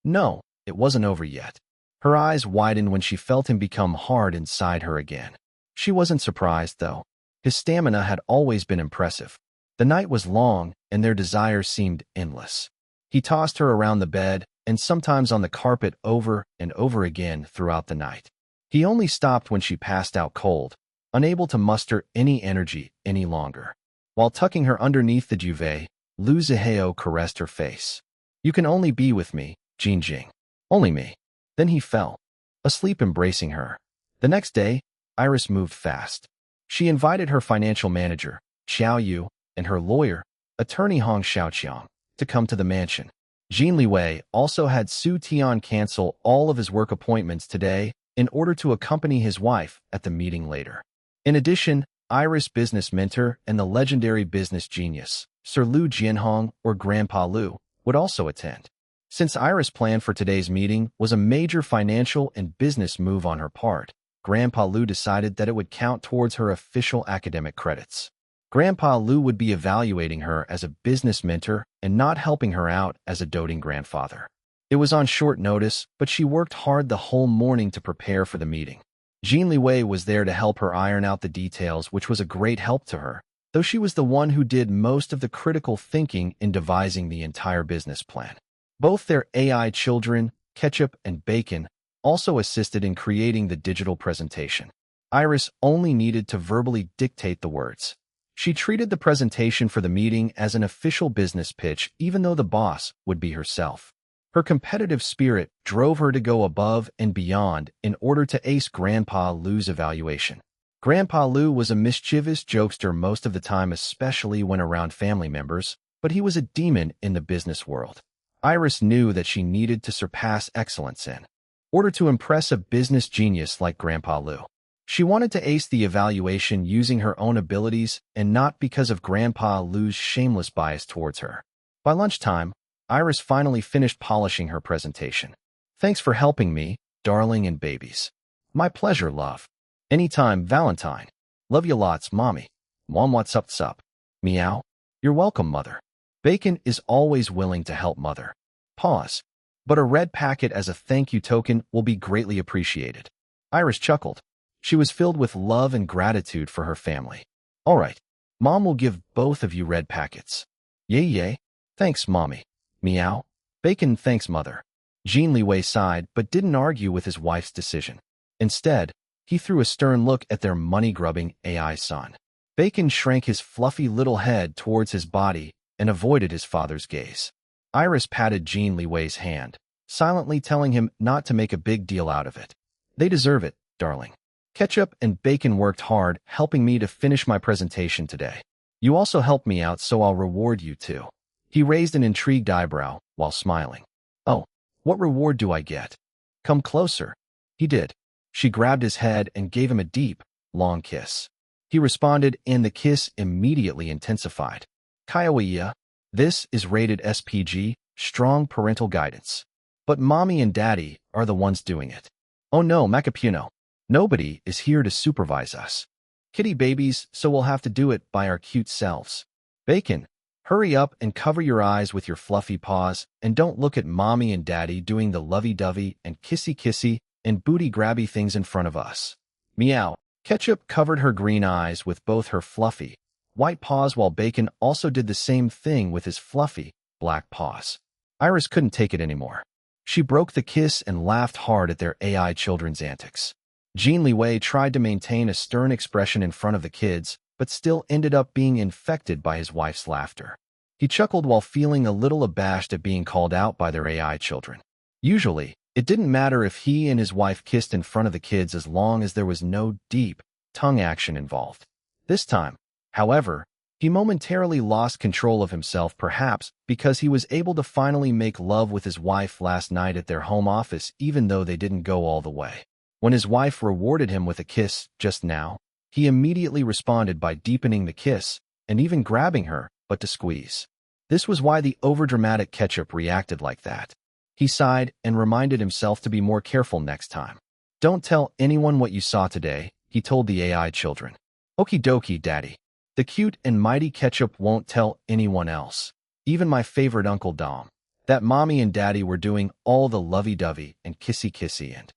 no, it wasn't over yet. Her eyes widened when she felt him become hard inside her again. She wasn't surprised, though. His stamina had always been impressive. The night was long, and their desires seemed endless. He tossed her around the bed, and sometimes on the carpet over and over again throughout the night. He only stopped when she passed out cold, unable to muster any energy any longer. While tucking her underneath the duvet, Liu Zihao caressed her face. "You can only be with me, Jin Jing. Only me." Then he fell, asleep embracing her. The next day, Iris moved fast. She invited her financial manager, Xiao Yu, and her lawyer, attorney Hong Xiaoqiang, to come to the mansion. Jin Liwei also had Su Tian cancel all of his work appointments today in order to accompany his wife at the meeting later. In addition, Iris' business mentor and the legendary business genius, Sir Liu Jianhong or Grandpa Liu, would also attend. Since Iris' plan for today's meeting was a major financial and business move on her part, Grandpa Liu decided that it would count towards her official academic credits. Grandpa Liu would be evaluating her as a business mentor and not helping her out as a doting grandfather. It was on short notice, but she worked hard the whole morning to prepare for the meeting. Jin Liwei was there to help her iron out the details, which was a great help to her, though she was the one who did most of the critical thinking in devising the entire business plan. Both their AI children, Ketchup and Bacon, also assisted in creating the digital presentation. Iris only needed to verbally dictate the words. She treated the presentation for the meeting as an official business pitch, even though the boss would be herself. Her competitive spirit drove her to go above and beyond in order to ace Grandpa Liu's evaluation. Grandpa Liu was a mischievous jokester most of the time, especially when around family members, but he was a demon in the business world. Iris knew that she needed to surpass excellence in order to impress a business genius like Grandpa Liu. She wanted to ace the evaluation using her own abilities and not because of Grandpa Liu's shameless bias towards her. By lunchtime, Iris finally finished polishing her presentation. "Thanks for helping me, darling and babies." "My pleasure, love. Anytime, Valentine. Love you lots, mommy." "Mom, what's up? Meow." "You're welcome, mother." Bacon is always willing to help mother. Pause. "But a red packet as a thank you token will be greatly appreciated." Iris chuckled. She was filled with love and gratitude for her family. "All right, Mom will give both of you red packets." Yay. "Thanks, mommy." Meow. Bacon, "Thanks, mother." Jin Liwei sighed but didn't argue with his wife's decision. Instead, he threw a stern look at their money-grubbing AI son. Bacon shrank his fluffy little head towards his body and avoided his father's gaze. Iris patted Jin Liwei's hand, silently telling him not to make a big deal out of it. "They deserve it, darling. Ketchup and Bacon worked hard helping me to finish my presentation today. You also helped me out, so I'll reward you too." He raised an intrigued eyebrow while smiling. "Oh, what reward do I get? Come closer." He did. She grabbed his head and gave him a deep, long kiss. He responded, and the kiss immediately intensified. "Kaiwa, this is rated SPG, strong parental guidance. But mommy and daddy are the ones doing it." "Oh no, Macapuno. Nobody is here to supervise us. Kitty babies, so we'll have to do it by our cute selves." "Bacon, hurry up and cover your eyes with your fluffy paws, and don't look at mommy and daddy doing the lovey-dovey and kissy-kissy and booty-grabby things in front of us." Meow. Ketchup covered her green eyes with both her fluffy, white paws while Bacon also did the same thing with his fluffy, black paws. Iris couldn't take it anymore. She broke the kiss and laughed hard at their AI children's antics. Jin Liwei tried to maintain a stern expression in front of the kids, but still ended up being infected by his wife's laughter. He chuckled while feeling a little abashed at being called out by their AI children. Usually, it didn't matter if he and his wife kissed in front of the kids as long as there was no deep tongue action involved. This time, however, he momentarily lost control of himself, perhaps because he was able to finally make love with his wife last night at their home office, even though they didn't go all the way. When his wife rewarded him with a kiss just now, he immediately responded by deepening the kiss and even grabbing her, but to squeeze. This was why the overdramatic Ketchup reacted like that. He sighed and reminded himself to be more careful next time. Don't tell anyone what you saw today, he told the AI children. Okie dokie, Daddy. The cute and mighty Ketchup won't tell anyone else. Even my favorite Uncle Dom. That Mommy and Daddy were doing all the lovey-dovey and kissy-kissy and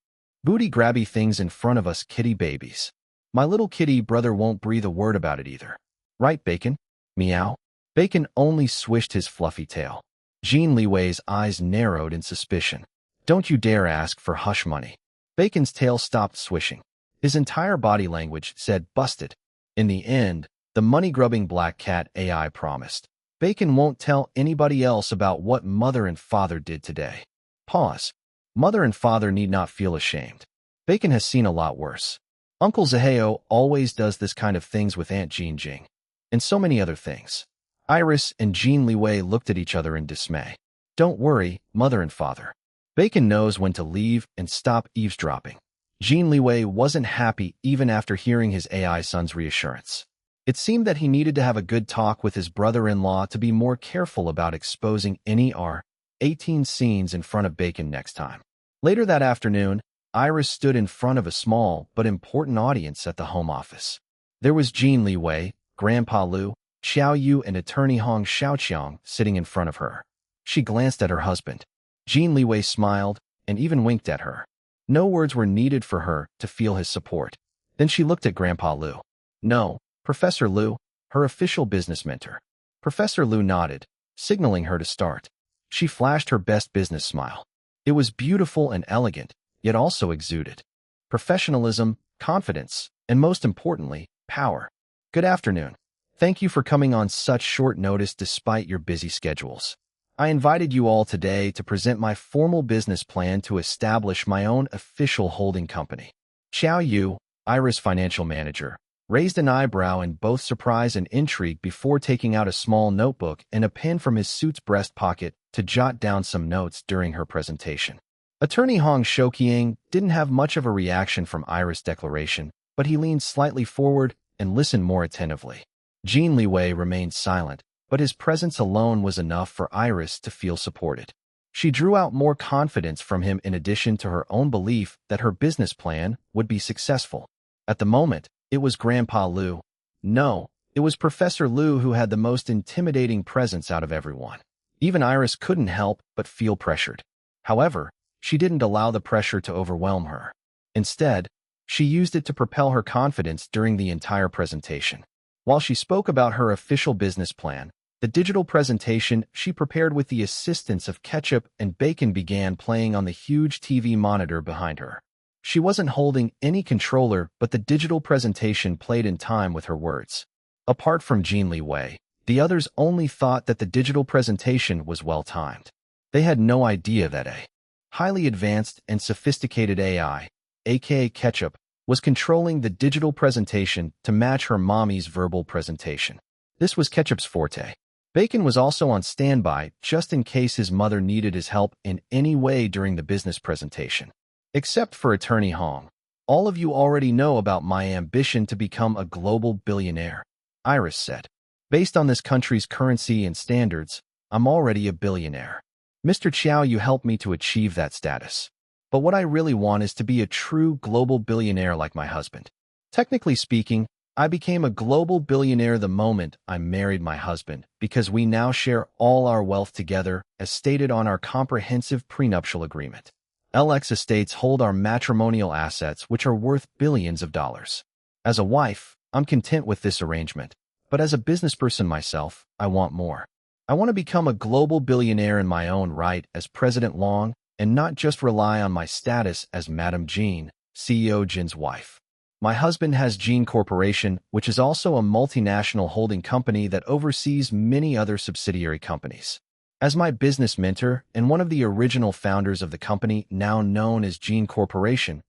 booty-grabby things in front of us kitty babies. My little kitty brother won't breathe a word about it either. Right, Bacon? Meow. Bacon only swished his fluffy tail. Jin Liwei's eyes narrowed in suspicion. Don't you dare ask for hush money. Bacon's tail stopped swishing. His entire body language said busted. In the end, the money-grubbing black cat AI promised. Bacon won't tell anybody else about what Mother and Father did today. Pause. Mother and Father need not feel ashamed. Bacon has seen a lot worse. Uncle Zaheo always does this kind of things with Aunt Jean Jing. And so many other things. Iris and Jin Liwei looked at each other in dismay. Don't worry, Mother and Father. Bacon knows when to leave and stop eavesdropping. Jin Liwei wasn't happy even after hearing his AI son's reassurance. It seemed that he needed to have a good talk with his brother-in-law to be more careful about exposing any R-18 scenes in front of Bacon next time. Later that afternoon, Iris stood in front of a small but important audience at the home office. There was Jin Liwei, Grandpa Lu, Xiao Yu and attorney Hong Xiaoqiang sitting in front of her. She glanced at her husband. Jin Liwei smiled and even winked at her. No words were needed for her to feel his support. Then she looked at Grandpa Lu. No, Professor Lu, her official business mentor. Professor Lu nodded, signaling her to start. She flashed her best business smile. It was beautiful and elegant, yet also exuded professionalism, confidence, and most importantly, power. Good afternoon. Thank you for coming on such short notice despite your busy schedules. I invited you all today to present my formal business plan to establish my own official holding company. Xiao Yu, Iris financial manager, raised an eyebrow in both surprise and intrigue before taking out a small notebook and a pen from his suit's breast pocket to jot down some notes during her presentation. Attorney Hong Xiaoqiang didn't have much of a reaction from Iris' declaration, but he leaned slightly forward and listened more attentively. Jin Liwei remained silent, but his presence alone was enough for Iris to feel supported. She drew out more confidence from him in addition to her own belief that her business plan would be successful. At the moment, it was Grandpa Lu. No, it was Professor Lu who had the most intimidating presence out of everyone. Even Iris couldn't help but feel pressured. However, she didn't allow the pressure to overwhelm her. Instead, she used it to propel her confidence during the entire presentation. While she spoke about her official business plan, the digital presentation she prepared with the assistance of Ketchup and Bacon began playing on the huge TV monitor behind her. She wasn't holding any controller, but the digital presentation played in time with her words. Apart from Jin Liwei, the others only thought that the digital presentation was well-timed. They had no idea that a highly advanced and sophisticated AI, aka Ketchup, was controlling the digital presentation to match her mommy's verbal presentation. This was Ketchup's forte. Bacon was also on standby just in case his mother needed his help in any way during the business presentation. Except for Attorney Hong. All of you already know about my ambition to become a global billionaire, Iris said. Based on this country's currency and standards, I'm already a billionaire. Mr. Qiao, you helped me to achieve that status. But what I really want is to be a true global billionaire like my husband. Technically speaking, I became a global billionaire the moment I married my husband because we now share all our wealth together as stated on our comprehensive prenuptial agreement. LX estates hold our matrimonial assets which are worth billions of dollars. As a wife, I'm content with this arrangement, but as a businessperson myself, I want more. I want to become a global billionaire in my own right as President Long and not just rely on my status as Madam Jean, CEO Jin's wife. My husband has Jean Corporation, which is also a multinational holding company that oversees many other subsidiary companies. As my business mentor and one of the original founders of the company now known as Jean Corporation,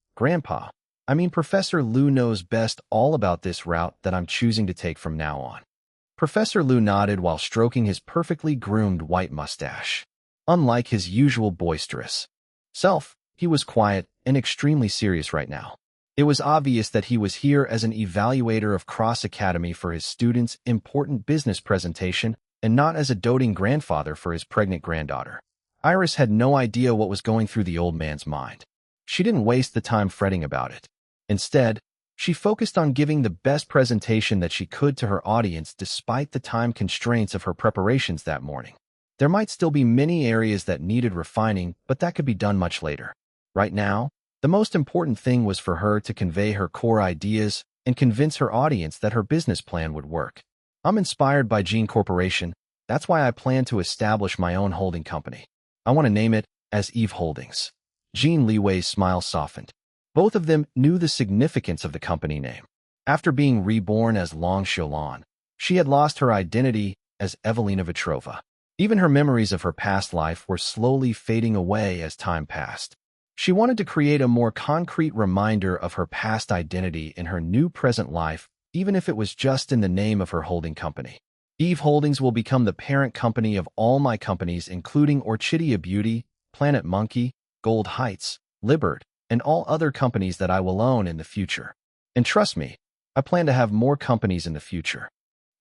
Professor Lu knows best all about this route that I'm choosing to take from now on. Professor Lu nodded while stroking his perfectly groomed white mustache. Unlike his usual boisterous self, he was quiet and extremely serious right now. It was obvious that he was here as an evaluator of Cross Academy for his students' important business presentation and not as a doting grandfather for his pregnant granddaughter. Iris had no idea what was going through the old man's mind. She didn't waste the time fretting about it. Instead, she focused on giving the best presentation that she could to her audience despite the time constraints of her preparations that morning. There might still be many areas that needed refining, but that could be done much later. Right now, the most important thing was for her to convey her core ideas and convince her audience that her business plan would work. I'm inspired by Jin Corporation. That's why I plan to establish my own holding company. I want to name it as Eve Holdings. Jin Liwei's smile softened. Both of them knew the significance of the company name. After being reborn as Long Xiaolan, she had lost her identity as Evelina Vetrova. Even her memories of her past life were slowly fading away as time passed. She wanted to create a more concrete reminder of her past identity in her new present life, even if it was just in the name of her holding company. Eve Holdings will become the parent company of all my companies, including Orchidia Beauty, Planet Monkey, Gold Heights, Libert, and all other companies that I will own in the future. And trust me, I plan to have more companies in the future.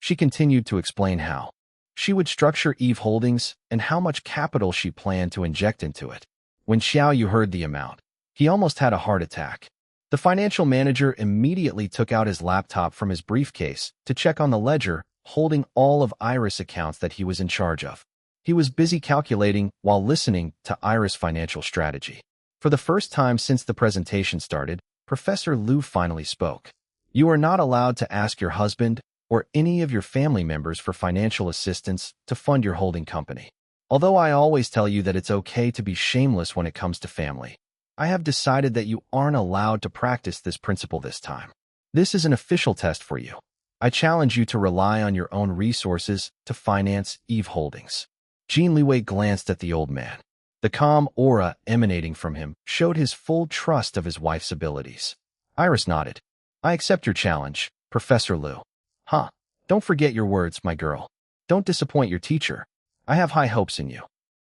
She continued to explain how she would structure Eve Holdings and how much capital she planned to inject into it. When Xiao Yu heard the amount, he almost had a heart attack. The financial manager immediately took out his laptop from his briefcase to check on the ledger, holding all of Iris' accounts that he was in charge of. He was busy calculating while listening to Iris' financial strategy. For the first time since the presentation started, Professor Liu finally spoke. You are not allowed to ask your husband or any of your family members for financial assistance to fund your holding company. Although I always tell you that it's okay to be shameless when it comes to family, I have decided that you aren't allowed to practice this principle this time. This is an official test for you. I challenge you to rely on your own resources to finance Eve Holdings. Jin Liwei glanced at the old man. The calm aura emanating from him showed his full trust of his wife's abilities. Iris nodded. I accept your challenge, Professor Liu. Huh. Don't forget your words, my girl. Don't disappoint your teacher. I have high hopes in you.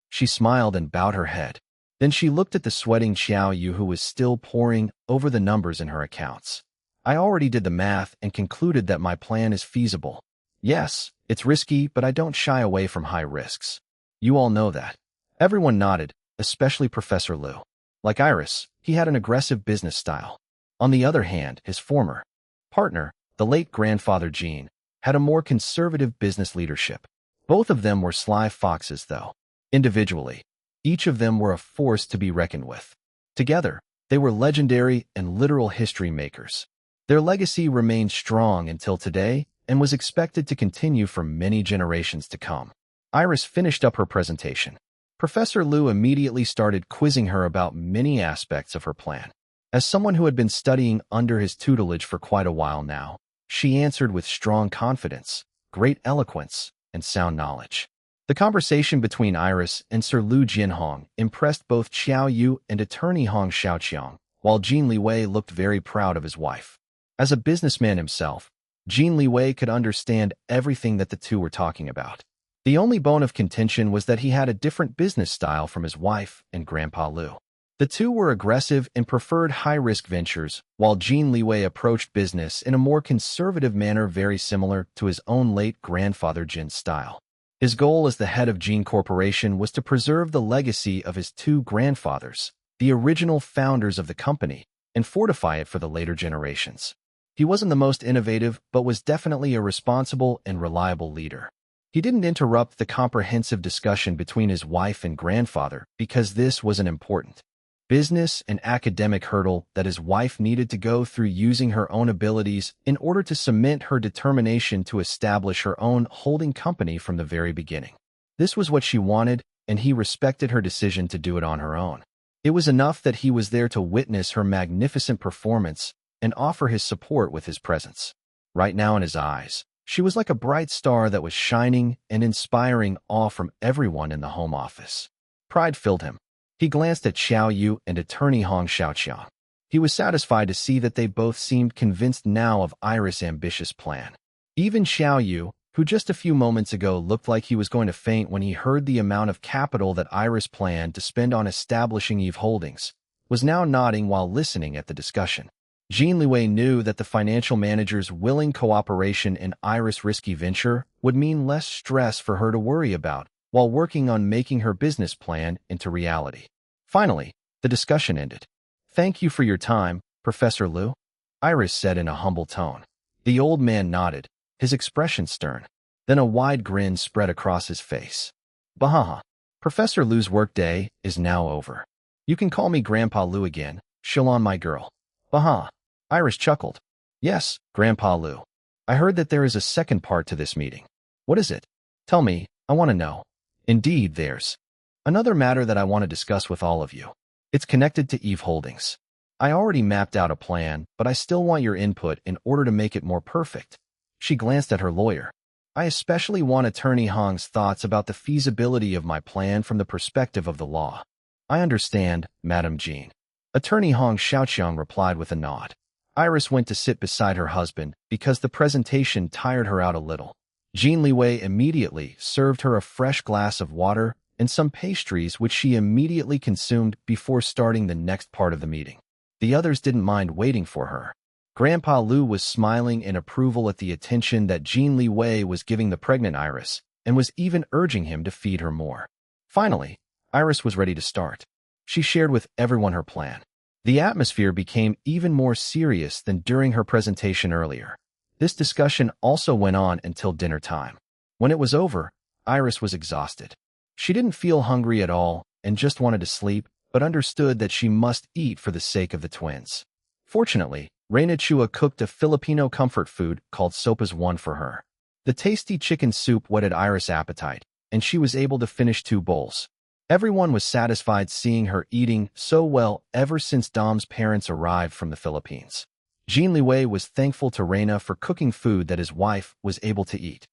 She smiled and bowed her head. Then she looked at the sweating Xiao Yu, who was still poring over the numbers in her accounts. I already did the math and concluded that my plan is feasible. Yes, it's risky, but I don't shy away from high risks. You all know that. Everyone nodded, especially Professor Liu. Like Iris, he had an aggressive business style. On the other hand, his former partner, the late grandfather Jin, had a more conservative business leadership. Both of them were sly foxes, though. Individually, each of them were a force to be reckoned with. Together, they were legendary and literal history makers. Their legacy remained strong until today and was expected to continue for many generations to come. Iris finished up her presentation. Professor Liu immediately started quizzing her about many aspects of her plan. As someone who had been studying under his tutelage for quite a while now, she answered with strong confidence, great eloquence, and sound knowledge. The conversation between Iris and Sir Liu Jinhong impressed both Xiao Yu and attorney Hong Xiaoqiang, while Jin Liwei looked very proud of his wife. As a businessman himself, Jin Liwei could understand everything that the two were talking about. The only bone of contention was that he had a different business style from his wife and Grandpa Liu. The two were aggressive and preferred high-risk ventures, while Jin Liwei approached business in a more conservative manner very similar to his own late grandfather Jin's style. His goal as the head of Jin Corporation was to preserve the legacy of his two grandfathers, the original founders of the company, and fortify it for the later generations. He wasn't the most innovative, but was definitely a responsible and reliable leader. He didn't interrupt the comprehensive discussion between his wife and grandfather because this was an important business and academic hurdle that his wife needed to go through using her own abilities in order to cement her determination to establish her own holding company from the very beginning. This was what she wanted, and he respected her decision to do it on her own. It was enough that he was there to witness her magnificent performance and offer his support with his presence. Right now in his eyes, she was like a bright star that was shining and inspiring awe from everyone in the home office. Pride filled him. He glanced at Xiao Yu and attorney Hong Xiaoqiang. He was satisfied to see that they both seemed convinced now of Iris' ambitious plan. Even Xiao Yu, who just a few moments ago looked like he was going to faint when he heard the amount of capital that Iris planned to spend on establishing Eve Holdings, was now nodding while listening at the discussion. Jin Liwei knew that the financial manager's willing cooperation in Iris' risky venture would mean less stress for her to worry about while working on making her business plan into reality. Finally, the discussion ended. "Thank you for your time, Professor Liu," Iris said in a humble tone. The old man nodded, his expression stern. Then a wide grin spread across his face. "Bahaha. Professor Liu's workday is now over. You can call me Grandpa Liu again, Shilon my girl." "Baha." Iris chuckled. "Yes, Grandpa Liu. I heard that there is a second part to this meeting. What is it? Tell me, I want to know." "Indeed, there's another matter that I want to discuss with all of you. It's connected to Eve Holdings. I already mapped out a plan, but I still want your input in order to make it more perfect." She glanced at her lawyer. "I especially want Attorney Hong's thoughts about the feasibility of my plan from the perspective of the law." "I understand, Madam Jean." Attorney Hong Xiaoqiang replied with a nod. Iris went to sit beside her husband because the presentation tired her out a little. Jin Liwei immediately served her a fresh glass of water and some pastries which she immediately consumed before starting the next part of the meeting. The others didn't mind waiting for her. Grandpa Liu was smiling in approval at the attention that Jin Liwei was giving the pregnant Iris and was even urging him to feed her more. Finally, Iris was ready to start. She shared with everyone her plan. The atmosphere became even more serious than during her presentation earlier. This discussion also went on until dinner time. When it was over, Iris was exhausted. She didn't feel hungry at all and just wanted to sleep, but understood that she must eat for the sake of the twins. Fortunately, Reina Chua cooked a Filipino comfort food called Sopas 1 for her. The tasty chicken soup whetted Iris' appetite, and she was able to finish 2 bowls. Everyone was satisfied seeing her eating so well ever since Dom's parents arrived from the Philippines. Jin Liwei was thankful to Reina for cooking food that his wife was able to eat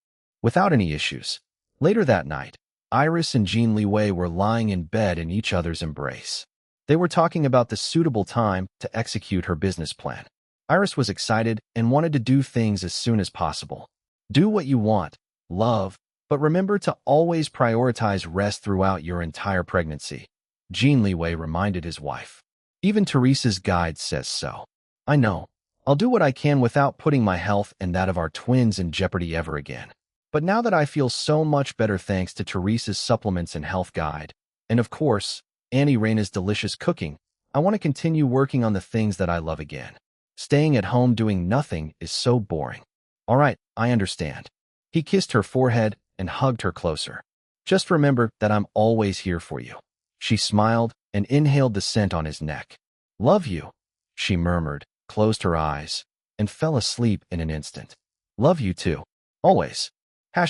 without any issues. Later that night, Iris and Jin Liwei were lying in bed in each other's embrace. They were talking about the suitable time to execute her business plan. Iris was excited and wanted to do things as soon as possible. "Do what you want, love, but remember to always prioritize rest throughout your entire pregnancy," Jin Liwei reminded his wife. "Even Teresa's guide says so." "I know. I'll do what I can without putting my health and that of our twins in jeopardy ever again. But now that I feel so much better thanks to Teresa's supplements and health guide, and of course, Auntie Reina's delicious cooking, I want to continue working on the things that I love again. Staying at home doing nothing is so boring." "All right, I understand." He kissed her forehead and hugged her closer. "Just remember that I'm always here for you." She smiled and inhaled the scent on his neck. "Love you," she murmured, closed her eyes, and fell asleep in an instant. "Love you too. Always." ####.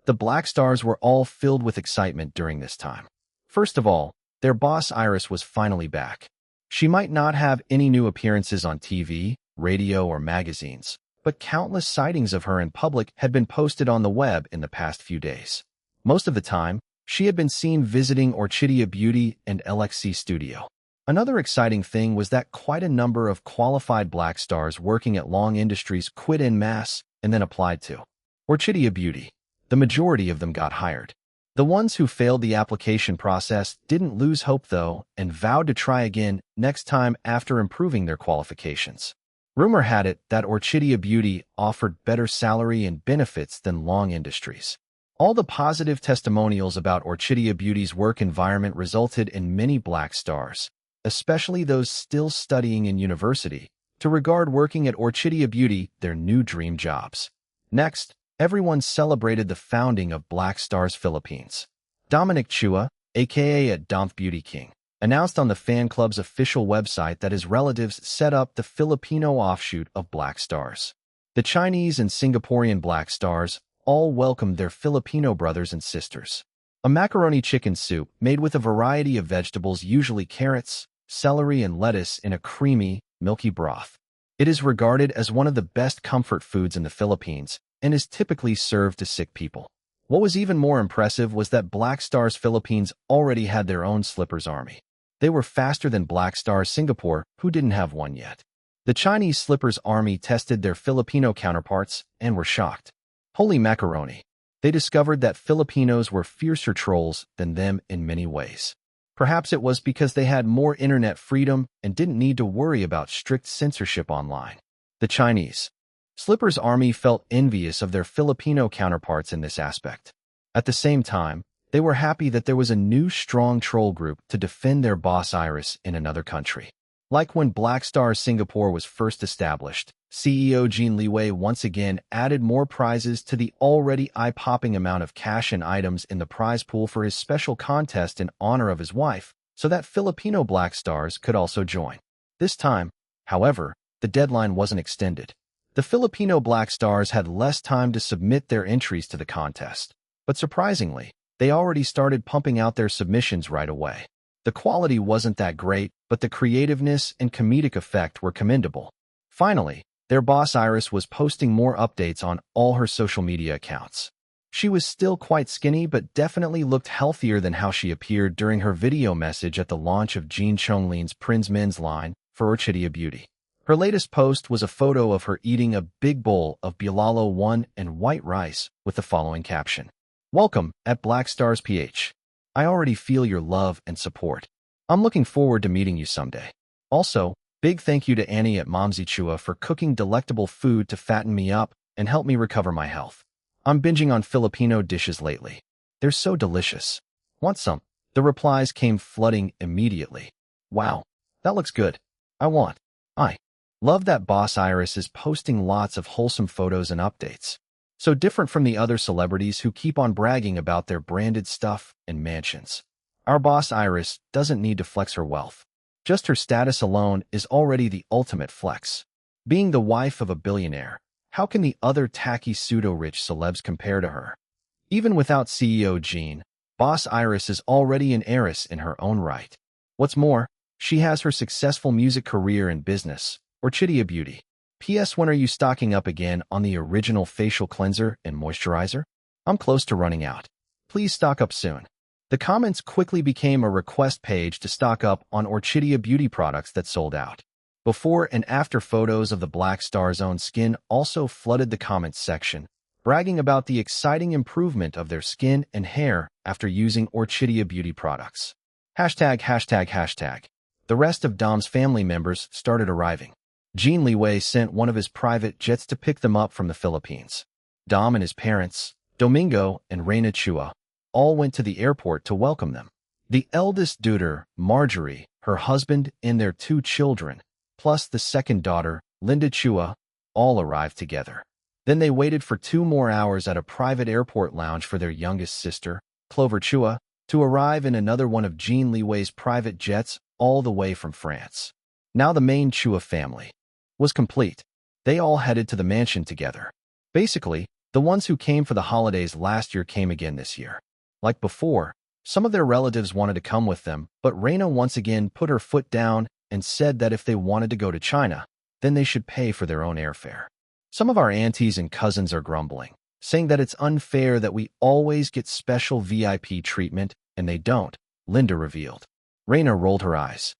The Black Stars were all filled with excitement during this time. First of all, their boss Iris was finally back. She might not have any new appearances on TV, radio, or magazines, but countless sightings of her in public had been posted on the web in the past few days. Most of the time, she had been seen visiting Orchidia Beauty and LXC Studio. Another exciting thing was that quite a number of qualified Black Stars working at Long Industries quit en masse and then applied to Orchidia Beauty. The majority of them got hired. The ones who failed the application process didn't lose hope though and vowed to try again next time after improving their qualifications. Rumor had it that Orchidia Beauty offered better salary and benefits than Long Industries. All the positive testimonials about Orchidia Beauty's work environment resulted in many Black Stars, especially those still studying in university, to regard working at Orchidia Beauty their new dream jobs. Next, everyone celebrated the founding of Black Stars Philippines. Dominic Chua, aka Domf Beauty King, announced on the fan club's official website that his relatives set up the Filipino offshoot of Black Stars. The Chinese and Singaporean Black Stars all welcomed their Filipino brothers and sisters. A macaroni chicken soup made with a variety of vegetables, usually carrots, celery, and lettuce in a creamy, milky broth. It is regarded as one of the best comfort foods in the Philippines and is typically served to sick people. What was even more impressive was that Black Stars Philippines already had their own Slippers army. They were faster than Black Stars Singapore, who didn't have one yet. The Chinese Slippers army tested their Filipino counterparts and were shocked. Holy macaroni! They discovered that Filipinos were fiercer trolls than them in many ways. Perhaps it was because they had more internet freedom and didn't need to worry about strict censorship online. The Chinese. Slipper's army felt envious of their Filipino counterparts in this aspect. At the same time, they were happy that there was a new strong troll group to defend their boss Iris in another country. Like when Black Star Singapore was first established, CEO Jin Liwei once again added more prizes to the already eye-popping amount of cash and items in the prize pool for his special contest in honor of his wife, so that Filipino Black Stars could also join. This time, however, the deadline wasn't extended. The Filipino Black Stars had less time to submit their entries to the contest, but surprisingly, they already started pumping out their submissions right away. The quality wasn't that great, but the creativeness and comedic effect were commendable. Finally, their boss Iris was posting more updates on all her social media accounts. She was still quite skinny but definitely looked healthier than how she appeared during her video message at the launch of Jean Chonglin's Prince Men's line for Orchidea Beauty. Her latest post was a photo of her eating a big bowl of Bilalo 1 and white rice with the following caption. Welcome at Black Stars PH. I already feel your love and support. I'm looking forward to meeting you someday. Also, big thank you to Annie at Momsy Chua for cooking delectable food to fatten me up and help me recover my health. I'm binging on Filipino dishes lately. They're so delicious. Want some? The replies came flooding immediately. Wow, that looks good. I want. I love that boss Iris is posting lots of wholesome photos and updates. So different from the other celebrities who keep on bragging about their branded stuff and mansions. Our boss Iris doesn't need to flex her wealth. Just her status alone is already the ultimate flex. Being the wife of a billionaire, how can the other tacky pseudo-rich celebs compare to her? Even without CEO Jean, boss Iris is already an heiress in her own right. What's more, she has her successful music career and business, Orchidea Beauty. P.S. When are you stocking up again on the original facial cleanser and moisturizer? I'm close to running out. Please stock up soon. The comments quickly became a request page to stock up on Orchidea Beauty products that sold out. Before and after photos of the Black Star's own skin also flooded the comments section, bragging about the exciting improvement of their skin and hair after using Orchidea Beauty products. ####. The rest of Dom's family members started arriving. Jin Liwei sent one of his private jets to pick them up from the Philippines. Dom and his parents, Domingo and Reina Chua, all went to the airport to welcome them. The eldest daughter, Marjorie, her husband, and their 2 children, plus the second daughter, Linda Chua, all arrived together. Then they waited for 2 more hours at a private airport lounge for their youngest sister, Clover Chua, to arrive in another one of Jin Liwei's private jets all the way from France. Now the main Chua family was complete. They all headed to the mansion together. Basically, the ones who came for the holidays last year came again this year. Like before, some of their relatives wanted to come with them, but Reina once again put her foot down and said that if they wanted to go to China, then they should pay for their own airfare. Some of our aunties and cousins are grumbling, saying that it's unfair that we always get special VIP treatment and they don't, Linda revealed. Reina rolled her eyes.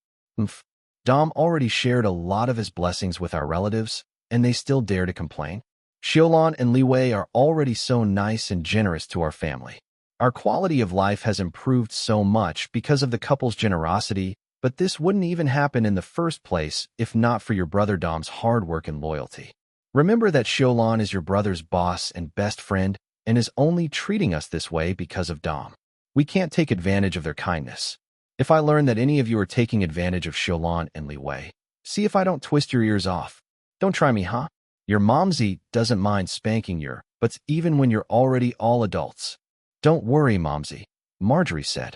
Dom already shared a lot of his blessings with our relatives, and they still dare to complain? Xiaolon and Liwei are already so nice and generous to our family. Our quality of life has improved so much because of the couple's generosity, but this wouldn't even happen in the first place if not for your brother Dom's hard work and loyalty. Remember that Xiaolon is your brother's boss and best friend and is only treating us this way because of Dom. We can't take advantage of their kindness. If I learn that any of you are taking advantage of Xiaolon and Liwei, see if I don't twist your ears off. Don't try me, huh? Your momsy doesn't mind spanking your butts even when you're already all adults. Don't worry, momsy, Marjorie said.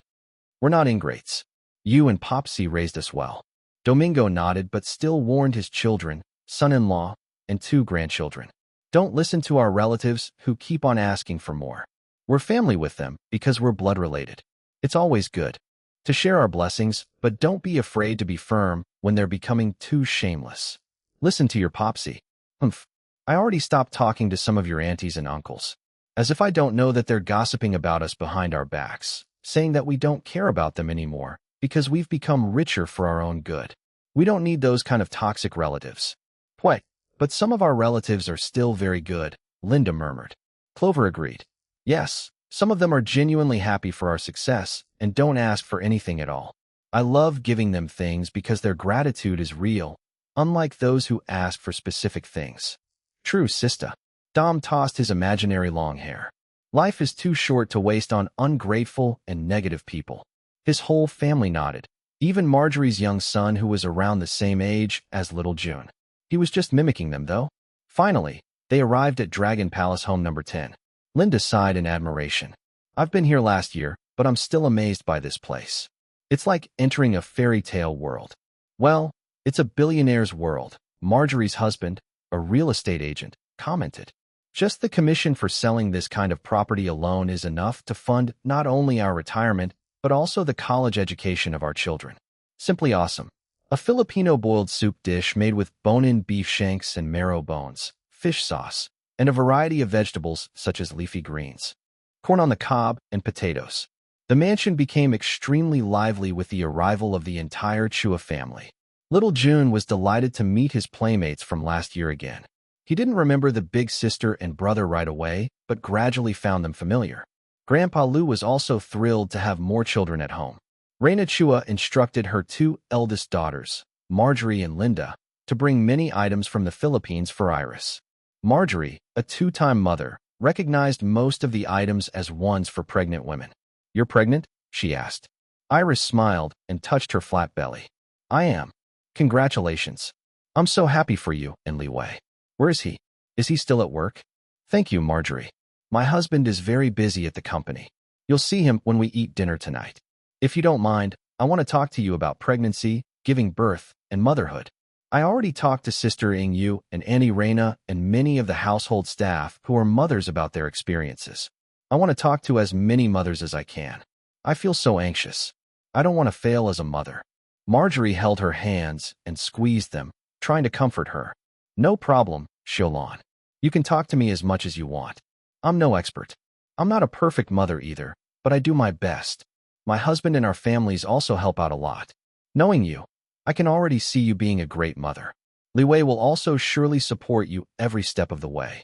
We're not ingrates. You and Popsy raised us well. Domingo nodded but still warned his children, son-in-law, and 2 grandchildren. Don't listen to our relatives who keep on asking for more. We're family with them because we're blood related. It's always good to share our blessings, but don't be afraid to be firm when they're becoming too shameless. Listen to your Popsy. I already stopped talking to some of your aunties and uncles. As if I don't know that they're gossiping about us behind our backs, saying that we don't care about them anymore because we've become richer for our own good. We don't need those kind of toxic relatives. What? But some of our relatives are still very good, Linda murmured. Clover agreed. Yes, Some of them are genuinely happy for our success and don't ask for anything at all. I love giving them things because their gratitude is real, unlike those who ask for specific things. True, sister. Dom tossed his imaginary long hair. Life is too short to waste on ungrateful and negative people. His whole family nodded, even Marjorie's young son who was around the same age as little June. He was just mimicking them, though. Finally, they arrived at Dragon Palace Home Number 10. Linda sighed in admiration. I've been here last year, but I'm still amazed by this place. It's like entering a fairy tale world. Well, it's a billionaire's world, Marjorie's husband, a real estate agent, commented. Just the commission for selling this kind of property alone is enough to fund not only our retirement, but also the college education of our children. Simply awesome. A Filipino boiled soup dish made with bone-in beef shanks and marrow bones, fish sauce, and a variety of vegetables such as leafy greens, corn on the cob, and potatoes. The mansion became extremely lively with the arrival of the entire Chua family. Little June was delighted to meet his playmates from last year again. He didn't remember the big sister and brother right away, but gradually found them familiar. Grandpa Lu was also thrilled to have more children at home. Reina Chua instructed her two eldest daughters, Marjorie and Linda, to bring many items from the Philippines for Iris. Marjorie, a two-time mother, recognized most of the items as ones for pregnant women. You're pregnant? She asked. Iris smiled and touched her flat belly. I am. Congratulations. I'm so happy for you, and Liwei. Where is he? Is he still at work? Thank you, Marjorie. My husband is very busy at the company. You'll see him when we eat dinner tonight. If you don't mind, I want to talk to you about pregnancy, giving birth, and motherhood. I already talked to Sister Ing Yu and Auntie Reina and many of the household staff who are mothers about their experiences. I want to talk to as many mothers as I can. I feel so anxious. I don't want to fail as a mother. Marjorie held her hands and squeezed them, trying to comfort her. No problem, Xiaolon. You can talk to me as much as you want. I'm no expert. I'm not a perfect mother either, but I do my best. My husband and our families also help out a lot. Knowing you, I can already see you being a great mother. Liwei will also surely support you every step of the way.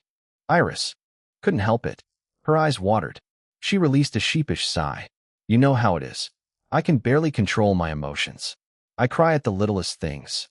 Iris couldn't help it. Her eyes watered. She released a sheepish sigh. You know how it is. I can barely control my emotions. I cry at the littlest things.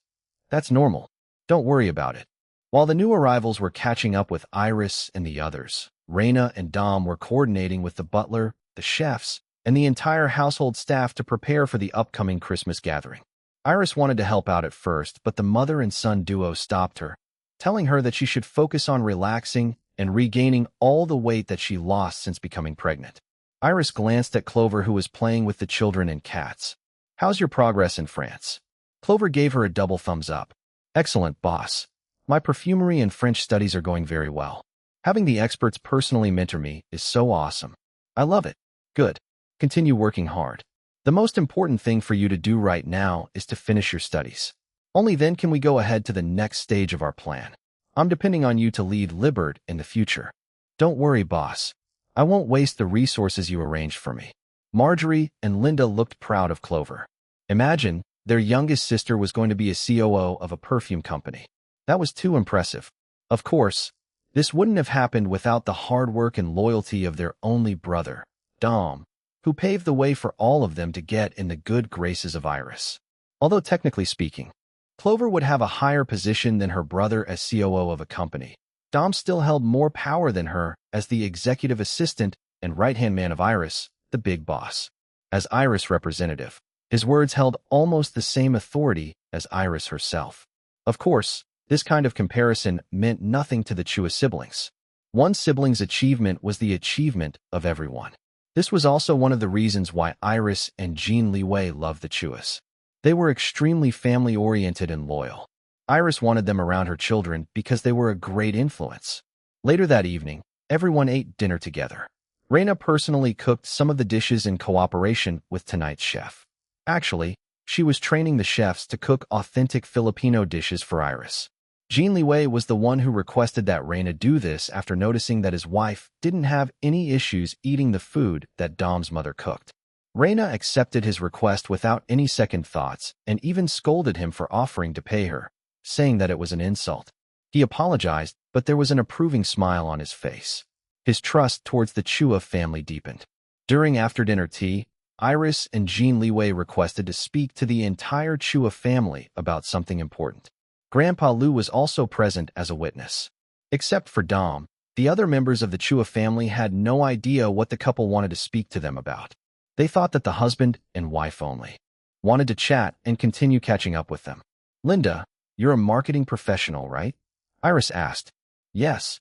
That's normal. Don't worry about it. While the new arrivals were catching up with Iris and the others, Reina and Dom were coordinating with the butler, the chefs, and the entire household staff to prepare for the upcoming Christmas gathering. Iris wanted to help out at first, but the mother and son duo stopped her, telling her that she should focus on relaxing and regaining all the weight that she lost since becoming pregnant. Iris glanced at Clover, who was playing with the children and cats. How's your progress in France? Clover gave her a double thumbs up. Excellent, boss. My perfumery and French studies are going very well. Having the experts personally mentor me is so awesome. I love it. Good. Continue working hard. The most important thing for you to do right now is to finish your studies. Only then can we go ahead to the next stage of our plan. I'm depending on you to lead Liborn in the future. Don't worry, boss. I won't waste the resources you arranged for me. Marjorie and Linda looked proud of Clover. Imagine, their youngest sister was going to be a COO of a perfume company. That was too impressive. Of course, this wouldn't have happened without the hard work and loyalty of their only brother, Dom, who paved the way for all of them to get in the good graces of Iris. Although technically speaking, Clover would have a higher position than her brother as COO of a company, Dom still held more power than her as the executive assistant and right-hand man of Iris, the big boss. As Iris' representative, his words held almost the same authority as Iris herself. Of course, this kind of comparison meant nothing to the Chua siblings. One sibling's achievement was the achievement of everyone. This was also one of the reasons why Iris and Jin Liwei loved the Chuas. They were extremely family-oriented and loyal. Iris wanted them around her children because they were a great influence. Later that evening, everyone ate dinner together. Reina personally cooked some of the dishes in cooperation with tonight's chef. Actually, she was training the chefs to cook authentic Filipino dishes for Iris. Jin Liwei was the one who requested that Reina do this after noticing that his wife didn't have any issues eating the food that Dom's mother cooked. Reina accepted his request without any second thoughts and even scolded him for offering to pay her, saying that it was an insult. He apologized, but there was an approving smile on his face. His trust towards the Chua family deepened. During after-dinner tea, Iris and Jin Liwei requested to speak to the entire Chua family about something important. Grandpa Lu was also present as a witness. Except for Dom, the other members of the Chua family had no idea what the couple wanted to speak to them about. They thought that the husband and wife only wanted to chat and continue catching up with them. Linda, you're a marketing professional, right? Iris asked. Yes.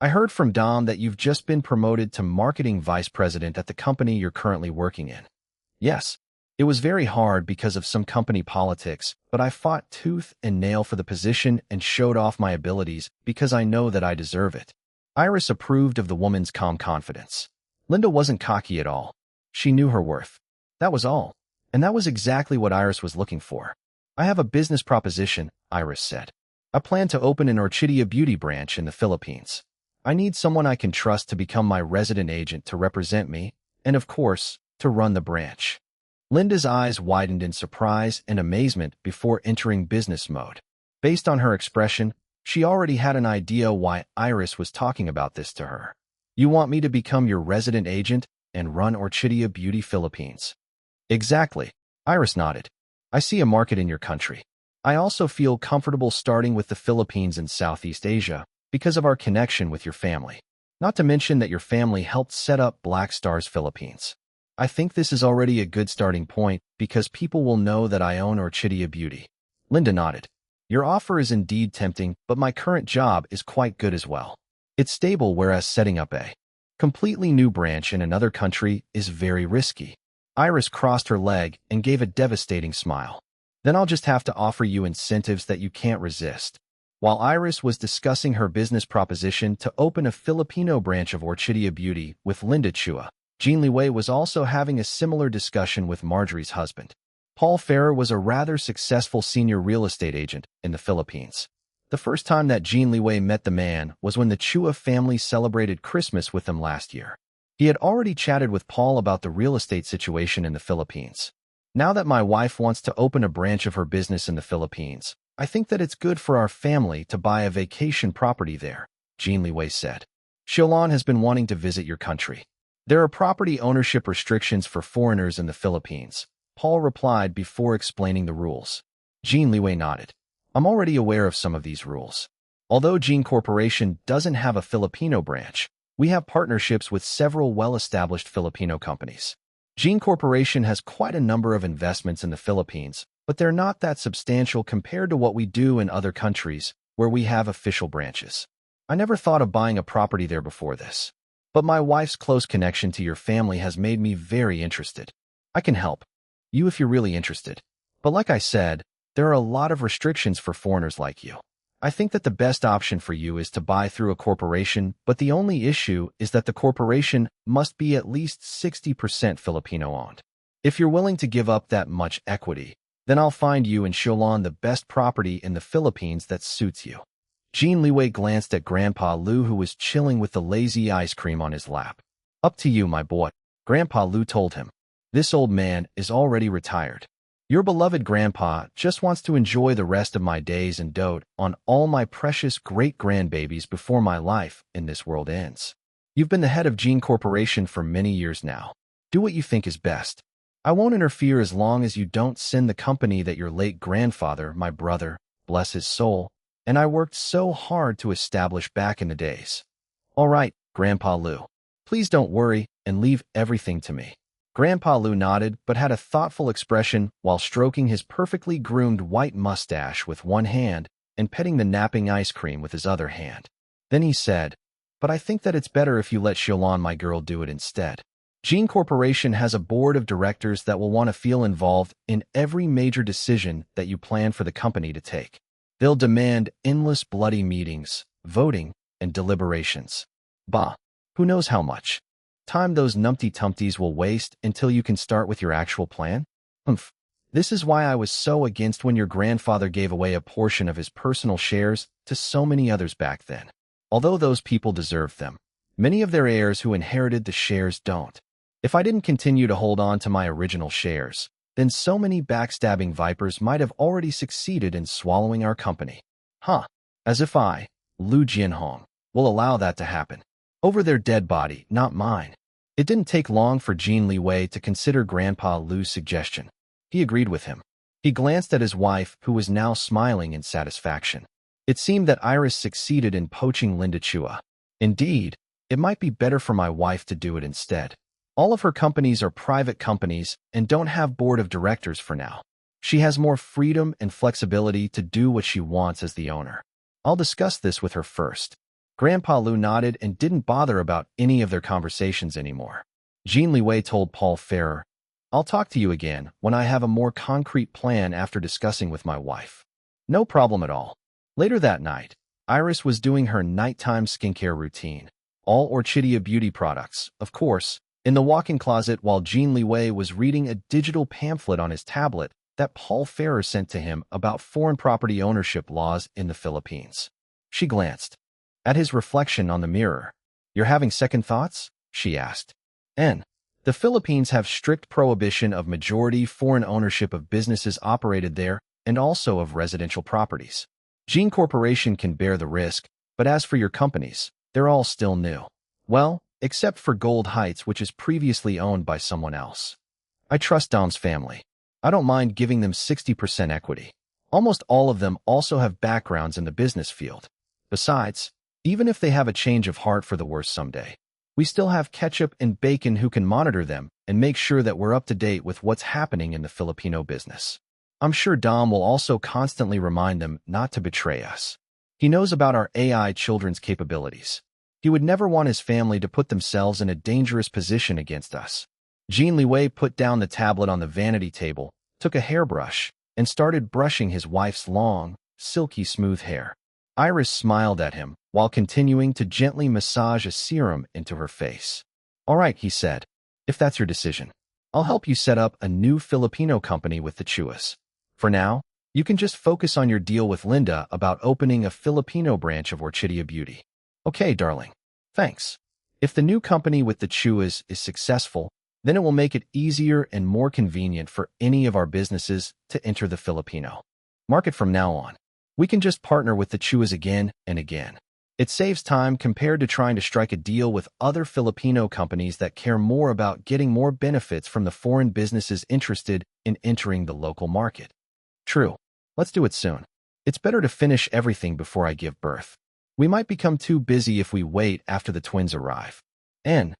I heard from Dom that you've just been promoted to marketing vice president at the company you're currently working in. Yes. It was very hard because of some company politics, but I fought tooth and nail for the position and showed off my abilities because I know that I deserve it. Iris approved of the woman's calm confidence. Linda wasn't cocky at all. She knew her worth. That was all. And that was exactly what Iris was looking for. I have a business proposition, Iris said. I plan to open an Orchidea beauty branch in the Philippines. I need someone I can trust to become my resident agent to represent me, and of course, to run the branch. Linda's eyes widened in surprise and amazement before entering business mode. Based on her expression, she already had an idea why Iris was talking about this to her. You want me to become your resident agent and run Orchidea Beauty Philippines? Exactly. Iris nodded. I see a market in your country. I also feel comfortable starting with the Philippines and Southeast Asia because of our connection with your family. Not to mention that your family helped set up Black Stars Philippines. I think this is already a good starting point because people will know that I own Orchidea Beauty. Linda nodded. Your offer is indeed tempting, but my current job is quite good as well. It's stable, whereas setting up a completely new branch in another country is very risky. Iris crossed her leg and gave a devastating smile. Then I'll just have to offer you incentives that you can't resist. While Iris was discussing her business proposition to open a Filipino branch of Orchidea Beauty with Linda Chua, Jin Liwei was also having a similar discussion with Marjorie's husband. Paul Ferrer was a rather successful senior real estate agent in the Philippines. The first time that Jin Liwei met the man was when the Chua family celebrated Christmas with them last year. He had already chatted with Paul about the real estate situation in the Philippines. Now that my wife wants to open a branch of her business in the Philippines, I think that it's good for our family to buy a vacation property there, Jin Liwei said. Xiaolan has been wanting to visit your country. There are property ownership restrictions for foreigners in the Philippines, Paul replied before explaining the rules. Jin Liwei nodded. I'm already aware of some of these rules. Although Jin Corporation doesn't have a Filipino branch, we have partnerships with several well-established Filipino companies. Jin Corporation has quite a number of investments in the Philippines, but they're not that substantial compared to what we do in other countries where we have official branches. I never thought of buying a property there before this. But my wife's close connection to your family has made me very interested. I can help you if you're really interested. But like I said, there are a lot of restrictions for foreigners like you. I think that the best option for you is to buy through a corporation, but the only issue is that the corporation must be at least 60% Filipino-owned. If you're willing to give up that much equity, then I'll find you and Xiaolan the best property in the Philippines that suits you. Jin Liwei glanced at Grandpa Lu, who was chilling with the lazy ice cream on his lap. Up to you, my boy, Grandpa Lu told him. This old man is already retired. Your beloved grandpa just wants to enjoy the rest of my days and dote on all my precious great-grandbabies before my life in this world ends. You've been the head of Jin Corporation for many years now. Do what you think is best. I won't interfere as long as you don't send the company that your late grandfather, my brother, bless his soul, and I worked so hard to establish back in the days. All right, Grandpa Lu. Please don't worry and leave everything to me. Grandpa Lu nodded but had a thoughtful expression while stroking his perfectly groomed white mustache with one hand and petting the napping ice cream with his other hand. Then he said, but I think that it's better if you let Xiaolan, my girl, do it instead. Jin Corporation has a board of directors that will want to feel involved in every major decision that you plan for the company to take. They'll demand endless bloody meetings, voting, and deliberations. Bah, who knows how much time those numpty-tumpties will waste until you can start with your actual plan? This is why I was so against when your grandfather gave away a portion of his personal shares to so many others back then. Although those people deserved them, many of their heirs who inherited the shares don't. If I didn't continue to hold on to my original shares, then so many backstabbing vipers might have already succeeded in swallowing our company. As if I, Lu Jianhong, will allow that to happen. Over their dead body, not mine. It didn't take long for Jin Liwei to consider Grandpa Lu's suggestion. He agreed with him. He glanced at his wife, who was now smiling in satisfaction. It seemed that Iris succeeded in poaching Linda Chua. Indeed, it might be better for my wife to do it instead. All of her companies are private companies and don't have board of directors for now. She has more freedom and flexibility to do what she wants as the owner. I'll discuss this with her first. Grandpa Lu nodded and didn't bother about any of their conversations anymore. Jin Liwei told Paul Ferrer, "I'll talk to you again when I have a more concrete plan after discussing with my wife." No problem at all. Later that night, Iris was doing her nighttime skincare routine. All Orchidia beauty products, of course, in the walk-in closet while Jin Liwei was reading a digital pamphlet on his tablet that Paul Ferrer sent to him about foreign property ownership laws in the Philippines. She glanced at his reflection on the mirror. "You're having second thoughts?" she asked. The Philippines have strict prohibition of majority foreign ownership of businesses operated there and also of residential properties. Gene Corporation can bear the risk, but as for your companies, they're all still new. Well, except for Gold Heights, which is previously owned by someone else. I trust Dom's family. I don't mind giving them 60% equity. Almost all of them also have backgrounds in the business field. Besides, even if they have a change of heart for the worse someday, we still have Ketchup and Bacon who can monitor them and make sure that we're up to date with what's happening in the Filipino business. I'm sure Dom will also constantly remind them not to betray us. He knows about our AI children's capabilities. He would never want his family to put themselves in a dangerous position against us. Jin Liwei put down the tablet on the vanity table, took a hairbrush, and started brushing his wife's long, silky smooth hair. Iris smiled at him while continuing to gently massage a serum into her face. "All right," he said. "If that's your decision, I'll help you set up a new Filipino company with the Chuas. For now, you can just focus on your deal with Linda about opening a Filipino branch of Orchidia Beauty." "Okay, darling. Thanks. If the new company with the Chuas is successful, then it will make it easier and more convenient for any of our businesses to enter the Filipino market from now on. We can just partner with the Chuas again and again. It saves time compared to trying to strike a deal with other Filipino companies that care more about getting more benefits from the foreign businesses interested in entering the local market." "True. Let's do it soon. It's better to finish everything before I give birth. We might become too busy if we wait after the twins arrive." And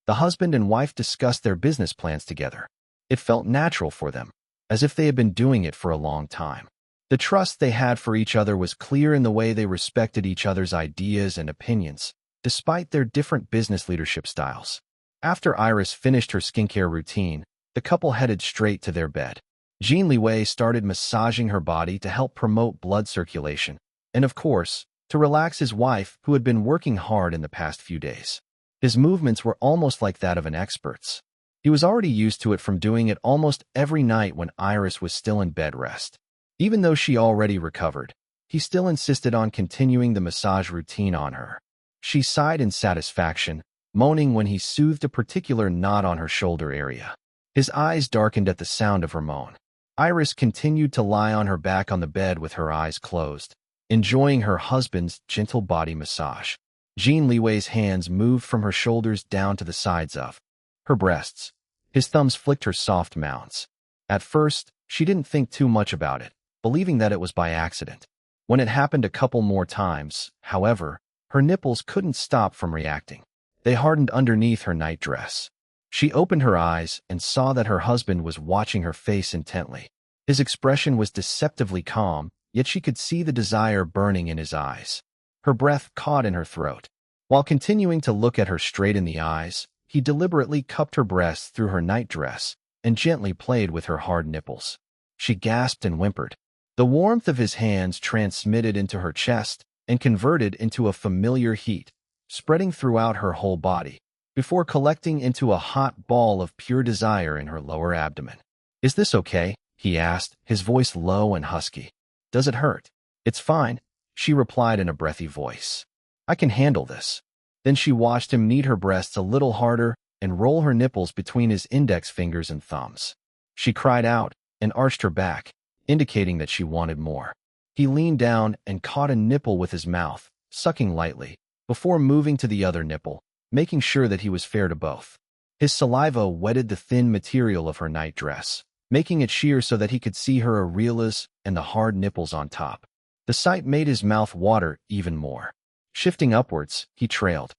the husband and wife discussed their business plans together. It felt natural for them, as if they had been doing it for a long time. The trust they had for each other was clear in the way they respected each other's ideas and opinions, despite their different business leadership styles. After Iris finished her skincare routine, the couple headed straight to their bed. Jin Liwei started massaging her body to help promote blood circulation, and of course, to relax his wife, who had been working hard in the past few days. His movements were almost like that of an expert's. He was already used to it from doing it almost every night when Iris was still in bed rest. Even though she already recovered, he still insisted on continuing the massage routine on her. She sighed in satisfaction, moaning when he soothed a particular knot on her shoulder area. His eyes darkened at the sound of her moan. Iris continued to lie on her back on the bed with her eyes closed, enjoying her husband's gentle body massage. Jin Liwei's hands moved from her shoulders down to the sides of her breasts. His thumbs flicked her soft mounds. At first, she didn't think too much about it, believing that it was by accident. When it happened a couple more times, however, her nipples couldn't stop from reacting. They hardened underneath her nightdress. She opened her eyes and saw that her husband was watching her face intently. His expression was deceptively calm, yet she could see the desire burning in his eyes. Her breath caught in her throat. While continuing to look at her straight in the eyes, he deliberately cupped her breasts through her nightdress and gently played with her hard nipples. She gasped and whimpered. The warmth of his hands transmitted into her chest and converted into a familiar heat, spreading throughout her whole body, before collecting into a hot ball of pure desire in her lower abdomen. "Is this okay?" he asked, his voice low and husky. "Does it hurt?" "It's fine," she replied in a breathy voice. "I can handle this." Then she watched him knead her breasts a little harder and roll her nipples between his index fingers and thumbs. She cried out and arched her back, indicating that she wanted more. He leaned down and caught a nipple with his mouth, sucking lightly, before moving to the other nipple, making sure that he was fair to both. His saliva wetted the thin material of her night dress, making it sheer so that he could see her areolas and the hard nipples on top. The sight made his mouth water even more. Shifting upwards, he trailed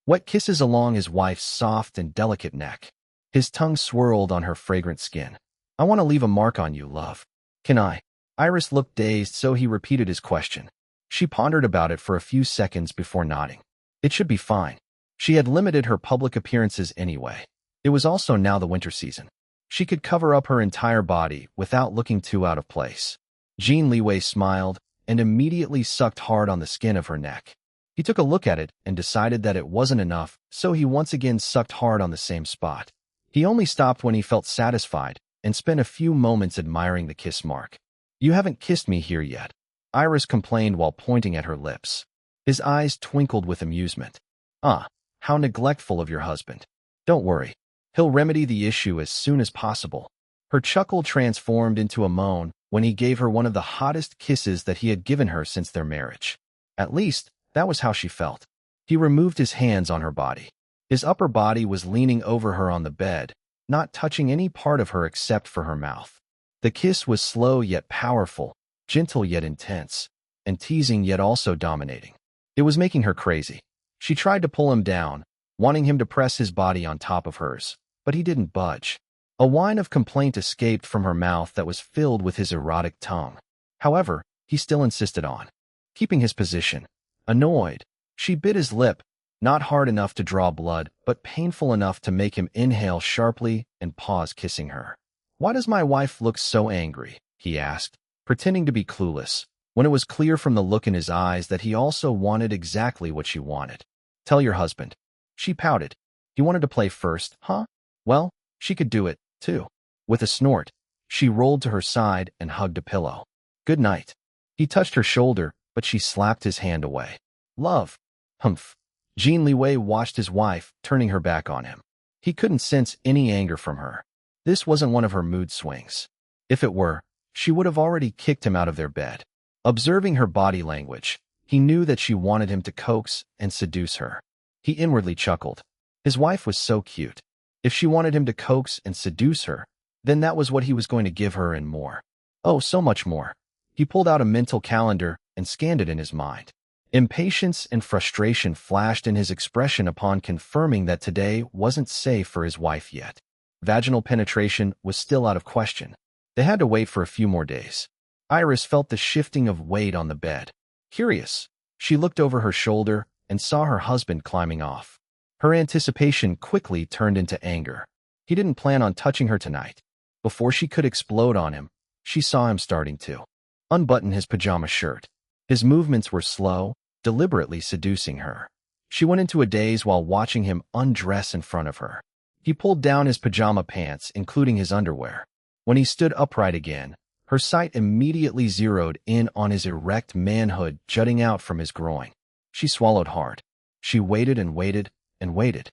wet kisses along his wife's soft and delicate neck. His tongue swirled on her fragrant skin. "I want to leave a mark on you, love. Can I?" Iris looked dazed, so he repeated his question. She pondered about it for a few seconds before nodding. It should be fine. She had limited her public appearances anyway. It was also now the winter season. She could cover up her entire body without looking too out of place. Jin Liwei smiled and immediately sucked hard on the skin of her neck. He took a look at it and decided that it wasn't enough, so he once again sucked hard on the same spot. He only stopped when he felt satisfied and spent a few moments admiring the kiss mark. "You haven't kissed me here yet," Iris complained while pointing at her lips. His eyes twinkled with amusement. "Ah, how neglectful of your husband. Don't worry. He'll remedy the issue as soon as possible." Her chuckle transformed into a moan when he gave her one of the hottest kisses that he had given her since their marriage. At least, that was how she felt. He removed his hands on her body. His upper body was leaning over her on the bed, not touching any part of her except for her mouth. The kiss was slow yet powerful, gentle yet intense, and teasing yet also dominating. It was making her crazy. She tried to pull him down, wanting him to press his body on top of hers, but he didn't budge. A whine of complaint escaped from her mouth that was filled with his erotic tongue. However, he still insisted on keeping his position. Annoyed, she bit his lip, not hard enough to draw blood, but painful enough to make him inhale sharply and pause kissing her. "Why does my wife look so angry?" he asked, pretending to be clueless, when it was clear from the look in his eyes that he also wanted exactly what she wanted. "Tell your husband." She pouted. "He wanted to play first, huh? Well, she could do it, too." With a snort, she rolled to her side and hugged a pillow. "Good night." He touched her shoulder, but she slapped his hand away. "Love." Humph. Jin Liwei watched his wife, turning her back on him. He couldn't sense any anger from her. This wasn't one of her mood swings. If it were, she would have already kicked him out of their bed. Observing her body language, he knew that she wanted him to coax and seduce her. He inwardly chuckled. His wife was so cute. If she wanted him to coax and seduce her, then that was what he was going to give her and more. Oh, so much more. He pulled out a mental calendar and scanned it in his mind. Impatience and frustration flashed in his expression upon confirming that today wasn't safe for his wife yet. Vaginal penetration was still out of question. They had to wait for a few more days. Iris felt the shifting of weight on the bed. Curious, she looked over her shoulder and saw her husband climbing off. Her anticipation quickly turned into anger. He didn't plan on touching her tonight. Before she could explode on him, she saw him starting to unbutton his pajama shirt. His movements were slow, deliberately seducing her. She went into a daze while watching him undress in front of her. He pulled down his pajama pants, including his underwear. When he stood upright again, her sight immediately zeroed in on his erect manhood jutting out from his groin. She swallowed hard. She waited and waited and waited.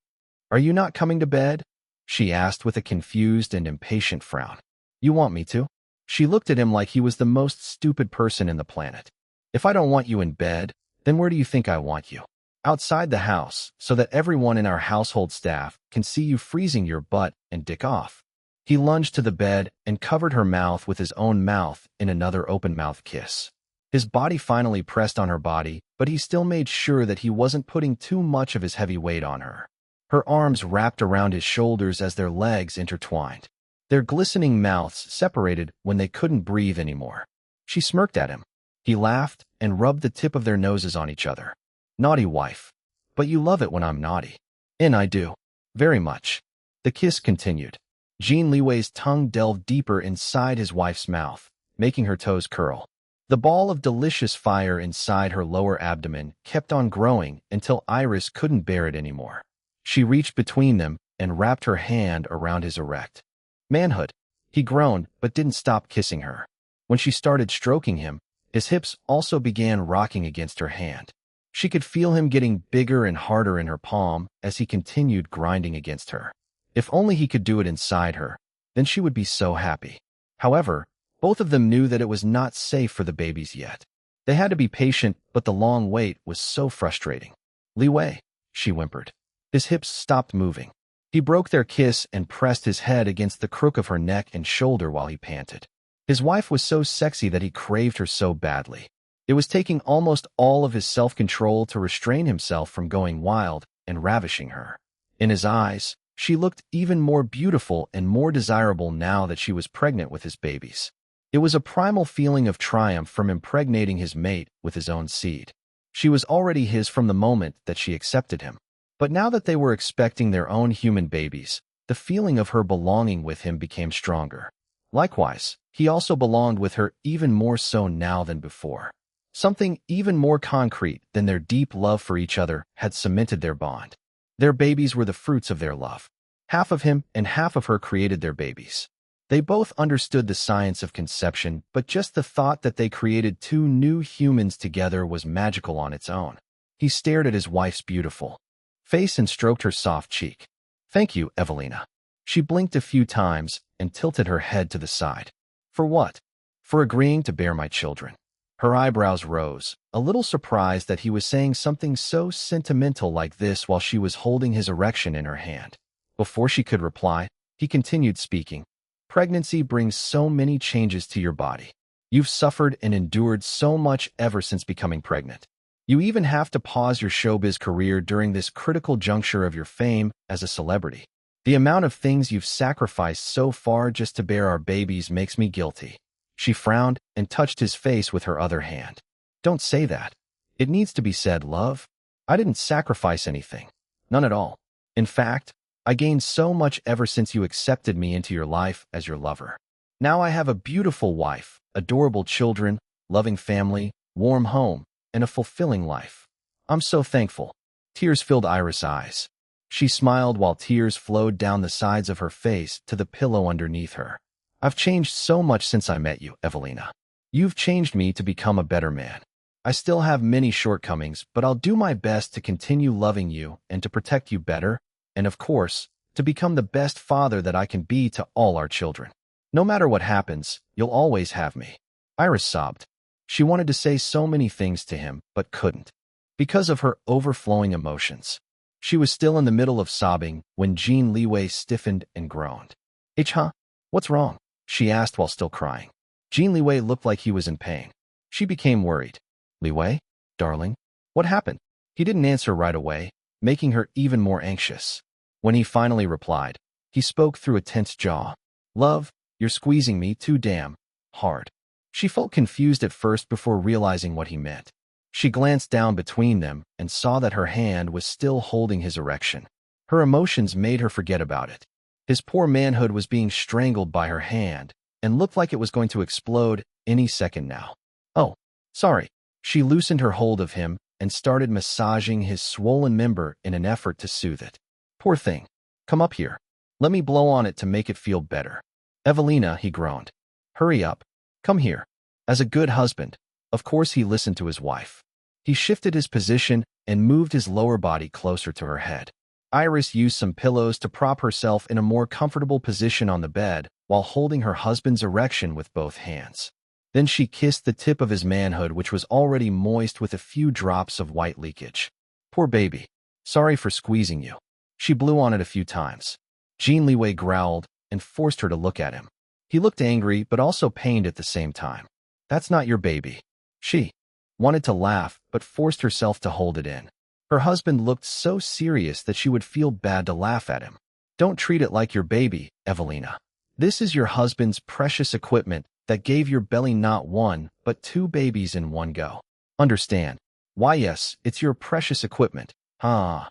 "Are you not coming to bed?" she asked with a confused and impatient frown. "You want me to?" She looked at him like he was the most stupid person in the planet. "If I don't want you in bed, then where do you think I want you?" "Outside the house, so that everyone in our household staff can see you freezing your butt and dick off." He lunged to the bed and covered her mouth with his own mouth in another open-mouth kiss. His body finally pressed on her body, but he still made sure that he wasn't putting too much of his heavy weight on her. Her arms wrapped around his shoulders as their legs intertwined. Their glistening mouths separated when they couldn't breathe anymore. She smirked at him. He laughed and rubbed the tip of their noses on each other. "Naughty wife. But you love it when I'm naughty." "And I do. Very much." The kiss continued. Jin Liwei's tongue delved deeper inside his wife's mouth, making her toes curl. The ball of delicious fire inside her lower abdomen kept on growing until Iris couldn't bear it anymore. She reached between them and wrapped her hand around his erect manhood. He groaned, but didn't stop kissing her. When she started stroking him, his hips also began rocking against her hand. She could feel him getting bigger and harder in her palm as he continued grinding against her. If only he could do it inside her, then she would be so happy. However, both of them knew that it was not safe for the babies yet. They had to be patient, but the long wait was so frustrating. "Liwei," she whimpered. His hips stopped moving. He broke their kiss and pressed his head against the crook of her neck and shoulder while he panted. His wife was so sexy that he craved her so badly. It was taking almost all of his self-control to restrain himself from going wild and ravishing her. In his eyes, she looked even more beautiful and more desirable now that she was pregnant with his babies. It was a primal feeling of triumph from impregnating his mate with his own seed. She was already his from the moment that she accepted him. But now that they were expecting their own human babies, the feeling of her belonging with him became stronger. Likewise, he also belonged with her even more so now than before. Something even more concrete than their deep love for each other had cemented their bond. Their babies were the fruits of their love. Half of him and half of her created their babies. They both understood the science of conception, but just the thought that they created two new humans together was magical on its own. He stared at his wife's beautiful face and stroked her soft cheek. "Thank you, Evelina." She blinked a few times and tilted her head to the side. "For what?" "For agreeing to bear my children." Her eyebrows rose, a little surprised that he was saying something so sentimental like this while she was holding his erection in her hand. Before she could reply, he continued speaking. "Pregnancy brings so many changes to your body. You've suffered and endured so much ever since becoming pregnant. You even have to pause your showbiz career during this critical juncture of your fame as a celebrity. The amount of things you've sacrificed so far just to bear our babies makes me guilty." She frowned and touched his face with her other hand. "Don't say that. It needs to be said, love. I didn't sacrifice anything. None at all. In fact, I gained so much ever since you accepted me into your life as your lover. Now I have a beautiful wife, adorable children, loving family, warm home, and a fulfilling life. I'm so thankful." Tears filled Iris' eyes. She smiled while tears flowed down the sides of her face to the pillow underneath her. "I've changed so much since I met you, Evelina. You've changed me to become a better man. I still have many shortcomings, but I'll do my best to continue loving you and to protect you better, and of course, to become the best father that I can be to all our children. No matter what happens, you'll always have me." Iris sobbed. She wanted to say so many things to him, but couldn't, because of her overflowing emotions. She was still in the middle of sobbing when Jin Liwei stiffened and groaned. "Huh? What's wrong?" she asked while still crying. Jin Liwei looked like he was in pain. She became worried. "Liwei, darling, what happened?" He didn't answer right away, making her even more anxious. When he finally replied, he spoke through a tense jaw. "Love, you're squeezing me too damn hard." She felt confused at first before realizing what he meant. She glanced down between them and saw that her hand was still holding his erection. Her emotions made her forget about it. His poor manhood was being strangled by her hand and looked like it was going to explode any second now. "Oh, sorry." She loosened her hold of him and started massaging his swollen member in an effort to soothe it. "Poor thing. Come up here. Let me blow on it to make it feel better." "Evelina," he groaned. "Hurry up. Come here." As a good husband, of course he listened to his wife. He shifted his position and moved his lower body closer to her head. Iris used some pillows to prop herself in a more comfortable position on the bed while holding her husband's erection with both hands. Then she kissed the tip of his manhood, which was already moist with a few drops of white leakage. "Poor baby. Sorry for squeezing you." She blew on it a few times. Jin Liwei growled and forced her to look at him. He looked angry but also pained at the same time. "That's not your baby." She wanted to laugh but forced herself to hold it in. Her husband looked so serious that she would feel bad to laugh at him. "Don't treat it like your baby, Evelina. This is your husband's precious equipment that gave your belly not one, but two babies in one go. Understand? Why, yes, it's your precious equipment. Ha."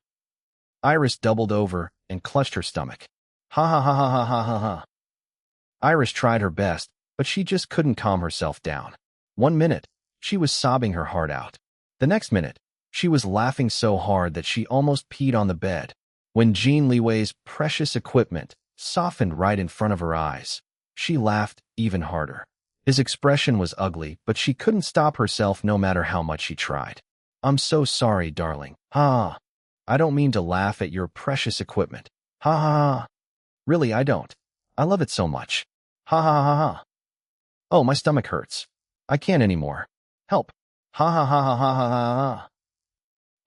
Iris doubled over and clutched her stomach. "Ha ha ha ha ha ha ha ha." Iris tried her best, but she just couldn't calm herself down. 1 minute, she was sobbing her heart out. The next minute, she was laughing so hard that she almost peed on the bed. When Jin Liwei's precious equipment softened right in front of her eyes, she laughed even harder. His expression was ugly, but she couldn't stop herself no matter how much she tried. "I'm so sorry, darling. Ha. I don't mean to laugh at your precious equipment. Ha ha ha. Really, I don't. I love it so much. Ha ha ha ha. Oh, my stomach hurts. I can't anymore. Help. Ha ha ha ha ha ha ha ha."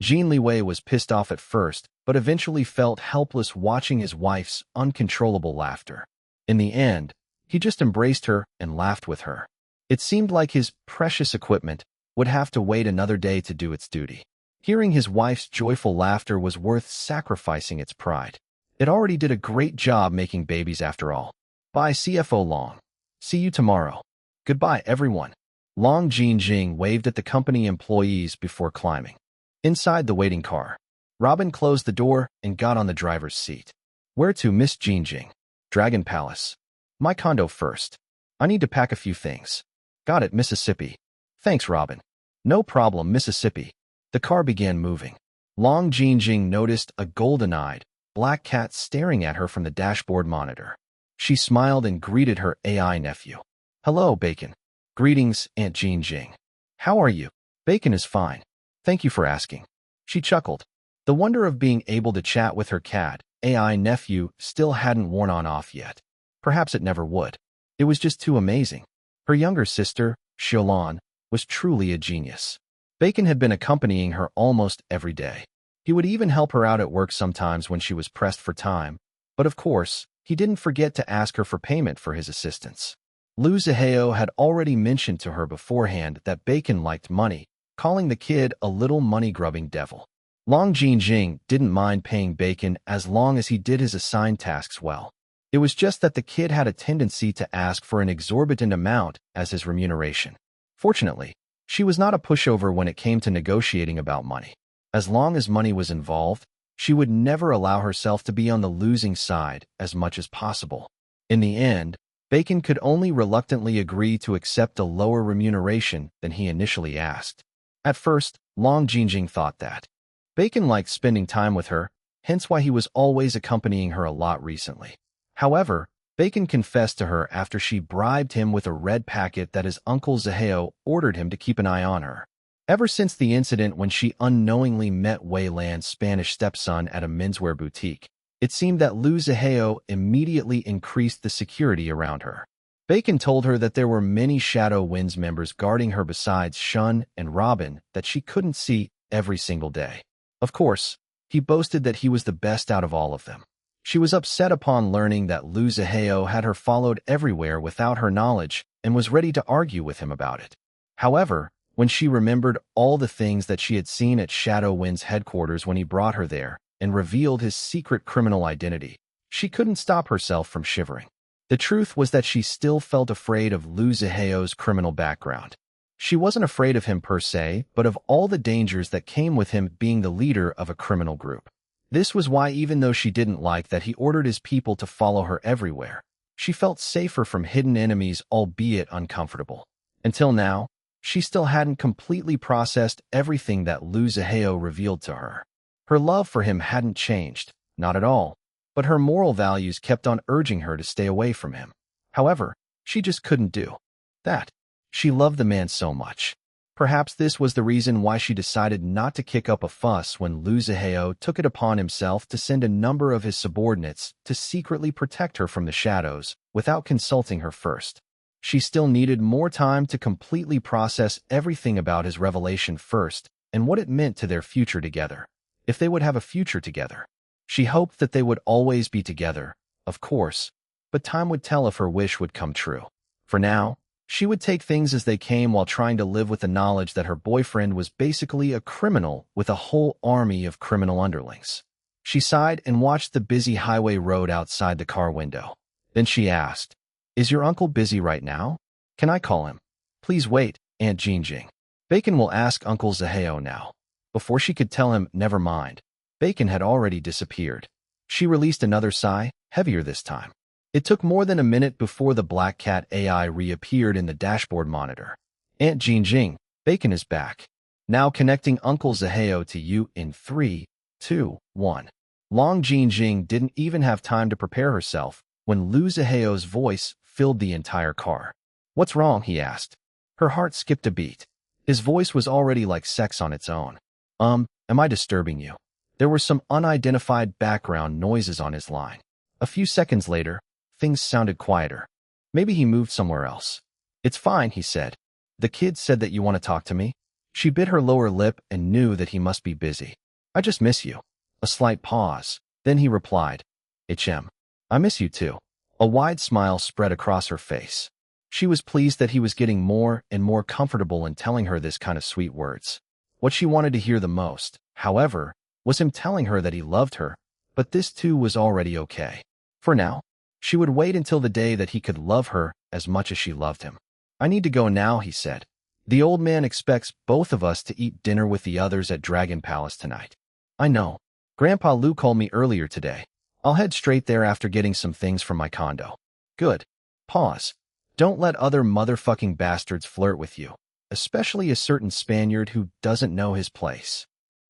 Jin Liwei was pissed off at first, but eventually felt helpless watching his wife's uncontrollable laughter. In the end, he just embraced her and laughed with her. It seemed like his precious equipment would have to wait another day to do its duty. Hearing his wife's joyful laughter was worth sacrificing its pride. It already did a great job making babies after all. Bye, CFO Long. See you tomorrow. Goodbye, everyone. Long Jinjing waved at the company employees before climbing. Inside the waiting car, Robin closed the door and got on the driver's seat. Where to, Miss Jinjing? Dragon Palace. My condo first. I need to pack a few things. Got it, Mississippi. Thanks, Robin. No problem, Mississippi. The car began moving. Long Jinjing noticed a golden-eyed, black cat staring at her from the dashboard monitor. She smiled and greeted her AI nephew. Hello, Bacon. Greetings, Aunt Jinjing. How are you? Bacon is fine. Thank you for asking. She chuckled. The wonder of being able to chat with her cat, AI nephew, still hadn't worn off yet. Perhaps it never would. It was just too amazing. Her younger sister, Xiaolon, was truly a genius. Bacon had been accompanying her almost every day. He would even help her out at work sometimes when she was pressed for time, but of course, he didn't forget to ask her for payment for his assistance. Lu Zihao had already mentioned to her beforehand that Bacon liked money, calling the kid a little money-grubbing devil. Long Jinjing didn't mind paying Bacon as long as he did his assigned tasks well. It was just that the kid had a tendency to ask for an exorbitant amount as his remuneration. Fortunately, she was not a pushover when it came to negotiating about money. As long as money was involved, she would never allow herself to be on the losing side as much as possible. In the end, Bacon could only reluctantly agree to accept a lower remuneration than he initially asked. At first, Long Jinjing thought that Bacon liked spending time with her, hence why he was always accompanying her a lot recently. However, Bacon confessed to her after she bribed him with a red packet that his uncle Zihao ordered him to keep an eye on her. Ever since the incident when she unknowingly met Wei Lan's Spanish stepson at a menswear boutique, it seemed that Lu Zihao immediately increased the security around her. Bacon told her that there were many Shadow Winds members guarding her besides Shun and Robin that she couldn't see every single day. Of course, he boasted that he was the best out of all of them. She was upset upon learning that Lu Zihao had her followed everywhere without her knowledge and was ready to argue with him about it. However, when she remembered all the things that she had seen at Shadow Wind's headquarters when he brought her there and revealed his secret criminal identity, she couldn't stop herself from shivering. The truth was that she still felt afraid of Lu Zihao's criminal background. She wasn't afraid of him per se, but of all the dangers that came with him being the leader of a criminal group. This was why, even though she didn't like that he ordered his people to follow her everywhere, she felt safer from hidden enemies, albeit uncomfortable. Until now, she still hadn't completely processed everything that Lu Zihao revealed to her. Her love for him hadn't changed, not at all, but her moral values kept on urging her to stay away from him. However, she just couldn't do that. She loved the man so much. Perhaps this was the reason why she decided not to kick up a fuss when Lu Zihao took it upon himself to send a number of his subordinates to secretly protect her from the shadows without consulting her first. She still needed more time to completely process everything about his revelation first and what it meant to their future together. If they would have a future together. She hoped that they would always be together, of course, but time would tell if her wish would come true. For now, she would take things as they came while trying to live with the knowledge that her boyfriend was basically a criminal with a whole army of criminal underlings. She sighed and watched the busy highway road outside the car window. Then she asked, "Is your uncle busy right now? Can I call him?" "Please wait, Aunt Jinjing. Bacon will ask Uncle Zihao now." Before she could tell him, never mind, Bacon had already disappeared. She released another sigh, heavier this time. It took more than a minute before the black cat AI reappeared in the dashboard monitor. "Aunt Jinjing, Bacon is back. Now connecting Uncle Zihao to you in 3, 2, 1. Long Jinjing didn't even have time to prepare herself when Lu Zihao's voice filled the entire car. "What's wrong?" he asked. Her heart skipped a beat. His voice was already like sex on its own. Am I disturbing you?" There were some unidentified background noises on his line. A few seconds later, things sounded quieter. Maybe he moved somewhere else. "It's fine," he said. "The kid said that you want to talk to me." She bit her lower lip and knew that he must be busy. I just miss you. A slight pause. Then he replied, I miss you too. A wide smile spread across her face. She was pleased that he was getting more and more comfortable in telling her this kind of sweet words. What she wanted to hear the most, however, was him telling her that he loved her, but this too was already okay. For now, she would wait until the day that he could love her as much as she loved him. I need to go now, he said. The old man expects both of us to eat dinner with the others at Dragon Palace tonight. I know. Grandpa Lou called me earlier today. I'll head straight there after getting some things from my condo. Good. Pause. Don't let other motherfucking bastards flirt with you, especially a certain Spaniard who doesn't know his place.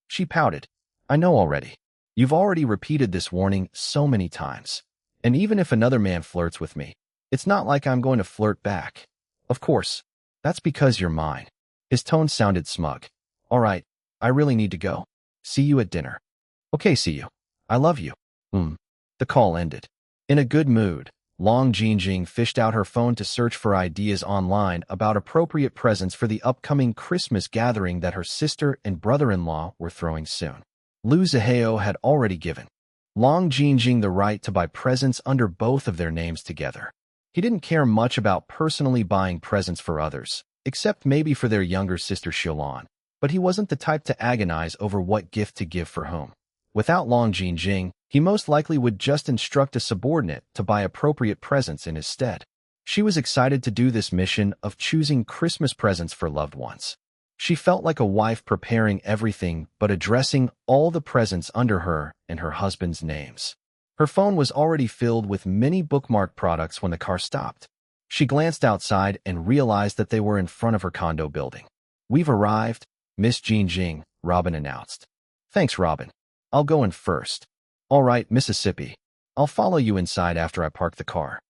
She pouted. I know already. You've already repeated this warning so many times. And even if another man flirts with me, it's not like I'm going to flirt back. Of course. That's because you're mine. His tone sounded smug. All right, I really need to go. See you at dinner. Okay, see you. I love you. The call ended. In a good mood, Long Jinjing fished out her phone to search for ideas online about appropriate presents for the upcoming Christmas gathering that her sister and brother-in-law were throwing soon. Lu Zihao had already given Long Jinjing the right to buy presents under both of their names together. He didn't care much about personally buying presents for others, except maybe for their younger sister Xiaolan, but he wasn't the type to agonize over what gift to give for whom. Without Long Jinjing, he most likely would just instruct a subordinate to buy appropriate presents in his stead. She was excited to do this mission of choosing Christmas presents for loved ones. She felt like a wife preparing everything but addressing all the presents under her and her husband's names. Her phone was already filled with many bookmark products when the car stopped. She glanced outside and realized that they were in front of her condo building. We've arrived, Miss Jinjing, Robin announced. Thanks, Robin. I'll go in first. All right, Mississippi. I'll follow you inside after I park the car.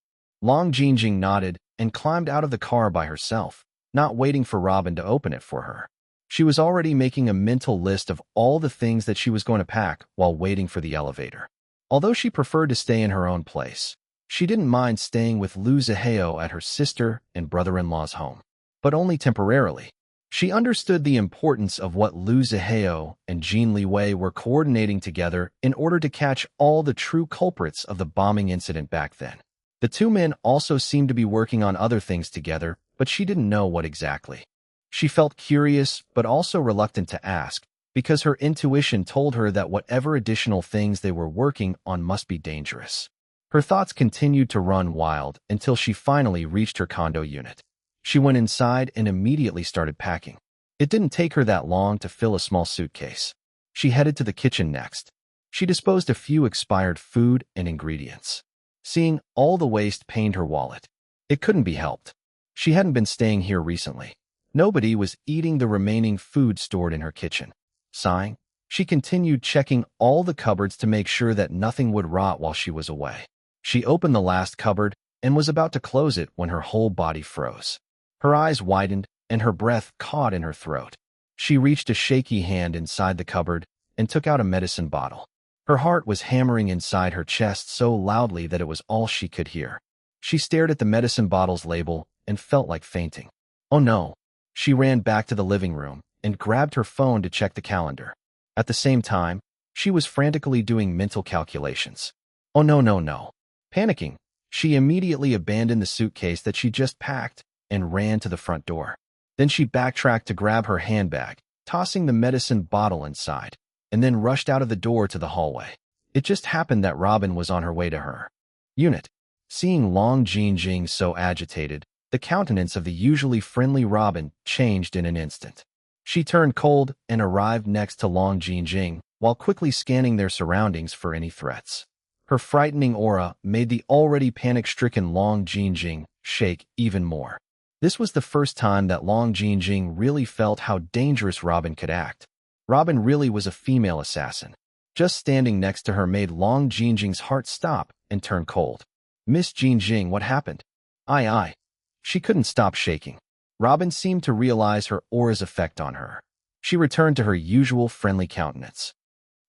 Long Jinjing nodded and climbed out of the car by herself, not waiting for Robin to open it for her. She was already making a mental list of all the things that she was going to pack while waiting for the elevator. Although she preferred to stay in her own place, she didn't mind staying with Lu Zihao at her sister and brother-in-law's home, but only temporarily. She understood the importance of what Lu Zihao and Jin Liwei were coordinating together in order to catch all the true culprits of the bombing incident back then. The two men also seemed to be working on other things together, but she didn't know what exactly. She felt curious, but also reluctant to ask, because her intuition told her that whatever additional things they were working on must be dangerous. Her thoughts continued to run wild until she finally reached her condo unit. She went inside and immediately started packing. It didn't take her that long to fill a small suitcase. She headed to the kitchen next. She disposed a few expired food and ingredients. Seeing all the waste pained her wallet. It couldn't be helped. She hadn't been staying here recently. Nobody was eating the remaining food stored in her kitchen. Sighing, she continued checking all the cupboards to make sure that nothing would rot while she was away. She opened the last cupboard and was about to close it when her whole body froze. Her eyes widened and her breath caught in her throat. She reached a shaky hand inside the cupboard and took out a medicine bottle. Her heart was hammering inside her chest so loudly that it was all she could hear. She stared at the medicine bottle's label and felt like fainting. Oh no! She ran back to the living room and grabbed her phone to check the calendar. At the same time, she was frantically doing mental calculations. Oh no. Panicking, she immediately abandoned the suitcase that she just packed and ran to the front door. Then she backtracked to grab her handbag, tossing the medicine bottle inside, and then rushed out of the door to the hallway. It just happened that Robin was on her way to her unit. Seeing Long Jinjing so agitated, the countenance of the usually friendly Robin changed in an instant. She turned cold and arrived next to Long Jinjing while quickly scanning their surroundings for any threats. Her frightening aura made the already panic-stricken Long Jinjing shake even more. This was the first time that Long Jinjing really felt how dangerous Robin could act. Robin really was a female assassin. Just standing next to her made Long Jinjing's heart stop and turn cold. Miss Jinjing, what happened? Aye. She couldn't stop shaking. Robin seemed to realize her aura's effect on her. She returned to her usual friendly countenance.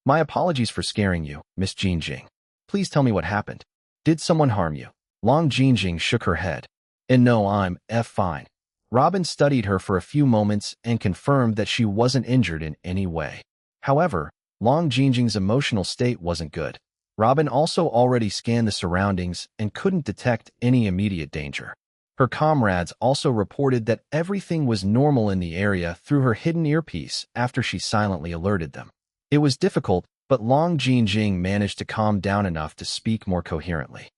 My apologies for scaring you, Miss Jinjing. Please tell me what happened. Did someone harm you? Long Jinjing shook her head. And no, I'm fine. Robin studied her for a few moments and confirmed that she wasn't injured in any way. However, Long Jingjing's emotional state wasn't good. Robin also already scanned the surroundings and couldn't detect any immediate danger. Her comrades also reported that everything was normal in the area through her hidden earpiece after she silently alerted them. It was difficult, but Long Jingjing managed to calm down enough to speak more coherently.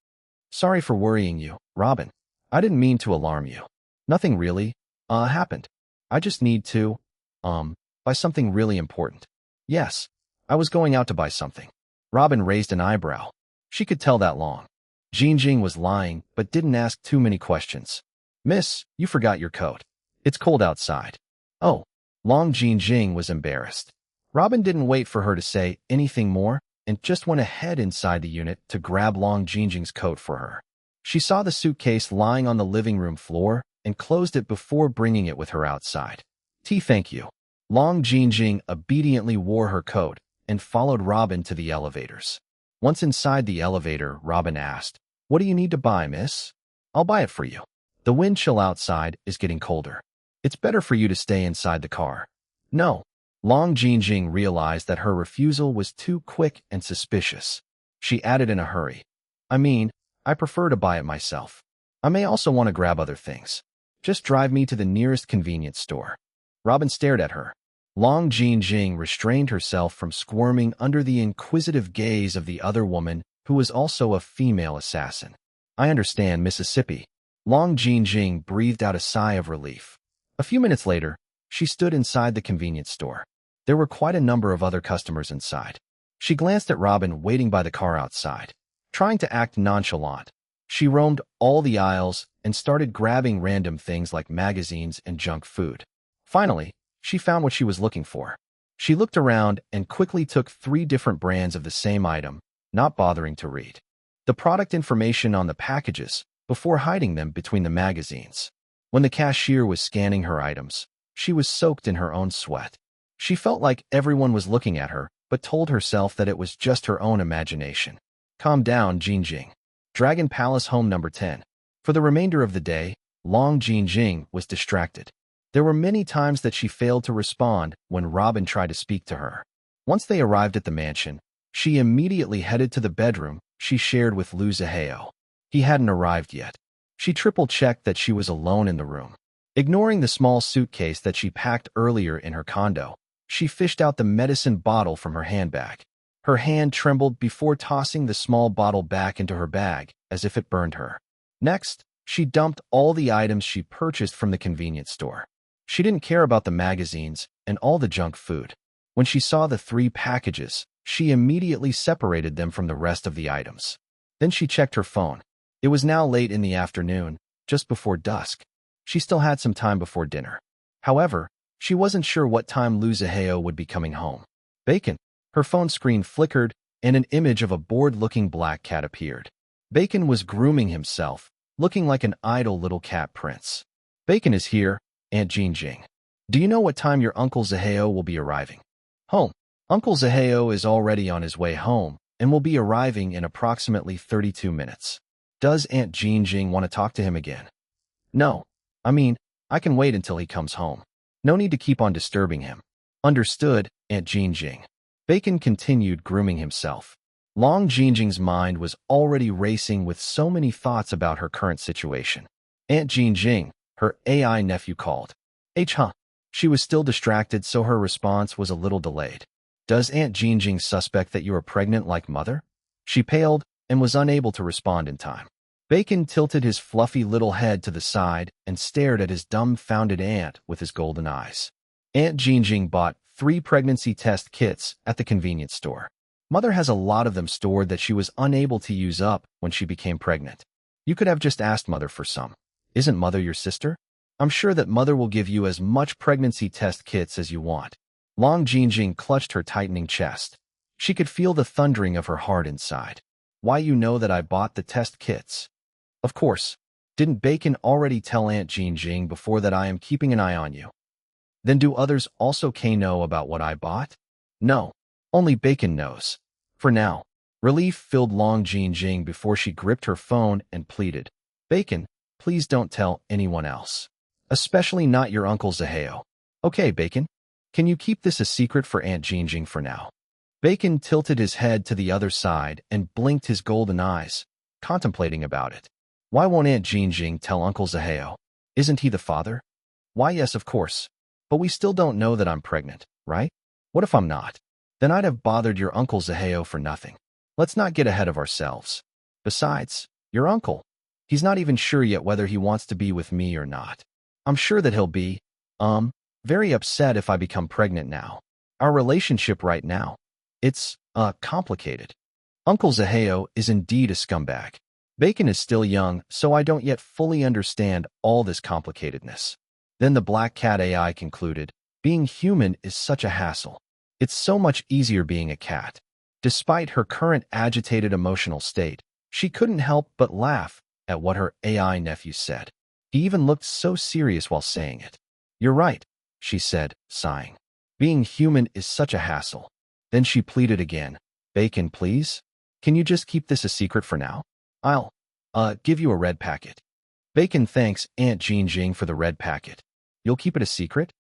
Sorry for worrying you, Robin. I didn't mean to alarm you. Nothing really, happened. I just need to, buy something really important. Yes, I was going out to buy something. Robin raised an eyebrow. She could tell that Long Jingjing was lying, but didn't ask too many questions. Miss, you forgot your coat. It's cold outside. Oh, Long Jingjing was embarrassed. Robin didn't wait for her to say anything more and just went ahead inside the unit to grab Long Jingjing's coat for her. She saw the suitcase lying on the living room floor and closed it before bringing it with her outside. Thank you. Long Jingjing obediently wore her coat and followed Robin to the elevators. Once inside the elevator, Robin asked, "What do you need to buy, miss? I'll buy it for you. The wind chill outside is getting colder. It's better for you to stay inside the car." No. Long Jingjing realized that her refusal was too quick and suspicious. She added in a hurry, I prefer to buy it myself. I may also want to grab other things. Just drive me to the nearest convenience store. Robin stared at her. Long Jingjing restrained herself from squirming under the inquisitive gaze of the other woman, who was also a female assassin. I understand, Mississippi. Long Jingjing breathed out a sigh of relief. A few minutes later, she stood inside the convenience store. There were quite a number of other customers inside. She glanced at Robin waiting by the car outside. Trying to act nonchalant, she roamed all the aisles and started grabbing random things like magazines and junk food. Finally, she found what she was looking for. She looked around and quickly took 3 different brands of the same item, not bothering to read the product information on the packages before hiding them between the magazines. When the cashier was scanning her items, she was soaked in her own sweat. She felt like everyone was looking at her, but told herself that it was just her own imagination. Calm down, Jingjing. Dragon Palace Home Number 10. For the remainder of the day, Long Jingjing was distracted. There were many times that she failed to respond when Robin tried to speak to her. Once they arrived at the mansion, she immediately headed to the bedroom she shared with Liu Zihao. He hadn't arrived yet. She triple-checked that she was alone in the room. Ignoring the small suitcase that she packed earlier in her condo, she fished out the medicine bottle from her handbag. Her hand trembled before tossing the small bottle back into her bag, as if it burned her. Next, she dumped all the items she purchased from the convenience store. She didn't care about the magazines and all the junk food. When she saw the 3 packages, she immediately separated them from the rest of the items. Then she checked her phone. It was now late in the afternoon, just before dusk. She still had some time before dinner. However, she wasn't sure what time Liu Zihao would be coming home. Bacon. Her phone screen flickered, and an image of a bored-looking black cat appeared. Bacon was grooming himself, looking like an idle little cat prince. Bacon is here, Aunt Jingjing. Do you know what time your Uncle Zihao will be arriving? Home. Uncle Zihao is already on his way home and will be arriving in approximately 32 minutes. Does Aunt Jingjing want to talk to him again? No. I can wait until he comes home. No need to keep on disturbing him. Understood, Aunt Jingjing. Bacon continued grooming himself. Long Jingjing's mind was already racing with so many thoughts about her current situation. Aunt Jingjing, her AI nephew, called. She was still distracted, so her response was a little delayed. Does Aunt Jingjing suspect that you are pregnant like mother? She paled and was unable to respond in time. Bacon tilted his fluffy little head to the side and stared at his dumbfounded aunt with his golden eyes. Aunt Jingjing bought 3 pregnancy test kits at the convenience store. Mother has a lot of them stored that she was unable to use up when she became pregnant. You could have just asked Mother for some. Isn't Mother your sister? I'm sure that Mother will give you as much pregnancy test kits as you want. Long Jingjing clutched her tightening chest. She could feel the thundering of her heart inside. Why, you know that I bought the test kits? Of course. Didn't Bacon already tell Aunt Jingjing before that I am keeping an eye on you? Then do others also know about what I bought? No. Only Bacon knows. For now. Relief filled Long Jingjing before she gripped her phone and pleaded. Bacon, please don't tell anyone else. Especially not your Uncle Zaheo. Okay, Bacon. Can you keep this a secret for Aunt Jingjing for now? Bacon tilted his head to the other side and blinked his golden eyes, contemplating about it. Why won't Aunt Jingjing tell Uncle Zaheo? Isn't he the father? Why, yes, of course. But we still don't know that I'm pregnant, right? What if I'm not? Then I'd have bothered your Uncle Zaheo for nothing. Let's not get ahead of ourselves. Besides, your uncle. He's not even sure yet whether he wants to be with me or not. I'm sure that he'll be, very upset if I become pregnant now. Our relationship right now, it's, complicated. Uncle Zaheo is indeed a scumbag. Bacon is still young, so I don't yet fully understand all this complicatedness. Then the Black Cat AI concluded, being human is such a hassle. It's so much easier being a cat. Despite her current agitated emotional state, she couldn't help but laugh at what her AI nephew said. He even looked so serious while saying it. You're right, she said, sighing. Being human is such a hassle. Then she pleaded again. Bacon, please? Can you just keep this a secret for now? I'll, give you a red packet. Bacon thanks Aunt Jingjing for the red packet. You'll keep it a secret?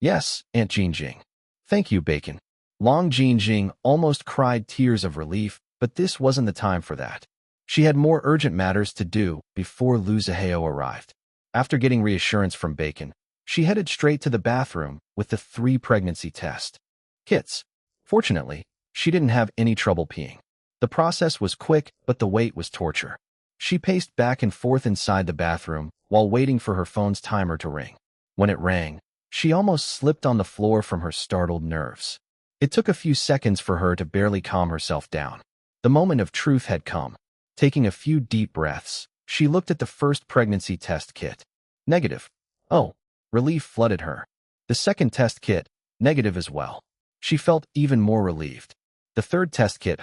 Yes, Aunt Jingjing. Thank you, Bacon. Long Jingjing almost cried tears of relief, but this wasn't the time for that. She had more urgent matters to do before Lu Zaheo arrived. After getting reassurance from Bacon, she headed straight to the bathroom with the 3 pregnancy test kits. Fortunately, she didn't have any trouble peeing. The process was quick, but the wait was torture. She paced back and forth inside the bathroom while waiting for her phone's timer to ring. When it rang, she almost slipped on the floor from her startled nerves. It took a few seconds for her to barely calm herself down. The moment of truth had come. Taking a few deep breaths, she looked at the first pregnancy test kit. Negative. Oh, relief flooded her. The second test kit, negative as well. She felt even more relieved. The third test kit,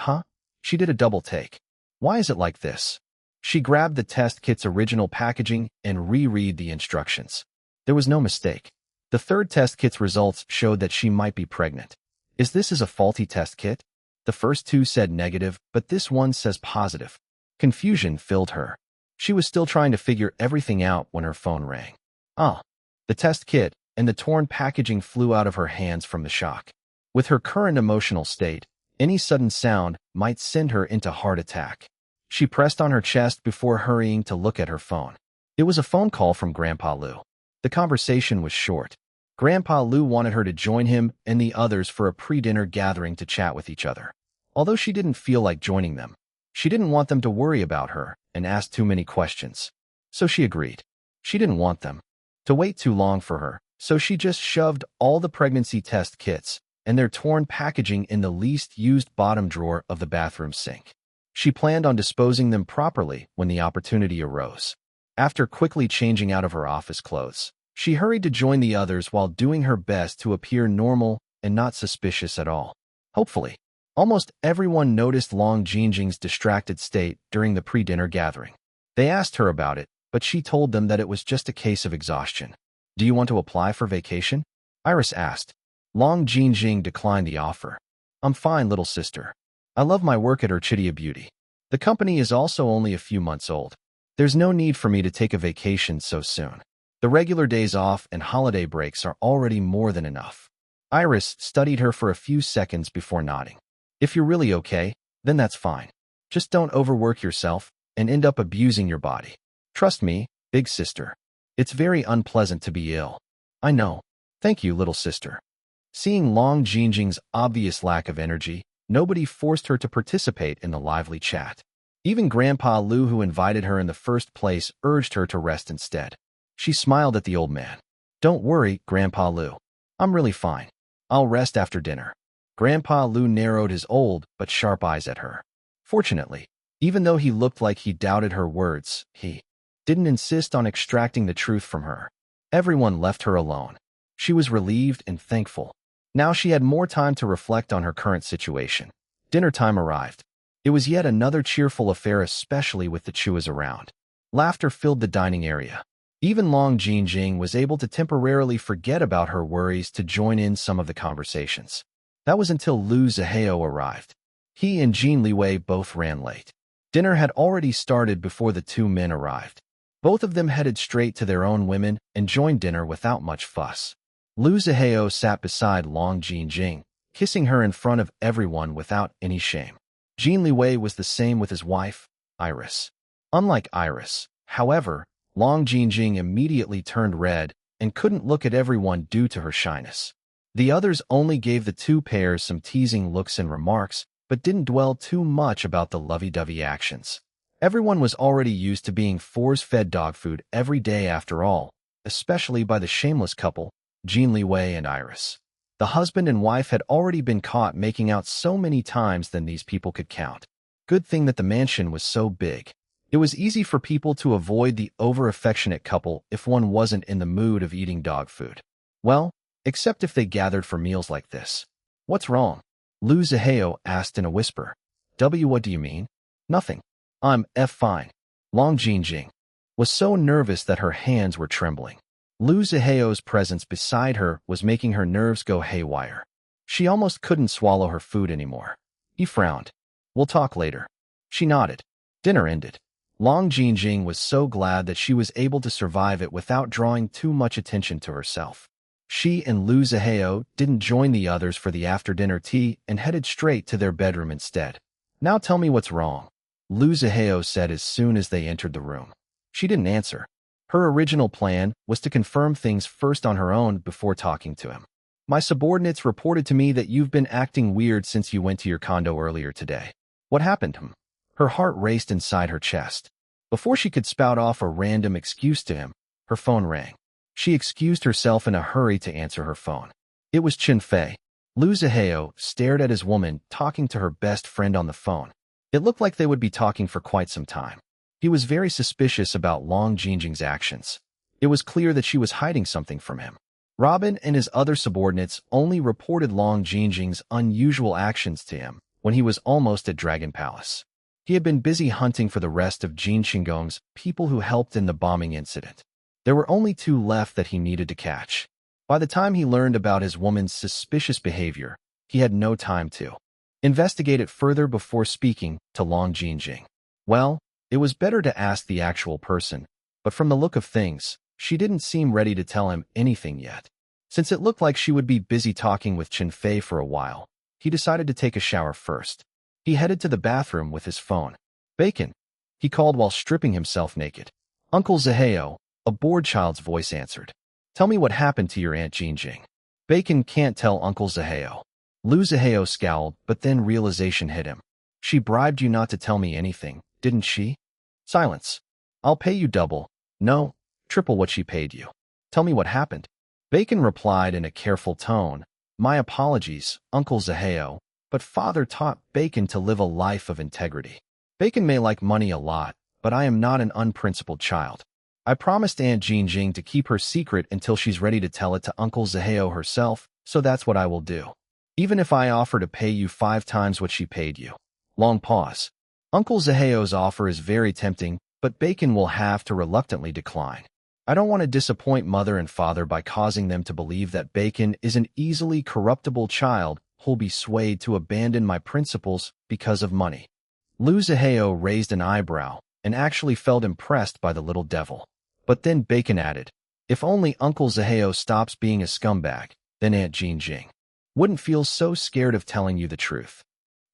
She did a double take. Why is it like this? She grabbed the test kit's original packaging and reread the instructions. There was no mistake. The third test kit's results showed that she might be pregnant. Is this a faulty test kit? The first 2 said negative, but this one says positive. Confusion filled her. She was still trying to figure everything out when her phone rang. The test kit and the torn packaging flew out of her hands from the shock. With her current emotional state, any sudden sound might send her into heart attack. She pressed on her chest before hurrying to look at her phone. It was a phone call from Grandpa Lu. The conversation was short. Grandpa Lu wanted her to join him and the others for a pre-dinner gathering to chat with each other. Although she didn't feel like joining them, she didn't want them to worry about her and ask too many questions. So she agreed. She didn't want them to wait too long for her, so she just shoved all the pregnancy test kits and their torn packaging in the least used bottom drawer of the bathroom sink. She planned on disposing them properly when the opportunity arose. After quickly changing out of her office clothes, she hurried to join the others while doing her best to appear normal and not suspicious at all. Hopefully, almost everyone noticed Long Jingjing's distracted state during the pre-dinner gathering. They asked her about it, but she told them that it was just a case of exhaustion. Do you want to apply for vacation? Iris asked. Long Jingjing declined the offer. I'm fine, little sister. I love my work at Orchidia Beauty. The company is also only a few months old. There's no need for me to take a vacation so soon. The regular days off and holiday breaks are already more than enough. Iris studied her for a few seconds before nodding. If you're really okay, then that's fine. Just don't overwork yourself and end up abusing your body. Trust me, big sister. It's very unpleasant to be ill. I know. Thank you, little sister. Seeing Long Jingjing's obvious lack of energy, nobody forced her to participate in the lively chat. Even Grandpa Lu, who invited her in the first place, urged her to rest instead. She smiled at the old man. Don't worry, Grandpa Lu. I'm really fine. I'll rest after dinner. Grandpa Lu narrowed his old but sharp eyes at her. Fortunately, even though he looked like he doubted her words, he didn't insist on extracting the truth from her. Everyone left her alone. She was relieved and thankful. Now she had more time to reflect on her current situation. Dinner time arrived. It was yet another cheerful affair, especially with the Chuas around. Laughter filled the dining area. Even Long Jingjing was able to temporarily forget about her worries to join in some of the conversations. That was until Lu Zaheo arrived. He and Jin Liwei both ran late. Dinner had already started before the 2 men arrived. Both of them headed straight to their own women and joined dinner without much fuss. Lu Zihao sat beside Long Jinjing, kissing her in front of everyone without any shame. Jin Liwei was the same with his wife, Iris. Unlike Iris, however, Long Jinjing immediately turned red and couldn't look at everyone due to her shyness. The others only gave the two pairs some teasing looks and remarks, but didn't dwell too much about the lovey-dovey actions. Everyone was already used to being force-fed dog food every day after all, especially by the shameless couple, Jin Liwei and Iris. The husband and wife had already been caught making out so many times than these people could count. Good thing that the mansion was so big. It was easy for people to avoid the over-affectionate couple if one wasn't in the mood of eating dog food. Well, except if they gathered for meals like this. What's wrong? Lu Zihao asked in a whisper. What do you mean? Nothing. I'm fine. Long Jinjing was so nervous that her hands were trembling. Lu Zihao's presence beside her was making her nerves go haywire. She almost couldn't swallow her food anymore. He frowned. We'll talk later. She nodded. Dinner ended. Long Jinjing was so glad that she was able to survive it without drawing too much attention to herself. She and Lu Zihao didn't join the others for the after-dinner tea and headed straight to their bedroom instead. Now tell me what's wrong, Lu Zihao said as soon as they entered the room. She didn't answer. Her original plan was to confirm things first on her own before talking to him. My subordinates reported to me that you've been acting weird since you went to your condo earlier today. What happened? Her heart raced inside her chest. Before she could spout off a random excuse to him, her phone rang. She excused herself in a hurry to answer her phone. It was Chen Fei. Lu Zihao stared at his woman talking to her best friend on the phone. It looked like they would be talking for quite some time. He was very suspicious about Long Jinjing's actions. It was clear that she was hiding something from him. Robin and his other subordinates only reported Long Jinjing's unusual actions to him when he was almost at Dragon Palace. He had been busy hunting for the rest of Jin Qinggong's people who helped in the bombing incident. There were only 2 left that he needed to catch. By the time he learned about his woman's suspicious behavior, he had no time to investigate it further before speaking to Long Jinjing. Well, it was better to ask the actual person, but from the look of things, she didn't seem ready to tell him anything yet. Since it looked like she would be busy talking with Chen Fei for a while, he decided to take a shower first. He headed to the bathroom with his phone. Bacon, he called while stripping himself naked. Uncle Zihao, a bored child's voice answered. Tell me what happened to your Aunt Jinjing. Bacon can't tell Uncle Zihao. Lu Zihao scowled, but then realization hit him. She bribed you not to tell me anything, didn't she? Silence. I'll pay you double. No, triple what she paid you. Tell me what happened. Bacon replied in a careful tone. My apologies, Uncle Zihao, but father taught Bacon to live a life of integrity. Bacon may like money a lot, but I am not an unprincipled child. I promised Aunt Jinjing to keep her secret until she's ready to tell it to Uncle Zihao herself, so that's what I will do. Even if I offer to pay you 5 times what she paid you. Long pause. Uncle Zihao's offer is very tempting, but Bacon will have to reluctantly decline. I don't want to disappoint mother and father by causing them to believe that Bacon is an easily corruptible child who'll be swayed to abandon my principles because of money. Lu Zihao raised an eyebrow and actually felt impressed by the little devil. But then Bacon added, if only Uncle Zihao stops being a scumbag, then Aunt Jinjing wouldn't feel so scared of telling you the truth.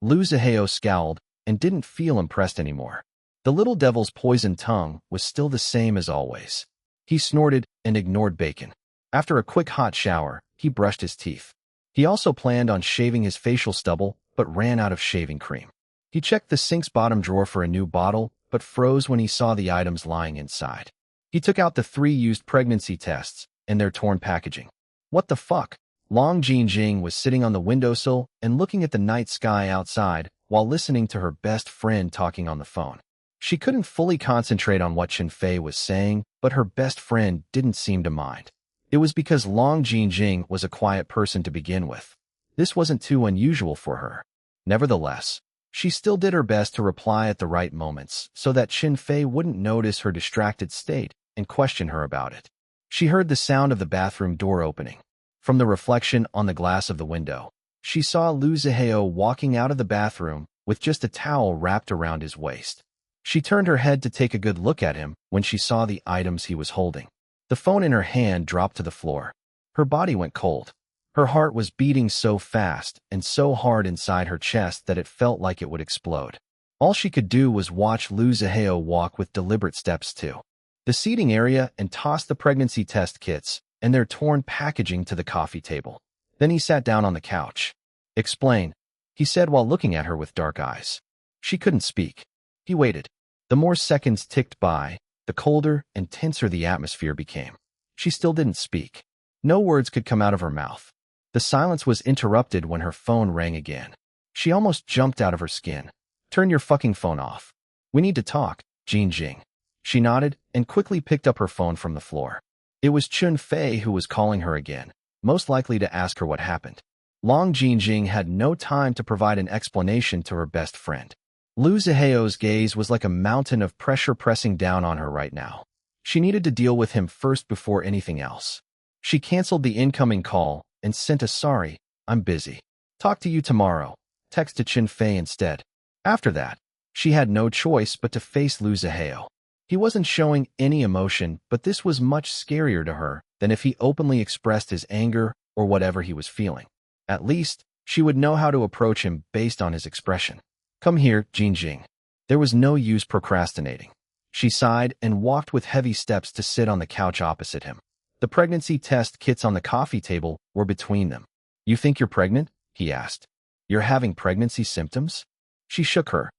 Lu Zihao scowled and didn't feel impressed anymore. The little devil's poisoned tongue was still the same as always. He snorted and ignored Bacon. After a quick hot shower, he brushed his teeth. He also planned on shaving his facial stubble, but ran out of shaving cream. He checked the sink's bottom drawer for a new bottle, but froze when he saw the items lying inside. He took out the 3 used pregnancy tests and their torn packaging. What the fuck? Long Jinjing was sitting on the windowsill and looking at the night sky outside while listening to her best friend talking on the phone. She couldn't fully concentrate on what Chen Fei was saying, but her best friend didn't seem to mind. It was because Long Jinjing was a quiet person to begin with. This wasn't too unusual for her. Nevertheless, she still did her best to reply at the right moments so that Chen Fei wouldn't notice her distracted state and question her about it. She heard the sound of the bathroom door opening. From the reflection on the glass of the window, she saw Lu Zihao walking out of the bathroom with just a towel wrapped around his waist. She turned her head to take a good look at him when she saw the items he was holding. The phone in her hand dropped to the floor. Her body went cold. Her heart was beating so fast and so hard inside her chest that it felt like it would explode. All she could do was watch Liu Zihao walk with deliberate steps to the seating area and toss the pregnancy test kits and their torn packaging to the coffee table. Then he sat down on the couch. "Explain," he said while looking at her with dark eyes. She couldn't speak. He waited. The more seconds ticked by, the colder and tenser the atmosphere became. She still didn't speak. No words could come out of her mouth. The silence was interrupted when her phone rang again. She almost jumped out of her skin. "Turn your fucking phone off. We need to talk, Jin Jing." She nodded and quickly picked up her phone from the floor. It was Chun Fei who was calling her again, most likely to ask her what happened. Long Jin Jing had no time to provide an explanation to her best friend. Liu Zihao's gaze was like a mountain of pressure pressing down on her right now. She needed to deal with him first before anything else. She canceled the incoming call and sent a "sorry, I'm busy. Talk to you tomorrow" text to Chun Fei instead. After that, she had no choice but to face Liu Zihao. He wasn't showing any emotion, but this was much scarier to her than if he openly expressed his anger or whatever he was feeling. At least, she would know how to approach him based on his expression. "Come here, Jin Jing." There was no use procrastinating. She sighed and walked with heavy steps to sit on the couch opposite him. The pregnancy test kits on the coffee table were between them. "You think you're pregnant?" he asked. "You're having pregnancy symptoms?" She shook her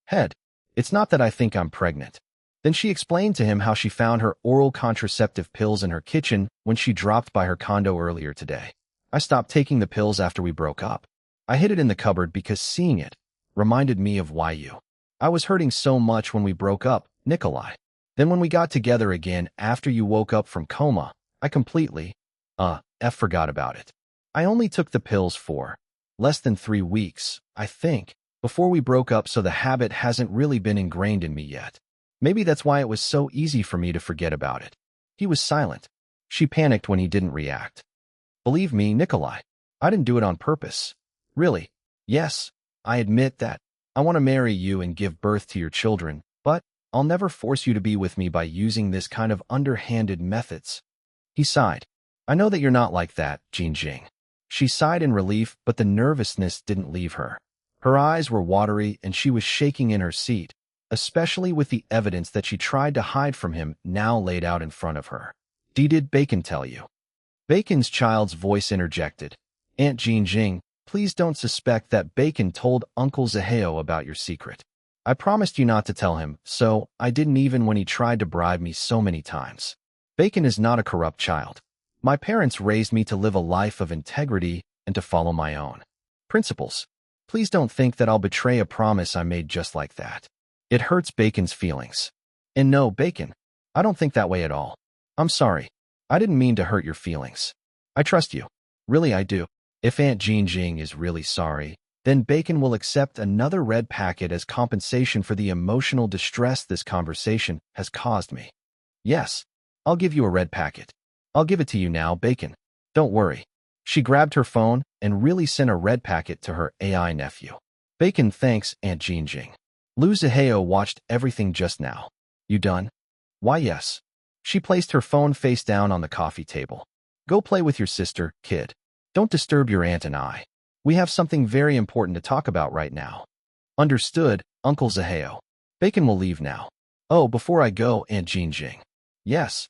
head. "It's not that I think I'm pregnant." Then she explained to him how she found her oral contraceptive pills in her kitchen when she dropped by her condo earlier today. "I stopped taking the pills after we broke up. I hid it in the cupboard because seeing it reminded me of why you. I was hurting so much when we broke up, Nikolai. Then when we got together again after you woke up from coma, I completely, forgot about it. I only took the pills for less than 3 weeks, I think, before we broke up, so the habit hasn't really been ingrained in me yet. Maybe that's why it was so easy for me to forget about it." He was silent. She panicked when he didn't react. "Believe me, Nikolai, I didn't do it on purpose. Really. Yes, I admit that. I want to marry you and give birth to your children, but I'll never force you to be with me by using this kind of underhanded methods." He sighed. "I know that you're not like that, Jin Jing." She sighed in relief, but the nervousness didn't leave her. Her eyes were watery and she was shaking in her seat, especially with the evidence that she tried to hide from him now laid out in front of her. "Did Bacon tell you?" Bacon's child's voice interjected. "Aunt Jin Jing, please don't suspect that Bacon told Uncle Zihao about your secret. I promised you not to tell him, so I didn't even when he tried to bribe me so many times. Bacon is not a corrupt child. My parents raised me to live a life of integrity and to follow my own principles. Please don't think that I'll betray a promise I made just like that. It hurts Bacon's feelings. And no, Bacon, I don't think that way at all. I'm sorry. I didn't mean to hurt your feelings. I trust you. Really, I do. If Aunt Jin Jing is really sorry, then Bacon will accept another red packet as compensation for the emotional distress this conversation has caused me. Yes, I'll give you a red packet. I'll give it to you now, Bacon. Don't worry." She grabbed her phone and really sent a red packet to her AI nephew. "Bacon, thanks, Aunt Jin Jing." Liu Zihao watched everything just now. "You done?" "Why, yes." She placed her phone face down on the coffee table. "Go play with your sister, kid. Don't disturb your aunt and I. We have something very important to talk about right now." "Understood, Uncle Zihao. Bacon will leave now." "Oh, before I go, Aunt Jin Jing." "Yes.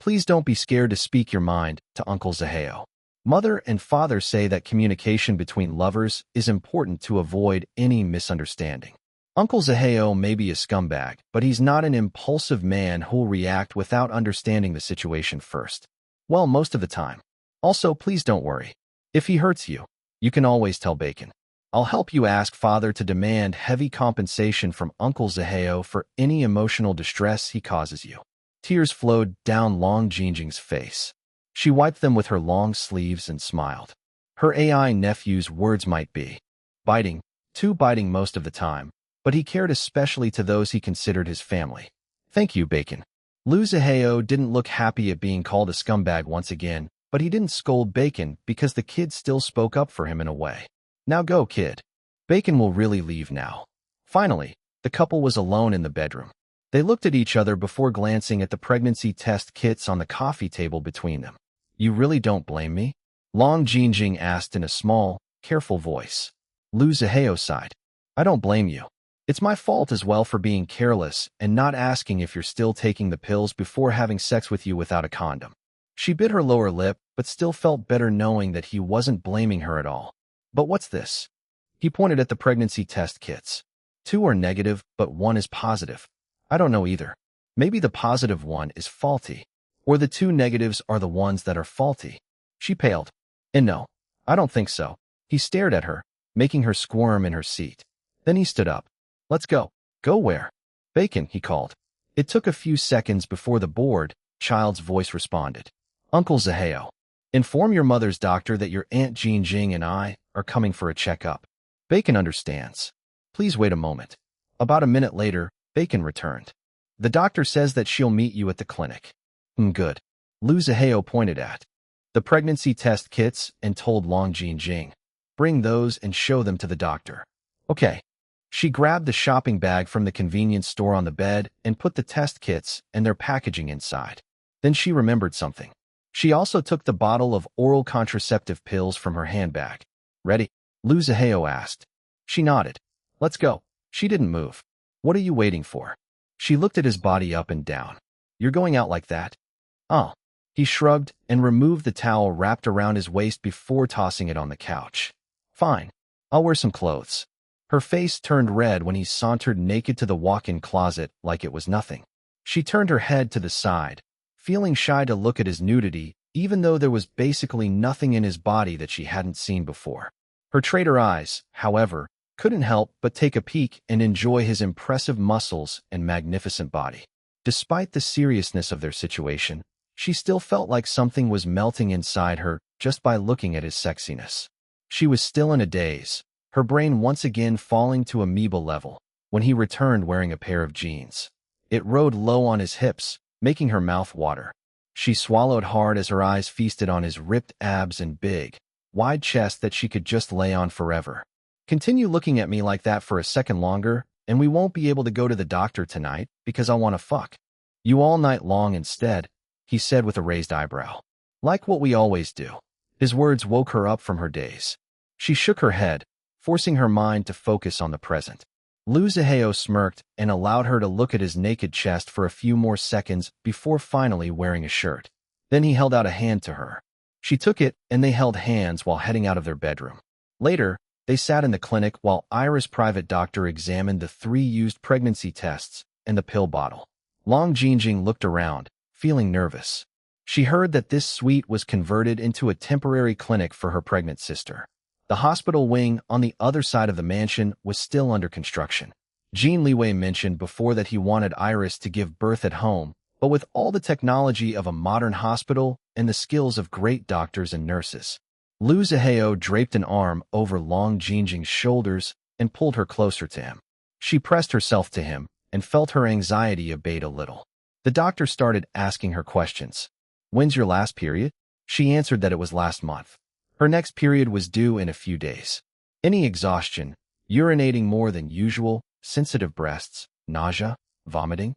Please don't be scared to speak your mind to Uncle Zihao. Mother and father say that communication between lovers is important to avoid any misunderstanding. Uncle Zihao may be a scumbag, but he's not an impulsive man who'll react without understanding the situation first. Well, most of the time. Also, please don't worry. If he hurts you, you can always tell Bacon. I'll help you ask father to demand heavy compensation from Uncle Zihao for any emotional distress he causes you." Tears flowed down Long Jingjing's face. She wiped them with her long sleeves and smiled. Her AI nephew's words might be biting, too biting most of the time, but he cared especially to those he considered his family. "Thank you, Bacon." Liu Zihao didn't look happy at being called a scumbag once again, but he didn't scold Bacon because the kid still spoke up for him in a way. "Now go, kid. Bacon will really leave now." Finally, The couple was alone in the bedroom. They looked at each other before glancing at the pregnancy test kits on the coffee table between them. You really don't blame me? Long Jinjing asked in a small, careful voice. Lu Zihao sighed. I don't blame you. It's my fault as well for being careless and not asking if you're still taking the pills before having sex with you without a condom. She bit her lower lip, but still felt better knowing that he wasn't blaming her at all. But what's this? He pointed at the pregnancy test kits. 2 are negative, but 1 is positive. I don't know either. Maybe the positive one is faulty, or the 2 negatives are the ones that are faulty. She paled. And no, I don't think so. He stared at her, making her squirm in her seat. Then he stood up. Let's go. Go where? Bacon, he called. It took a few seconds before the bored, child's voice responded. Uncle Zihao, inform your mother's doctor that your Aunt Jinjing and I are coming for a checkup. Bacon understands. Please wait a moment. About a minute later, Bacon returned. The doctor says that she'll meet you at the clinic. Good. Lu Zihao pointed at the pregnancy test kits and told Long Jinjing. Bring those and show them to the doctor. Okay. She grabbed the shopping bag from the convenience store on the bed and put the test kits and their packaging inside. Then she remembered something. She also took the bottle of oral contraceptive pills from her handbag. Ready? Lu Zihao asked. She nodded. Let's go. She didn't move. What are you waiting for? She looked at his body up and down. You're going out like that? Oh. He shrugged and removed the towel wrapped around his waist before tossing it on the couch. Fine. I'll wear some clothes. Her face turned red when he sauntered naked to the walk-in closet like it was nothing. She turned her head to the side, feeling shy to look at his nudity, even though there was basically nothing in his body that she hadn't seen before. Her traitor eyes, however, couldn't help but take a peek and enjoy his impressive muscles and magnificent body. Despite the seriousness of their situation, she still felt like something was melting inside her just by looking at his sexiness. She was still in a daze, her brain once again falling to amoeba level, when he returned wearing a pair of jeans. It rode low on his hips, making her mouth water. She swallowed hard as her eyes feasted on his ripped abs and big, wide chest that she could just lay on forever. Continue looking at me like that for a second longer, and we won't be able to go to the doctor tonight because I want to fuck you all night long instead, he said with a raised eyebrow. Like what we always do. His words woke her up from her daze. She shook her head, forcing her mind to focus on the present. Lu Zihao smirked and allowed her to look at his naked chest for a few more seconds before finally wearing a shirt. Then he held out a hand to her. She took it and they held hands while heading out of their bedroom. Later, they sat in the clinic while Ira's private doctor examined the 3 used pregnancy tests and the pill bottle. Long Jinjing looked around, feeling nervous. She heard that this suite was converted into a temporary clinic for her pregnant sister. The hospital wing on the other side of the mansion was still under construction. Jin Liwei mentioned before that he wanted Iris to give birth at home, but with all the technology of a modern hospital and the skills of great doctors and nurses. Lu Zihao draped an arm over Long Jinjing's shoulders and pulled her closer to him. She pressed herself to him and felt her anxiety abate a little. The doctor started asking her questions. When's your last period? She answered that it was last month. Her next period was due in a few days. Any exhaustion, urinating more than usual, sensitive breasts, nausea, vomiting?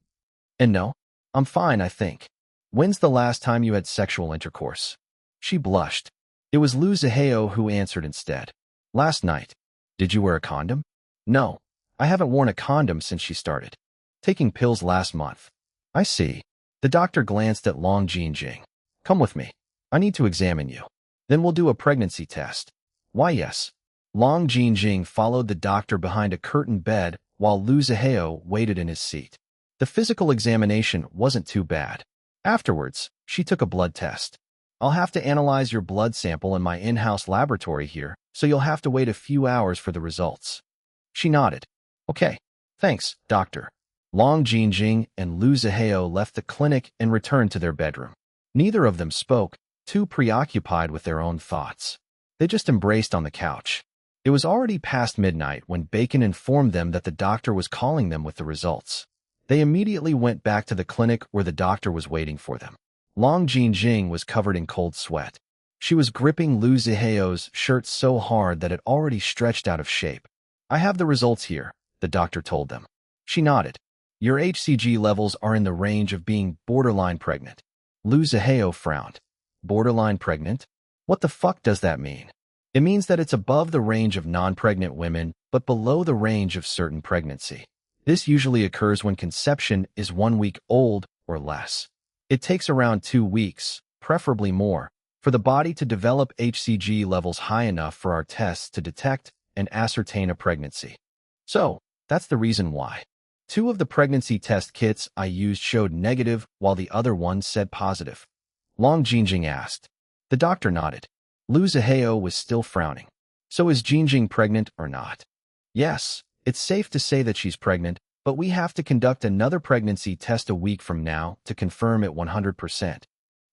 And no, I'm fine, I think. When's the last time you had sexual intercourse? She blushed. It was Lu Zihao who answered instead. Last night. Did you wear a condom? No, I haven't worn a condom since she started taking pills last month. I see. The doctor glanced at Long Jinjing. Come with me. I need to examine you. Then we'll do a pregnancy test. Why, yes. Long Jinjing followed the doctor behind a curtained bed while Lu Zihao waited in his seat. The physical examination wasn't too bad. Afterwards, she took a blood test. I'll have to analyze your blood sample in my in-house laboratory here, so you'll have to wait a few hours for the results. She nodded. Okay. Thanks, doctor. Long Jinjing and Lu Zihao left the clinic and returned to their bedroom. Neither of them spoke, too preoccupied with their own thoughts. They just embraced on the couch. It was already past midnight when Bacon informed them that the doctor was calling them with the results. They immediately went back to the clinic where the doctor was waiting for them. Long Jinjing was covered in cold sweat. She was gripping Lu Zihao's shirt so hard that it already stretched out of shape. I have the results here, the doctor told them. She nodded. Your HCG levels are in the range of being borderline pregnant. Liu Zihao frowned. Borderline pregnant? What the fuck does that mean? It means that it's above the range of non-pregnant women, but below the range of certain pregnancy. This usually occurs when conception is 1 week old or less. It takes around 2 weeks, preferably more, for the body to develop HCG levels high enough for our tests to detect and ascertain a pregnancy. So, that's the reason why. 2 of the pregnancy test kits I used showed negative while the other one said positive. Long Jinjing asked. The doctor nodded. Liu Zihao was still frowning. So is Jinjing pregnant or not? Yes, it's safe to say that she's pregnant, but we have to conduct another pregnancy test a week from now to confirm it 100%.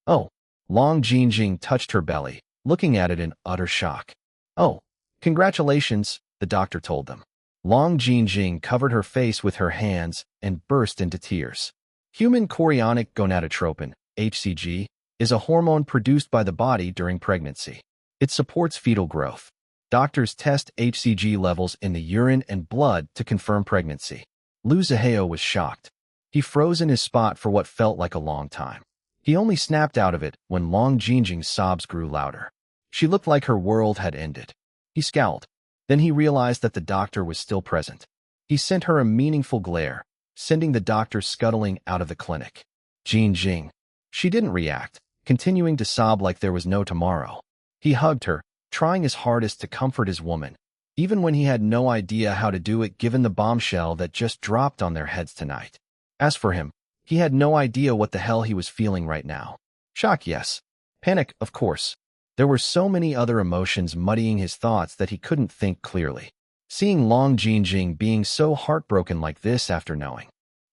Oh, Long Jinjing touched her belly, looking at it in utter shock. Oh, congratulations, the doctor told them. Long Jinjing covered her face with her hands and burst into tears. Human chorionic gonadotropin, HCG, is a hormone produced by the body during pregnancy. It supports fetal growth. Doctors test HCG levels in the urine and blood to confirm pregnancy. Liu Zihao was shocked. He froze in his spot for what felt like a long time. He only snapped out of it when Long Jinjing's sobs grew louder. She looked like her world had ended. He scowled. Then he realized that the doctor was still present. He sent her a meaningful glare, sending the doctor scuttling out of the clinic. Jinjing. She didn't react, continuing to sob like there was no tomorrow. He hugged her, trying his hardest to comfort his woman, even when he had no idea how to do it given the bombshell that just dropped on their heads tonight. As for him, he had no idea what the hell he was feeling right now. Shock, yes. Panic, of course. There were so many other emotions muddying his thoughts that he couldn't think clearly. Seeing Long Jinjing being so heartbroken like this after knowing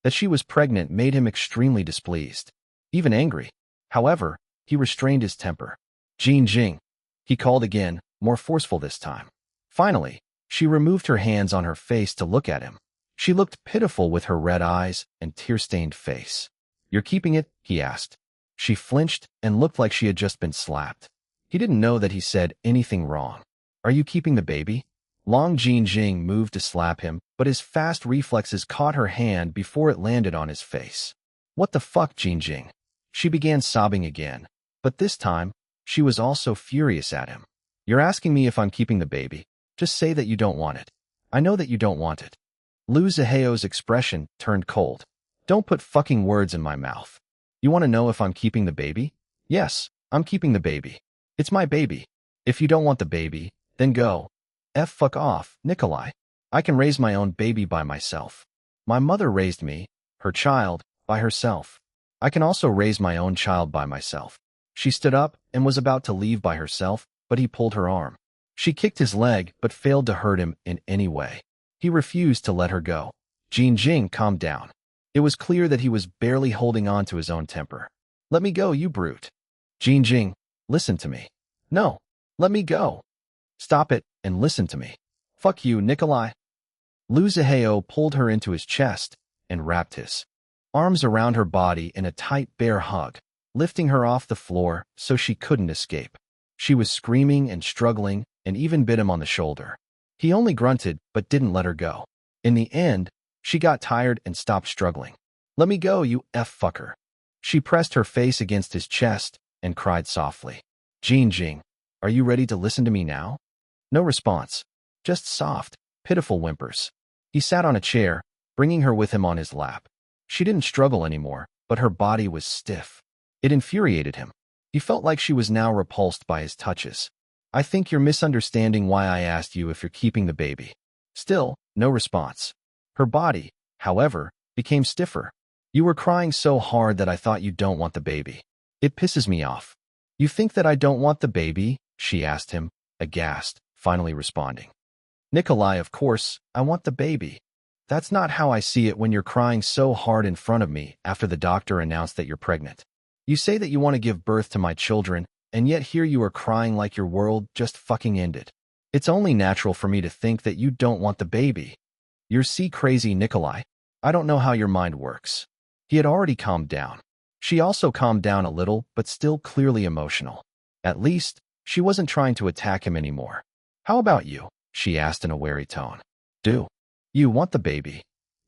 that she was pregnant made him extremely displeased, even angry. However, he restrained his temper. Jinjing, he called again, more forceful this time. Finally, she removed her hands on her face to look at him. She looked pitiful with her red eyes and tear-stained face. You're keeping it? He asked. She flinched and looked like she had just been slapped. He didn't know that he said anything wrong. Are you keeping the baby? Long Jinjing moved to slap him, but his fast reflexes caught her hand before it landed on his face. What the fuck, Jinjing? She began sobbing again, but this time, she was also furious at him. You're asking me if I'm keeping the baby. Just say that you don't want it. I know that you don't want it. Liu Zihao's expression turned cold. Don't put fucking words in my mouth. You want to know if I'm keeping the baby? Yes, I'm keeping the baby. It's my baby. If you don't want the baby, then go. Fuck off, Nikolai. I can raise my own baby by myself. My mother raised me, her child, by herself. I can also raise my own child by myself. She stood up and was about to leave by herself, but he pulled her arm. She kicked his leg but failed to hurt him in any way. He refused to let her go. Jinjing calmed down. It was clear that he was barely holding on to his own temper. Let me go, you brute. Jinjing, listen to me. No, let me go. Stop it and listen to me. Fuck you, Nikolai. Liu Zihao pulled her into his chest and wrapped his arms around her body in a tight bear hug, lifting her off the floor so she couldn't escape. She was screaming and struggling and even bit him on the shoulder. He only grunted but didn't let her go. In the end, she got tired and stopped struggling. Let me go, you fucker. She pressed her face against his chest and cried softly. Jinjing, are you ready to listen to me now? No response. Just soft, pitiful whimpers. He sat on a chair, bringing her with him on his lap. She didn't struggle anymore, but her body was stiff. It infuriated him. He felt like she was now repulsed by his touches. I think you're misunderstanding why I asked you if you're keeping the baby. Still, no response. Her body, however, became stiffer. You were crying so hard that I thought you don't want the baby. It pisses me off. You think that I don't want the baby? She asked him, aghast, finally responding. Nikolai, of course, I want the baby. That's not how I see it when you're crying so hard in front of me after the doctor announced that you're pregnant. You say that you want to give birth to my children, and yet here you are crying like your world just fucking ended. It's only natural for me to think that you don't want the baby. You're crazy, Nikolai. I don't know how your mind works. He had already calmed down. She also calmed down a little, but still clearly emotional. At least, she wasn't trying to attack him anymore. How about you? She asked in a wary tone. Do you want the baby?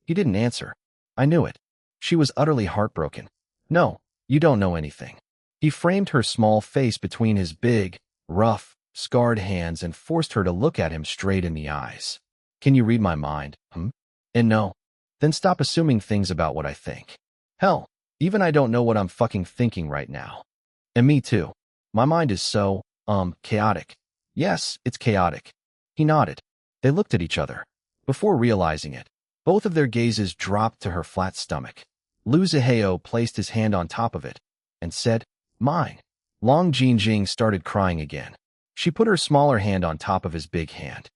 He didn't answer. I knew it. She was utterly heartbroken. No, you don't know anything. He framed her small face between his big, rough, scarred hands and forced her to look at him straight in the eyes. Can you read my mind, And no. Then stop assuming things about what I think. Hell, even I don't know what I'm fucking thinking right now. And me too. My mind is so, chaotic. Yes, it's chaotic. He nodded. They looked at each other. Before realizing it, both of their gazes dropped to her flat stomach. Liu Zihao placed his hand on top of it and said, Mine. Long Jinjing started crying again. She put her smaller hand on top of his big hand.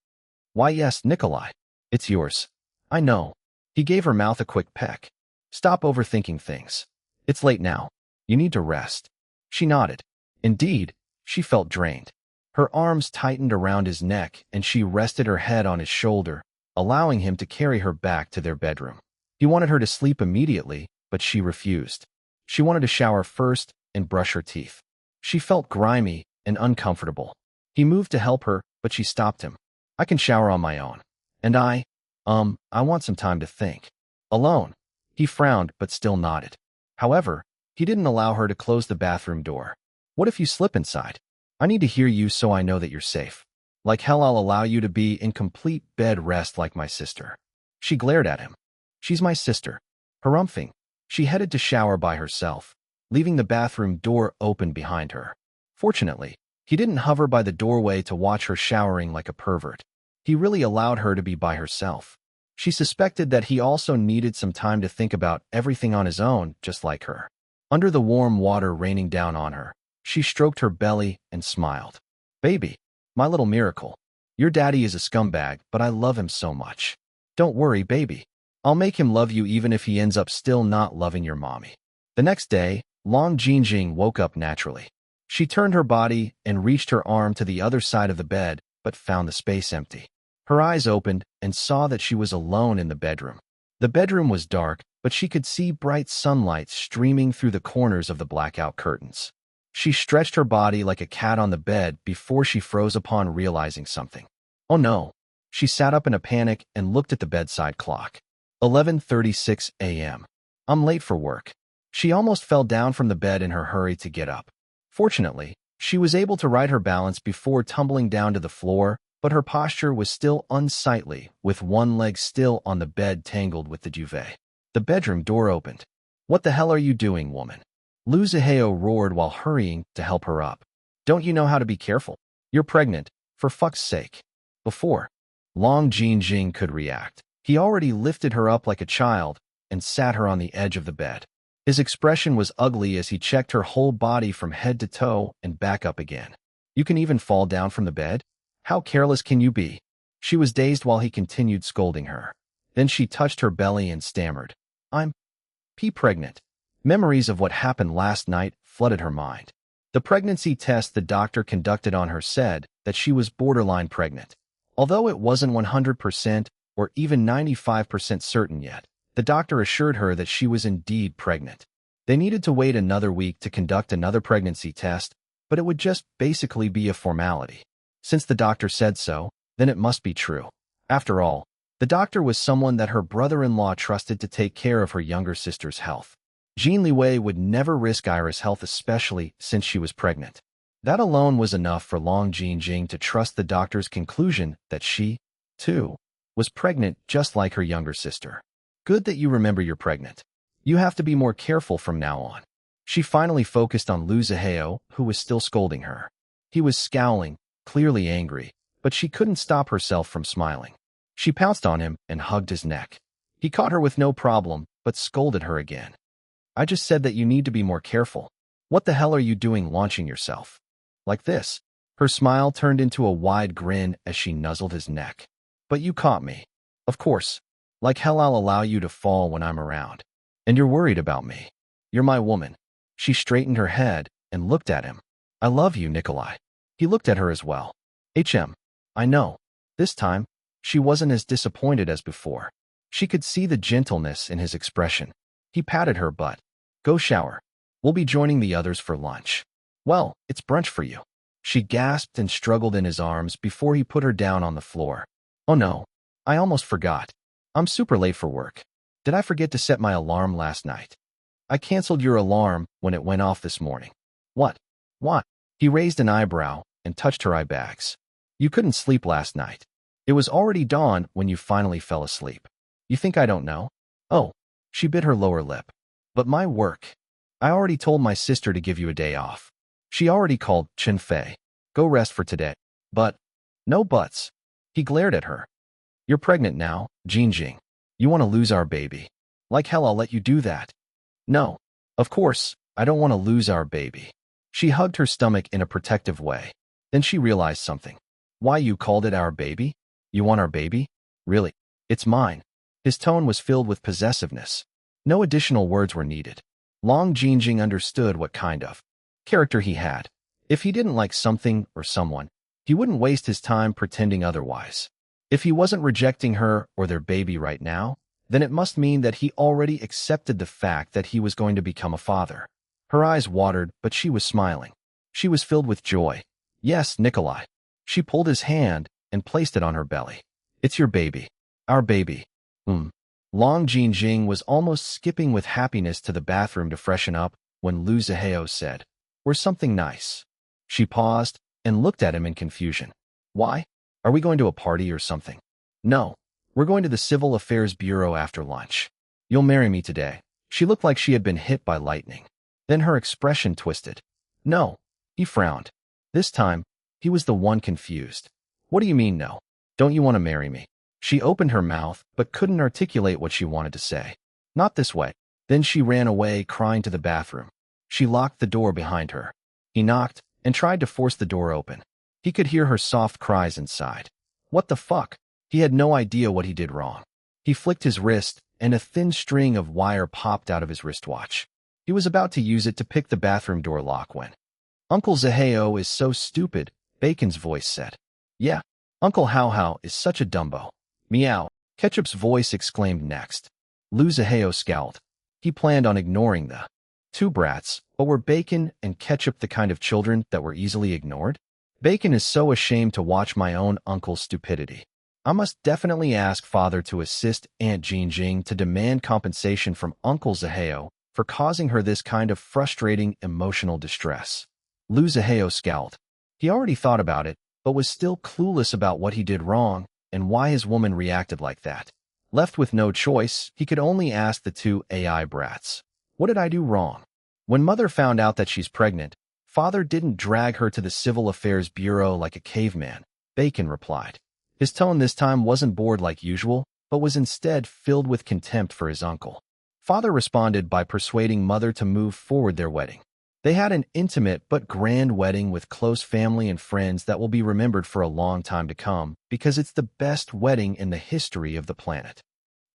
Why yes, Nikolai. It's yours. I know. He gave her mouth a quick peck. Stop overthinking things. It's late now. You need to rest. She nodded. Indeed, she felt drained. Her arms tightened around his neck and she rested her head on his shoulder, allowing him to carry her back to their bedroom. He wanted her to sleep immediately, but she refused. She wanted to shower first and brush her teeth. She felt grimy and uncomfortable. He moved to help her, but she stopped him. I can shower on my own. And I want some time to think. Alone. He frowned, but still nodded. However, he didn't allow her to close the bathroom door. What if you slip inside? I need to hear you so I know that you're safe. Like hell I'll allow you to be in complete bed rest like my sister. She glared at him. She's my sister. Harumphing. She headed to shower by herself, leaving the bathroom door open behind her. Fortunately, he didn't hover by the doorway to watch her showering like a pervert. He really allowed her to be by herself. She suspected that he also needed some time to think about everything on his own, just like her. Under the warm water raining down on her, she stroked her belly and smiled. Baby, my little miracle. Your daddy is a scumbag, but I love him so much. Don't worry, baby. I'll make him love you even if he ends up still not loving your mommy. The next day, Long Jinjing woke up naturally. She turned her body and reached her arm to the other side of the bed, but found the space empty. Her eyes opened and saw that she was alone in the bedroom. The bedroom was dark, but she could see bright sunlight streaming through the corners of the blackout curtains. She stretched her body like a cat on the bed before she froze upon realizing something. Oh no. She sat up in a panic and looked at the bedside clock. 11:36 a.m. I'm late for work. She almost fell down from the bed in her hurry to get up. Fortunately, she was able to right her balance before tumbling down to the floor, but her posture was still unsightly, with one leg still on the bed tangled with the duvet. The bedroom door opened. What the hell are you doing, woman? Liu Zihao roared while hurrying to help her up. Don't you know how to be careful? You're pregnant, for fuck's sake. Before Long Jinjing could react, he already lifted her up like a child and sat her on the edge of the bed. His expression was ugly as he checked her whole body from head to toe and back up again. You can even fall down from the bed? How careless can you be? She was dazed while he continued scolding her. Then she touched her belly and stammered. I'm pregnant. Memories of what happened last night flooded her mind. The pregnancy test the doctor conducted on her said that she was borderline pregnant. Although it wasn't 100% or even 95% certain yet, the doctor assured her that she was indeed pregnant. They needed to wait another week to conduct another pregnancy test, but it would just basically be a formality. Since the doctor said so, then it must be true. After all, the doctor was someone that her brother-in-law trusted to take care of her younger sister's health. Jin Liwei would never risk Ira's health, especially since she was pregnant. That alone was enough for Long Jinjing to trust the doctor's conclusion that she, too, was pregnant just like her younger sister. Good that you remember you're pregnant. You have to be more careful from now on. She finally focused on Liu Zihao, who was still scolding her. He was scowling, clearly angry, but she couldn't stop herself from smiling. She pounced on him and hugged his neck. He caught her with no problem, but scolded her again. I just said that you need to be more careful. What the hell are you doing launching yourself? Like this. Her smile turned into a wide grin as she nuzzled his neck. But you caught me. Of course. Like hell I'll allow you to fall when I'm around. And you're worried about me. You're my woman. She straightened her head and looked at him. I love you, Nikolai. He looked at her as well. I know. This time, she wasn't as disappointed as before. She could see the gentleness in his expression. He patted her butt. Go shower. We'll be joining the others for lunch. Well, it's brunch for you. She gasped and struggled in his arms before he put her down on the floor. Oh no. I almost forgot. I'm super late for work. Did I forget to set my alarm last night? I canceled your alarm when it went off this morning. What? What? He raised an eyebrow and touched her eye bags. You couldn't sleep last night. It was already dawn when you finally fell asleep. You think I don't know? Oh, she bit her lower lip. But my work. I already told my sister to give you a day off. She already called Chen Fei. Go rest for today. But, no buts. He glared at her. You're pregnant now, Jin Jing. You want to lose our baby. Like hell I'll let you do that. No. Of course, I don't want to lose our baby. She hugged her stomach in a protective way. Then she realized something. Why you called it our baby? You want our baby? Really? It's mine. His tone was filled with possessiveness. No additional words were needed. Long Jinjing understood what kind of character he had. If he didn't like something or someone, he wouldn't waste his time pretending otherwise. If he wasn't rejecting her or their baby right now, then it must mean that he already accepted the fact that he was going to become a father. Her eyes watered, but she was smiling. She was filled with joy. Yes, Nikolai. She pulled his hand and placed it on her belly. It's your baby. Our baby. Long Jinjing was almost skipping with happiness to the bathroom to freshen up when Lu Zihao said, "Where's something nice?" She paused and looked at him in confusion. Why? Are we going to a party or something? No. We're going to the Civil Affairs Bureau after lunch. You'll marry me today. She looked like she had been hit by lightning. Then her expression twisted. No. He frowned. This time, he was the one confused. What do you mean no? Don't you want to marry me? She opened her mouth, but couldn't articulate what she wanted to say. Not this way. Then she ran away, crying to the bathroom. She locked the door behind her. He knocked and tried to force the door open. He could hear her soft cries inside. What the fuck? He had no idea what he did wrong. He flicked his wrist, and a thin string of wire popped out of his wristwatch. He was about to use it to pick the bathroom door lock when Uncle Zihao is so stupid, Bacon's voice said. Yeah, Uncle Hao Hao is such a dumbo. Meow, Ketchup's voice exclaimed next. Lu Zihao scowled. He planned on ignoring the two brats, but were Bacon and Ketchup the kind of children that were easily ignored? Bacon is so ashamed to watch my own uncle's stupidity. I must definitely ask Father to assist Aunt Jinjing to demand compensation from Uncle Zihao for causing her this kind of frustrating emotional distress. Lu Zihao scowled. He already thought about it, but was still clueless about what he did wrong and why his woman reacted like that. Left with no choice, he could only ask the two AI brats. What did I do wrong? When Mother found out that she's pregnant, Father didn't drag her to the Civil Affairs Bureau like a caveman, Bacon replied. His tone this time wasn't bored like usual, but was instead filled with contempt for his uncle. Father responded by persuading Mother to move forward their wedding. They had an intimate but grand wedding with close family and friends that will be remembered for a long time to come because it's the best wedding in the history of the planet.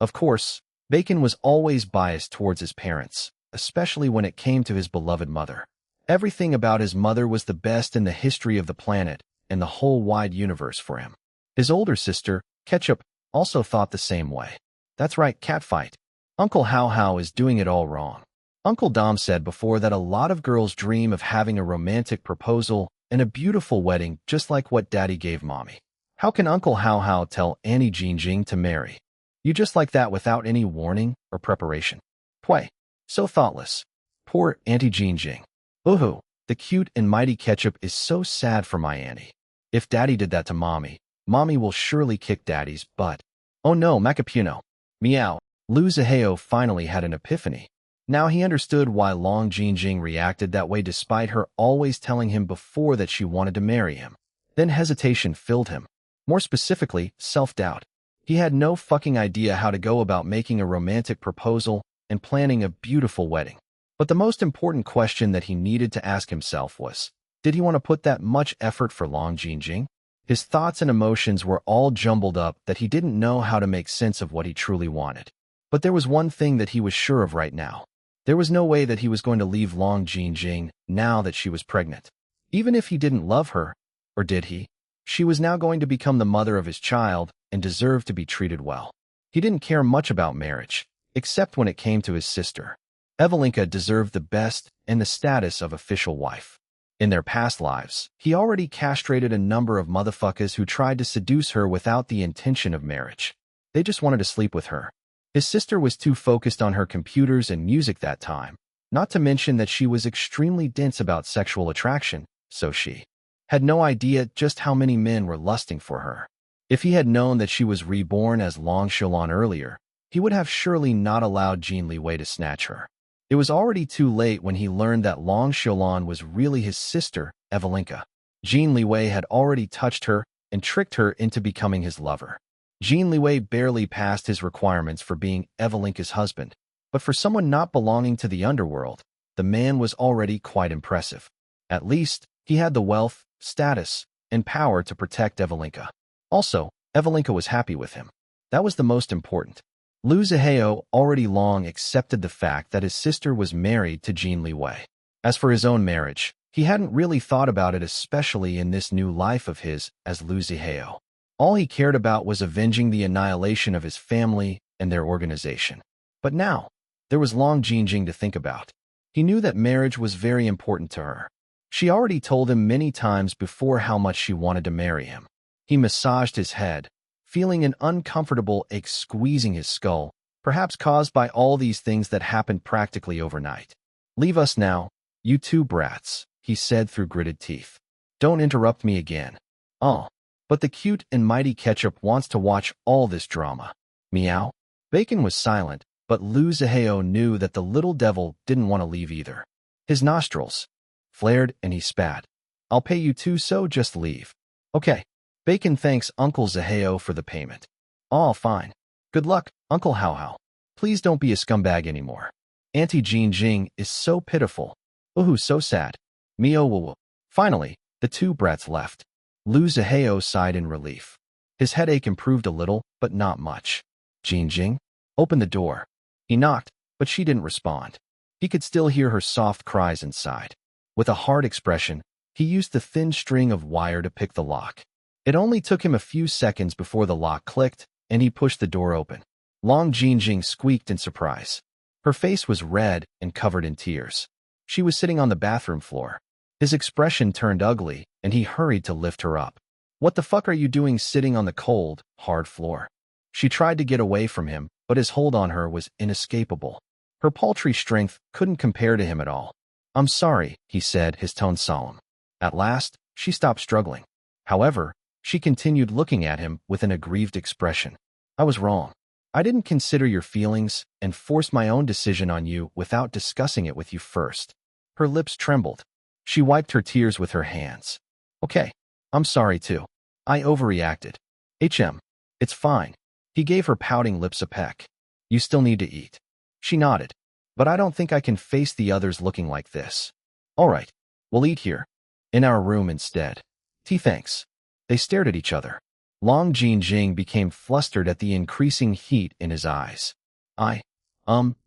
Of course, Bacon was always biased towards his parents, especially when it came to his beloved mother. Everything about his mother was the best in the history of the planet and the whole wide universe for him. His older sister, Ketchup, also thought the same way. That's right, catfight. Uncle Hao Hao is doing it all wrong. Uncle Dom said before that a lot of girls dream of having a romantic proposal and a beautiful wedding just like what Daddy gave Mommy. How can Uncle Hao Hao tell Annie Jinjing to marry you just like that without any warning or preparation? Pway. So thoughtless. Poor Auntie Jinjing. Ooh, the cute and mighty Ketchup is so sad for my Annie. If Daddy did that to Mommy, Mommy will surely kick Daddy's butt. Oh no, Macapuno. Meow. Lu Zihao finally had an epiphany. Now he understood why Long Jinjing reacted that way despite her always telling him before that she wanted to marry him. Then hesitation filled him. More specifically, self-doubt. He had no fucking idea how to go about making a romantic proposal and planning a beautiful wedding. But the most important question that he needed to ask himself was, did he want to put that much effort for Long Jinjing? His thoughts and emotions were all jumbled up that he didn't know how to make sense of what he truly wanted. But there was one thing that he was sure of right now. There was no way that he was going to leave Long Jinjing now that she was pregnant. Even if he didn't love her, or did he? She was now going to become the mother of his child and deserved to be treated well. He didn't care much about marriage, except when it came to his sister. Evelinka deserved the best and the status of official wife. In their past lives, he already castrated a number of motherfuckers who tried to seduce her without the intention of marriage. They just wanted to sleep with her. His sister was too focused on her computers and music that time, not to mention that she was extremely dense about sexual attraction, so she had no idea just how many men were lusting for her. If he had known that she was reborn as Long Shulan earlier, he would have surely not allowed Jin Liwei to snatch her. It was already too late when he learned that Long Shulan was really his sister, Evelinka. Jin Liwei had already touched her and tricked her into becoming his lover. Jin Liwei barely passed his requirements for being Evelinka's husband, but for someone not belonging to the underworld, the man was already quite impressive. At least, he had the wealth, status, and power to protect Evelinka. Also, Evelinka was happy with him. That was the most important. Lu Zihao already long accepted the fact that his sister was married to Jin Liwei. As for his own marriage, he hadn't really thought about it, especially in this new life of his as Lu Zihao. All he cared about was avenging the annihilation of his family and their organization. But now, there was Long Jingjing to think about. He knew that marriage was very important to her. She already told him many times before how much she wanted to marry him. He massaged his head, feeling an uncomfortable ache squeezing his skull, perhaps caused by all these things that happened practically overnight. "Leave us now, you two brats," he said through gritted teeth. "Don't interrupt me again." "Oh, but the cute and mighty Ketchup wants to watch all this drama." Meow. Bacon was silent, but Lu Zihao knew that the little devil didn't want to leave either. His nostrils flared and he spat. "I'll pay you two, so just leave." "Okay." Bacon thanks Uncle Zihao for the payment. "Oh, fine. Good luck, Uncle Hao Hao. Please don't be a scumbag anymore. Auntie Jean Jing is so pitiful. Ooh, so sad. Mio woo. Finally, the two brats left. Lu Zihao sighed in relief. His headache improved a little, but not much. "Jean Jing? Open the door." He knocked, but she didn't respond. He could still hear her soft cries inside. With a hard expression, he used the thin string of wire to pick the lock. It only took him a few seconds before the lock clicked, and he pushed the door open. Long Jingjing squeaked in surprise. Her face was red and covered in tears. She was sitting on the bathroom floor. His expression turned ugly, and he hurried to lift her up. "What the fuck are you doing sitting on the cold, hard floor?" She tried to get away from him, but his hold on her was inescapable. Her paltry strength couldn't compare to him at all. "I'm sorry," he said, his tone solemn. At last, she stopped struggling. However, she continued looking at him with an aggrieved expression. "I was wrong. I didn't consider your feelings and forced my own decision on you without discussing it with you first." Her lips trembled. She wiped her tears with her hands. "Okay. I'm sorry too. I overreacted. It's fine." He gave her pouting lips a peck. "You still need to eat." She nodded. "But I don't think I can face the others looking like this." "All right. We'll eat here. In our room instead." "Tea, thanks." They stared at each other. Long Jingjing became flustered at the increasing heat in his eyes. "I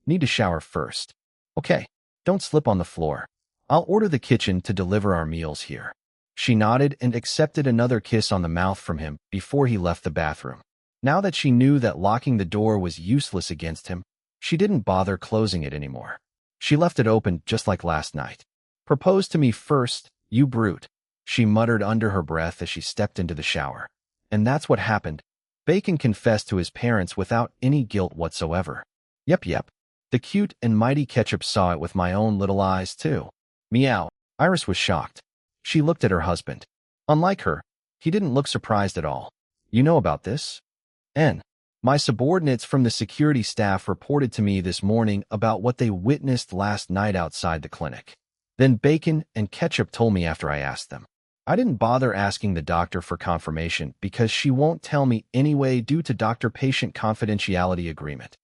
need to shower first." "Okay. Don't slip on the floor. I'll order the kitchen to deliver our meals here." She nodded and accepted another kiss on the mouth from him before he left the bathroom. Now that she knew that locking the door was useless against him, she didn't bother closing it anymore. She left it open just like last night. "Propose to me first, you brute," she muttered under her breath as she stepped into the shower. And that's what happened. Bacon confessed to his parents without any guilt whatsoever. Yep. The cute and mighty Ketchup saw it with my own little eyes too. Meow. Iris was shocked. She looked at her husband. Unlike her, he didn't look surprised at all. "You know about this?" My subordinates from the security staff reported to me this morning about what they witnessed last night outside the clinic. Then Bacon and Ketchup told me after I asked them. I didn't bother asking the doctor for confirmation because she won't tell me anyway due to doctor-patient confidentiality agreement.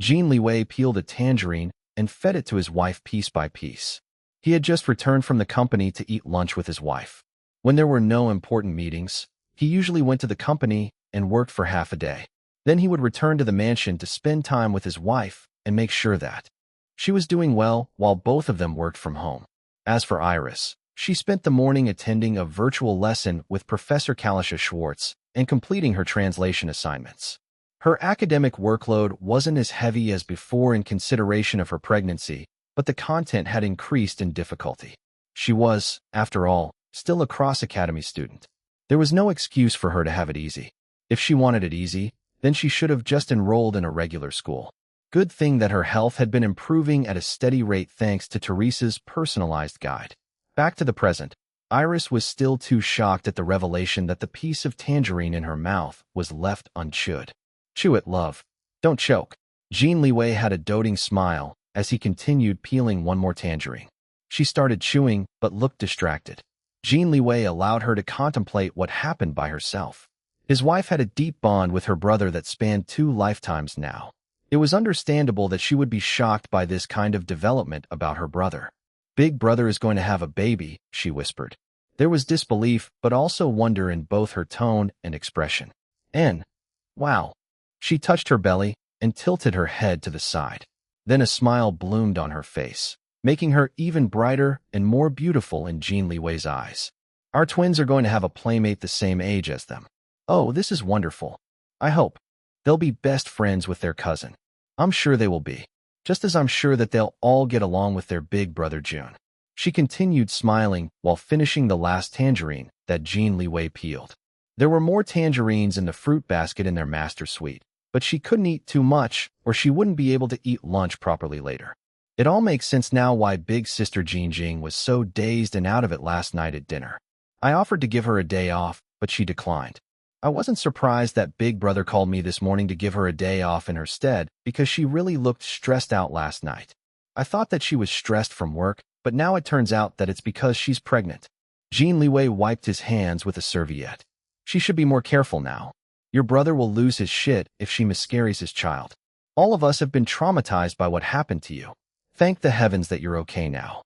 Jin Liwei peeled a tangerine and fed it to his wife piece by piece. He had just returned from the company to eat lunch with his wife. When there were no important meetings, he usually went to the company and worked for half a day. Then he would return to the mansion to spend time with his wife and make sure that she was doing well while both of them worked from home. As for Iris, she spent the morning attending a virtual lesson with Professor Kalisha Schwartz and completing her translation assignments. Her academic workload wasn't as heavy as before in consideration of her pregnancy, but the content had increased in difficulty. She was, after all, still a cross-academy student. There was no excuse for her to have it easy. If she wanted it easy, Then she should have just enrolled in a regular school. Good thing that her health had been improving at a steady rate thanks to Teresa's personalized guide. Back to the present. Iris was still too shocked at the revelation that the piece of tangerine in her mouth was left unchewed. Chew it, love. Don't choke. Jin Liwei had a doting smile as he continued peeling one more tangerine. She started chewing but looked distracted. Jin Liwei allowed her to contemplate what happened by herself. His wife had a deep bond with her brother that spanned 2 lifetimes now. It was understandable that she would be shocked by this kind of development about her brother. Big brother is going to have a baby, she whispered. There was disbelief but also wonder in both her tone and expression. Wow. She touched her belly and tilted her head to the side. Then a smile bloomed on her face, making her even brighter and more beautiful in Jin Liwei's eyes. Our twins are going to have a playmate the same age as them. Oh, this is wonderful. I hope. They'll be best friends with their cousin. I'm sure they will be. Just as I'm sure that they'll all get along with their big brother Jun. She continued smiling while finishing the last tangerine that Jin Liwei peeled. There were more tangerines in the fruit basket in their master suite, but she couldn't eat too much or she wouldn't be able to eat lunch properly later. It all makes sense now why big sister Jinjing was so dazed and out of it last night at dinner. I offered to give her a day off, but she declined. I wasn't surprised that big brother called me this morning to give her a day off in her stead because she really looked stressed out last night. I thought that she was stressed from work, but now it turns out that it's because she's pregnant. Jin Liwei wiped his hands with a serviette. She should be more careful now. Your brother will lose his shit if she miscarries his child. All of us have been traumatized by what happened to you. Thank the heavens that you're okay now.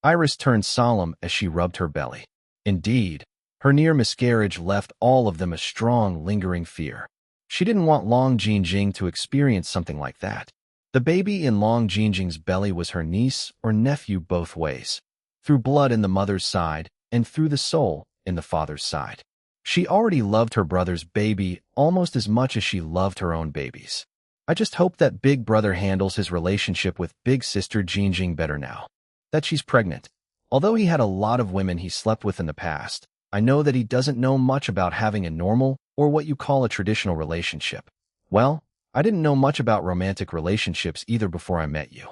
Iris turned solemn as she rubbed her belly. Indeed, her near miscarriage left all of them a strong, lingering fear. She didn't want Long Jinjing to experience something like that. The baby in Long Jinjing's belly was her niece or nephew both ways, through blood in the mother's side and through the soul in the father's side. She already loved her brother's baby almost as much as she loved her own babies. I just hope that big brother handles his relationship with big sister Jinjing better now that she's pregnant. Although he had a lot of women he slept with in the past, I know that he doesn't know much about having a normal or what you call a traditional relationship. Well, I didn't know much about romantic relationships either before I met you.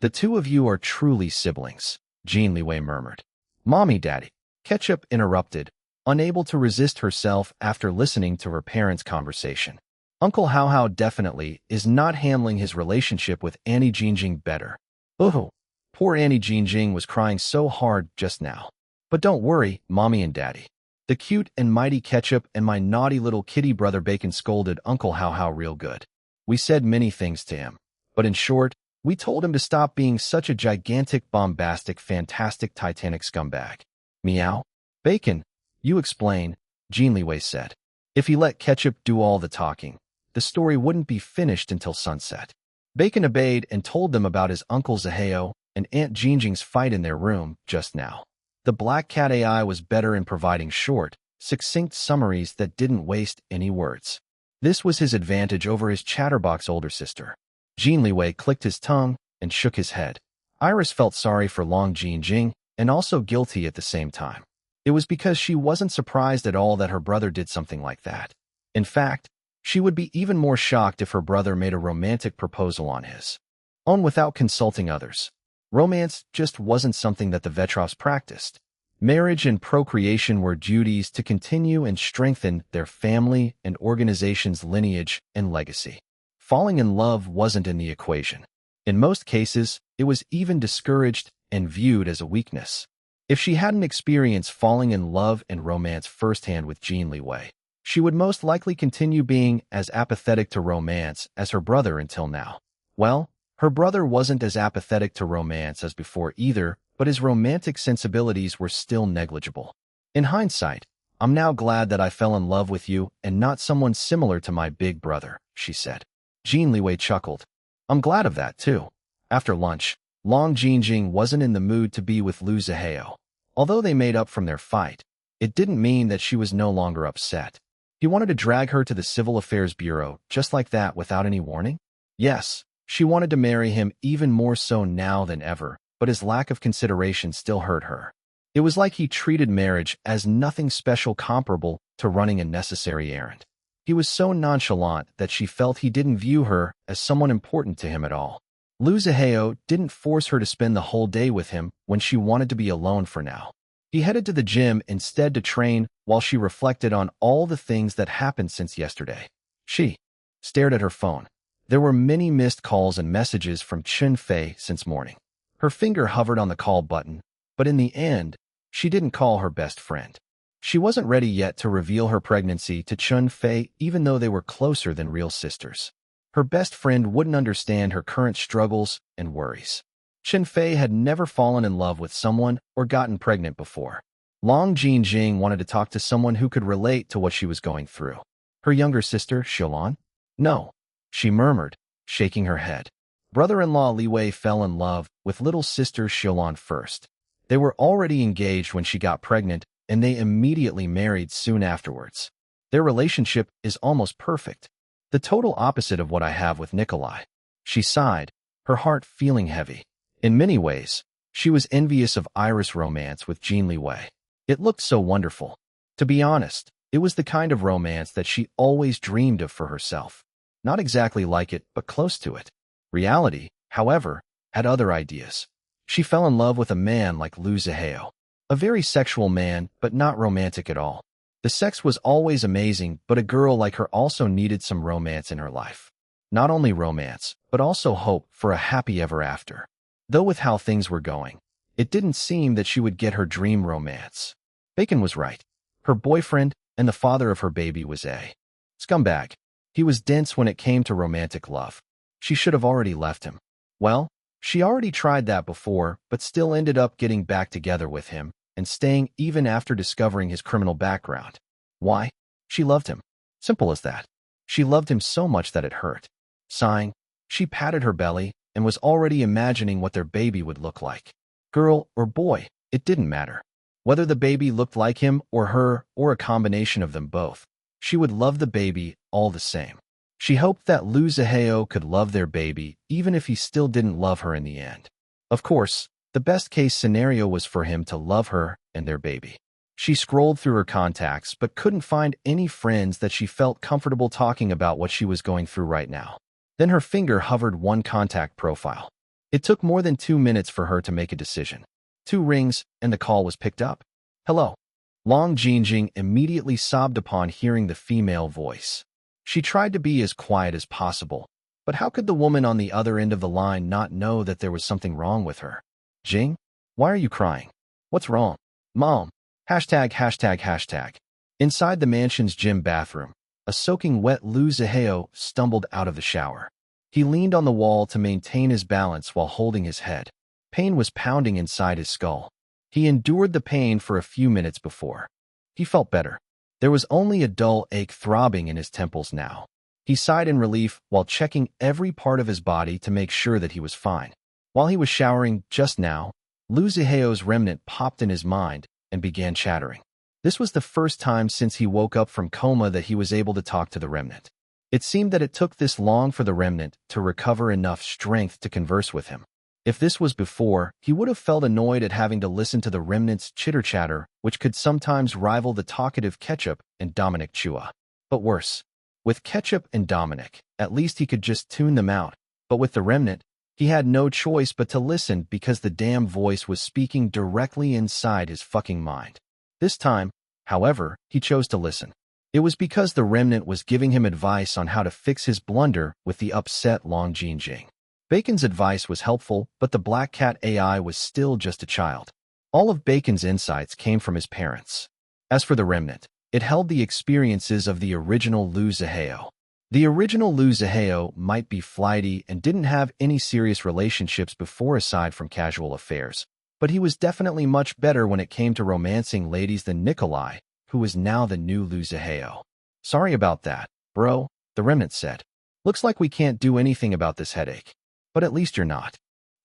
The two of you are truly siblings, Jin Liwei murmured. Mommy, Daddy, Ketchup interrupted, unable to resist herself after listening to her parents' conversation. Uncle Hao Hao definitely is not handling his relationship with Annie Jinjing better. Oh, poor Annie Jinjing was crying so hard just now. But don't worry, Mommy and Daddy. The cute and mighty Ketchup and my naughty little kitty brother Bacon scolded Uncle Hao Hao real good. We said many things to him, but in short, we told him to stop being such a gigantic, bombastic, fantastic, titanic scumbag. Meow. Bacon, you explain, Jin Liwei said. If he let Ketchup do all the talking, the story wouldn't be finished until sunset. Bacon obeyed and told them about his Uncle Zaheo and Aunt Jinjing's fight in their room just now. The Black Cat AI was better in providing short, succinct summaries that didn't waste any words. This was his advantage over his chatterbox older sister. Jin Liwei clicked his tongue and shook his head. Iris felt sorry for Long Jinjing and also guilty at the same time. It was because she wasn't surprised at all that her brother did something like that. In fact, she would be even more shocked if her brother made a romantic proposal on his own without consulting others. Romance just wasn't something that the Vetrovs practiced. Marriage and procreation were duties to continue and strengthen their family and organization's lineage and legacy. Falling in love wasn't in the equation. In most cases, it was even discouraged and viewed as a weakness. If she hadn't experienced falling in love and romance firsthand with Jin Liwei, she would most likely continue being as apathetic to romance as her brother until now. Well, her brother wasn't as apathetic to romance as before either, but his romantic sensibilities were still negligible. In hindsight, I'm now glad that I fell in love with you and not someone similar to my big brother, she said. Jin Liwei chuckled. I'm glad of that, too. After lunch, Long Jinjing wasn't in the mood to be with Lu Zaheo. Although they made up from their fight, it didn't mean that she was no longer upset. He wanted to drag her to the Civil Affairs Bureau just like that without any warning? Yes, she wanted to marry him even more so now than ever, but his lack of consideration still hurt her. It was like he treated marriage as nothing special comparable to running a necessary errand. He was so nonchalant that she felt he didn't view her as someone important to him at all. Liu Zihao didn't force her to spend the whole day with him when she wanted to be alone for now. He headed to the gym instead to train while she reflected on all the things that happened since yesterday. She stared at her phone. There were many missed calls and messages from Chun Fei since morning. Her finger hovered on the call button, but in the end, she didn't call her best friend. She wasn't ready yet to reveal her pregnancy to Chun Fei even though they were closer than real sisters. Her best friend wouldn't understand her current struggles and worries. Chun Fei had never fallen in love with someone or gotten pregnant before. Long Jinjing wanted to talk to someone who could relate to what she was going through. Her younger sister, Xiaolan? No, she murmured, shaking her head. Brother-in-law Liwei fell in love with little sister Xiaolan first. They were already engaged when she got pregnant, and they immediately married soon afterwards. Their relationship is almost perfect. The total opposite of what I have with Nikolai. She sighed, her heart feeling heavy. In many ways, she was envious of Iris' romance with Jin Liwei. It looked so wonderful. To be honest, it was the kind of romance that she always dreamed of for herself. Not exactly like it, but close to it. Reality, however, had other ideas. She fell in love with a man like Liu Zihao. A very sexual man, but not romantic at all. The sex was always amazing, but a girl like her also needed some romance in her life. Not only romance, but also hope for a happy ever after. Though with how things were going, it didn't seem that she would get her dream romance. Bacon was right. Her boyfriend and the father of her baby was a scumbag. He was dense when it came to romantic love. She should have already left him. Well, she already tried that before, but still ended up getting back together with him and staying even after discovering his criminal background. Why? She loved him. Simple as that. She loved him so much that it hurt. Sighing, she patted her belly and was already imagining what their baby would look like. Girl or boy, it didn't matter. Whether the baby looked like him or her or a combination of them both, she would love the baby all the same. She hoped that Liu Zihao could love their baby even if he still didn't love her in the end. Of course, the best-case scenario was for him to love her and their baby. She scrolled through her contacts but couldn't find any friends that she felt comfortable talking about what she was going through right now. Then her finger hovered one contact profile. It took more than 2 minutes for her to make a decision. 2 rings, and the call was picked up. Hello. Long Jinjing immediately sobbed upon hearing the female voice. She tried to be as quiet as possible, but how could the woman on the other end of the line not know that there was something wrong with her? Jing? Why are you crying? What's wrong? Mom. ####. Inside the mansion's gym bathroom, a soaking wet Liu Zihao stumbled out of the shower. He leaned on the wall to maintain his balance while holding his head. Pain was pounding inside his skull. He endured the pain for a few minutes before. He felt better. There was only a dull ache throbbing in his temples now. He sighed in relief while checking every part of his body to make sure that he was fine. While he was showering just now, Liu Zihao's remnant popped in his mind and began chattering. This was the first time since he woke up from coma that he was able to talk to the remnant. It seemed that it took this long for the remnant to recover enough strength to converse with him. If this was before, he would have felt annoyed at having to listen to the remnant's chitter-chatter, which could sometimes rival the talkative Ketchup and Dominic Chua. But worse. With Ketchup and Dominic, at least he could just tune them out. But with the remnant, he had no choice but to listen because the damn voice was speaking directly inside his fucking mind. This time, however, he chose to listen. It was because the remnant was giving him advice on how to fix his blunder with the upset Long Jinjing. Bacon's advice was helpful, but the Black Cat AI was still just a child. All of Bacon's insights came from his parents. As for the remnant, it held the experiences of the original Liu Zihao. The original Liu Zihao might be flighty and didn't have any serious relationships before aside from casual affairs, but he was definitely much better when it came to romancing ladies than Nikolai, who was now the new Liu Zihao. Sorry about that, bro, the remnant said. Looks like we can't do anything about this headache. But at least you're not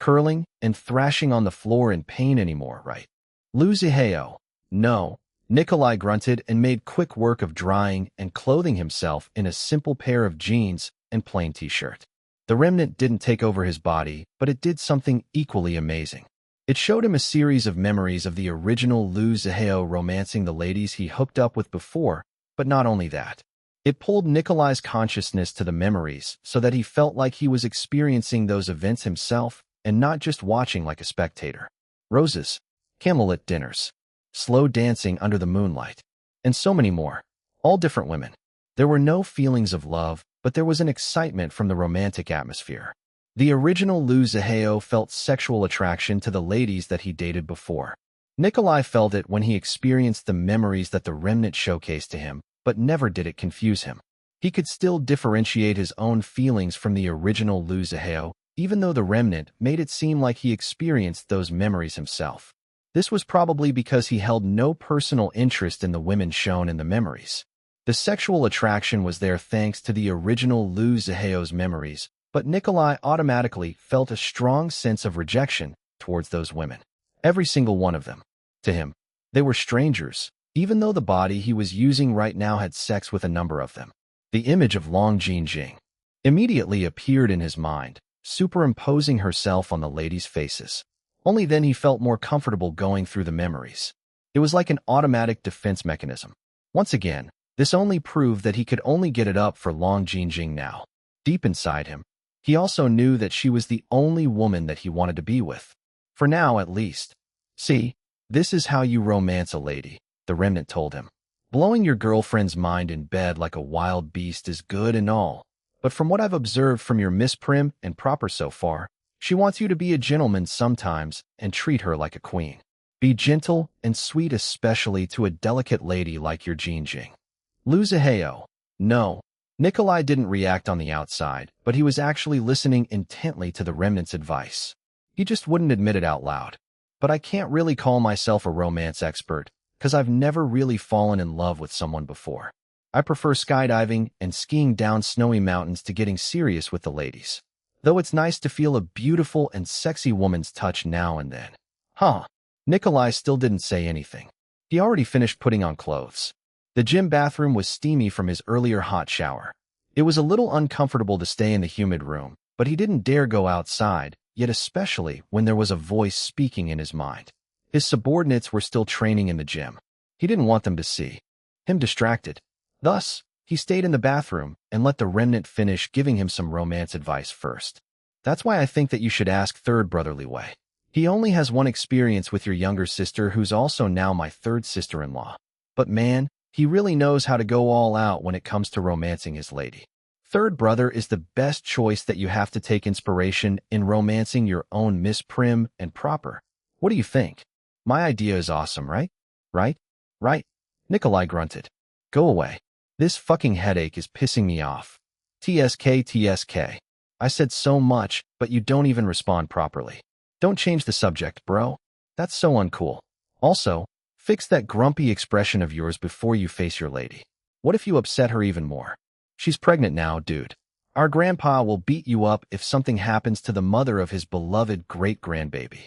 curling and thrashing on the floor in pain anymore, right? Liu Zihao. No. Nikolai grunted and made quick work of drying and clothing himself in a simple pair of jeans and plain t-shirt. The remnant didn't take over his body, but it did something equally amazing. It showed him a series of memories of the original Liu Zihao romancing the ladies he hooked up with before, but not only that. It pulled Nikolai's consciousness to the memories so that he felt like he was experiencing those events himself and not just watching like a spectator. Roses, candlelit dinners, slow dancing under the moonlight, and so many more, all different women. There were no feelings of love, but there was an excitement from the romantic atmosphere. The original Liu Zihao felt sexual attraction to the ladies that he dated before. Nikolai felt it when he experienced the memories that the remnant showcased to him, but never did it confuse him. He could still differentiate his own feelings from the original Liu Zihao, even though the remnant made it seem like he experienced those memories himself. This was probably because he held no personal interest in the women shown in the memories. The sexual attraction was there thanks to the original Liu Zihao's memories, but Nikolai automatically felt a strong sense of rejection towards those women. Every single one of them. To him, they were strangers, even though the body he was using right now had sex with a number of them. The image of Long Jinjing immediately appeared in his mind, superimposing herself on the ladies' faces. Only then he felt more comfortable going through the memories. It was like an automatic defense mechanism. Once again, this only proved that he could only get it up for Long Jinjing now. Deep inside him, he also knew that she was the only woman that he wanted to be with. For now, at least. See, this is how you romance a lady, the remnant told him. Blowing your girlfriend's mind in bed like a wild beast is good and all, but from what I've observed from your Miss Prim and Proper so far, she wants you to be a gentleman sometimes and treat her like a queen. Be gentle and sweet, especially to a delicate lady like your Jinjing. Liu Zihao. No. Nikolai didn't react on the outside, but he was actually listening intently to the remnant's advice. He just wouldn't admit it out loud. But I can't really call myself a romance expert, because I've never really fallen in love with someone before. I prefer skydiving and skiing down snowy mountains to getting serious with the ladies. Though it's nice to feel a beautiful and sexy woman's touch now and then. Huh. Nikolai still didn't say anything. He already finished putting on clothes. The gym bathroom was steamy from his earlier hot shower. It was a little uncomfortable to stay in the humid room, but he didn't dare go outside, yet especially when there was a voice speaking in his mind. His subordinates were still training in the gym. He didn't want them to see him distracted. Thus, he stayed in the bathroom and let the remnant finish giving him some romance advice first. That's why I think that you should ask third brother Liwei. He only has one experience with your younger sister, who's also now my third sister-in-law. But man, he really knows how to go all out when it comes to romancing his lady. Third brother is the best choice that you have to take inspiration in romancing your own Miss Prim and Proper. What do you think? My idea is awesome, right? Right? Right? Nikolai grunted. Go away. This fucking headache is pissing me off. TSK, TSK. I said so much, but you don't even respond properly. Don't change the subject, bro. That's so uncool. Also, fix that grumpy expression of yours before you face your lady. What if you upset her even more? She's pregnant now, dude. Our grandpa will beat you up if something happens to the mother of his beloved great-grandbaby.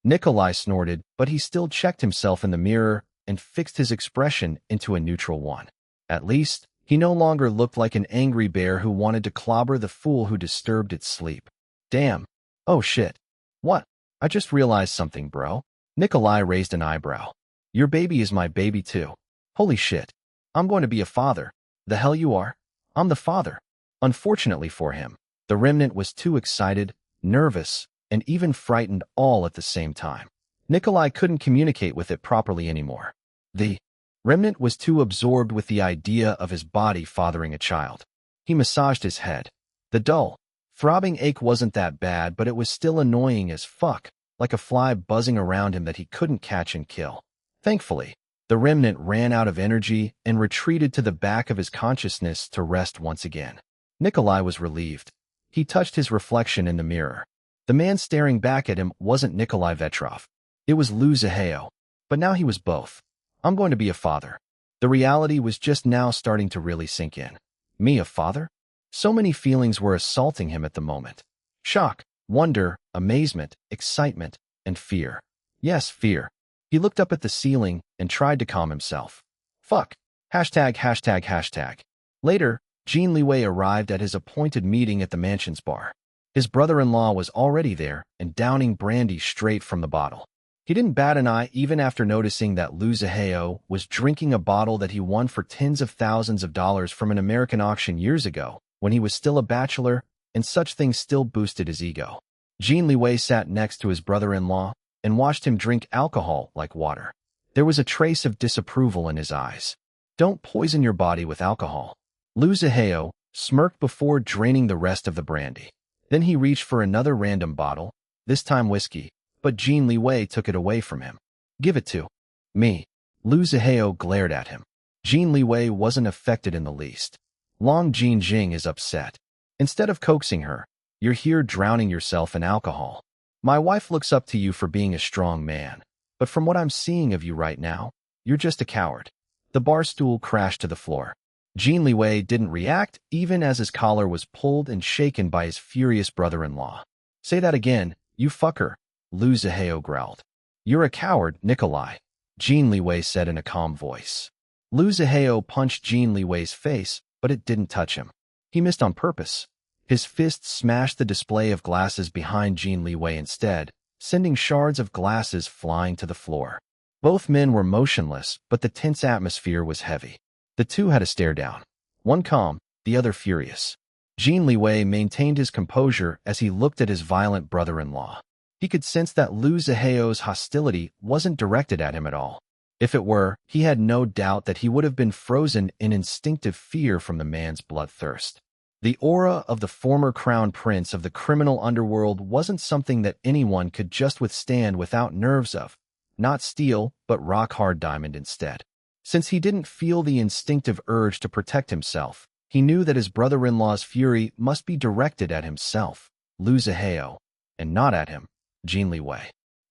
Nikolai snorted, but he still checked himself in the mirror and fixed his expression into a neutral one. At least, he no longer looked like an angry bear who wanted to clobber the fool who disturbed its sleep. Damn. Oh shit. What? I just realized something, bro. Nikolai raised an eyebrow. Your baby is my baby too. Holy shit. I'm going to be a father. The hell you are? I'm the father. Unfortunately for him, the remnant was too excited, nervous, and even frightened all at the same time. Nikolai couldn't communicate with it properly anymore. The remnant was too absorbed with the idea of his body fathering a child. He massaged his head. The dull, throbbing ache wasn't that bad, but it was still annoying as fuck, like a fly buzzing around him that he couldn't catch and kill. Thankfully, the remnant ran out of energy and retreated to the back of his consciousness to rest once again. Nikolai was relieved. He touched his reflection in the mirror. The man staring back at him wasn't Nikolai Vetrov. It was Liu Zihao. But now he was both. I'm going to be a father. The reality was just now starting to really sink in. Me, a father? So many feelings were assaulting him at the moment. Shock, wonder, amazement, excitement, and fear. Yes, fear. He looked up at the ceiling and tried to calm himself. Fuck. ####. Later, Jin Liwei arrived at his appointed meeting at the mansion's bar. His brother-in-law was already there and downing brandy straight from the bottle. He didn't bat an eye even after noticing that Liu Zihao was drinking a bottle that he won for tens of thousands of dollars from an American auction years ago, when he was still a bachelor, and such things still boosted his ego. Jin Liwei sat next to his brother-in-law and watched him drink alcohol like water. There was a trace of disapproval in his eyes. Don't poison your body with alcohol. Liu Zihao smirked before draining the rest of the brandy. Then he reached for another random bottle, this time whiskey, but Jin Liwei took it away from him. Give it to me. Liu Zihao glared at him. Jin Liwei wasn't affected in the least. Long Jing is upset. Instead of coaxing her, you're here drowning yourself in alcohol. My wife looks up to you for being a strong man, but from what I'm seeing of you right now, you're just a coward. The bar stool crashed to the floor. Jin Liwei didn't react even as his collar was pulled and shaken by his furious brother-in-law. Say that again, you fucker, Liu Zihao growled. You're a coward, Nikolai, Jin Liwei said in a calm voice. Liu Zihao punched Jin Liwei's face, but it didn't touch him. He missed on purpose. His fist smashed the display of glasses behind Jin Liwei instead, sending shards of glasses flying to the floor. Both men were motionless, but the tense atmosphere was heavy. The two had a stare down. One calm, the other furious. Jin Liwei maintained his composure as he looked at his violent brother-in-law. He could sense that Liu Zihao's hostility wasn't directed at him at all. If it were, he had no doubt that he would have been frozen in instinctive fear from the man's bloodthirst. The aura of the former crown prince of the criminal underworld wasn't something that anyone could just withstand without nerves of. Not steel, but rock-hard diamond instead. Since he didn't feel the instinctive urge to protect himself, he knew that his brother-in-law's fury must be directed at himself, Liu Zihao, and not at him, Jin Liwei.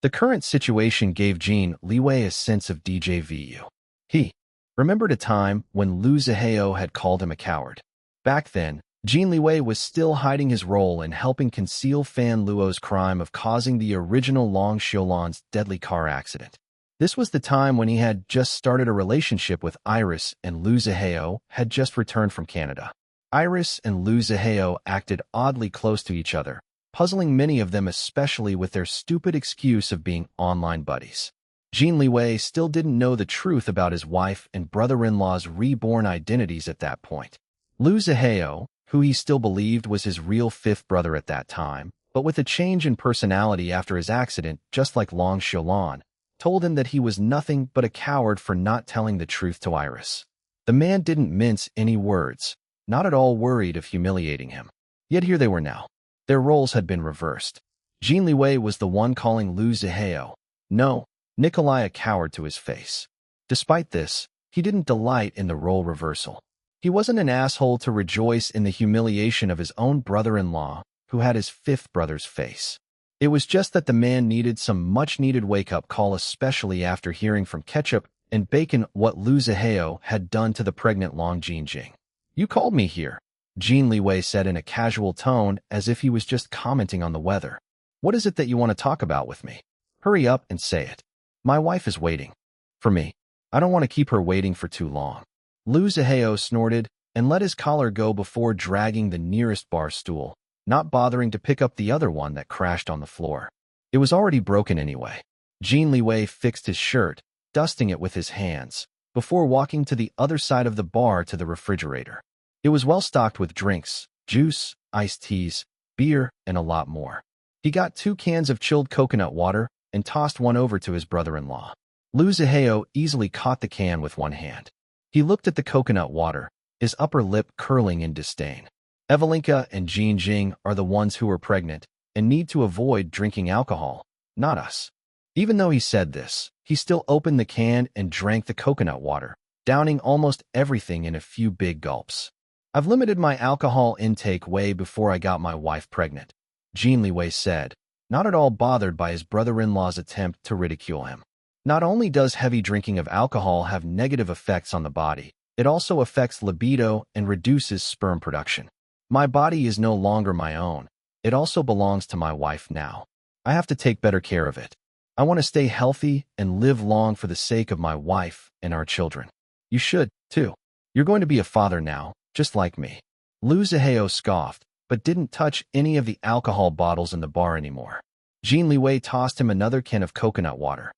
The current situation gave Jin Liwei a sense of déjà vu. He remembered a time when Liu Zihao had called him a coward. Back then, Jin Liwei was still hiding his role in helping conceal Fan Luo's crime of causing the original Long Xiulan's deadly car accident. This was the time when he had just started a relationship with Iris and Liu Zihao had just returned from Canada. Iris and Liu Zihao acted oddly close to each other, puzzling many of them especially with their stupid excuse of being online buddies. Jin Liwei still didn't know the truth about his wife and brother-in-law's reborn identities at that point. Liu Zihao, who he still believed was his real fifth brother at that time, but with a change in personality after his accident, just like Long Xiulan, told him that he was nothing but a coward for not telling the truth to Iris. The man didn't mince any words, not at all worried of humiliating him. Yet here they were now. Their roles had been reversed. Jin Liwei was the one calling Liu Zihao, no, Nikolai, a coward to his face. Despite this, he didn't delight in the role reversal. He wasn't an asshole to rejoice in the humiliation of his own brother-in-law, who had his fifth brother's face. It was just that the man needed some much-needed wake-up call, especially after hearing from Ketchup and Bacon what Liu Zihao had done to the pregnant Long Jingjing. You called me here, Jin Liwei said in a casual tone as if he was just commenting on the weather. What is it that you want to talk about with me? Hurry up and say it. My wife is waiting. For me. I don't want to keep her waiting for too long. Liu Zihao snorted and let his collar go before dragging the nearest bar stool, not bothering to pick up the other one that crashed on the floor. It was already broken anyway. Jin Liwei fixed his shirt, dusting it with his hands, before walking to the other side of the bar to the refrigerator. It was well stocked with drinks, juice, iced teas, beer, and a lot more. He got 2 cans of chilled coconut water and tossed one over to his brother-in-law. Liu Zihao easily caught the can with one hand. He looked at the coconut water, his upper lip curling in disdain. Evelinka and Jean Jing are the ones who are pregnant and need to avoid drinking alcohol, not us. Even though he said this, he still opened the can and drank the coconut water, downing almost everything in a few big gulps. I've limited my alcohol intake way before I got my wife pregnant, Jin Liwei said, not at all bothered by his brother-in-law's attempt to ridicule him. Not only does heavy drinking of alcohol have negative effects on the body, it also affects libido and reduces sperm production. My body is no longer my own. It also belongs to my wife now. I have to take better care of it. I want to stay healthy and live long for the sake of my wife and our children. You should, too. You're going to be a father now, just like me. Liu Zihao scoffed, but didn't touch any of the alcohol bottles in the bar anymore. Jin Liwei tossed him another can of coconut water.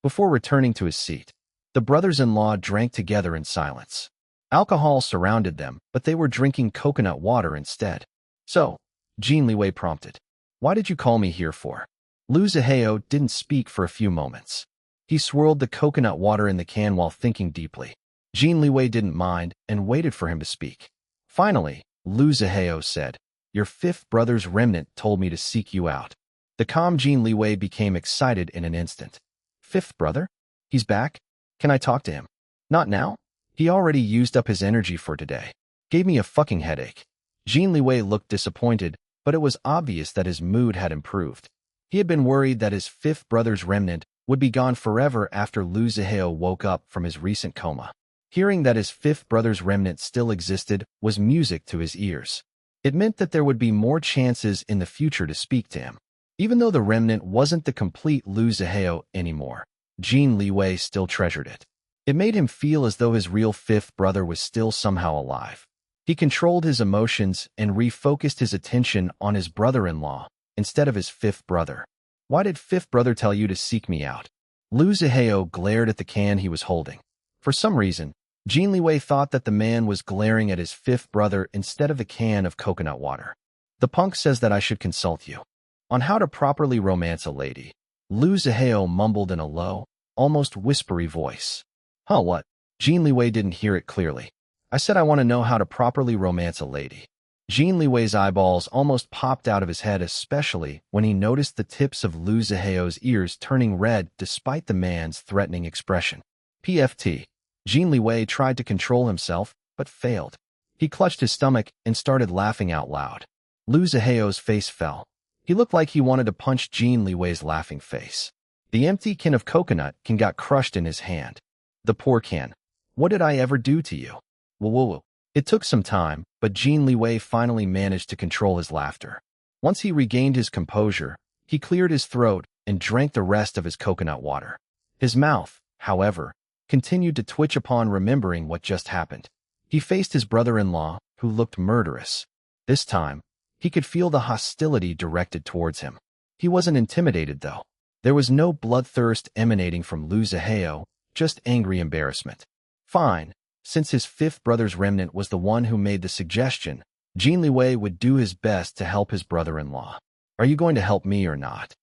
Before returning to his seat, the brothers-in-law drank together in silence. Alcohol surrounded them, but they were drinking coconut water instead. So, Jin Liwei prompted, "Why did you call me here for?" Lu Zihao didn't speak for a few moments. He swirled the coconut water in the can while thinking deeply. Jin Liwei didn't mind and waited for him to speak. Finally, Lu Zihao said, "Your fifth brother's remnant told me to seek you out." The calm Jin Liwei became excited in an instant. "Fifth brother? He's back? Can I talk to him?" "Not now. He already used up his energy for today. Gave me a fucking headache." Jin Liwei looked disappointed, but it was obvious that his mood had improved. He had been worried that his fifth brother's remnant would be gone forever after Lu Zihao woke up from his recent coma. Hearing that his fifth brother's remnant still existed was music to his ears. It meant that there would be more chances in the future to speak to him. Even though the remnant wasn't the complete Lu Zihao anymore, Jin Liwei still treasured it. It made him feel as though his real fifth brother was still somehow alive. He controlled his emotions and refocused his attention on his brother-in-law instead of his fifth brother. "Why did fifth brother tell you to seek me out?" Lu Zihao glared at the can he was holding. For some reason, Jin Liwei thought that the man was glaring at his fifth brother instead of the can of coconut water. "The punk says that I should consult you on how to properly romance a lady," Lu Zihao mumbled in a low, almost whispery voice. "Huh, what?" Jin Liwei didn't hear it clearly. "I said I want to know how to properly romance a lady." Jin Liwei's eyeballs almost popped out of his head, especially when he noticed the tips of Lu Zihao's ears turning red despite the man's threatening expression. PFT. Jin Liwei tried to control himself, but failed. He clutched his stomach and started laughing out loud. Lu Zihao's face fell. He looked like he wanted to punch Jin Liwei's laughing face. The empty can of coconut can got crushed in his hand. The poor can. "What did I ever do to you?" Whoa. It took some time, but Jin Liwei finally managed to control his laughter. Once he regained his composure, he cleared his throat and drank the rest of his coconut water. His mouth, however, continued to twitch upon remembering what just happened. He faced his brother-in-law, who looked murderous. This time, he could feel the hostility directed towards him. He wasn't intimidated, though. There was no bloodthirst emanating from Lu Zihao, just angry embarrassment. Fine. Since his fifth brother's remnant was the one who made the suggestion, Jin Liwei would do his best to help his brother-in-law. "Are you going to help me or not?"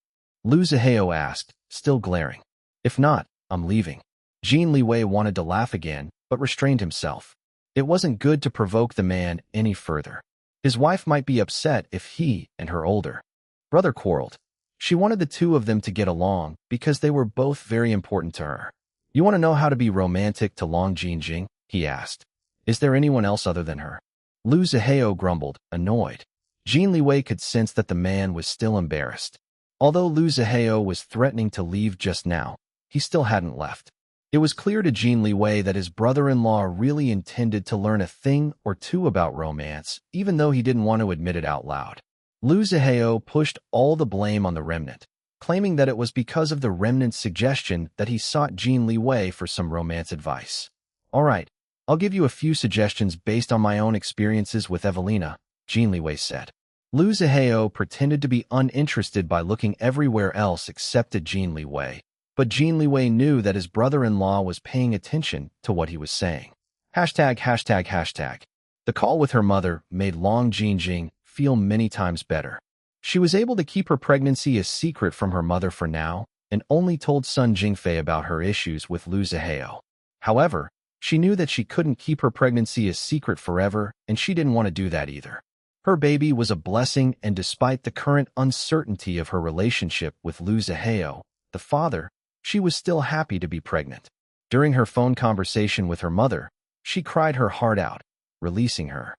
Lu Zihao asked, still glaring. "If not, I'm leaving." Jin Liwei wanted to laugh again, but restrained himself. It wasn't good to provoke the man any further. His wife might be upset if he and her older brother quarreled. She wanted the two of them to get along because they were both very important to her. "You want to know how to be romantic to Long Jinjing?" he asked. "Is there anyone else other than her?" Lu Zihao grumbled, annoyed. Jin Liwei could sense that the man was still embarrassed. Although Lu Zihao was threatening to leave just now, he still hadn't left. It was clear to Jin Liwei that his brother-in-law really intended to learn a thing or two about romance, even though he didn't want to admit it out loud. Lu Zihao pushed all the blame on the remnant, claiming that it was because of the remnant's suggestion that he sought Jin Liwei for some romance advice. "All right, I'll give you a few suggestions based on my own experiences with Evelina," Jin Liwei said. Lu Zihao pretended to be uninterested by looking everywhere else except at Jin Liwei, but Jin Liwei knew that his brother-in-law was paying attention to what he was saying. ####. The call with her mother made Long Jinjing feel many times better. She was able to keep her pregnancy a secret from her mother for now, and only told Sun Jingfei about her issues with Lu Zihao. However, she knew that she couldn't keep her pregnancy a secret forever, and she didn't want to do that either. Her baby was a blessing, and despite the current uncertainty of her relationship with Lu Zihao, the father, she was still happy to be pregnant. During her phone conversation with her mother, she cried her heart out, releasing her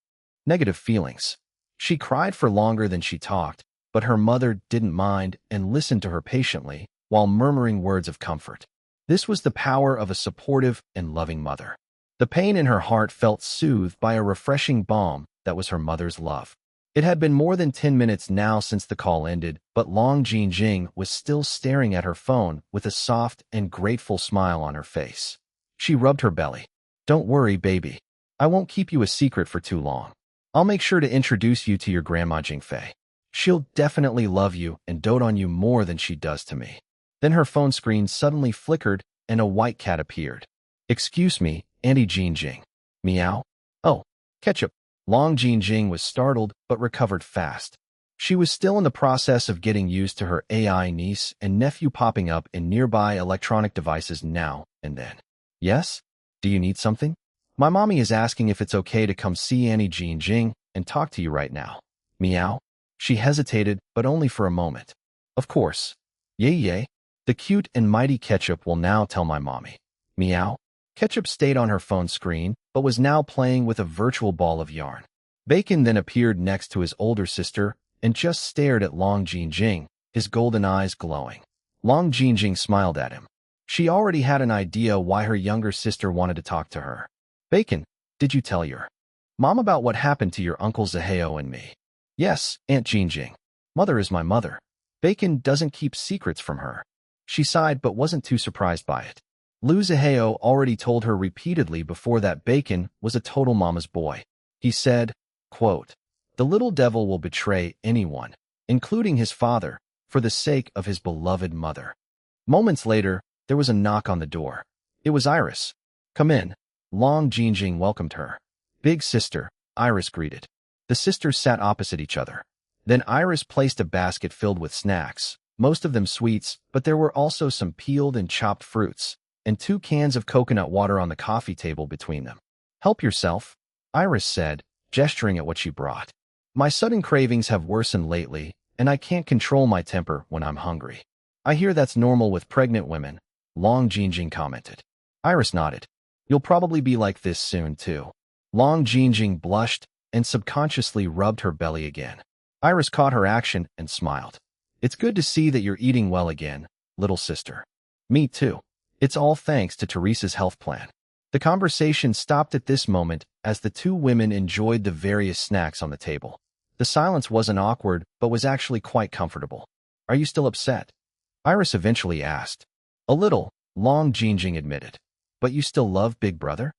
negative feelings. She cried for longer than she talked, but her mother didn't mind and listened to her patiently while murmuring words of comfort. This was the power of a supportive and loving mother. The pain in her heart felt soothed by a refreshing balm that was her mother's love. It had been more than 10 minutes now since the call ended, but Long Jinjing was still staring at her phone with a soft and grateful smile on her face. She rubbed her belly. "Don't worry, baby. I won't keep you a secret for too long. I'll make sure to introduce you to your grandma Jingfei. She'll definitely love you and dote on you more than she does to me. Then her phone screen suddenly flickered and a white cat appeared. Excuse me, Auntie Jean Jing. Meow. Oh, Ketchup. Long Jean Jing was startled but recovered fast. She was still in the process of getting used to her AI niece and nephew popping up in nearby electronic devices now and then. Yes? Do you need something? My mommy is asking if it's okay to come see Auntie Jean Jing and talk to you right now. Meow. She hesitated, but only for a moment. Of course. Yay yay. The cute and mighty Ketchup will now tell my mommy. Meow. Ketchup stayed on her phone screen, but was now playing with a virtual ball of yarn. Bacon then appeared next to his older sister and just stared at Long Jean Jing, his golden eyes glowing. Long Jean Jing smiled at him. She already had an idea why her younger sister wanted to talk to her. Bacon, did you tell your mom about what happened to your Uncle Zaheo and me? Yes, Aunt Jean Jing. Mother is my mother. Bacon doesn't keep secrets from her. She sighed but wasn't too surprised by it. Lu Zaheo already told her repeatedly before that Bacon was a total mama's boy. He said, quote, "The little devil will betray anyone, including his father, for the sake of his beloved mother." Moments later, there was a knock on the door. It was Iris. Come in. Long Jean Jing welcomed her. Big sister, Iris greeted. The sisters sat opposite each other. Then Iris placed a basket filled with snacks, most of them sweets, but there were also some peeled and chopped fruits, and 2 cans of coconut water on the coffee table between them. Help yourself, Iris said, gesturing at what she brought. My sudden cravings have worsened lately, and I can't control my temper when I'm hungry. I hear that's normal with pregnant women, Long Jean Jing commented. Iris nodded. You'll probably be like this soon, too. Long Jean Jing blushed and subconsciously rubbed her belly again. Iris caught her action and smiled. It's good to see that you're eating well again, little sister. Me too. It's all thanks to Teresa's health plan. The conversation stopped at this moment as the 2 women enjoyed the various snacks on the table. The silence wasn't awkward, but was actually quite comfortable. Are you still upset? Iris eventually asked. A little, Long Jean Jing admitted. But you still love Big Brother?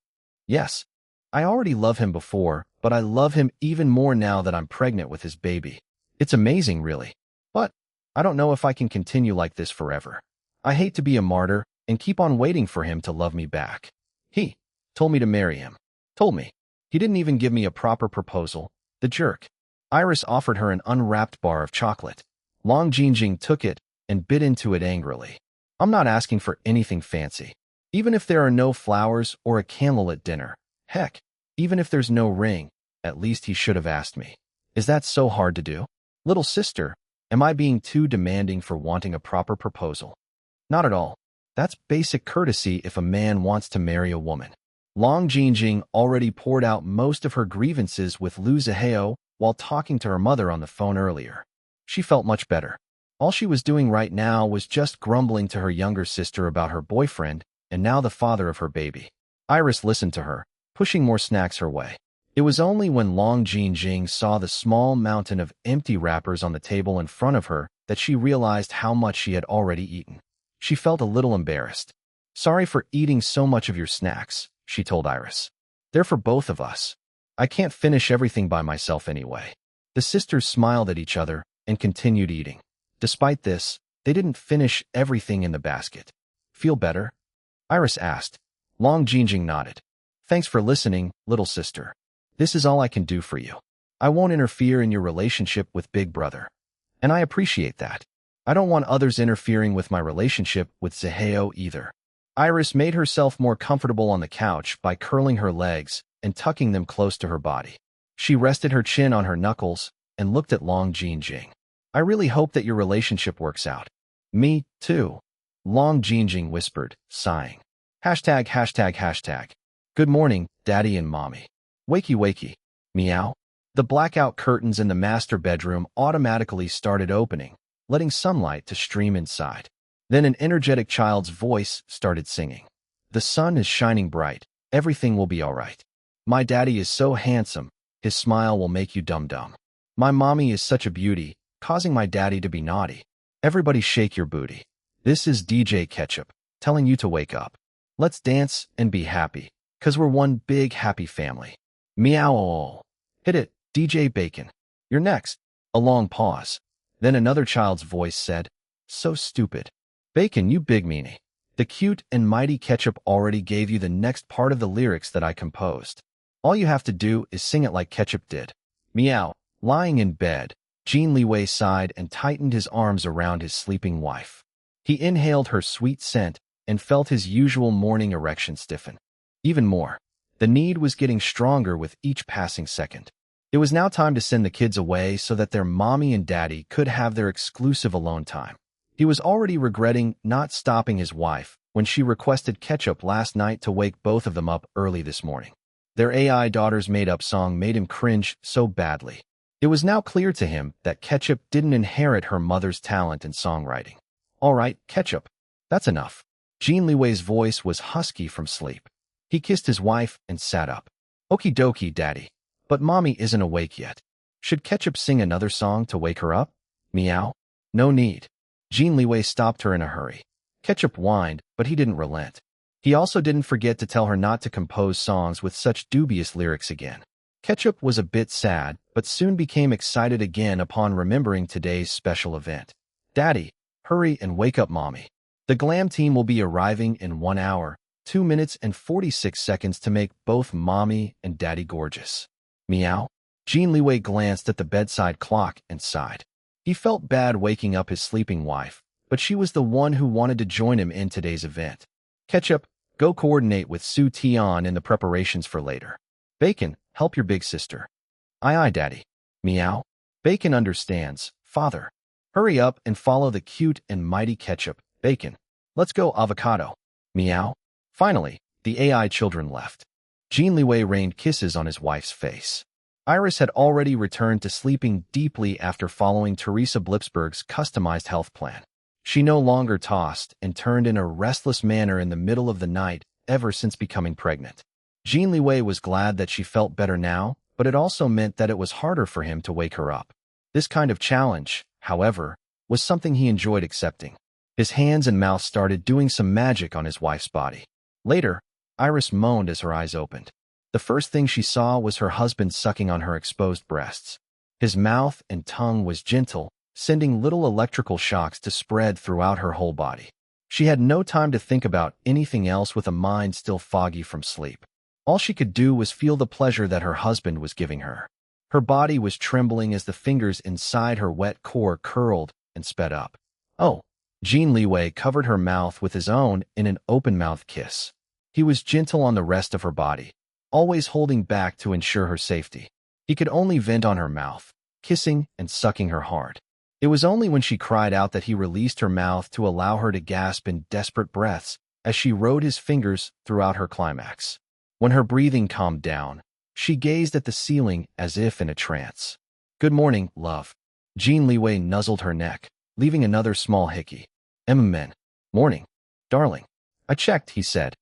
Yes. I already love him before, but I love him even more now that I'm pregnant with his baby. It's amazing, really. But I don't know if I can continue like this forever. I hate to be a martyr and keep on waiting for him to love me back. He told me to marry him. Told me. He didn't even give me a proper proposal. The jerk. Iris offered her an unwrapped bar of chocolate. Long Jean Jing took it and bit into it angrily. I'm not asking for anything fancy. Even if there are no flowers or a candlelit dinner. Heck, even if there's no ring, at least he should have asked me. Is that so hard to do? Little sister, am I being too demanding for wanting a proper proposal? Not at all. That's basic courtesy if a man wants to marry a woman. Long Jean Jing already poured out most of her grievances with Lu Zaheo while talking to her mother on the phone earlier. She felt much better. All she was doing right now was just grumbling to her younger sister about her boyfriend and now the father of her baby. Iris listened to her, pushing more snacks her way. It was only when Long Jean Jing saw the small mountain of empty wrappers on the table in front of her that she realized how much she had already eaten. She felt a little embarrassed. Sorry for eating so much of your snacks, she told Iris. They're for both of us. I can't finish everything by myself anyway. The sisters smiled at each other and continued eating. Despite this, they didn't finish everything in the basket. Feel better? Iris asked. Long Jean Jing nodded. Thanks for listening, little sister. This is all I can do for you. I won't interfere in your relationship with Big Brother. And I appreciate that. I don't want others interfering with my relationship with Zaheo either. Iris made herself more comfortable on the couch by curling her legs and tucking them close to her body. She rested her chin on her knuckles and looked at Long Jean Jing. I really hope that your relationship works out. Me, too. Long Jean Jing whispered, sighing. ####. Good morning, Daddy and Mommy. Wakey wakey. Meow. The blackout curtains in the master bedroom automatically started opening, letting sunlight to stream inside. Then an energetic child's voice started singing. The sun is shining bright. Everything will be all right. My daddy is so handsome. His smile will make you dumb. My mommy is such a beauty, causing my daddy to be naughty. Everybody shake your booty. This is DJ Ketchup, telling you to wake up. Let's dance and be happy, 'cause we're one big happy family. Meow. Hit it, DJ Bacon. You're next. A long pause. Then another child's voice said, "So stupid. Bacon, you big meanie. The cute and mighty Ketchup already gave you the next part of the lyrics that I composed. All you have to do is sing it like Ketchup did." Meow. Lying in bed, Jin Liwei sighed and tightened his arms around his sleeping wife. He inhaled her sweet scent and felt his usual morning erection stiffen. Even more, the need was getting stronger with each passing second. It was now time to send the kids away so that their mommy and daddy could have their exclusive alone time. He was already regretting not stopping his wife when she requested Ketchup last night to wake both of them up early this morning. Their AI daughter's made-up song made him cringe so badly. It was now clear to him that Ketchup didn't inherit her mother's talent in songwriting. "All right, Ketchup. That's enough." Jin Liwei's voice was husky from sleep. He kissed his wife and sat up. "Okie dokie, Daddy. But Mommy isn't awake yet. Should Ketchup sing another song to wake her up?" Meow. "No need." Jin Liwei stopped her in a hurry. Ketchup whined, but he didn't relent. He also didn't forget to tell her not to compose songs with such dubious lyrics again. Ketchup was a bit sad, but soon became excited again upon remembering today's special event. "Daddy, hurry and wake up Mommy. The glam team will be arriving in 1 hour, 2 minutes and 46 seconds to make both Mommy and Daddy gorgeous." Meow. Jin Liwei glanced at the bedside clock and sighed. He felt bad waking up his sleeping wife, but she was the one who wanted to join him in today's event. "Ketchup, go coordinate with Su Tian in the preparations for later. Bacon, help your big sister." "Aye aye, Daddy." Meow. "Bacon understands, Father. Hurry up and follow the cute and mighty Ketchup. Bacon. Let's go, Avocado." Meow. Finally, the AI children left. Jin Liwei rained kisses on his wife's face. Iris had already returned to sleeping deeply after following Teresa Blipsberg's customized health plan. She no longer tossed and turned in a restless manner in the middle of the night ever since becoming pregnant. Jin Liwei was glad that she felt better now, but it also meant that it was harder for him to wake her up. This kind of challenge, however, was something he enjoyed accepting. His hands and mouth started doing some magic on his wife's body. Later, Iris moaned as her eyes opened. The first thing she saw was her husband sucking on her exposed breasts. His mouth and tongue was gentle, sending little electrical shocks to spread throughout her whole body. She had no time to think about anything else with a mind still foggy from sleep. All she could do was feel the pleasure that her husband was giving her. Her body was trembling as the fingers inside her wet core curled and sped up. "Oh." Jin Liwei covered her mouth with his own in an open-mouthed kiss. He was gentle on the rest of her body, always holding back to ensure her safety. He could only vent on her mouth, kissing and sucking her hard. It was only when she cried out that he released her mouth to allow her to gasp in desperate breaths as she rode his fingers throughout her climax. When her breathing calmed down, she gazed at the ceiling as if in a trance. "Good morning, love." Jin Liwei nuzzled her neck, leaving another small hickey. "Morning, darling. I checked," he said.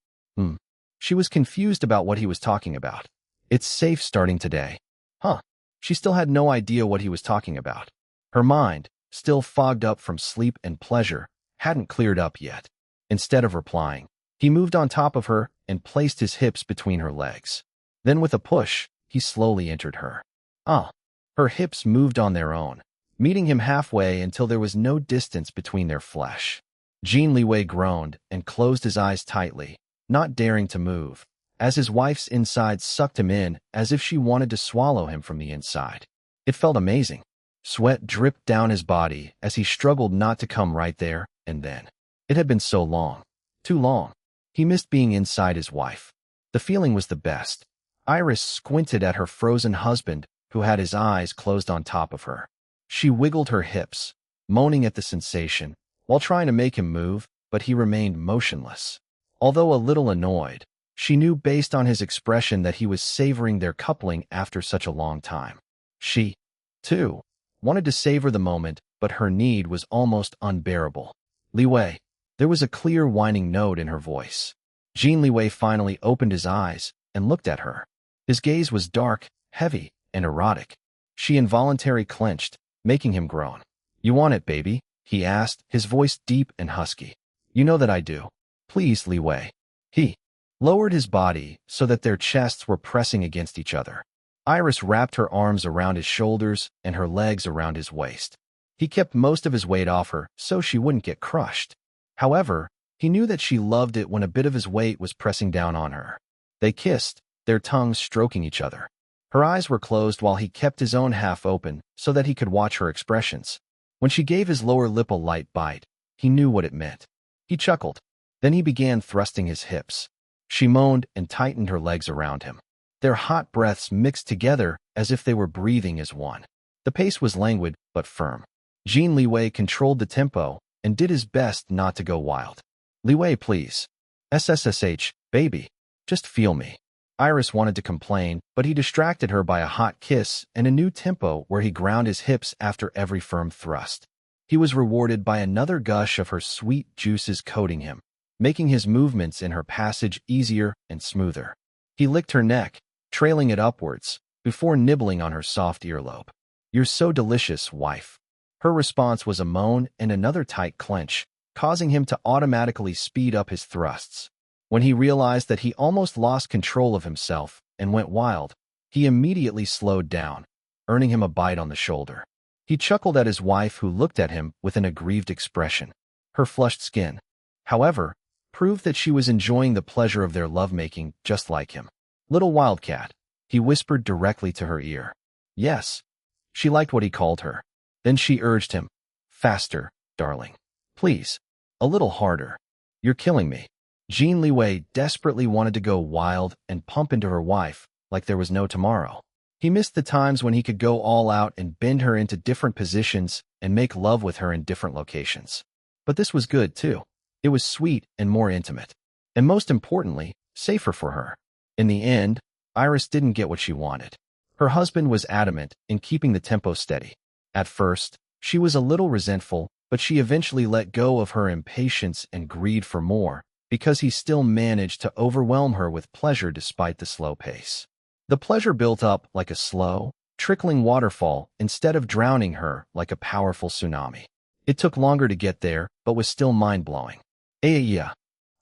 She was confused about what he was talking about. "It's safe starting today." Huh. She still had no idea what he was talking about. Her mind, still fogged up from sleep and pleasure, hadn't cleared up yet. Instead of replying, he moved on top of her and placed his hips between her legs. Then with a push, he slowly entered her. Her hips moved on their own, meeting him halfway until there was no distance between their flesh. Jin Liwei groaned and closed his eyes tightly, not daring to move, as his wife's insides sucked him in as if she wanted to swallow him from the inside. It felt amazing. Sweat dripped down his body as he struggled not to come right there and then. It had been so long. Too long. He missed being inside his wife. The feeling was the best. Iris squinted at her frozen husband, who had his eyes closed on top of her. She wiggled her hips, moaning at the sensation, while trying to make him move, but he remained motionless. Although a little annoyed, she knew based on his expression that he was savoring their coupling after such a long time. She, too, wanted to savor the moment, but her need was almost unbearable. "Liwei." There was a clear whining note in her voice. Jin Liwei finally opened his eyes and looked at her. His gaze was dark, heavy, and erotic. She involuntarily clenched, making him groan. "You want it, baby?" he asked, his voice deep and husky. "You know that I do. Please, Liwei." He lowered his body so that their chests were pressing against each other. Iris wrapped her arms around his shoulders and her legs around his waist. He kept most of his weight off her so she wouldn't get crushed. However, he knew that she loved it when a bit of his weight was pressing down on her. They kissed, their tongues stroking each other. Her eyes were closed while he kept his own half open so that he could watch her expressions. When she gave his lower lip a light bite, he knew what it meant. He chuckled. Then he began thrusting his hips. She moaned and tightened her legs around him. Their hot breaths mixed together as if they were breathing as one. The pace was languid but firm. Jin Liwei controlled the tempo and did his best not to go wild. Liwei, please. SSSH, baby. Just feel me. Iris wanted to complain, but he distracted her by a hot kiss and a new tempo where he ground his hips after every firm thrust. He was rewarded by another gush of her sweet juices coating him, making his movements in her passage easier and smoother. He licked her neck, trailing it upwards, before nibbling on her soft earlobe. You're so delicious, wife. Her response was a moan and another tight clench, causing him to automatically speed up his thrusts. When he realized that he almost lost control of himself and went wild, he immediately slowed down, earning him a bite on the shoulder. He chuckled at his wife, who looked at him with an aggrieved expression. Her flushed skin, however, proved that she was enjoying the pleasure of their lovemaking just like him. Little wildcat, he whispered directly to her ear. Yes. She liked what he called her. Then she urged him. Faster, darling. Please. A little harder. You're killing me. Jin Liwei desperately wanted to go wild and pump into her wife like there was no tomorrow. He missed the times when he could go all out and bend her into different positions and make love with her in different locations. But this was good, too. It was sweet and more intimate. And most importantly, safer for her. In the end, Iris didn't get what she wanted. Her husband was adamant in keeping the tempo steady. At first, she was a little resentful, but she eventually let go of her impatience and greed for more, because he still managed to overwhelm her with pleasure despite the slow pace. The pleasure built up like a slow, trickling waterfall instead of drowning her like a powerful tsunami. It took longer to get there, but was still mind-blowing. Yeah.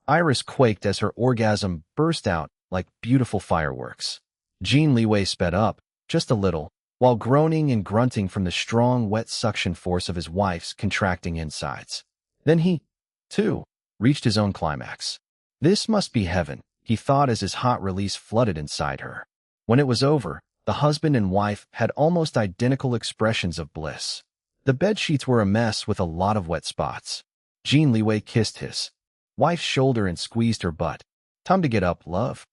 Iris quaked as her orgasm burst out like beautiful fireworks. Jin Liwei sped up, just a little, while groaning and grunting from the strong, wet suction force of his wife's contracting insides. Then he, too, reached his own climax. This must be heaven, he thought as his hot release flooded inside her. When it was over, the husband and wife had almost identical expressions of bliss. The bedsheets were a mess with a lot of wet spots. Jin Liwei kissed his wife's shoulder and squeezed her butt. Time to get up, love.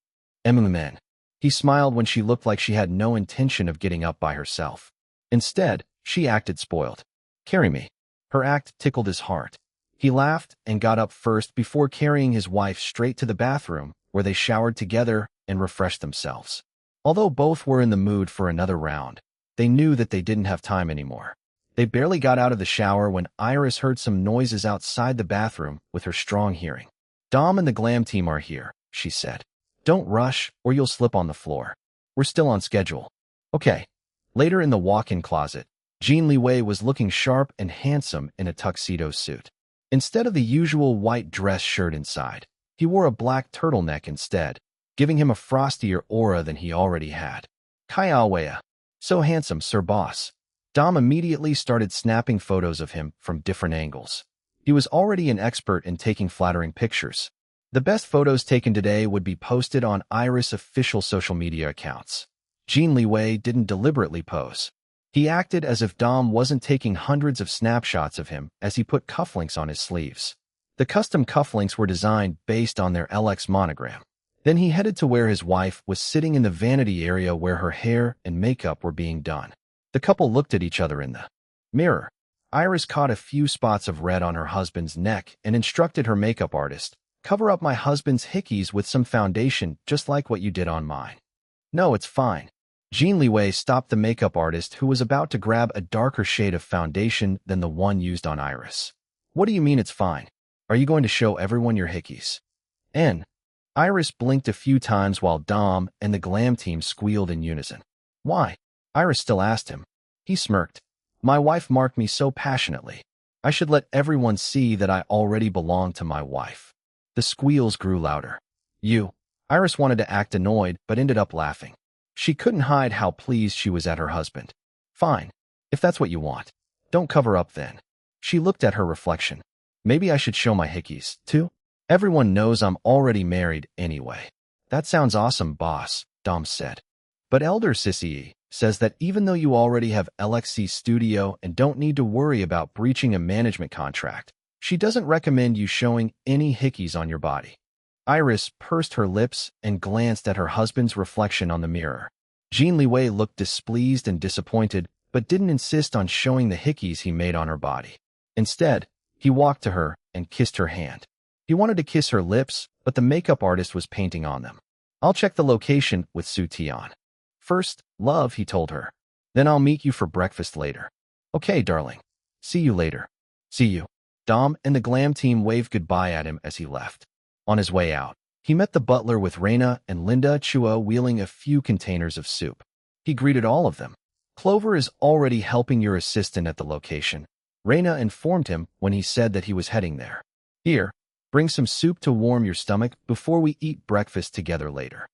Men. He smiled when she looked like she had no intention of getting up by herself. Instead, she acted spoiled. Carry me. Her act tickled his heart. He laughed and got up first before carrying his wife straight to the bathroom, where they showered together and refreshed themselves. Although both were in the mood for another round, they knew that they didn't have time anymore. They barely got out of the shower when Iris heard some noises outside the bathroom with her strong hearing. Dom and the glam team are here, she said. Don't rush, or you'll slip on the floor. We're still on schedule. Okay. Later in the walk-in closet, Jin Liwei was looking sharp and handsome in a tuxedo suit. Instead of the usual white dress shirt inside, he wore a black turtleneck instead, giving him a frostier aura than he already had. Kaiawea. So handsome, Sir Boss. Dom immediately started snapping photos of him from different angles. He was already an expert in taking flattering pictures. The best photos taken today would be posted on Iris' official social media accounts. Jin Liwei didn't deliberately pose. He acted as if Dom wasn't taking hundreds of snapshots of him as he put cufflinks on his sleeves. The custom cufflinks were designed based on their LX monogram. Then he headed to where his wife was sitting in the vanity area where her hair and makeup were being done. The couple looked at each other in the mirror. Iris caught a few spots of red on her husband's neck and instructed her makeup artist, cover up my husband's hickeys with some foundation just like what you did on mine. No, it's fine. Jin Liwei stopped the makeup artist who was about to grab a darker shade of foundation than the one used on Iris. What do you mean it's fine? Are you going to show everyone your hickeys? Iris blinked a few times while Dom and the glam team squealed in unison. Why? Iris still asked him. He smirked. My wife marked me so passionately. I should let everyone see that I already belong to my wife. The squeals grew louder. Iris wanted to act annoyed but ended up laughing. She couldn't hide how pleased she was at her husband. Fine, if that's what you want. Don't cover up then. She looked at her reflection. Maybe I should show my hickeys, too? Everyone knows I'm already married anyway. That sounds awesome, boss, Dom said. But Elder Sissy says that even though you already have LXC Studio and don't need to worry about breaching a management contract, she doesn't recommend you showing any hickeys on your body. Iris pursed her lips and glanced at her husband's reflection on the mirror. Jin Liwei looked displeased and disappointed, but didn't insist on showing the hickeys he made on her body. Instead, he walked to her and kissed her hand. He wanted to kiss her lips, but the makeup artist was painting on them. I'll check the location with Su Tian. First, love, he told her. Then I'll meet you for breakfast later. Okay, darling. See you later. See you. Dom and the glam team waved goodbye at him as he left. On his way out, he met the butler with Reina and Linda Chua wheeling a few containers of soup. He greeted all of them. Clover is already helping your assistant at the location. Reina informed him when he said that he was heading there. Here, bring some soup to warm your stomach before we eat breakfast together later.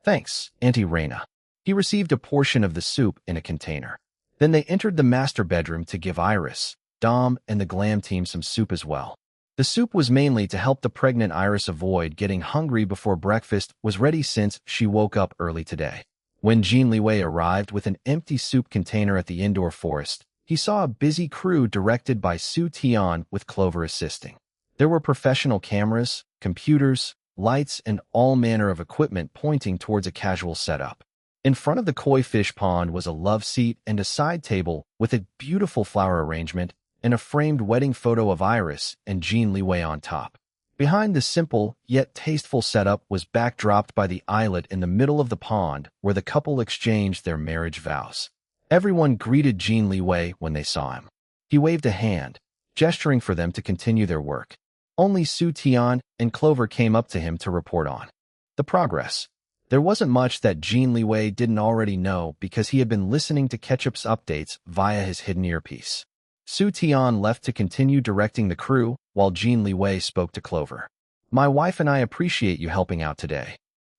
Thanks, Auntie Reina. He received a portion of the soup in a container. Then they entered the master bedroom to give Iris, Dom, and the glam team some soup as well. The soup was mainly to help the pregnant Iris avoid getting hungry before breakfast was ready since she woke up early today. When Jin Liwei arrived with an empty soup container at the indoor forest, he saw a busy crew directed by Su Tian with Clover assisting. There were professional cameras, computers, lights, and all manner of equipment pointing towards a casual setup. In front of the koi fish pond was a love seat and a side table with a beautiful flower arrangement and a framed wedding photo of Iris and Jin Liwei on top. Behind the simple yet tasteful setup was backdropped by the islet in the middle of the pond where the couple exchanged their marriage vows. Everyone greeted Jin Liwei when they saw him. He waved a hand, gesturing for them to continue their work. Only Su Tian and Clover came up to him to report on the progress. There wasn't much that Jin Liwei didn't already know because he had been listening to Ketchup's updates via his hidden earpiece. Su Tian left to continue directing the crew while Jin Liwei spoke to Clover. My wife and I appreciate you helping out today.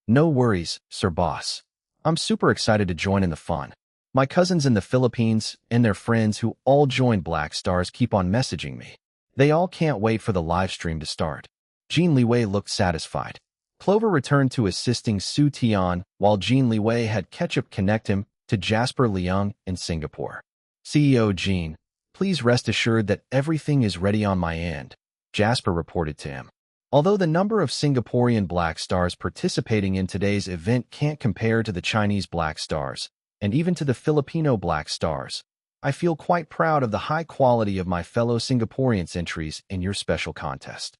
No worries, Sir Boss. I'm super excited to join in the fun. My cousins in the Philippines and their friends who all joined Black Stars keep on messaging me. They all can't wait for the live stream to start. Jin Liwei looked satisfied. Clover returned to assisting Su Tian while Jin Liwei had Ketchup connect him to Jasper Leung in Singapore. CEO Jin, please rest assured that everything is ready on my end, Jasper reported to him. Although the number of Singaporean Black Stars participating in today's event can't compare to the Chinese Black Stars, and even to the Filipino Black Stars, I feel quite proud of the high quality of my fellow Singaporeans' entries in your special contest.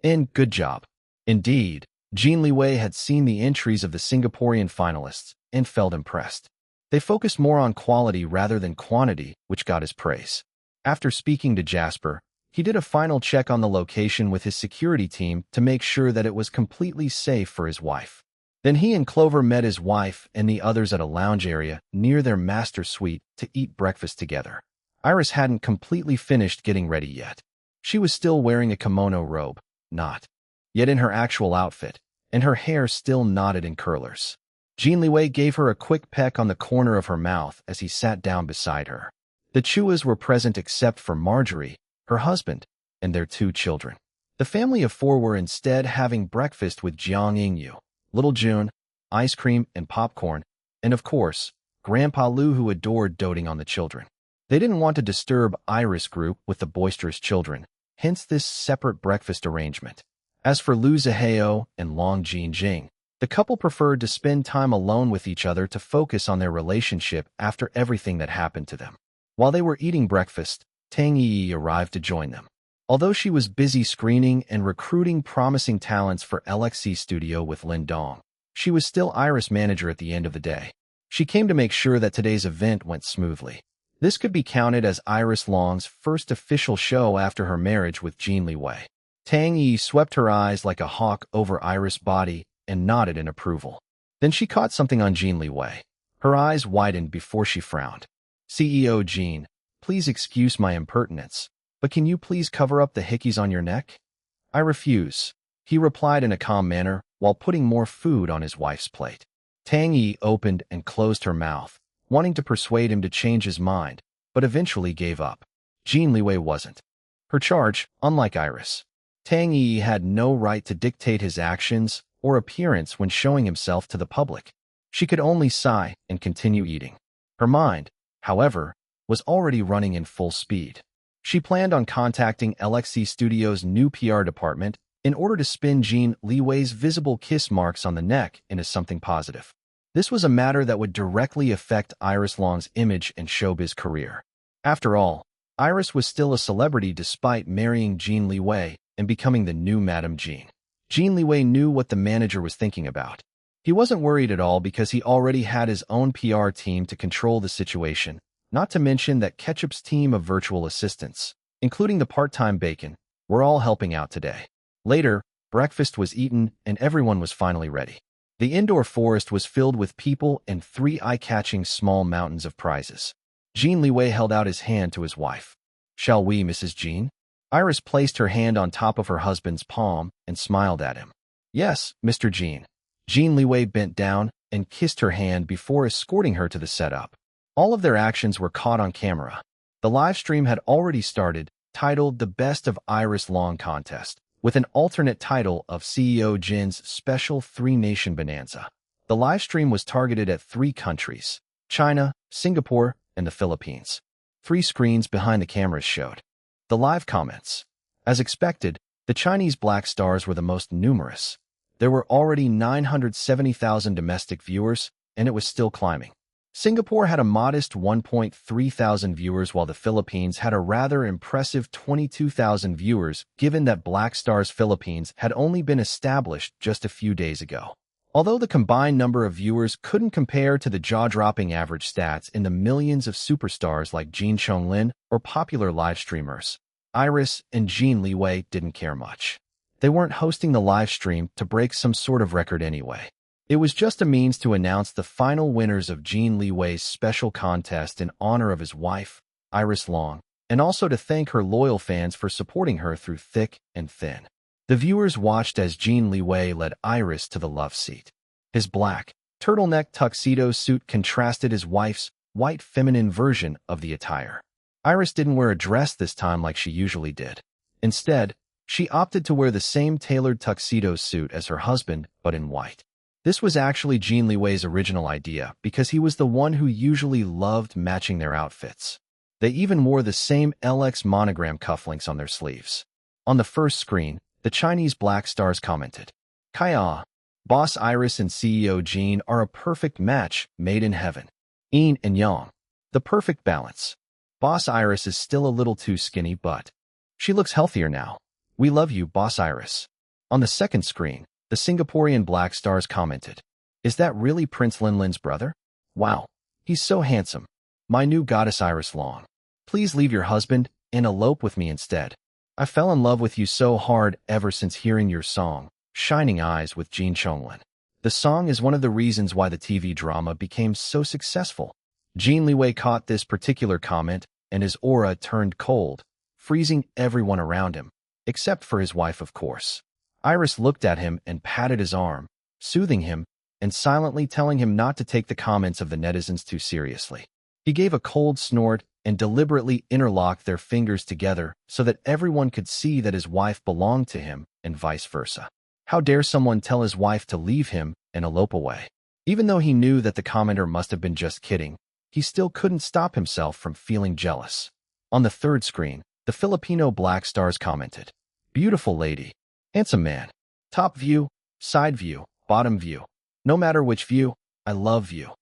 And good job. Indeed, Jin Liwei had seen the entries of the Singaporean finalists and felt impressed. They focused more on quality rather than quantity, which got his praise. After speaking to Jasper, he did a final check on the location with his security team to make sure that it was completely safe for his wife. Then he and Clover met his wife and the others at a lounge area near their master suite to eat breakfast together. Iris hadn't completely finished getting ready yet. She was still wearing a kimono robe, not yet in her actual outfit, and her hair still knotted in curlers. Jin Liwei gave her a quick peck on the corner of her mouth as he sat down beside her. The Chuas were present except for Marjorie, her husband, and their 2 children. The family of 4 were instead having breakfast with Jiang Yingyu, Little June, ice cream and popcorn, and of course, Grandpa Lu, who adored doting on the children. They didn't want to disturb Iris' group with the boisterous children, hence this separate breakfast arrangement. As for Lu Zihao and Long Jinjing, the couple preferred to spend time alone with each other to focus on their relationship after everything that happened to them. While they were eating breakfast, Tang Yi arrived to join them. Although she was busy screening and recruiting promising talents for LXC Studio with Lin Dong, she was still Iris' manager at the end of the day. She came to make sure that today's event went smoothly. This could be counted as Iris Long's first official show after her marriage with Jin Liwei. Tang Yi swept her eyes like a hawk over Iris' body and nodded in approval. Then she caught something on Jin Liwei. Her eyes widened before she frowned. CEO Jin, please excuse my impertinence, but can you please cover up the hickeys on your neck? I refuse, he replied in a calm manner while putting more food on his wife's plate. Tang Yi opened and closed her mouth, wanting to persuade him to change his mind, but eventually gave up. Jin Liwei wasn't. Her charge, unlike Iris. Tang Yi had no right to dictate his actions or appearance when showing himself to the public. She could only sigh and continue eating. Her mind, however, was already running in full speed. She planned on contacting LXC Studios' new PR department in order to spin Jin Liwei's visible kiss marks on the neck into something positive. This was a matter that would directly affect Iris Long's image and showbiz career. After all, Iris was still a celebrity despite marrying Jin Liwei and becoming the new Madame Jin. Jin Liwei knew what the manager was thinking about. He wasn't worried at all because he already had his own PR team to control the situation, not to mention that Ketchup's team of virtual assistants, including the part-time Bacon, were all helping out today. Later, breakfast was eaten and everyone was finally ready. The indoor forest was filled with people and 3 eye-catching small mountains of prizes. Jin Liwei held out his hand to his wife. "Shall we, Mrs. Jin?" Iris placed her hand on top of her husband's palm and smiled at him. "Yes, Mr. Jin." Jin Liwei bent down and kissed her hand before escorting her to the setup. All of their actions were caught on camera. The live stream had already started, titled The Best of Iris Long Contest, with an alternate title of CEO Jin's Special 3-Nation Bonanza. The live stream was targeted at 3 countries: China, Singapore, and the Philippines. 3 screens behind the cameras showed the live comments. As expected, the Chinese black stars were the most numerous. There were already 970,000 domestic viewers, and it was still climbing. Singapore had a modest 1.3 thousand viewers, while the Philippines had a rather impressive 22,000 viewers, given that Black Stars Philippines had only been established just a few days ago. Although the combined number of viewers couldn't compare to the jaw-dropping average stats in the millions of superstars like Jin Chonglin or popular live streamers, Iris and Jin Liwei didn't care much. They weren't hosting the live stream to break some sort of record anyway. It was just a means to announce the final winners of Jin Liwei's special contest in honor of his wife, Iris Long, and also to thank her loyal fans for supporting her through thick and thin. The viewers watched as Jin Liwei led Iris to the love seat. His black, turtleneck tuxedo suit contrasted his wife's white feminine version of the attire. Iris didn't wear a dress this time like she usually did. Instead, she opted to wear the same tailored tuxedo suit as her husband, but in white. This was actually Jin Liwei's original idea because he was the one who usually loved matching their outfits. They even wore the same LX monogram cufflinks on their sleeves. On the first screen, the Chinese black stars commented, "Kaya, Boss Iris and CEO Jin are a perfect match made in heaven. Yin and yang. The perfect balance. Boss Iris is still a little too skinny, but she looks healthier now. We love you, Boss Iris." On the second screen, the Singaporean black stars commented, "Is that really Prince Linlin's brother? Wow, he's so handsome. My new goddess Iris Long. Please leave your husband and elope with me instead. I fell in love with you so hard ever since hearing your song, Shining Eyes with Jin Chonglin. The song is one of the reasons why the TV drama became so successful." Jin Liwei caught this particular comment and his aura turned cold, freezing everyone around him, except for his wife, of course. Iris looked at him and patted his arm, soothing him and silently telling him not to take the comments of the netizens too seriously. He gave a cold snort and deliberately interlocked their fingers together so that everyone could see that his wife belonged to him and vice versa. How dare someone tell his wife to leave him and elope away? Even though he knew that the commenter must have been just kidding, he still couldn't stop himself from feeling jealous. On the third screen, the Filipino black stars commented, "Beautiful lady. Handsome man. Top view, side view, bottom view. No matter which view, I love you."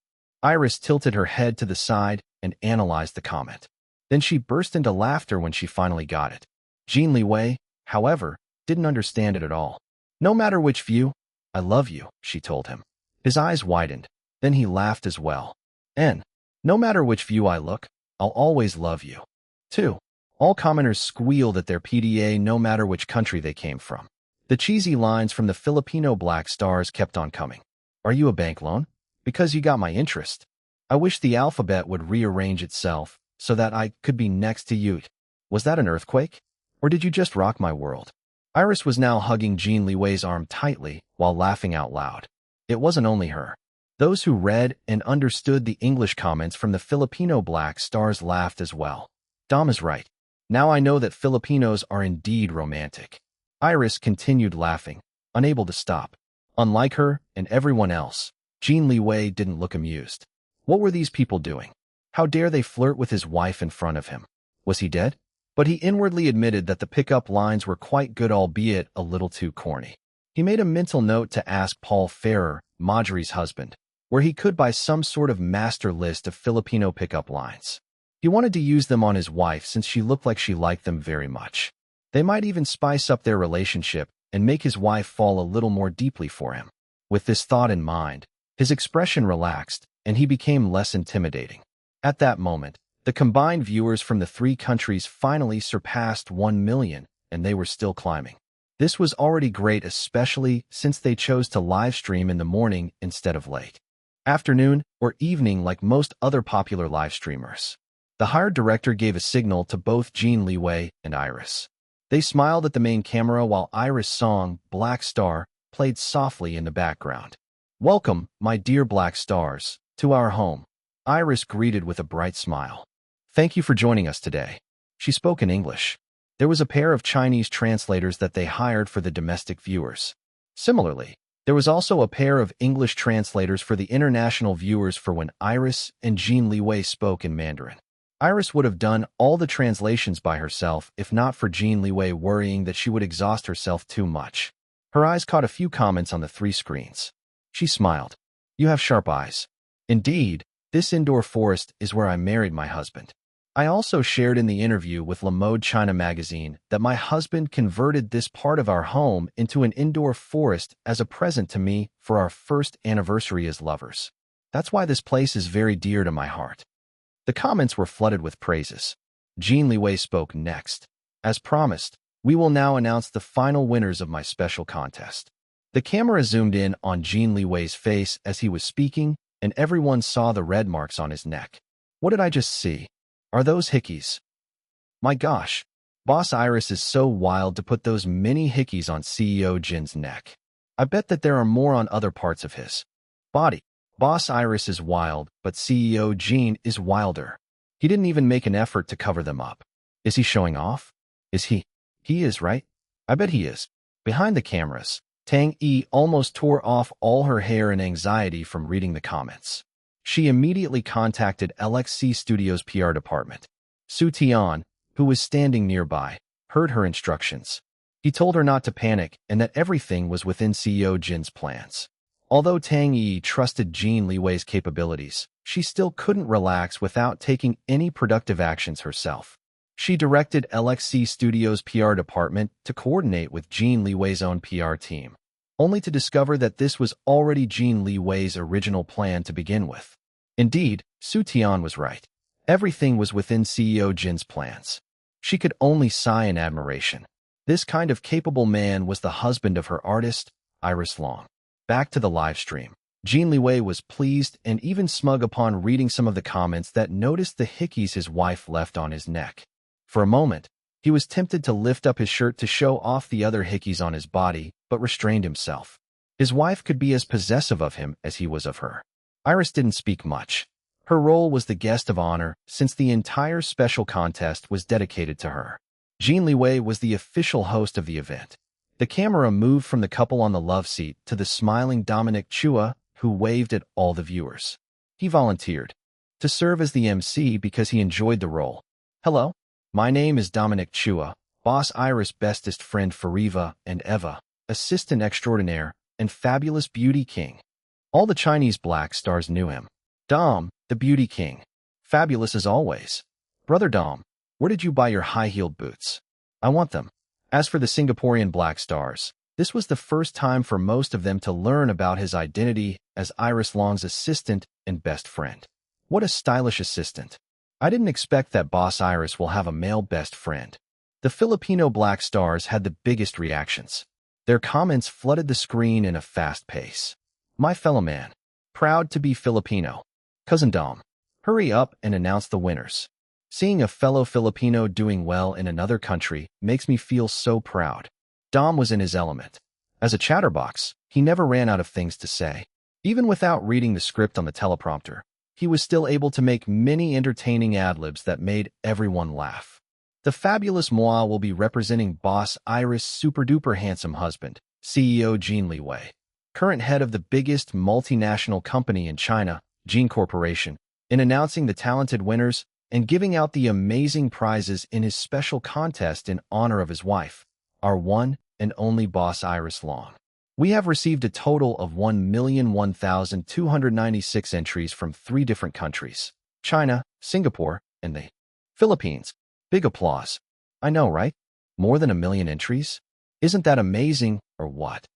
Iris tilted her head to the side and analyzed the comment. Then she burst into laughter when she finally got it. Jin Liwei, however, didn't understand it at all. "No matter which view, I love you," she told him. His eyes widened. Then he laughed as well. "And no matter which view I look, I'll always love you, too." All commenters squealed at their PDA no matter which country they came from. The cheesy lines from the Filipino black stars kept on coming. "Are you a bank loan? Because you got my interest. I wish the alphabet would rearrange itself so that I could be next to you. Was that an earthquake? Or did you just rock my world?" Iris was now hugging Jin Liwei's arm tightly while laughing out loud. It wasn't only her. Those who read and understood the English comments from the Filipino Black Stars laughed as well. Dom is right. Now I know that Filipinos are indeed romantic. Iris continued laughing, unable to stop. Unlike her and everyone else, Jin Liwei didn't look amused. What were these people doing? How dare they flirt with his wife in front of him? Was he dead? But he inwardly admitted that the pickup lines were quite good, albeit a little too corny. He made a mental note to ask Paul Ferrer, Marjorie's husband, where he could buy some sort of master list of Filipino pickup lines. He wanted to use them on his wife since she looked like she liked them very much. They might even spice up their relationship and make his wife fall a little more deeply for him. With this thought in mind, his expression relaxed, and he became less intimidating. At that moment, the combined viewers from the three countries finally surpassed 1 million, and they were still climbing. This was already great, especially since they chose to live stream in the morning instead of late afternoon or evening like most other popular live streamers. The hired director gave a signal to both Jin Liwei and Iris. They smiled at the main camera while Iris' song, Black Star, played softly in the background. "Welcome, my dear Black Stars, to our home," Iris greeted with a bright smile. "Thank you for joining us today." She spoke in English. There was a pair of Chinese translators that they hired for the domestic viewers. Similarly, there was also a pair of English translators for the international viewers for when Iris and Jin Liwei spoke in Mandarin. Iris would have done all the translations by herself if not for Jin Liwei worrying that she would exhaust herself too much. Her eyes caught a few comments on the three screens. She smiled. "You have sharp eyes. Indeed, this indoor forest is where I married my husband. I also shared in the interview with Le Mode China magazine that my husband converted this part of our home into an indoor forest as a present to me for our first anniversary as lovers. That's why this place is very dear to my heart." The comments were flooded with praises. Jin Liwei spoke next. "As promised, we will now announce the final winners of my special contest." The camera zoomed in on Jin Liwei's face as he was speaking, and everyone saw the red marks on his neck. What did I just see? Are those hickeys? My gosh, Boss Iris is so wild to put those mini hickeys on CEO Jin's neck. I bet that there are more on other parts of his body. Boss Iris is wild, but CEO Jin is wilder. He didn't even make an effort to cover them up. Is he showing off? Is he? He is, right? I bet he is. Behind the cameras, Tang Yi almost tore off all her hair in anxiety from reading the comments. She immediately contacted LXC Studios' PR department. Su Tian, who was standing nearby, heard her instructions. He told her not to panic and that everything was within CEO Jin's plans. Although Tang Yi trusted Jin Liwei's capabilities, she still couldn't relax without taking any productive actions herself. She directed LXC Studios' PR department to coordinate with Jin Liwei's own PR team, only to discover that this was already Jin Liwei's original plan to begin with. Indeed, Su Tian was right. Everything was within CEO Jin's plans. She could only sigh in admiration. This kind of capable man was the husband of her artist, Iris Long. Back to the live stream. Jin Liwei was pleased and even smug upon reading some of the comments that noticed the hickeys his wife left on his neck. For a moment, he was tempted to lift up his shirt to show off the other hickeys on his body, but restrained himself. His wife could be as possessive of him as he was of her. Iris didn't speak much. Her role was the guest of honor since the entire special contest was dedicated to her. Jin Liwei was the official host of the event. The camera moved from the couple on the love seat to the smiling Dominic Chua, who waved at all the viewers. He volunteered to serve as the MC because he enjoyed the role. "Hello, my name is Dominic Chua, Boss Iris' bestest friend Fariva and Eva, assistant extraordinaire, and fabulous beauty king." All the Chinese Black Stars knew him. "Dom, the beauty king. Fabulous as always. Brother Dom, where did you buy your high-heeled boots? I want them." As for the Singaporean Black Stars, this was the first time for most of them to learn about his identity as Iris Long's assistant and best friend. What a stylish assistant. I didn't expect that Boss Iris will have a male best friend. The Filipino Black Stars had the biggest reactions. Their comments flooded the screen in a fast pace. "My fellow man. Proud to be Filipino. Cousin Dom. Hurry up and announce the winners. Seeing a fellow Filipino doing well in another country makes me feel so proud." Dom was in his element. As a chatterbox, he never ran out of things to say. Even without reading the script on the teleprompter, he was still able to make many entertaining ad-libs that made everyone laugh. The fabulous Moi will be representing boss Iris' super-duper handsome husband, CEO Jin Liwei, current head of the biggest multinational company in China, Jin Corporation, in announcing the talented winners and giving out the amazing prizes in his special contest in honor of his wife, our one and only boss Iris Long. We have received a total of 1,001,296 entries from 3 different countries: China, Singapore, and the Philippines. Big applause. I know, right? More than 1 million entries? Isn't that amazing, or what?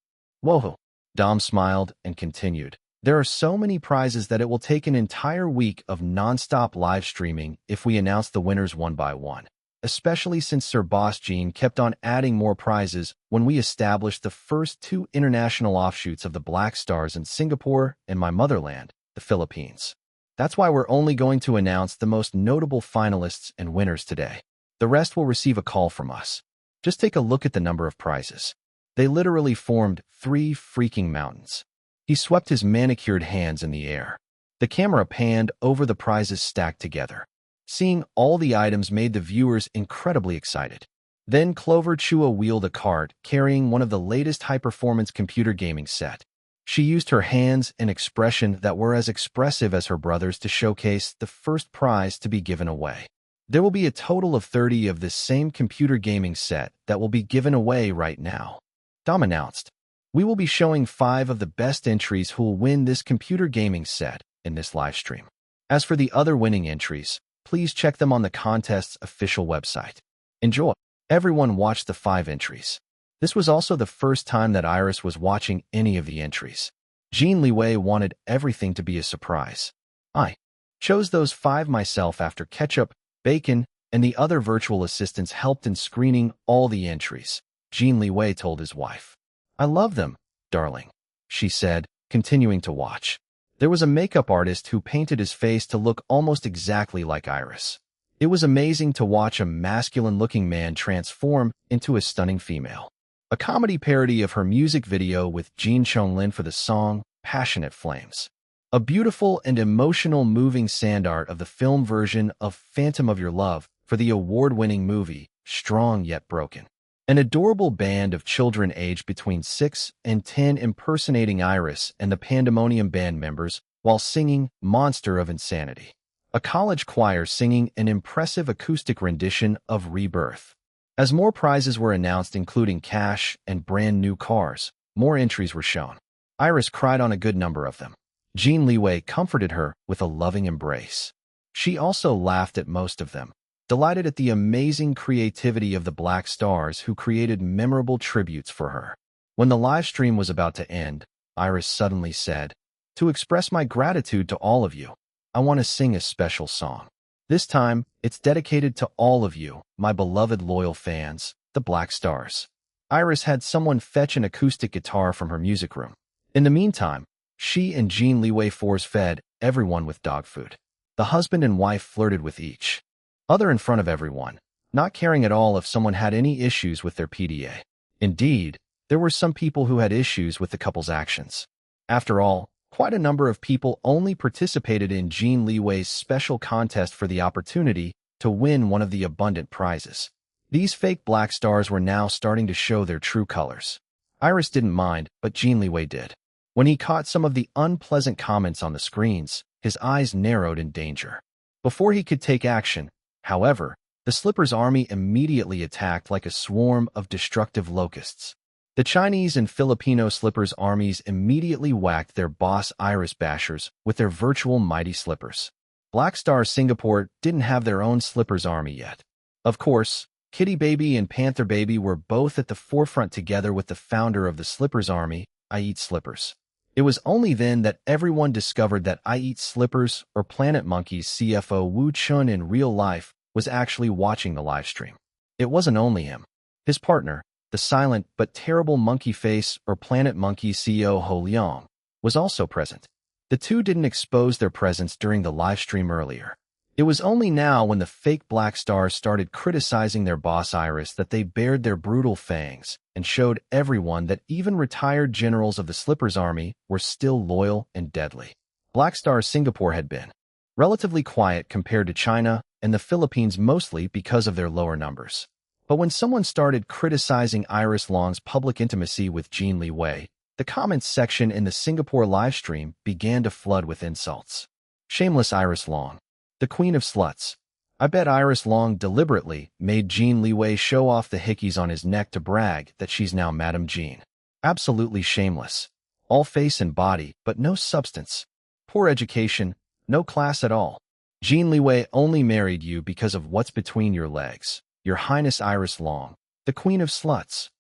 Whoa. Dom smiled and continued. There are so many prizes that it will take an entire week of non-stop live streaming if we announce the winners one by one, especially since Sir Boss Jean kept on adding more prizes when we established the first 2 international offshoots of the Black Stars in Singapore and my motherland, the Philippines. That's why we're only going to announce the most notable finalists and winners today. The rest will receive a call from us. Just take a look at the number of prizes. They literally formed 3 freaking mountains. He swept his manicured hands in the air. The camera panned over the prizes stacked together. Seeing all the items made the viewers incredibly excited. Then Clover Chua wheeled a cart carrying one of the latest high-performance computer gaming set. She used her hands and expression that were as expressive as her brother's to showcase the first prize to be given away. There will be a total of 30 of this same computer gaming set that will be given away right now. Dom announced. We will be showing 5 of the best entries who will win this computer gaming set in this live stream. As for the other winning entries, please check them on the contest's official website. Enjoy. Everyone watched the 5 entries. This was also the first time that Iris was watching any of the entries. Jin Liwei wanted everything to be a surprise. I chose those 5 myself after Ketchup, Bacon, and the other virtual assistants helped in screening all the entries, Jin Liwei told his wife. I love them, darling, she said, continuing to watch. There was a makeup artist who painted his face to look almost exactly like Iris. It was amazing to watch a masculine-looking man transform into a stunning female. A comedy parody of her music video with Jin Chonglin for the song Passionate Flames. A beautiful and emotional moving sand art of the film version of Phantom of Your Love for the award-winning movie Strong Yet Broken. An adorable band of children aged between 6 and 10 impersonating Iris and the Pandemonium band members while singing Monster of Insanity. A college choir singing an impressive acoustic rendition of Rebirth. As more prizes were announced, including cash and brand new cars, more entries were shown. Iris cried on a good number of them. Jin Liwei comforted her with a loving embrace. She also laughed at most of them, delighted at the amazing creativity of the Black Stars who created memorable tributes for her. When the live stream was about to end, Iris suddenly said, "To express my gratitude to all of you, I want to sing a special song. This time, it's dedicated to all of you, my beloved loyal fans, the Black Stars." Iris had someone fetch an acoustic guitar from her music room. In the meantime, she and Jin Liwei force-fed everyone with dog food. The husband and wife flirted with each other in front of everyone, not caring at all if someone had any issues with their PDA. Indeed, there were some people who had issues with the couple's actions. After all, quite a number of people only participated in Jin Liwei's special contest for the opportunity to win one of the abundant prizes. These fake Black Stars were now starting to show their true colors. Iris didn't mind, but Jin Liwei did. When he caught some of the unpleasant comments on the screens, his eyes narrowed in danger. Before he could take action, however, the Slippers army immediately attacked like a swarm of destructive locusts. The Chinese and Filipino Slippers armies immediately whacked their boss Iris bashers with their virtual mighty slippers. Black Star Singapore didn't have their own Slippers army yet. Of course, Kitty Baby and Panther Baby were both at the forefront together with the founder of the Slippers army, I Eat Slippers. It was only then that everyone discovered that I Eat Slippers, or Planet Monkey's CFO Wu Chun in real life, was actually watching the live stream. It wasn't only him. His partner, the silent but terrible Monkey Face, or Planet Monkey CEO Ho Liang, was also present. The two didn't expose their presence during the live stream earlier. It was only now when the fake Black Stars started criticizing their boss Iris that they bared their brutal fangs and showed everyone that even retired generals of the Slippers Army were still loyal and deadly. Black Star Singapore had been relatively quiet compared to China and the Philippines, mostly because of their lower numbers. But when someone started criticizing Iris Long's public intimacy with Jin Liwei, the comments section in the Singapore livestream began to flood with insults. Shameless Iris Long, the queen of sluts. I bet Iris Long deliberately made Jin Liwei show off the hickeys on his neck to brag that she's now Madame Jean. Absolutely shameless. All face and body, but no substance. Poor education, no class at all. Jin Liwei only married you because of what's between your legs. Your Highness Iris Long, the queen of sluts.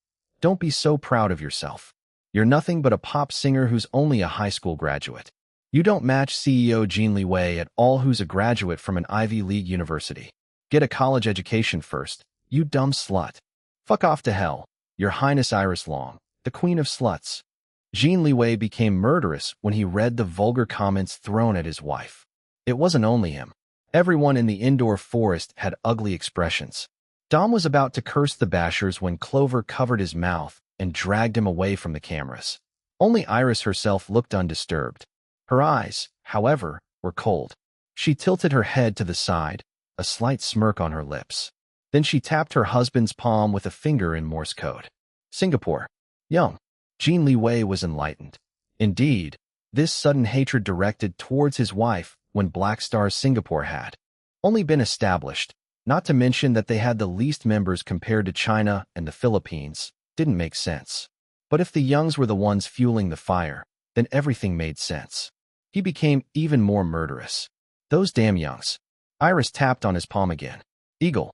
Don't be so proud of yourself. You're nothing but a pop singer who's only a high school graduate. You don't match CEO Jin Liwei at all, who's a graduate from an Ivy League university. Get a college education first, you dumb slut. Fuck off to hell, Your Highness Iris Long, the queen of sluts. Jin Liwei became murderous when he read the vulgar comments thrown at his wife. It wasn't only him. Everyone in the indoor forest had ugly expressions. Dom was about to curse the bashers when Clover covered his mouth and dragged him away from the cameras. Only Iris herself looked undisturbed. Her eyes, however, were cold. She tilted her head to the side, a slight smirk on her lips. Then she tapped her husband's palm with a finger in Morse code. Singapore. Young. Jin Liwei was enlightened. Indeed, this sudden hatred directed towards his wife when Black Stars Singapore had only been established, not to mention that they had the least members compared to China and the Philippines, didn't make sense. But if the Youngs were the ones fueling the fire, then everything made sense. He became even more murderous. Those damn Youngs. Iris tapped on his palm again. Eagle.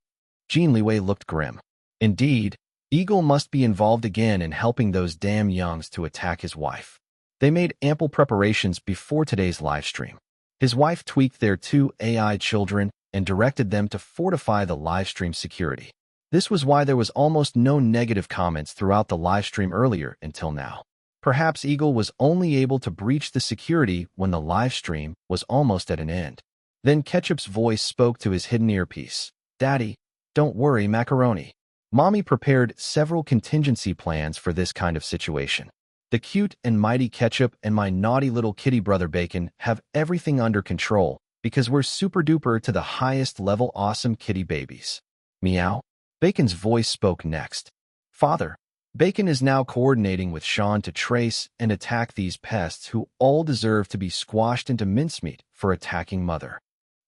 Jin Liwei looked grim. Indeed, Eagle must be involved again in helping those damn Youngs to attack his wife. They made ample preparations before today's livestream. His wife tweaked their 2 AI children and directed them to fortify the livestream security. This was why there was almost no negative comments throughout the livestream earlier until now. Perhaps Eagle was only able to breach the security when the livestream was almost at an end. Then Ketchup's voice spoke to his hidden earpiece. Daddy, don't worry, macaroni. Mommy prepared several contingency plans for this kind of situation. The cute and mighty Ketchup and my naughty little kitty brother Bacon have everything under control because we're super duper to the highest level awesome kitty babies. Meow. Bacon's voice spoke next. Father, Bacon is now coordinating with Sean to trace and attack these pests who all deserve to be squashed into mincemeat for attacking Mother.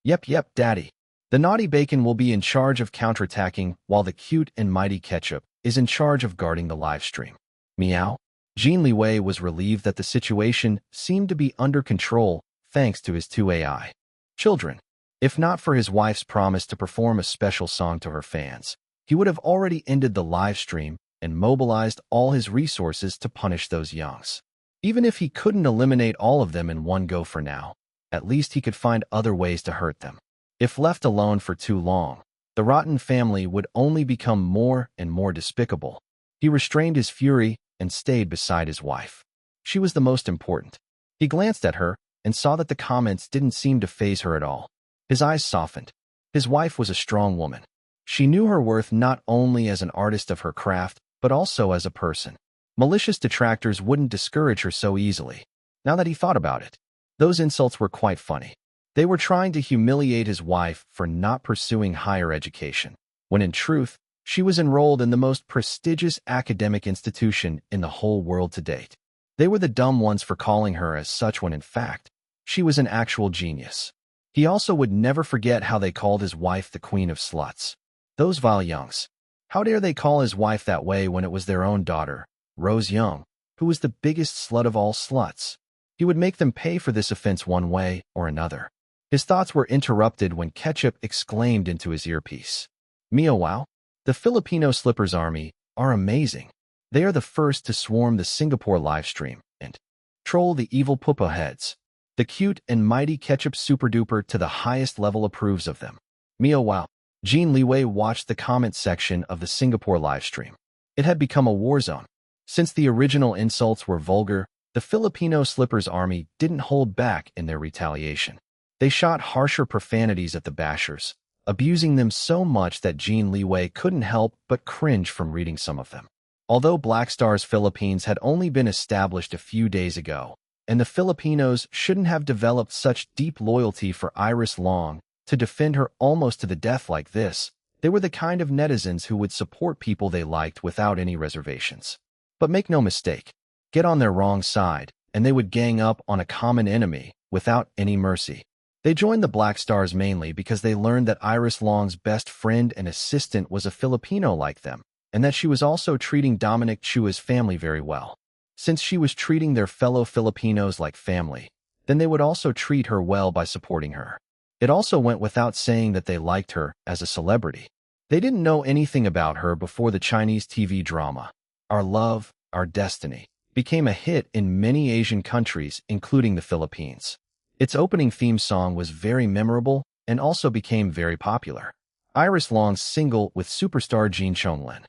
Yep, Daddy. The naughty Bacon will be in charge of counterattacking while the cute and mighty Ketchup is in charge of guarding the livestream. Meow. Jin Liwei was relieved that the situation seemed to be under control thanks to his 2 AI children. If not for his wife's promise to perform a special song to her fans, he would have already ended the livestream and mobilized all his resources to punish those Youngs. Even if he couldn't eliminate all of them in one go for now, at least he could find other ways to hurt them. If left alone for too long, the rotten family would only become more and more despicable. He restrained his fury and stayed beside his wife. She was the most important. He glanced at her and saw that the comments didn't seem to faze her at all. His eyes softened. His wife was a strong woman. She knew her worth not only as an artist of her craft, but also as a person. Malicious detractors wouldn't discourage her so easily. Now that he thought about it, those insults were quite funny. They were trying to humiliate his wife for not pursuing higher education, when in truth, she was enrolled in the most prestigious academic institution in the whole world to date. They were the dumb ones for calling her as such when in fact, she was an actual genius. He also would never forget how they called his wife the queen of sluts. Those vile Youngs. How dare they call his wife that way when it was their own daughter, Rose Young, who was the biggest slut of all sluts? He would make them pay for this offense one way or another. His thoughts were interrupted when Ketchup exclaimed into his earpiece. Mio wow! The Filipino Slippers Army are amazing. They are the first to swarm the Singapore livestream and troll the evil pupa heads. The cute and mighty Ketchup super duper to the highest level approves of them. Mio wow! Jin Liwei watched the comment section of the Singapore livestream. It had become a war zone. Since the original insults were vulgar, the Filipino Slippers Army didn't hold back in their retaliation. They shot harsher profanities at the bashers, abusing them so much that Jin Liwei couldn't help but cringe from reading some of them. Although Black Stars Philippines had only been established a few days ago, and the Filipinos shouldn't have developed such deep loyalty for Iris Long to defend her almost to the death like this, they were the kind of netizens who would support people they liked without any reservations. But make no mistake, get on their wrong side, and they would gang up on a common enemy without any mercy. They joined the Black Stars mainly because they learned that Iris Long's best friend and assistant was a Filipino like them, and that she was also treating Dominic Chua's family very well. Since she was treating their fellow Filipinos like family, then they would also treat her well by supporting her. It also went without saying that they liked her as a celebrity. They didn't know anything about her before the Chinese TV drama, Our Love, Our Destiny, became a hit in many Asian countries, including the Philippines. Its opening theme song was very memorable and also became very popular. Iris Long's single with superstar Jean Chonglin,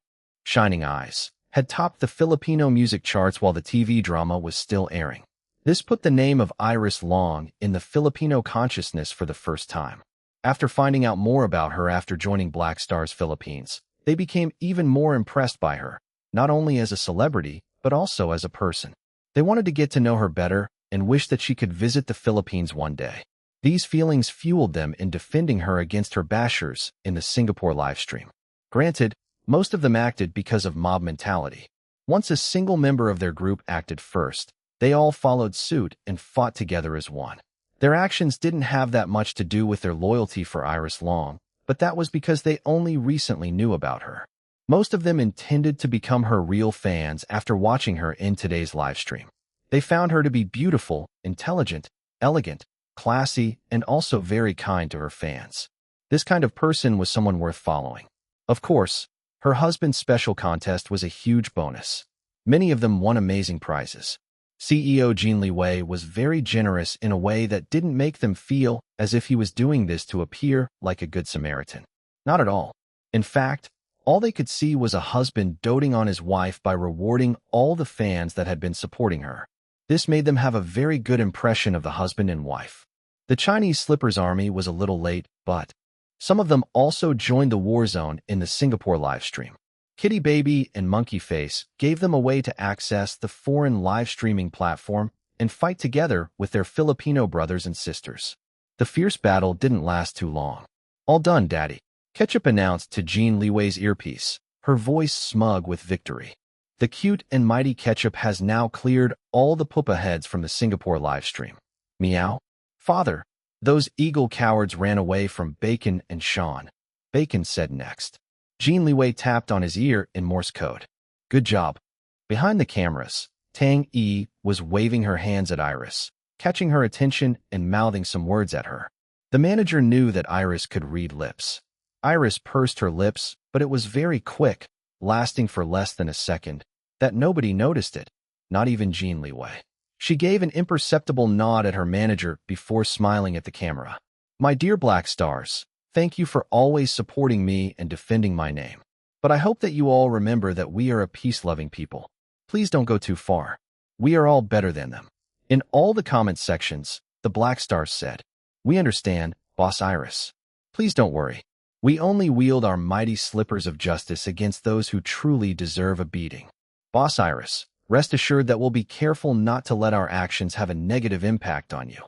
Shining Eyes, had topped the Filipino music charts while the TV drama was still airing. This put the name of Iris Long in the Filipino consciousness for the first time. After finding out more about her after joining Black Stars Philippines, they became even more impressed by her, not only as a celebrity, but also as a person. They wanted to get to know her better and wished that she could visit the Philippines one day. These feelings fueled them in defending her against her bashers in the Singapore livestream. Granted, most of them acted because of mob mentality. Once a single member of their group acted first, they all followed suit and fought together as one. Their actions didn't have that much to do with their loyalty for Iris Long, but that was because they only recently knew about her. Most of them intended to become her real fans after watching her in today's livestream. They found her to be beautiful, intelligent, elegant, classy, and also very kind to her fans. This kind of person was someone worth following. Of course, her husband's special contest was a huge bonus. Many of them won amazing prizes. CEO Jin Liwei was very generous in a way that didn't make them feel as if he was doing this to appear like a good Samaritan. Not at all. In fact, all they could see was a husband doting on his wife by rewarding all the fans that had been supporting her. This made them have a very good impression of the husband and wife. The Chinese Slippers army was a little late, but some of them also joined the war zone in the Singapore livestream. Kitty Baby and Monkey Face gave them a way to access the foreign live streaming platform and fight together with their Filipino brothers and sisters. The fierce battle didn't last too long. All done, Daddy, Ketchup announced to Jin Liwei's earpiece, her voice smug with victory. The cute and mighty Ketchup has now cleared all the pupa heads from the Singapore livestream. Meow. Father, those eagle cowards ran away from Bacon and Sean, Bacon said next. Jin Liwei tapped on his ear in Morse code. Good job. Behind the cameras, Tang Yi was waving her hands at Iris, catching her attention and mouthing some words at her. The manager knew that Iris could read lips. Iris pursed her lips, but it was very quick, lasting for less than a second, that nobody noticed it, not even Jin Liwei. She gave an imperceptible nod at her manager before smiling at the camera. My dear Black Stars, thank you for always supporting me and defending my name. But I hope that you all remember that we are a peace-loving people. Please don't go too far. We are all better than them. In all the comment sections, the Black Stars said, We understand, Boss Iris. Please don't worry. We only wield our mighty slippers of justice against those who truly deserve a beating. Boss Iris, rest assured that we'll be careful not to let our actions have a negative impact on you.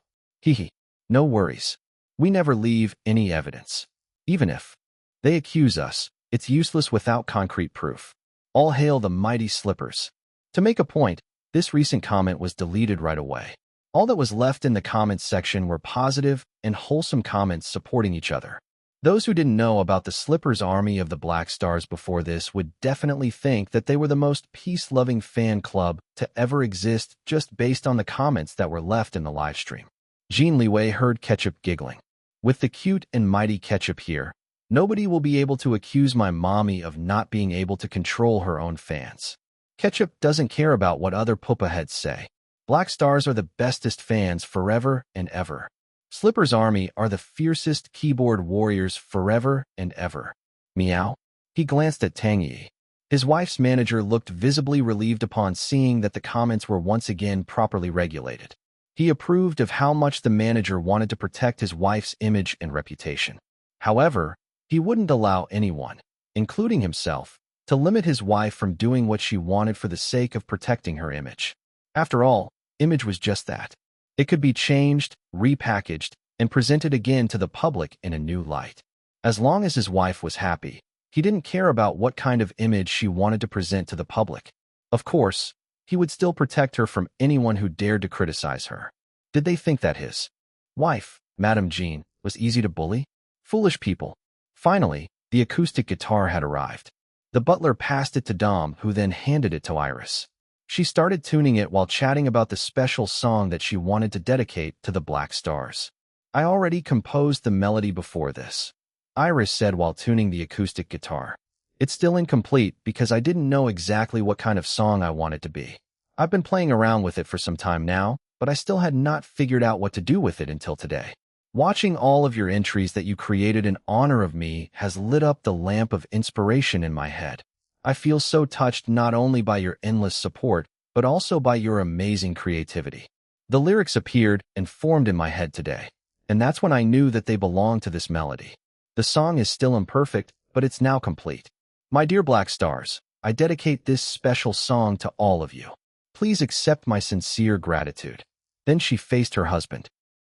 Hehe. No worries. We never leave any evidence. Even if they accuse us, it's useless without concrete proof. All hail the mighty slippers. To make a point, this recent comment was deleted right away. All that was left in the comments section were positive and wholesome comments supporting each other. Those who didn't know about the Slippers army of the Black Stars before this would definitely think that they were the most peace-loving fan club to ever exist just based on the comments that were left in the livestream. Jin Liwei heard Ketchup giggling. With the cute and mighty Ketchup here, nobody will be able to accuse my mommy of not being able to control her own fans. Ketchup doesn't care about what other pupa heads say. Black Stars are the bestest fans forever and ever. Slippers Army are the fiercest keyboard warriors forever and ever. Meow. He glanced at Tang Yi. His wife's manager looked visibly relieved upon seeing that the comments were once again properly regulated. He approved of how much the manager wanted to protect his wife's image and reputation. However, he wouldn't allow anyone, including himself, to limit his wife from doing what she wanted for the sake of protecting her image. After all, image was just that. It could be changed, repackaged, and presented again to the public in a new light. As long as his wife was happy, he didn't care about what kind of image she wanted to present to the public. Of course, he would still protect her from anyone who dared to criticize her. Did they think that his wife, Madame Jean, was easy to bully? Foolish people. Finally, the acoustic guitar had arrived. The butler passed it to Dom, who then handed it to Iris. She started tuning it while chatting about the special song that she wanted to dedicate to the Black Stars. I already composed the melody before this, Iris said while tuning the acoustic guitar. It's still incomplete because I didn't know exactly what kind of song I want it to be. I've been playing around with it for some time now, but I still had not figured out what to do with it until today. Watching all of your entries that you created in honor of me has lit up the lamp of inspiration in my head. I feel so touched not only by your endless support, but also by your amazing creativity. The lyrics appeared and formed in my head today, and that's when I knew that they belonged to this melody. The song is still imperfect, but it's now complete. My dear Black Stars, I dedicate this special song to all of you. Please accept my sincere gratitude. Then she faced her husband.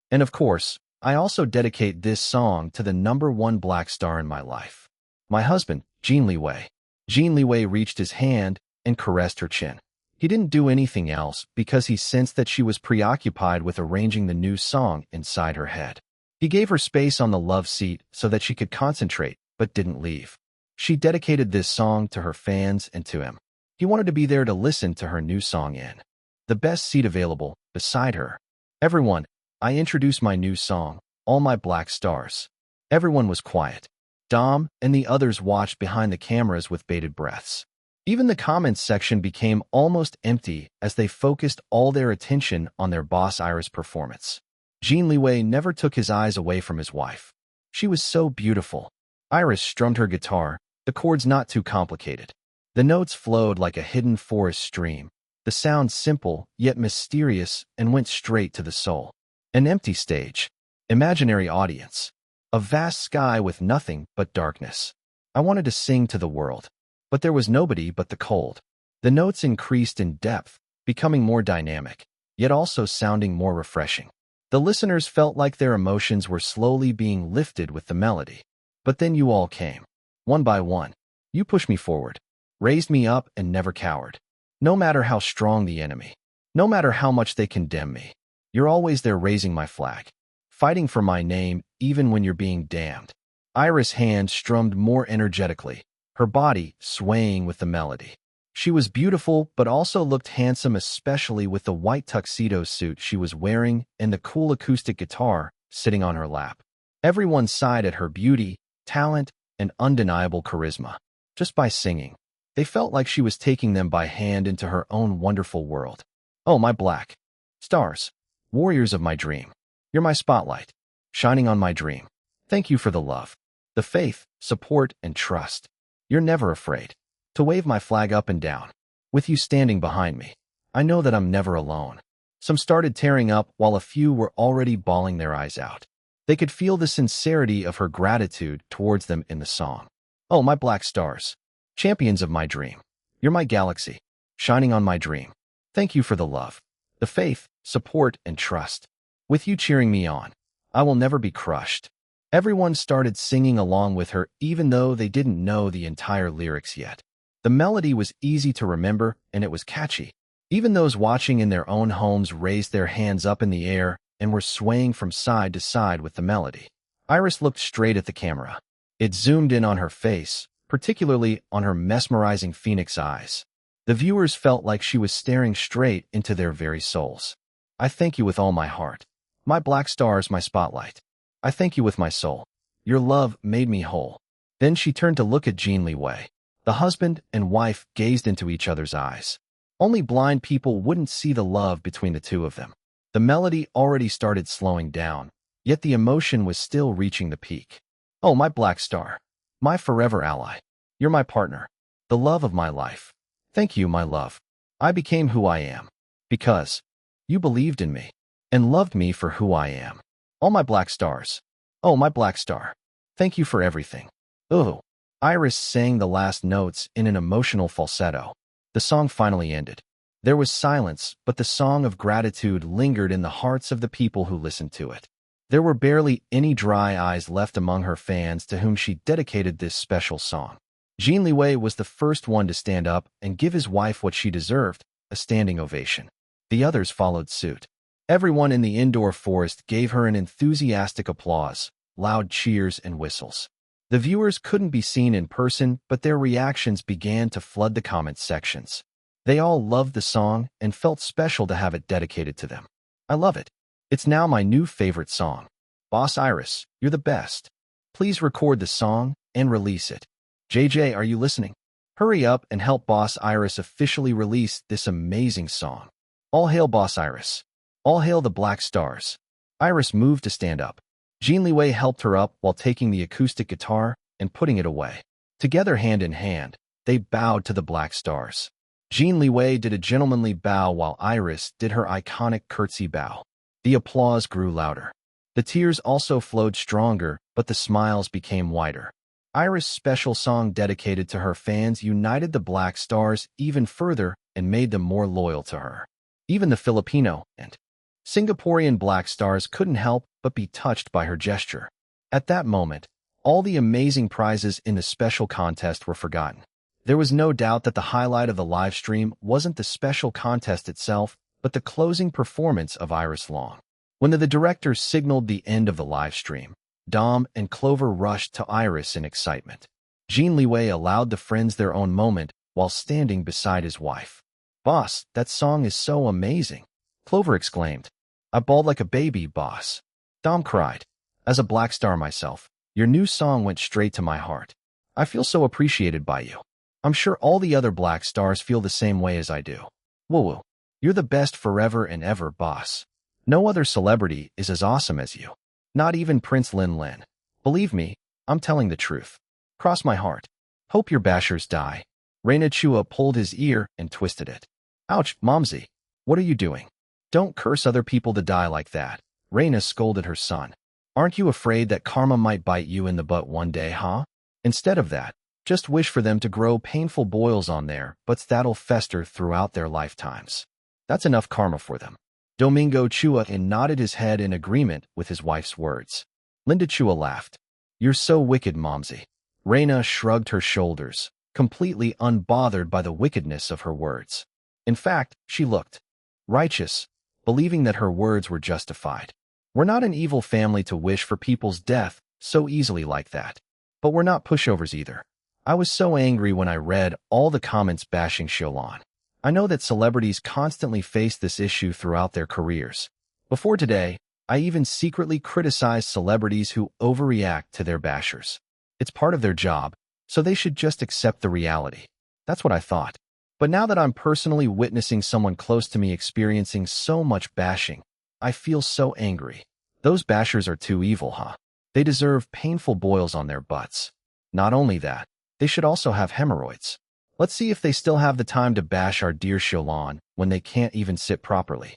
And of course, I also dedicate this song to the #1 Black Star in my life. My husband, Jin Liwei. Jin Liwei reached his hand and caressed her chin. He didn't do anything else because he sensed that she was preoccupied with arranging the new song inside her head. He gave her space on the love seat so that she could concentrate, but didn't leave. She dedicated this song to her fans and to him. He wanted to be there to listen to her new song in the best seat available, beside her. Everyone, I introduced my new song, All My Black Stars. Everyone was quiet. Dom and the others watched behind the cameras with bated breaths. Even the comments section became almost empty as they focused all their attention on their boss Iris' performance. Jin Liwei never took his eyes away from his wife. She was so beautiful. Iris strummed her guitar, the chords not too complicated. The notes flowed like a hidden forest stream. The sound simple, yet mysterious, and went straight to the soul. An empty stage. Imaginary audience. A vast sky with nothing but darkness. I wanted to sing to the world, but there was nobody but the cold. The notes increased in depth, becoming more dynamic, yet also sounding more refreshing. The listeners felt like their emotions were slowly being lifted with the melody. But then you all came. One by one. You pushed me forward, raised me up, and never cowered. No matter how strong the enemy, no matter how much they condemn me, you're always there raising my flag, fighting for my name even when you're being damned. Iris' hand strummed more energetically, her body swaying with the melody. She was beautiful but also looked handsome, especially with the white tuxedo suit she was wearing and the cool acoustic guitar sitting on her lap. Everyone sighed at her beauty, talent, and undeniable charisma. Just by singing, they felt like she was taking them by hand into her own wonderful world. Oh, my Black Stars, warriors of my dream. You're my spotlight, shining on my dream. Thank you for the love, the faith, support, and trust. You're never afraid to wave my flag up and down. With you standing behind me, I know that I'm never alone. Some started tearing up while a few were already bawling their eyes out. They could feel the sincerity of her gratitude towards them in the song. Oh, my Black Stars, champions of my dream. You're my galaxy, shining on my dream. Thank you for the love, the faith, support, and trust. With you cheering me on, I will never be crushed. Everyone started singing along with her even though they didn't know the entire lyrics yet. The melody was easy to remember and it was catchy. Even those watching in their own homes raised their hands up in the air and were swaying from side to side with the melody. Iris looked straight at the camera. It zoomed in on her face, particularly on her mesmerizing phoenix eyes. The viewers felt like she was staring straight into their very souls. I thank you with all my heart. My Black Stars, my spotlight. I thank you with my soul. Your love made me whole. Then she turned to look at Jin Liwei. The husband and wife gazed into each other's eyes. Only blind people wouldn't see the love between the two of them. The melody already started slowing down, yet the emotion was still reaching the peak. Oh, my Black Star, my forever ally. You're my partner, the love of my life. Thank you, my love. I became who I am because you believed in me. and loved me for who I am. All my black stars. Oh, my black star. Thank you for everything. Oh. Iris sang the last notes in an emotional falsetto. The song finally ended. There was silence, but the song of gratitude lingered in the hearts of the people who listened to it. There were barely any dry eyes left among her fans to whom she dedicated this special song. Jin Liwei was the first one to stand up and give his wife what she deserved, a standing ovation. The others followed suit. Everyone in the indoor forest gave her an enthusiastic applause, loud cheers and whistles. The viewers couldn't be seen in person, but their reactions began to flood the comments sections. They all loved the song and felt special to have it dedicated to them. I love it. It's now my new favorite song. Boss Iris, you're the best. Please record the song and release it. JJ, are you listening? Hurry up and help Boss Iris officially release this amazing song. All hail Boss Iris. All hail the Black Stars. Iris moved to stand up. Jin Liwei helped her up while taking the acoustic guitar and putting it away. Together hand in hand, they bowed to the Black Stars. Jin Liwei did a gentlemanly bow while Iris did her iconic curtsy bow. The applause grew louder. The tears also flowed stronger, but the smiles became wider. Iris' special song dedicated to her fans united the Black Stars even further and made them more loyal to her. Even the Filipino and Singaporean Black Stars couldn't help but be touched by her gesture. At that moment, all the amazing prizes in the special contest were forgotten. There was no doubt that the highlight of the live stream wasn't the special contest itself, but the closing performance of Iris Long. When the director signaled the end of the live stream, Dom and Clover rushed to Iris in excitement. Jin Liwei allowed the friends their own moment while standing beside his wife. Boss, that song is so amazing, Clover exclaimed. I bawled like a baby, boss. Dom cried. As a Black Star myself, your new song went straight to my heart. I feel so appreciated by you. I'm sure all the other Black Stars feel the same way as I do. Woo-woo. You're the best forever and ever, boss. No other celebrity is as awesome as you. Not even Prince Lin Lin. Believe me, I'm telling the truth. Cross my heart. Hope your bashers die. Reina Chua pulled his ear and twisted it. Ouch, Momsy. What are you doing? Don't curse other people to die like that. Reina scolded her son. Aren't you afraid that karma might bite you in the butt one day, huh? Instead of that, just wish for them to grow painful boils on their butts that'll fester throughout their lifetimes. That's enough karma for them. Domingo Chua nodded his head in agreement with his wife's words. Linda Chua laughed. You're so wicked, Momsy. Reina shrugged her shoulders, completely unbothered by the wickedness of her words. In fact, she looked righteous, believing that her words were justified. We're not an evil family to wish for people's death so easily like that. But we're not pushovers either. I was so angry when I read all the comments bashing Xiaolon. I know that celebrities constantly face this issue throughout their careers. Before today, I even secretly criticized celebrities who overreact to their bashers. It's part of their job, so they should just accept the reality. That's what I thought. But now that I'm personally witnessing someone close to me experiencing so much bashing, I feel so angry. Those bashers are too evil, huh? They deserve painful boils on their butts. Not only that, they should also have hemorrhoids. Let's see if they still have the time to bash our dear Xiaolon when they can't even sit properly.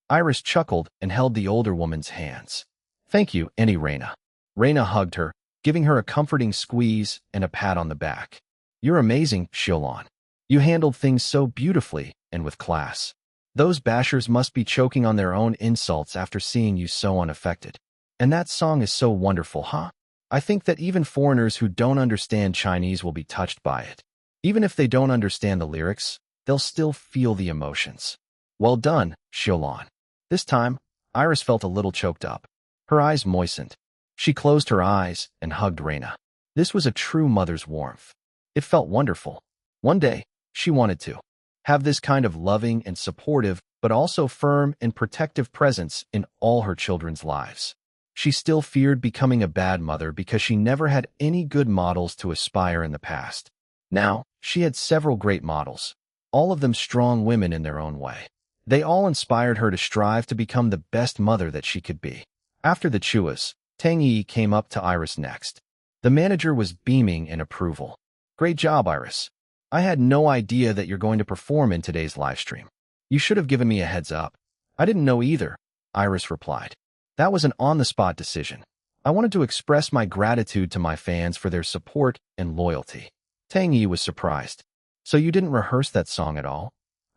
Iris chuckled and held the older woman's hands. Thank you, Reina. Reina hugged her, giving her a comforting squeeze and a pat on the back. You're amazing, Xiaolon. You handled things so beautifully and with class. Those bashers must be choking on their own insults after seeing you so unaffected. And that song is so wonderful, huh? I think that even foreigners who don't understand Chinese will be touched by it. Even if they don't understand the lyrics, they'll still feel the emotions. Well done, Xiaolon. This time, Iris felt a little choked up. Her eyes moistened. She closed her eyes and hugged Reina. This was a true mother's warmth. It felt wonderful. One day, she wanted to have this kind of loving and supportive, but also firm and protective presence in all her children's lives. She still feared becoming a bad mother because she never had any good models to aspire in the past. Now, she had several great models, all of them strong women in their own way. They all inspired her to strive to become the best mother that she could be. After the Chuas, Tang Yi came up to Iris next. The manager was beaming in approval. Great job, Iris. I had no idea that you're going to perform in today's live stream. You should have given me a heads up. I didn't know either. Iris replied. That was an on-the-spot decision. I wanted to express my gratitude to my fans for their support and loyalty. Tang Yi was surprised. So you didn't rehearse that song at all?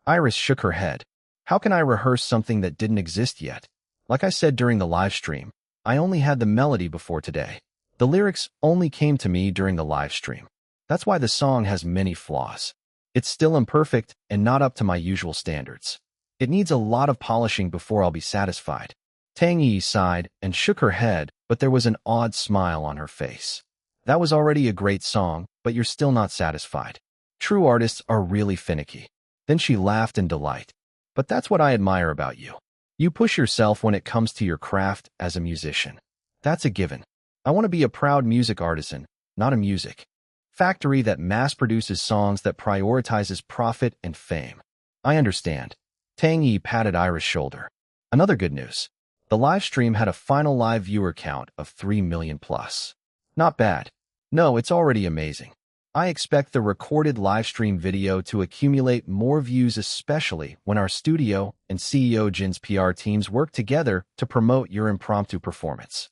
Iris shook her head. How can I rehearse something that didn't exist yet? Like I said during the live stream, I only had the melody before today. The lyrics only came to me during the live stream. That's why the song has many flaws. It's still imperfect and not up to my usual standards. It needs a lot of polishing before I'll be satisfied. Tang Yi sighed and shook her head, but there was an odd smile on her face. That was already a great song, but you're still not satisfied. True artists are really finicky. Then she laughed in delight. But that's what I admire about you. You push yourself when it comes to your craft as a musician. That's a given. I want to be a proud music artisan, not a music factory that mass-produces songs that prioritizes profit and fame. I understand. Tang Yi patted Iris' shoulder. Another good news. The live stream had a final live viewer count of 3 million plus. Not bad. No, it's already amazing. I expect the recorded live stream video to accumulate more views, especially when our studio and CEO Jin's PR teams work together to promote your impromptu performance.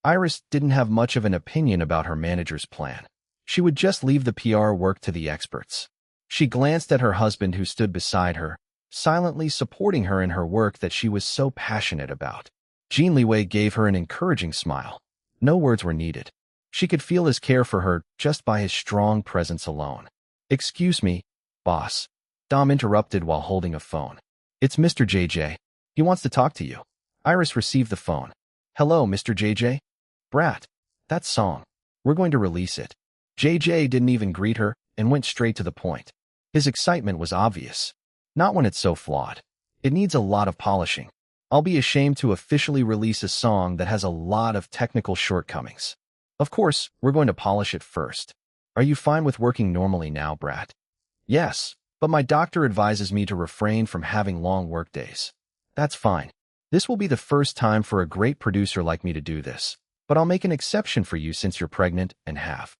Iris didn't have much of an opinion about her manager's plan. She would just leave the PR work to the experts. She glanced at her husband who stood beside her, silently supporting her in her work that she was so passionate about. Jin Liwei gave her an encouraging smile. No words were needed. She could feel his care for her just by his strong presence alone. Excuse me, boss. Dom interrupted while holding a phone. It's Mr. JJ. He wants to talk to you. Iris received the phone. Hello, Mr. JJ? Brat. That song. We're going to release it. JJ didn't even greet her and went straight to the point. His excitement was obvious. Not when it's so flawed. It needs a lot of polishing. I'll be ashamed to officially release a song that has a lot of technical shortcomings. Of course, we're going to polish it first. Are you fine with working normally now, Brat? Yes, but my doctor advises me to refrain from having long workdays. That's fine. This will be the first time for a great producer like me to do this, but I'll make an exception for you since you're pregnant and have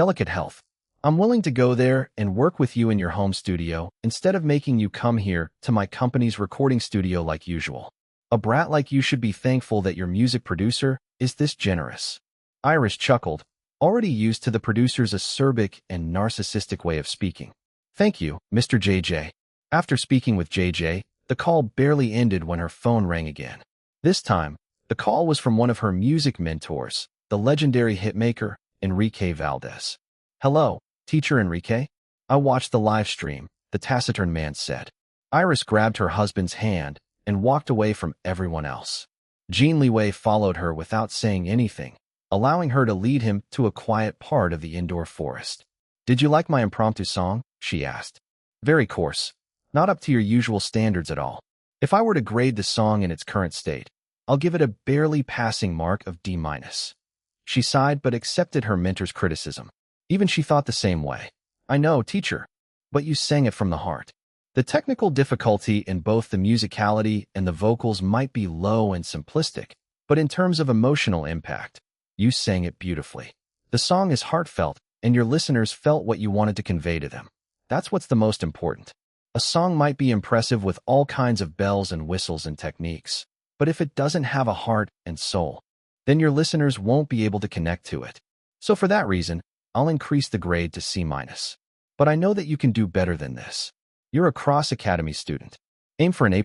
delicate health. I'm willing to go there and work with you in your home studio instead of making you come here to my company's recording studio like usual. A brat like you should be thankful that your music producer is this generous. Iris chuckled, already used to the producer's acerbic and narcissistic way of speaking. Thank you, Mr. JJ. After speaking with JJ, the call barely ended when her phone rang again. This time, the call was from one of her music mentors, the legendary hitmaker, Enrique Valdez. Hello, teacher Enrique? I watched the live stream, the taciturn man said. Iris grabbed her husband's hand and walked away from everyone else. Jin Liwei followed her without saying anything, allowing her to lead him to a quiet part of the indoor forest. Did you like my impromptu song? She asked. Very coarse. Not up to your usual standards at all. If I were to grade the song in its current state, I'll give it a barely passing mark of D-. She sighed but accepted her mentor's criticism. Even she thought the same way. I know, teacher, but you sang it from the heart. The technical difficulty in both the musicality and the vocals might be low and simplistic, but in terms of emotional impact, you sang it beautifully. The song is heartfelt, and your listeners felt what you wanted to convey to them. That's what's the most important. A song might be impressive with all kinds of bells and whistles and techniques, but if it doesn't have a heart and soul, then your listeners won't be able to connect to it. So for that reason, I'll increase the grade to C-. But I know that you can do better than this. You're a cross-academy student. Aim for an A+.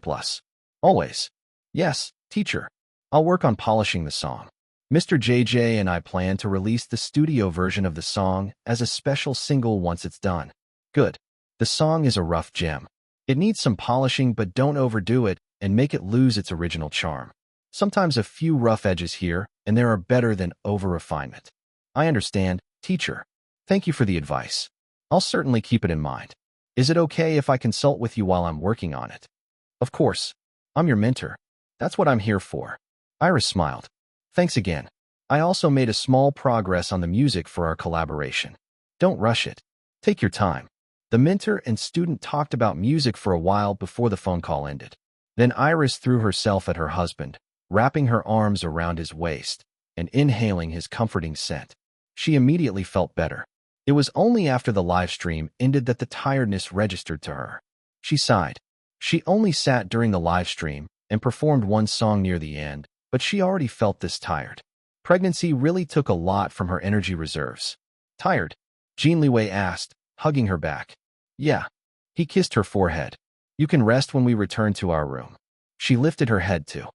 Always. Yes, teacher. I'll work on polishing the song. Mr. JJ and I plan to release the studio version of the song as a special single once it's done. Good. The song is a rough gem. It needs some polishing, but don't overdo it and make it lose its original charm. Sometimes a few rough edges here and there are better than over-refinement. I understand, teacher. Thank you for the advice. I'll certainly keep it in mind. Is it okay if I consult with you while I'm working on it? Of course. I'm your mentor. That's what I'm here for. Iris smiled. Thanks again. I also made a small progress on the music for our collaboration. Don't rush it. Take your time. The mentor and student talked about music for a while before the phone call ended. Then Iris threw herself at her husband, wrapping her arms around his waist and inhaling his comforting scent. She immediately felt better. It was only after the live stream ended that the tiredness registered to her. She sighed. She only sat during the live stream and performed one song near the end, but she already felt this tired. Pregnancy really took a lot from her energy reserves. Tired? Jin Liwei asked, hugging her back. Yeah. He kissed her forehead. You can rest when we return to our room. She lifted her head too.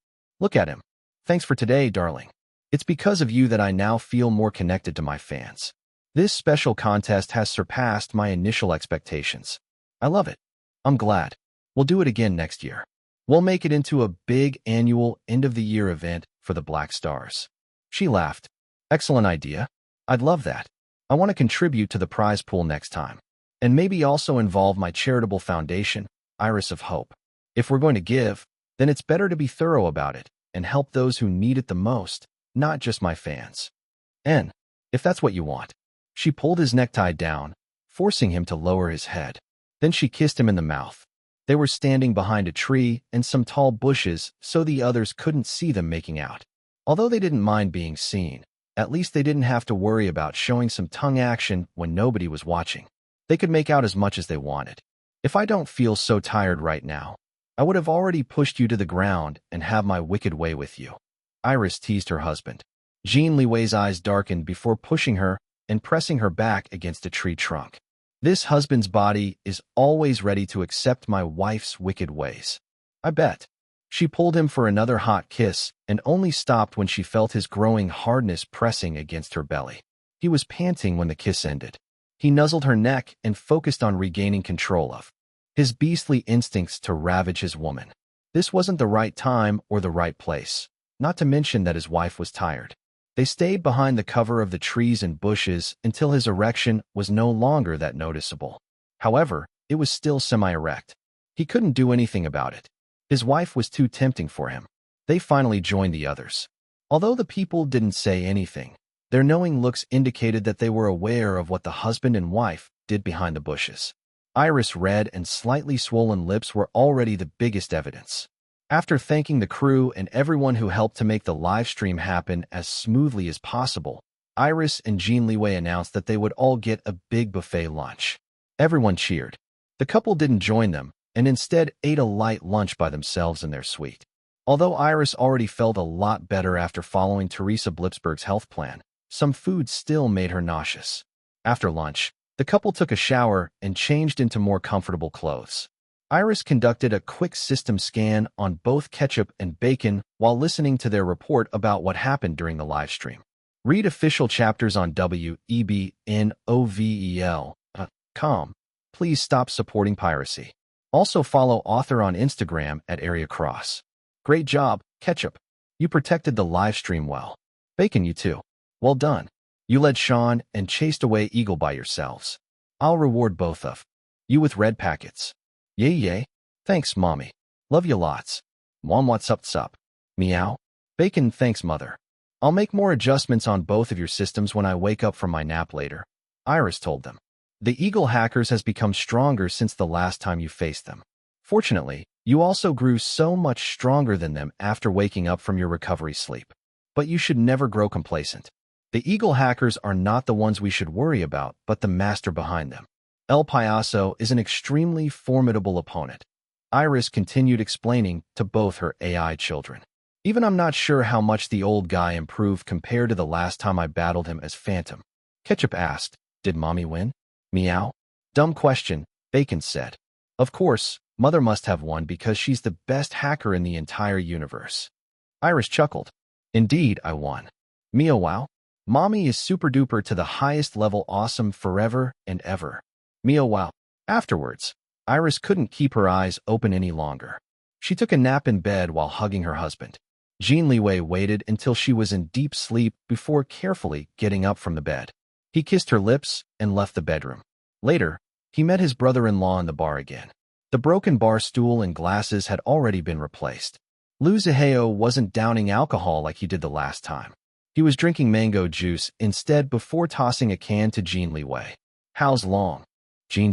Look at him. Thanks for today, darling. It's because of you that I now feel more connected to my fans. This special contest has surpassed my initial expectations. I love it. I'm glad. We'll do it again next year. We'll make it into a big annual end-of-the-year event for the Black Stars. She laughed. Excellent idea. I'd love that. I want to contribute to the prize pool next time. And maybe also involve my charitable foundation, Iris of Hope. If we're going to give, then it's better to be thorough about it and help those who need it the most, not just my fans. And, if that's what you want. She pulled his necktie down, forcing him to lower his head. Then she kissed him in the mouth. They were standing behind a tree and some tall bushes, so the others couldn't see them making out. Although they didn't mind being seen, at least they didn't have to worry about showing some tongue action when nobody was watching. They could make out as much as they wanted. If I don't feel so tired right now, I would have already pushed you to the ground and have my wicked way with you. Iris teased her husband. Jin Liwei's eyes darkened before pushing her and pressing her back against a tree trunk. This husband's body is always ready to accept my wife's wicked ways. I bet. She pulled him for another hot kiss and only stopped when she felt his growing hardness pressing against her belly. He was panting when the kiss ended. He nuzzled her neck and focused on regaining control of his beastly instincts to ravage his woman. This wasn't the right time or the right place, not to mention that his wife was tired. They stayed behind the cover of the trees and bushes until his erection was no longer that noticeable. However, it was still semi-erect. He couldn't do anything about it. His wife was too tempting for him. They finally joined the others. Although the people didn't say anything, their knowing looks indicated that they were aware of what the husband and wife did behind the bushes. Iris' red and slightly swollen lips were already the biggest evidence. After thanking the crew and everyone who helped to make the live stream happen as smoothly as possible, Iris and Jin Liwei announced that they would all get a big buffet lunch. Everyone cheered. The couple didn't join them, and instead ate a light lunch by themselves in their suite. Although Iris already felt a lot better after following Teresa Blipsberg's health plan, some food still made her nauseous. After lunch, the couple took a shower and changed into more comfortable clothes. Iris conducted a quick system scan on both Ketchup and Bacon while listening to their report about what happened during the livestream. Read official chapters on webnovel.com. Please stop supporting piracy. Also follow author on Instagram at @AreaCross. Great job, Ketchup. You protected the livestream well. Bacon, you too. Well done. You led Sean and chased away Eagle by yourselves. I'll reward both of you with red packets. Yay yay. Thanks, Mommy. Love you lots. Mom, what's up? Meow. Bacon, thanks, Mother. I'll make more adjustments on both of your systems when I wake up from my nap later. Iris told them. The Eagle hackers has become stronger since the last time you faced them. Fortunately, you also grew so much stronger than them after waking up from your recovery sleep. But you should never grow complacent. The Eagle hackers are not the ones we should worry about, but the master behind them. El Payaso is an extremely formidable opponent. Iris continued explaining to both her AI children. Even I'm not sure how much the old guy improved compared to the last time I battled him as Phantom. Ketchup asked, did Mommy win? Meow. Dumb question, Bacon said. Of course, Mother must have won because she's the best hacker in the entire universe. Iris chuckled. Indeed, I won. Meow wow. Mommy is super duper to the highest level awesome forever and ever. Meow wow. Afterwards, Iris couldn't keep her eyes open any longer. She took a nap in bed while hugging her husband. Jin Liwei waited until she was in deep sleep before carefully getting up from the bed. He kissed her lips and left the bedroom. Later, he met his brother-in-law in the bar again. The broken bar stool and glasses had already been replaced. Lu Ziheo wasn't downing alcohol like he did the last time. He was drinking mango juice instead before tossing a can to Jin Liwei. How's long? Jin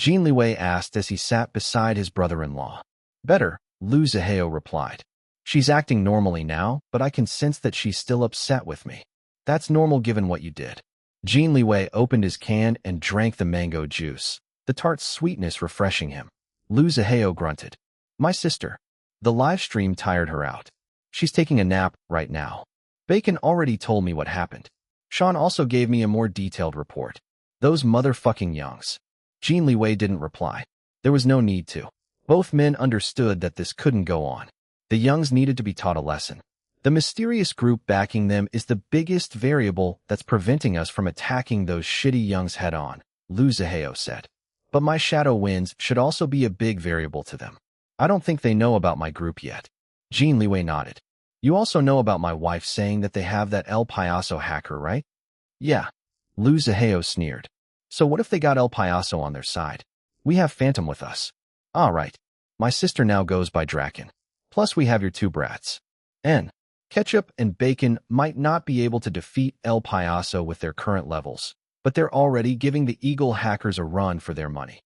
Liwei asked as he sat beside his brother-in-law. Better, Lu Ziheo replied. She's acting normally now, but I can sense that she's still upset with me. That's normal given what you did. Jin Liwei opened his can and drank the mango juice, the tart sweetness refreshing him. Lu Ziheo grunted. My sister. The live stream tired her out. She's taking a nap right now. Bacon already told me what happened. Sean also gave me a more detailed report. Those motherfucking Youngs. Jin Liwei didn't reply. There was no need to. Both men understood that this couldn't go on. The Youngs needed to be taught a lesson. The mysterious group backing them is the biggest variable that's preventing us from attacking those shitty Youngs head-on, Lu Zihao said. But my shadow winds should also be a big variable to them. I don't think they know about my group yet. Jin Liwei nodded. You also know about my wife saying that they have that El Payaso hacker, right? Yeah. Lu Zihao sneered. So what if they got El Payaso on their side? We have Phantom with us. All right. My sister now goes by Draken. Plus we have your two brats. Ketchup and Bacon might not be able to defeat El Payaso with their current levels, but they're already giving the Eagle hackers a run for their money.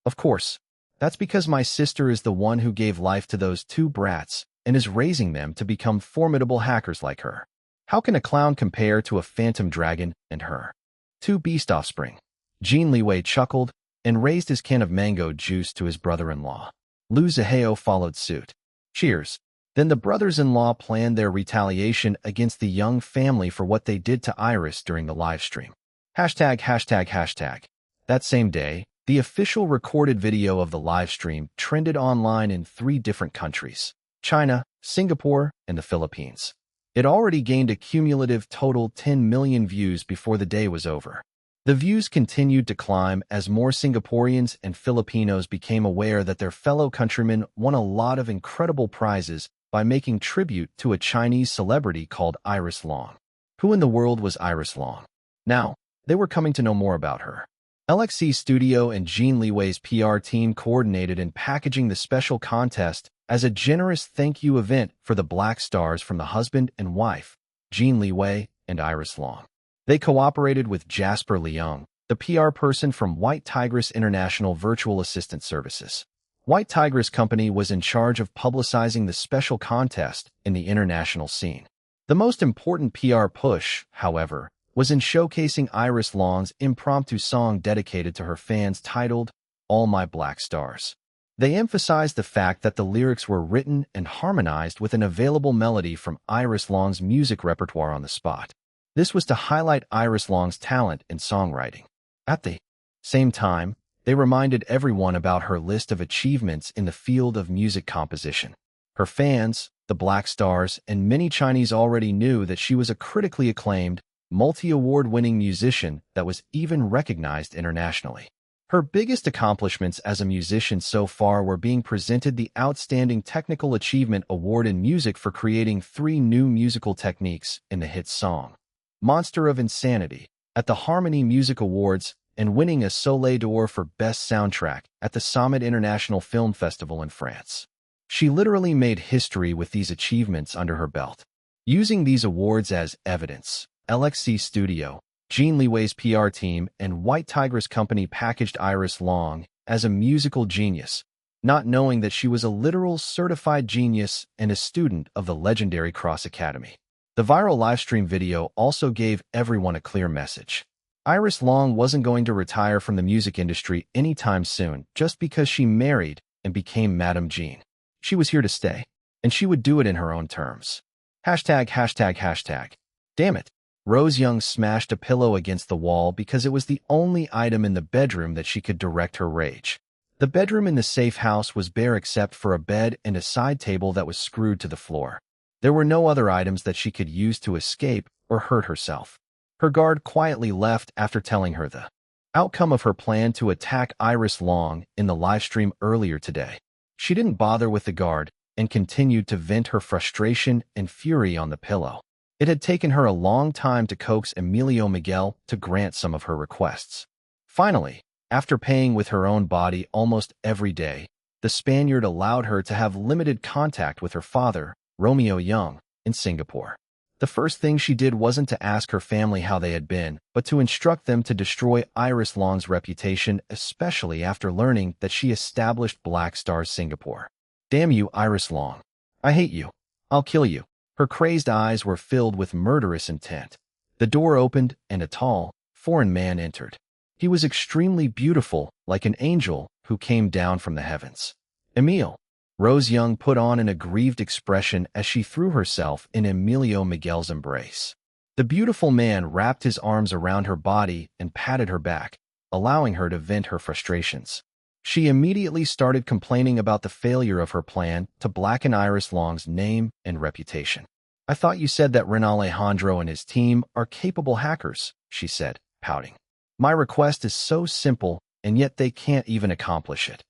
Of course, that's because my sister is the one who gave life to those two brats and is raising them to become formidable hackers like her. How can a clown compare to a phantom dragon and her? Two beast offspring. Jin Liwei chuckled and raised his can of mango juice to his brother-in-law. Lu Zihao followed suit. Cheers. Then the brothers-in-law planned their retaliation against the Young family for what they did to Iris during the livestream. ####. That same day, the official recorded video of the livestream trended online in 3 different countries: China, Singapore, and the Philippines. It already gained a cumulative total 10 million views before the day was over. The views continued to climb as more Singaporeans and Filipinos became aware that their fellow countrymen won a lot of incredible prizes by making tribute to a Chinese celebrity called Iris Long. Who in the world was Iris Long? Now, they were coming to know more about her. LXC Studio and Jin Liwei's PR team coordinated in packaging the special contest as a generous thank you event for the Black Stars from the husband and wife, Jin Liwei and Iris Long. They cooperated with Jasper Leung, the PR person from White Tigress International Virtual Assistant Services. White Tigress Company was in charge of publicizing the special contest in the international scene. The most important PR push, however, was in showcasing Iris Long's impromptu song dedicated to her fans titled All My Black Stars. They emphasized the fact that the lyrics were written and harmonized with an available melody from Iris Long's music repertoire on the spot. This was to highlight Iris Long's talent in songwriting. At the same time, they reminded everyone about her list of achievements in the field of music composition. Her fans, the Black Stars, and many Chinese already knew that she was a critically acclaimed, multi-award-winning musician that was even recognized internationally. Her biggest accomplishments as a musician so far were being presented the Outstanding Technical Achievement Award in Music for creating 3 new musical techniques in the hit song, Monster of Insanity, at the Harmony Music Awards, and winning a Soleil d'Or for Best Soundtrack at the Summit International Film Festival in France. She literally made history with these achievements under her belt. Using these awards as evidence, LXC Studio, Jin Liwei's PR team, and White Tigress Company packaged Iris Long as a musical genius, not knowing that she was a literal certified genius and a student of the legendary Cross Academy. The viral livestream video also gave everyone a clear message. Iris Long wasn't going to retire from the music industry anytime soon just because she married and became Madame Jean. She was here to stay, and she would do it in her own terms. ####. Damn it. Rose Young smashed a pillow against the wall because it was the only item in the bedroom that she could direct her rage. The bedroom in the safe house was bare except for a bed and a side table that was screwed to the floor. There were no other items that she could use to escape or hurt herself. Her guard quietly left after telling her the outcome of her plan to attack Iris Long in the livestream earlier today. She didn't bother with the guard and continued to vent her frustration and fury on the pillow. It had taken her a long time to coax Emilio Miguel to grant some of her requests. Finally, after paying with her own body almost every day, the Spaniard allowed her to have limited contact with her father, Romeo Young, in Singapore. The first thing she did wasn't to ask her family how they had been, but to instruct them to destroy Iris Long's reputation, especially after learning that she established Black Stars Singapore. Damn you, Iris Long. I hate you. I'll kill you. Her crazed eyes were filled with murderous intent. The door opened, and a tall, foreign man entered. He was extremely beautiful, like an angel who came down from the heavens. Emile. Rose Young put on an aggrieved expression as she threw herself in Emilio Miguel's embrace. The beautiful man wrapped his arms around her body and patted her back, allowing her to vent her frustrations. She immediately started complaining about the failure of her plan to blacken Iris Long's name and reputation. "I thought you said that Ren Alejandro and his team are capable hackers," she said, pouting. "My request is so simple, and yet they can't even accomplish it."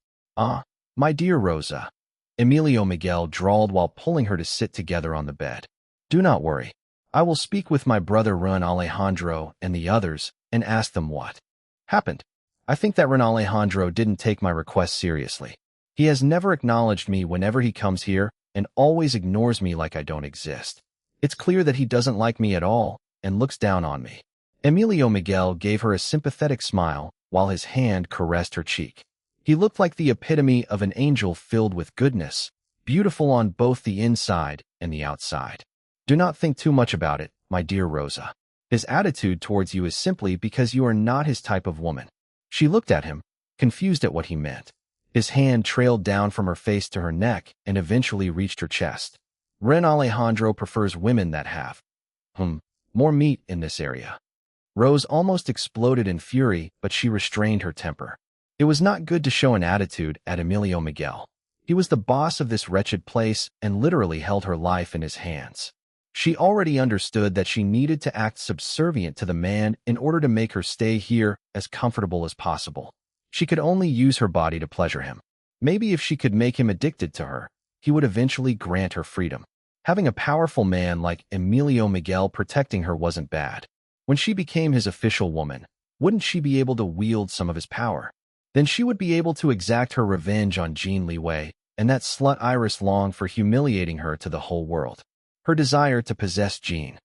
My dear Rosa," Emilio Miguel drawled while pulling her to sit together on the bed. "Do not worry. I will speak with my brother Ren Alejandro and the others and ask them what happened. I think that Ren Alejandro didn't take my request seriously. He has never acknowledged me whenever he comes here and always ignores me like I don't exist. It's clear that he doesn't like me at all and looks down on me." Emilio Miguel gave her a sympathetic smile while his hand caressed her cheek. He looked like the epitome of an angel filled with goodness, beautiful on both the inside and the outside. "Do not think too much about it, my dear Rosa. His attitude towards you is simply because you are not his type of woman." She looked at him, confused at what he meant. His hand trailed down from her face to her neck and eventually reached her chest. "Ren Alejandro prefers women that have, more meat in this area." Rose almost exploded in fury, but she restrained her temper. It was not good to show an attitude at Emilio Miguel. He was the boss of this wretched place and literally held her life in his hands. She already understood that she needed to act subservient to the man in order to make her stay here as comfortable as possible. She could only use her body to pleasure him. Maybe if she could make him addicted to her, he would eventually grant her freedom. Having a powerful man like Emilio Miguel protecting her wasn't bad. When she became his official woman, wouldn't she be able to wield some of his power? Then she would be able to exact her revenge on Jin Liwei and that slut Iris Long for humiliating her to the whole world. Her desire to possess Jin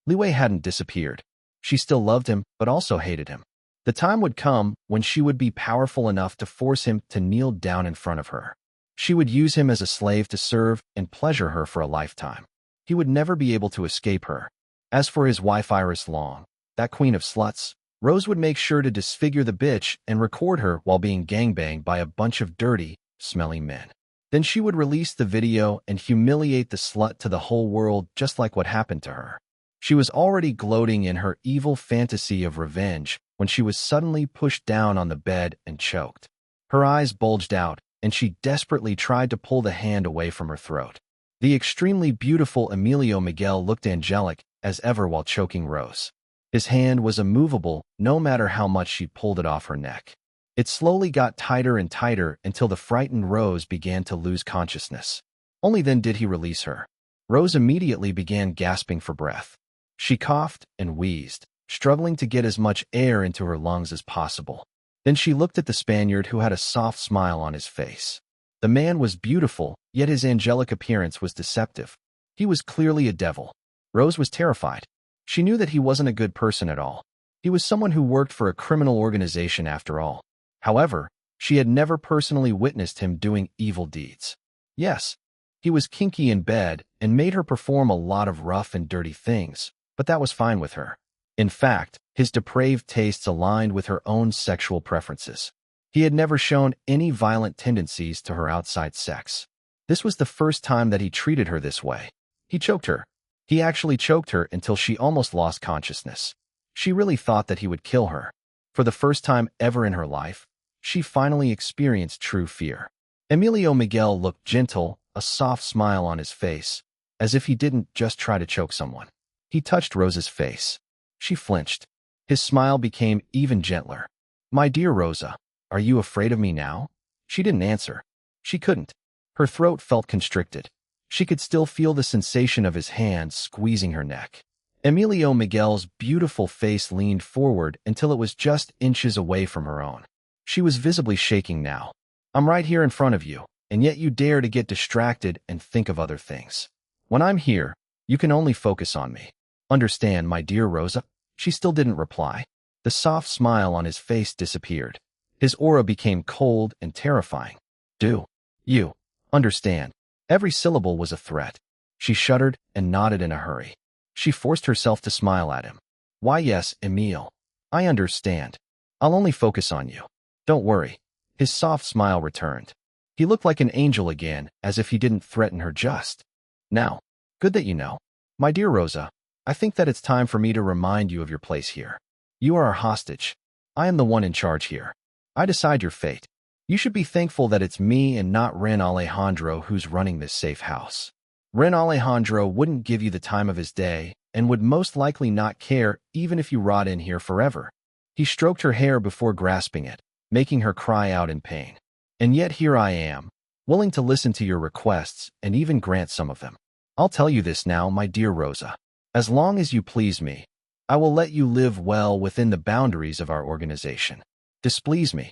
Liwei hadn't disappeared. She still loved him, but also hated him. The time would come when she would be powerful enough to force him to kneel down in front of her. She would use him as a slave to serve and pleasure her for a lifetime. He would never be able to escape her. As for his wife Iris Long, that queen of sluts, Rose would make sure to disfigure the bitch and record her while being gangbanged by a bunch of dirty, smelly men. Then she would release the video and humiliate the slut to the whole world just like what happened to her. She was already gloating in her evil fantasy of revenge when she was suddenly pushed down on the bed and choked. Her eyes bulged out, and she desperately tried to pull the hand away from her throat. The extremely beautiful Emilio Miguel looked angelic as ever while choking Rose. His hand was immovable no matter how much she pulled it off her neck. It slowly got tighter and tighter until the frightened Rose began to lose consciousness. Only then did he release her. Rose immediately began gasping for breath. She coughed and wheezed, struggling to get as much air into her lungs as possible. Then she looked at the Spaniard who had a soft smile on his face. The man was beautiful, yet his angelic appearance was deceptive. He was clearly a devil. Rose was terrified. She knew that he wasn't a good person at all. He was someone who worked for a criminal organization after all. However, she had never personally witnessed him doing evil deeds. Yes, he was kinky in bed and made her perform a lot of rough and dirty things, but that was fine with her. In fact, his depraved tastes aligned with her own sexual preferences. He had never shown any violent tendencies to her outside sex. This was the first time that he treated her this way. He choked her. He actually choked her until she almost lost consciousness. She really thought that he would kill her. For the first time ever in her life, she finally experienced true fear. Emilio Miguel looked gentle, a soft smile on his face, as if he didn't just try to choke someone. He touched Rosa's face. She flinched. His smile became even gentler. "My dear Rosa, are you afraid of me now?" She didn't answer. She couldn't. Her throat felt constricted. She could still feel the sensation of his hands squeezing her neck. Emilio Miguel's beautiful face leaned forward until it was just inches away from her own. She was visibly shaking now. "I'm right here in front of you, and yet you dare to get distracted and think of other things. When I'm here, you can only focus on me. Understand, my dear Rosa?" She still didn't reply. The soft smile on his face disappeared. His aura became cold and terrifying. "Do you understand?" Every syllable was a threat. She shuddered and nodded in a hurry. She forced herself to smile at him. "Why, yes, Emile. I understand. I'll only focus on you. Don't worry." His soft smile returned. He looked like an angel again, as if he didn't threaten her just now. Good that you know. My dear Rosa, I think that it's time for me to remind you of your place here. You are our hostage. I am the one in charge here. I decide your fate. You should be thankful that it's me and not Ren Alejandro who's running this safe house. Ren Alejandro wouldn't give you the time of his day and would most likely not care even if you rot in here forever. He stroked her hair before grasping it, making her cry out in pain. And yet here I am, willing to listen to your requests and even grant some of them. I'll tell you this now, my dear Rosa. As long as you please me, I will let you live well within the boundaries of our organization. Displease me,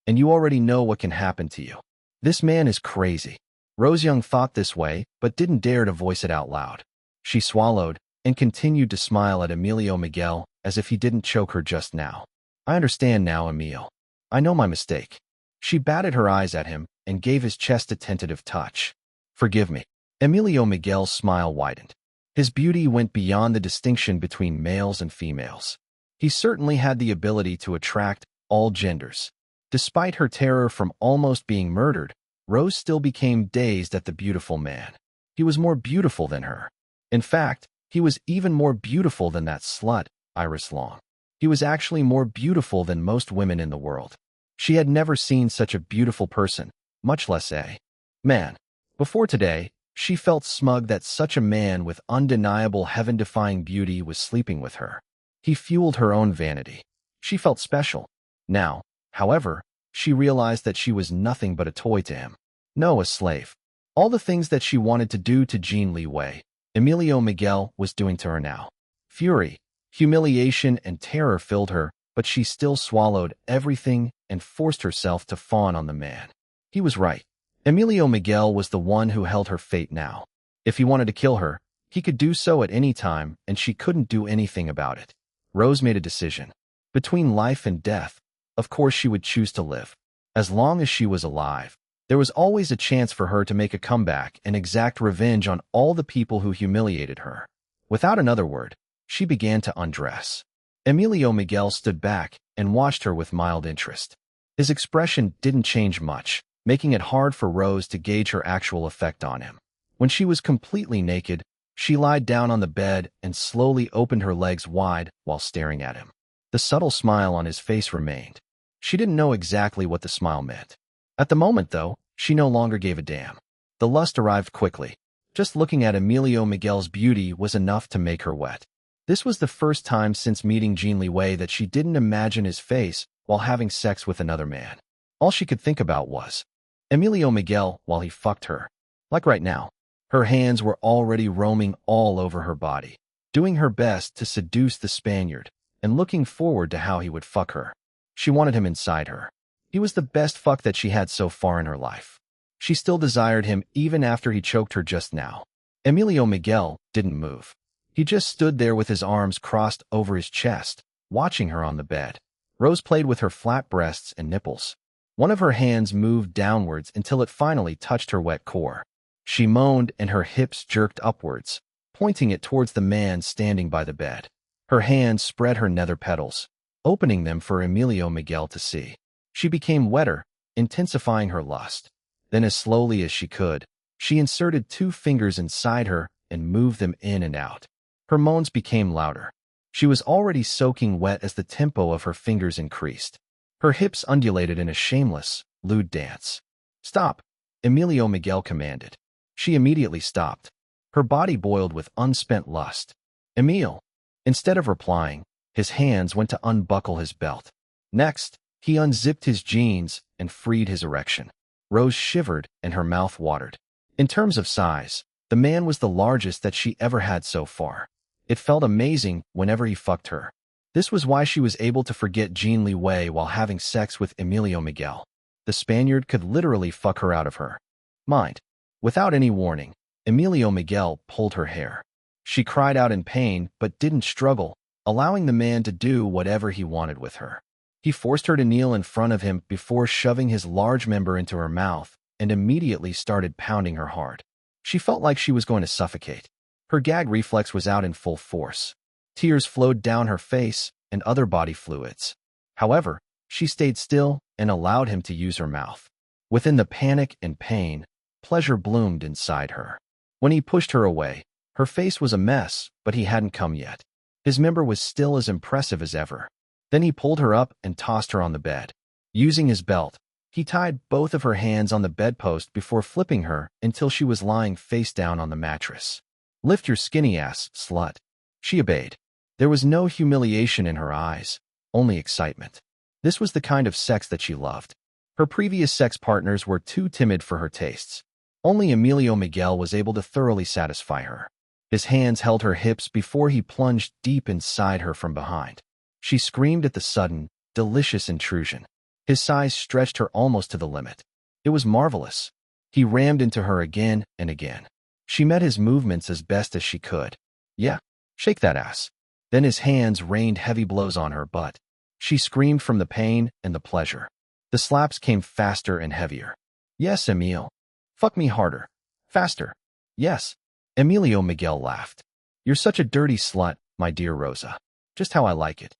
and you already know what can happen to you. This man is crazy. Rose Young thought this way, but didn't dare to voice it out loud. She swallowed and continued to smile at Emilio Miguel as if he didn't choke her just now. I understand now, Emil. I know my mistake. She batted her eyes at him and gave his chest a tentative touch. Forgive me. Emilio Miguel's smile widened. His beauty went beyond the distinction between males and females. He certainly had the ability to attract all genders. Despite her terror from almost being murdered, Rose still became dazed at the beautiful man. He was more beautiful than her. In fact, he was even more beautiful than that slut, Iris Long. He was actually more beautiful than most women in the world. She had never seen such a beautiful person, much less a man. Before today, she felt smug that such a man with undeniable heaven-defying beauty was sleeping with her. He fueled her own vanity. She felt special. Now, however, she realized that she was nothing but a toy to him. No, a slave. All the things that she wanted to do to Jin Liwei, Emilio Miguel was doing to her now. Fury, humiliation, and terror filled her, but she still swallowed everything and forced herself to fawn on the man. He was right. Emilio Miguel was the one who held her fate now. If he wanted to kill her, he could do so at any time, and she couldn't do anything about it. Rose made a decision. Between life and death, of course she would choose to live. As long as she was alive, there was always a chance for her to make a comeback and exact revenge on all the people who humiliated her. Without another word, she began to undress. Emilio Miguel stood back and watched her with mild interest. His expression didn't change much, making it hard for Rose to gauge her actual effect on him. When she was completely naked, she lied down on the bed and slowly opened her legs wide while staring at him. The subtle smile on his face remained. She didn't know exactly what the smile meant. At the moment, though, she no longer gave a damn. The lust arrived quickly. Just looking at Emilio Miguel's beauty was enough to make her wet. This was the first time since meeting Jin Liwei that she didn't imagine his face while having sex with another man. All she could think about was Emilio Miguel while he fucked her. Like right now. Her hands were already roaming all over her body, doing her best to seduce the Spaniard, and looking forward to how he would fuck her. She wanted him inside her. He was the best fuck that she had so far in her life. She still desired him even after he choked her just now. Emilio Miguel didn't move. He just stood there with his arms crossed over his chest, watching her on the bed. Rose played with her flat breasts and nipples. One of her hands moved downwards until it finally touched her wet core. She moaned and her hips jerked upwards, pointing it towards the man standing by the bed. Her hands spread her nether petals, opening them for Emilio Miguel to see. She became wetter, intensifying her lust. Then as slowly as she could, she inserted 2 fingers inside her and moved them in and out. Her moans became louder. She was already soaking wet as the tempo of her fingers increased. Her hips undulated in a shameless, lewd dance. "Stop," Emilio Miguel commanded. She immediately stopped. Her body boiled with unspent lust. Emil. Instead of replying, his hands went to unbuckle his belt. Next, he unzipped his jeans and freed his erection. Rose shivered and her mouth watered. In terms of size, the man was the largest that she ever had so far. It felt amazing whenever he fucked her. This was why she was able to forget Jin Liwei while having sex with Emilio Miguel. The Spaniard could literally fuck her out of her mind. Without any warning, Emilio Miguel pulled her hair. She cried out in pain but didn't struggle, allowing the man to do whatever he wanted with her. He forced her to kneel in front of him before shoving his large member into her mouth and immediately started pounding her hard. She felt like she was going to suffocate. Her gag reflex was out in full force. Tears flowed down her face and other body fluids. However, she stayed still and allowed him to use her mouth. Within the panic and pain, pleasure bloomed inside her. When he pushed her away, her face was a mess, but he hadn't come yet. His member was still as impressive as ever. Then he pulled her up and tossed her on the bed. Using his belt, he tied both of her hands on the bedpost before flipping her until she was lying face down on the mattress. "Lift your skinny ass, slut." She obeyed. There was no humiliation in her eyes, only excitement. This was the kind of sex that she loved. Her previous sex partners were too timid for her tastes. Only Emilio Miguel was able to thoroughly satisfy her. His hands held her hips before he plunged deep inside her from behind. She screamed at the sudden, delicious intrusion. His size stretched her almost to the limit. It was marvelous. He rammed into her again and again. She met his movements as best as she could. "Yeah, shake that ass." Then his hands rained heavy blows on her butt. She screamed from the pain and the pleasure. The slaps came faster and heavier. "Yes, Emil. Fuck me harder. Faster." "Yes." Emilio Miguel laughed. "You're such a dirty slut, my dear Rosa. Just how I like it."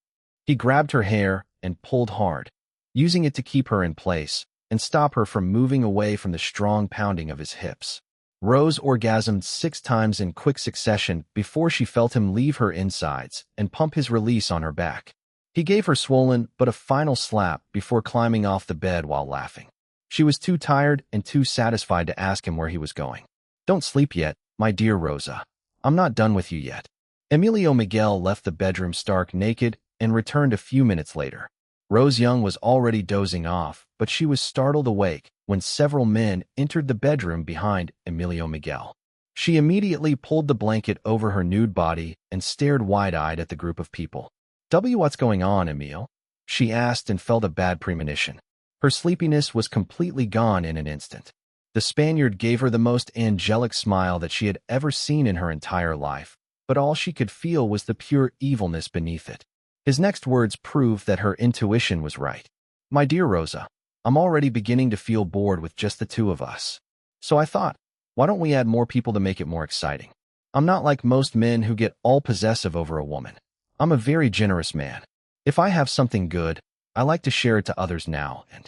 He grabbed her hair and pulled hard, using it to keep her in place and stop her from moving away from the strong pounding of his hips. Rose orgasmed 6 times in quick succession before she felt him leave her insides and pump his release on her back. He gave her swollen but a final slap before climbing off the bed while laughing. She was too tired and too satisfied to ask him where he was going. "Don't sleep yet, my dear Rosa. I'm not done with you yet." Emilio Miguel left the bedroom stark naked and returned a few minutes later. Rose Young was already dozing off, but she was startled awake when several men entered the bedroom behind Emilio Miguel. She immediately pulled the blanket over her nude body and stared wide-eyed at the group of people. "What's going on, Emil?" she asked and felt a bad premonition. Her sleepiness was completely gone in an instant. The Spaniard gave her the most angelic smile that she had ever seen in her entire life, but all she could feel was the pure evilness beneath it. His next words proved that her intuition was right. "My dear Rosa, I'm already beginning to feel bored with just the two of us. So I thought, why don't we add more people to make it more exciting? I'm not like most men who get all possessive over a woman. I'm a very generous man. If I have something good, I like to share it to others now and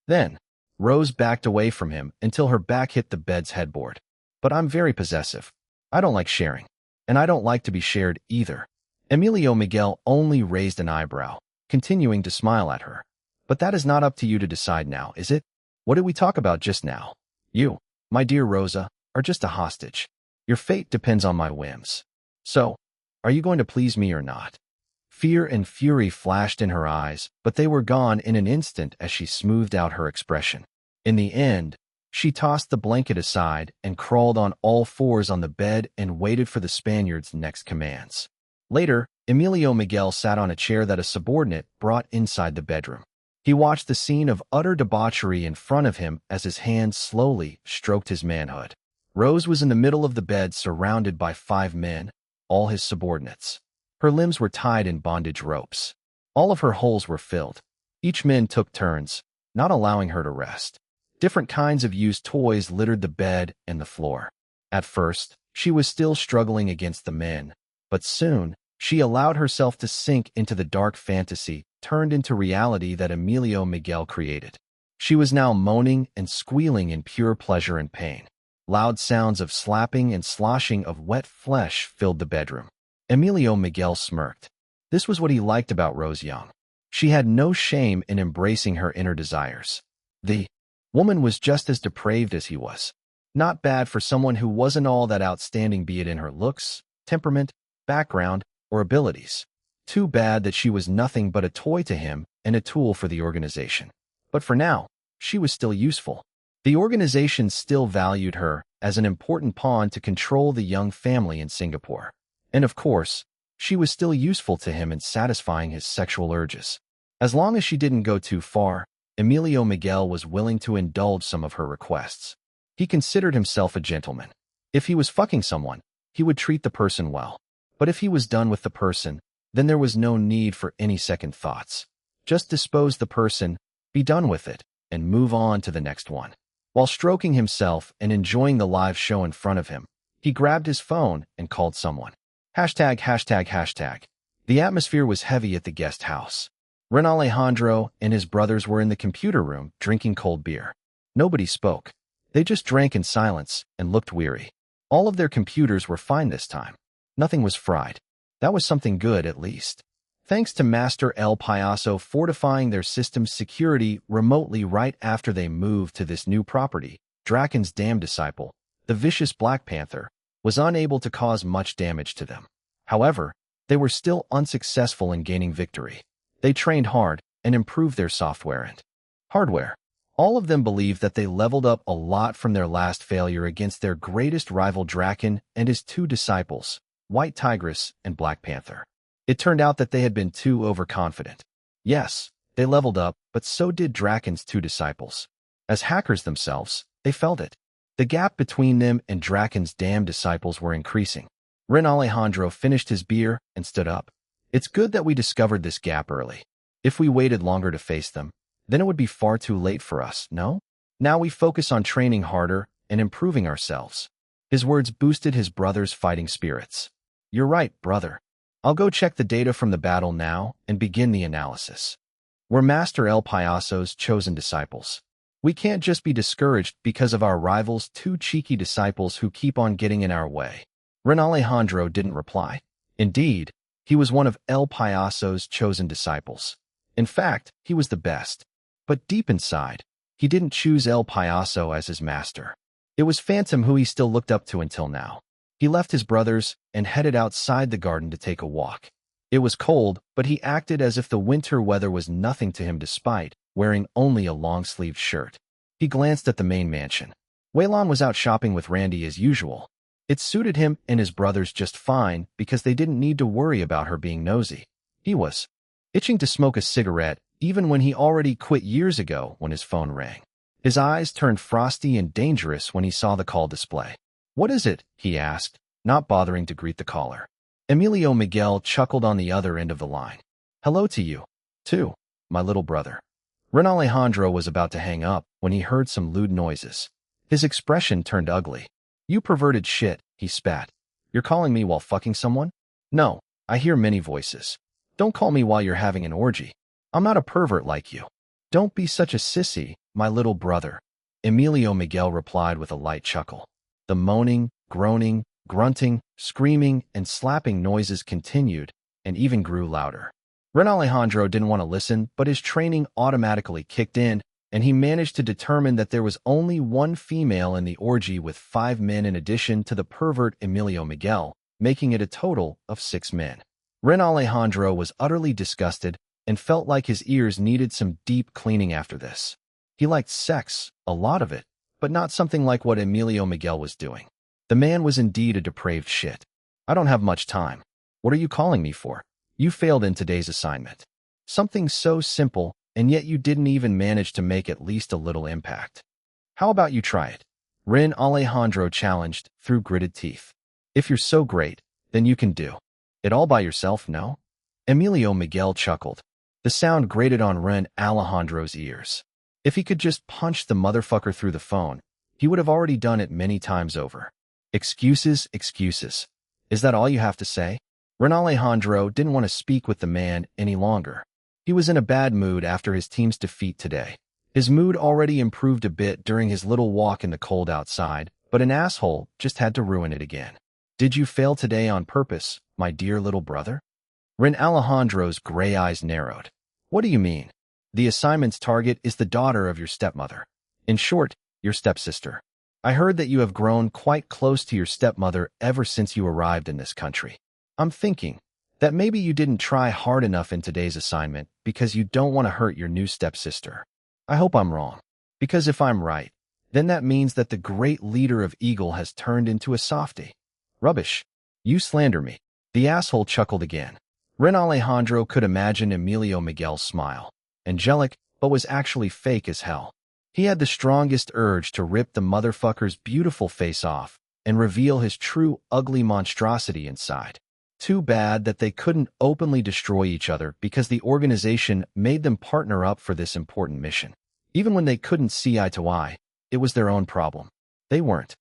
then." Rose backed away from him until her back hit the bed's headboard. "But I'm very possessive. I don't like sharing. And I don't like to be shared either." Emilio Miguel only raised an eyebrow, continuing to smile at her. "But that is not up to you to decide now, is it? What did we talk about just now? You, my dear Rosa, are just a hostage. Your fate depends on my whims. So, are you going to please me or not?" Fear and fury flashed in her eyes, but they were gone in an instant as she smoothed out her expression. In the end, she tossed the blanket aside and crawled on all fours on the bed and waited for the Spaniard's next commands. Later, Emilio Miguel sat on a chair that a subordinate brought inside the bedroom. He watched the scene of utter debauchery in front of him as his hands slowly stroked his manhood. Rose was in the middle of the bed surrounded by 5 men, all his subordinates. Her limbs were tied in bondage ropes. All of her holes were filled. Each man took turns, not allowing her to rest. Different kinds of used toys littered the bed and the floor. At first, she was still struggling against the men, but soon, she allowed herself to sink into the dark fantasy turned into reality that Emilio Miguel created. She was now moaning and squealing in pure pleasure and pain. Loud sounds of slapping and sloshing of wet flesh filled the bedroom. Emilio Miguel smirked. This was what he liked about Rose Young. She had no shame in embracing her inner desires. The woman was just as depraved as he was. Not bad for someone who wasn't all that outstanding, be it in her looks, temperament, background, or abilities. Too bad that she was nothing but a toy to him and a tool for the organization. But for now, she was still useful. The organization still valued her as an important pawn to control the young family in Singapore. And of course, she was still useful to him in satisfying his sexual urges. As long as she didn't go too far, Emilio Miguel was willing to indulge some of her requests. He considered himself a gentleman. If he was fucking someone, he would treat the person well. But if he was done with the person, then there was no need for any second thoughts. Just dispose the person, be done with it, and move on to the next one. While stroking himself and enjoying the live show in front of him, he grabbed his phone and called someone. ####. The atmosphere was heavy at the guest house. Ren Alejandro and his brothers were in the computer room drinking cold beer. Nobody spoke. They just drank in silence and looked weary. All of their computers were fine this time. Nothing was fried. That was something good, at least. Thanks to Master El Payaso fortifying their system's security remotely right after they moved to this new property, Draken's damned disciple, the vicious Black Panther, was unable to cause much damage to them. However, they were still unsuccessful in gaining victory. They trained hard and improved their software and hardware. All of them believed that they leveled up a lot from their last failure against their greatest rival Draken and his two disciples, White Tigress and Black Panther. It turned out that they had been too overconfident. Yes, they leveled up, but so did Draken's two disciples. As hackers themselves, they felt it. The gap between them and Draken's damned disciples were increasing. Ren Alejandro finished his beer and stood up. It's good that we discovered this gap early. If we waited longer to face them, then it would be far too late for us, no? Now we focus on training harder and improving ourselves. His words boosted his brother's fighting spirits. You're right, brother. I'll go check the data from the battle now and begin the analysis. We're Master El Payaso's chosen disciples. We can't just be discouraged because of our rival's two cheeky disciples who keep on getting in our way. Ren Alejandro didn't reply. Indeed, he was one of El Payaso's chosen disciples. In fact, he was the best. But deep inside, he didn't choose El Payaso as his master. It was Phantom who he still looked up to until now. He left his brothers and headed outside the garden to take a walk. It was cold, but he acted as if the winter weather was nothing to him despite wearing only a long-sleeved shirt. He glanced at the main mansion. Waylon was out shopping with Randy as usual. It suited him and his brothers just fine because they didn't need to worry about her being nosy. He was itching to smoke a cigarette even when he already quit years ago when his phone rang. His eyes turned frosty and dangerous when he saw the call display. What is it? He asked, not bothering to greet the caller. Emilio Miguel chuckled on the other end of the line. Hello to you, too, my little brother. Ren Alejandro was about to hang up when he heard some lewd noises. His expression turned ugly. You perverted shit, he spat. You're calling me while fucking someone? No, I hear many voices. Don't call me while you're having an orgy. I'm not a pervert like you. Don't be such a sissy, my little brother. Emilio Miguel replied with a light chuckle. The moaning, groaning, grunting, screaming, and slapping noises continued and even grew louder. Ren Alejandro didn't want to listen, but his training automatically kicked in, and he managed to determine that there was only one female in the orgy with 5 men in addition to the pervert Emilio Miguel, making it a total of 6 men. Ren Alejandro was utterly disgusted and felt like his ears needed some deep cleaning after this. He liked sex, a lot of it, but not something like what Emilio Miguel was doing. The man was indeed a depraved shit. I don't have much time. What are you calling me for? You failed in today's assignment. Something so simple, and yet you didn't even manage to make at least a little impact. How about you try it? Ren Alejandro challenged through gritted teeth. If you're so great, then you can do it all by yourself, no? Emilio Miguel chuckled. The sound grated on Ren Alejandro's ears. If he could just punch the motherfucker through the phone, he would have already done it many times over. Excuses, excuses. Is that all you have to say? Ren Alejandro didn't want to speak with the man any longer. He was in a bad mood after his team's defeat today. His mood already improved a bit during his little walk in the cold outside, but an asshole just had to ruin it again. Did you fail today on purpose, my dear little brother? Ren Alejandro's gray eyes narrowed. What do you mean? The assignment's target is the daughter of your stepmother. In short, your stepsister. I heard that you have grown quite close to your stepmother ever since you arrived in this country. I'm thinking that maybe you didn't try hard enough in today's assignment because you don't want to hurt your new stepsister. I hope I'm wrong, because if I'm right, then that means that the great leader of Eagle has turned into a softie. Rubbish. You slander me. The asshole chuckled again. Ren Alejandro could imagine Emilio Miguel's smile. Angelic, but was actually fake as hell. He had the strongest urge to rip the motherfucker's beautiful face off and reveal his true ugly monstrosity inside. Too bad that they couldn't openly destroy each other because the organization made them partner up for this important mission. Even when they couldn't see eye to eye, it was their own problem. They weren't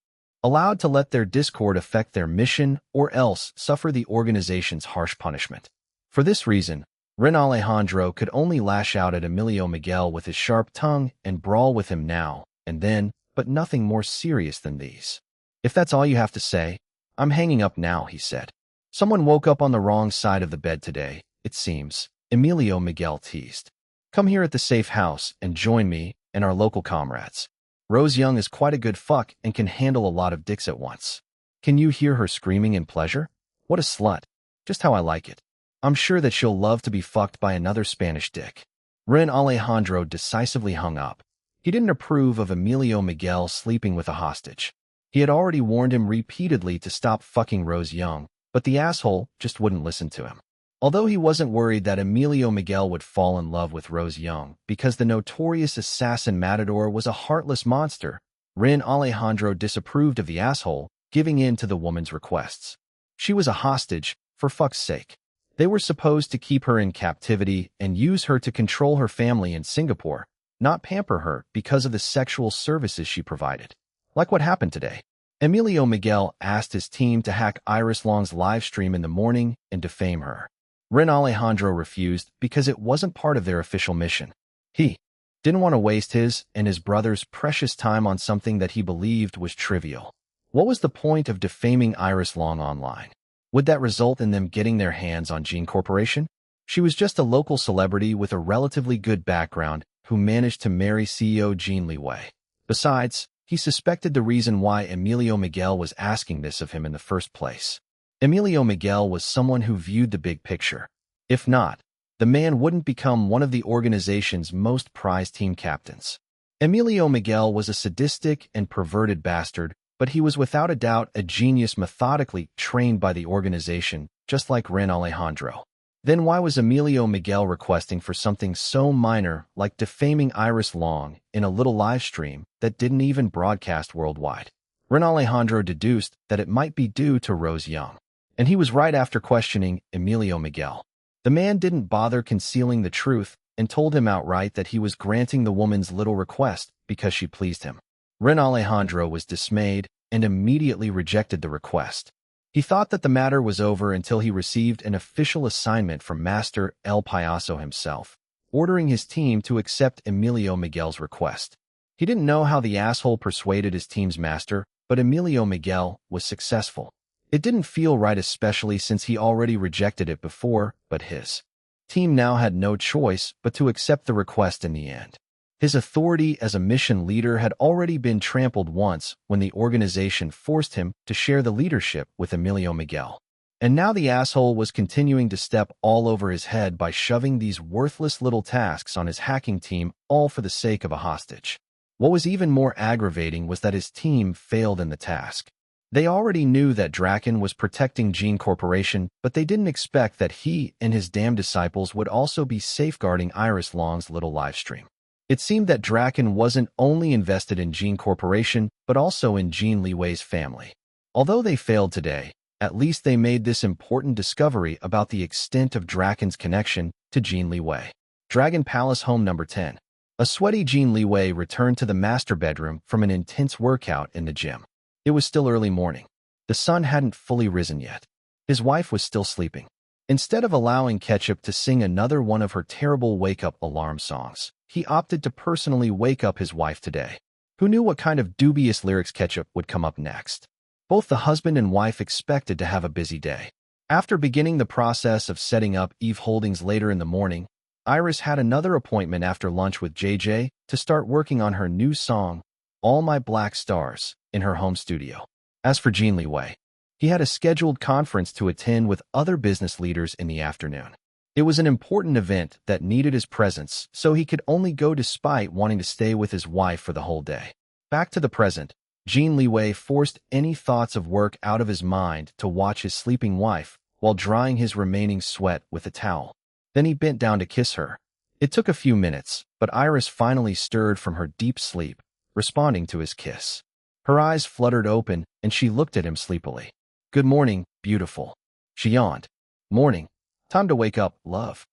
allowed to let their discord affect their mission or else suffer the organization's harsh punishment. For this reason, Ren Alejandro could only lash out at Emilio Miguel with his sharp tongue and brawl with him now and then, but nothing more serious than these. If that's all you have to say, I'm hanging up now, he said. Someone woke up on the wrong side of the bed today, it seems, Emilio Miguel teased. Come here at the safe house and join me and our local comrades. Rose Young is quite a good fuck and can handle a lot of dicks at once. Can you hear her screaming in pleasure? What a slut. Just how I like it. I'm sure that she'll love to be fucked by another Spanish dick. Ren Alejandro decisively hung up. He didn't approve of Emilio Miguel sleeping with a hostage. He had already warned him repeatedly to stop fucking Rose Young, but the asshole just wouldn't listen to him. Although he wasn't worried that Emilio Miguel would fall in love with Rose Young because the notorious assassin Matador was a heartless monster, Ren Alejandro disapproved of the asshole giving in to the woman's requests. She was a hostage, for fuck's sake. They were supposed to keep her in captivity and use her to control her family in Singapore, not pamper her because of the sexual services she provided. Like what happened today. Emilio Miguel asked his team to hack Iris Long's live stream in the morning and defame her. Ren Alejandro refused because it wasn't part of their official mission. He didn't want to waste his and his brother's precious time on something that he believed was trivial. What was the point of defaming Iris Long online? Would that result in them getting their hands on Jin Corporation? She was just a local celebrity with a relatively good background who managed to marry CEO Jin Liwei. Besides, he suspected the reason why Emilio Miguel was asking this of him in the first place. Emilio Miguel was someone who viewed the big picture. If not, the man wouldn't become one of the organization's most prized team captains. Emilio Miguel was a sadistic and perverted bastard, but he was without a doubt a genius methodically trained by the organization, just like Ren Alejandro. Then why was Emilio Miguel requesting for something so minor like defaming Iris Long in a little live stream that didn't even broadcast worldwide? Ren Alejandro deduced that it might be due to Rose Young. And he was right after questioning Emilio Miguel. The man didn't bother concealing the truth and told him outright that he was granting the woman's little request because she pleased him. Ren Alejandro was dismayed and immediately rejected the request. He thought that the matter was over until he received an official assignment from Master El Payaso himself, ordering his team to accept Emilio Miguel's request. He didn't know how the asshole persuaded his team's master, but Emilio Miguel was successful. It didn't feel right, especially since he already rejected it before, but his team now had no choice but to accept the request in the end. His authority as a mission leader had already been trampled once when the organization forced him to share the leadership with Emilio Miguel. And now the asshole was continuing to step all over his head by shoving these worthless little tasks on his hacking team, all for the sake of a hostage. What was even more aggravating was that his team failed in the task. They already knew that Draken was protecting Jin Corporation, but they didn't expect that he and his damn disciples would also be safeguarding Iris Long's little livestream. It seemed that Draken wasn't only invested in Jin Corporation, but also in Jin Liwei's family. Although they failed today, at least they made this important discovery about the extent of Draken's connection to Jin Liwei. Dragon Palace Home Number 10. A sweaty Jin Liwei returned to the master bedroom from an intense workout in the gym. It was still early morning. The sun hadn't fully risen yet. His wife was still sleeping. Instead of allowing Ketchup to sing another one of her terrible wake-up alarm songs, he opted to personally wake up his wife today. Who knew what kind of dubious lyrics Ketchup would come up next? Both the husband and wife expected to have a busy day. After beginning the process of setting up Eve Holdings later in the morning, Iris had another appointment after lunch with JJ to start working on her new song, All My Black Stars, in her home studio. As for Jin Liwei, he had a scheduled conference to attend with other business leaders in the afternoon. It was an important event that needed his presence, so he could only go despite wanting to stay with his wife for the whole day. Back to the present, Jin Liwei forced any thoughts of work out of his mind to watch his sleeping wife while drying his remaining sweat with a towel. Then he bent down to kiss her. It took a few minutes, but Iris finally stirred from her deep sleep, responding to his kiss. Her eyes fluttered open, and she looked at him sleepily. Good morning, beautiful. She yawned. Morning. Time to wake up, love.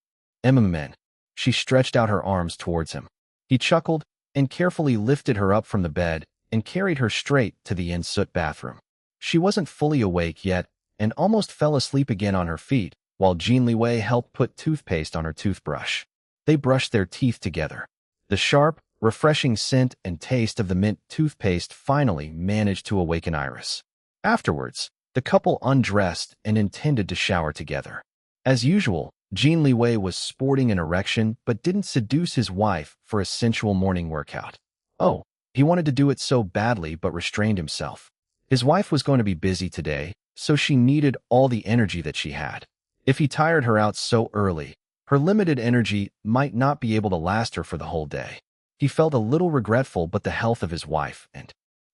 Emmaman. She stretched out her arms towards him. He chuckled and carefully lifted her up from the bed and carried her straight to the en-suite bathroom. She wasn't fully awake yet and almost fell asleep again on her feet, while Jin Liwei helped put toothpaste on her toothbrush. They brushed their teeth together. The sharp, refreshing scent and taste of the mint toothpaste finally managed to awaken Iris. Afterwards, the couple undressed and intended to shower together. As usual, Jin Liwei was sporting an erection but didn't seduce his wife for a sensual morning workout. Oh, he wanted to do it so badly but restrained himself. His wife was going to be busy today, so she needed all the energy that she had. If he tired her out so early, her limited energy might not be able to last her for the whole day. He felt a little regretful, but the health of his wife and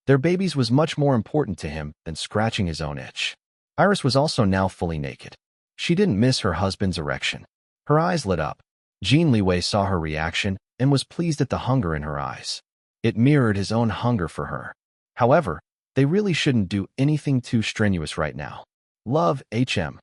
their babies was much more important to him than scratching his own itch. Iris was also now fully naked. She didn't miss her husband's erection. Her eyes lit up. Jin Liwei saw her reaction and was pleased at the hunger in her eyes. It mirrored his own hunger for her. However, they really shouldn't do anything too strenuous right now. Love, HM.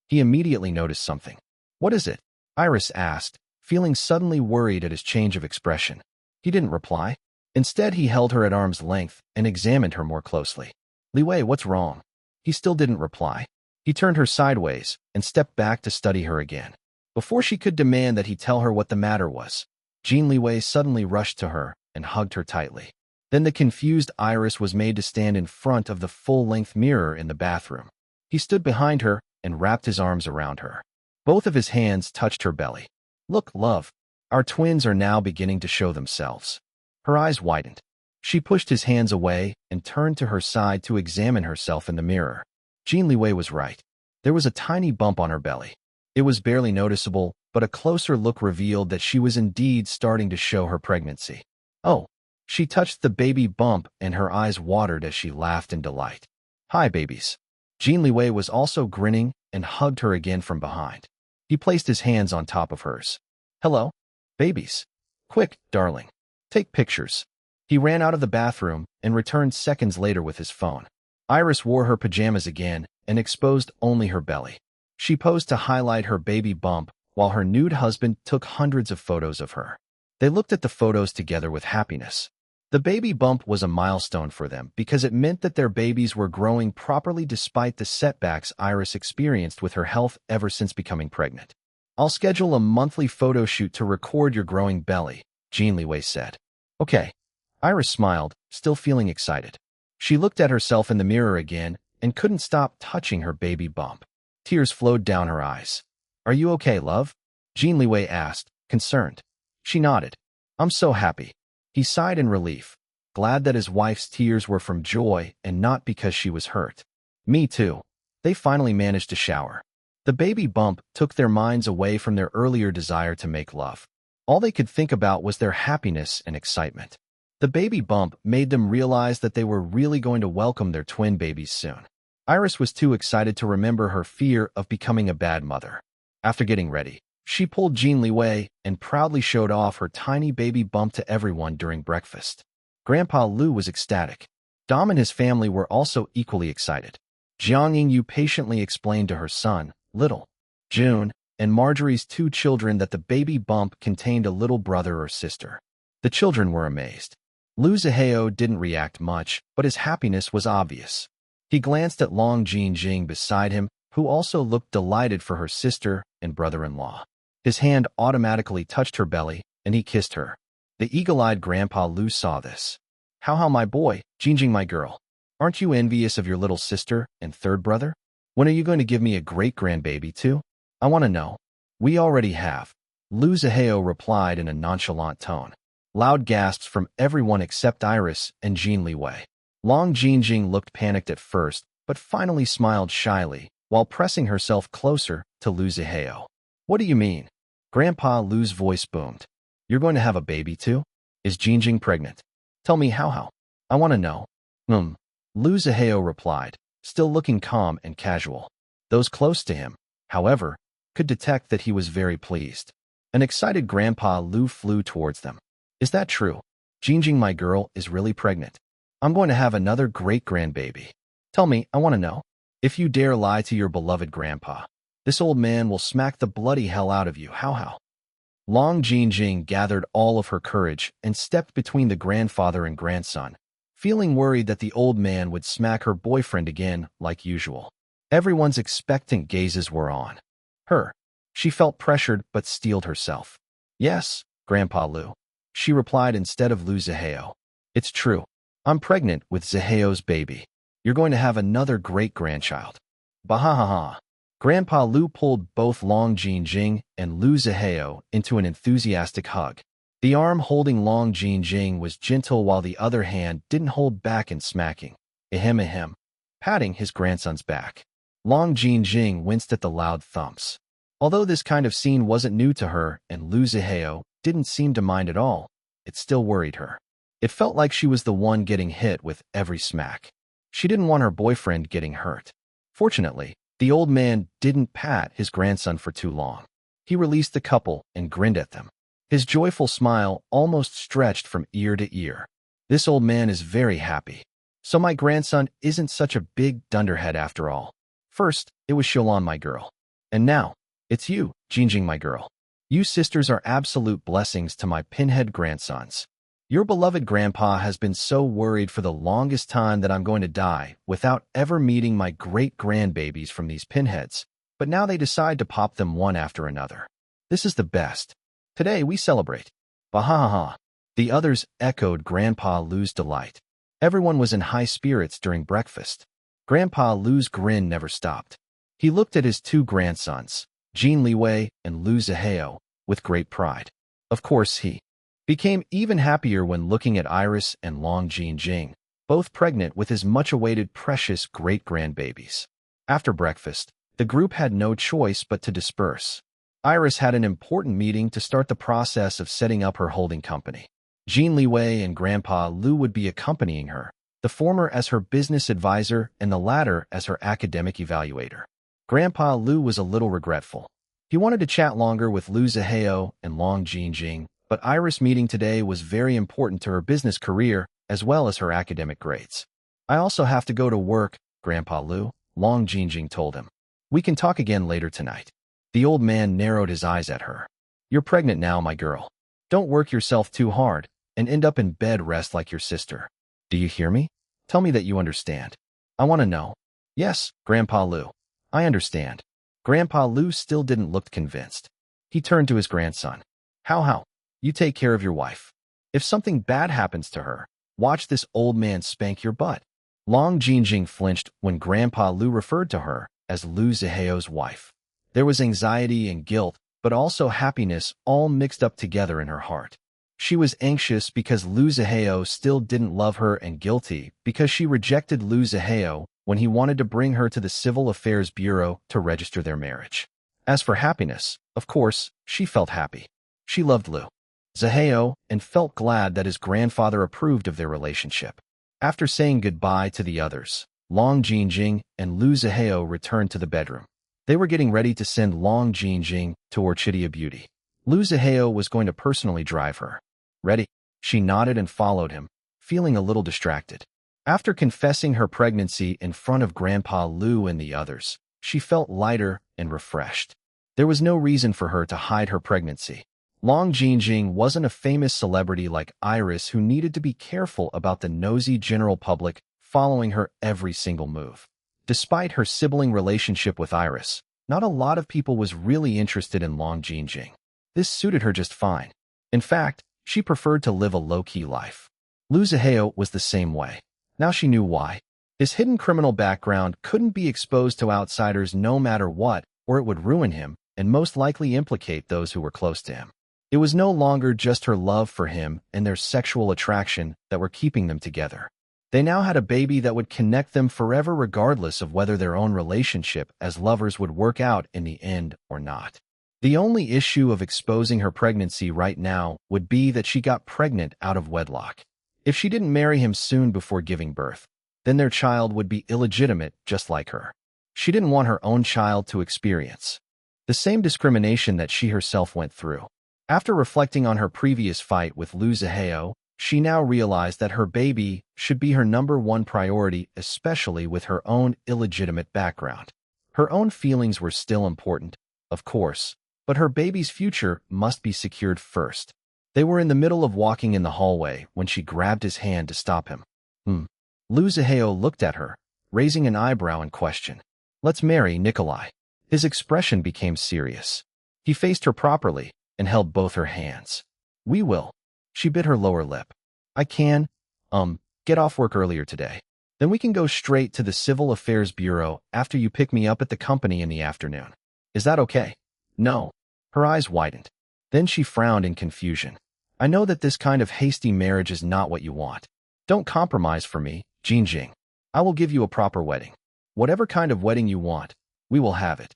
He immediately noticed something. What is it? Iris asked, feeling suddenly worried at his change of expression. He didn't reply. Instead, he held her at arm's length and examined her more closely. Liwei, what's wrong? He still didn't reply. He turned her sideways and stepped back to study her again. Before she could demand that he tell her what the matter was, Jin Liwei suddenly rushed to her and hugged her tightly. Then the confused Iris was made to stand in front of the full-length mirror in the bathroom. He stood behind her and wrapped his arms around her. Both of his hands touched her belly. Look, love, our twins are now beginning to show themselves. Her eyes widened. She pushed his hands away and turned to her side to examine herself in the mirror. Jin Liwei was right. There was a tiny bump on her belly. It was barely noticeable, but a closer look revealed that she was indeed starting to show her pregnancy. Oh, she touched the baby bump and her eyes watered as she laughed in delight. Hi, babies. Jin Liwei was also grinning and hugged her again from behind. He placed his hands on top of hers. Hello, babies. Quick, darling. Take pictures. He ran out of the bathroom and returned seconds later with his phone. Iris wore her pajamas again and exposed only her belly. She posed to highlight her baby bump while her nude husband took hundreds of photos of her. They looked at the photos together with happiness. The baby bump was a milestone for them because it meant that their babies were growing properly despite the setbacks Iris experienced with her health ever since becoming pregnant. I'll schedule a monthly photo shoot to record your growing belly, Jin Liwei said. Okay. Iris smiled, still feeling excited. She looked at herself in the mirror again and couldn't stop touching her baby bump. Tears flowed down her eyes. Are you okay, love? Jin Liwei asked, concerned. She nodded. I'm so happy. He sighed in relief, glad that his wife's tears were from joy and not because she was hurt. Me too. They finally managed to shower. The baby bump took their minds away from their earlier desire to make love. All they could think about was their happiness and excitement. The baby bump made them realize that they were really going to welcome their twin babies soon. Iris was too excited to remember her fear of becoming a bad mother. After getting ready, she pulled Jin Liwei and proudly showed off her tiny baby bump to everyone during breakfast. Grandpa Lu was ecstatic. Dom and his family were also equally excited. Jiang Yingyu patiently explained to her son, little June, and Marjorie's two children that the baby bump contained a little brother or sister. The children were amazed. Lu Zihao didn't react much, but his happiness was obvious. He glanced at Long Jinjing beside him, who also looked delighted for her sister and brother-in-law. His hand automatically touched her belly, and he kissed her. The eagle-eyed Grandpa Lu saw this. How my boy, Jinjing my girl. Aren't you envious of your little sister and third brother? When are you going to give me a great-grandbaby too? I want to know. We already have. Lu Zihao replied in a nonchalant tone. Loud gasps from everyone except Iris and Jin Liwei. Long Jinjing looked panicked at first, but finally smiled shyly, while pressing herself closer to Lu Zihao. What do you mean? Grandpa Lu's voice boomed. You're going to have a baby too? Is Jinjing pregnant? Tell me how. I want to know. Lu Zihao replied, still looking calm and casual. Those close to him, however, could detect that he was very pleased. An excited Grandpa Lu flew towards them. Is that true? Jinjing my girl is really pregnant. I'm going to have another great-grandbaby. Tell me, I want to know. If you dare lie to your beloved grandpa, this old man will smack the bloody hell out of you. How? Long Jinjing gathered all of her courage and stepped between the grandfather and grandson, feeling worried that the old man would smack her boyfriend again like usual. Everyone's expectant gazes were on her. She felt pressured but steeled herself. Yes, Grandpa Lu. she replied instead of Lu Zihao. It's true. I'm pregnant with Zihao's baby. You're going to have another great-grandchild. Bahahaha. Grandpa Lu pulled both Long Jinjing and Lu Zihao into an enthusiastic hug. The arm holding Long Jinjing was gentle while the other hand didn't hold back in smacking, ahem, patting his grandson's back. Long Jinjing winced at the loud thumps. Although this kind of scene wasn't new to her and Lu Zihao didn't seem to mind at all, it still worried her. It felt like she was the one getting hit with every smack. She didn't want her boyfriend getting hurt. Fortunately, the old man didn't pat his grandson for too long. He released the couple and grinned at them. His joyful smile almost stretched from ear to ear. This old man is very happy. So my grandson isn't such a big dunderhead after all. First, it was Xiaolan, my girl. And now, it's you, Jinjing, my girl. You sisters are absolute blessings to my pinhead grandsons. Your beloved grandpa has been so worried for the longest time that I'm going to die without ever meeting my great-grandbabies from these pinheads, but now they decide to pop them one after another. This is the best. Today we celebrate. Bahahaha. The others echoed Grandpa Lu's delight. Everyone was in high spirits during breakfast. Grandpa Lu's grin never stopped. He looked at his two grandsons, Jin Liwei and Lu Zihao, with great pride. Of course, he became even happier when looking at Iris and Long Jinjing, both pregnant with his much-awaited precious great-grandbabies. After breakfast, the group had no choice but to disperse. Iris had an important meeting to start the process of setting up her holding company. Jin Liwei and Grandpa Lu would be accompanying her, the former as her business advisor and the latter as her academic evaluator. Grandpa Lu was a little regretful. He wanted to chat longer with Lu Zihao and Long Jinjing, but Iris' meeting today was very important to her business career as well as her academic grades. I also have to go to work, Grandpa Lu, Long Jinjing told him. We can talk again later tonight. The old man narrowed his eyes at her. You're pregnant now, my girl. Don't work yourself too hard and end up in bed rest like your sister. Do you hear me? Tell me that you understand. I want to know. Yes, Grandpa Lu. I understand. Grandpa Lu still didn't look convinced. He turned to his grandson. How? You take care of your wife. If something bad happens to her, watch this old man spank your butt. Long Jinjing flinched when Grandpa Lu referred to her as Lu Zihao's wife. There was anxiety and guilt, but also happiness all mixed up together in her heart. She was anxious because Lu Zihao still didn't love her and guilty because she rejected Lu Zihao when he wanted to bring her to the Civil Affairs Bureau to register their marriage. As for happiness, of course, she felt happy. She loved Lu Zihao and felt glad that his grandfather approved of their relationship. After saying goodbye to the others, Long Jinjing and Lu Zihao returned to the bedroom. They were getting ready to send Long Jinjing to Orchidia Beauty. Lu Zihao was going to personally drive her. Ready? She nodded and followed him, feeling a little distracted. After confessing her pregnancy in front of Grandpa Lu and the others, she felt lighter and refreshed. There was no reason for her to hide her pregnancy. Long Jinjing wasn't a famous celebrity like Iris who needed to be careful about the nosy general public following her every single move. Despite her sibling relationship with Iris, not a lot of people was really interested in Long Jinjing. This suited her just fine. In fact, she preferred to live a low-key life. Lu Zihao was the same way. Now she knew why. His hidden criminal background couldn't be exposed to outsiders no matter what, or it would ruin him and most likely implicate those who were close to him. It was no longer just her love for him and their sexual attraction that were keeping them together. They now had a baby that would connect them forever regardless of whether their own relationship as lovers would work out in the end or not. The only issue of exposing her pregnancy right now would be that she got pregnant out of wedlock. If she didn't marry him soon before giving birth, then their child would be illegitimate just like her. She didn't want her own child to experience the same discrimination that she herself went through. After reflecting on her previous fight with Lu Zihao, she now realized that her baby should be her #1 priority, especially with her own illegitimate background. Her own feelings were still important, of course, but her baby's future must be secured first. They were in the middle of walking in the hallway when she grabbed his hand to stop him. Lu Zihao looked at her, raising an eyebrow in question. Let's marry, Nikolai. His expression became serious. He faced her properly and held both her hands. We will. She bit her lower lip. I can, get off work earlier today. Then we can go straight to the Civil Affairs Bureau after you pick me up at the company in the afternoon. Is that okay? No. Her eyes widened. Then she frowned in confusion. I know that this kind of hasty marriage is not what you want. Don't compromise for me, Jin Jing. I will give you a proper wedding. Whatever kind of wedding you want, we will have it.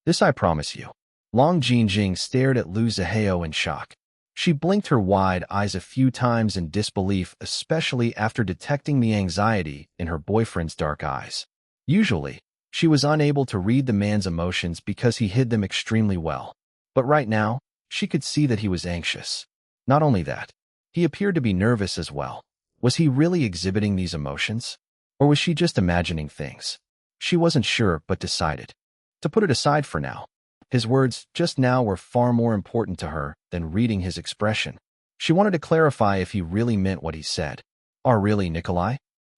This I promise you. Long Jinjing stared at Lu Zihao in shock. She blinked her wide eyes a few times in disbelief, especially after detecting the anxiety in her boyfriend's dark eyes. Usually, she was unable to read the man's emotions because he hid them extremely well. But right now, she could see that he was anxious. Not only that, he appeared to be nervous as well. Was he really exhibiting these emotions? Or was she just imagining things? She wasn't sure, but decided to put it aside for now. His words just now were far more important to her than reading his expression. She wanted to clarify if he really meant what he said. Are really, Nikolai?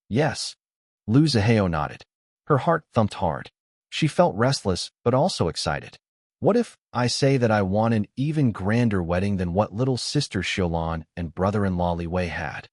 Yes. Lu Zihao nodded. Her heart thumped hard. She felt restless, but also excited. What if I say that I want an even grander wedding than what little sister Xiaolan and brother-in-law Liwei had?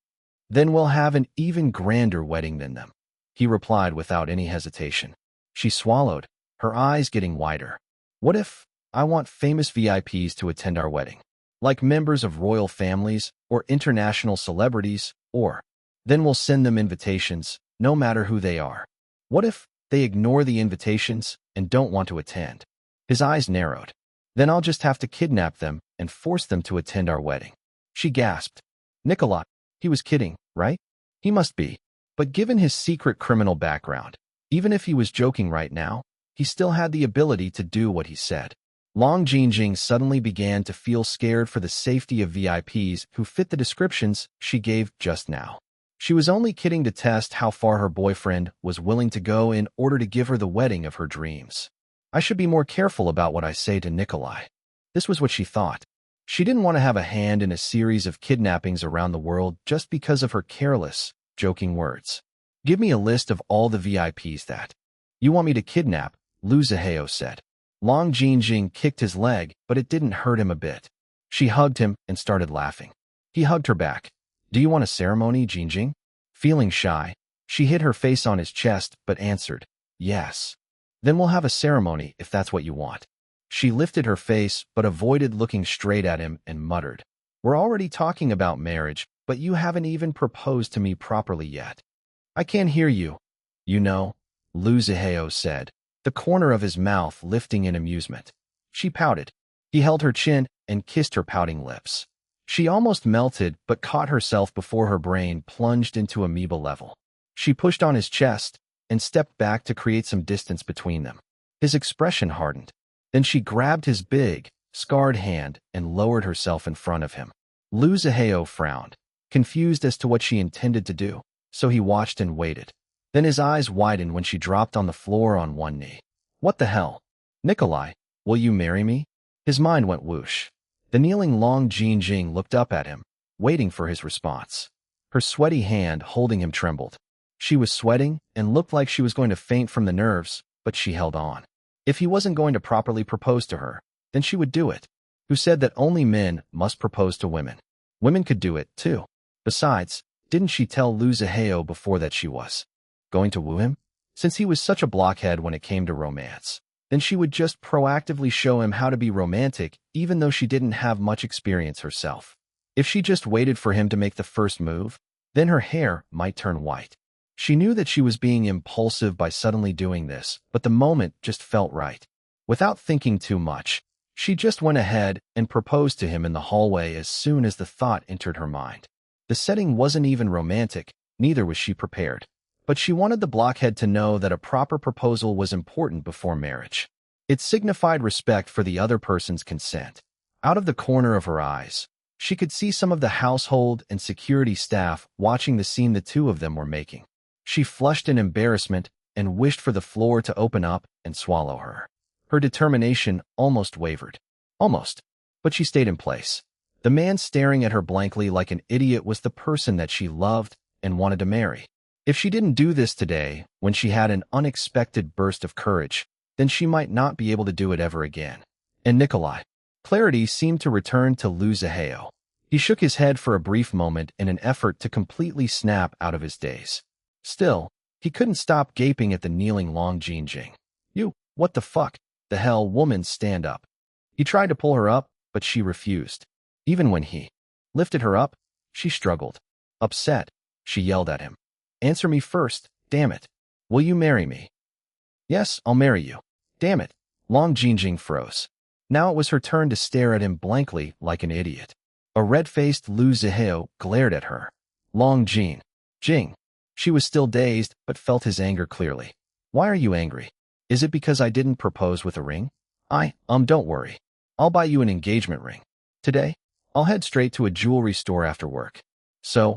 Then we'll have an even grander wedding than them, he replied without any hesitation. She swallowed, her eyes getting wider. What if I want famous VIPs to attend our wedding? Like members of royal families or international celebrities, or then we'll send them invitations, no matter who they are. What if they ignore the invitations and don't want to attend? His eyes narrowed. Then I'll just have to kidnap them and force them to attend our wedding. She gasped. Nikolai, he was kidding, right? He must be. But given his secret criminal background, even if he was joking right now, he still had the ability to do what he said. Long Jinjing suddenly began to feel scared for the safety of VIPs who fit the descriptions she gave just now. She was only kidding to test how far her boyfriend was willing to go in order to give her the wedding of her dreams. I should be more careful about what I say to Nikolai. This was what she thought. She didn't want to have a hand in a series of kidnappings around the world just because of her careless, joking words. Give me a list of all the VIPs that you want me to kidnap, Lu Zihao said. Long Jinjing kicked his leg, but it didn't hurt him a bit. She hugged him and started laughing. He hugged her back. Do you want a ceremony, Jinjing? Feeling shy, she hid her face on his chest but answered, yes. Then we'll have a ceremony if that's what you want. She lifted her face but avoided looking straight at him and muttered, we're already talking about marriage, but you haven't even proposed to me properly yet. I can't hear you. You know, Lu Zihao said, the corner of his mouth lifting in amusement. She pouted. He held her chin and kissed her pouting lips. She almost melted but caught herself before her brain plunged into amoeba level. She pushed on his chest and stepped back to create some distance between them. His expression hardened. Then she grabbed his big, scarred hand and lowered herself in front of him. Lu Zihao frowned, confused as to what she intended to do, so he watched and waited. Then his eyes widened when she dropped on the floor on one knee. What the hell? Nikolai, will you marry me? His mind went whoosh. The kneeling Long Jinjing looked up at him, waiting for his response. Her sweaty hand holding him trembled. She was sweating and looked like she was going to faint from the nerves, but she held on. If he wasn't going to properly propose to her, then she would do it. Who said that only men must propose to women? Women could do it, too. Besides, didn't she tell Lu Zihao before that she was going to woo him? Since he was such a blockhead when it came to romance, then she would just proactively show him how to be romantic even though she didn't have much experience herself. If she just waited for him to make the first move, then her hair might turn white. She knew that she was being impulsive by suddenly doing this, but the moment just felt right. Without thinking too much, she just went ahead and proposed to him in the hallway as soon as the thought entered her mind. The setting wasn't even romantic, neither was she prepared. But she wanted the blockhead to know that a proper proposal was important before marriage. It signified respect for the other person's consent. Out of the corner of her eyes, she could see some of the household and security staff watching the scene the two of them were making. She flushed in embarrassment and wished for the floor to open up and swallow her. Her determination almost wavered. Almost. But she stayed in place. The man staring at her blankly like an idiot was the person that she loved and wanted to marry. If she didn't do this today, when she had an unexpected burst of courage, then she might not be able to do it ever again. And Nikolai. Clarity seemed to return to Lu Zihao. He shook his head for a brief moment in an effort to completely snap out of his daze. Still, he couldn't stop gaping at the kneeling Long Jinjing. You, what the fuck? The hell, woman, stand up. He tried to pull her up, but she refused. Even when he lifted her up, she struggled. Upset, she yelled at him. Answer me first, damn it. Will you marry me? Yes, I'll marry you. Damn it. Long Jinjing froze. Now it was her turn to stare at him blankly like an idiot. A red-faced Lu Zihao glared at her. Long Jing. She was still dazed, but felt his anger clearly. Why are you angry? Is it because I didn't propose with a ring? Don't worry. I'll buy you an engagement ring. Today, I'll head straight to a jewelry store after work. So,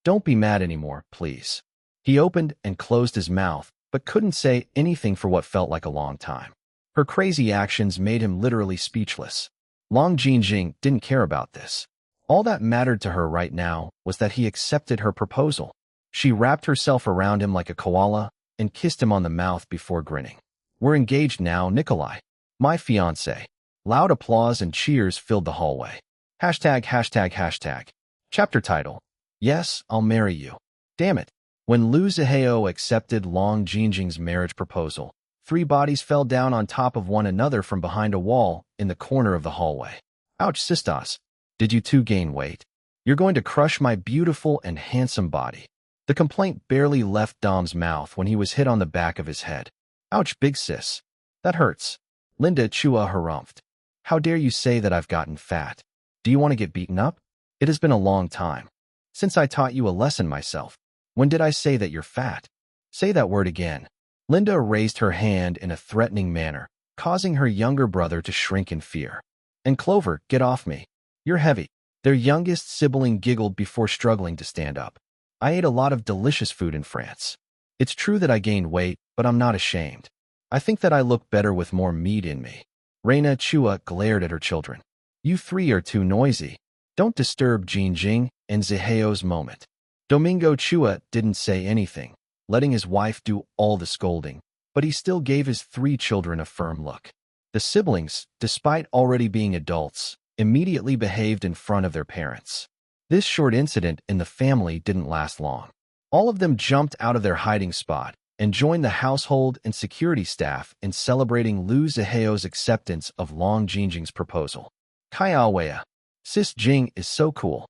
don't be mad anymore, please. He opened and closed his mouth, but couldn't say anything for what felt like a long time. Her crazy actions made him literally speechless. Long Jinjing didn't care about this. All that mattered to her right now was that he accepted her proposal. She wrapped herself around him like a koala and kissed him on the mouth before grinning. We're engaged now, Nikolai. My fiancé. Loud applause and cheers filled the hallway. ###. Chapter title. Yes, I'll marry you. Damn it. When Lu Zihao accepted Long Jinjing's marriage proposal, 3 bodies fell down on top of one another from behind a wall in the corner of the hallway. Ouch, sistas. Did you two gain weight? You're going to crush my beautiful and handsome body. The complaint barely left Dom's mouth when he was hit on the back of his head. Ouch, big sis. That hurts. Linda Chua harumphed. How dare you say that I've gotten fat? Do you want to get beaten up? It has been a long time since I taught you a lesson myself. When did I say that you're fat? Say that word again. Linda raised her hand in a threatening manner, causing her younger brother to shrink in fear. And Clover, get off me. You're heavy. Their youngest sibling giggled before struggling to stand up. I ate a lot of delicious food in France. It's true that I gained weight, but I'm not ashamed. I think that I look better with more meat in me. Reina Chua glared at her children. You 3 are too noisy. Don't disturb Jinjing and Zihao's moment. Domingo Chua didn't say anything, letting his wife do all the scolding, but he still gave his 3 children a firm look. The siblings, despite already being adults, immediately behaved in front of their parents. This short incident in the family didn't last long. All of them jumped out of their hiding spot and joined the household and security staff in celebrating Lu Zihao's acceptance of Long Jinjing's proposal. Kaiawea. Sis Jing is so cool.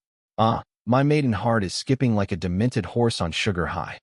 My maiden heart is skipping like a demented horse on sugar high.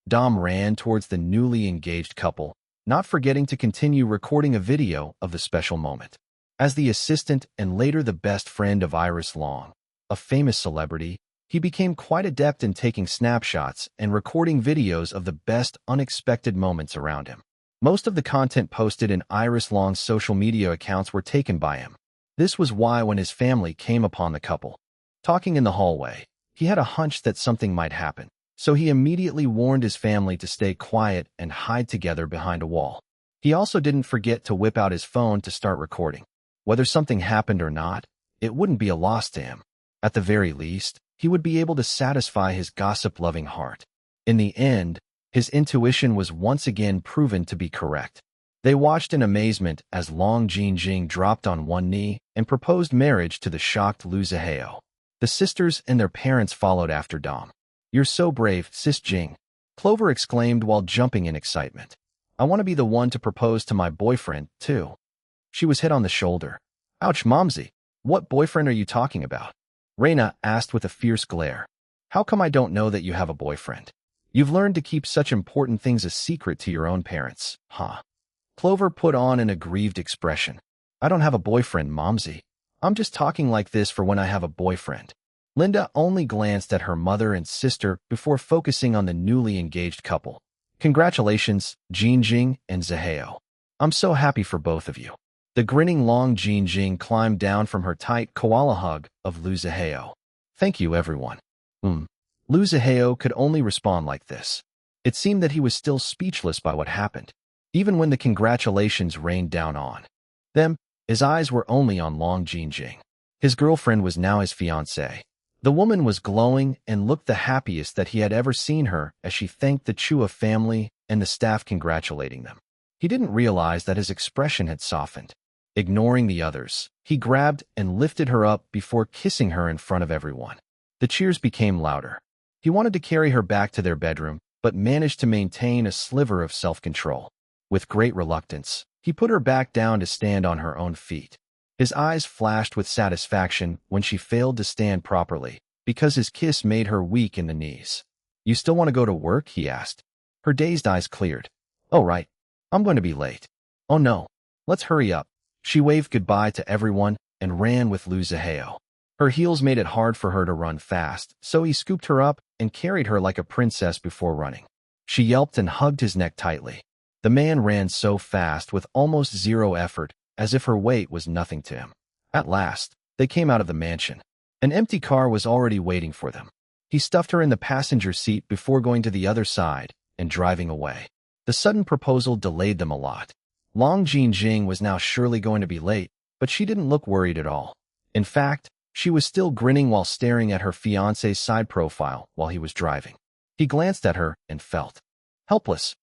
Dom ran towards the newly engaged couple, not forgetting to continue recording a video of the special moment. As the assistant and later the best friend of Iris Long, a famous celebrity, he became quite adept in taking snapshots and recording videos of the best unexpected moments around him. Most of the content posted in Iris Long's social media accounts were taken by him. This was why when his family came upon the couple talking in the hallway, he had a hunch that something might happen, so he immediately warned his family to stay quiet and hide together behind a wall. He also didn't forget to whip out his phone to start recording. Whether something happened or not, it wouldn't be a loss to him. At the very least, he would be able to satisfy his gossip-loving heart. In the end, his intuition was once again proven to be correct. They watched in amazement as Long Jinjing dropped on one knee and proposed marriage to the shocked Lu Zihao. The sisters and their parents followed after Dom. You're so brave, Sis Jing, Clover exclaimed while jumping in excitement. I want to be the one to propose to my boyfriend, too. She was hit on the shoulder. Ouch, Momsy. What boyfriend are you talking about? Reina asked with a fierce glare. How come I don't know that you have a boyfriend? You've learned to keep such important things a secret to your own parents, huh? Clover put on an aggrieved expression. I don't have a boyfriend, Momsy. I'm just talking like this for when I have a boyfriend. Linda only glanced at her mother and sister before focusing on the newly engaged couple. Congratulations, Jinjing and Zihao. I'm so happy for both of you. The grinning Long Jinjing climbed down from her tight koala hug of Lu Zihao. Thank you, everyone. Lu Zihao could only respond like this. It seemed that he was still speechless by what happened, even when the congratulations rained down on them. His eyes were only on Long Jinjing. His girlfriend was now his fiancée. The woman was glowing and looked the happiest that he had ever seen her as she thanked the Chua family and the staff congratulating them. He didn't realize that his expression had softened. Ignoring the others, he grabbed and lifted her up before kissing her in front of everyone. The cheers became louder. He wanted to carry her back to their bedroom, but managed to maintain a sliver of self-control. With great reluctance, he put her back down to stand on her own feet. His eyes flashed with satisfaction when she failed to stand properly, because his kiss made her weak in the knees. "You still want to go to work?" he asked. Her dazed eyes cleared. "Oh, right. I'm going to be late." "Oh no. Let's hurry up." She waved goodbye to everyone and ran with Liu Zihao. Her heels made it hard for her to run fast, so he scooped her up and carried her like a princess before running. She yelped and hugged his neck tightly. The man ran so fast with almost zero effort, as if her weight was nothing to him. At last, they came out of the mansion. An empty car was already waiting for them. He stuffed her in the passenger seat before going to the other side and driving away. The sudden proposal delayed them a lot. Long Jinjing was now surely going to be late, but she didn't look worried at all. In fact, she was still grinning while staring at her fiancé's side profile while he was driving. He glanced at her and felt helpless.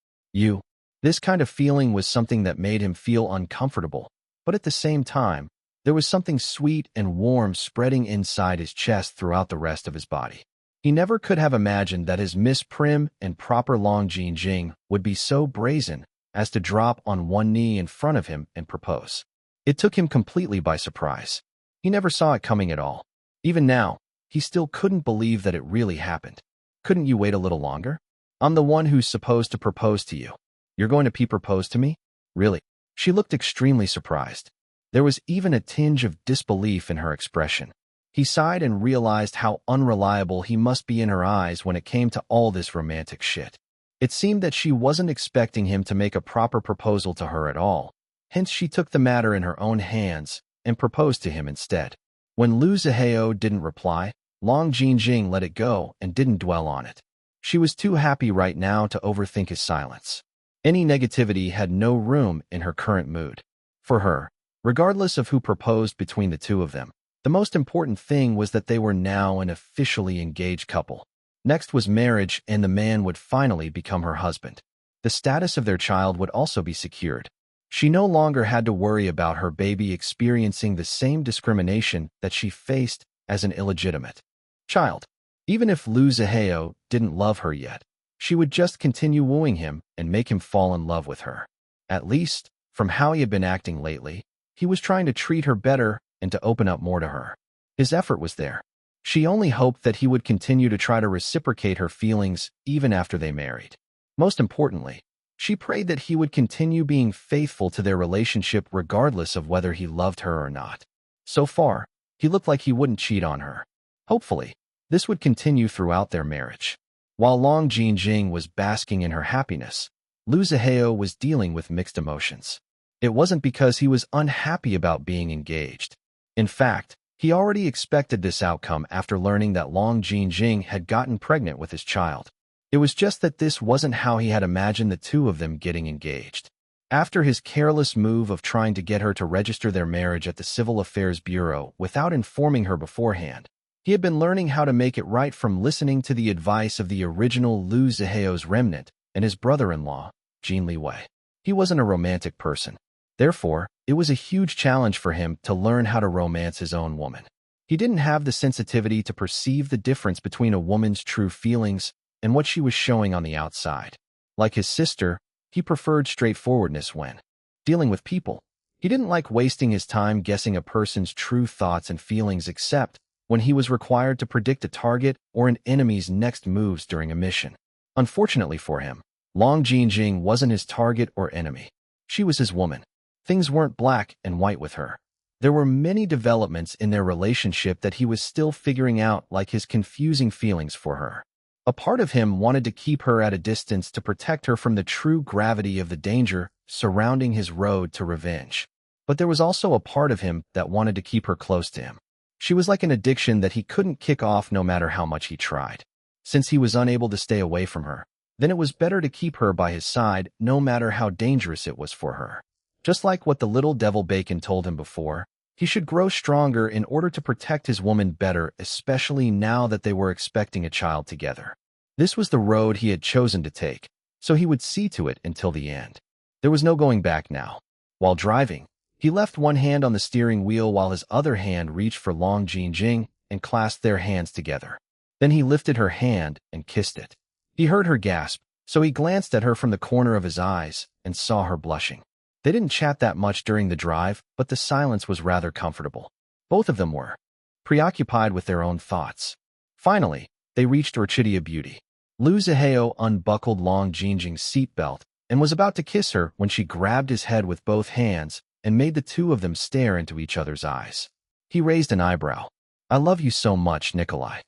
This kind of feeling was something that made him feel uncomfortable, but at the same time, there was something sweet and warm spreading inside his chest throughout the rest of his body. He never could have imagined that his Miss Prim and proper Long Jinjing would be so brazen as to drop on one knee in front of him and propose. It took him completely by surprise. He never saw it coming at all. Even now, he still couldn't believe that it really happened. "Couldn't you wait a little longer? I'm the one who's supposed to propose to you. You're going to propose to me? Really?" She looked extremely surprised. There was even a tinge of disbelief in her expression. He sighed and realized how unreliable he must be in her eyes when it came to all this romantic shit. It seemed that she wasn't expecting him to make a proper proposal to her at all. Hence she took the matter in her own hands and proposed to him instead. When Liu Zihao didn't reply, Long Jinjing let it go and didn't dwell on it. She was too happy right now to overthink his silence. Any negativity had no room in her current mood. For her, regardless of who proposed between the two of them, the most important thing was that they were now an officially engaged couple. Next was marriage, and the man would finally become her husband. The status of their child would also be secured. She no longer had to worry about her baby experiencing the same discrimination that she faced as an illegitimate child. Even if Liu Zihao didn't love her yet, she would just continue wooing him and make him fall in love with her. At least, from how he had been acting lately, he was trying to treat her better and to open up more to her. His effort was there. She only hoped that he would continue to try to reciprocate her feelings even after they married. Most importantly, she prayed that he would continue being faithful to their relationship regardless of whether he loved her or not. So far, he looked like he wouldn't cheat on her. Hopefully, this would continue throughout their marriage. While Long Jinjing was basking in her happiness, Liu Zihao was dealing with mixed emotions. It wasn't because he was unhappy about being engaged. In fact, he already expected this outcome after learning that Long Jinjing had gotten pregnant with his child. It was just that this wasn't how he had imagined the two of them getting engaged. After his careless move of trying to get her to register their marriage at the Civil Affairs Bureau without informing her beforehand, he had been learning how to make it right from listening to the advice of the original Liu Zihao's remnant and his brother-in-law, Jin Liwei. He wasn't a romantic person. Therefore, it was a huge challenge for him to learn how to romance his own woman. He didn't have the sensitivity to perceive the difference between a woman's true feelings and what she was showing on the outside. Like his sister, he preferred straightforwardness when dealing with people. He didn't like wasting his time guessing a person's true thoughts and feelings except when he was required to predict a target or an enemy's next moves during a mission. Unfortunately for him, Long Jinjing wasn't his target or enemy. She was his woman. Things weren't black and white with her. There were many developments in their relationship that he was still figuring out, like his confusing feelings for her. A part of him wanted to keep her at a distance to protect her from the true gravity of the danger surrounding his road to revenge. But there was also a part of him that wanted to keep her close to him. She was like an addiction that he couldn't kick off no matter how much he tried. Since he was unable to stay away from her, then it was better to keep her by his side no matter how dangerous it was for her. Just like what the little devil Bacon told him before, he should grow stronger in order to protect his woman better, especially now that they were expecting a child together. This was the road he had chosen to take, so he would see to it until the end. There was no going back now. While driving, he He left one hand on the steering wheel while his other hand reached for Long Jinjing and clasped their hands together. Then he lifted her hand and kissed it. He heard her gasp, so he glanced at her from the corner of his eyes and saw her blushing. They didn't chat that much during the drive, but the silence was rather comfortable. Both of them were preoccupied with their own thoughts. Finally, they reached Orchidia Beauty. Lu Zihao unbuckled Long Jinjing's seatbelt and was about to kiss her when she grabbed his head with both hands and made the two of them stare into each other's eyes. He raised an eyebrow. "I love you so much, Nikolai."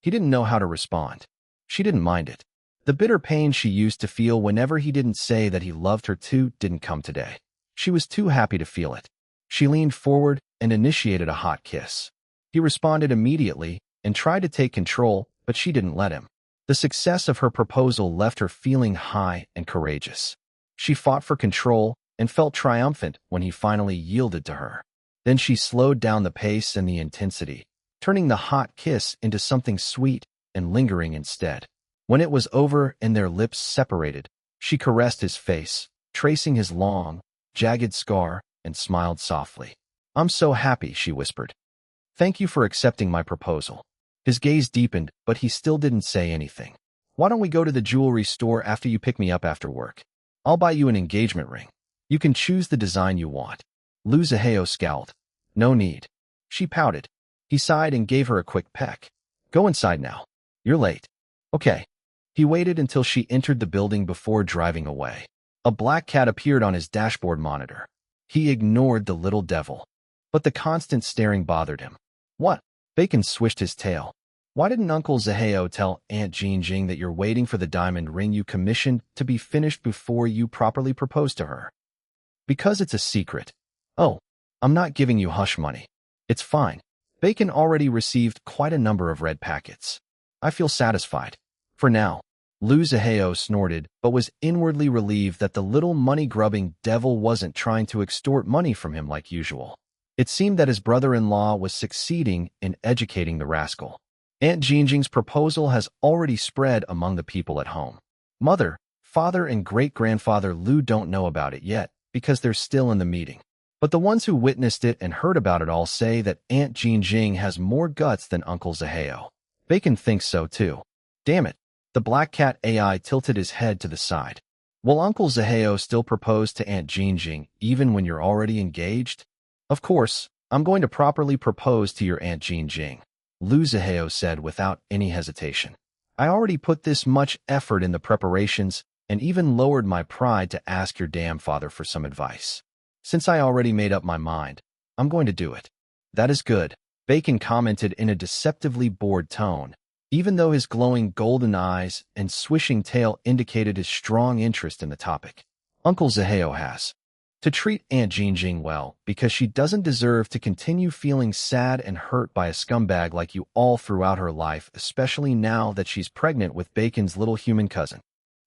He didn't know how to respond. She didn't mind it. The bitter pain she used to feel whenever he didn't say that he loved her too didn't come today. She was too happy to feel it. She leaned forward and initiated a hot kiss. He responded immediately and tried to take control, but she didn't let him. The success of her proposal left her feeling high and courageous. She fought for control and felt triumphant when he finally yielded to her. Then she slowed down the pace and the intensity, turning the hot kiss into something sweet and lingering instead. When it was over and their lips separated, she caressed his face, tracing his long, jagged scar, and smiled softly. "I'm so happy," she whispered. "Thank you for accepting my proposal." His gaze deepened, but he still didn't say anything. "Why don't we go to the jewelry store after you pick me up after work? I'll buy you an engagement ring. You can choose the design you want." Lu Zihao scowled. "No need." She pouted. He sighed and gave her a quick peck. "Go inside now. You're late." "Okay." He waited until she entered the building before driving away. A black cat appeared on his dashboard monitor. He ignored the little devil, but the constant staring bothered him. "What?" Bacon swished his tail. "Why didn't Uncle Zihao tell Aunt Jinjing that you're waiting for the diamond ring you commissioned to be finished before you properly propose to her?" "Because it's a secret." "Oh, I'm not giving you hush money. It's fine." Bacon already received quite a number of red packets. "I feel satisfied. For now." Lu Zihao snorted, but was inwardly relieved that the little money-grubbing devil wasn't trying to extort money from him like usual. It seemed that his brother-in-law was succeeding in educating the rascal. Aunt Jinjing's proposal has already spread among the people at home. Mother, father, and great-grandfather Lu don't know about it yet because they're still in the meeting. But the ones who witnessed it and heard about it all say that Aunt Jinjing has more guts than Uncle Zihao. Bacon thinks so too. Damn it. The black cat AI tilted his head to the side. "Will Uncle Zihao still propose to Aunt Jinjing even when you're already engaged?" "Of course, I'm going to properly propose to your Aunt Jinjing," Lu Zihao said without any hesitation. "I already put this much effort in the preparations and even lowered my pride to ask your damn father for some advice. Since I already made up my mind, I'm going to do it." "That is good," Bacon commented in a deceptively bored tone, even though his glowing golden eyes and swishing tail indicated his strong interest in the topic. "Uncle Zihao has to treat Aunt Jinjing well because she doesn't deserve to continue feeling sad and hurt by a scumbag like you all throughout her life, especially now that she's pregnant with Bacon's little human cousin."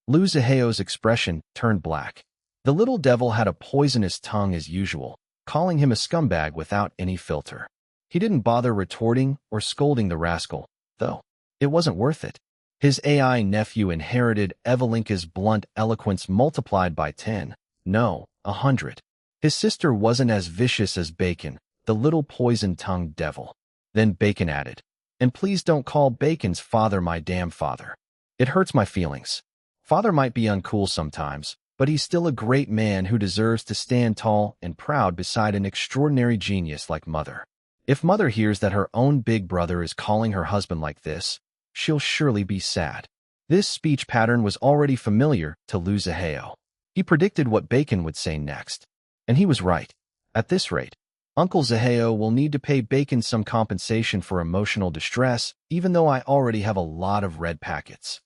Lu Zihao's expression turned black. The little devil had a poisonous tongue as usual, calling him a scumbag without any filter. He didn't bother retorting or scolding the rascal, though. It wasn't worth it. His AI nephew inherited Evelinka's blunt eloquence multiplied by 10, no, 100. His sister wasn't as vicious as Bacon, the little poison-tongued devil. Then Bacon added, "And please don't call Bacon's father my damn father. It hurts my feelings. Father might be uncool sometimes, but he's still a great man who deserves to stand tall and proud beside an extraordinary genius like Mother. If Mother hears that her own big brother is calling her husband like this, she'll surely be sad." This speech pattern was already familiar to Lu Zihao. He predicted what Bacon would say next. And he was right. At this rate, Uncle Zihao will need to pay Bacon some compensation for emotional distress, even though I already have a lot of red packets.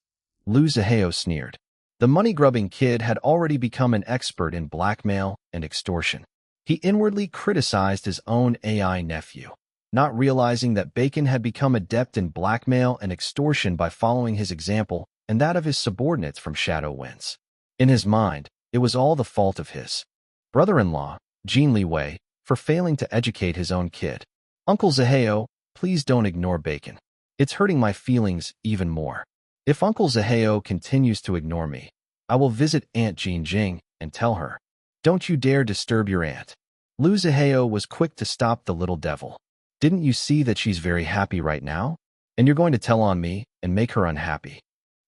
Lu Zihao sneered. The money-grubbing kid had already become an expert in blackmail and extortion. He inwardly criticized his own AI nephew, not realizing that Bacon had become adept in blackmail and extortion by following his example and that of his subordinates from Shadow Winds. In his mind, it was all the fault of his brother-in-law, Jin Liwei, for failing to educate his own kid. "Uncle Zihao, please don't ignore Bacon. It's hurting my feelings even more. If Uncle Zihao continues to ignore me, I will visit Aunt Jinjing and tell her, 'Don't you dare disturb your aunt.'" Lu Zihao was quick to stop the little devil. Didn't you see that she's very happy right now? And you're going to tell on me and make her unhappy.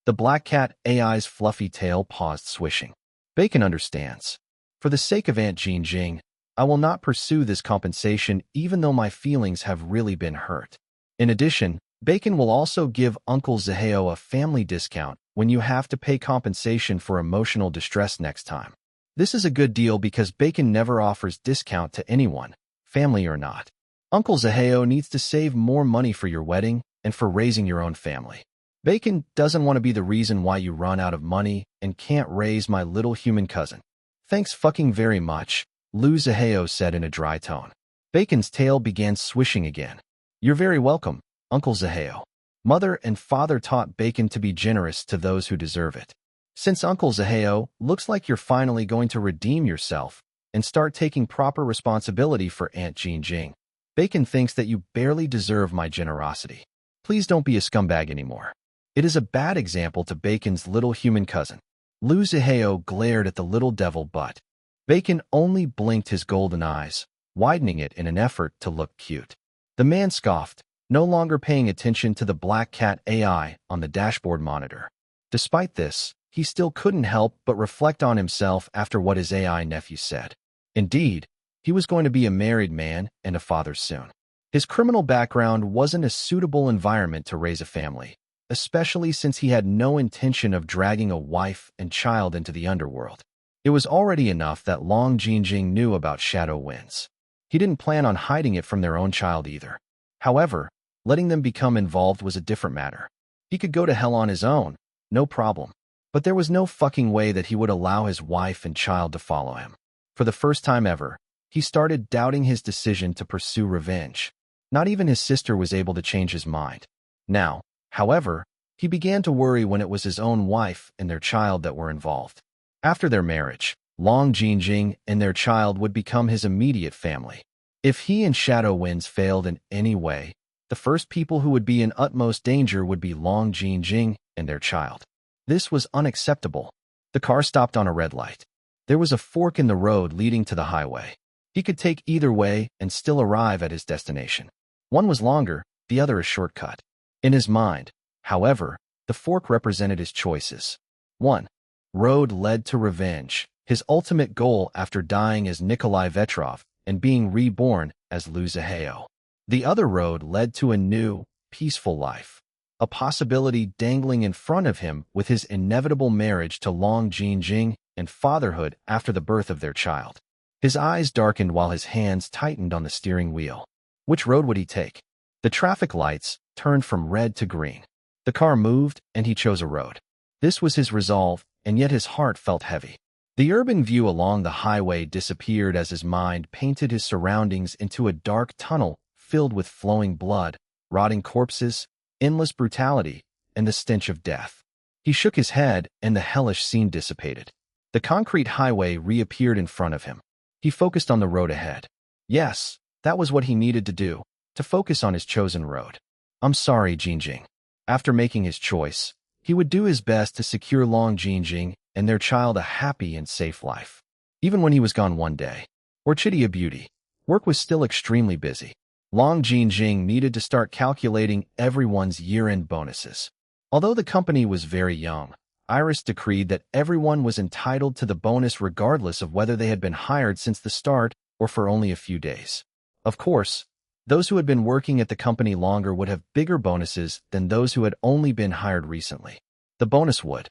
The black cat AI's fluffy tail paused swishing. Bacon understands. For the sake of Aunt Jing, I will not pursue this compensation even though my feelings have really been hurt. In addition, Bacon will also give Uncle Zihao a family discount when you have to pay compensation for emotional distress next time. This is a good deal because Bacon never offers discount to anyone, family or not. Uncle Zihao needs to save more money for your wedding and for raising your own family. Bacon doesn't want to be the reason why you run out of money and can't raise my little human cousin. Thanks fucking very much, Lu Zihao said in a dry tone. Bacon's tail began swishing again. You're very welcome, Uncle Zihao. Mother and father taught Bacon to be generous to those who deserve it. Since Uncle Zihao, looks like you're finally going to redeem yourself and start taking proper responsibility for Aunt Jing. Bacon thinks that you barely deserve my generosity. Please don't be a scumbag anymore. It is a bad example to Bacon's little human cousin. Lu Zihao glared at the little devil butt. Bacon only blinked his golden eyes, widening it in an effort to look cute. The man scoffed, no longer paying attention to the black cat AI on the dashboard monitor. Despite this, he still couldn't help but reflect on himself after what his AI nephew said. Indeed, he was going to be a married man and a father soon. His criminal background wasn't a suitable environment to raise a family, especially since he had no intention of dragging a wife and child into the underworld. It was already enough that Long Jinjing knew about shadow winds. He didn't plan on hiding it from their own child either. However, letting them become involved was a different matter. He could go to hell on his own, no problem. But there was no fucking way that he would allow his wife and child to follow him. For the first time ever, he started doubting his decision to pursue revenge. Not even his sister was able to change his mind. Now, however, he began to worry when it was his own wife and their child that were involved. After their marriage, Long Jinjing and their child would become his immediate family. If he and Shadow Winds failed in any way, the first people who would be in utmost danger would be Long Jinjing and their child. This was unacceptable. The car stopped on a red light. There was a fork in the road leading to the highway. He could take either way and still arrive at his destination. One was longer, the other a shortcut. In his mind, however, the fork represented his choices. 1. Road led to revenge, his ultimate goal after dying as Nikolai Vetrov and being reborn as Lu Zihao. The other road led to a new, peaceful life. A possibility dangling in front of him with his inevitable marriage to Long Jinjing and fatherhood after the birth of their child. His eyes darkened while his hands tightened on the steering wheel. Which road would he take? The traffic lights turned from red to green. The car moved, and he chose a road. This was his resolve, and yet his heart felt heavy. The urban view along the highway disappeared as his mind painted his surroundings into a dark tunnel filled with flowing blood, rotting corpses, endless brutality, and the stench of death. He shook his head, and the hellish scene dissipated. The concrete highway reappeared in front of him. He focused on the road ahead. Yes, that was what he needed to do, to focus on his chosen road. I'm sorry, Jinjing. After making his choice, he would do his best to secure Long Jinjing and their child a happy and safe life. Even when he was gone one day, Orchidea Beauty, work was still extremely busy. Long Jinjing needed to start calculating everyone's year-end bonuses. Although the company was very young, Iris decreed that everyone was entitled to the bonus regardless of whether they had been hired since the start or for only a few days. Of course, those who had been working at the company longer would have bigger bonuses than those who had only been hired recently. The bonus would